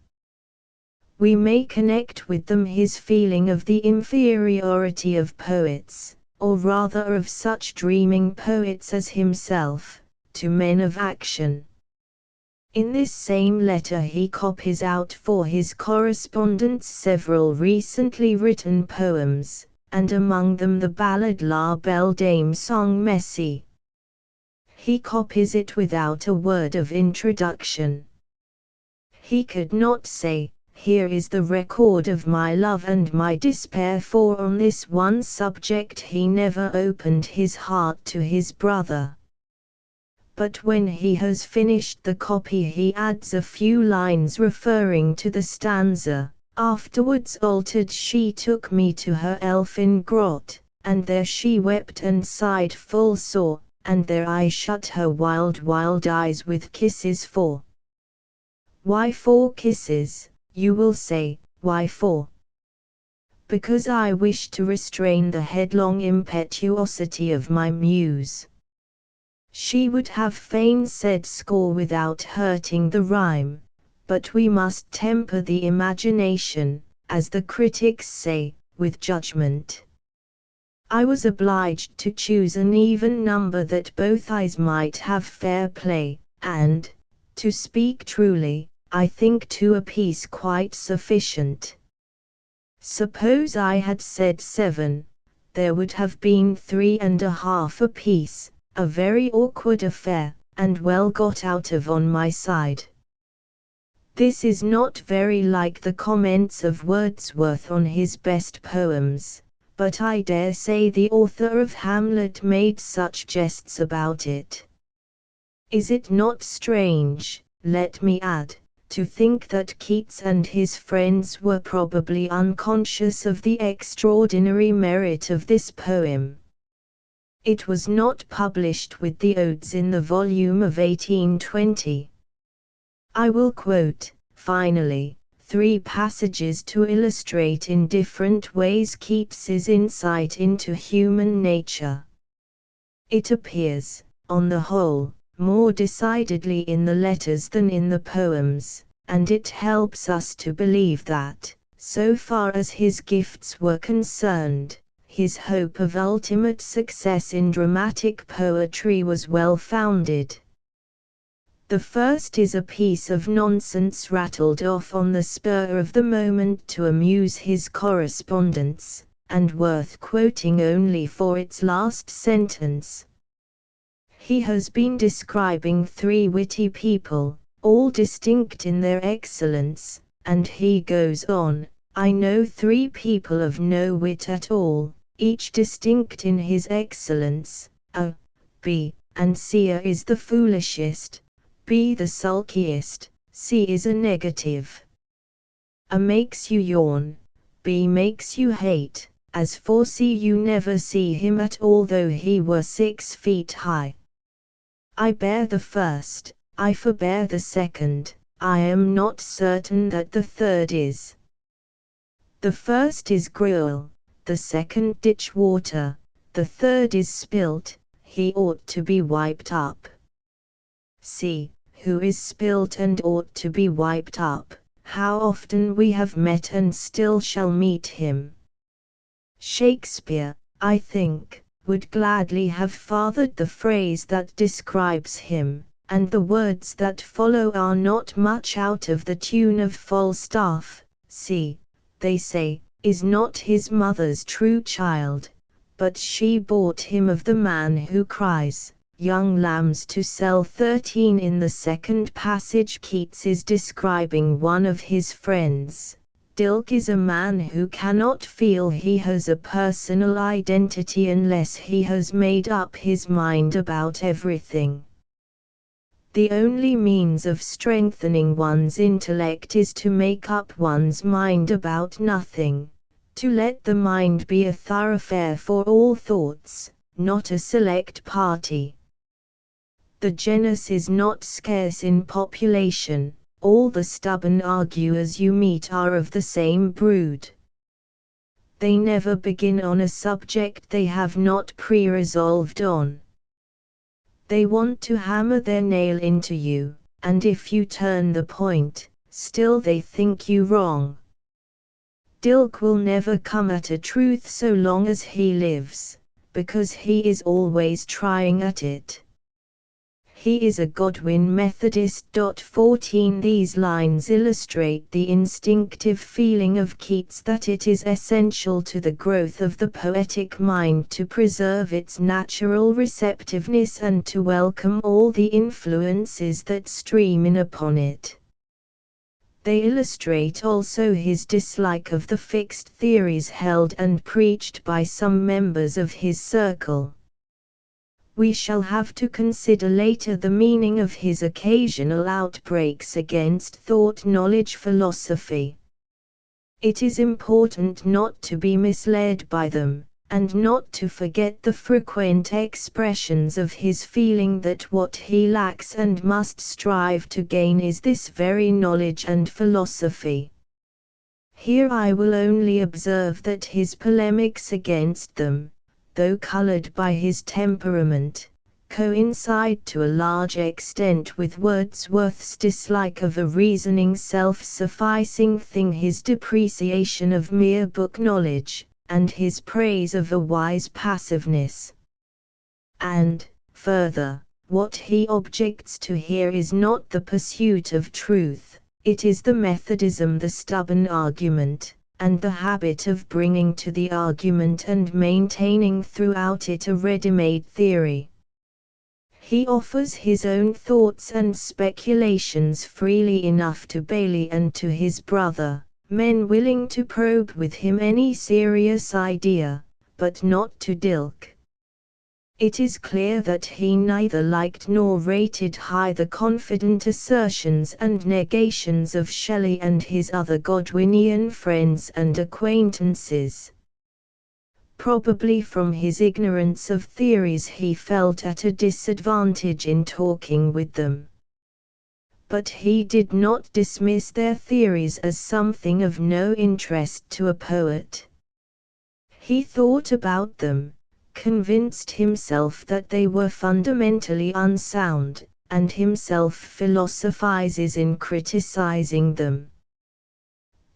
We may connect with them his feeling of the inferiority of poets, or rather of such dreaming poets as himself, to men of action. In this same letter he copies out for his correspondents several recently written poems, and among them the ballad La Belle Dame Sans Merci. He copies it without a word of introduction. He could not say, "Here is the record of my love and my despair," for on this one subject he never opened his heart to his brother. But when he has finished the copy he adds a few lines referring to the stanza, "Afterwards altered she took me to her elfin grot, and there she wept and sighed full sore, and there I shut her wild wild eyes with kisses for." Why 4 kisses, you will say, why 4? Because I wish to restrain the headlong impetuosity of my muse. She would have fain said score without hurting the rhyme, but we must temper the imagination, as the critics say, with judgment. I was obliged to choose an even number that both eyes might have fair play, and, to speak truly, I think 2 apiece quite sufficient. Suppose I had said 7, there would have been 3½ apiece, a very awkward affair, and well got out of on my side. This is not very like the comments of Wordsworth on his best poems, but I dare say the author of Hamlet made such jests about it. Is it not strange, let me add, to think that Keats and his friends were probably unconscious of the extraordinary merit of this poem? It was not published with the Odes in the volume of 1820. I will quote, finally, 3 passages to illustrate in different ways Keats's insight into human nature. It appears, on the whole, more decidedly in the letters than in the poems, and it helps us to believe that, so far as his gifts were concerned, his hope of ultimate success in dramatic poetry was well founded. The first is a piece of nonsense rattled off on the spur of the moment to amuse his correspondents, and worth quoting only for its last sentence. He has been describing 3 witty people, all distinct in their excellence, and he goes on, "I know 3 people of no wit at all, each distinct in his excellence, A, B, and C. A is the foolishest, B the sulkiest, C is a negative. A makes you yawn, B makes you hate, as for C you never see him at all though he were 6 feet high. I bear the first, I forbear the second, I am not certain that the third is. The first is gruel, the second ditch water, the third is spilt, he ought to be wiped up. See, who is spilt and ought to be wiped up, how often we have met and still shall meet him. Shakespeare, I think, would gladly have fathered the phrase that describes him, and the words that follow are not much out of the tune of Falstaff. See, they say, is not his mother's true child, but she bought him of the man who cries, young lambs to sell. 13. In the second passage Keats is describing one of his friends. Dilke is a man who cannot feel he has a personal identity unless he has made up his mind about everything. The only means of strengthening one's intellect is to make up one's mind about nothing, to let the mind be a thoroughfare for all thoughts, not a select party. The genus is not scarce in population. All the stubborn arguers you meet are of the same brood. They never begin on a subject they have not pre-resolved on. They want to hammer their nail into you, and if you turn the point, still they think you wrong. Dilke will never come at a truth so long as he lives, because he is always trying at it. He is a Godwin Methodist. 14 These lines illustrate the instinctive feeling of Keats that it is essential to the growth of the poetic mind to preserve its natural receptiveness and to welcome all the influences that stream in upon it. They illustrate also his dislike of the fixed theories held and preached by some members of his circle. We shall have to consider later the meaning of his occasional outbreaks against thought-knowledge philosophy. It is important not to be misled by them, and not to forget the frequent expressions of his feeling that what he lacks and must strive to gain is this very knowledge and philosophy. Here I will only observe that his polemics against them, though colored by his temperament, coincide to a large extent with Wordsworth's dislike of a reasoning self-sufficing thing, his depreciation of mere book knowledge, and his praise of a wise passiveness. And, further, what he objects to here is not the pursuit of truth, it is the Methodism, the stubborn argument, and the habit of bringing to the argument and maintaining throughout it a ready-made theory. He offers his own thoughts and speculations freely enough to Bailey and to his brother, men willing to probe with him any serious idea, but not to Dilke. It is clear that he neither liked nor rated high the confident assertions and negations of Shelley and his other Godwinian friends and acquaintances. Probably from his ignorance of theories he felt at a disadvantage in talking with them. But he did not dismiss their theories as something of no interest to a poet. He thought about them, convinced himself that they were fundamentally unsound, and himself philosophizes in criticizing them.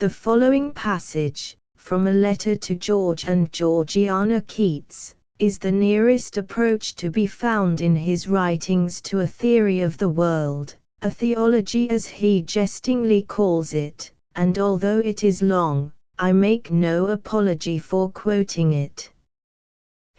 The following passage, from a letter to George and Georgiana Keats, is the nearest approach to be found in his writings to a theory of the world, a theology as he jestingly calls it, and although it is long, I make no apology for quoting it.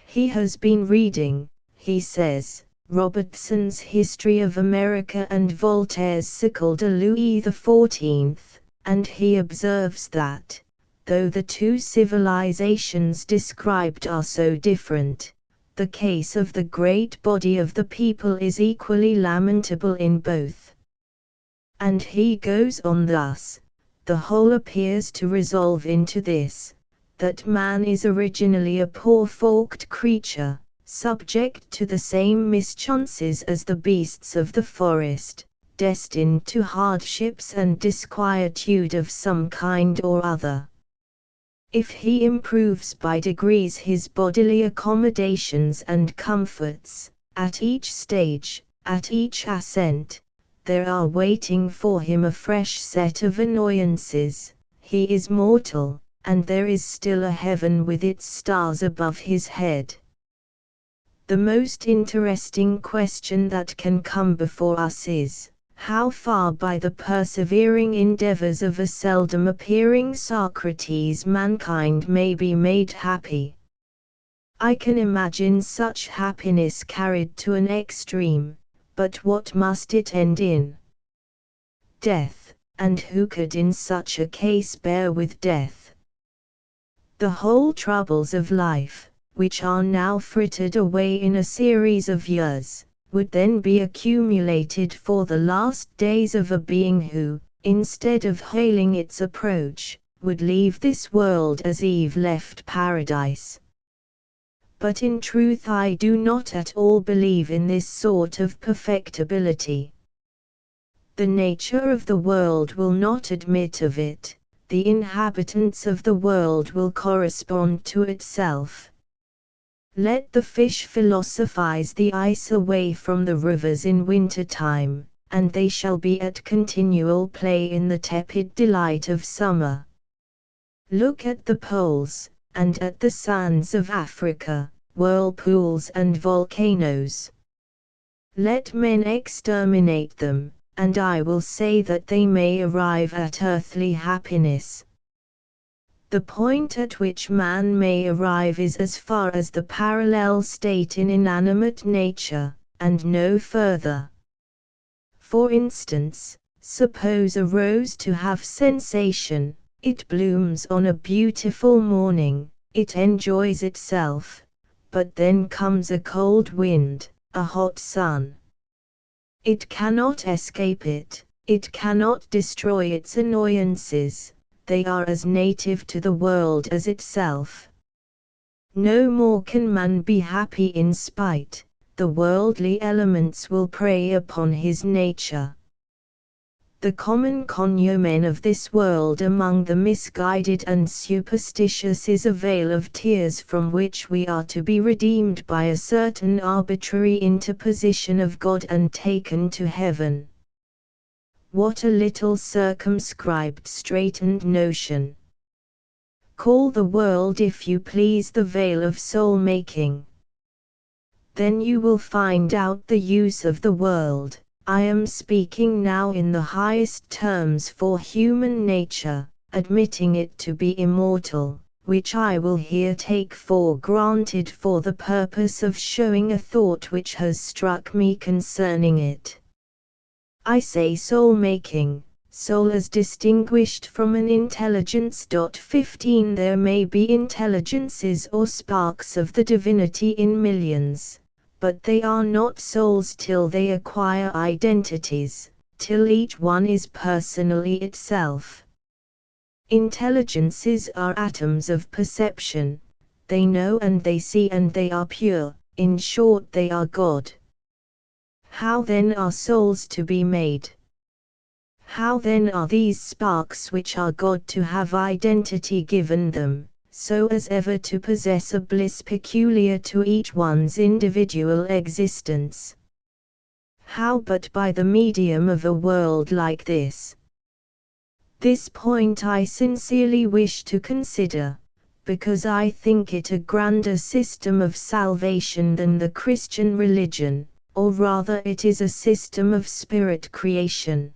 He has been reading, he says, Robertson's History of America and Voltaire's Siècle de Louis XIV, and he observes that, though the two civilizations described are so different, the case of the great body of the people is equally lamentable in both. And he goes on thus, the whole appears to resolve into this, that man is originally a poor forked creature, subject to the same mischances as the beasts of the forest, destined to hardships and disquietude of some kind or other. If he improves by degrees his bodily accommodations and comforts, at each stage, at each ascent, there are waiting for him a fresh set of annoyances. He is mortal, and there is still a heaven with its stars above his head. The most interesting question that can come before us is, how far by the persevering endeavors of a seldom appearing Socrates mankind may be made happy. I can imagine such happiness carried to an extreme, but what must it end in? Death, and who could in such a case bear with death? The whole troubles of life, which are now frittered away in a series of years, would then be accumulated for the last days of a being who, instead of hailing its approach, would leave this world as Eve left paradise. But in truth I do not at all believe in this sort of perfectibility. The nature of the world will not admit of it. the inhabitants of the world will correspond to itself. Let the fish philosophize the ice away from the rivers in winter time, and they shall be at continual play in the tepid delight of summer. Look at the poles, and at the sands of Africa, whirlpools and volcanoes. Let men exterminate them, and I will say that they may arrive at earthly happiness. The point at which man may arrive is as far as the parallel state in inanimate nature, and no further. For instance, suppose a rose to have sensation, it blooms on a beautiful morning, it enjoys itself, but then comes a cold wind, a hot sun. It cannot escape it, it cannot destroy its annoyances. They are as native to the world as itself. No more can man be happy in spite, the worldly elements will prey upon his nature. The common cognomen of this world among the misguided and superstitious is a vale of tears from which we are to be redeemed by a certain arbitrary interposition of God and taken to heaven. What a little circumscribed straitened notion! Call the world if you please the vale of soul-making. Then you will find out the use of the world. I am speaking now in the highest terms for human nature, admitting it to be immortal, which I will here take for granted for the purpose of showing a thought which has struck me concerning it. I say soul-making, soul as distinguished from an intelligence. 15 There may be intelligences or sparks of the divinity in millions, but they are not souls till they acquire identities, till each one is personally itself. Intelligences are atoms of perception, they know and they see and they are pure, in short they are God. How then are souls to be made? How then are these sparks which are God to have identity given them, so as ever to possess a bliss peculiar to each one's individual existence? How but by the medium of a world like this? This point I sincerely wish to consider, because I think it a grander system of salvation than the Christian religion, or rather it is a system of spirit creation.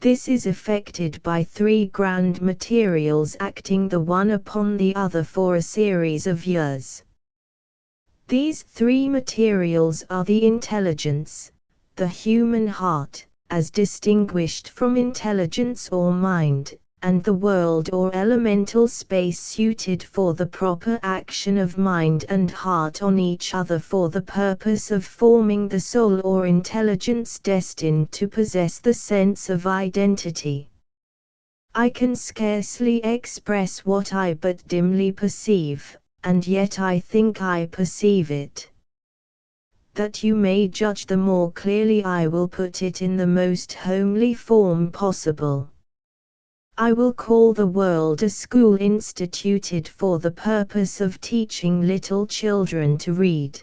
This is effected by three grand materials acting the one upon the other for a series of years. These three materials are the intelligence, the human heart, as distinguished from intelligence or mind, and the world or elemental space suited for the proper action of mind and heart on each other for the purpose of forming the soul or intelligence destined to possess the sense of identity. I can scarcely express what I but dimly perceive, and yet I think I perceive it. That you may judge the more clearly I will put it in the most homely form possible. I will call the world a school instituted for the purpose of teaching little children to read.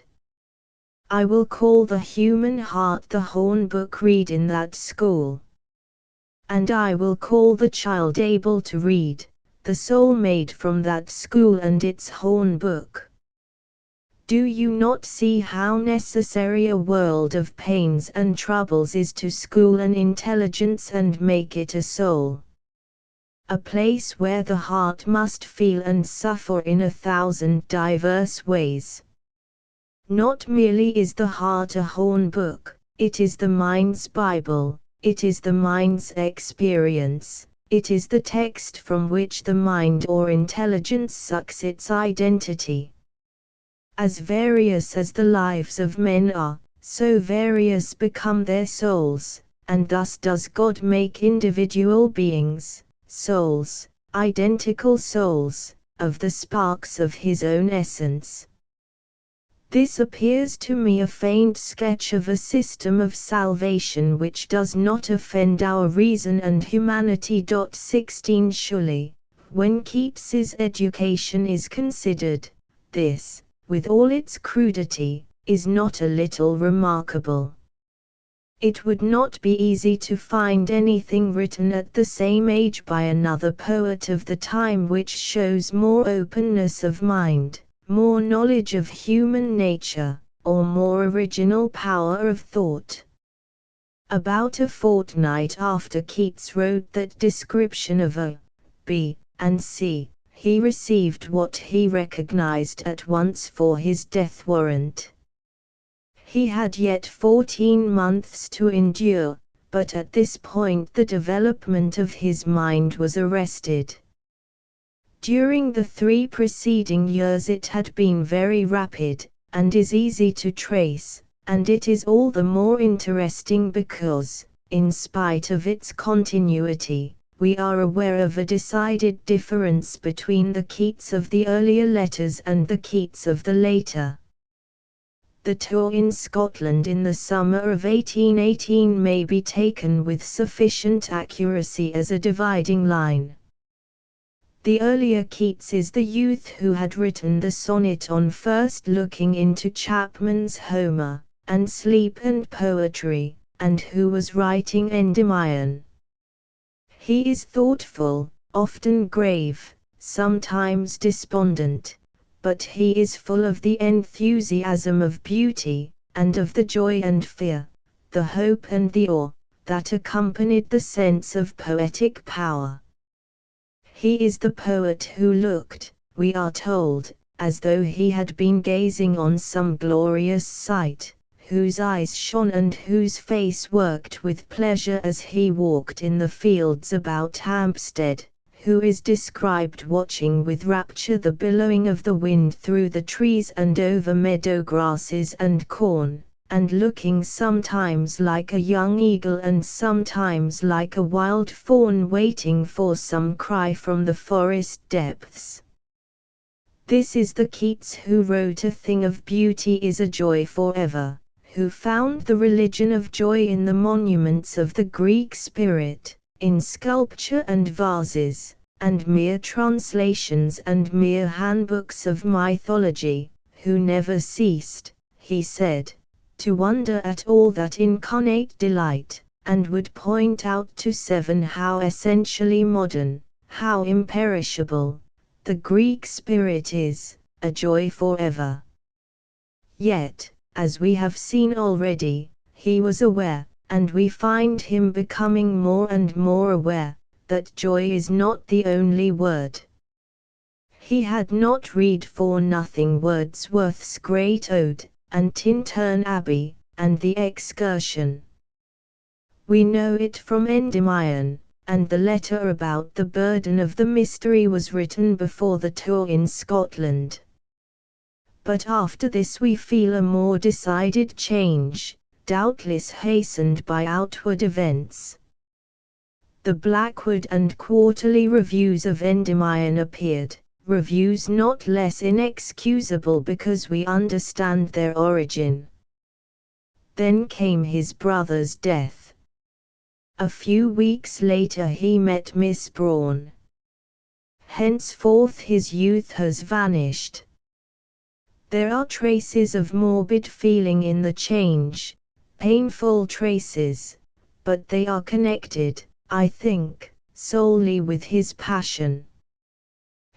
I will call the human heart the horn book read in that school. And I will call the child able to read, the soul made from that school and its horn book. Do you not see how necessary a world of pains and troubles is to school an intelligence and make it a soul? A place where the heart must feel and suffer in 1,000 diverse ways. Not merely is the heart a horn book, it is the mind's Bible, it is the mind's experience, it is the text from which the mind or intelligence sucks its identity. As various as the lives of men are, so various become their souls, and thus does God make individual beings, souls, identical souls, of the sparks of his own essence. This appears to me a faint sketch of a system of salvation which does not offend our reason and humanity. 16 Surely, when Keats's education is considered, this, with all its crudity, is not a little remarkable. It would not be easy to find anything written at the same age by another poet of the time which shows more openness of mind, more knowledge of human nature, or more original power of thought. About a fortnight after Keats wrote that description of A, B, and C, he received what he recognized at once for his death warrant. He had yet 14 months to endure, but at this point the development of his mind was arrested. During the 3 preceding years it had been very rapid, and is easy to trace, and it is all the more interesting because, in spite of its continuity, we are aware of a decided difference between the Keats of the earlier letters and the Keats of the later. The tour in Scotland in the summer of 1818 may be taken with sufficient accuracy as a dividing line. The earlier Keats is the youth who had written the sonnet on first looking into Chapman's Homer, and Sleep and Poetry, and who was writing Endymion. He is thoughtful, often grave, sometimes despondent, but he is full of the enthusiasm of beauty, and of the joy and fear, the hope and the awe, that accompanied the sense of poetic power. He is the poet who looked, we are told, as though he had been gazing on some glorious sight, whose eyes shone and whose face worked with pleasure as he walked in the fields about Hampstead, who is described watching with rapture the billowing of the wind through the trees and over meadow grasses and corn, and looking sometimes like a young eagle and sometimes like a wild fawn waiting for some cry from the forest depths. This is the Keats who wrote A thing of beauty is a joy forever, who found the religion of joy in the monuments of the Greek spirit, in sculpture and vases, and mere translations and mere handbooks of mythology, who never ceased, he said, to wonder at all that incarnate delight, and would point out to 7 how essentially modern, how imperishable, the Greek spirit is, a joy forever. Yet, as we have seen already, he was aware, and we find him becoming more and more aware, that joy is not the only word. He had not read for nothing Wordsworth's great ode, and Tintern Abbey, and The Excursion. We know it from Endymion, and the letter about the burden of the mystery was written before the tour in Scotland. But after this we feel a more decided change, doubtless hastened by outward events. The Blackwood and Quarterly Reviews of Endymion appeared, reviews not less inexcusable because we understand their origin. Then came his brother's death. A few weeks later he met Miss Braun. Henceforth his youth has vanished. There are traces of morbid feeling in the change, painful traces, but they are connected, I think, solely with his passion.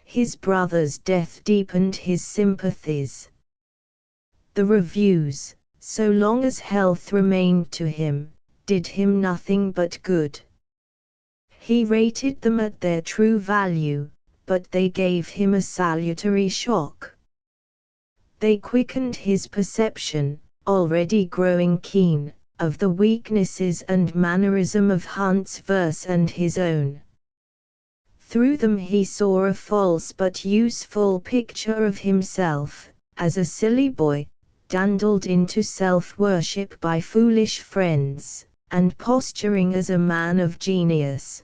His brother's death deepened his sympathies. The reviews, so long as health remained to him, did him nothing but good. He rated them at their true value, but they gave him a salutary shock. They quickened his perception, already growing keen, of the weaknesses and mannerism of Hunt's verse and his own. Through them he saw a false but useful picture of himself, as a silly boy, dandled into self-worship by foolish friends, and posturing as a man of genius.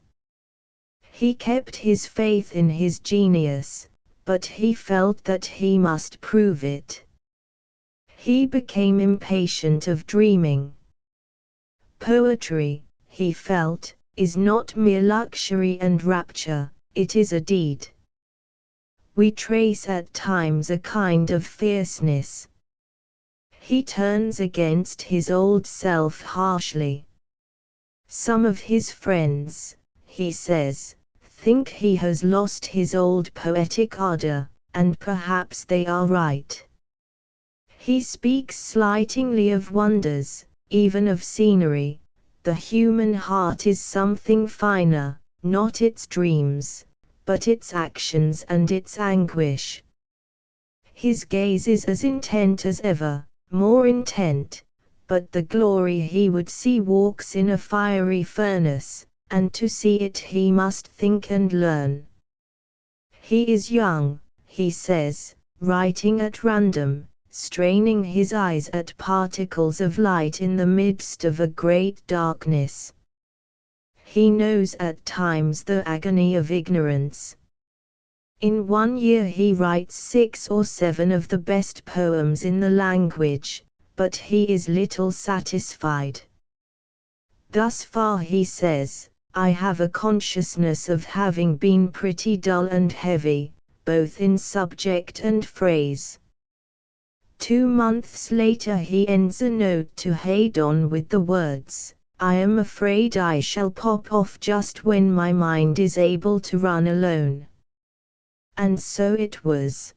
He kept his faith in his genius, but he felt that he must prove it. He became impatient of dreaming. Poetry, he felt, is not mere luxury and rapture, it is a deed. We trace at times a kind of fierceness. He turns against his old self harshly. Some of his friends, he says, think he has lost his old poetic ardor, and perhaps they are right. He speaks slightingly of wonders, even of scenery. The human heart is something finer, not its dreams, but its actions and its anguish. His gaze is as intent as ever, more intent, but the glory he would see walks in a fiery furnace, and to see it he must think and learn. He is young, he says, writing at random, straining his eyes at particles of light in the midst of a great darkness. He knows at times the agony of ignorance. In 1 year he writes 6 or 7 of the best poems in the language, but he is little satisfied. Thus far, he says, I have a consciousness of having been pretty dull and heavy, both in subject and phrase. 2 months later he ends a note to Haydon with the words, I am afraid I shall pop off just when my mind is able to run alone. And so it was.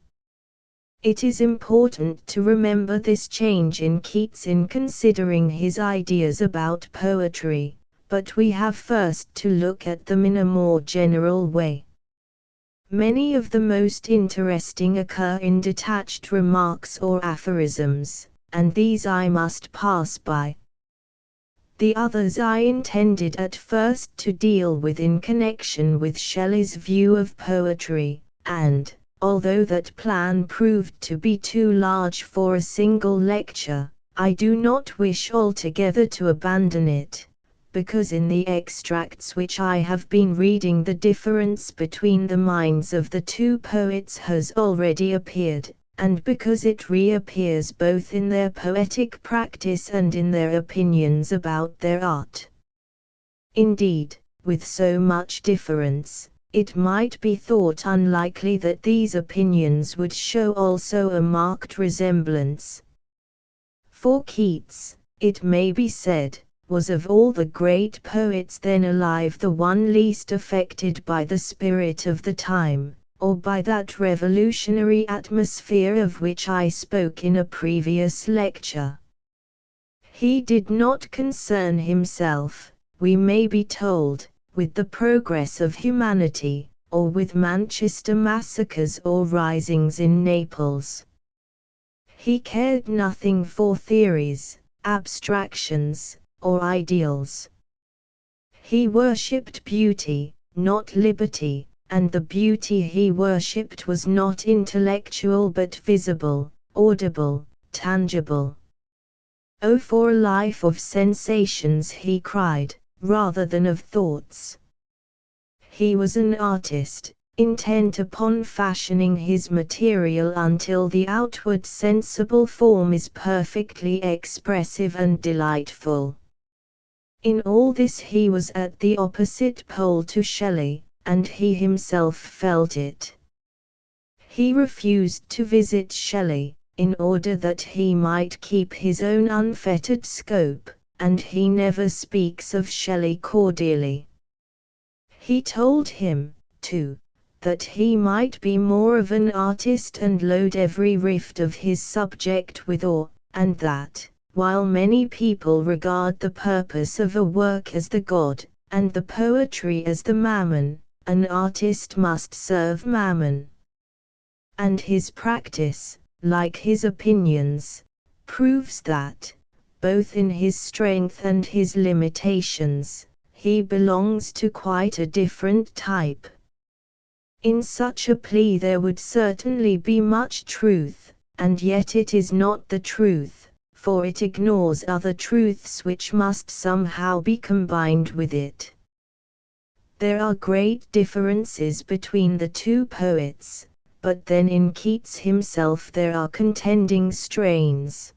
It is important to remember this change in Keats in considering his ideas about poetry, but we have first to look at them in a more general way. Many of the most interesting occur in detached remarks or aphorisms, and these I must pass by. The others I intended at first to deal with in connection with Shelley's view of poetry, and, although that plan proved to be too large for a single lecture, I do not wish altogether to abandon it, because in the extracts which I have been reading the difference between the minds of the two poets has already appeared, and because it reappears both in their poetic practice and in their opinions about their art. Indeed, with so much difference, it might be thought unlikely that these opinions would show also a marked resemblance. For Keats, it may be said, was of all the great poets then alive the one least affected by the spirit of the time, or by that revolutionary atmosphere of which I spoke in a previous lecture. He did not concern himself, we may be told, with the progress of humanity, or with Manchester massacres or risings in Naples. He cared nothing for theories, abstractions, or ideals. He worshipped beauty, not liberty, and the beauty he worshipped was not intellectual but visible, audible, tangible. Oh, for a life of sensations, he cried, rather than of thoughts. He was an artist, intent upon fashioning his material until the outward sensible form is perfectly expressive and delightful. In all this he was at the opposite pole to Shelley, and he himself felt it. He refused to visit Shelley, in order that he might keep his own unfettered scope, and he never speaks of Shelley cordially. He told him, too, that he might be more of an artist and load every rift of his subject with awe, and that, while many people regard the purpose of a work as the God, and the poetry as the mammon, an artist must serve mammon. And his practice, like his opinions, proves that, both in his strength and his limitations, he belongs to quite a different type. In such a plea there would certainly be much truth, and yet it is not the truth, for it ignores other truths which must somehow be combined with it. There are great differences between the two poets, but then in Keats himself there are contending strains.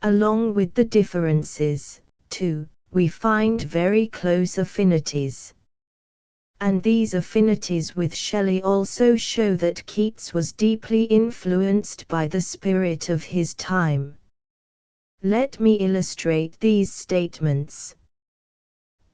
Along with the differences, too, we find very close affinities. And these affinities with Shelley also show that Keats was deeply influenced by the spirit of his time. Let me illustrate these statements.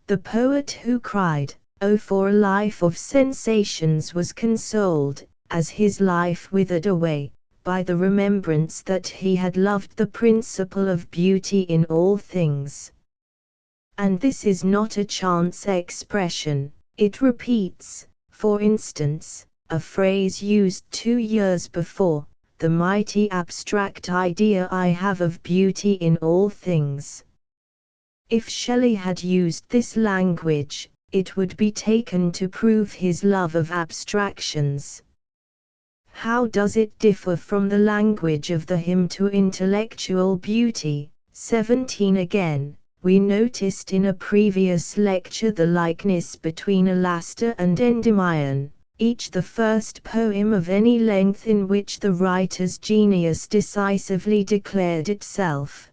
The poet who cried, "Oh, for a life of sensations," was consoled, as his life withered away, by the remembrance that he had loved the principle of beauty in all things. And this is not a chance expression. It repeats, for instance, a phrase used 2 years before, "the mighty abstract idea I have of beauty in all things." If Shelley had used this language, it would be taken to prove his love of abstractions. How does it differ from the language of the hymn to intellectual beauty? 17 Again, we noticed in a previous lecture the likeness between Alastor and Endymion, each the first poem of any length in which the writer's genius decisively declared itself.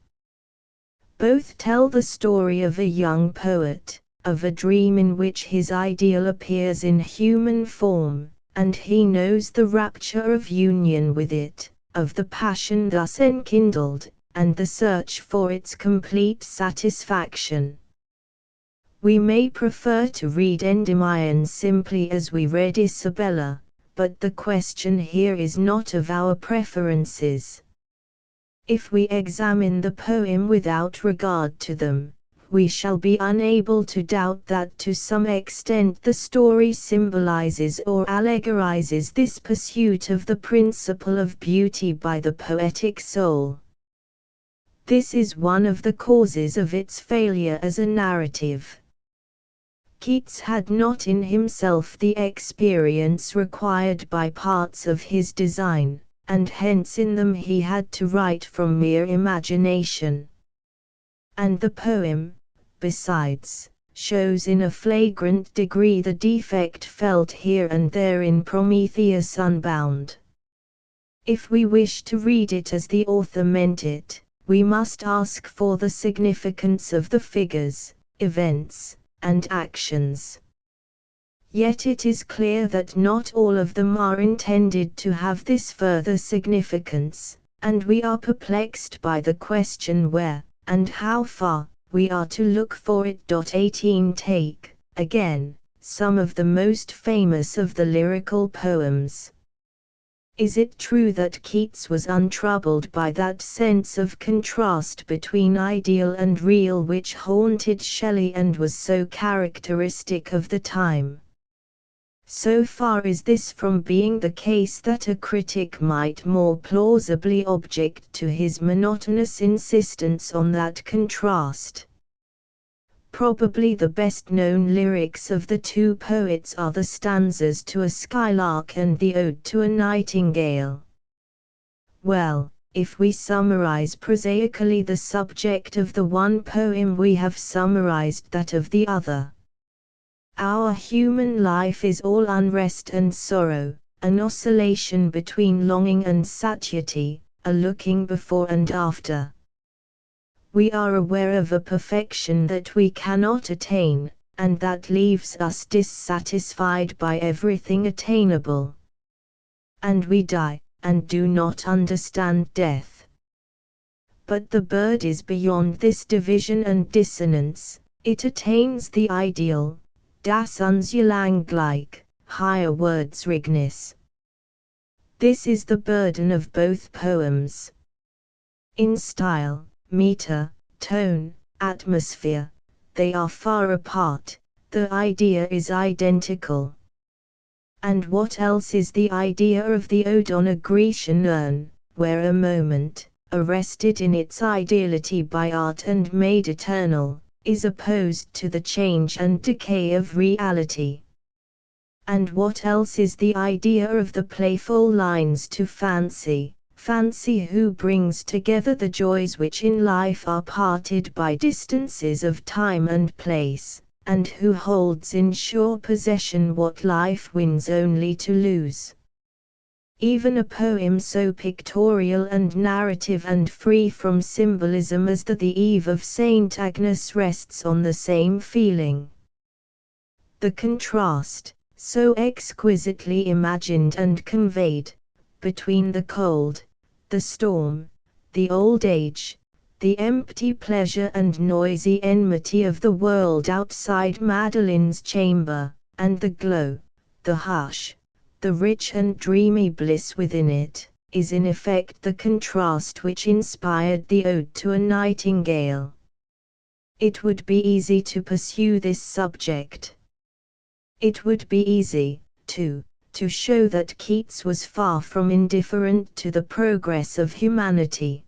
Both tell the story of a young poet, of a dream in which his ideal appears in human form, and he knows the rapture of union with it, of the passion thus enkindled, and the search for its complete satisfaction. We may prefer to read Endymion simply as we read Isabella, but the question here is not of our preferences. If we examine the poem without regard to them, we shall be unable to doubt that to some extent the story symbolizes or allegorizes this pursuit of the principle of beauty by the poetic soul. This is one of the causes of its failure as a narrative. Keats had not in himself the experience required by parts of his design, and hence in them he had to write from mere imagination. And the poem, besides, shows in a flagrant degree the defect felt here and there in Prometheus Unbound. If we wish to read it as the author meant it, we must ask for the significance of the figures, events, and actions. Yet it is clear that not all of them are intended to have this further significance, and we are perplexed by the question where, and how far, we are to look for it. 18 Take, again, some of the most famous of the lyrical poems. Is it true that Keats was untroubled by that sense of contrast between ideal and real which haunted Shelley and was so characteristic of the time? So far is this from being the case that a critic might more plausibly object to his monotonous insistence on that contrast. Probably the best-known lyrics of the two poets are the stanzas to A Skylark and the Ode to a Nightingale. Well, if we summarize prosaically the subject of the one poem, we have summarized that of the other. Our human life is all unrest and sorrow, an oscillation between longing and satiety, a looking before and after. We are aware of a perfection that we cannot attain, and that leaves us dissatisfied by everything attainable. And we die, and do not understand death. But the bird is beyond this division and dissonance, it attains the ideal, das Unzulangliche, higher Wordsrigness. This is the burden of both poems. In style, meter, tone, atmosphere, they are far apart, the idea is identical. And what else is the idea of the Ode on a Grecian urn, where a moment, arrested in its ideality by art and made eternal, is opposed to the change and decay of reality? And what else is the idea of the playful lines to Fancy? Fancy who brings together the joys which in life are parted by distances of time and place, and who holds in sure possession what life wins only to lose. Even a poem so pictorial and narrative and free from symbolism as The Eve of St. Agnes rests on the same feeling. The contrast, so exquisitely imagined and conveyed, between the cold, the storm, the old age, the empty pleasure and noisy enmity of the world outside Madeline's chamber, and the glow, the hush, the rich and dreamy bliss within it, is in effect the contrast which inspired the Ode to a Nightingale. It would be easy to pursue this subject. It would be easy, too, to show that Keats was far from indifferent to the progress of humanity.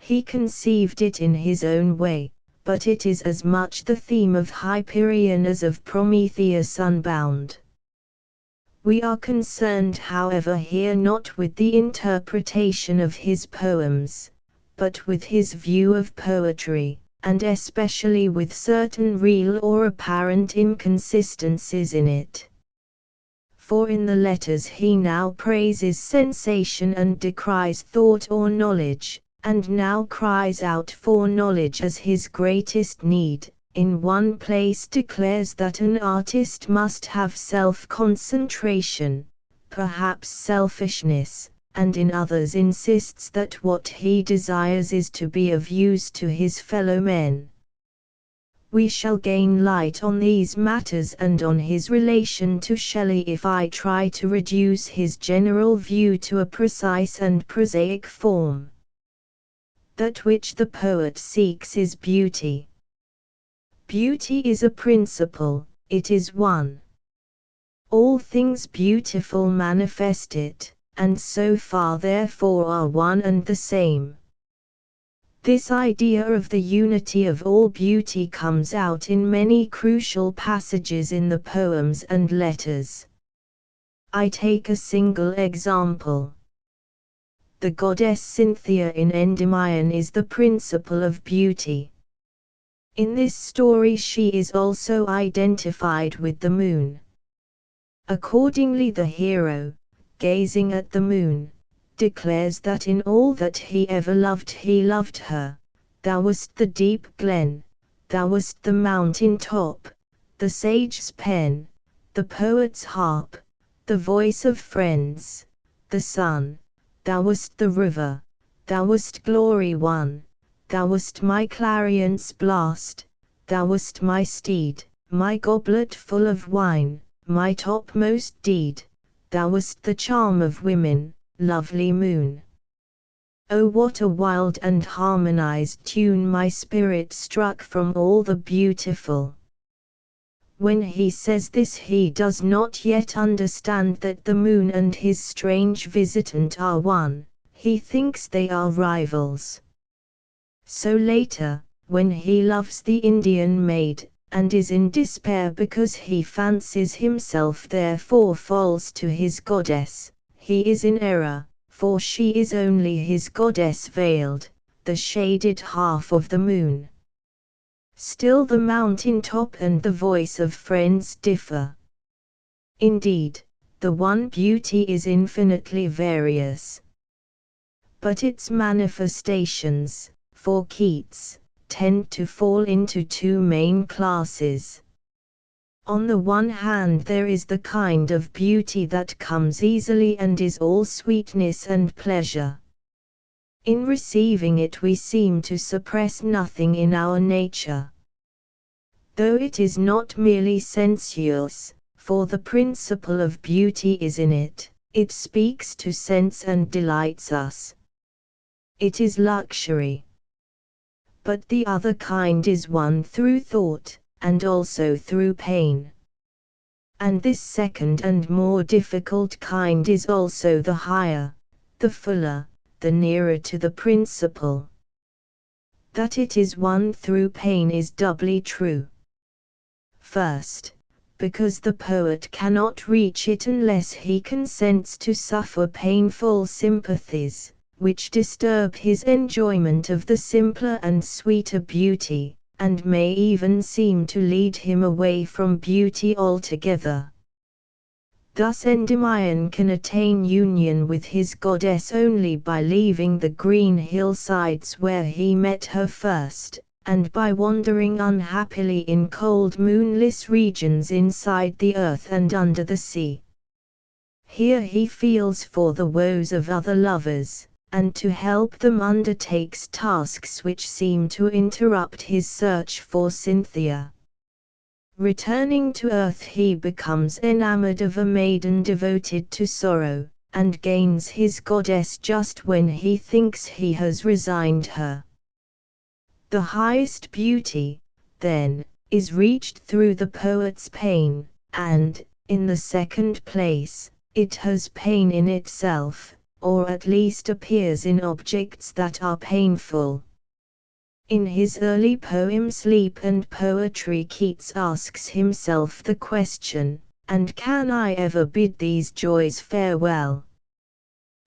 He conceived it in his own way, but it is as much the theme of Hyperion as of Prometheus Unbound. We are concerned, however, here not with the interpretation of his poems, but with his view of poetry, and especially with certain real or apparent inconsistencies in it. For in the letters he now praises sensation and decries thought or knowledge, and now cries out for knowledge as his greatest need. In one place declares that an artist must have self-concentration, perhaps selfishness, and in others insists that what he desires is to be of use to his fellow men. We shall gain light on these matters and on his relation to Shelley if I try to reduce his general view to a precise and prosaic form. That which the poet seeks is beauty. Beauty is a principle, it is one. All things beautiful manifest it, and so far therefore are one and the same. This idea of the unity of all beauty comes out in many crucial passages in the poems and letters. I take a single example. The goddess Cynthia in Endymion is the principle of beauty. In this story she is also identified with the moon. Accordingly the hero, gazing at the moon, declares that in all that he ever loved he loved her. Thou wast the deep glen, thou wast the mountain top, the sage's pen, the poet's harp, the voice of friends, the sun, thou wast the river, thou wast glory won. Thou wast my clarion's blast, thou wast my steed, my goblet full of wine, my topmost deed, thou wast the charm of women, lovely moon. Oh, what a wild and harmonized tune my spirit struck from all the beautiful. When he says this he does not yet understand that the moon and his strange visitant are one, he thinks they are rivals. So later, when he loves the Indian maid, and is in despair because he fancies himself therefore false to his goddess, he is in error, for she is only his goddess veiled, the shaded half of the moon. Still the mountain top and the voice of friends differ. Indeed, the one beauty is infinitely various. But its manifestations, for Keats, tend to fall into two main classes. On the one hand there is the kind of beauty that comes easily and is all sweetness and pleasure. In receiving it we seem to suppress nothing in our nature. Though it is not merely sensuous, for the principle of beauty is in it, it speaks to sense and delights us. It is luxury. But the other kind is won through thought, and also through pain. And this second and more difficult kind is also the higher, the fuller, the nearer to the principle. That it is won through pain is doubly true. First, because the poet cannot reach it unless he consents to suffer painful sympathies, which disturb his enjoyment of the simpler and sweeter beauty, and may even seem to lead him away from beauty altogether. Thus Endymion can attain union with his goddess only by leaving the green hillsides where he met her first, and by wandering unhappily in cold moonless regions inside the earth and under the sea. Here he feels for the woes of other lovers, and to help them undertakes tasks which seem to interrupt his search for Cynthia. Returning to earth he becomes enamored of a maiden devoted to sorrow, and gains his goddess just when he thinks he has resigned her. The highest beauty, then, is reached through the poet's pain, and, in the second place, it has pain in itself, or at least appears in objects that are painful. In his early poem Sleep and Poetry, Keats asks himself the question, "And can I ever bid these joys farewell?"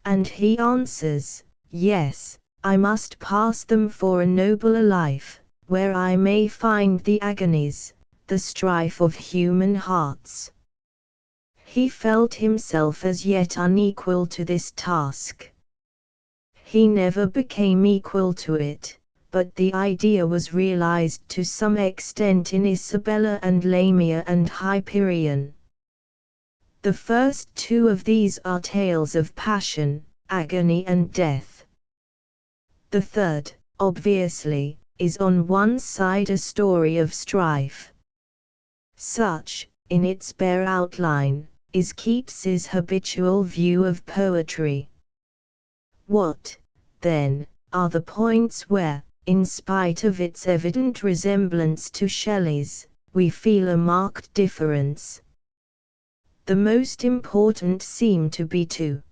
And he answers, "Yes, I must pass them for a nobler life, where I may find the agonies, the strife of human hearts." He felt himself as yet unequal to this task. He never became equal to it, but the idea was realized to some extent in Isabella and Lamia and Hyperion. The first two of these are tales of passion, agony and death. The third, obviously, is on one side a story of strife. Such, in its bare outline, is Keats's habitual view of poetry. What, then, are the points where, in spite of its evident resemblance to Shelley's, we feel a marked difference? The most important seem to be two.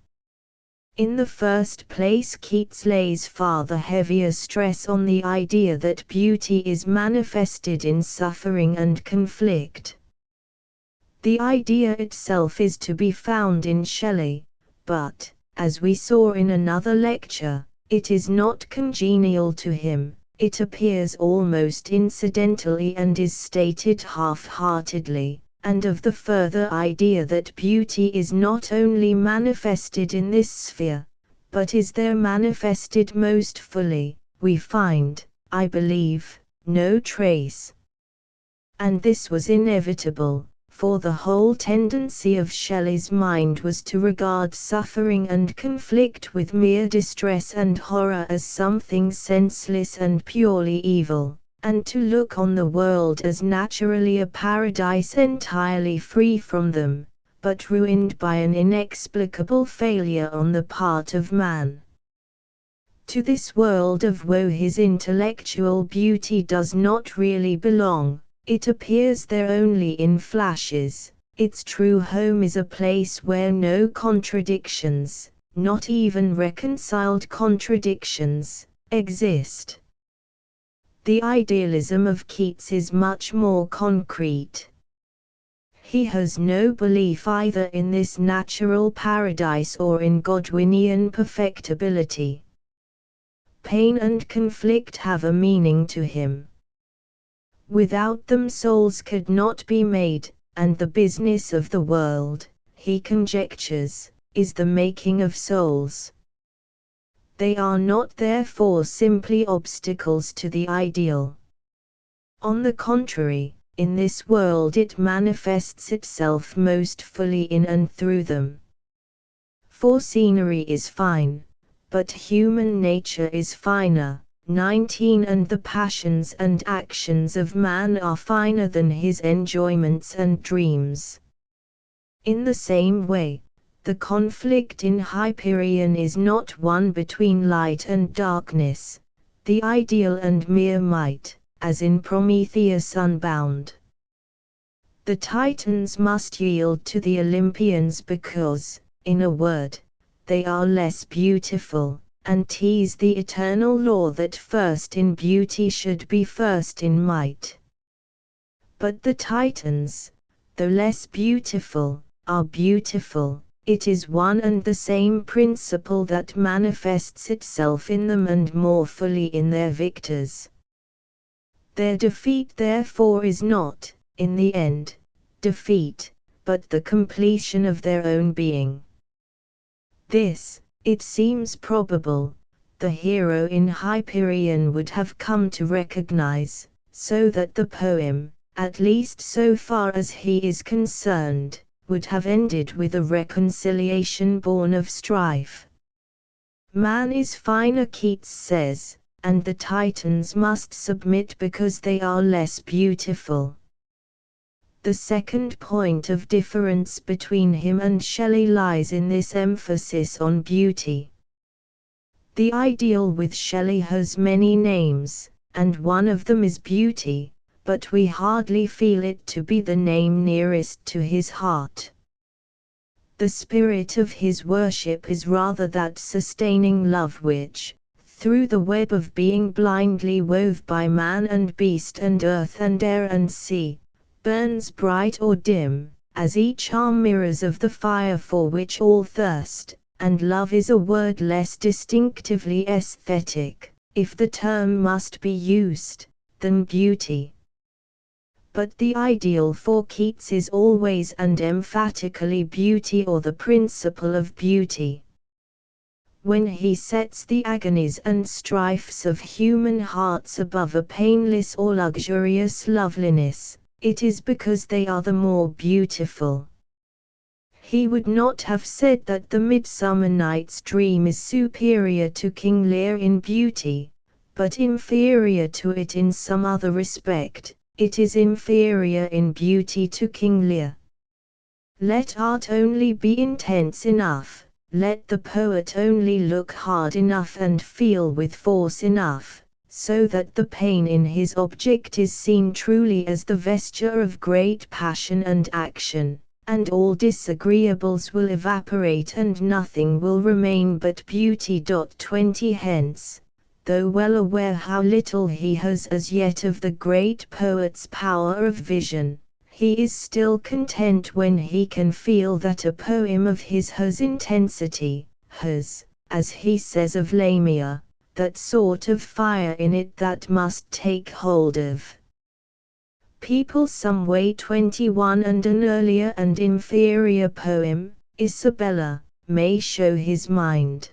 In the first place, Keats lays far the heavier stress on the idea that beauty is manifested in suffering and conflict. The idea itself is to be found in Shelley, but, as we saw in another lecture, it is not congenial to him. It appears almost incidentally and is stated half-heartedly, and of the further idea that beauty is not only manifested in this sphere, but is there manifested most fully, we find, I believe, no trace. And this was inevitable, for the whole tendency of Shelley's mind was to regard suffering and conflict with mere distress and horror as something senseless and purely evil, and to look on the world as naturally a paradise entirely free from them, but ruined by an inexplicable failure on the part of man. To this world of woe his intellectual beauty does not really belong. It appears there only in flashes. Its true home is a place where no contradictions, not even reconciled contradictions, exist. The idealism of Keats is much more concrete. He has no belief either in this natural paradise or in Godwinian perfectibility. Pain and conflict have a meaning to him. Without them souls could not be made, and the business of the world, he conjectures, is the making of souls. They are not therefore simply obstacles to the ideal. On the contrary, in this world it manifests itself most fully in and through them. For scenery is fine, but human nature is finer. 19 And the passions and actions of man are finer than his enjoyments and dreams. In the same way, the conflict in Hyperion is not one between light and darkness, the ideal and mere might, as in Prometheus Unbound. The Titans must yield to the Olympians because, in a word, they are less beautiful, and tease the eternal law that first in beauty should be first in might. But the Titans, though less beautiful, are beautiful. It is one and the same principle that manifests itself in them and more fully in their victors. Their defeat therefore is not, in the end, defeat, but the completion of their own being. This, it seems probable, the hero in Hyperion would have come to recognize, so that the poem, at least so far as he is concerned, would have ended with a reconciliation born of strife. Man is finer, Keats says, and the Titans must submit because they are less beautiful. The second point of difference between him and Shelley lies in this emphasis on beauty. The ideal with Shelley has many names, and one of them is beauty, but we hardly feel it to be the name nearest to his heart. The spirit of his worship is rather that sustaining love which, through the web of being blindly wove by man and beast and earth and air and sea, burns bright or dim, as each are mirrors of the fire for which all thirst, and love is a word less distinctively aesthetic, if the term must be used, than beauty. But the ideal for Keats is always and emphatically beauty, or the principle of beauty. When he sets the agonies and strifes of human hearts above a painless or luxurious loveliness, it is because they are the more beautiful. He would not have said that the Midsummer Night's Dream is superior to King Lear in beauty, but inferior to it in some other respect. It is inferior in beauty to King Lear. Let art only be intense enough, let the poet only look hard enough and feel with force enough, so that the pain in his object is seen truly as the vesture of great passion and action, and all disagreeables will evaporate and nothing will remain but beauty. 20 Hence, though well aware how little he has as yet of the great poet's power of vision, he is still content when he can feel that a poem of his has intensity, has, as he says of Lamia, that sort of fire in it that must take hold of people some way. 21 And an earlier and inferior poem, Isabella, may show his mind.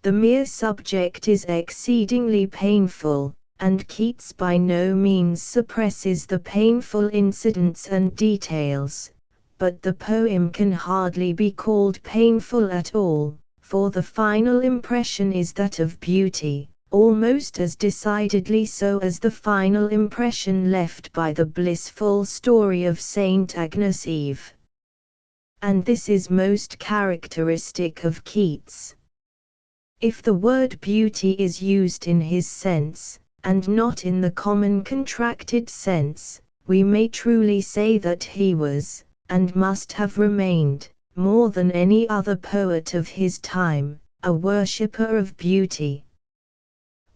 The mere subject is exceedingly painful, and Keats by no means suppresses the painful incidents and details, but the poem can hardly be called painful at all, for the final impression is that of beauty, almost as decidedly so as the final impression left by the blissful story of Saint Agnes Eve. And this is most characteristic of Keats. If the word beauty is used in his sense, and not in the common contracted sense, we may truly say that he was, and must have remained, more than any other poet of his time, a worshipper of beauty.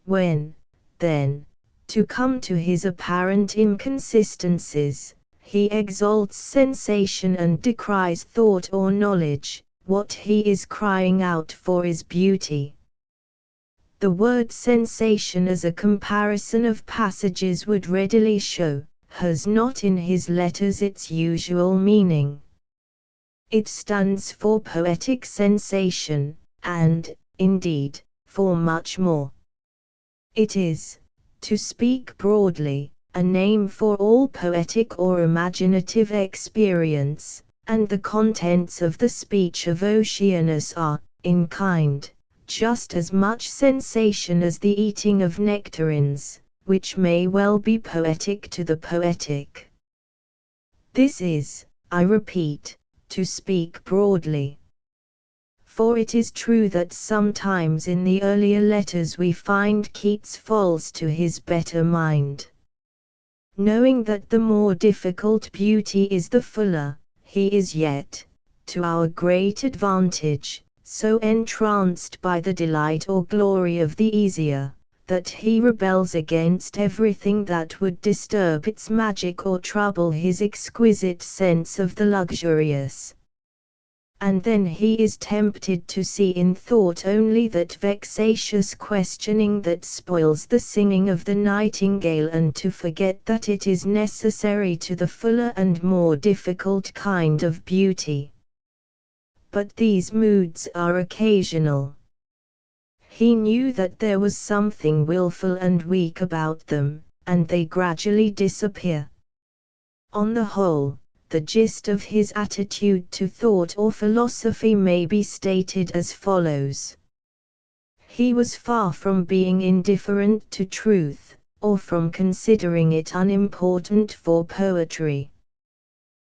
When, then, to come to his apparent inconsistencies, he exalts sensation and decries thought or knowledge, what he is crying out for is beauty. The word sensation as a comparison of passages would readily show, has not in his letters its usual meaning. It stands for poetic sensation, and, indeed, for much more. It is, to speak broadly, a name for all poetic or imaginative experience, and the contents of the speech of Oceanus are, in kind, just as much sensation as the eating of nectarines, which may well be poetic to the poetic. This is, I repeat, to speak broadly. For it is true that sometimes in the earlier letters we find Keats falls to his better mind. Knowing that the more difficult beauty is the fuller, he is yet, to our great advantage, so entranced by the delight or glory of the easier, that he rebels against everything that would disturb its magic or trouble his exquisite sense of the luxurious. and then he is tempted to see in thought only that vexatious questioning that spoils the singing of the nightingale, and to forget that it is necessary to the fuller and more difficult kind of beauty. But these moods are occasional. He knew that there was something willful and weak about them, and they gradually disappear. On the whole, the gist of his attitude to thought or philosophy may be stated as follows. He was far from being indifferent to truth, or from considering it unimportant for poetry.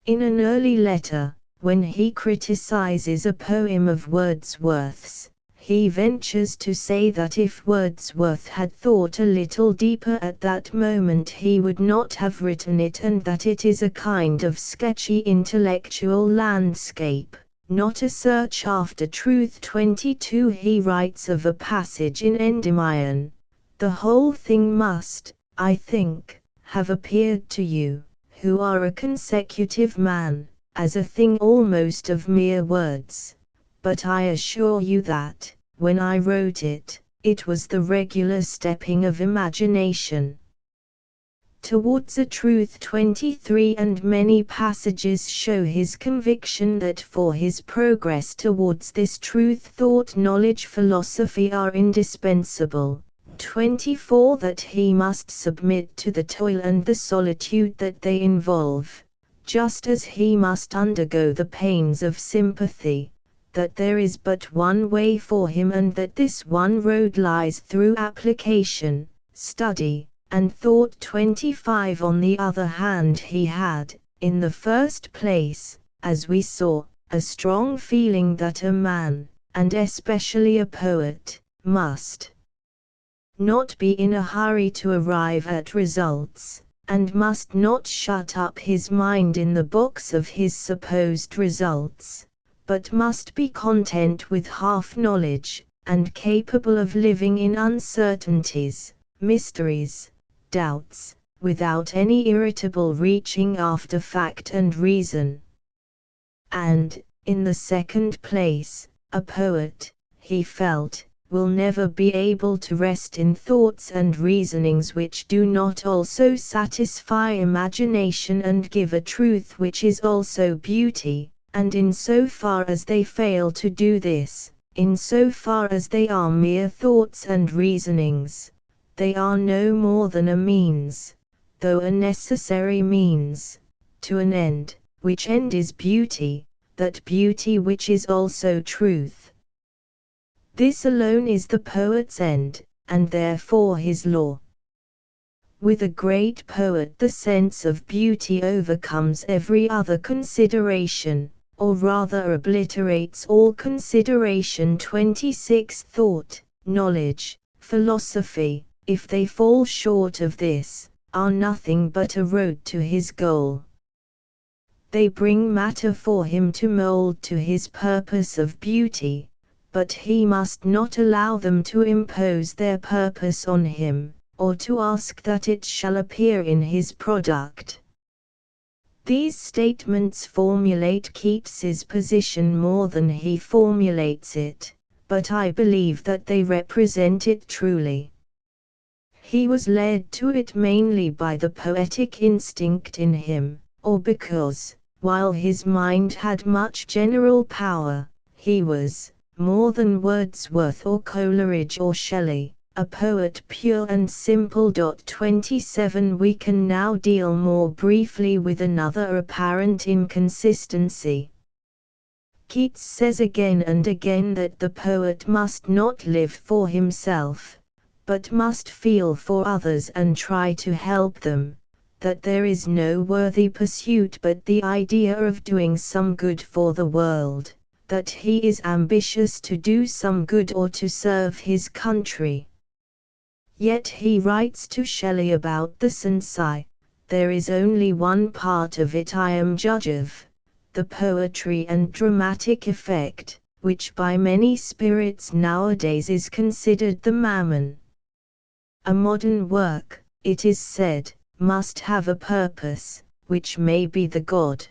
In an early letter, when he criticizes a poem of Wordsworth's, he ventures to say that if Wordsworth had thought a little deeper at that moment he would not have written it, and that it is a kind of sketchy intellectual landscape, not a search after truth. 22 He writes of a passage in Endymion, "The whole thing must, I think, have appeared to you, who are a consecutive man, as a thing almost of mere words. But I assure you that, when I wrote it, it was the regular stepping of imagination towards a truth." 23 And many passages show his conviction that for his progress towards this truth thought, knowledge, philosophy are indispensable. 24 That he must submit to the toil and the solitude that they involve, just as he must undergo the pains of sympathy, that there is but one way for him, and that this one road lies through application, study, and thought. 25 On the other hand, he had, in the first place, as we saw, a strong feeling that a man, and especially a poet, must not be in a hurry to arrive at results, and must not shut up his mind in the box of his supposed results, but must be content with half knowledge, and capable of living in uncertainties, mysteries, doubts, without any irritable reaching after fact and reason. And, in the second place, a poet, he felt, will never be able to rest in thoughts and reasonings which do not also satisfy imagination and give a truth which is also beauty, and in so far as they fail to do this, in so far as they are mere thoughts and reasonings, they are no more than a means, though a necessary means, to an end, which end is beauty, that beauty which is also truth. This alone is the poet's end, and therefore his law. With a great poet the sense of beauty overcomes every other consideration, or rather obliterates all consideration. 26 Thought, knowledge, philosophy, if they fall short of this, are nothing but a road to his goal. They bring matter for him to mold to his purpose of beauty, but he must not allow them to impose their purpose on him, or to ask that it shall appear in his product. These statements formulate Keats's position more than he formulates it, but I believe that they represent it truly. He was led to it mainly by the poetic instinct in him, or because, while his mind had much general power, he was, more than Wordsworth or Coleridge or Shelley, a poet pure and simple. 27 We can now deal more briefly with another apparent inconsistency. Keats says again and again that the poet must not live for himself, but must feel for others and try to help them, that there is no worthy pursuit but the idea of doing some good for the world, that he is ambitious to do some good or to serve his country. Yet he writes to Shelley about the Cenci, "There is only one part of it I am judge of, the poetry and dramatic effect, which by many spirits nowadays is considered the mammon. A modern work, it is said, must have a purpose, which may be the God.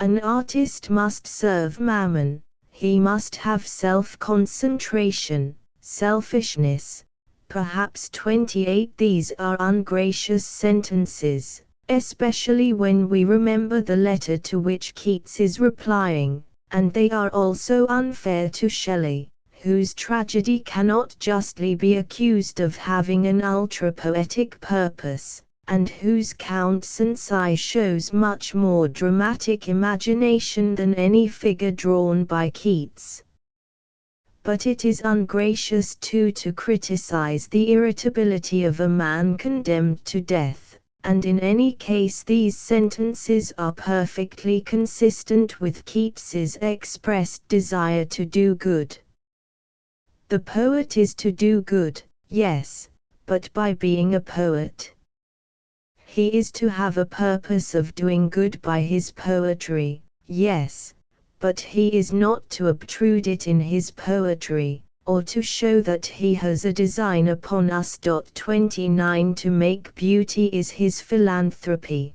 An artist must serve Mammon, he must have self-concentration, selfishness. Perhaps 28. These are ungracious sentences, especially when we remember the letter to which Keats is replying, and they are also unfair to Shelley, whose tragedy cannot justly be accused of having an ultra-poetic purpose, and whose Count Sancy shows much more dramatic imagination than any figure drawn by Keats. But it is ungracious too to criticize the irritability of a man condemned to death, and in any case these sentences are perfectly consistent with Keats's expressed desire to do good. The poet is to do good, yes, but by being a poet. He is to have a purpose of doing good by his poetry, yes, but he is not to obtrude it in his poetry, or to show that he has a design upon us. 29 To make beauty is his philanthropy.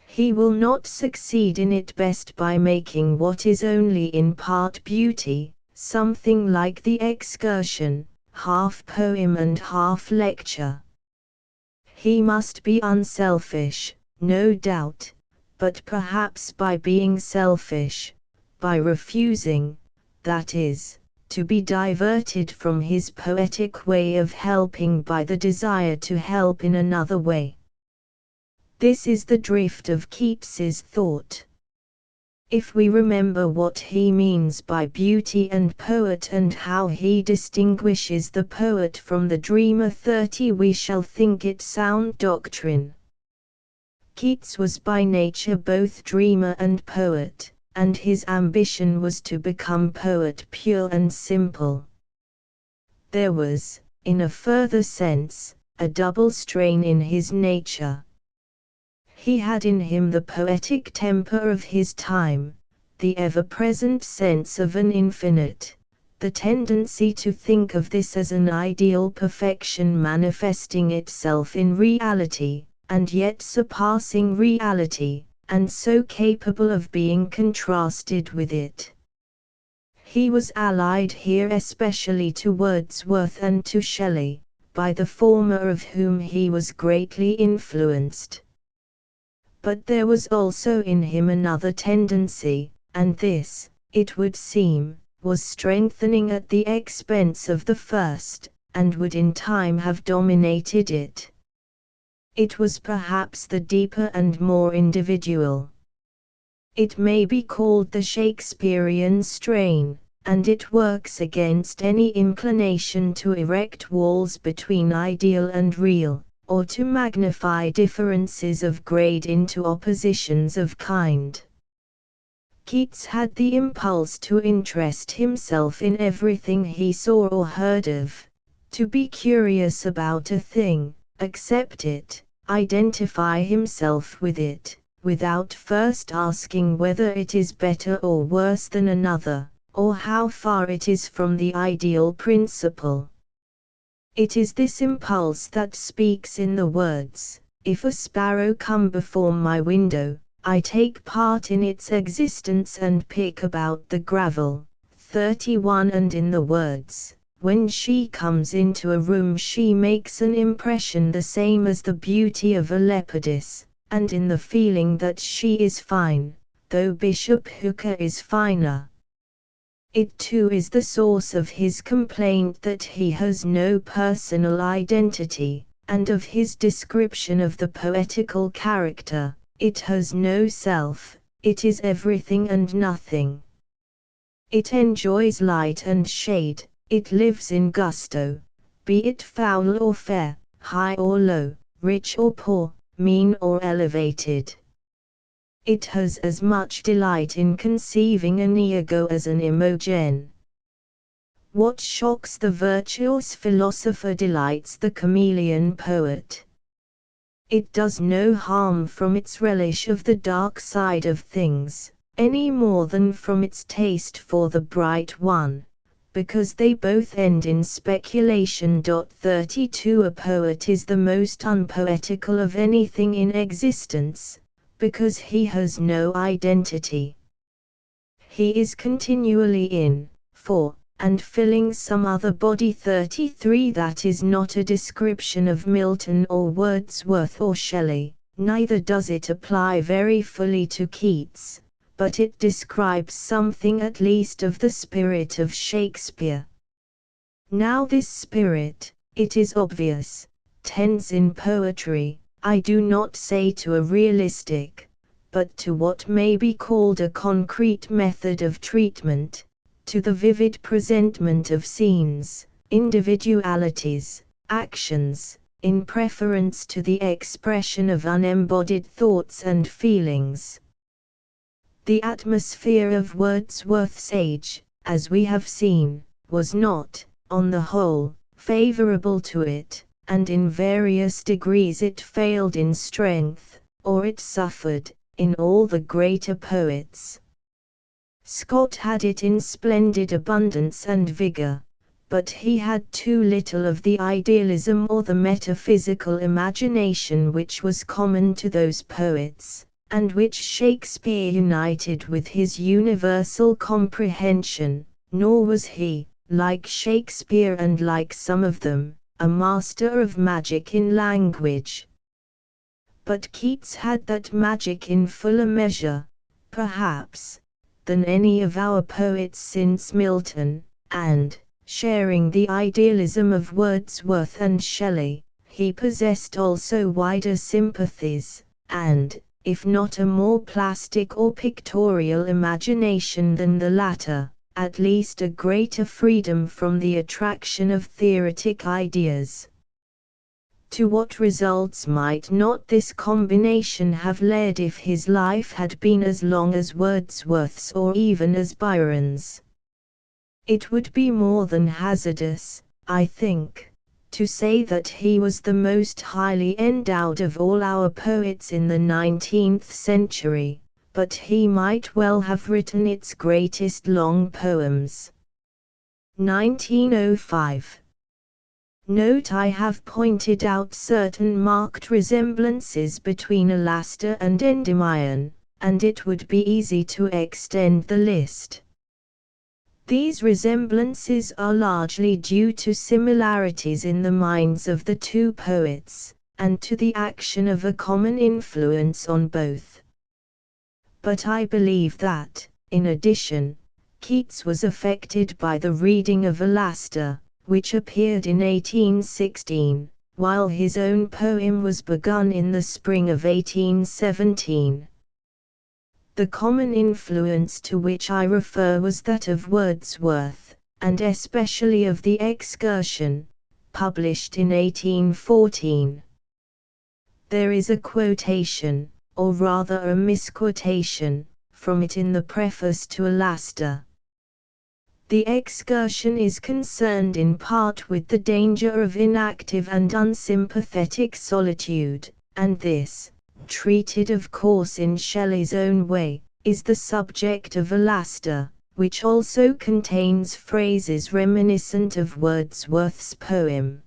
He will not succeed in it best by making what is only in part beauty, something like the Excursion, half poem and half lecture. He must be unselfish, no doubt, but perhaps by being selfish, by refusing, that is, to be diverted from his poetic way of helping by the desire to help in another way. This is the drift of Keats's thought. If we remember what he means by beauty and poet and how he distinguishes the poet from the dreamer, 30, we shall think it sound doctrine. Keats was by nature both dreamer and poet, and his ambition was to become poet pure and simple. There was, in a further sense, a double strain in his nature. He had in him the poetic temper of his time, the ever-present sense of an infinite, the tendency to think of this as an ideal perfection manifesting itself in reality, and yet surpassing reality, and so capable of being contrasted with it. He was allied here especially to Wordsworth and to Shelley, by the former of whom he was greatly influenced. But there was also in him another tendency, and this, it would seem, was strengthening at the expense of the first, and would in time have dominated it. It was perhaps the deeper and more individual. It may be called the Shakespearean strain, and it works against any inclination to erect walls between ideal and real, or to magnify differences of grade into oppositions of kind. Keats had the impulse to interest himself in everything he saw or heard of, to be curious about a thing, accept it, identify himself with it, without first asking whether it is better or worse than another, or how far it is from the ideal principle. It is this impulse that speaks in the words, "If a sparrow come before my window, I take part in its existence and pick about the gravel." 31 And in the words, "When she comes into a room she makes an impression the same as the beauty of a leopardess," and in the feeling that she is fine, though Bishop Hooker is finer. It too is the source of his complaint that he has no personal identity, and of his description of the poetical character, "It has no self, it is everything and nothing. It enjoys light and shade, it lives in gusto, be it foul or fair, high or low, rich or poor, mean or elevated. It has as much delight in conceiving an ego as an Imogen. What shocks the virtuous philosopher delights the chameleon poet. It does no harm from its relish of the dark side of things, any more than from its taste for the bright one, because they both end in speculation." 32 A poet is the most unpoetical of anything in existence, because he has no identity. He is continually in, for, and filling some other body. 33 That is not a description of Milton or Wordsworth or Shelley, neither does it apply very fully to Keats, but it describes something at least of the spirit of Shakespeare. Now this spirit, it is obvious, tends in poetry, I do not say to a realistic, but to what may be called a concrete method of treatment, to the vivid presentment of scenes, individualities, actions, in preference to the expression of unembodied thoughts and feelings. The atmosphere of Wordsworth's age, as we have seen, was not, on the whole, favorable to it, and in various degrees it failed in strength, or it suffered, in all the greater poets. Scott had it in splendid abundance and vigor, but he had too little of the idealism or the metaphysical imagination which was common to those poets, and which Shakespeare united with his universal comprehension, nor was he, like Shakespeare and like some of them, a master of magic in language. But Keats had that magic in fuller measure, perhaps, than any of our poets since Milton, and, sharing the idealism of Wordsworth and Shelley, he possessed also wider sympathies, and, if not a more plastic or pictorial imagination than the latter, at least a greater freedom from the attraction of theoretic ideas. To what results might not this combination have led if his life had been as long as Wordsworth's or even as Byron's? It would be more than hazardous, I think, to say that he was the most highly endowed of all our poets in the 19th century, but he might well have written its greatest long poems. 1905. Note: I have pointed out certain marked resemblances between Alastor and Endymion, and it would be easy to extend the list. These resemblances are largely due to similarities in the minds of the two poets, and to the action of a common influence on both. But I believe that, in addition, Keats was affected by the reading of Alastor, which appeared in 1816, while his own poem was begun in the spring of 1817. The common influence to which I refer was that of Wordsworth, and especially of The Excursion, published in 1814. There is a quotation, or rather a misquotation, from it in the preface to Alastor. The Excursion is concerned in part with the danger of inactive and unsympathetic solitude, and this, treated of course in Shelley's own way, is the subject of Alastor, which also contains phrases reminiscent of Wordsworth's poem.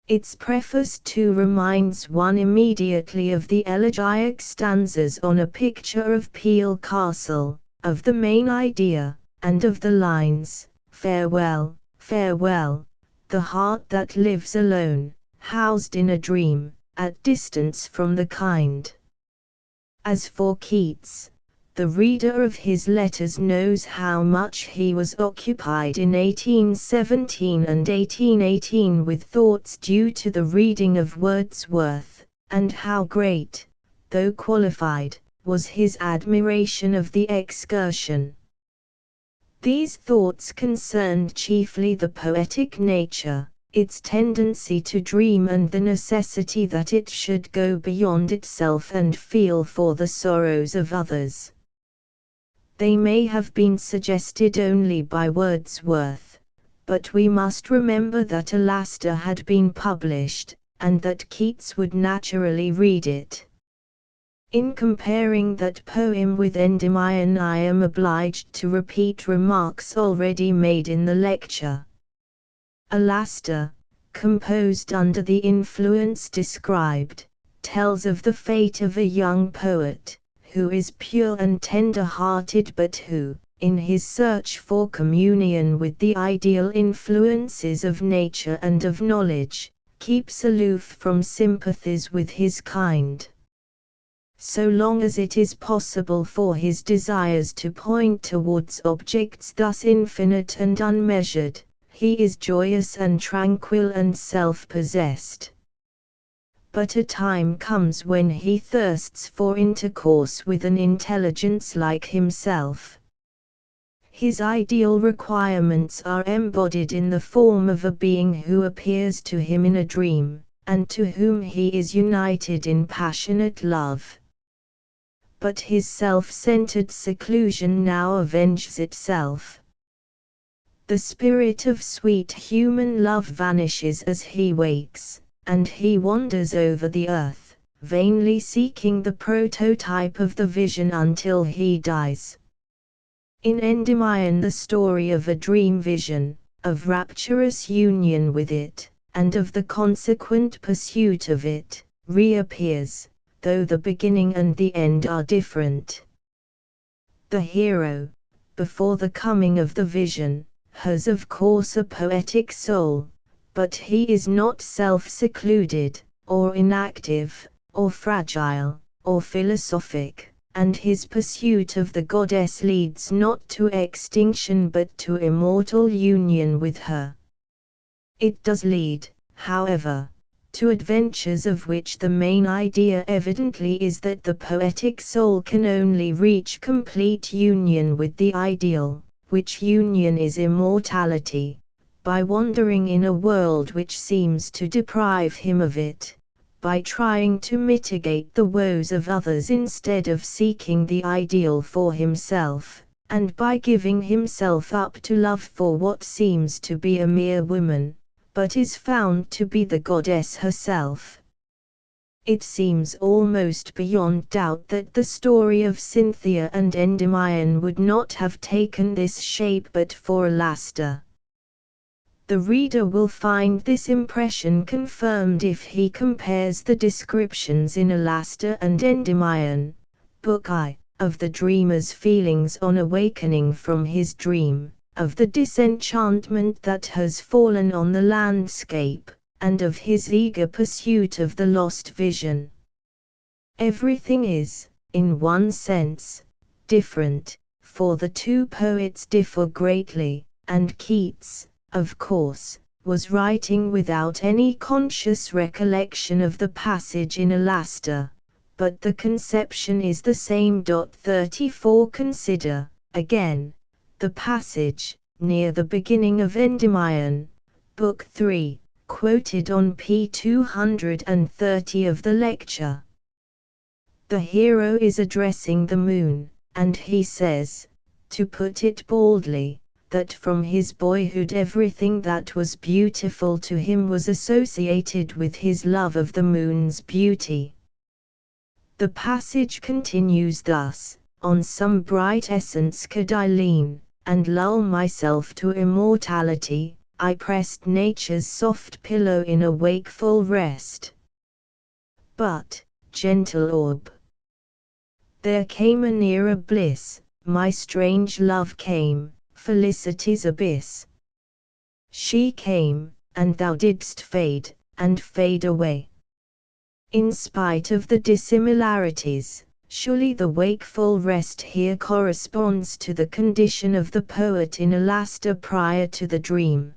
Its preface too reminds one immediately of the elegiac stanzas on a picture of Peel Castle, of the main idea, and of the lines, "Farewell, farewell, the heart that lives alone, housed in a dream, at distance from the kind." As for Keats, the reader of his letters knows how much he was occupied in 1817 and 1818 with thoughts due to the reading of Wordsworth, and how great, though qualified, was his admiration of The Excursion. These thoughts concerned chiefly the poetic nature, its tendency to dream, and the necessity that it should go beyond itself and feel for the sorrows of others. They may have been suggested only by Wordsworth, but we must remember that Alastor had been published, and that Keats would naturally read it. In comparing that poem with Endymion, I am obliged to repeat remarks already made in the lecture. Alastor, composed under the influence described, tells of the fate of a young poet, who is pure and tender-hearted but who, in his search for communion with the ideal influences of nature and of knowledge, keeps aloof from sympathies with his kind. So long as it is possible for his desires to point towards objects thus infinite and unmeasured, he is joyous and tranquil and self-possessed. But a time comes when he thirsts for intercourse with an intelligence like himself. His ideal requirements are embodied in the form of a being who appears to him in a dream, and to whom he is united in passionate love. But his self-centered seclusion now avenges itself. The spirit of sweet human love vanishes as he wakes, and he wanders over the earth, vainly seeking the prototype of the vision until he dies. In Endymion, the story of a dream vision, of rapturous union with it, and of the consequent pursuit of it, reappears, though the beginning and the end are different. The hero, before the coming of the vision, has of course a poetic soul, but he is not self-secluded, or inactive, or fragile, or philosophic, and his pursuit of the goddess leads not to extinction but to immortal union with her. It does lead, however, to adventures of which the main idea evidently is that the poetic soul can only reach complete union with the ideal, which union is immortality, by wandering in a world which seems to deprive him of it, by trying to mitigate the woes of others instead of seeking the ideal for himself, and by giving himself up to love for what seems to be a mere woman, but is found to be the goddess herself. It seems almost beyond doubt that the story of Cynthia and Endymion would not have taken this shape but for Alastor. The reader will find this impression confirmed if he compares the descriptions in Alastor and Endymion, Book I, of the dreamer's feelings on awakening from his dream, of the disenchantment that has fallen on the landscape, and of his eager pursuit of the lost vision. Everything is, in one sense, different, for the two poets differ greatly, and Keats, of course, was writing without any conscious recollection of the passage in Alastor, but the conception is the same. 34 Consider, again, the passage, near the beginning of Endymion, Book 3, quoted on p. 230 of the lecture. The hero is addressing the moon, and he says, to put it baldly, that from his boyhood everything that was beautiful to him was associated with his love of the moon's beauty. The passage continues thus: on some bright essence could I lean, and lull myself to immortality, I pressed nature's soft pillow in a wakeful rest. But, gentle orb, there came a nearer bliss, my strange love came, felicity's abyss. She came, and thou didst fade, and fade away. In spite of the dissimilarities, surely the wakeful rest here corresponds to the condition of the poet in Alastor prior to the dream.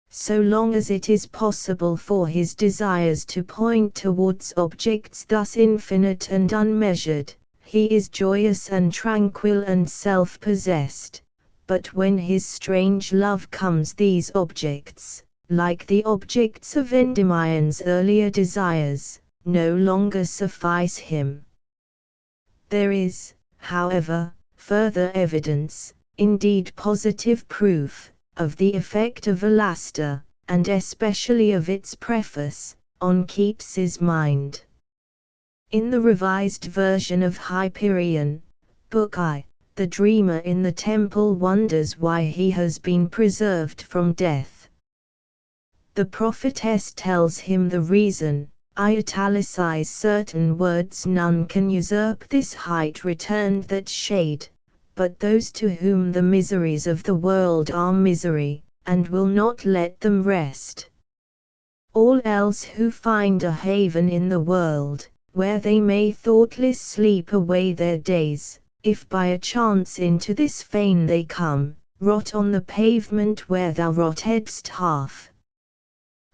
So long as it is possible for his desires to point towards objects thus infinite and unmeasured, he is joyous and tranquil and self-possessed. But when his strange love comes, these objects, like the objects of Endymion's earlier desires, no longer suffice him. There is, however, further evidence, indeed positive proof, of the effect of Alastor, and especially of its preface, on Keats's mind. In the revised version of Hyperion, Book I, the dreamer in the temple wonders why he has been preserved from death. The prophetess tells him the reason, I italicize certain words. None can usurp this height, returned that shade, but those to whom the miseries of the world are misery, and will not let them rest. All else who find a haven in the world, where they may thoughtless sleep away their days, if by a chance into this fane they come, rot on the pavement where thou rottedst half.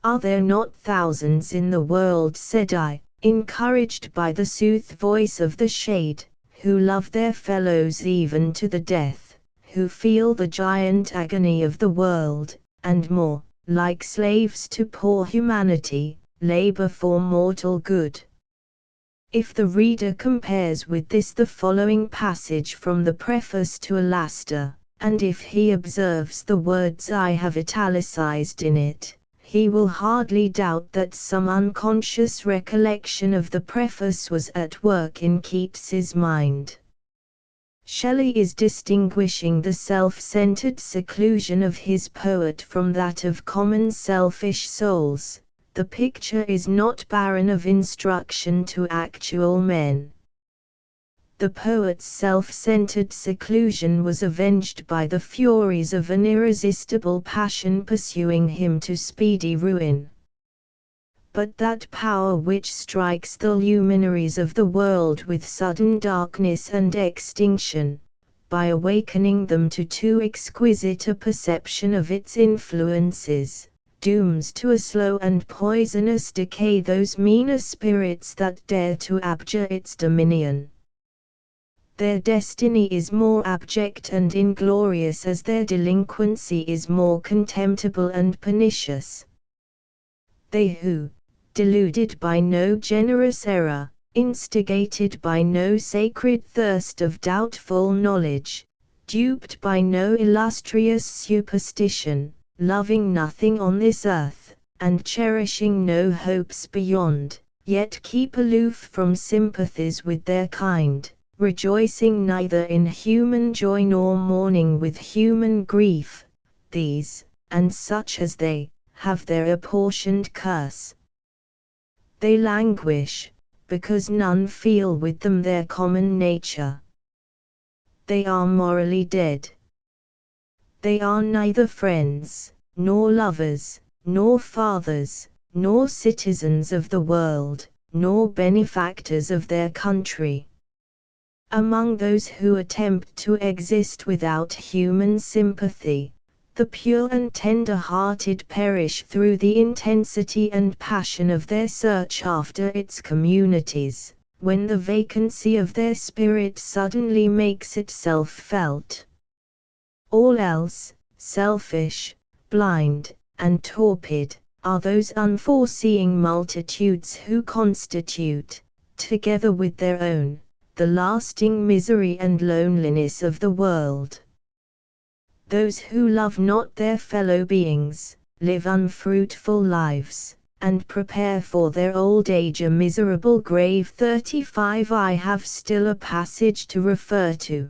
Are there not thousands in the world, said I, encouraged by the sooth voice of the shade, who love their fellows even to the death, who feel the giant agony of the world, and more, like slaves to poor humanity, labor for mortal good? If the reader compares with this the following passage from the preface to Alastor, and if he observes the words I have italicized in it, he will hardly doubt that some unconscious recollection of the preface was at work in Keats's mind. Shelley is distinguishing the self-centered seclusion of his poet from that of common selfish souls. The picture is not barren of instruction to actual men. The poet's self-centered seclusion was avenged by the furies of an irresistible passion pursuing him to speedy ruin. But that power which strikes the luminaries of the world with sudden darkness and extinction, by awakening them to too exquisite a perception of its influences, dooms to a slow and poisonous decay those meaner spirits that dare to abjure its dominion. Their destiny is more abject and inglorious as their delinquency is more contemptible and pernicious. They who, deluded by no generous error, instigated by no sacred thirst of doubtful knowledge, duped by no illustrious superstition, loving nothing on this earth, and cherishing no hopes beyond, yet keep aloof from sympathies with their kind, rejoicing neither in human joy nor mourning with human grief, these, and such as they, have their apportioned curse. They languish, because none feel with them their common nature. They are morally dead. They are neither friends, nor lovers, nor fathers, nor citizens of the world, nor benefactors of their country. Among those who attempt to exist without human sympathy, the pure and tender-hearted perish through the intensity and passion of their search after its communities, when the vacancy of their spirit suddenly makes itself felt. All else, selfish, blind, and torpid, are those unforeseeing multitudes who constitute, together with their own, the lasting misery and loneliness of the world. Those who love not their fellow beings, live unfruitful lives, and prepare for their old age a miserable grave. 35 I have still a passage to refer to.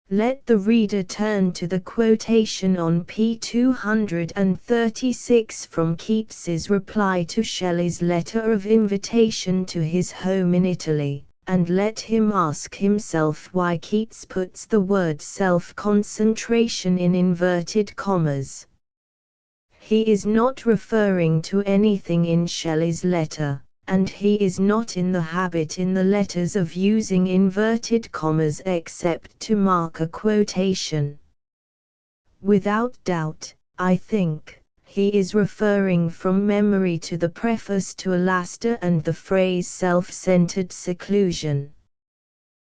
Let the reader turn to the quotation on p. 236 from Keats's reply to Shelley's letter of invitation to his home in Italy, and let him ask himself why Keats puts the word self-concentration in inverted commas. He is not referring to anything in Shelley's letter, and he is not in the habit in the letters of using inverted commas except to mark a quotation. Without doubt, I think, he is referring from memory to the preface to Alastor and the phrase self-centered seclusion.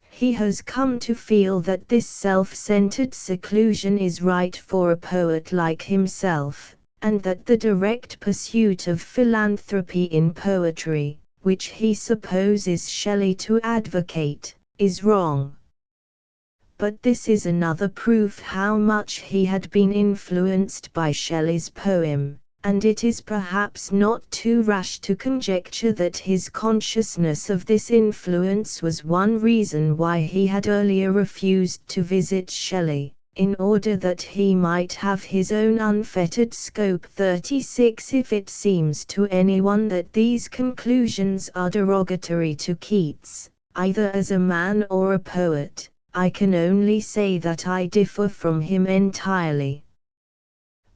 He has come to feel that this self-centered seclusion is right for a poet like himself, and that the direct pursuit of philanthropy in poetry, which he supposes Shelley to advocate, is wrong. But this is another proof how much he had been influenced by Shelley's poem, and it is perhaps not too rash to conjecture that his consciousness of this influence was one reason why he had earlier refused to visit Shelley, in order that he might have his own unfettered scope. 36. If it seems to anyone that these conclusions are derogatory to Keats, either as a man or a poet, I can only say that I differ from him entirely.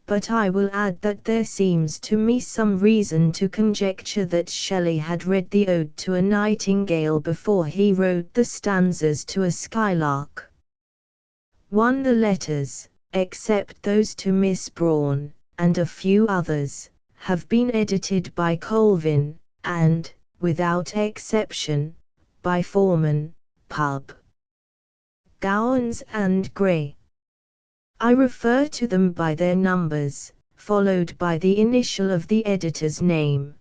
But I will add that there seems to me some reason to conjecture that Shelley had read the Ode to a Nightingale before he wrote the stanzas to a Skylark. 1. The letters, except those to Miss Braun, and a few others, have been edited by Colvin, and, without exception, by Forman, Pub, Gowans and Gray. I refer to them by their numbers, followed by the initial of the editor's name.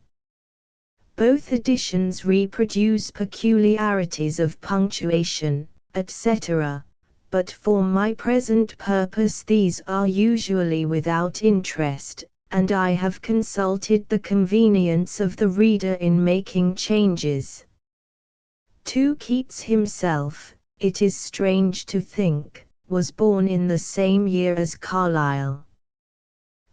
Both editions reproduce peculiarities of punctuation, etc., but for my present purpose these are usually without interest, and I have consulted the convenience of the reader in making changes. 2. Keats himself, it is strange to think, was born in the same year as Carlyle.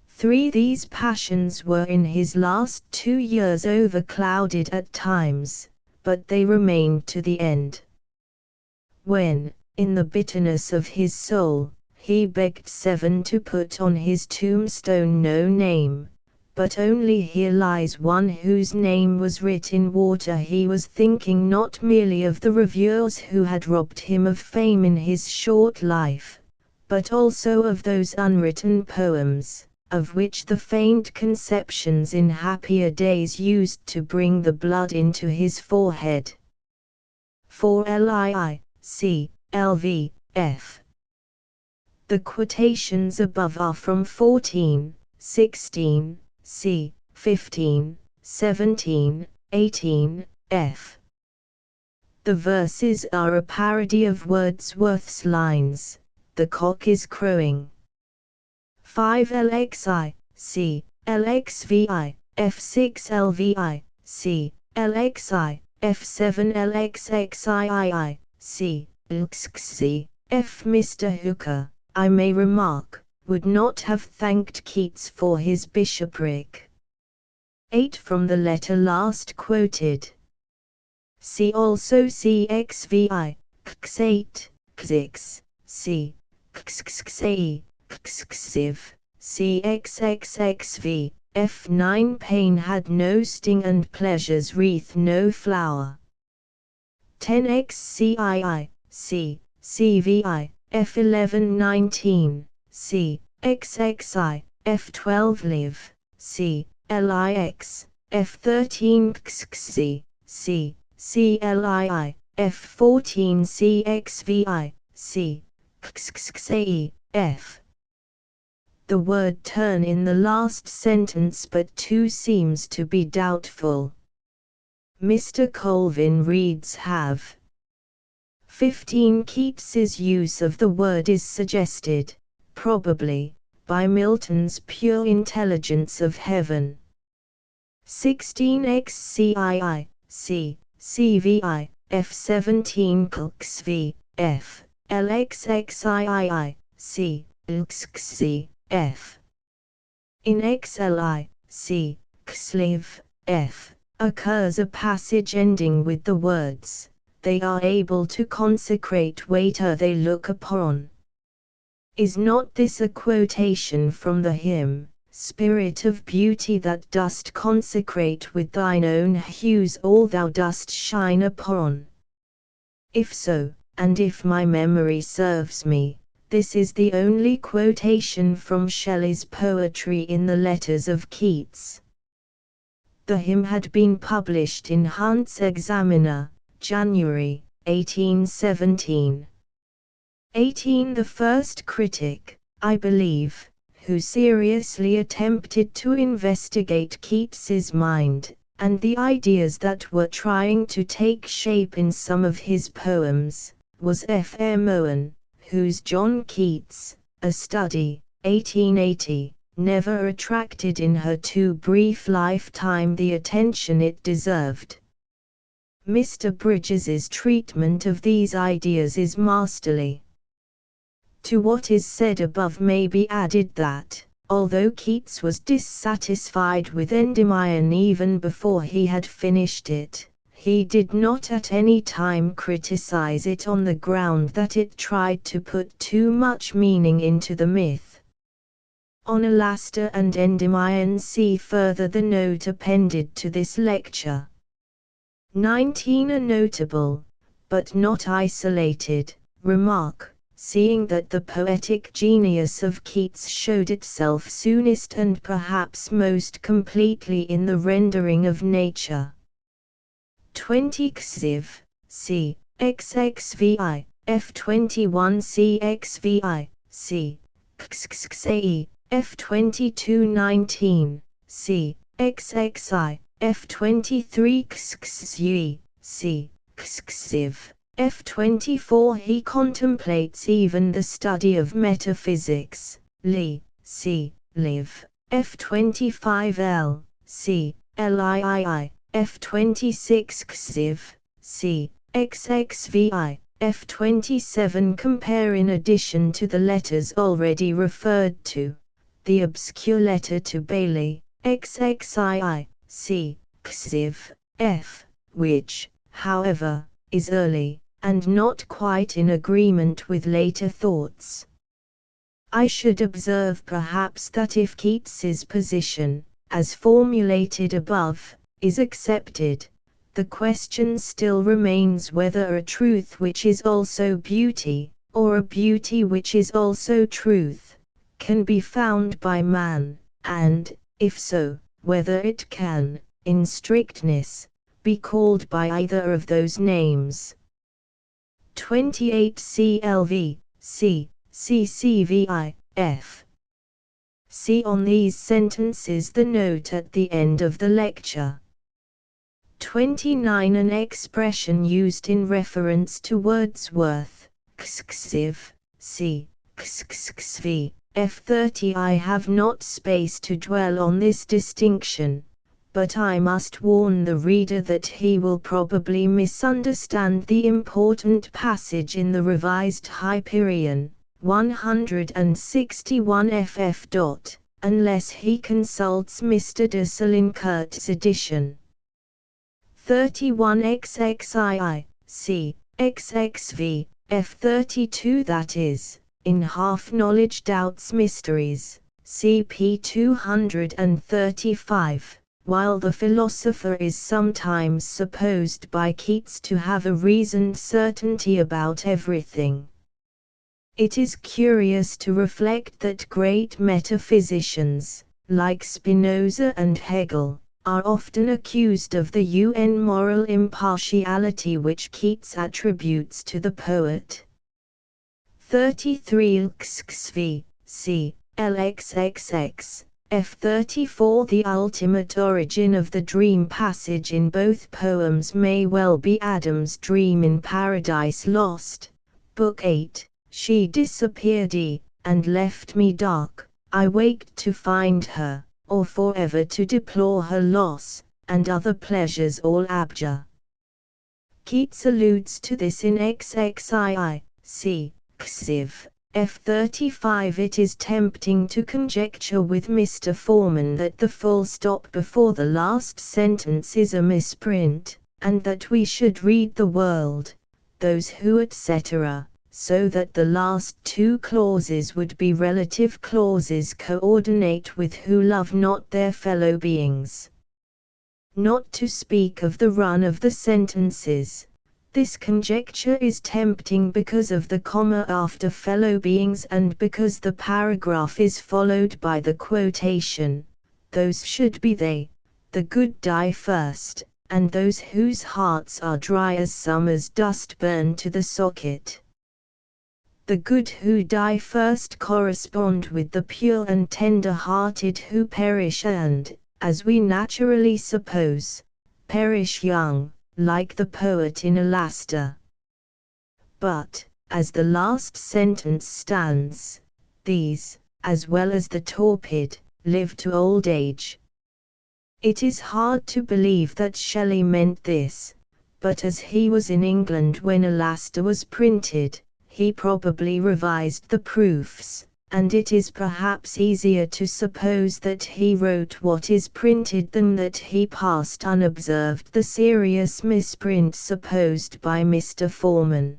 3. These passions were in his last 2 years overclouded at times, but they remained to the end. When, in the bitterness of his soul, he begged Seven to put on his tombstone no name, but only "Here lies one whose name was writ in water," he was thinking not merely of the reviewers who had robbed him of fame in his short life, but also of those unwritten poems, of which the faint conceptions in happier days used to bring the blood into his forehead. 4. Lic. Lv. F. The quotations above are from 14, 16, c. 15, 17, 18, f. The verses are a parody of Wordsworth's lines, "The cock is crowing." 5. Lxi. c. Lxvi. f6 Lvi. c. Lxi. f7 Lxxii. c. Lxxi. f. Mr. Hooker, I may remark, would not have thanked Keats for his bishopric. 8. From the letter last quoted. See also Cxvi, X8, Xix, C, Xxi, Xxiv, Cxxxv, F9. Pain had no sting and pleasure's wreath no flower. 10. Xcii, C, Cvi, F11 19, C, Xxi, F12 live, C, Lix, F13 Xxi, C, Clii, F14 Cxvi, C, Xxi, F. The word turn in the last sentence but two seems to be doubtful. Mr. Colvin reads have. 15. Keats's use of the word is suggested, probably, by Milton's pure intelligence of heaven. 16. Xcii, C, Cvi, F17 Xvi, F, Lxxii, C, Lxxi, F. In Xli, C, Xliv, F, occurs a passage ending with the words, "They are able to consecrate waiter they look upon." Is not this a quotation from the hymn, "Spirit of beauty that dost consecrate with thine own hues all thou dost shine upon"? If so, and if my memory serves me, this is the only quotation from Shelley's poetry in the letters of Keats. The hymn had been published in Hunt's Examiner, January, 1817. 18. The first critic, I believe, who seriously attempted to investigate Keats's mind, and the ideas that were trying to take shape in some of his poems, was F. M. Owen, whose John Keats, a Study, 1880, never attracted in her too brief lifetime the attention it deserved. Mr. Bridges's treatment of these ideas is masterly. To what is said above may be added that, although Keats was dissatisfied with Endymion even before he had finished it, he did not at any time criticize it on the ground that it tried to put too much meaning into the myth. On Alastor and Endymion, see further the note appended to this lecture. 19. A notable, but not isolated, remark, seeing that the poetic genius of Keats showed itself soonest and perhaps most completely in the rendering of nature. 20. Xiv. C. XXVI, F21 CXVI, C. XXAE, F2219, C. XXI, F23 XXUE, C. XXIV. F24. He contemplates even the study of metaphysics, Li, C. Liv. F25 L, C. LIII, F26 Xiv, C. XXVI, F27. Compare in addition to the letters already referred to, the obscure letter to Bailey, XXII, C. Xiv, F, which, however, is early, and not quite in agreement with later thoughts. I should observe perhaps that if Keats's position, as formulated above, is accepted, the question still remains whether a truth which is also beauty, or a beauty which is also truth, can be found by man, and, if so, whether it can, in strictness, be called by either of those names. 28. CLV, C. CCVI, F. See on these sentences the note at the end of the lecture. 29. An expression used in reference to Wordsworth, XXIV, C. XXV, F30. I have not space to dwell on this distinction, but I must warn the reader that he will probably misunderstand the important passage in the Revised Hyperion, 161 ff. Unless he consults Mr. de Selinkert's edition. 31. XXII, C. XXV, F32. That is, in Half Knowledge Doubts Mysteries, cp 235. While the philosopher is sometimes supposed by Keats to have a reasoned certainty about everything, it is curious to reflect that great metaphysicians, like Spinoza and Hegel, are often accused of the moral impartiality which Keats attributes to the poet. 33. XXV, C. LXXX, F34. The ultimate origin of the dream passage in both poems may well be Adam's dream in Paradise Lost, Book 8. She disappeared and left me dark, I waked to find her, or forever to deplore her loss, and other pleasures all abjure. Keats alludes to this in XXII, C. Xiv, F35. It is tempting to conjecture with Mr. Forman that the full stop before the last sentence is a misprint, and that we should read the world, those who etc., so that the last two clauses would be relative clauses coordinate with who love not their fellow beings. Not to speak of the run of the sentences, this conjecture is tempting because of the comma after fellow beings and because the paragraph is followed by the quotation, those should be they, the good die first, and those whose hearts are dry as summer's dust burn to the socket. The good who die first correspond with the pure and tender-hearted who perish and, as we naturally suppose, perish young, like the poet in Alastor. But, as the last sentence stands, these, as well as the torpid, live to old age. It is hard to believe that Shelley meant this, but as he was in England when Alastor was printed, he probably revised the proofs, and it is perhaps easier to suppose that he wrote what is printed than that he passed unobserved the serious misprint supposed by Mr. Forman.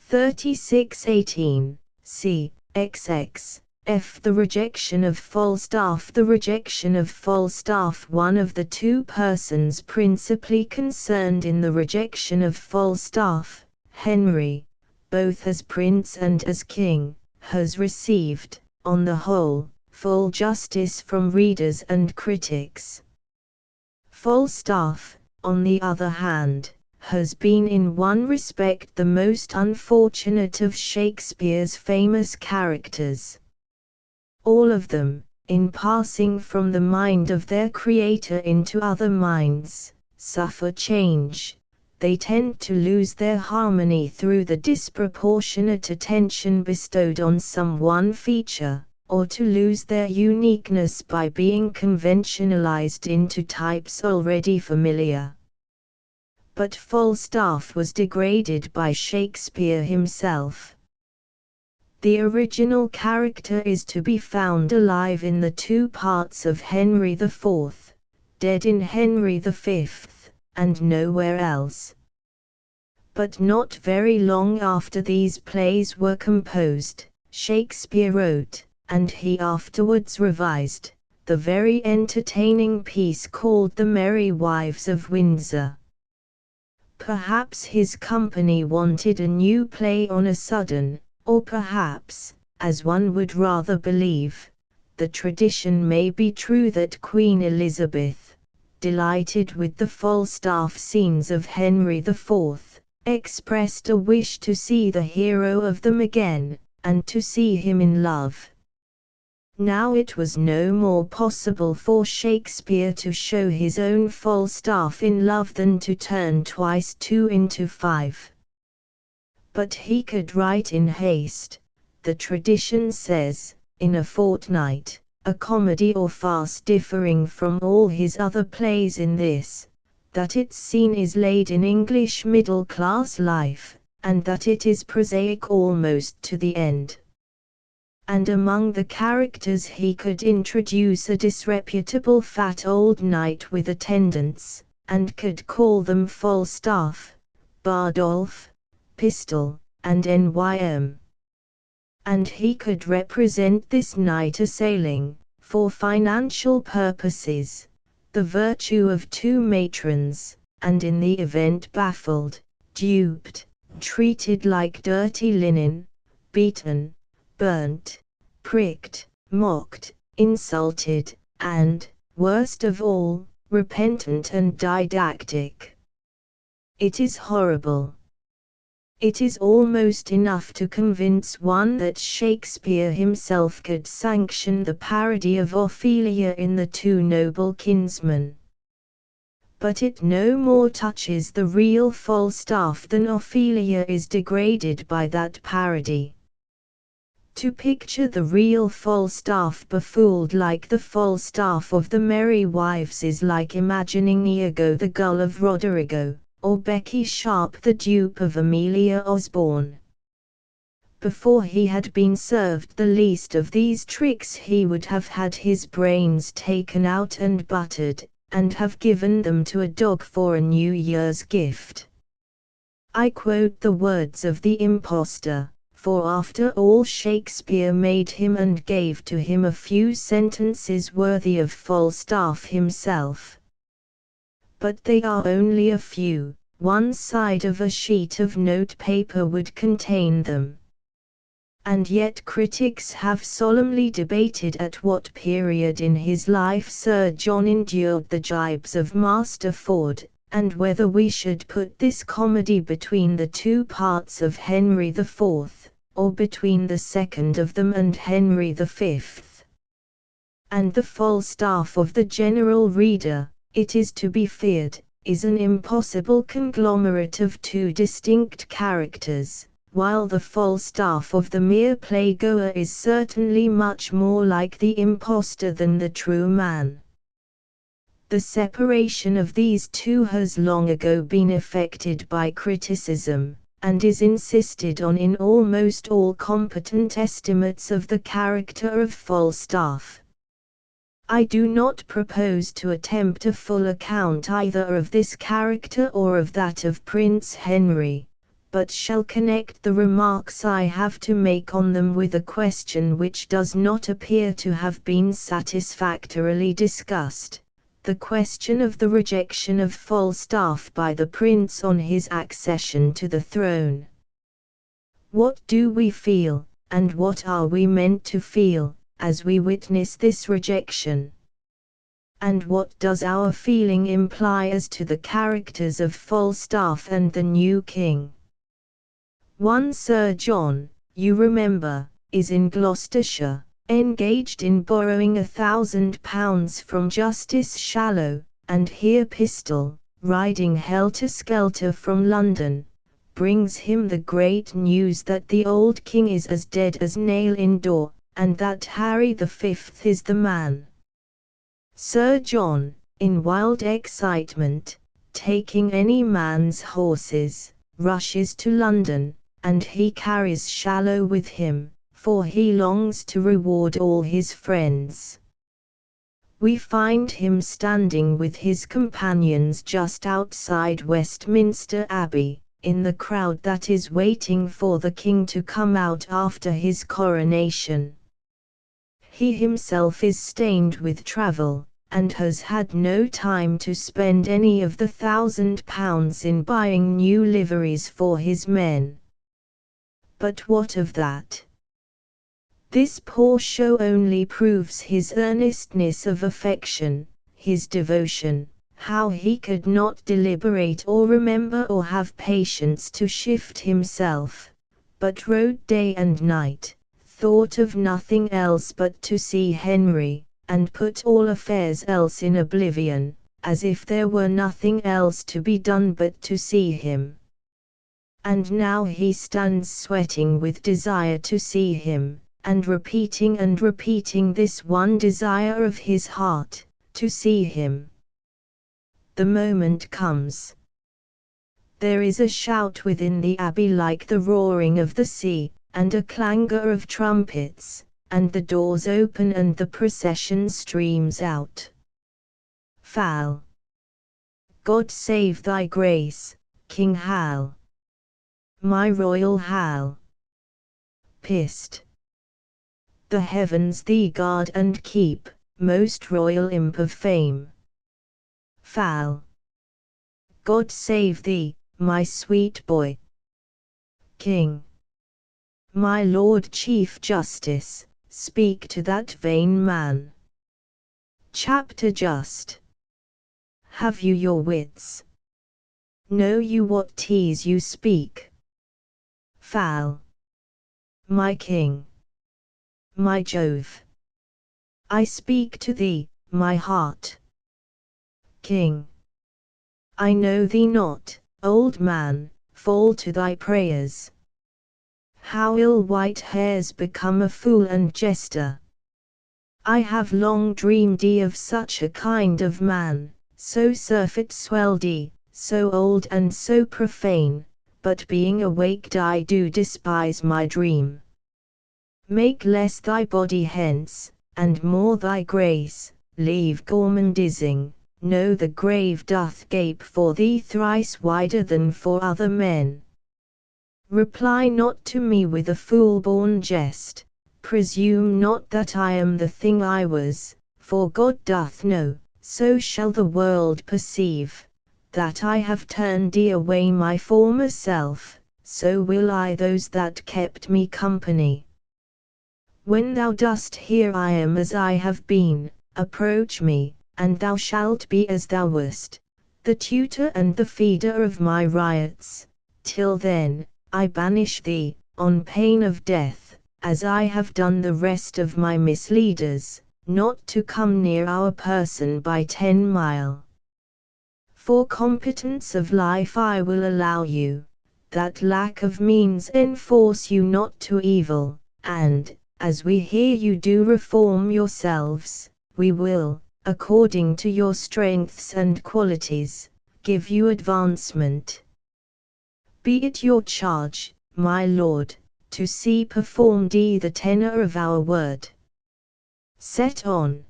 3618, c. XX. F. The rejection of Falstaff. The rejection of Falstaff. One of the two persons principally concerned in the rejection of Falstaff, Henry, both as prince and as king, has received, on the whole, full justice from readers and critics. Falstaff, on the other hand, has been in one respect the most unfortunate of Shakespeare's famous characters. All of them, in passing from the mind of their creator into other minds, suffer change. They tend to lose their harmony through the disproportionate attention bestowed on some one feature, or to lose their uniqueness by being conventionalized into types already familiar. But Falstaff was degraded by Shakespeare himself. The original character is to be found alive in the two parts of Henry IV, dead in Henry V, and nowhere else. But not very long after these plays were composed, Shakespeare wrote, and he afterwards revised, the very entertaining piece called The Merry Wives of Windsor. Perhaps his company wanted a new play on a sudden, or perhaps, as one would rather believe, the tradition may be true that Queen Elizabeth, delighted with the Falstaff scenes of Henry IV, expressed a wish to see the hero of them again, and to see him in love. Now it was no more possible for Shakespeare to show his own Falstaff in love than to turn twice 2 into 5. But he could write in haste, the tradition says, in a fortnight, a comedy or farce differing from all his other plays in this, that its scene is laid in English middle-class life, and that it is prosaic almost to the end. And among the characters he could introduce a disreputable fat old knight with attendants, and could call them Falstaff, Bardolph, Pistol, and Nym. And he could represent this knight assailing, for financial purposes, the virtue of two matrons, and in the event baffled, duped, treated like dirty linen, beaten, burnt, pricked, mocked, insulted, and, worst of all, repentant and didactic. It is horrible. It is almost enough to convince one that Shakespeare himself could sanction the parody of Ophelia in The Two Noble Kinsmen. But it no more touches the real Falstaff than Ophelia is degraded by that parody. To picture the real Falstaff befooled like the Falstaff of The Merry Wives is like imagining Iago the gull of Roderigo, or Becky Sharp the dupe of Amelia Osborne. Before he had been served the least of these tricks he would have had his brains taken out and buttered, and have given them to a dog for a New Year's gift. I quote the words of the impostor, for after all Shakespeare made him and gave to him a few sentences worthy of Falstaff himself. But they are only a few, one side of a sheet of notepaper would contain them. And yet critics have solemnly debated at what period in his life Sir John endured the gibes of Master Ford, and whether we should put this comedy between the two parts of Henry IV, or between the second of them and Henry V. And the Falstaff of the general reader, it is to be feared, is an impossible conglomerate of two distinct characters, while the Falstaff of the mere playgoer is certainly much more like the impostor than the true man. The separation of these two has long ago been effected by criticism, and is insisted on in almost all competent estimates of the character of Falstaff. I do not propose to attempt a full account either of this character or of that of Prince Henry, but shall connect the remarks I have to make on them with a question which does not appear to have been satisfactorily discussed, the question of the rejection of Falstaff by the Prince on his accession to the throne. What do we feel, and what are we meant to feel, as we witness this rejection? And what does our feeling imply as to the characters of Falstaff and the new king? One Sir John, you remember, is in Gloucestershire, engaged in borrowing £1,000 from Justice Shallow, and here Pistol, riding helter-skelter from London, brings him the great news that the old king is as dead as nail in door, and that Harry V is the man. Sir John, in wild excitement, taking any man's horses, rushes to London, and he carries Shallow with him, for he longs to reward all his friends. We find him standing with his companions just outside Westminster Abbey, in the crowd that is waiting for the king to come out after his coronation. He himself is stained with travel, and has had no time to spend any of the £1,000 in buying new liveries for his men. But what of that? This poor show only proves his earnestness of affection, his devotion, how he could not deliberate or remember or have patience to shift himself, but rode day and night, thought of nothing else but to see Henry, and put all affairs else in oblivion, as if there were nothing else to be done but to see him. And now he stands sweating with desire to see him, and repeating this one desire of his heart, to see him. The moment comes. There is a shout within the abbey like the roaring of the sea, and a clangor of trumpets, and the doors open and the procession streams out. Fal. God save thy grace, King Hal. My royal Hal. Pist. The heavens thee guard and keep, most royal imp of fame. Fal. God save thee, my sweet boy. King. My Lord Chief Justice, speak to that vain man. Chapter just. Have you your wits? Know you what tease you speak? Fal. My king. My Jove. I speak to thee, my heart. King. I know thee not, old man, fall to thy prayers. How ill white hairs become a fool and jester. I have long dreamed of such a kind of man, so surfeit swelled, so old and so profane, but being awaked I do despise my dream. Make less thy body hence, and more thy grace, leave gormandizing, know the grave doth gape for thee thrice wider than for other men. Reply not to me with a fool-born jest, presume not that I am the thing I was, for God doth know, so shall the world perceive, that I have turned away my former self, so will I those that kept me company. When thou dost hear I am as I have been, approach me, and thou shalt be as thou wast, the tutor and the feeder of my riots. Till then, I banish thee, on pain of death, as I have done the rest of my misleaders, not to come near our person by 10 mile. For competence of life I will allow you, that lack of means enforce you not to evil, and, as we hear you do reform yourselves, we will, according to your strengths and qualities, give you advancement. be it your charge, my lord, to see performed the tenor of our word. Set on.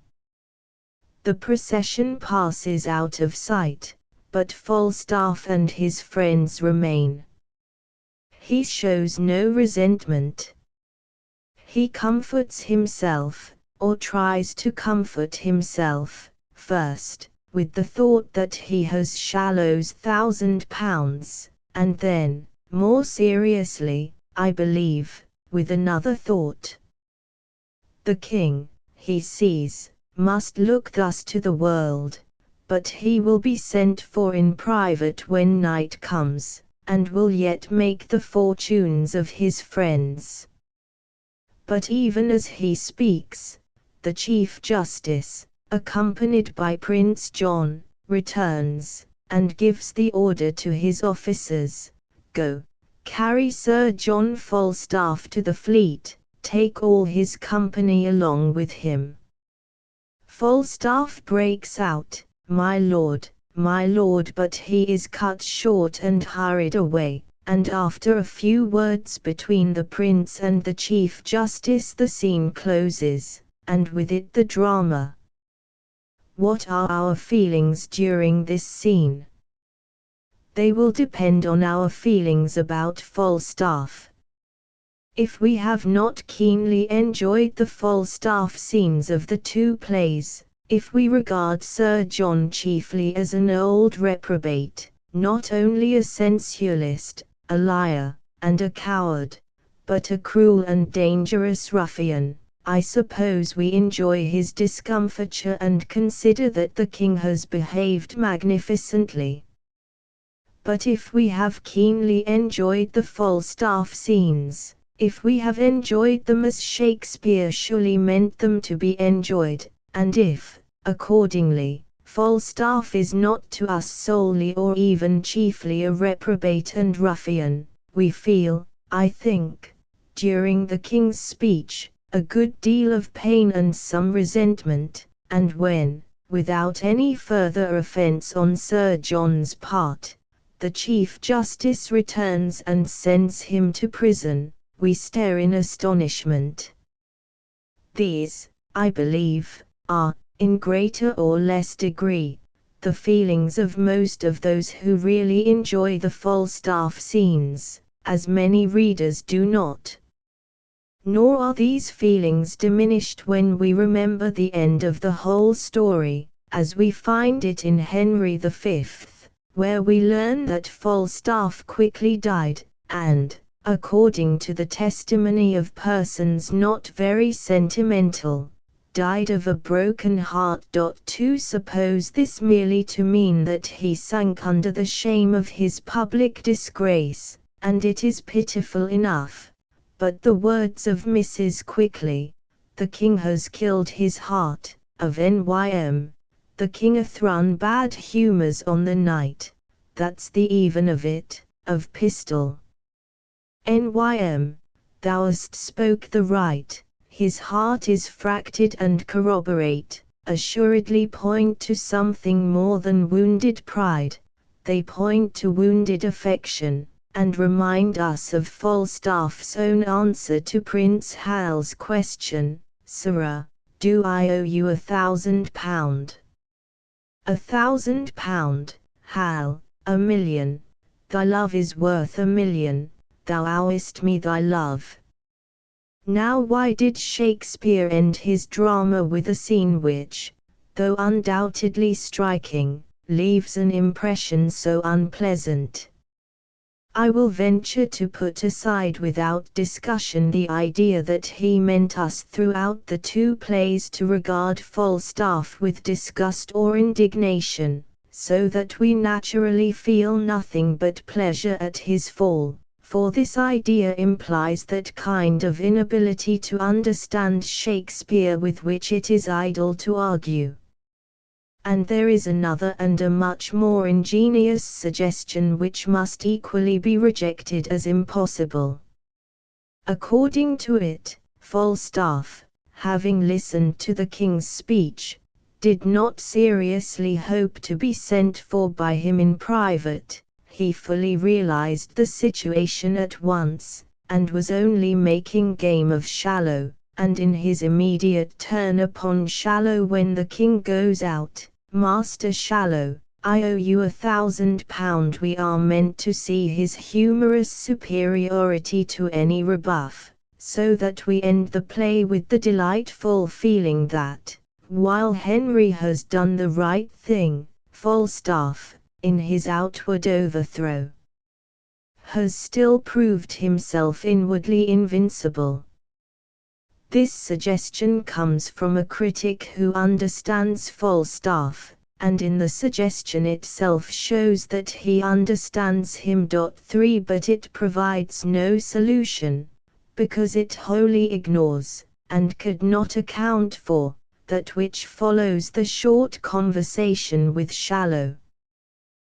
The procession passes out of sight, but Falstaff and his friends remain. He shows no resentment. He comforts himself, or tries to comfort himself, first, with the thought that he has Shallow's £1,000, and then, more seriously, I believe, with another thought. The king, he sees, must look thus to the world, but he will be sent for in private when night comes, and will yet make the fortunes of his friends. But even as he speaks, the Chief Justice, accompanied by Prince John, returns, and gives the order to his officers, "Go, carry Sir John Falstaff to the Fleet, take all his company along with him." Falstaff breaks out, my lord," but he is cut short and hurried away, and after a few words between the prince and the Chief Justice the scene closes, and with it the drama. What are our feelings during this scene? They will depend on our feelings about Falstaff. If we have not keenly enjoyed the Falstaff scenes of the two plays, if we regard Sir John chiefly as an old reprobate, not only a sensualist, a liar, and a coward, but a cruel and dangerous ruffian, I suppose we enjoy his discomfiture and consider that the king has behaved magnificently. But if we have keenly enjoyed the Falstaff scenes, if we have enjoyed them as Shakespeare surely meant them to be enjoyed, and if, accordingly, Falstaff is not to us solely or even chiefly a reprobate and ruffian, we feel, I think, during the king's speech, a good deal of pain and some resentment, and when, without any further offence on Sir John's part, the Chief Justice returns and sends him to prison, we stare in astonishment. These, I believe, are, in greater or less degree, the feelings of most of those who really enjoy the Falstaff scenes, as many readers do not. Nor are these feelings diminished when we remember the end of the whole story, as we find it in Henry V, where we learn that Falstaff quickly died, and, according to the testimony of persons not very sentimental, died of a broken heart. To suppose this merely to mean that he sank under the shame of his public disgrace, and it is pitiful enough, but the words of Mrs. Quickly, "The king has killed his heart," of Nym, "The king hath run bad humours on the night, that's the even of it," of Pistol. Nym, "Thou hast spoke the right, his heart is fracted," and corroborate, assuredly point to something more than wounded pride, they point to wounded affection, and remind us of Falstaff's own answer to Prince Hal's question, "Sirrah, do I owe you £1,000? £1,000, Hal, £1,000,000, thy love is worth £1,000,000, thou owest me thy love." Now why did Shakespeare end his drama with a scene which, though undoubtedly striking, leaves an impression so unpleasant? I will venture to put aside without discussion the idea that he meant us throughout the two plays to regard Falstaff with disgust or indignation, so that we naturally feel nothing but pleasure at his fall, for this idea implies that kind of inability to understand Shakespeare with which it is idle to argue. And there is another and a much more ingenious suggestion which must equally be rejected as impossible. According to it, Falstaff, having listened to the king's speech, did not seriously hope to be sent for by him in private. he fully realized the situation at once, and was only making game of Shallow, and in his immediate turn upon Shallow when the king goes out, "Master Shallow, I owe you £1,000." We are meant to see his humorous superiority to any rebuff, so that we end the play with the delightful feeling that, while Henry has done the right thing, Falstaff, in his outward overthrow, has still proved himself inwardly invincible. This suggestion comes from a critic who understands Falstaff, and in the suggestion itself shows that he understands him. 3 But it provides no solution, because it wholly ignores, and could not account for, that which follows the short conversation with Shallow.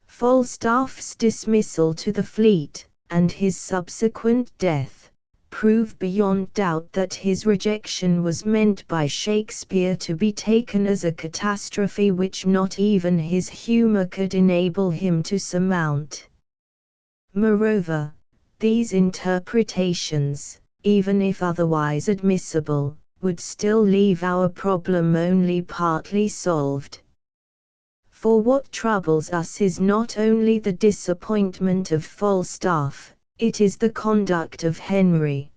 Falstaff's dismissal to the fleet, and his subsequent death, prove beyond doubt that his rejection was meant by Shakespeare to be taken as a catastrophe which not even his humor could enable him to surmount. Moreover, these interpretations, even if otherwise admissible, would still leave our problem only partly solved. For what troubles us is not only the disappointment of Falstaff, it is the conduct of Henry.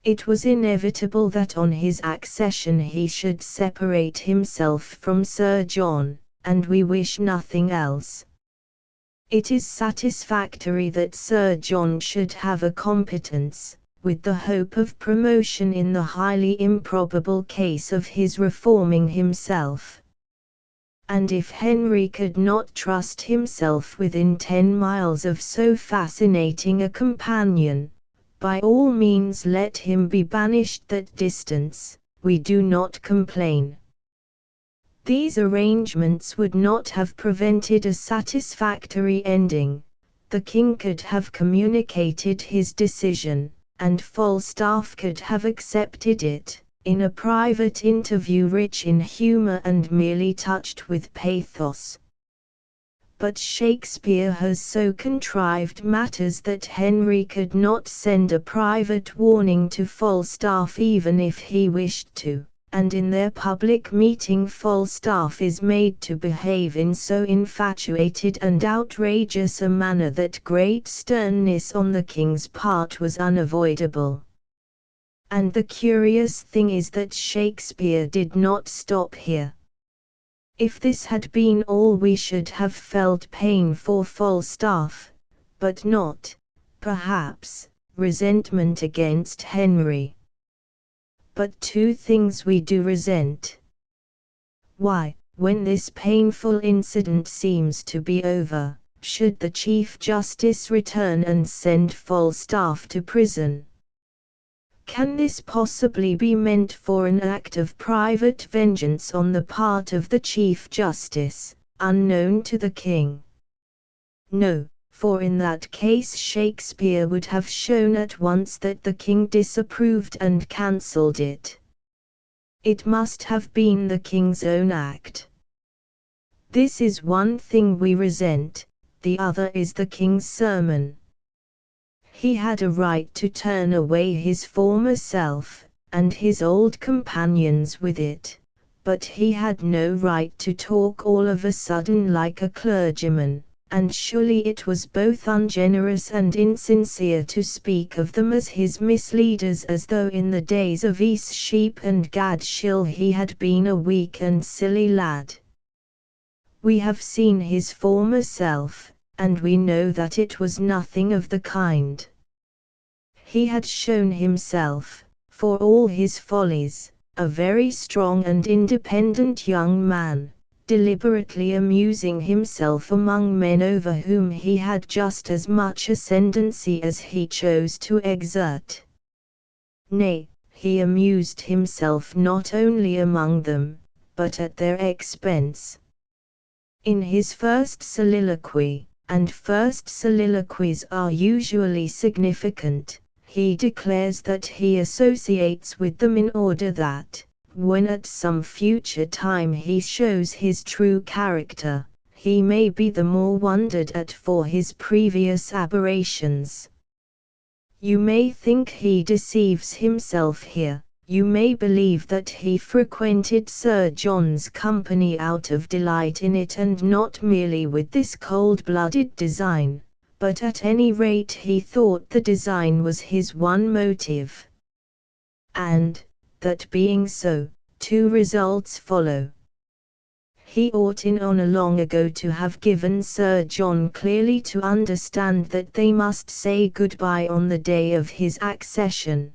It was inevitable that on his accession he should separate himself from Sir John, and we wish nothing else. It is satisfactory that Sir John should have a competence, with the hope of promotion in the highly improbable case of his reforming himself. And if Henry could not trust himself within 10 miles of so fascinating a companion, by all means let him be banished that distance, we do not complain. These arrangements would not have prevented a satisfactory ending. The king could have communicated his decision, and Falstaff could have accepted it, in a private interview rich in humor and merely touched with pathos. But Shakespeare has so contrived matters that Henry could not send a private warning to Falstaff even if he wished to, and in their public meeting Falstaff is made to behave in so infatuated and outrageous a manner that great sternness on the king's part was unavoidable. And the curious thing is that Shakespeare did not stop here. If this had been all, we should have felt pain for Falstaff, but not, perhaps, resentment against Henry. But 2 things we do resent. Why, when this painful incident seems to be over, should the Chief Justice return and send Falstaff to prison? Can this possibly be meant for an act of private vengeance on the part of the Chief Justice, unknown to the king? No, for in that case Shakespeare would have shown at once that the king disapproved and cancelled it. It must have been the king's own act. This is one thing we resent, the other is the king's sermon. He had a right to turn away his former self, and his old companions with it, but he had no right to talk all of a sudden like a clergyman, and surely it was both ungenerous and insincere to speak of them as his misleaders as though in the days of East-sheep and Gad-shill he had been a weak and silly lad. We have seen his former self, and we know that it was nothing of the kind. He had shown himself, for all his follies, a very strong and independent young man, deliberately amusing himself among men over whom he had just as much ascendancy as he chose to exert. Nay, he amused himself not only among them, but at their expense. In his first soliloquy, and first soliloquies are usually significant, he declares that he associates with them in order that, when at some future time he shows his true character, he may be the more wondered at for his previous aberrations. You may think he deceives himself here. You may believe that he frequented Sir John's company out of delight in it and not merely with this cold-blooded design, but at any rate he thought the design was his one motive. And, that being so, two results follow. He ought in honour long ago to have given Sir John clearly to understand that they must say goodbye on the day of his accession.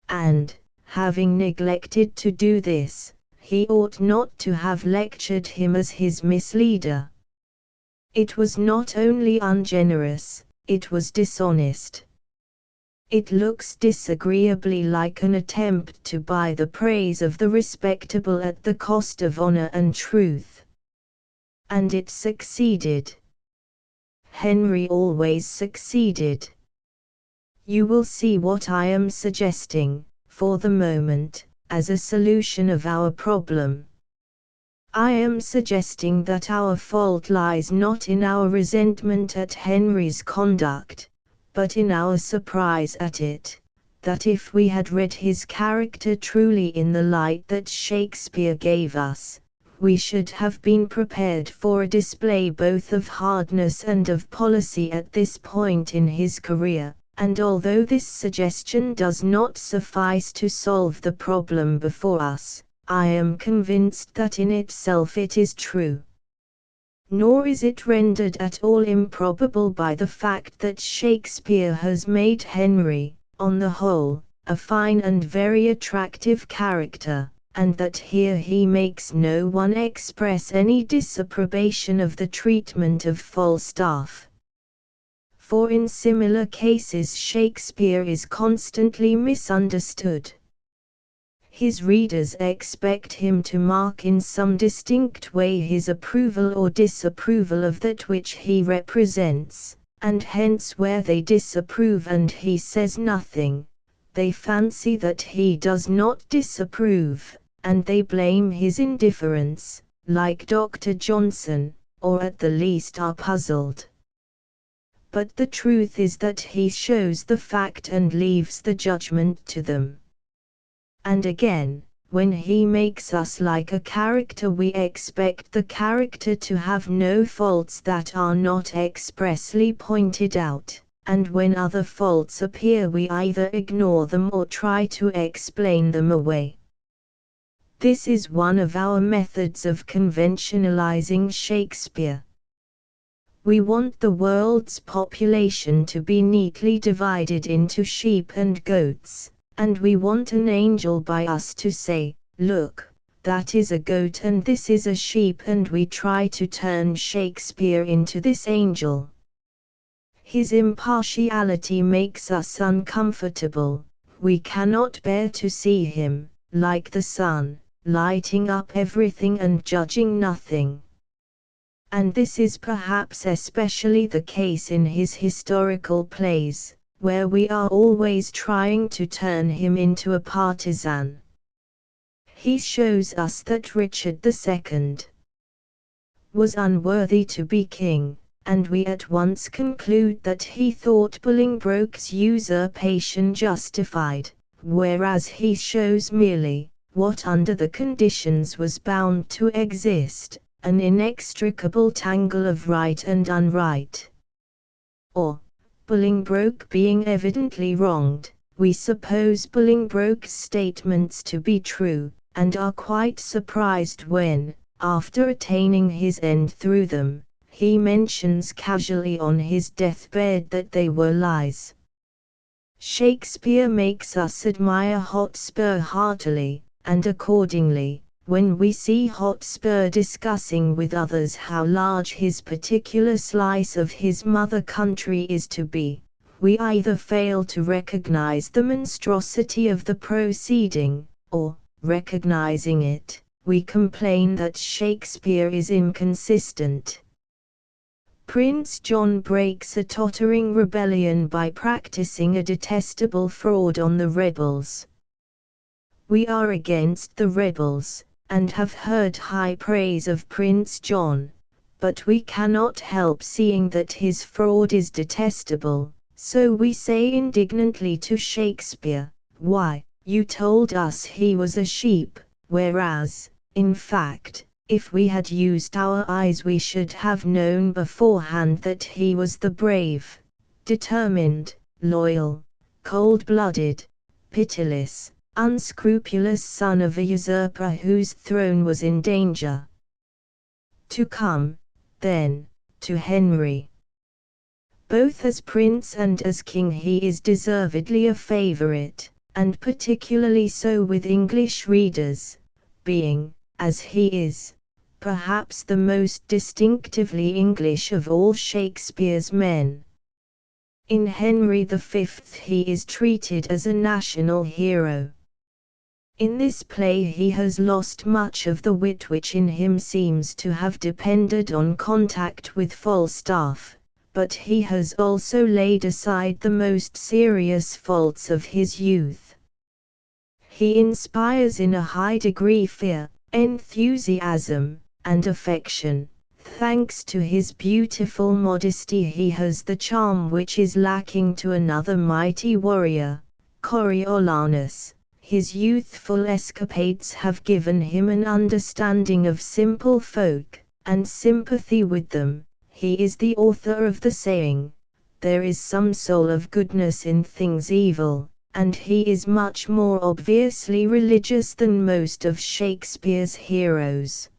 And, having neglected to do this, he ought not to have lectured him as his misleader. It was not only ungenerous, it was dishonest. It looks disagreeably like an attempt to buy the praise of the respectable at the cost of honor and truth. And it succeeded. Henry always succeeded. You will see what I am suggesting, for the moment, as a solution of our problem. I am suggesting that our fault lies not in our resentment at Henry's conduct, but in our surprise at it, that if we had read his character truly in the light that Shakespeare gave us, we should have been prepared for a display both of hardness and of policy at this point in his career. And although this suggestion does not suffice to solve the problem before us, I am convinced that in itself it is true. Nor is it rendered at all improbable by the fact that Shakespeare has made Henry, on the whole, a fine and very attractive character, and that here he makes no one express any disapprobation of the treatment of Falstaff. For in similar cases Shakespeare is constantly misunderstood. His readers expect him to mark in some distinct way his approval or disapproval of that which he represents, and hence where they disapprove and he says nothing, they fancy that he does not disapprove, and they blame his indifference, like Dr. Johnson, or at the least are puzzled. But the truth is that he shows the fact and leaves the judgment to them. And again, when he makes us like a character we expect the character to have no faults that are not expressly pointed out, and when other faults appear we either ignore them or try to explain them away. This is one of our methods of conventionalizing Shakespeare. We want the world's population to be neatly divided into sheep and goats, and we want an angel by us to say, "Look, that is a goat and this is a sheep," and we try to turn Shakespeare into this angel. His impartiality makes us uncomfortable. We cannot bear to see him, like the sun, lighting up everything and judging nothing. And this is perhaps especially the case in his historical plays, where we are always trying to turn him into a partisan. He shows us that Richard II was unworthy to be king, and we at once conclude that he thought Bolingbroke's usurpation justified, whereas he shows merely what under the conditions was bound to exist, an inextricable tangle of right and unright. Or, Bolingbroke being evidently wronged, we suppose Bolingbroke's statements to be true, and are quite surprised when, after attaining his end through them, he mentions casually on his deathbed that they were lies. Shakespeare makes us admire Hotspur heartily, and accordingly, when we see Hotspur discussing with others how large his particular slice of his mother country is to be, we either fail to recognize the monstrosity of the proceeding, or, recognizing it, we complain that Shakespeare is inconsistent. Prince John breaks a tottering rebellion by practicing a detestable fraud on the rebels. We are against the rebels, and have heard high praise of Prince John, but we cannot help seeing that his fraud is detestable, so we say indignantly to Shakespeare, "Why, you told us he was a sheep," whereas, in fact, if we had used our eyes we should have known beforehand that he was the brave, determined, loyal, cold-blooded, pitiless, unscrupulous son of a usurper whose throne was in danger. To come, then, to Henry. Both as prince and as king he is deservedly a favorite, and particularly so with English readers, being, as he is, perhaps the most distinctively English of all Shakespeare's men. In Henry V he is treated as a national hero. In this play he has lost much of the wit which in him seems to have depended on contact with Falstaff, but he has also laid aside the most serious faults of his youth. He inspires in a high degree fear, enthusiasm, and affection. Thanks to his beautiful modesty he has the charm which is lacking to another mighty warrior, Coriolanus. His youthful escapades have given him an understanding of simple folk, and sympathy with them. He is the author of the saying, "There is some soul of goodness in things evil," and he is much more obviously religious than most of Shakespeare's heroes.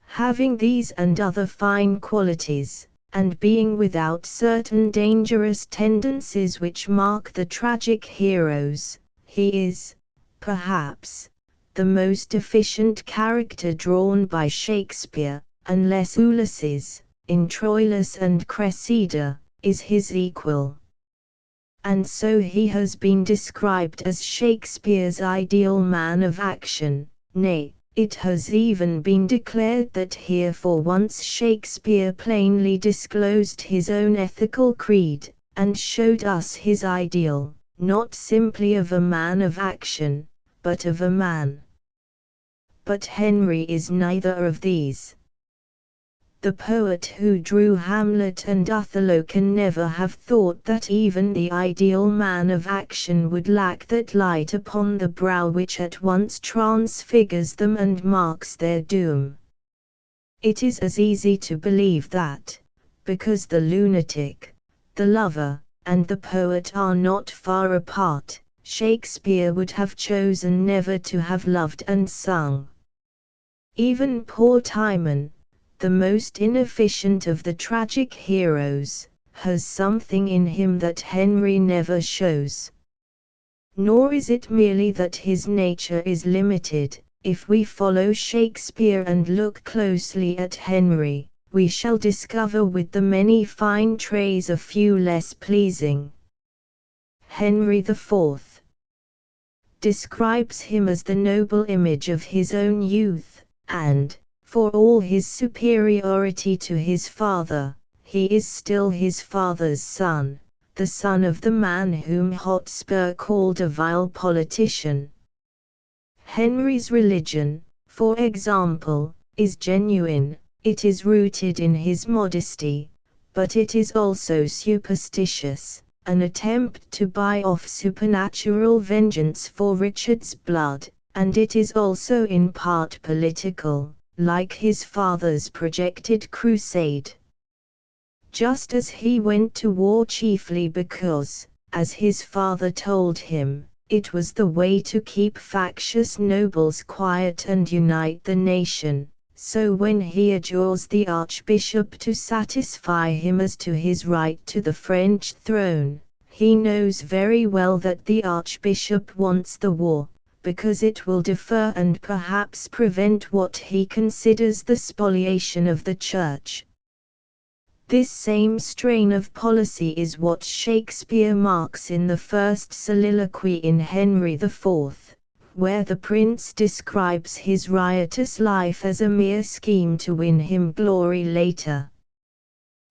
Having these and other fine qualities, and being without certain dangerous tendencies which mark the tragic heroes, he is, perhaps, the most efficient character drawn by Shakespeare, unless Ulysses, in Troilus and Cressida, is his equal. And so he has been described as Shakespeare's ideal man of action, nay, it has even been declared that here for once Shakespeare plainly disclosed his own ethical creed, and showed us his ideal, not simply of a man of action, but of a man. But Henry is neither of these. The poet who drew Hamlet and Othello can never have thought that even the ideal man of action would lack that light upon the brow which at once transfigures them and marks their doom. It is as easy to believe that, because the lunatic, the lover, and the poet are not far apart, Shakespeare would have chosen never to have loved and sung. Even poor Timon, the most inefficient of the tragic heroes, has something in him that Henry never shows. Nor is it merely that his nature is limited. If we follow Shakespeare and look closely at Henry, we shall discover with the many fine traits a few less pleasing. Henry IV describes him as the noble image of his own youth, and, for all his superiority to his father, he is still his father's son, the son of the man whom Hotspur called a vile politician. Henry's religion, for example, is genuine, it is rooted in his modesty, but it is also superstitious, an attempt to buy off supernatural vengeance for Richard's blood, and it is also in part political, like his father's projected crusade. Just as he went to war chiefly because, as his father told him, it was the way to keep factious nobles quiet and unite the nation, so when he adjures the archbishop to satisfy him as to his right to the French throne, he knows very well that the archbishop wants the war, because it will defer and perhaps prevent what he considers the spoliation of the church. This same strain of policy is what Shakespeare marks in the first soliloquy in Henry IV, where the prince describes his riotous life as a mere scheme to win him glory later.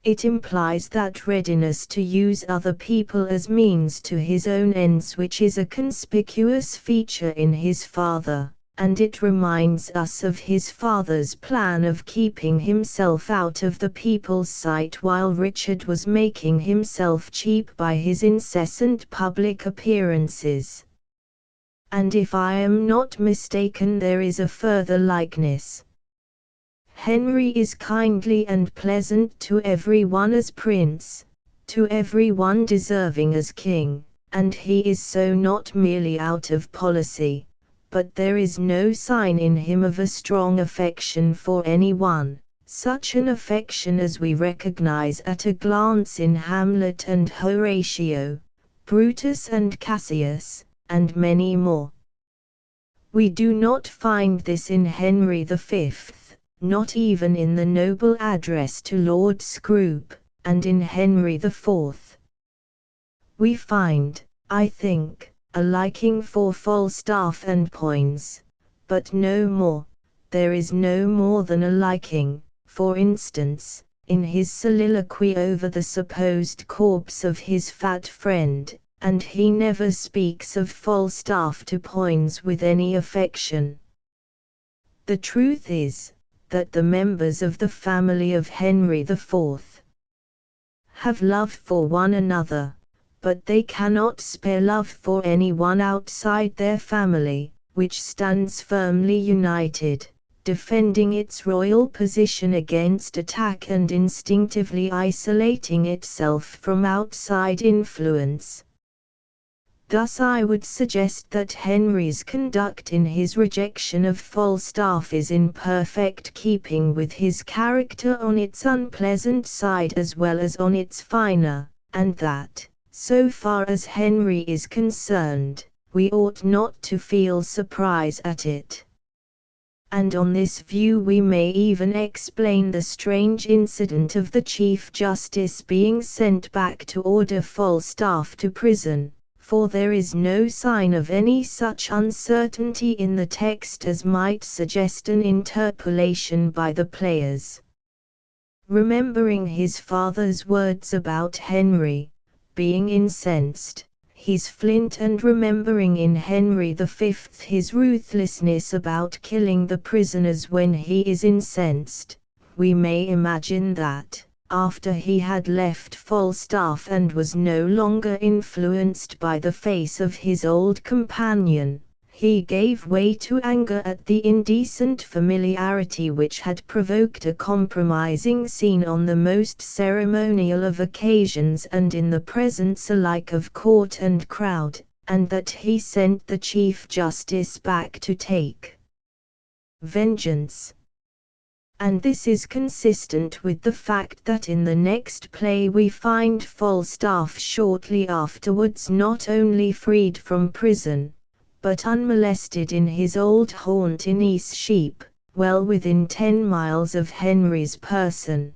It implies that readiness to use other people as means to his own ends which is a conspicuous feature in his father, and it reminds us of his father's plan of keeping himself out of the people's sight while Richard was making himself cheap by his incessant public appearances. And if I am not mistaken, there is a further likeness. Henry is kindly and pleasant to everyone as prince, to everyone deserving as king, and he is so not merely out of policy, but there is no sign in him of a strong affection for anyone, such an affection as we recognize at a glance in Hamlet and Horatio, Brutus and Cassius, and many more. We do not find this in Henry V, not even in the noble address to Lord Scrope, and in Henry IV. We find, I think, a liking for Falstaff and Poins, but no more. There is no more than a liking, for instance, in his soliloquy over the supposed corpse of his fat friend, and he never speaks of Falstaff to Poins with any affection. The truth is, that the members of the family of Henry IV have love for one another, but they cannot spare love for anyone outside their family, which stands firmly united, defending its royal position against attack and instinctively isolating itself from outside influence. Thus I would suggest that Henry's conduct in his rejection of Falstaff is in perfect keeping with his character on its unpleasant side as well as on its finer, and that, so far as Henry is concerned, we ought not to feel surprise at it. And on this view we may even explain the strange incident of the Chief Justice being sent back to order Falstaff to prison, for there is no sign of any such uncertainty in the text as might suggest an interpolation by the players. Remembering his father's words about Henry being incensed, his flint, and remembering in Henry V his ruthlessness about killing the prisoners when he is incensed, we may imagine that, after he had left Falstaff and was no longer influenced by the face of his old companion, he gave way to anger at the indecent familiarity which had provoked a compromising scene on the most ceremonial of occasions and in the presence alike of court and crowd, and that he sent the Chief Justice back to take vengeance. And this is consistent with the fact that in the next play we find Falstaff shortly afterwards not only freed from prison, but unmolested in his old haunt in Eastsheep, well within 10 miles of Henry's person.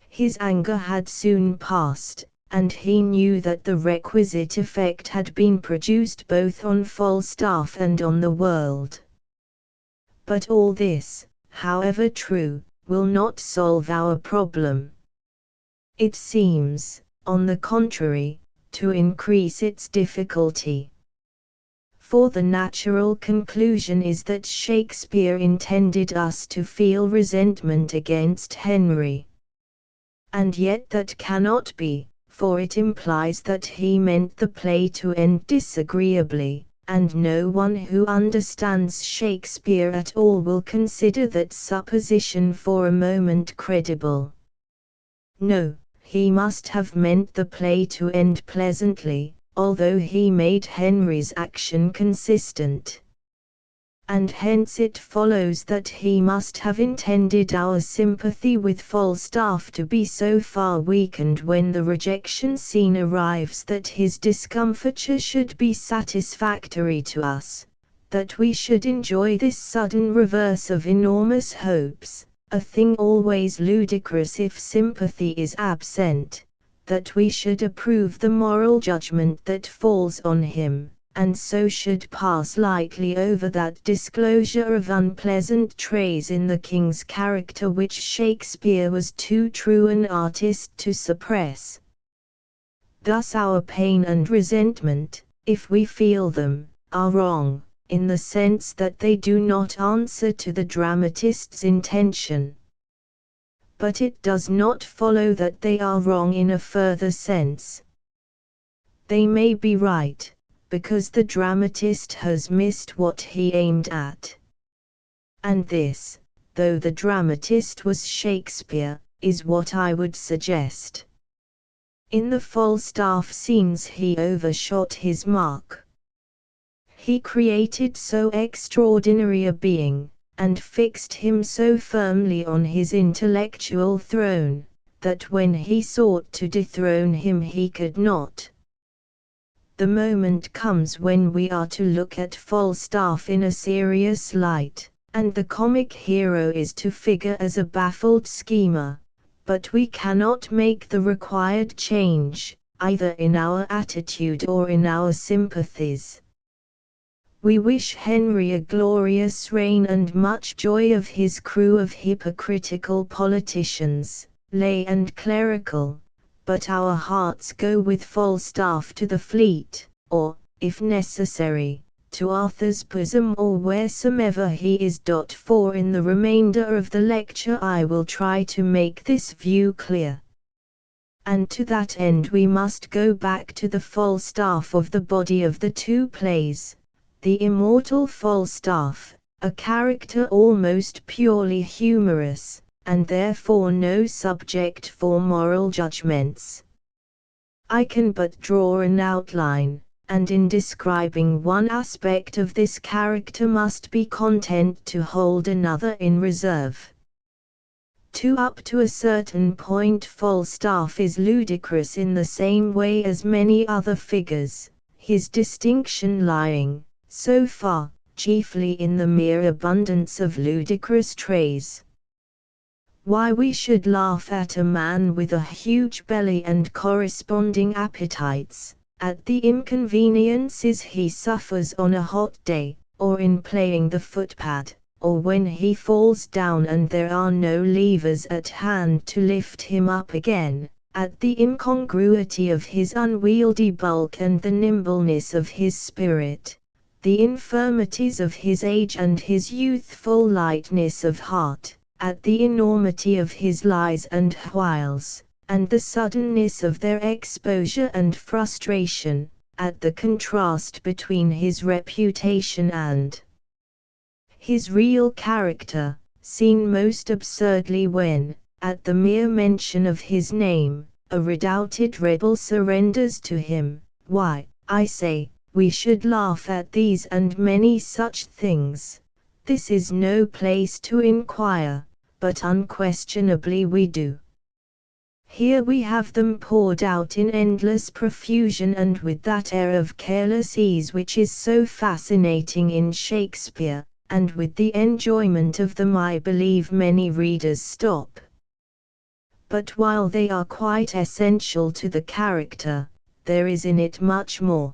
His anger had soon passed, and he knew that the requisite effect had been produced both on Falstaff and on the world. But all this, however true, will not solve our problem. It seems, on the contrary, to increase its difficulty. For the natural conclusion is that Shakespeare intended us to feel resentment against Henry. And yet that cannot be, for it implies that he meant the play to end disagreeably, and no one who understands Shakespeare at all will consider that supposition for a moment credible. No, he must have meant the play to end pleasantly, although he made Henry's action consistent. And hence it follows that he must have intended our sympathy with Falstaff to be so far weakened when the rejection scene arrives that his discomfiture should be satisfactory to us, that we should enjoy this sudden reverse of enormous hopes, a thing always ludicrous if sympathy is absent, that we should approve the moral judgment that falls on him, and so should pass lightly over that disclosure of unpleasant traits in the king's character which Shakespeare was too true an artist to suppress. Thus our pain and resentment, if we feel them, are wrong, in the sense that they do not answer to the dramatist's intention. But it does not follow that they are wrong in a further sense. They may be right, because the dramatist has missed what he aimed at. And this, though the dramatist was Shakespeare, is what I would suggest. In the Falstaff scenes he overshot his mark. He created so extraordinary a being, and fixed him so firmly on his intellectual throne, that when he sought to dethrone him he could not. The moment comes when we are to look at Falstaff in a serious light, and the comic hero is to figure as a baffled schemer, but we cannot make the required change, either in our attitude or in our sympathies. We wish Henry a glorious reign and much joy of his crew of hypocritical politicians, lay and clerical, but our hearts go with Falstaff to the Fleet, or, if necessary, to Arthur's bosom or wheresoever he is. For in the remainder of the lecture I will try to make this view clear. And to that end we must go back to the Falstaff of the body of the two plays, the immortal Falstaff, a character almost purely humorous, and therefore no subject for moral judgments. I can but draw an outline, and in describing one aspect of this character must be content to hold another in reserve. Up to a certain point Falstaff is ludicrous in the same way as many other figures, his distinction lying, so far, chiefly in the mere abundance of ludicrous traits. Why we should laugh at a man with a huge belly and corresponding appetites, at the inconveniences he suffers on a hot day, or in playing the footpad, or when he falls down and there are no levers at hand to lift him up again, at the incongruity of his unwieldy bulk and the nimbleness of his spirit, the infirmities of his age and his youthful lightness of heart, at the enormity of his lies and wiles, and the suddenness of their exposure and frustration, at the contrast between his reputation and his real character, seen most absurdly when, at the mere mention of his name, a redoubted rebel surrenders to him. Why, I say, we should laugh at these and many such things. This is no place to inquire, but unquestionably we do. Here we have them poured out in endless profusion and with that air of careless ease which is so fascinating in Shakespeare, and with the enjoyment of them I believe many readers stop. But while they are quite essential to the character, there is in it much more.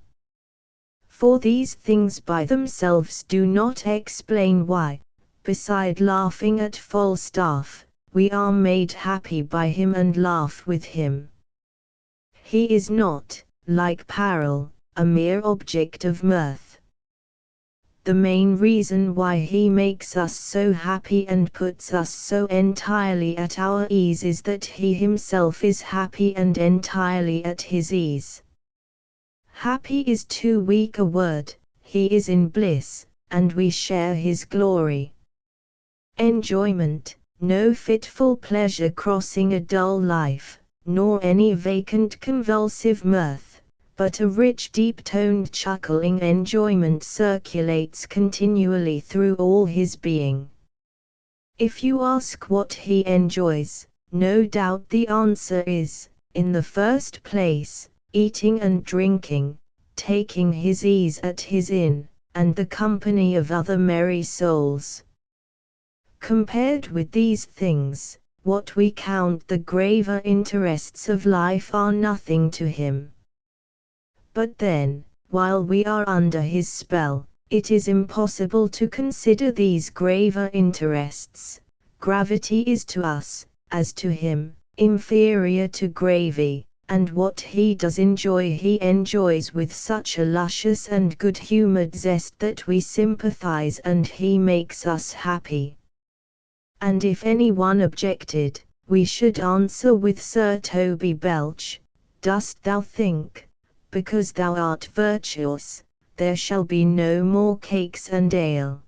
For these things by themselves do not explain why, beside laughing at Falstaff, we are made happy by him and laugh with him. He is not, like Parel, a mere object of mirth. The main reason why he makes us so happy and puts us so entirely at our ease is that he himself is happy and entirely at his ease. Happy is too weak a word, he is in bliss, and we share his glory. Enjoyment, no fitful pleasure crossing a dull life, nor any vacant convulsive mirth, but a rich deep-toned chuckling enjoyment circulates continually through all his being. If you ask what he enjoys, no doubt the answer is, in the first place, eating and drinking, taking his ease at his inn, and the company of other merry souls. Compared with these things, what we count the graver interests of life are nothing to him. But then, while we are under his spell, it is impossible to consider these graver interests. Gravity is to us, as to him, inferior to gravy, and what he does enjoy he enjoys with such a luscious and good-humored zest that we sympathize and he makes us happy. And if anyone objected, we should answer with Sir Toby Belch, "Dost thou think, because thou art virtuous, there shall be no more cakes and ale?"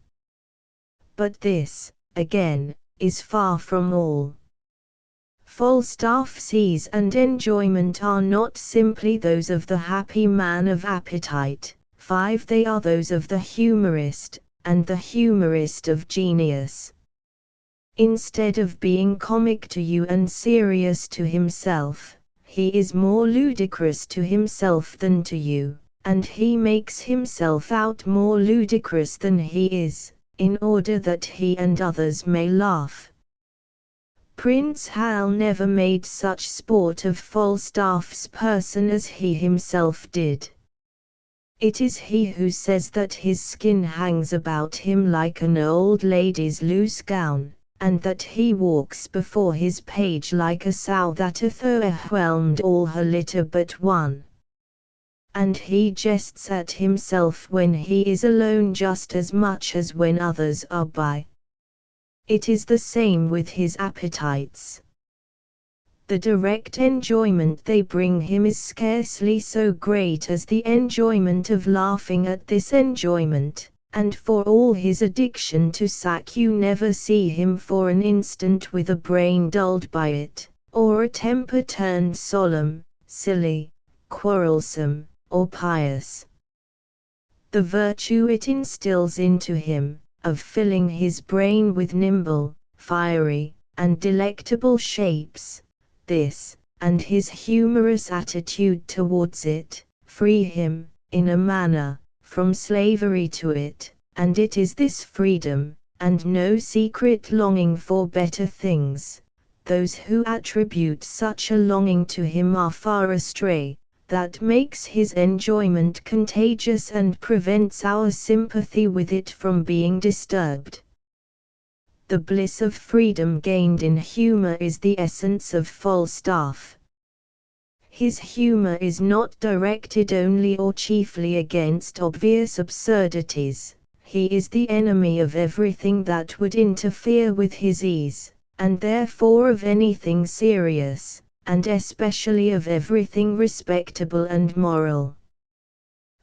But this, again, is far from all. Falstaff's ease and enjoyment are not simply those of the happy man of appetite, 5 they are those of the humorist, and the humorist of genius. Instead of being comic to you and serious to himself, he is more ludicrous to himself than to you, and he makes himself out more ludicrous than he is, in order that he and others may laugh. Prince Hal never made such sport of Falstaff's person as he himself did. It is he who says that his skin hangs about him like an old lady's loose gown, and that he walks before his page like a sow that hath o'erwhelmed all her litter but one. And he jests at himself when he is alone just as much as when others are by. It is the same with his appetites. The direct enjoyment they bring him is scarcely so great as the enjoyment of laughing at this enjoyment, and for all his addiction to sack you never see him for an instant with a brain dulled by it, or a temper turned solemn, silly, quarrelsome, or pious. The virtue it instills into him, of filling his brain with nimble, fiery, and delectable shapes, this, and his humorous attitude towards it, free him, in a manner, from slavery to it, and it is this freedom, and no secret longing for better things, those who attribute such a longing to him are far astray, that makes his enjoyment contagious and prevents our sympathy with it from being disturbed. The bliss of freedom gained in humor is the essence of Falstaff. His humor is not directed only or chiefly against obvious absurdities, he is the enemy of everything that would interfere with his ease, and therefore of anything serious, and especially of everything respectable and moral.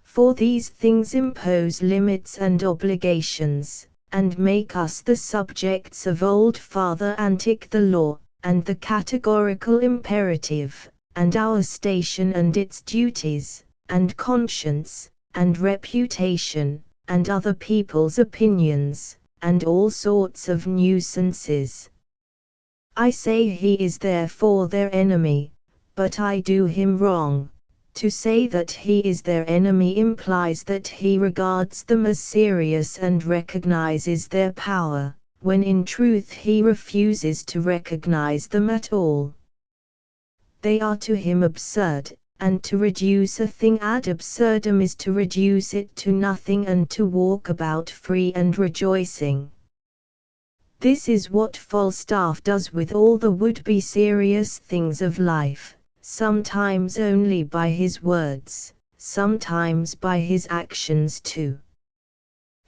For these things impose limits and obligations, and make us the subjects of Old Father Antic the law, and the categorical imperative, and our station and its duties, and conscience, and reputation, and other people's opinions, and all sorts of nuisances. I say he is therefore their enemy, but I do him wrong. To say that he is their enemy implies that he regards them as serious and recognizes their power, when in truth he refuses to recognize them at all. They are to him absurd, and to reduce a thing ad absurdum is to reduce it to nothing and to walk about free and rejoicing. This is what Falstaff does with all the would-be serious things of life, sometimes only by his words, sometimes by his actions too.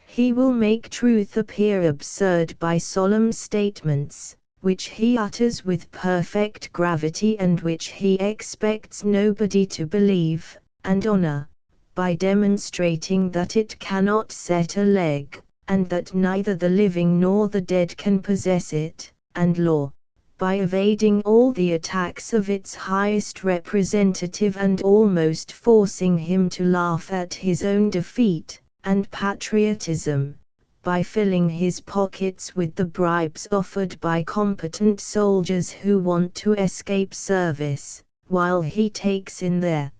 He will make truth appear absurd by solemn statements, which he utters with perfect gravity and which he expects nobody to believe, and honor, by demonstrating that it cannot set a leg, and that neither the living nor the dead can possess it, and law, by evading all the attacks of its highest representative and almost forcing him to laugh at his own defeat, and patriotism, by filling his pockets with the bribes offered by competent soldiers who want to escape service, while he takes in their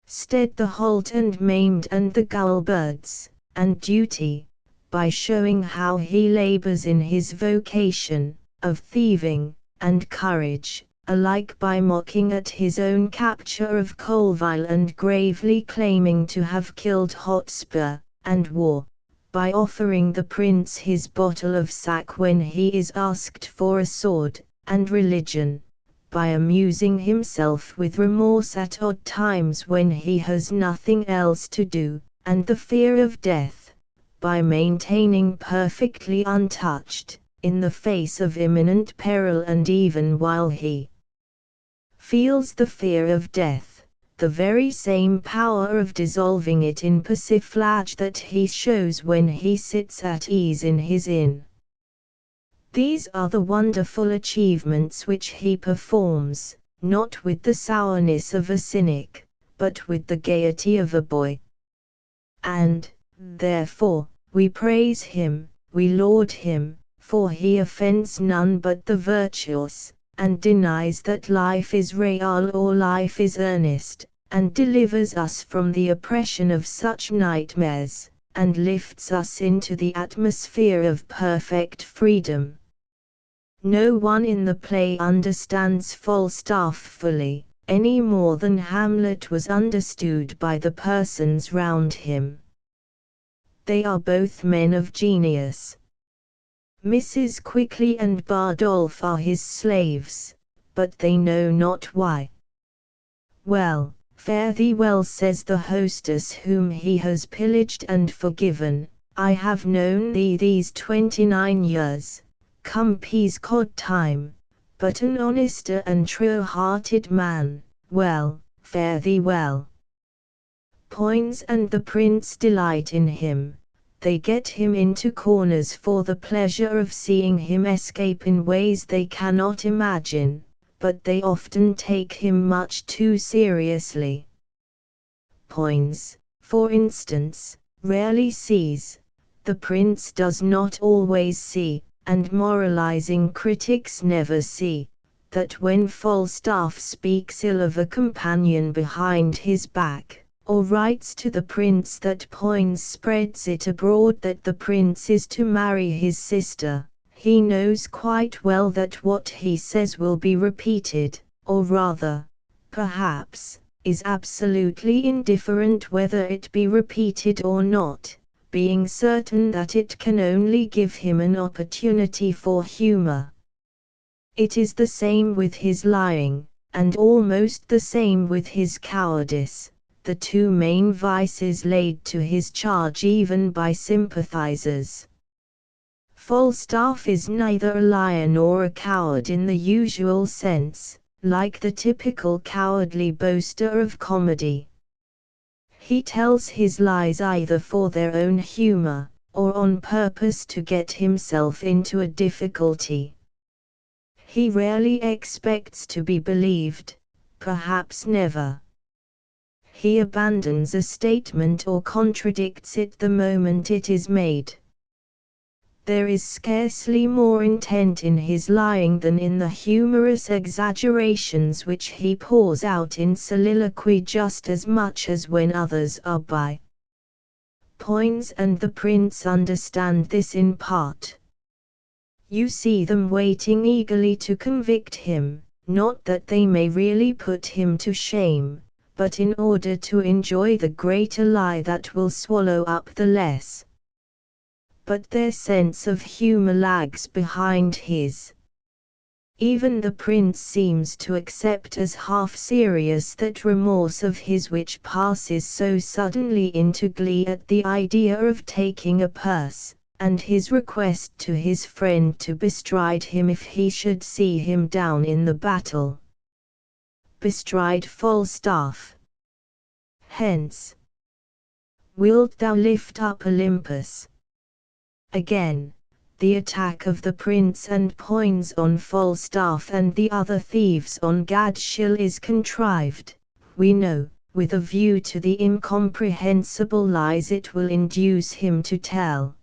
stead the halt and maimed and the gull birds, and duty, by showing how he labors in his vocation, of thieving, and courage, alike by mocking at his own capture of Colville and gravely claiming to have killed Hotspur, and war, by offering the prince his bottle of sack when he is asked for a sword, and religion, by amusing himself with remorse at odd times when he has nothing else to do, and the fear of death, by maintaining perfectly untouched, in the face of imminent peril and even while he feels the fear of death, the very same power of dissolving it in persiflage that he shows when he sits at ease in his inn. These are the wonderful achievements which he performs, not with the sourness of a cynic, but with the gaiety of a boy. And, therefore, we praise him, we laud him, for he offends none but the virtuous, and denies that life is real or life is earnest, and delivers us from the oppression of such nightmares, and lifts us into the atmosphere of perfect freedom. No one in the play understands Falstaff fully, any more than Hamlet was understood by the persons round him. They are both men of genius. Mrs. Quickly and Bardolph are his slaves, but they know not why. Well, fare thee well, says the hostess whom he has pillaged and forgiven, I have known thee these 29 years. Come Peascod time, but an honester and true-hearted man, well, fare thee well. Poins and the prince delight in him, they get him into corners for the pleasure of seeing him escape in ways they cannot imagine, but they often take him much too seriously. Poins, for instance, rarely sees, the prince does not always see, and moralizing critics never see, that when Falstaff speaks ill of a companion behind his back, or writes to the prince that Poins spreads it abroad that the prince is to marry his sister, he knows quite well that what he says will be repeated, or rather, perhaps, is absolutely indifferent whether it be repeated or not, being certain that it can only give him an opportunity for humor. It is the same with his lying, and almost the same with his cowardice, the two main vices laid to his charge even by sympathizers. Falstaff is neither a liar nor a coward in the usual sense, like the typical cowardly boaster of comedy. He tells his lies either for their own humor, or on purpose to get himself into a difficulty. He rarely expects to be believed, perhaps never. He abandons a statement or contradicts it the moment it is made. There is scarcely more intent in his lying than in the humorous exaggerations which he pours out in soliloquy just as much as when others are by. Poins and the prince understand this in part. You see them waiting eagerly to convict him, not that they may really put him to shame, but in order to enjoy the greater lie that will swallow up the less. But their sense of humor lags behind his. Even the prince seems to accept as half serious that remorse of his which passes so suddenly into glee at the idea of taking a purse, and his request to his friend to bestride him if he should see him down in the battle. Bestride Falstaff. Hence. Wilt thou lift up Olympus? Again, the attack of the prince and Poins on Falstaff and the other thieves on Gadshill is contrived, we know, with a view to the incomprehensible lies it will induce him to tell.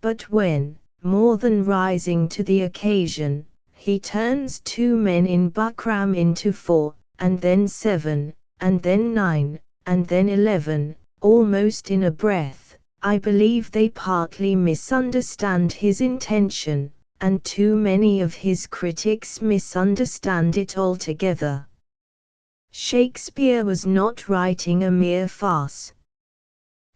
But when, more than rising to the occasion, he turns 2 men in buckram into 4, and then 7, and then 9, and then 11, almost in a breath, I believe they partly misunderstand his intention, and too many of his critics misunderstand it altogether. Shakespeare was not writing a mere farce.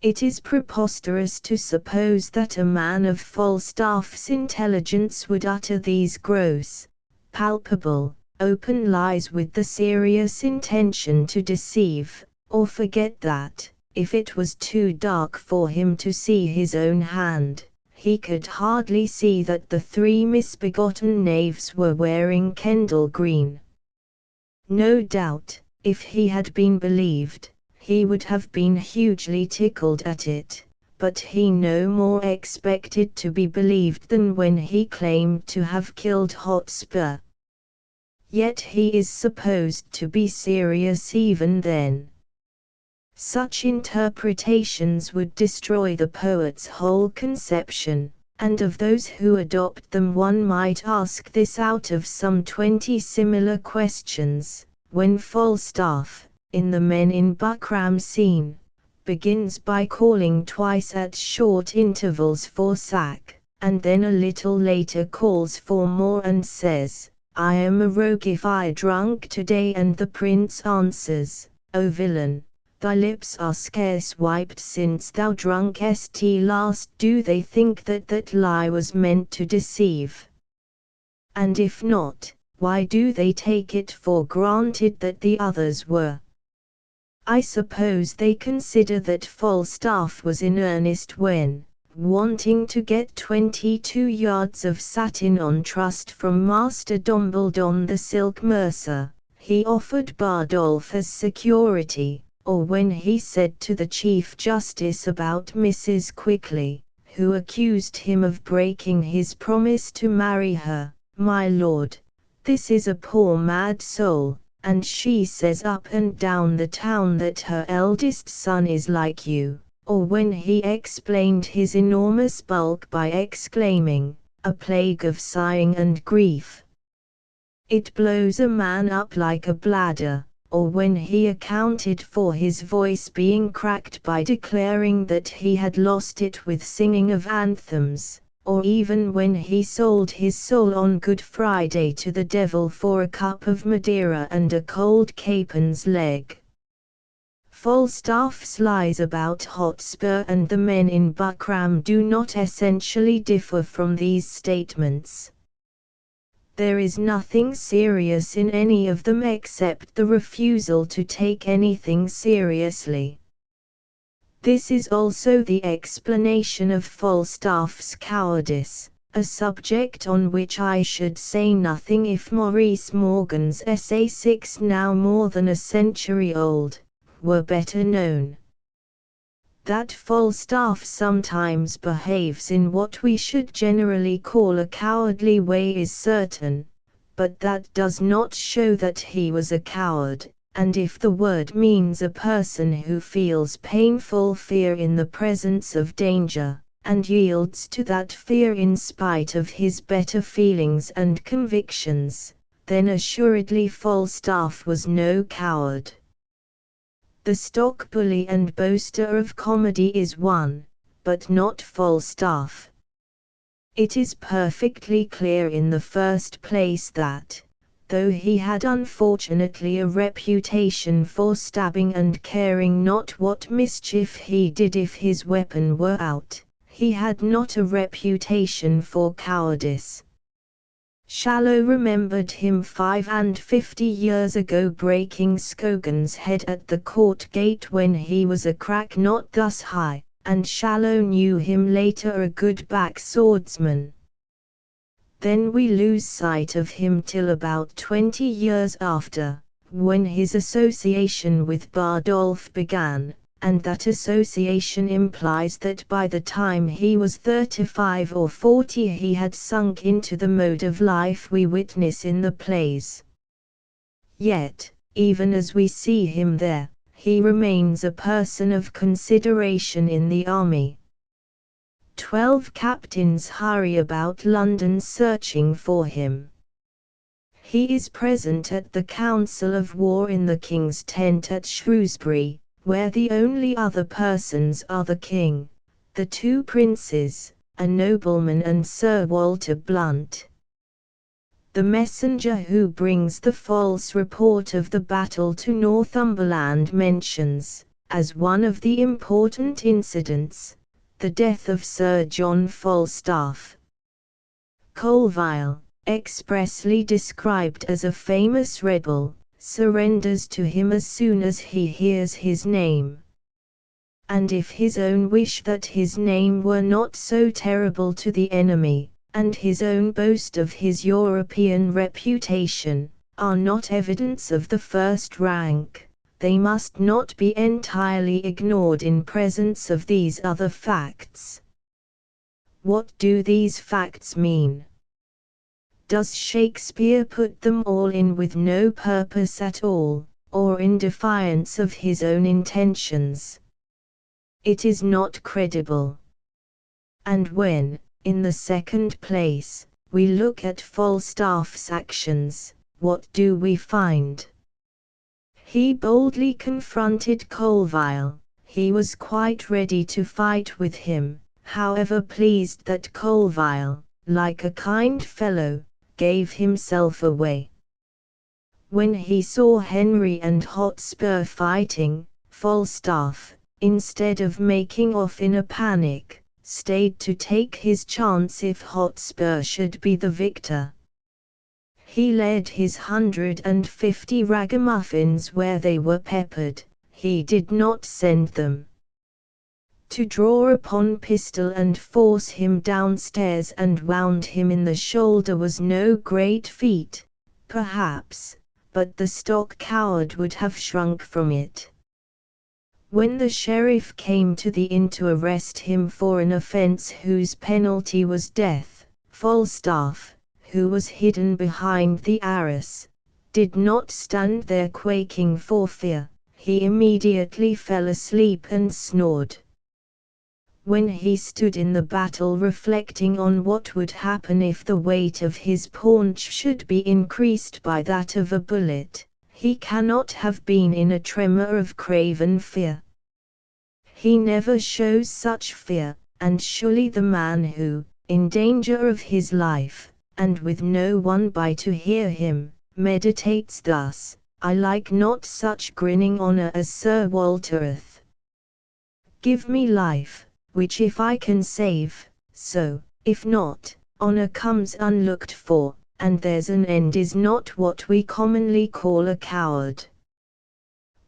It is preposterous to suppose that a man of Falstaff's intelligence would utter these gross, palpable, open lies with the serious intention to deceive, or forget that, if it was too dark for him to see his own hand, he could hardly see that the three misbegotten knaves were wearing Kendal green. No doubt, if he had been believed, he would have been hugely tickled at it, but he no more expected to be believed than when he claimed to have killed Hotspur. Yet he is supposed to be serious even then. Such interpretations would destroy the poet's whole conception, and of those who adopt them one might ask this out of some 20 similar questions, when Falstaff, in the Men in Buckram scene, begins by calling twice at short intervals for sack, and then a little later calls for more and says, "I am a rogue if I drunk today," and the prince answers, "O villain, thy lips are scarce wiped since thou drunkest last." Do they think that that lie was meant to deceive? And if not, why do they take it for granted that the others were? I suppose they consider that Falstaff was in earnest when, wanting to get 22 yards of satin on trust from Master Dumbledon the silk mercer, he offered Bardolph as security, or when he said to the Chief Justice about Mrs. Quickly, who accused him of breaking his promise to marry her, "My lord, this is a poor mad soul, and she says up and down the town that her eldest son is like you," or when he explained his enormous bulk by exclaiming, "A plague of sighing and grief. It blows a man up like a bladder," or when he accounted for his voice being cracked by declaring that he had lost it with singing of anthems, or even when he sold his soul on Good Friday to the devil for a cup of Madeira and a cold capon's leg. Falstaff's lies about Hotspur and the Men in Buckram do not essentially differ from these statements. There is nothing serious in any of them except the refusal to take anything seriously. This is also the explanation of Falstaff's cowardice, a subject on which I should say nothing if Maurice Morgan's Essay 6, now more than a century old, were better known. That Falstaff sometimes behaves in what we should generally call a cowardly way is certain, but that does not show that he was a coward, and if the word means a person who feels painful fear in the presence of danger, and yields to that fear in spite of his better feelings and convictions, then assuredly Falstaff was no coward. The stock bully and boaster of comedy is one, but not Falstaff. It is perfectly clear in the first place that, though he had unfortunately a reputation for stabbing and caring not what mischief he did if his weapon were out, he had not a reputation for cowardice. Shallow remembered him 55 years ago breaking Scogan's head at the court gate when he was a crack not thus high, and Shallow knew him later a good back swordsman. Then we lose sight of him till about 20 years after, when his association with Bardolph began, and that association implies that by the time he was 35 or 40 he had sunk into the mode of life we witness in the plays. Yet, even as we see him there, he remains a person of consideration in the army. 12 captains hurry about London searching for him. He is present at the council of war in the king's tent at Shrewsbury, where the only other persons are the king, the two princes, a nobleman and Sir Walter Blunt. The messenger who brings the false report of the battle to Northumberland mentions, as one of the important incidents, the death of Sir John Falstaff. Colville, expressly described as a famous rebel, surrenders to him as soon as he hears his name. And if his own wish that his name were not so terrible to the enemy, and his own boast of his European reputation, are not evidence of the first rank, they must not be entirely ignored in presence of these other facts. What do these facts mean? Does Shakespeare put them all in with no purpose at all, or in defiance of his own intentions? It is not credible. And when, in the second place, we look at Falstaff's actions, what do we find? He boldly confronted Colville. He was quite ready to fight with him, however pleased that Colville, like a kind fellow, gave himself away. When he saw Henry and Hotspur fighting, Falstaff, instead of making off in a panic, stayed to take his chance if Hotspur should be the victor. He led his 150 ragamuffins where they were peppered, he did not send them to draw upon pistol and force him downstairs and wound him in the shoulder was no great feat, perhaps, but the stock coward would have shrunk from it. When the sheriff came to the inn to arrest him for an offence whose penalty was death, Falstaff, who was hidden behind the arras, did not stand there quaking for fear, he immediately fell asleep and snored. When he stood in the battle reflecting on what would happen if the weight of his paunch should be increased by that of a bullet, he cannot have been in a tremor of craven fear. He never shows such fear, and surely the man who, in danger of his life, and with no one by to hear him, meditates thus, I like not such grinning honour as Sir Waltereth. Give me life, which if I can save, so, if not, honour comes unlooked for, and there's an end is not what we commonly call a coward.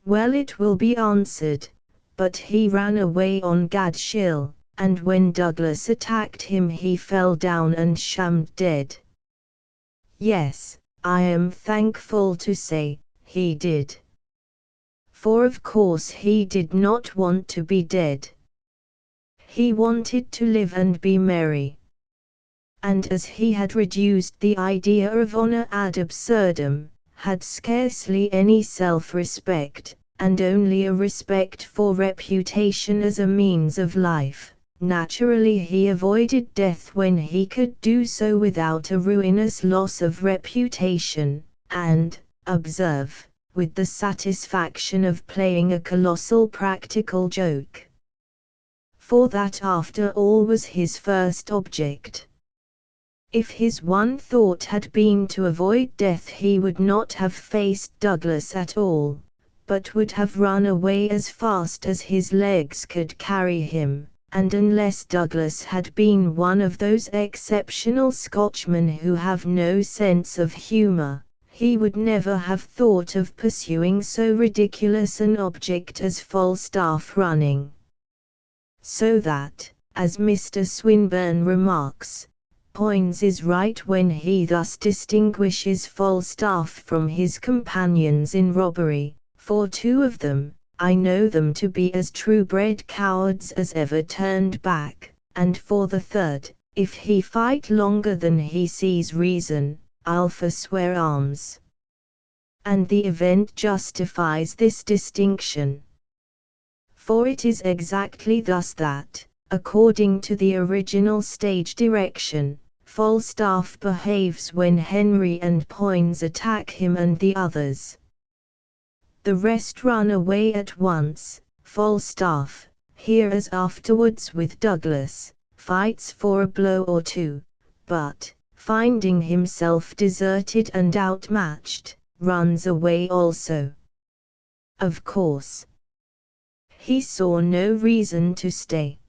Well, it will be answered, but he ran away on Gadshill, and when Douglas attacked him he fell down and shammed dead. Yes, I am thankful to say, he did. For of course he did not want to be dead. He wanted to live and be merry. And as he had reduced the idea of honor ad absurdum, had scarcely any self-respect, and only a respect for reputation as a means of life, naturally he avoided death when he could do so without a ruinous loss of reputation, and, observe, with the satisfaction of playing a colossal practical joke. For that after all was his first object. If his one thought had been to avoid death he would not have faced Douglas at all, but would have run away as fast as his legs could carry him, and unless Douglas had been one of those exceptional Scotchmen who have no sense of humour, he would never have thought of pursuing so ridiculous an object as Falstaff running. So that, as Mr. Swinburne remarks, Poins is right when he thus distinguishes Falstaff from his companions in robbery, for two of them, I know them to be as true-bred cowards as ever turned back, and for the third, if he fight longer than he sees reason, I'll forswear arms. And the event justifies this distinction. For it is exactly thus that, according to the original stage direction, Falstaff behaves when Henry and Poins attack him and the others. The rest run away at once. Falstaff, here as afterwards with Douglas, fights for a blow or two, but, finding himself deserted and outmatched, runs away also. Of course, he saw no reason to stay.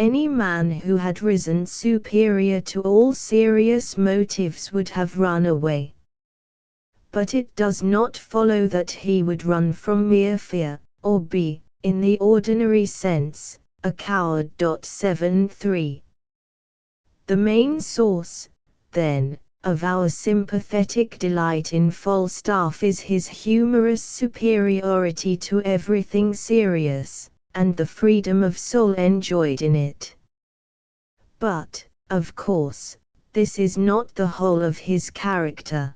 Any man who had risen superior to all serious motives would have run away. But it does not follow that he would run from mere fear, or be, in the ordinary sense, a coward. 73. The main source, then, of our sympathetic delight in Falstaff is his humorous superiority to everything serious, and the freedom of soul enjoyed in it. But, of course, this is not the whole of his character.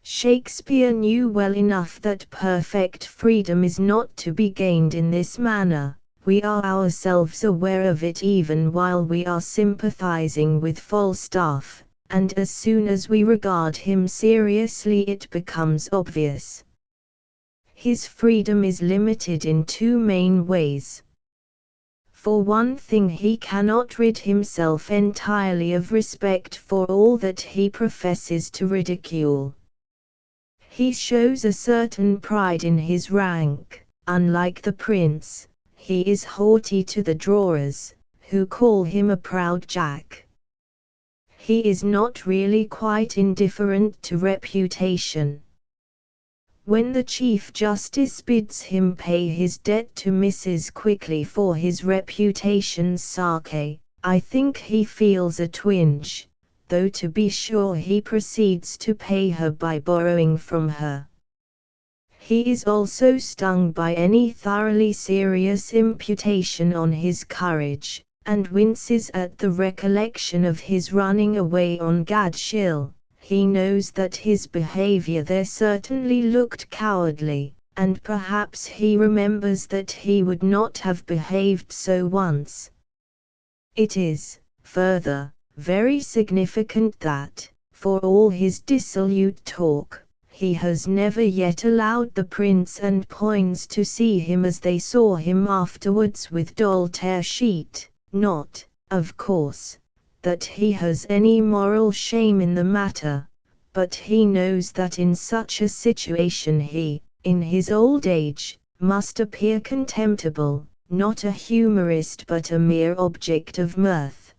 Shakespeare knew well enough that perfect freedom is not to be gained in this manner. We are ourselves aware of it even while we are sympathizing with Falstaff, and as soon as we regard him seriously it becomes obvious. His freedom is limited in two main ways. For one thing, he cannot rid himself entirely of respect for all that he professes to ridicule. He shows a certain pride in his rank. Unlike the prince, he is haughty to the drawers, who call him a proud Jack. He is not really quite indifferent to reputation. When the Chief Justice bids him pay his debt to Mrs. Quickly for his reputation's sake, I think he feels a twinge, though to be sure he proceeds to pay her by borrowing from her. He is also stung by any thoroughly serious imputation on his courage, and winces at the recollection of his running away on Gadshill. He knows that his behavior there certainly looked cowardly, and perhaps he remembers that he would not have behaved so once. It is, further, very significant that, for all his dissolute talk, he has never yet allowed the Prince and Poins to see him as they saw him afterwards with Doll Tearsheet. Not, of course, that he has any moral shame in the matter, but he knows that in such a situation he, in his old age, must appear contemptible, not a humorist but a mere object of mirth.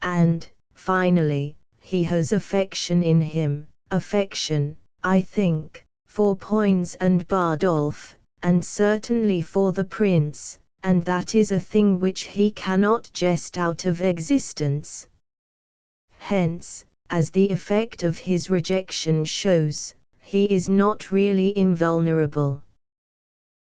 And, finally, he has affection in him, affection, I think, for Poins and Bardolph, and certainly for the Prince, and that is a thing which he cannot jest out of existence. Hence, as the effect of his rejection shows, he is not really invulnerable.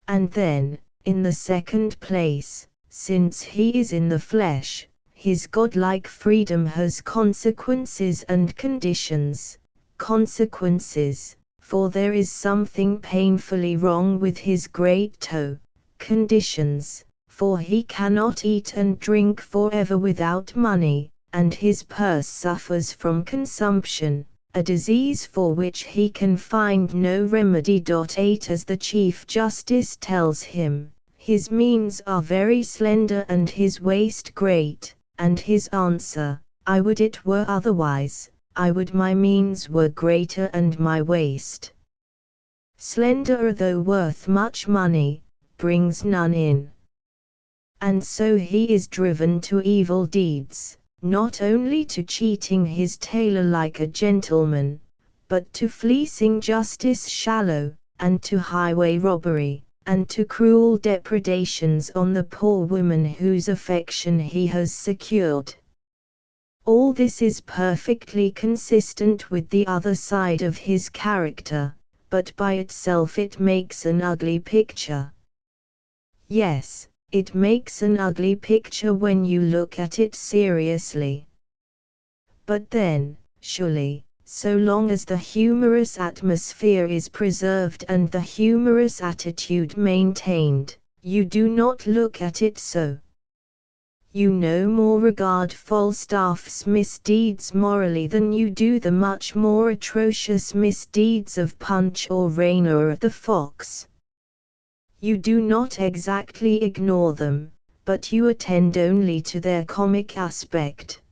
And then, in the second place, since he is in the flesh, his godlike freedom has consequences and conditions. Consequences, for there is something painfully wrong with his great toe. Conditions, for he cannot eat and drink forever without money, and his purse suffers from consumption, a disease for which he can find no remedy. 8 As the Chief Justice tells him, his means are very slender and his waist great, and his answer, I would it were otherwise, I would my means were greater and my waist slender, though worth much money, brings none in. And so he is driven to evil deeds, not only to cheating his tailor like a gentleman, but to fleecing justice shallow, and to highway robbery, and to cruel depredations on the poor woman whose affection he has secured. All this is perfectly consistent with the other side of his character, but by itself it makes an ugly picture. Yes, it makes an ugly picture when you look at it seriously. But then, surely, so long as the humorous atmosphere is preserved and the humorous attitude maintained, you do not look at it so. You no more regard Falstaff's misdeeds morally than you do the much more atrocious misdeeds of Punch or Rainer or the Fox. You do not exactly ignore them, but you attend only to their comic aspect.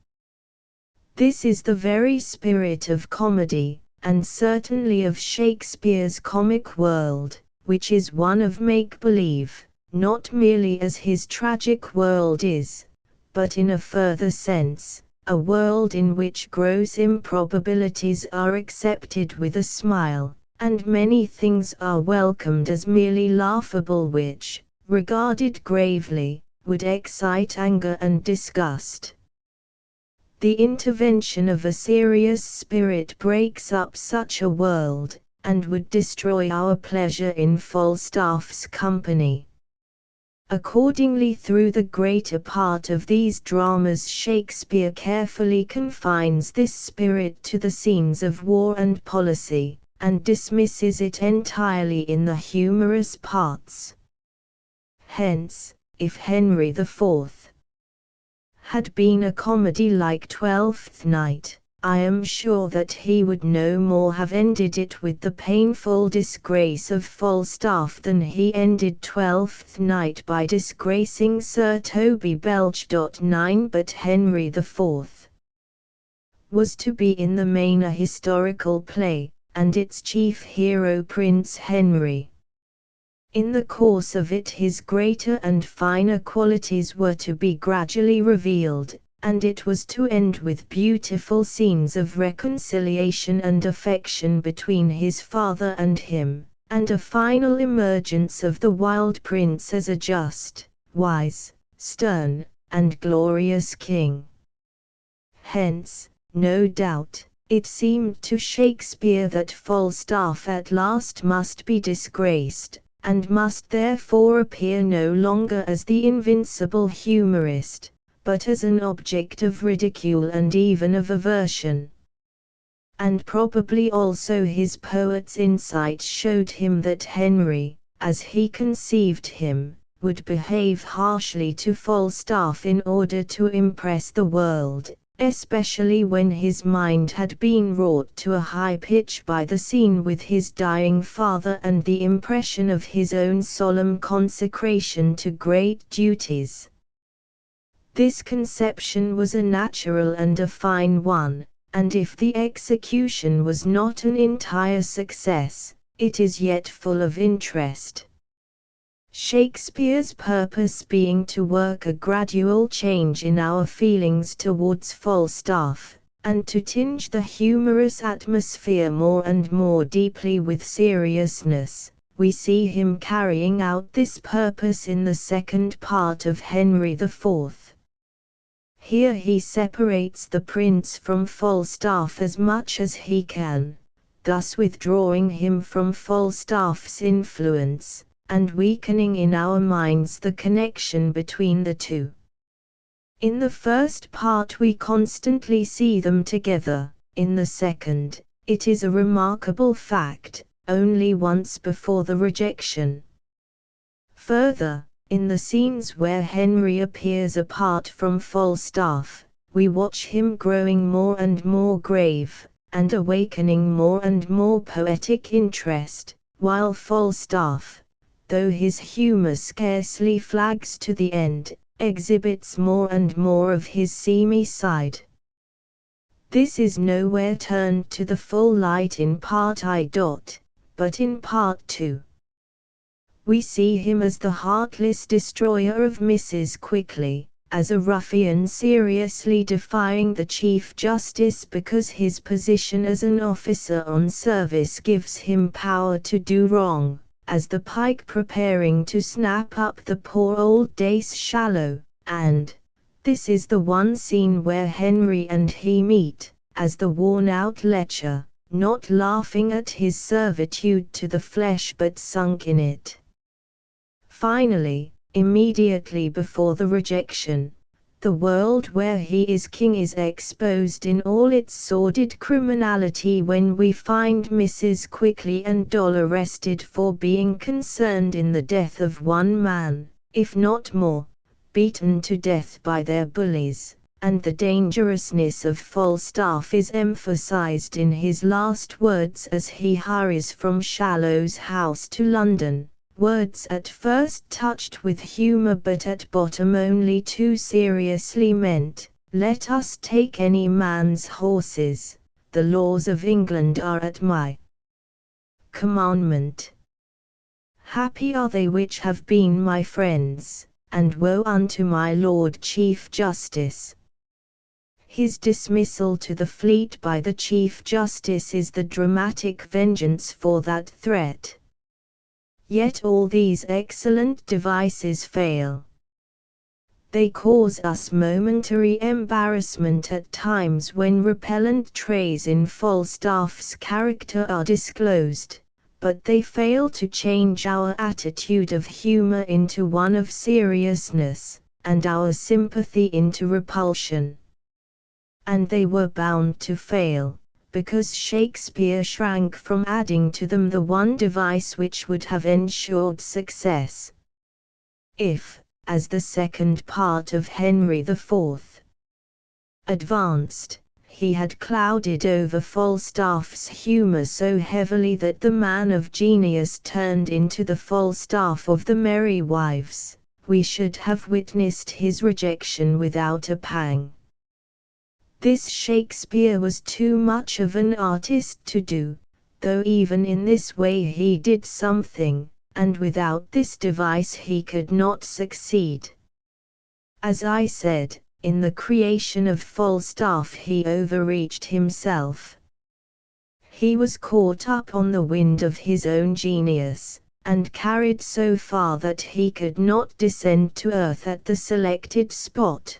This is the very spirit of comedy, and certainly of Shakespeare's comic world, which is one of make-believe, not merely as his tragic world is, but in a further sense, a world in which gross improbabilities are accepted with a smile, and many things are welcomed as merely laughable which, regarded gravely, would excite anger and disgust. The intervention of a serious spirit breaks up such a world, and would destroy our pleasure in Falstaff's company. Accordingly, through the greater part of these dramas Shakespeare carefully confines this spirit to the scenes of war and policy, and dismisses it entirely in the humorous parts. Hence, if Henry IV had been a comedy like Twelfth Night, I am sure that he would no more have ended it with the painful disgrace of Falstaff than he ended Twelfth Night by disgracing Sir Toby Belch. 9 But Henry IV was to be in the main a historical play, and its chief hero Prince Henry. In the course of it his greater and finer qualities were to be gradually revealed, and it was to end with beautiful scenes of reconciliation and affection between his father and him, and a final emergence of the wild prince as a just, wise, stern, and glorious king. Hence, no doubt, it seemed to Shakespeare that Falstaff at last must be disgraced, and must therefore appear no longer as the invincible humorist, but as an object of ridicule and even of aversion. And probably also his poet's insight showed him that Henry, as he conceived him, would behave harshly to Falstaff in order to impress the world, especially when his mind had been wrought to a high pitch by the scene with his dying father and the impression of his own solemn consecration to great duties. This conception was a natural and a fine one, and if the execution was not an entire success, it is yet full of interest. Shakespeare's purpose being to work a gradual change in our feelings towards Falstaff, and to tinge the humorous atmosphere more and more deeply with seriousness, we see him carrying out this purpose in the second part of Henry IV. Here he separates the prince from Falstaff as much as he can, thus withdrawing him from Falstaff's influence, and weakening in our minds the connection between the two. In the first part we constantly see them together, in the second, it is a remarkable fact, only once before the rejection. Further, in the scenes where Henry appears apart from Falstaff, we watch him growing more and more grave, and awakening more and more poetic interest, while Falstaff, though his humor scarcely flags to the end, exhibits more and more of his seamy side. This is nowhere turned to the full light in Part I. But in Part II. We see him as the heartless destroyer of Mrs. Quickly, as a ruffian seriously defying the Chief Justice because his position as an officer on service gives him power to do wrong, as the pike preparing to snap up the poor old Dace Shallow, and, this is the one scene where Henry and he meet, as the worn-out lecher, not laughing at his servitude to the flesh but sunk in it. Finally, immediately before the rejection, the world where he is king is exposed in all its sordid criminality when we find Mrs. Quickly and Doll arrested for being concerned in the death of one man, if not more, beaten to death by their bullies, and the dangerousness of Falstaff is emphasized in his last words as he hurries from Shallow's house to London. Words at first touched with humor but at bottom only too seriously meant, "Let us take any man's horses, the laws of England are at my commandment." Happy are they which have been my friends, and woe unto my Lord Chief Justice. His dismissal to the Fleet by the Chief Justice is the dramatic vengeance for that threat. Yet all these excellent devices fail. They cause us momentary embarrassment at times when repellent traits in Falstaff's character are disclosed, but they fail to change our attitude of humor into one of seriousness, and our sympathy into repulsion. And they were bound to fail, because Shakespeare shrank from adding to them the one device which would have ensured success. If, as the second part of Henry IV advanced, he had clouded over Falstaff's humor so heavily that the man of genius turned into the Falstaff of the Merry Wives, we should have witnessed his rejection without a pang. This Shakespeare was too much of an artist to do, though even in this way he did something, and without this device he could not succeed. As I said, in the creation of Falstaff he overreached himself. He was caught up on the wind of his own genius, and carried so far that he could not descend to earth at the selected spot.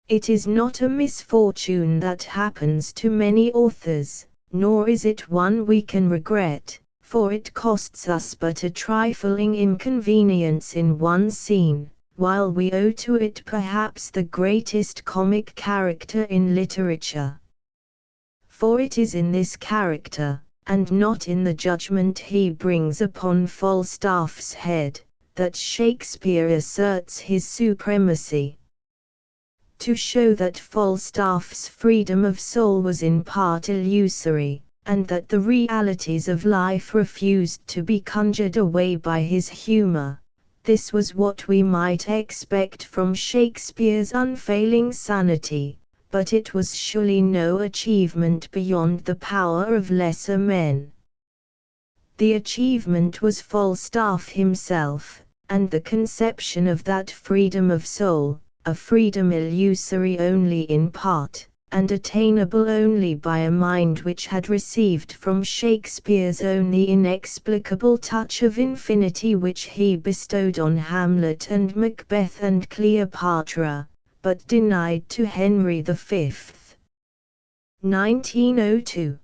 It is not a misfortune that happens to many authors, nor is it one we can regret, for it costs us but a trifling inconvenience in one scene, while we owe to it perhaps the greatest comic character in literature. For it is in this character, and not in the judgment he brings upon Falstaff's head, that Shakespeare asserts his supremacy. To show that Falstaff's freedom of soul was in part illusory, and that the realities of life refused to be conjured away by his humor, this was what we might expect from Shakespeare's unfailing sanity, but it was surely no achievement beyond the power of lesser men. The achievement was Falstaff himself, and the conception of that freedom of soul, a freedom illusory only in part, and attainable only by a mind which had received from Shakespeare's own the inexplicable touch of infinity which he bestowed on Hamlet and Macbeth and Cleopatra, but denied to Henry V. 1902.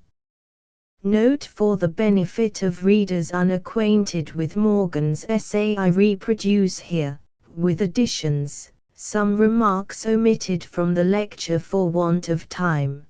Note: for the benefit of readers unacquainted with Morgan's essay, I reproduce here, with additions, some remarks omitted from the lecture for want of time.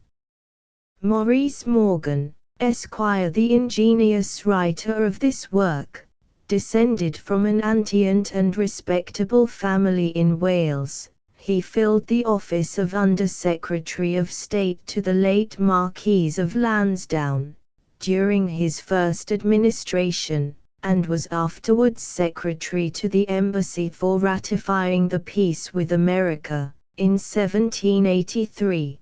Maurice Morgan, Esquire, the ingenious writer of this work, descended from an antient and respectable family in Wales. He filled the office of Under Secretary of State to the late Marquis of Lansdowne, during his first administration, and was afterwards Secretary to the Embassy for ratifying the peace with America, in 1783.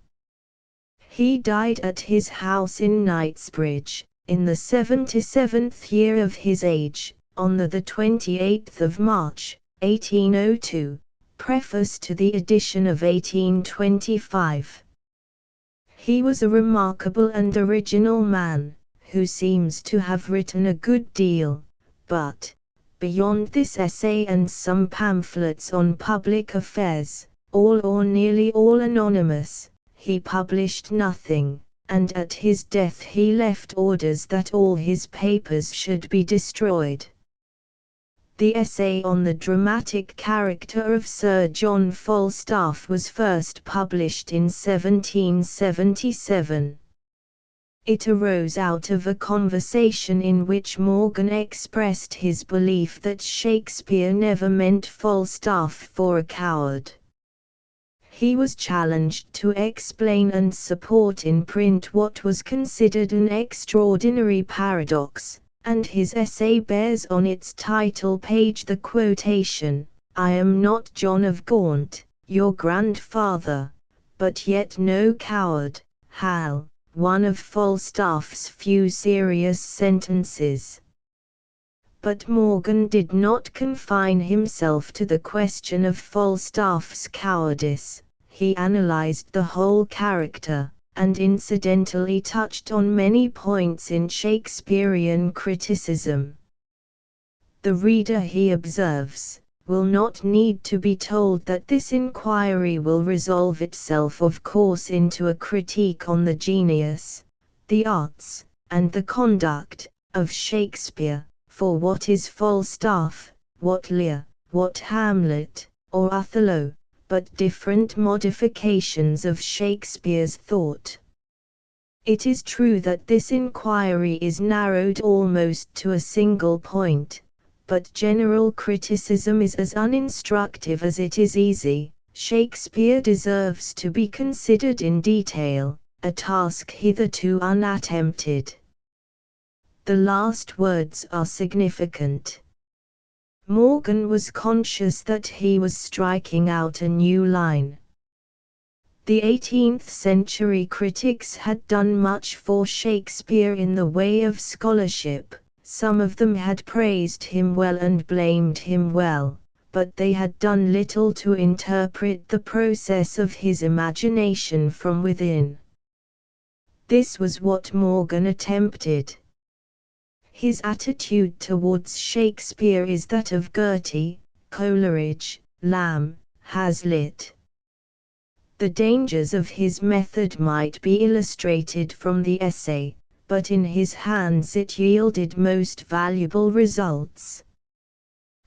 He died at his house in Knightsbridge, in the 77th year of his age, on the 28th of March, 1802, preface to the edition of 1825. He was a remarkable and original man, who seems to have written a good deal, but, beyond this essay and some pamphlets on public affairs, all or nearly all anonymous, he published nothing, and at his death he left orders that all his papers should be destroyed. The essay on the dramatic character of Sir John Falstaff was first published in 1777. It arose out of a conversation in which Morgan expressed his belief that Shakespeare never meant Falstaff for a coward. He was challenged to explain and support in print what was considered an extraordinary paradox, and his essay bears on its title page the quotation, "I am not John of Gaunt, your grandfather, but yet no coward, Hal," one of Falstaff's few serious sentences. But Morgan did not confine himself to the question of Falstaff's cowardice. He analyzed the whole character, and incidentally touched on many points in Shakespearean criticism. The reader, he observes, will not need to be told that this inquiry will resolve itself of course into a critique on the genius, the arts, and the conduct, of Shakespeare, for what is Falstaff, what Lear, what Hamlet, or Othello, but different modifications of Shakespeare's thought. It is true that this inquiry is narrowed almost to a single point, but general criticism is as uninstructive as it is easy. Shakespeare deserves to be considered in detail, a task hitherto unattempted. The last words are significant. Morgan was conscious that he was striking out a new line. The 18th century critics had done much for Shakespeare in the way of scholarship. Some of them had praised him well and blamed him well, but they had done little to interpret the process of his imagination from within. This was what Morgan attempted. His attitude towards Shakespeare is that of Gerty, Coleridge, Lamb, Hazlitt. The dangers of his method might be illustrated from the essay, but in his hands it yielded most valuable results.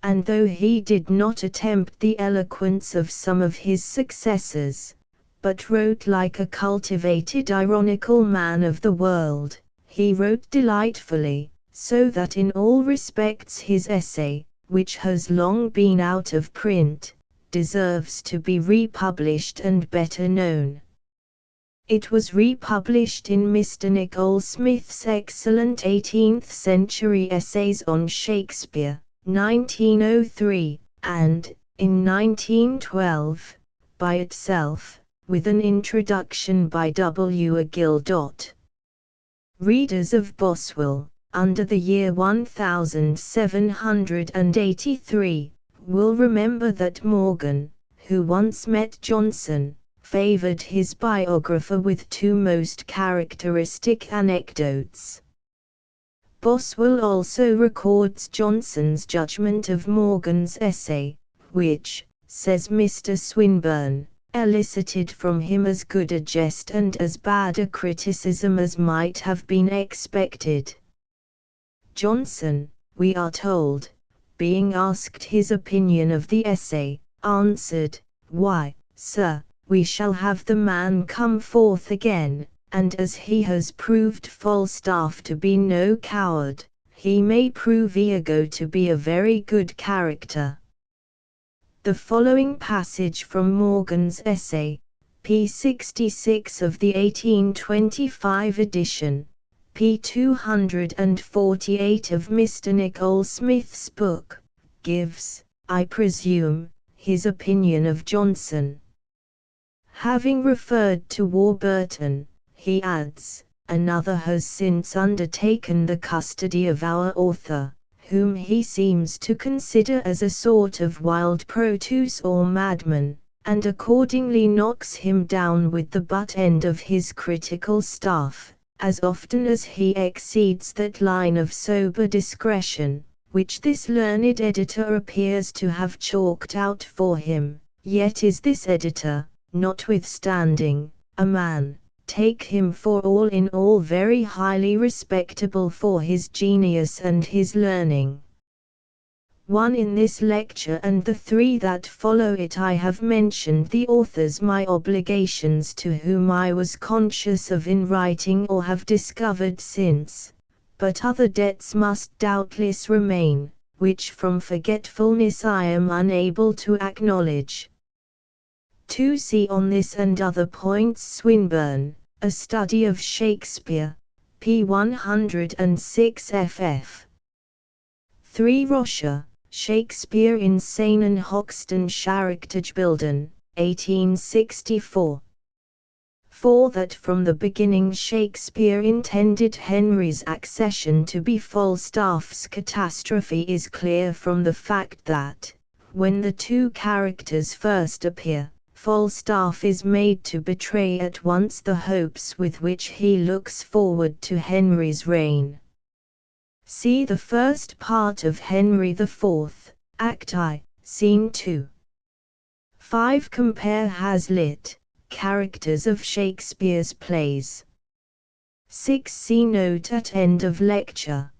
And though he did not attempt the eloquence of some of his successors, but wrote like a cultivated ironical man of the world, he wrote delightfully, so that in all respects his essay, which has long been out of print, deserves to be republished and better known. It was republished in Mr. Nicol Smith's excellent 18th century Essays on Shakespeare, 1903, and, in 1912, by itself, with an introduction by W. Gill. Readers of Boswell, under the year 1783, will remember that Morgan, who once met Johnson, favored his biographer with two most characteristic anecdotes. Boswell also records Johnson's judgment of Morgan's essay, which, says Mr. Swinburne, elicited from him as good a jest and as bad a criticism as might have been expected. Johnson, we are told, being asked his opinion of the essay, answered, "Why, sir, we shall have the man come forth again, and as he has proved Falstaff to be no coward, he may prove Iago to be a very good character." The following passage from Morgan's essay, p. 66 of the 1825 edition, p. 248 of Mr. Nicol Smith's book, gives, I presume, his opinion of Johnson. Having referred to Warburton, he adds, "Another has since undertaken the custody of our author, whom he seems to consider as a sort of wild Proteus or madman, and accordingly knocks him down with the butt end of his critical staff, as often as he exceeds that line of sober discretion, which this learned editor appears to have chalked out for him. Yet is this editor, notwithstanding, a man, take him for all in all very highly respectable for his genius and his learning." One in this lecture and the three that follow it I have mentioned the authors my obligations to whom I was conscious of in writing or have discovered since, but other debts must doubtless remain, which from forgetfulness I am unable to acknowledge. To see on this and other points Swinburne, A Study of Shakespeare, p. 106 ff. 3 Roscher, Shakespeare in seinen Hoxton Charaktergebilden, 1864. for that from the beginning Shakespeare intended Henry's accession to be Falstaff's catastrophe is clear from the fact that, when the two characters first appear, Falstaff is made to betray at once the hopes with which he looks forward to Henry's reign. See the first part of Henry IV, Act I, Scene 2. 5. Compare Hazlitt, Characters of Shakespeare's Plays. 6. See note at end of lecture.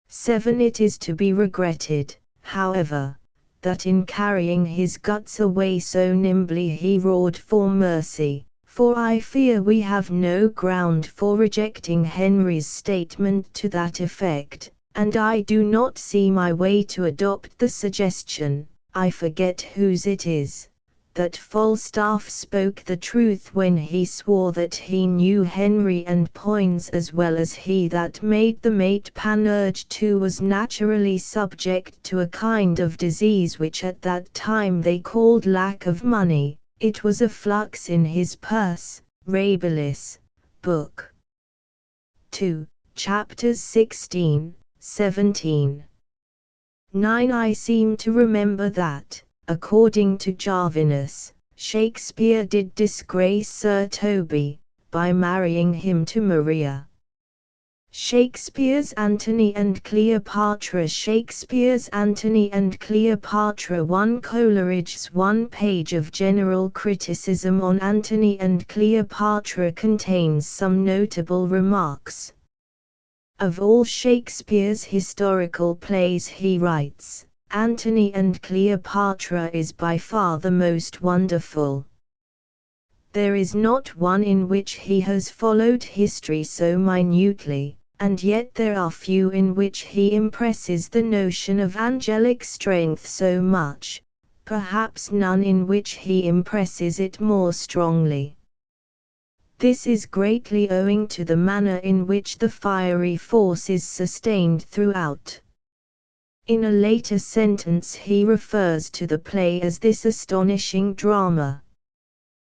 7. It is to be regretted, however, that in carrying his guts away so nimbly he roared for mercy, for I fear we have no ground for rejecting Henry's statement to that effect, and I do not see my way to adopt the suggestion, I forget whose it is, that Falstaff spoke the truth when he swore that he knew Henry and Poins as well as he that made the mate Panurge too was naturally subject to a kind of disease which at that time they called lack of money. It was a flux in his purse. Rabelais, Book 2, Chapters 16, 17. 9. I seem to remember that, according to Jarvinus, Shakespeare did disgrace Sir Toby, by marrying him to Maria. Shakespeare's Antony and Cleopatra. Shakespeare's Antony and Cleopatra. 1. Coleridge's 1 page of general criticism on Antony and Cleopatra contains some notable remarks. Of all Shakespeare's historical plays, he writes, Antony and Cleopatra is by far the most wonderful. There is not one in which he has followed history so minutely, and yet there are few in which he impresses the notion of angelic strength so much, perhaps none in which he impresses it more strongly. This is greatly owing to the manner in which the fiery force is sustained throughout. In a later sentence he refers to the play as this astonishing drama.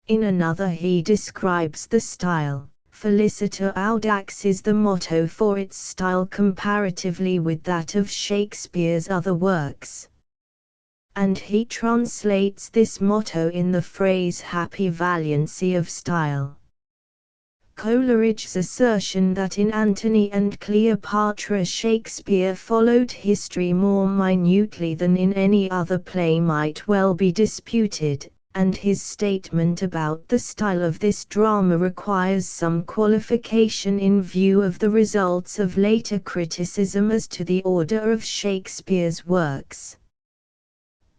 In another he describes the style. Feliciter audax is the motto for its style comparatively with that of Shakespeare's other works. And he translates this motto in the phrase happy valiancy of style. Coleridge's assertion that in Antony and Cleopatra Shakespeare followed history more minutely than in any other play might well be disputed, and his statement about the style of this drama requires some qualification in view of the results of later criticism as to the order of Shakespeare's works.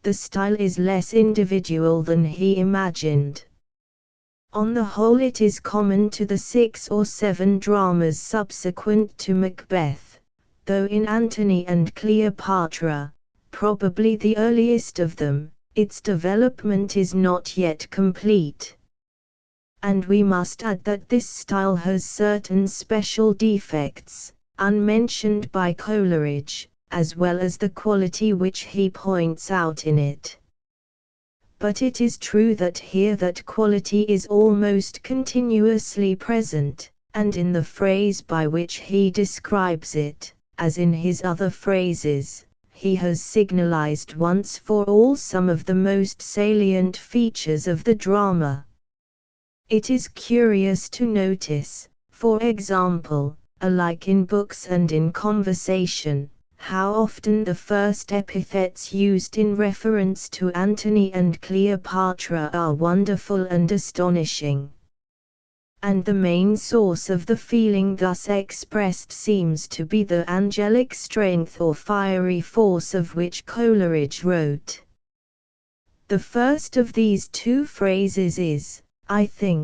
The style is less individual than he imagined. On the whole it is common to the 6 or 7 dramas subsequent to Macbeth, though in Antony and Cleopatra, probably the earliest of them, its development is not yet complete. And we must add that this style has certain special defects, unmentioned by Coleridge, as well as the quality which he points out in it. But it is true that here that quality is almost continuously present, and in the phrase by which he describes it, as in his other phrases, he has signalized once for all some of the most salient features of the drama. It is curious to notice, for example, alike in books and in conversation, how often the first epithets used in reference to Antony and Cleopatra are wonderful and astonishing. And the main source of the feeling thus expressed seems to be the angelic strength or fiery force of which Coleridge wrote. The first of these two phrases is, I think,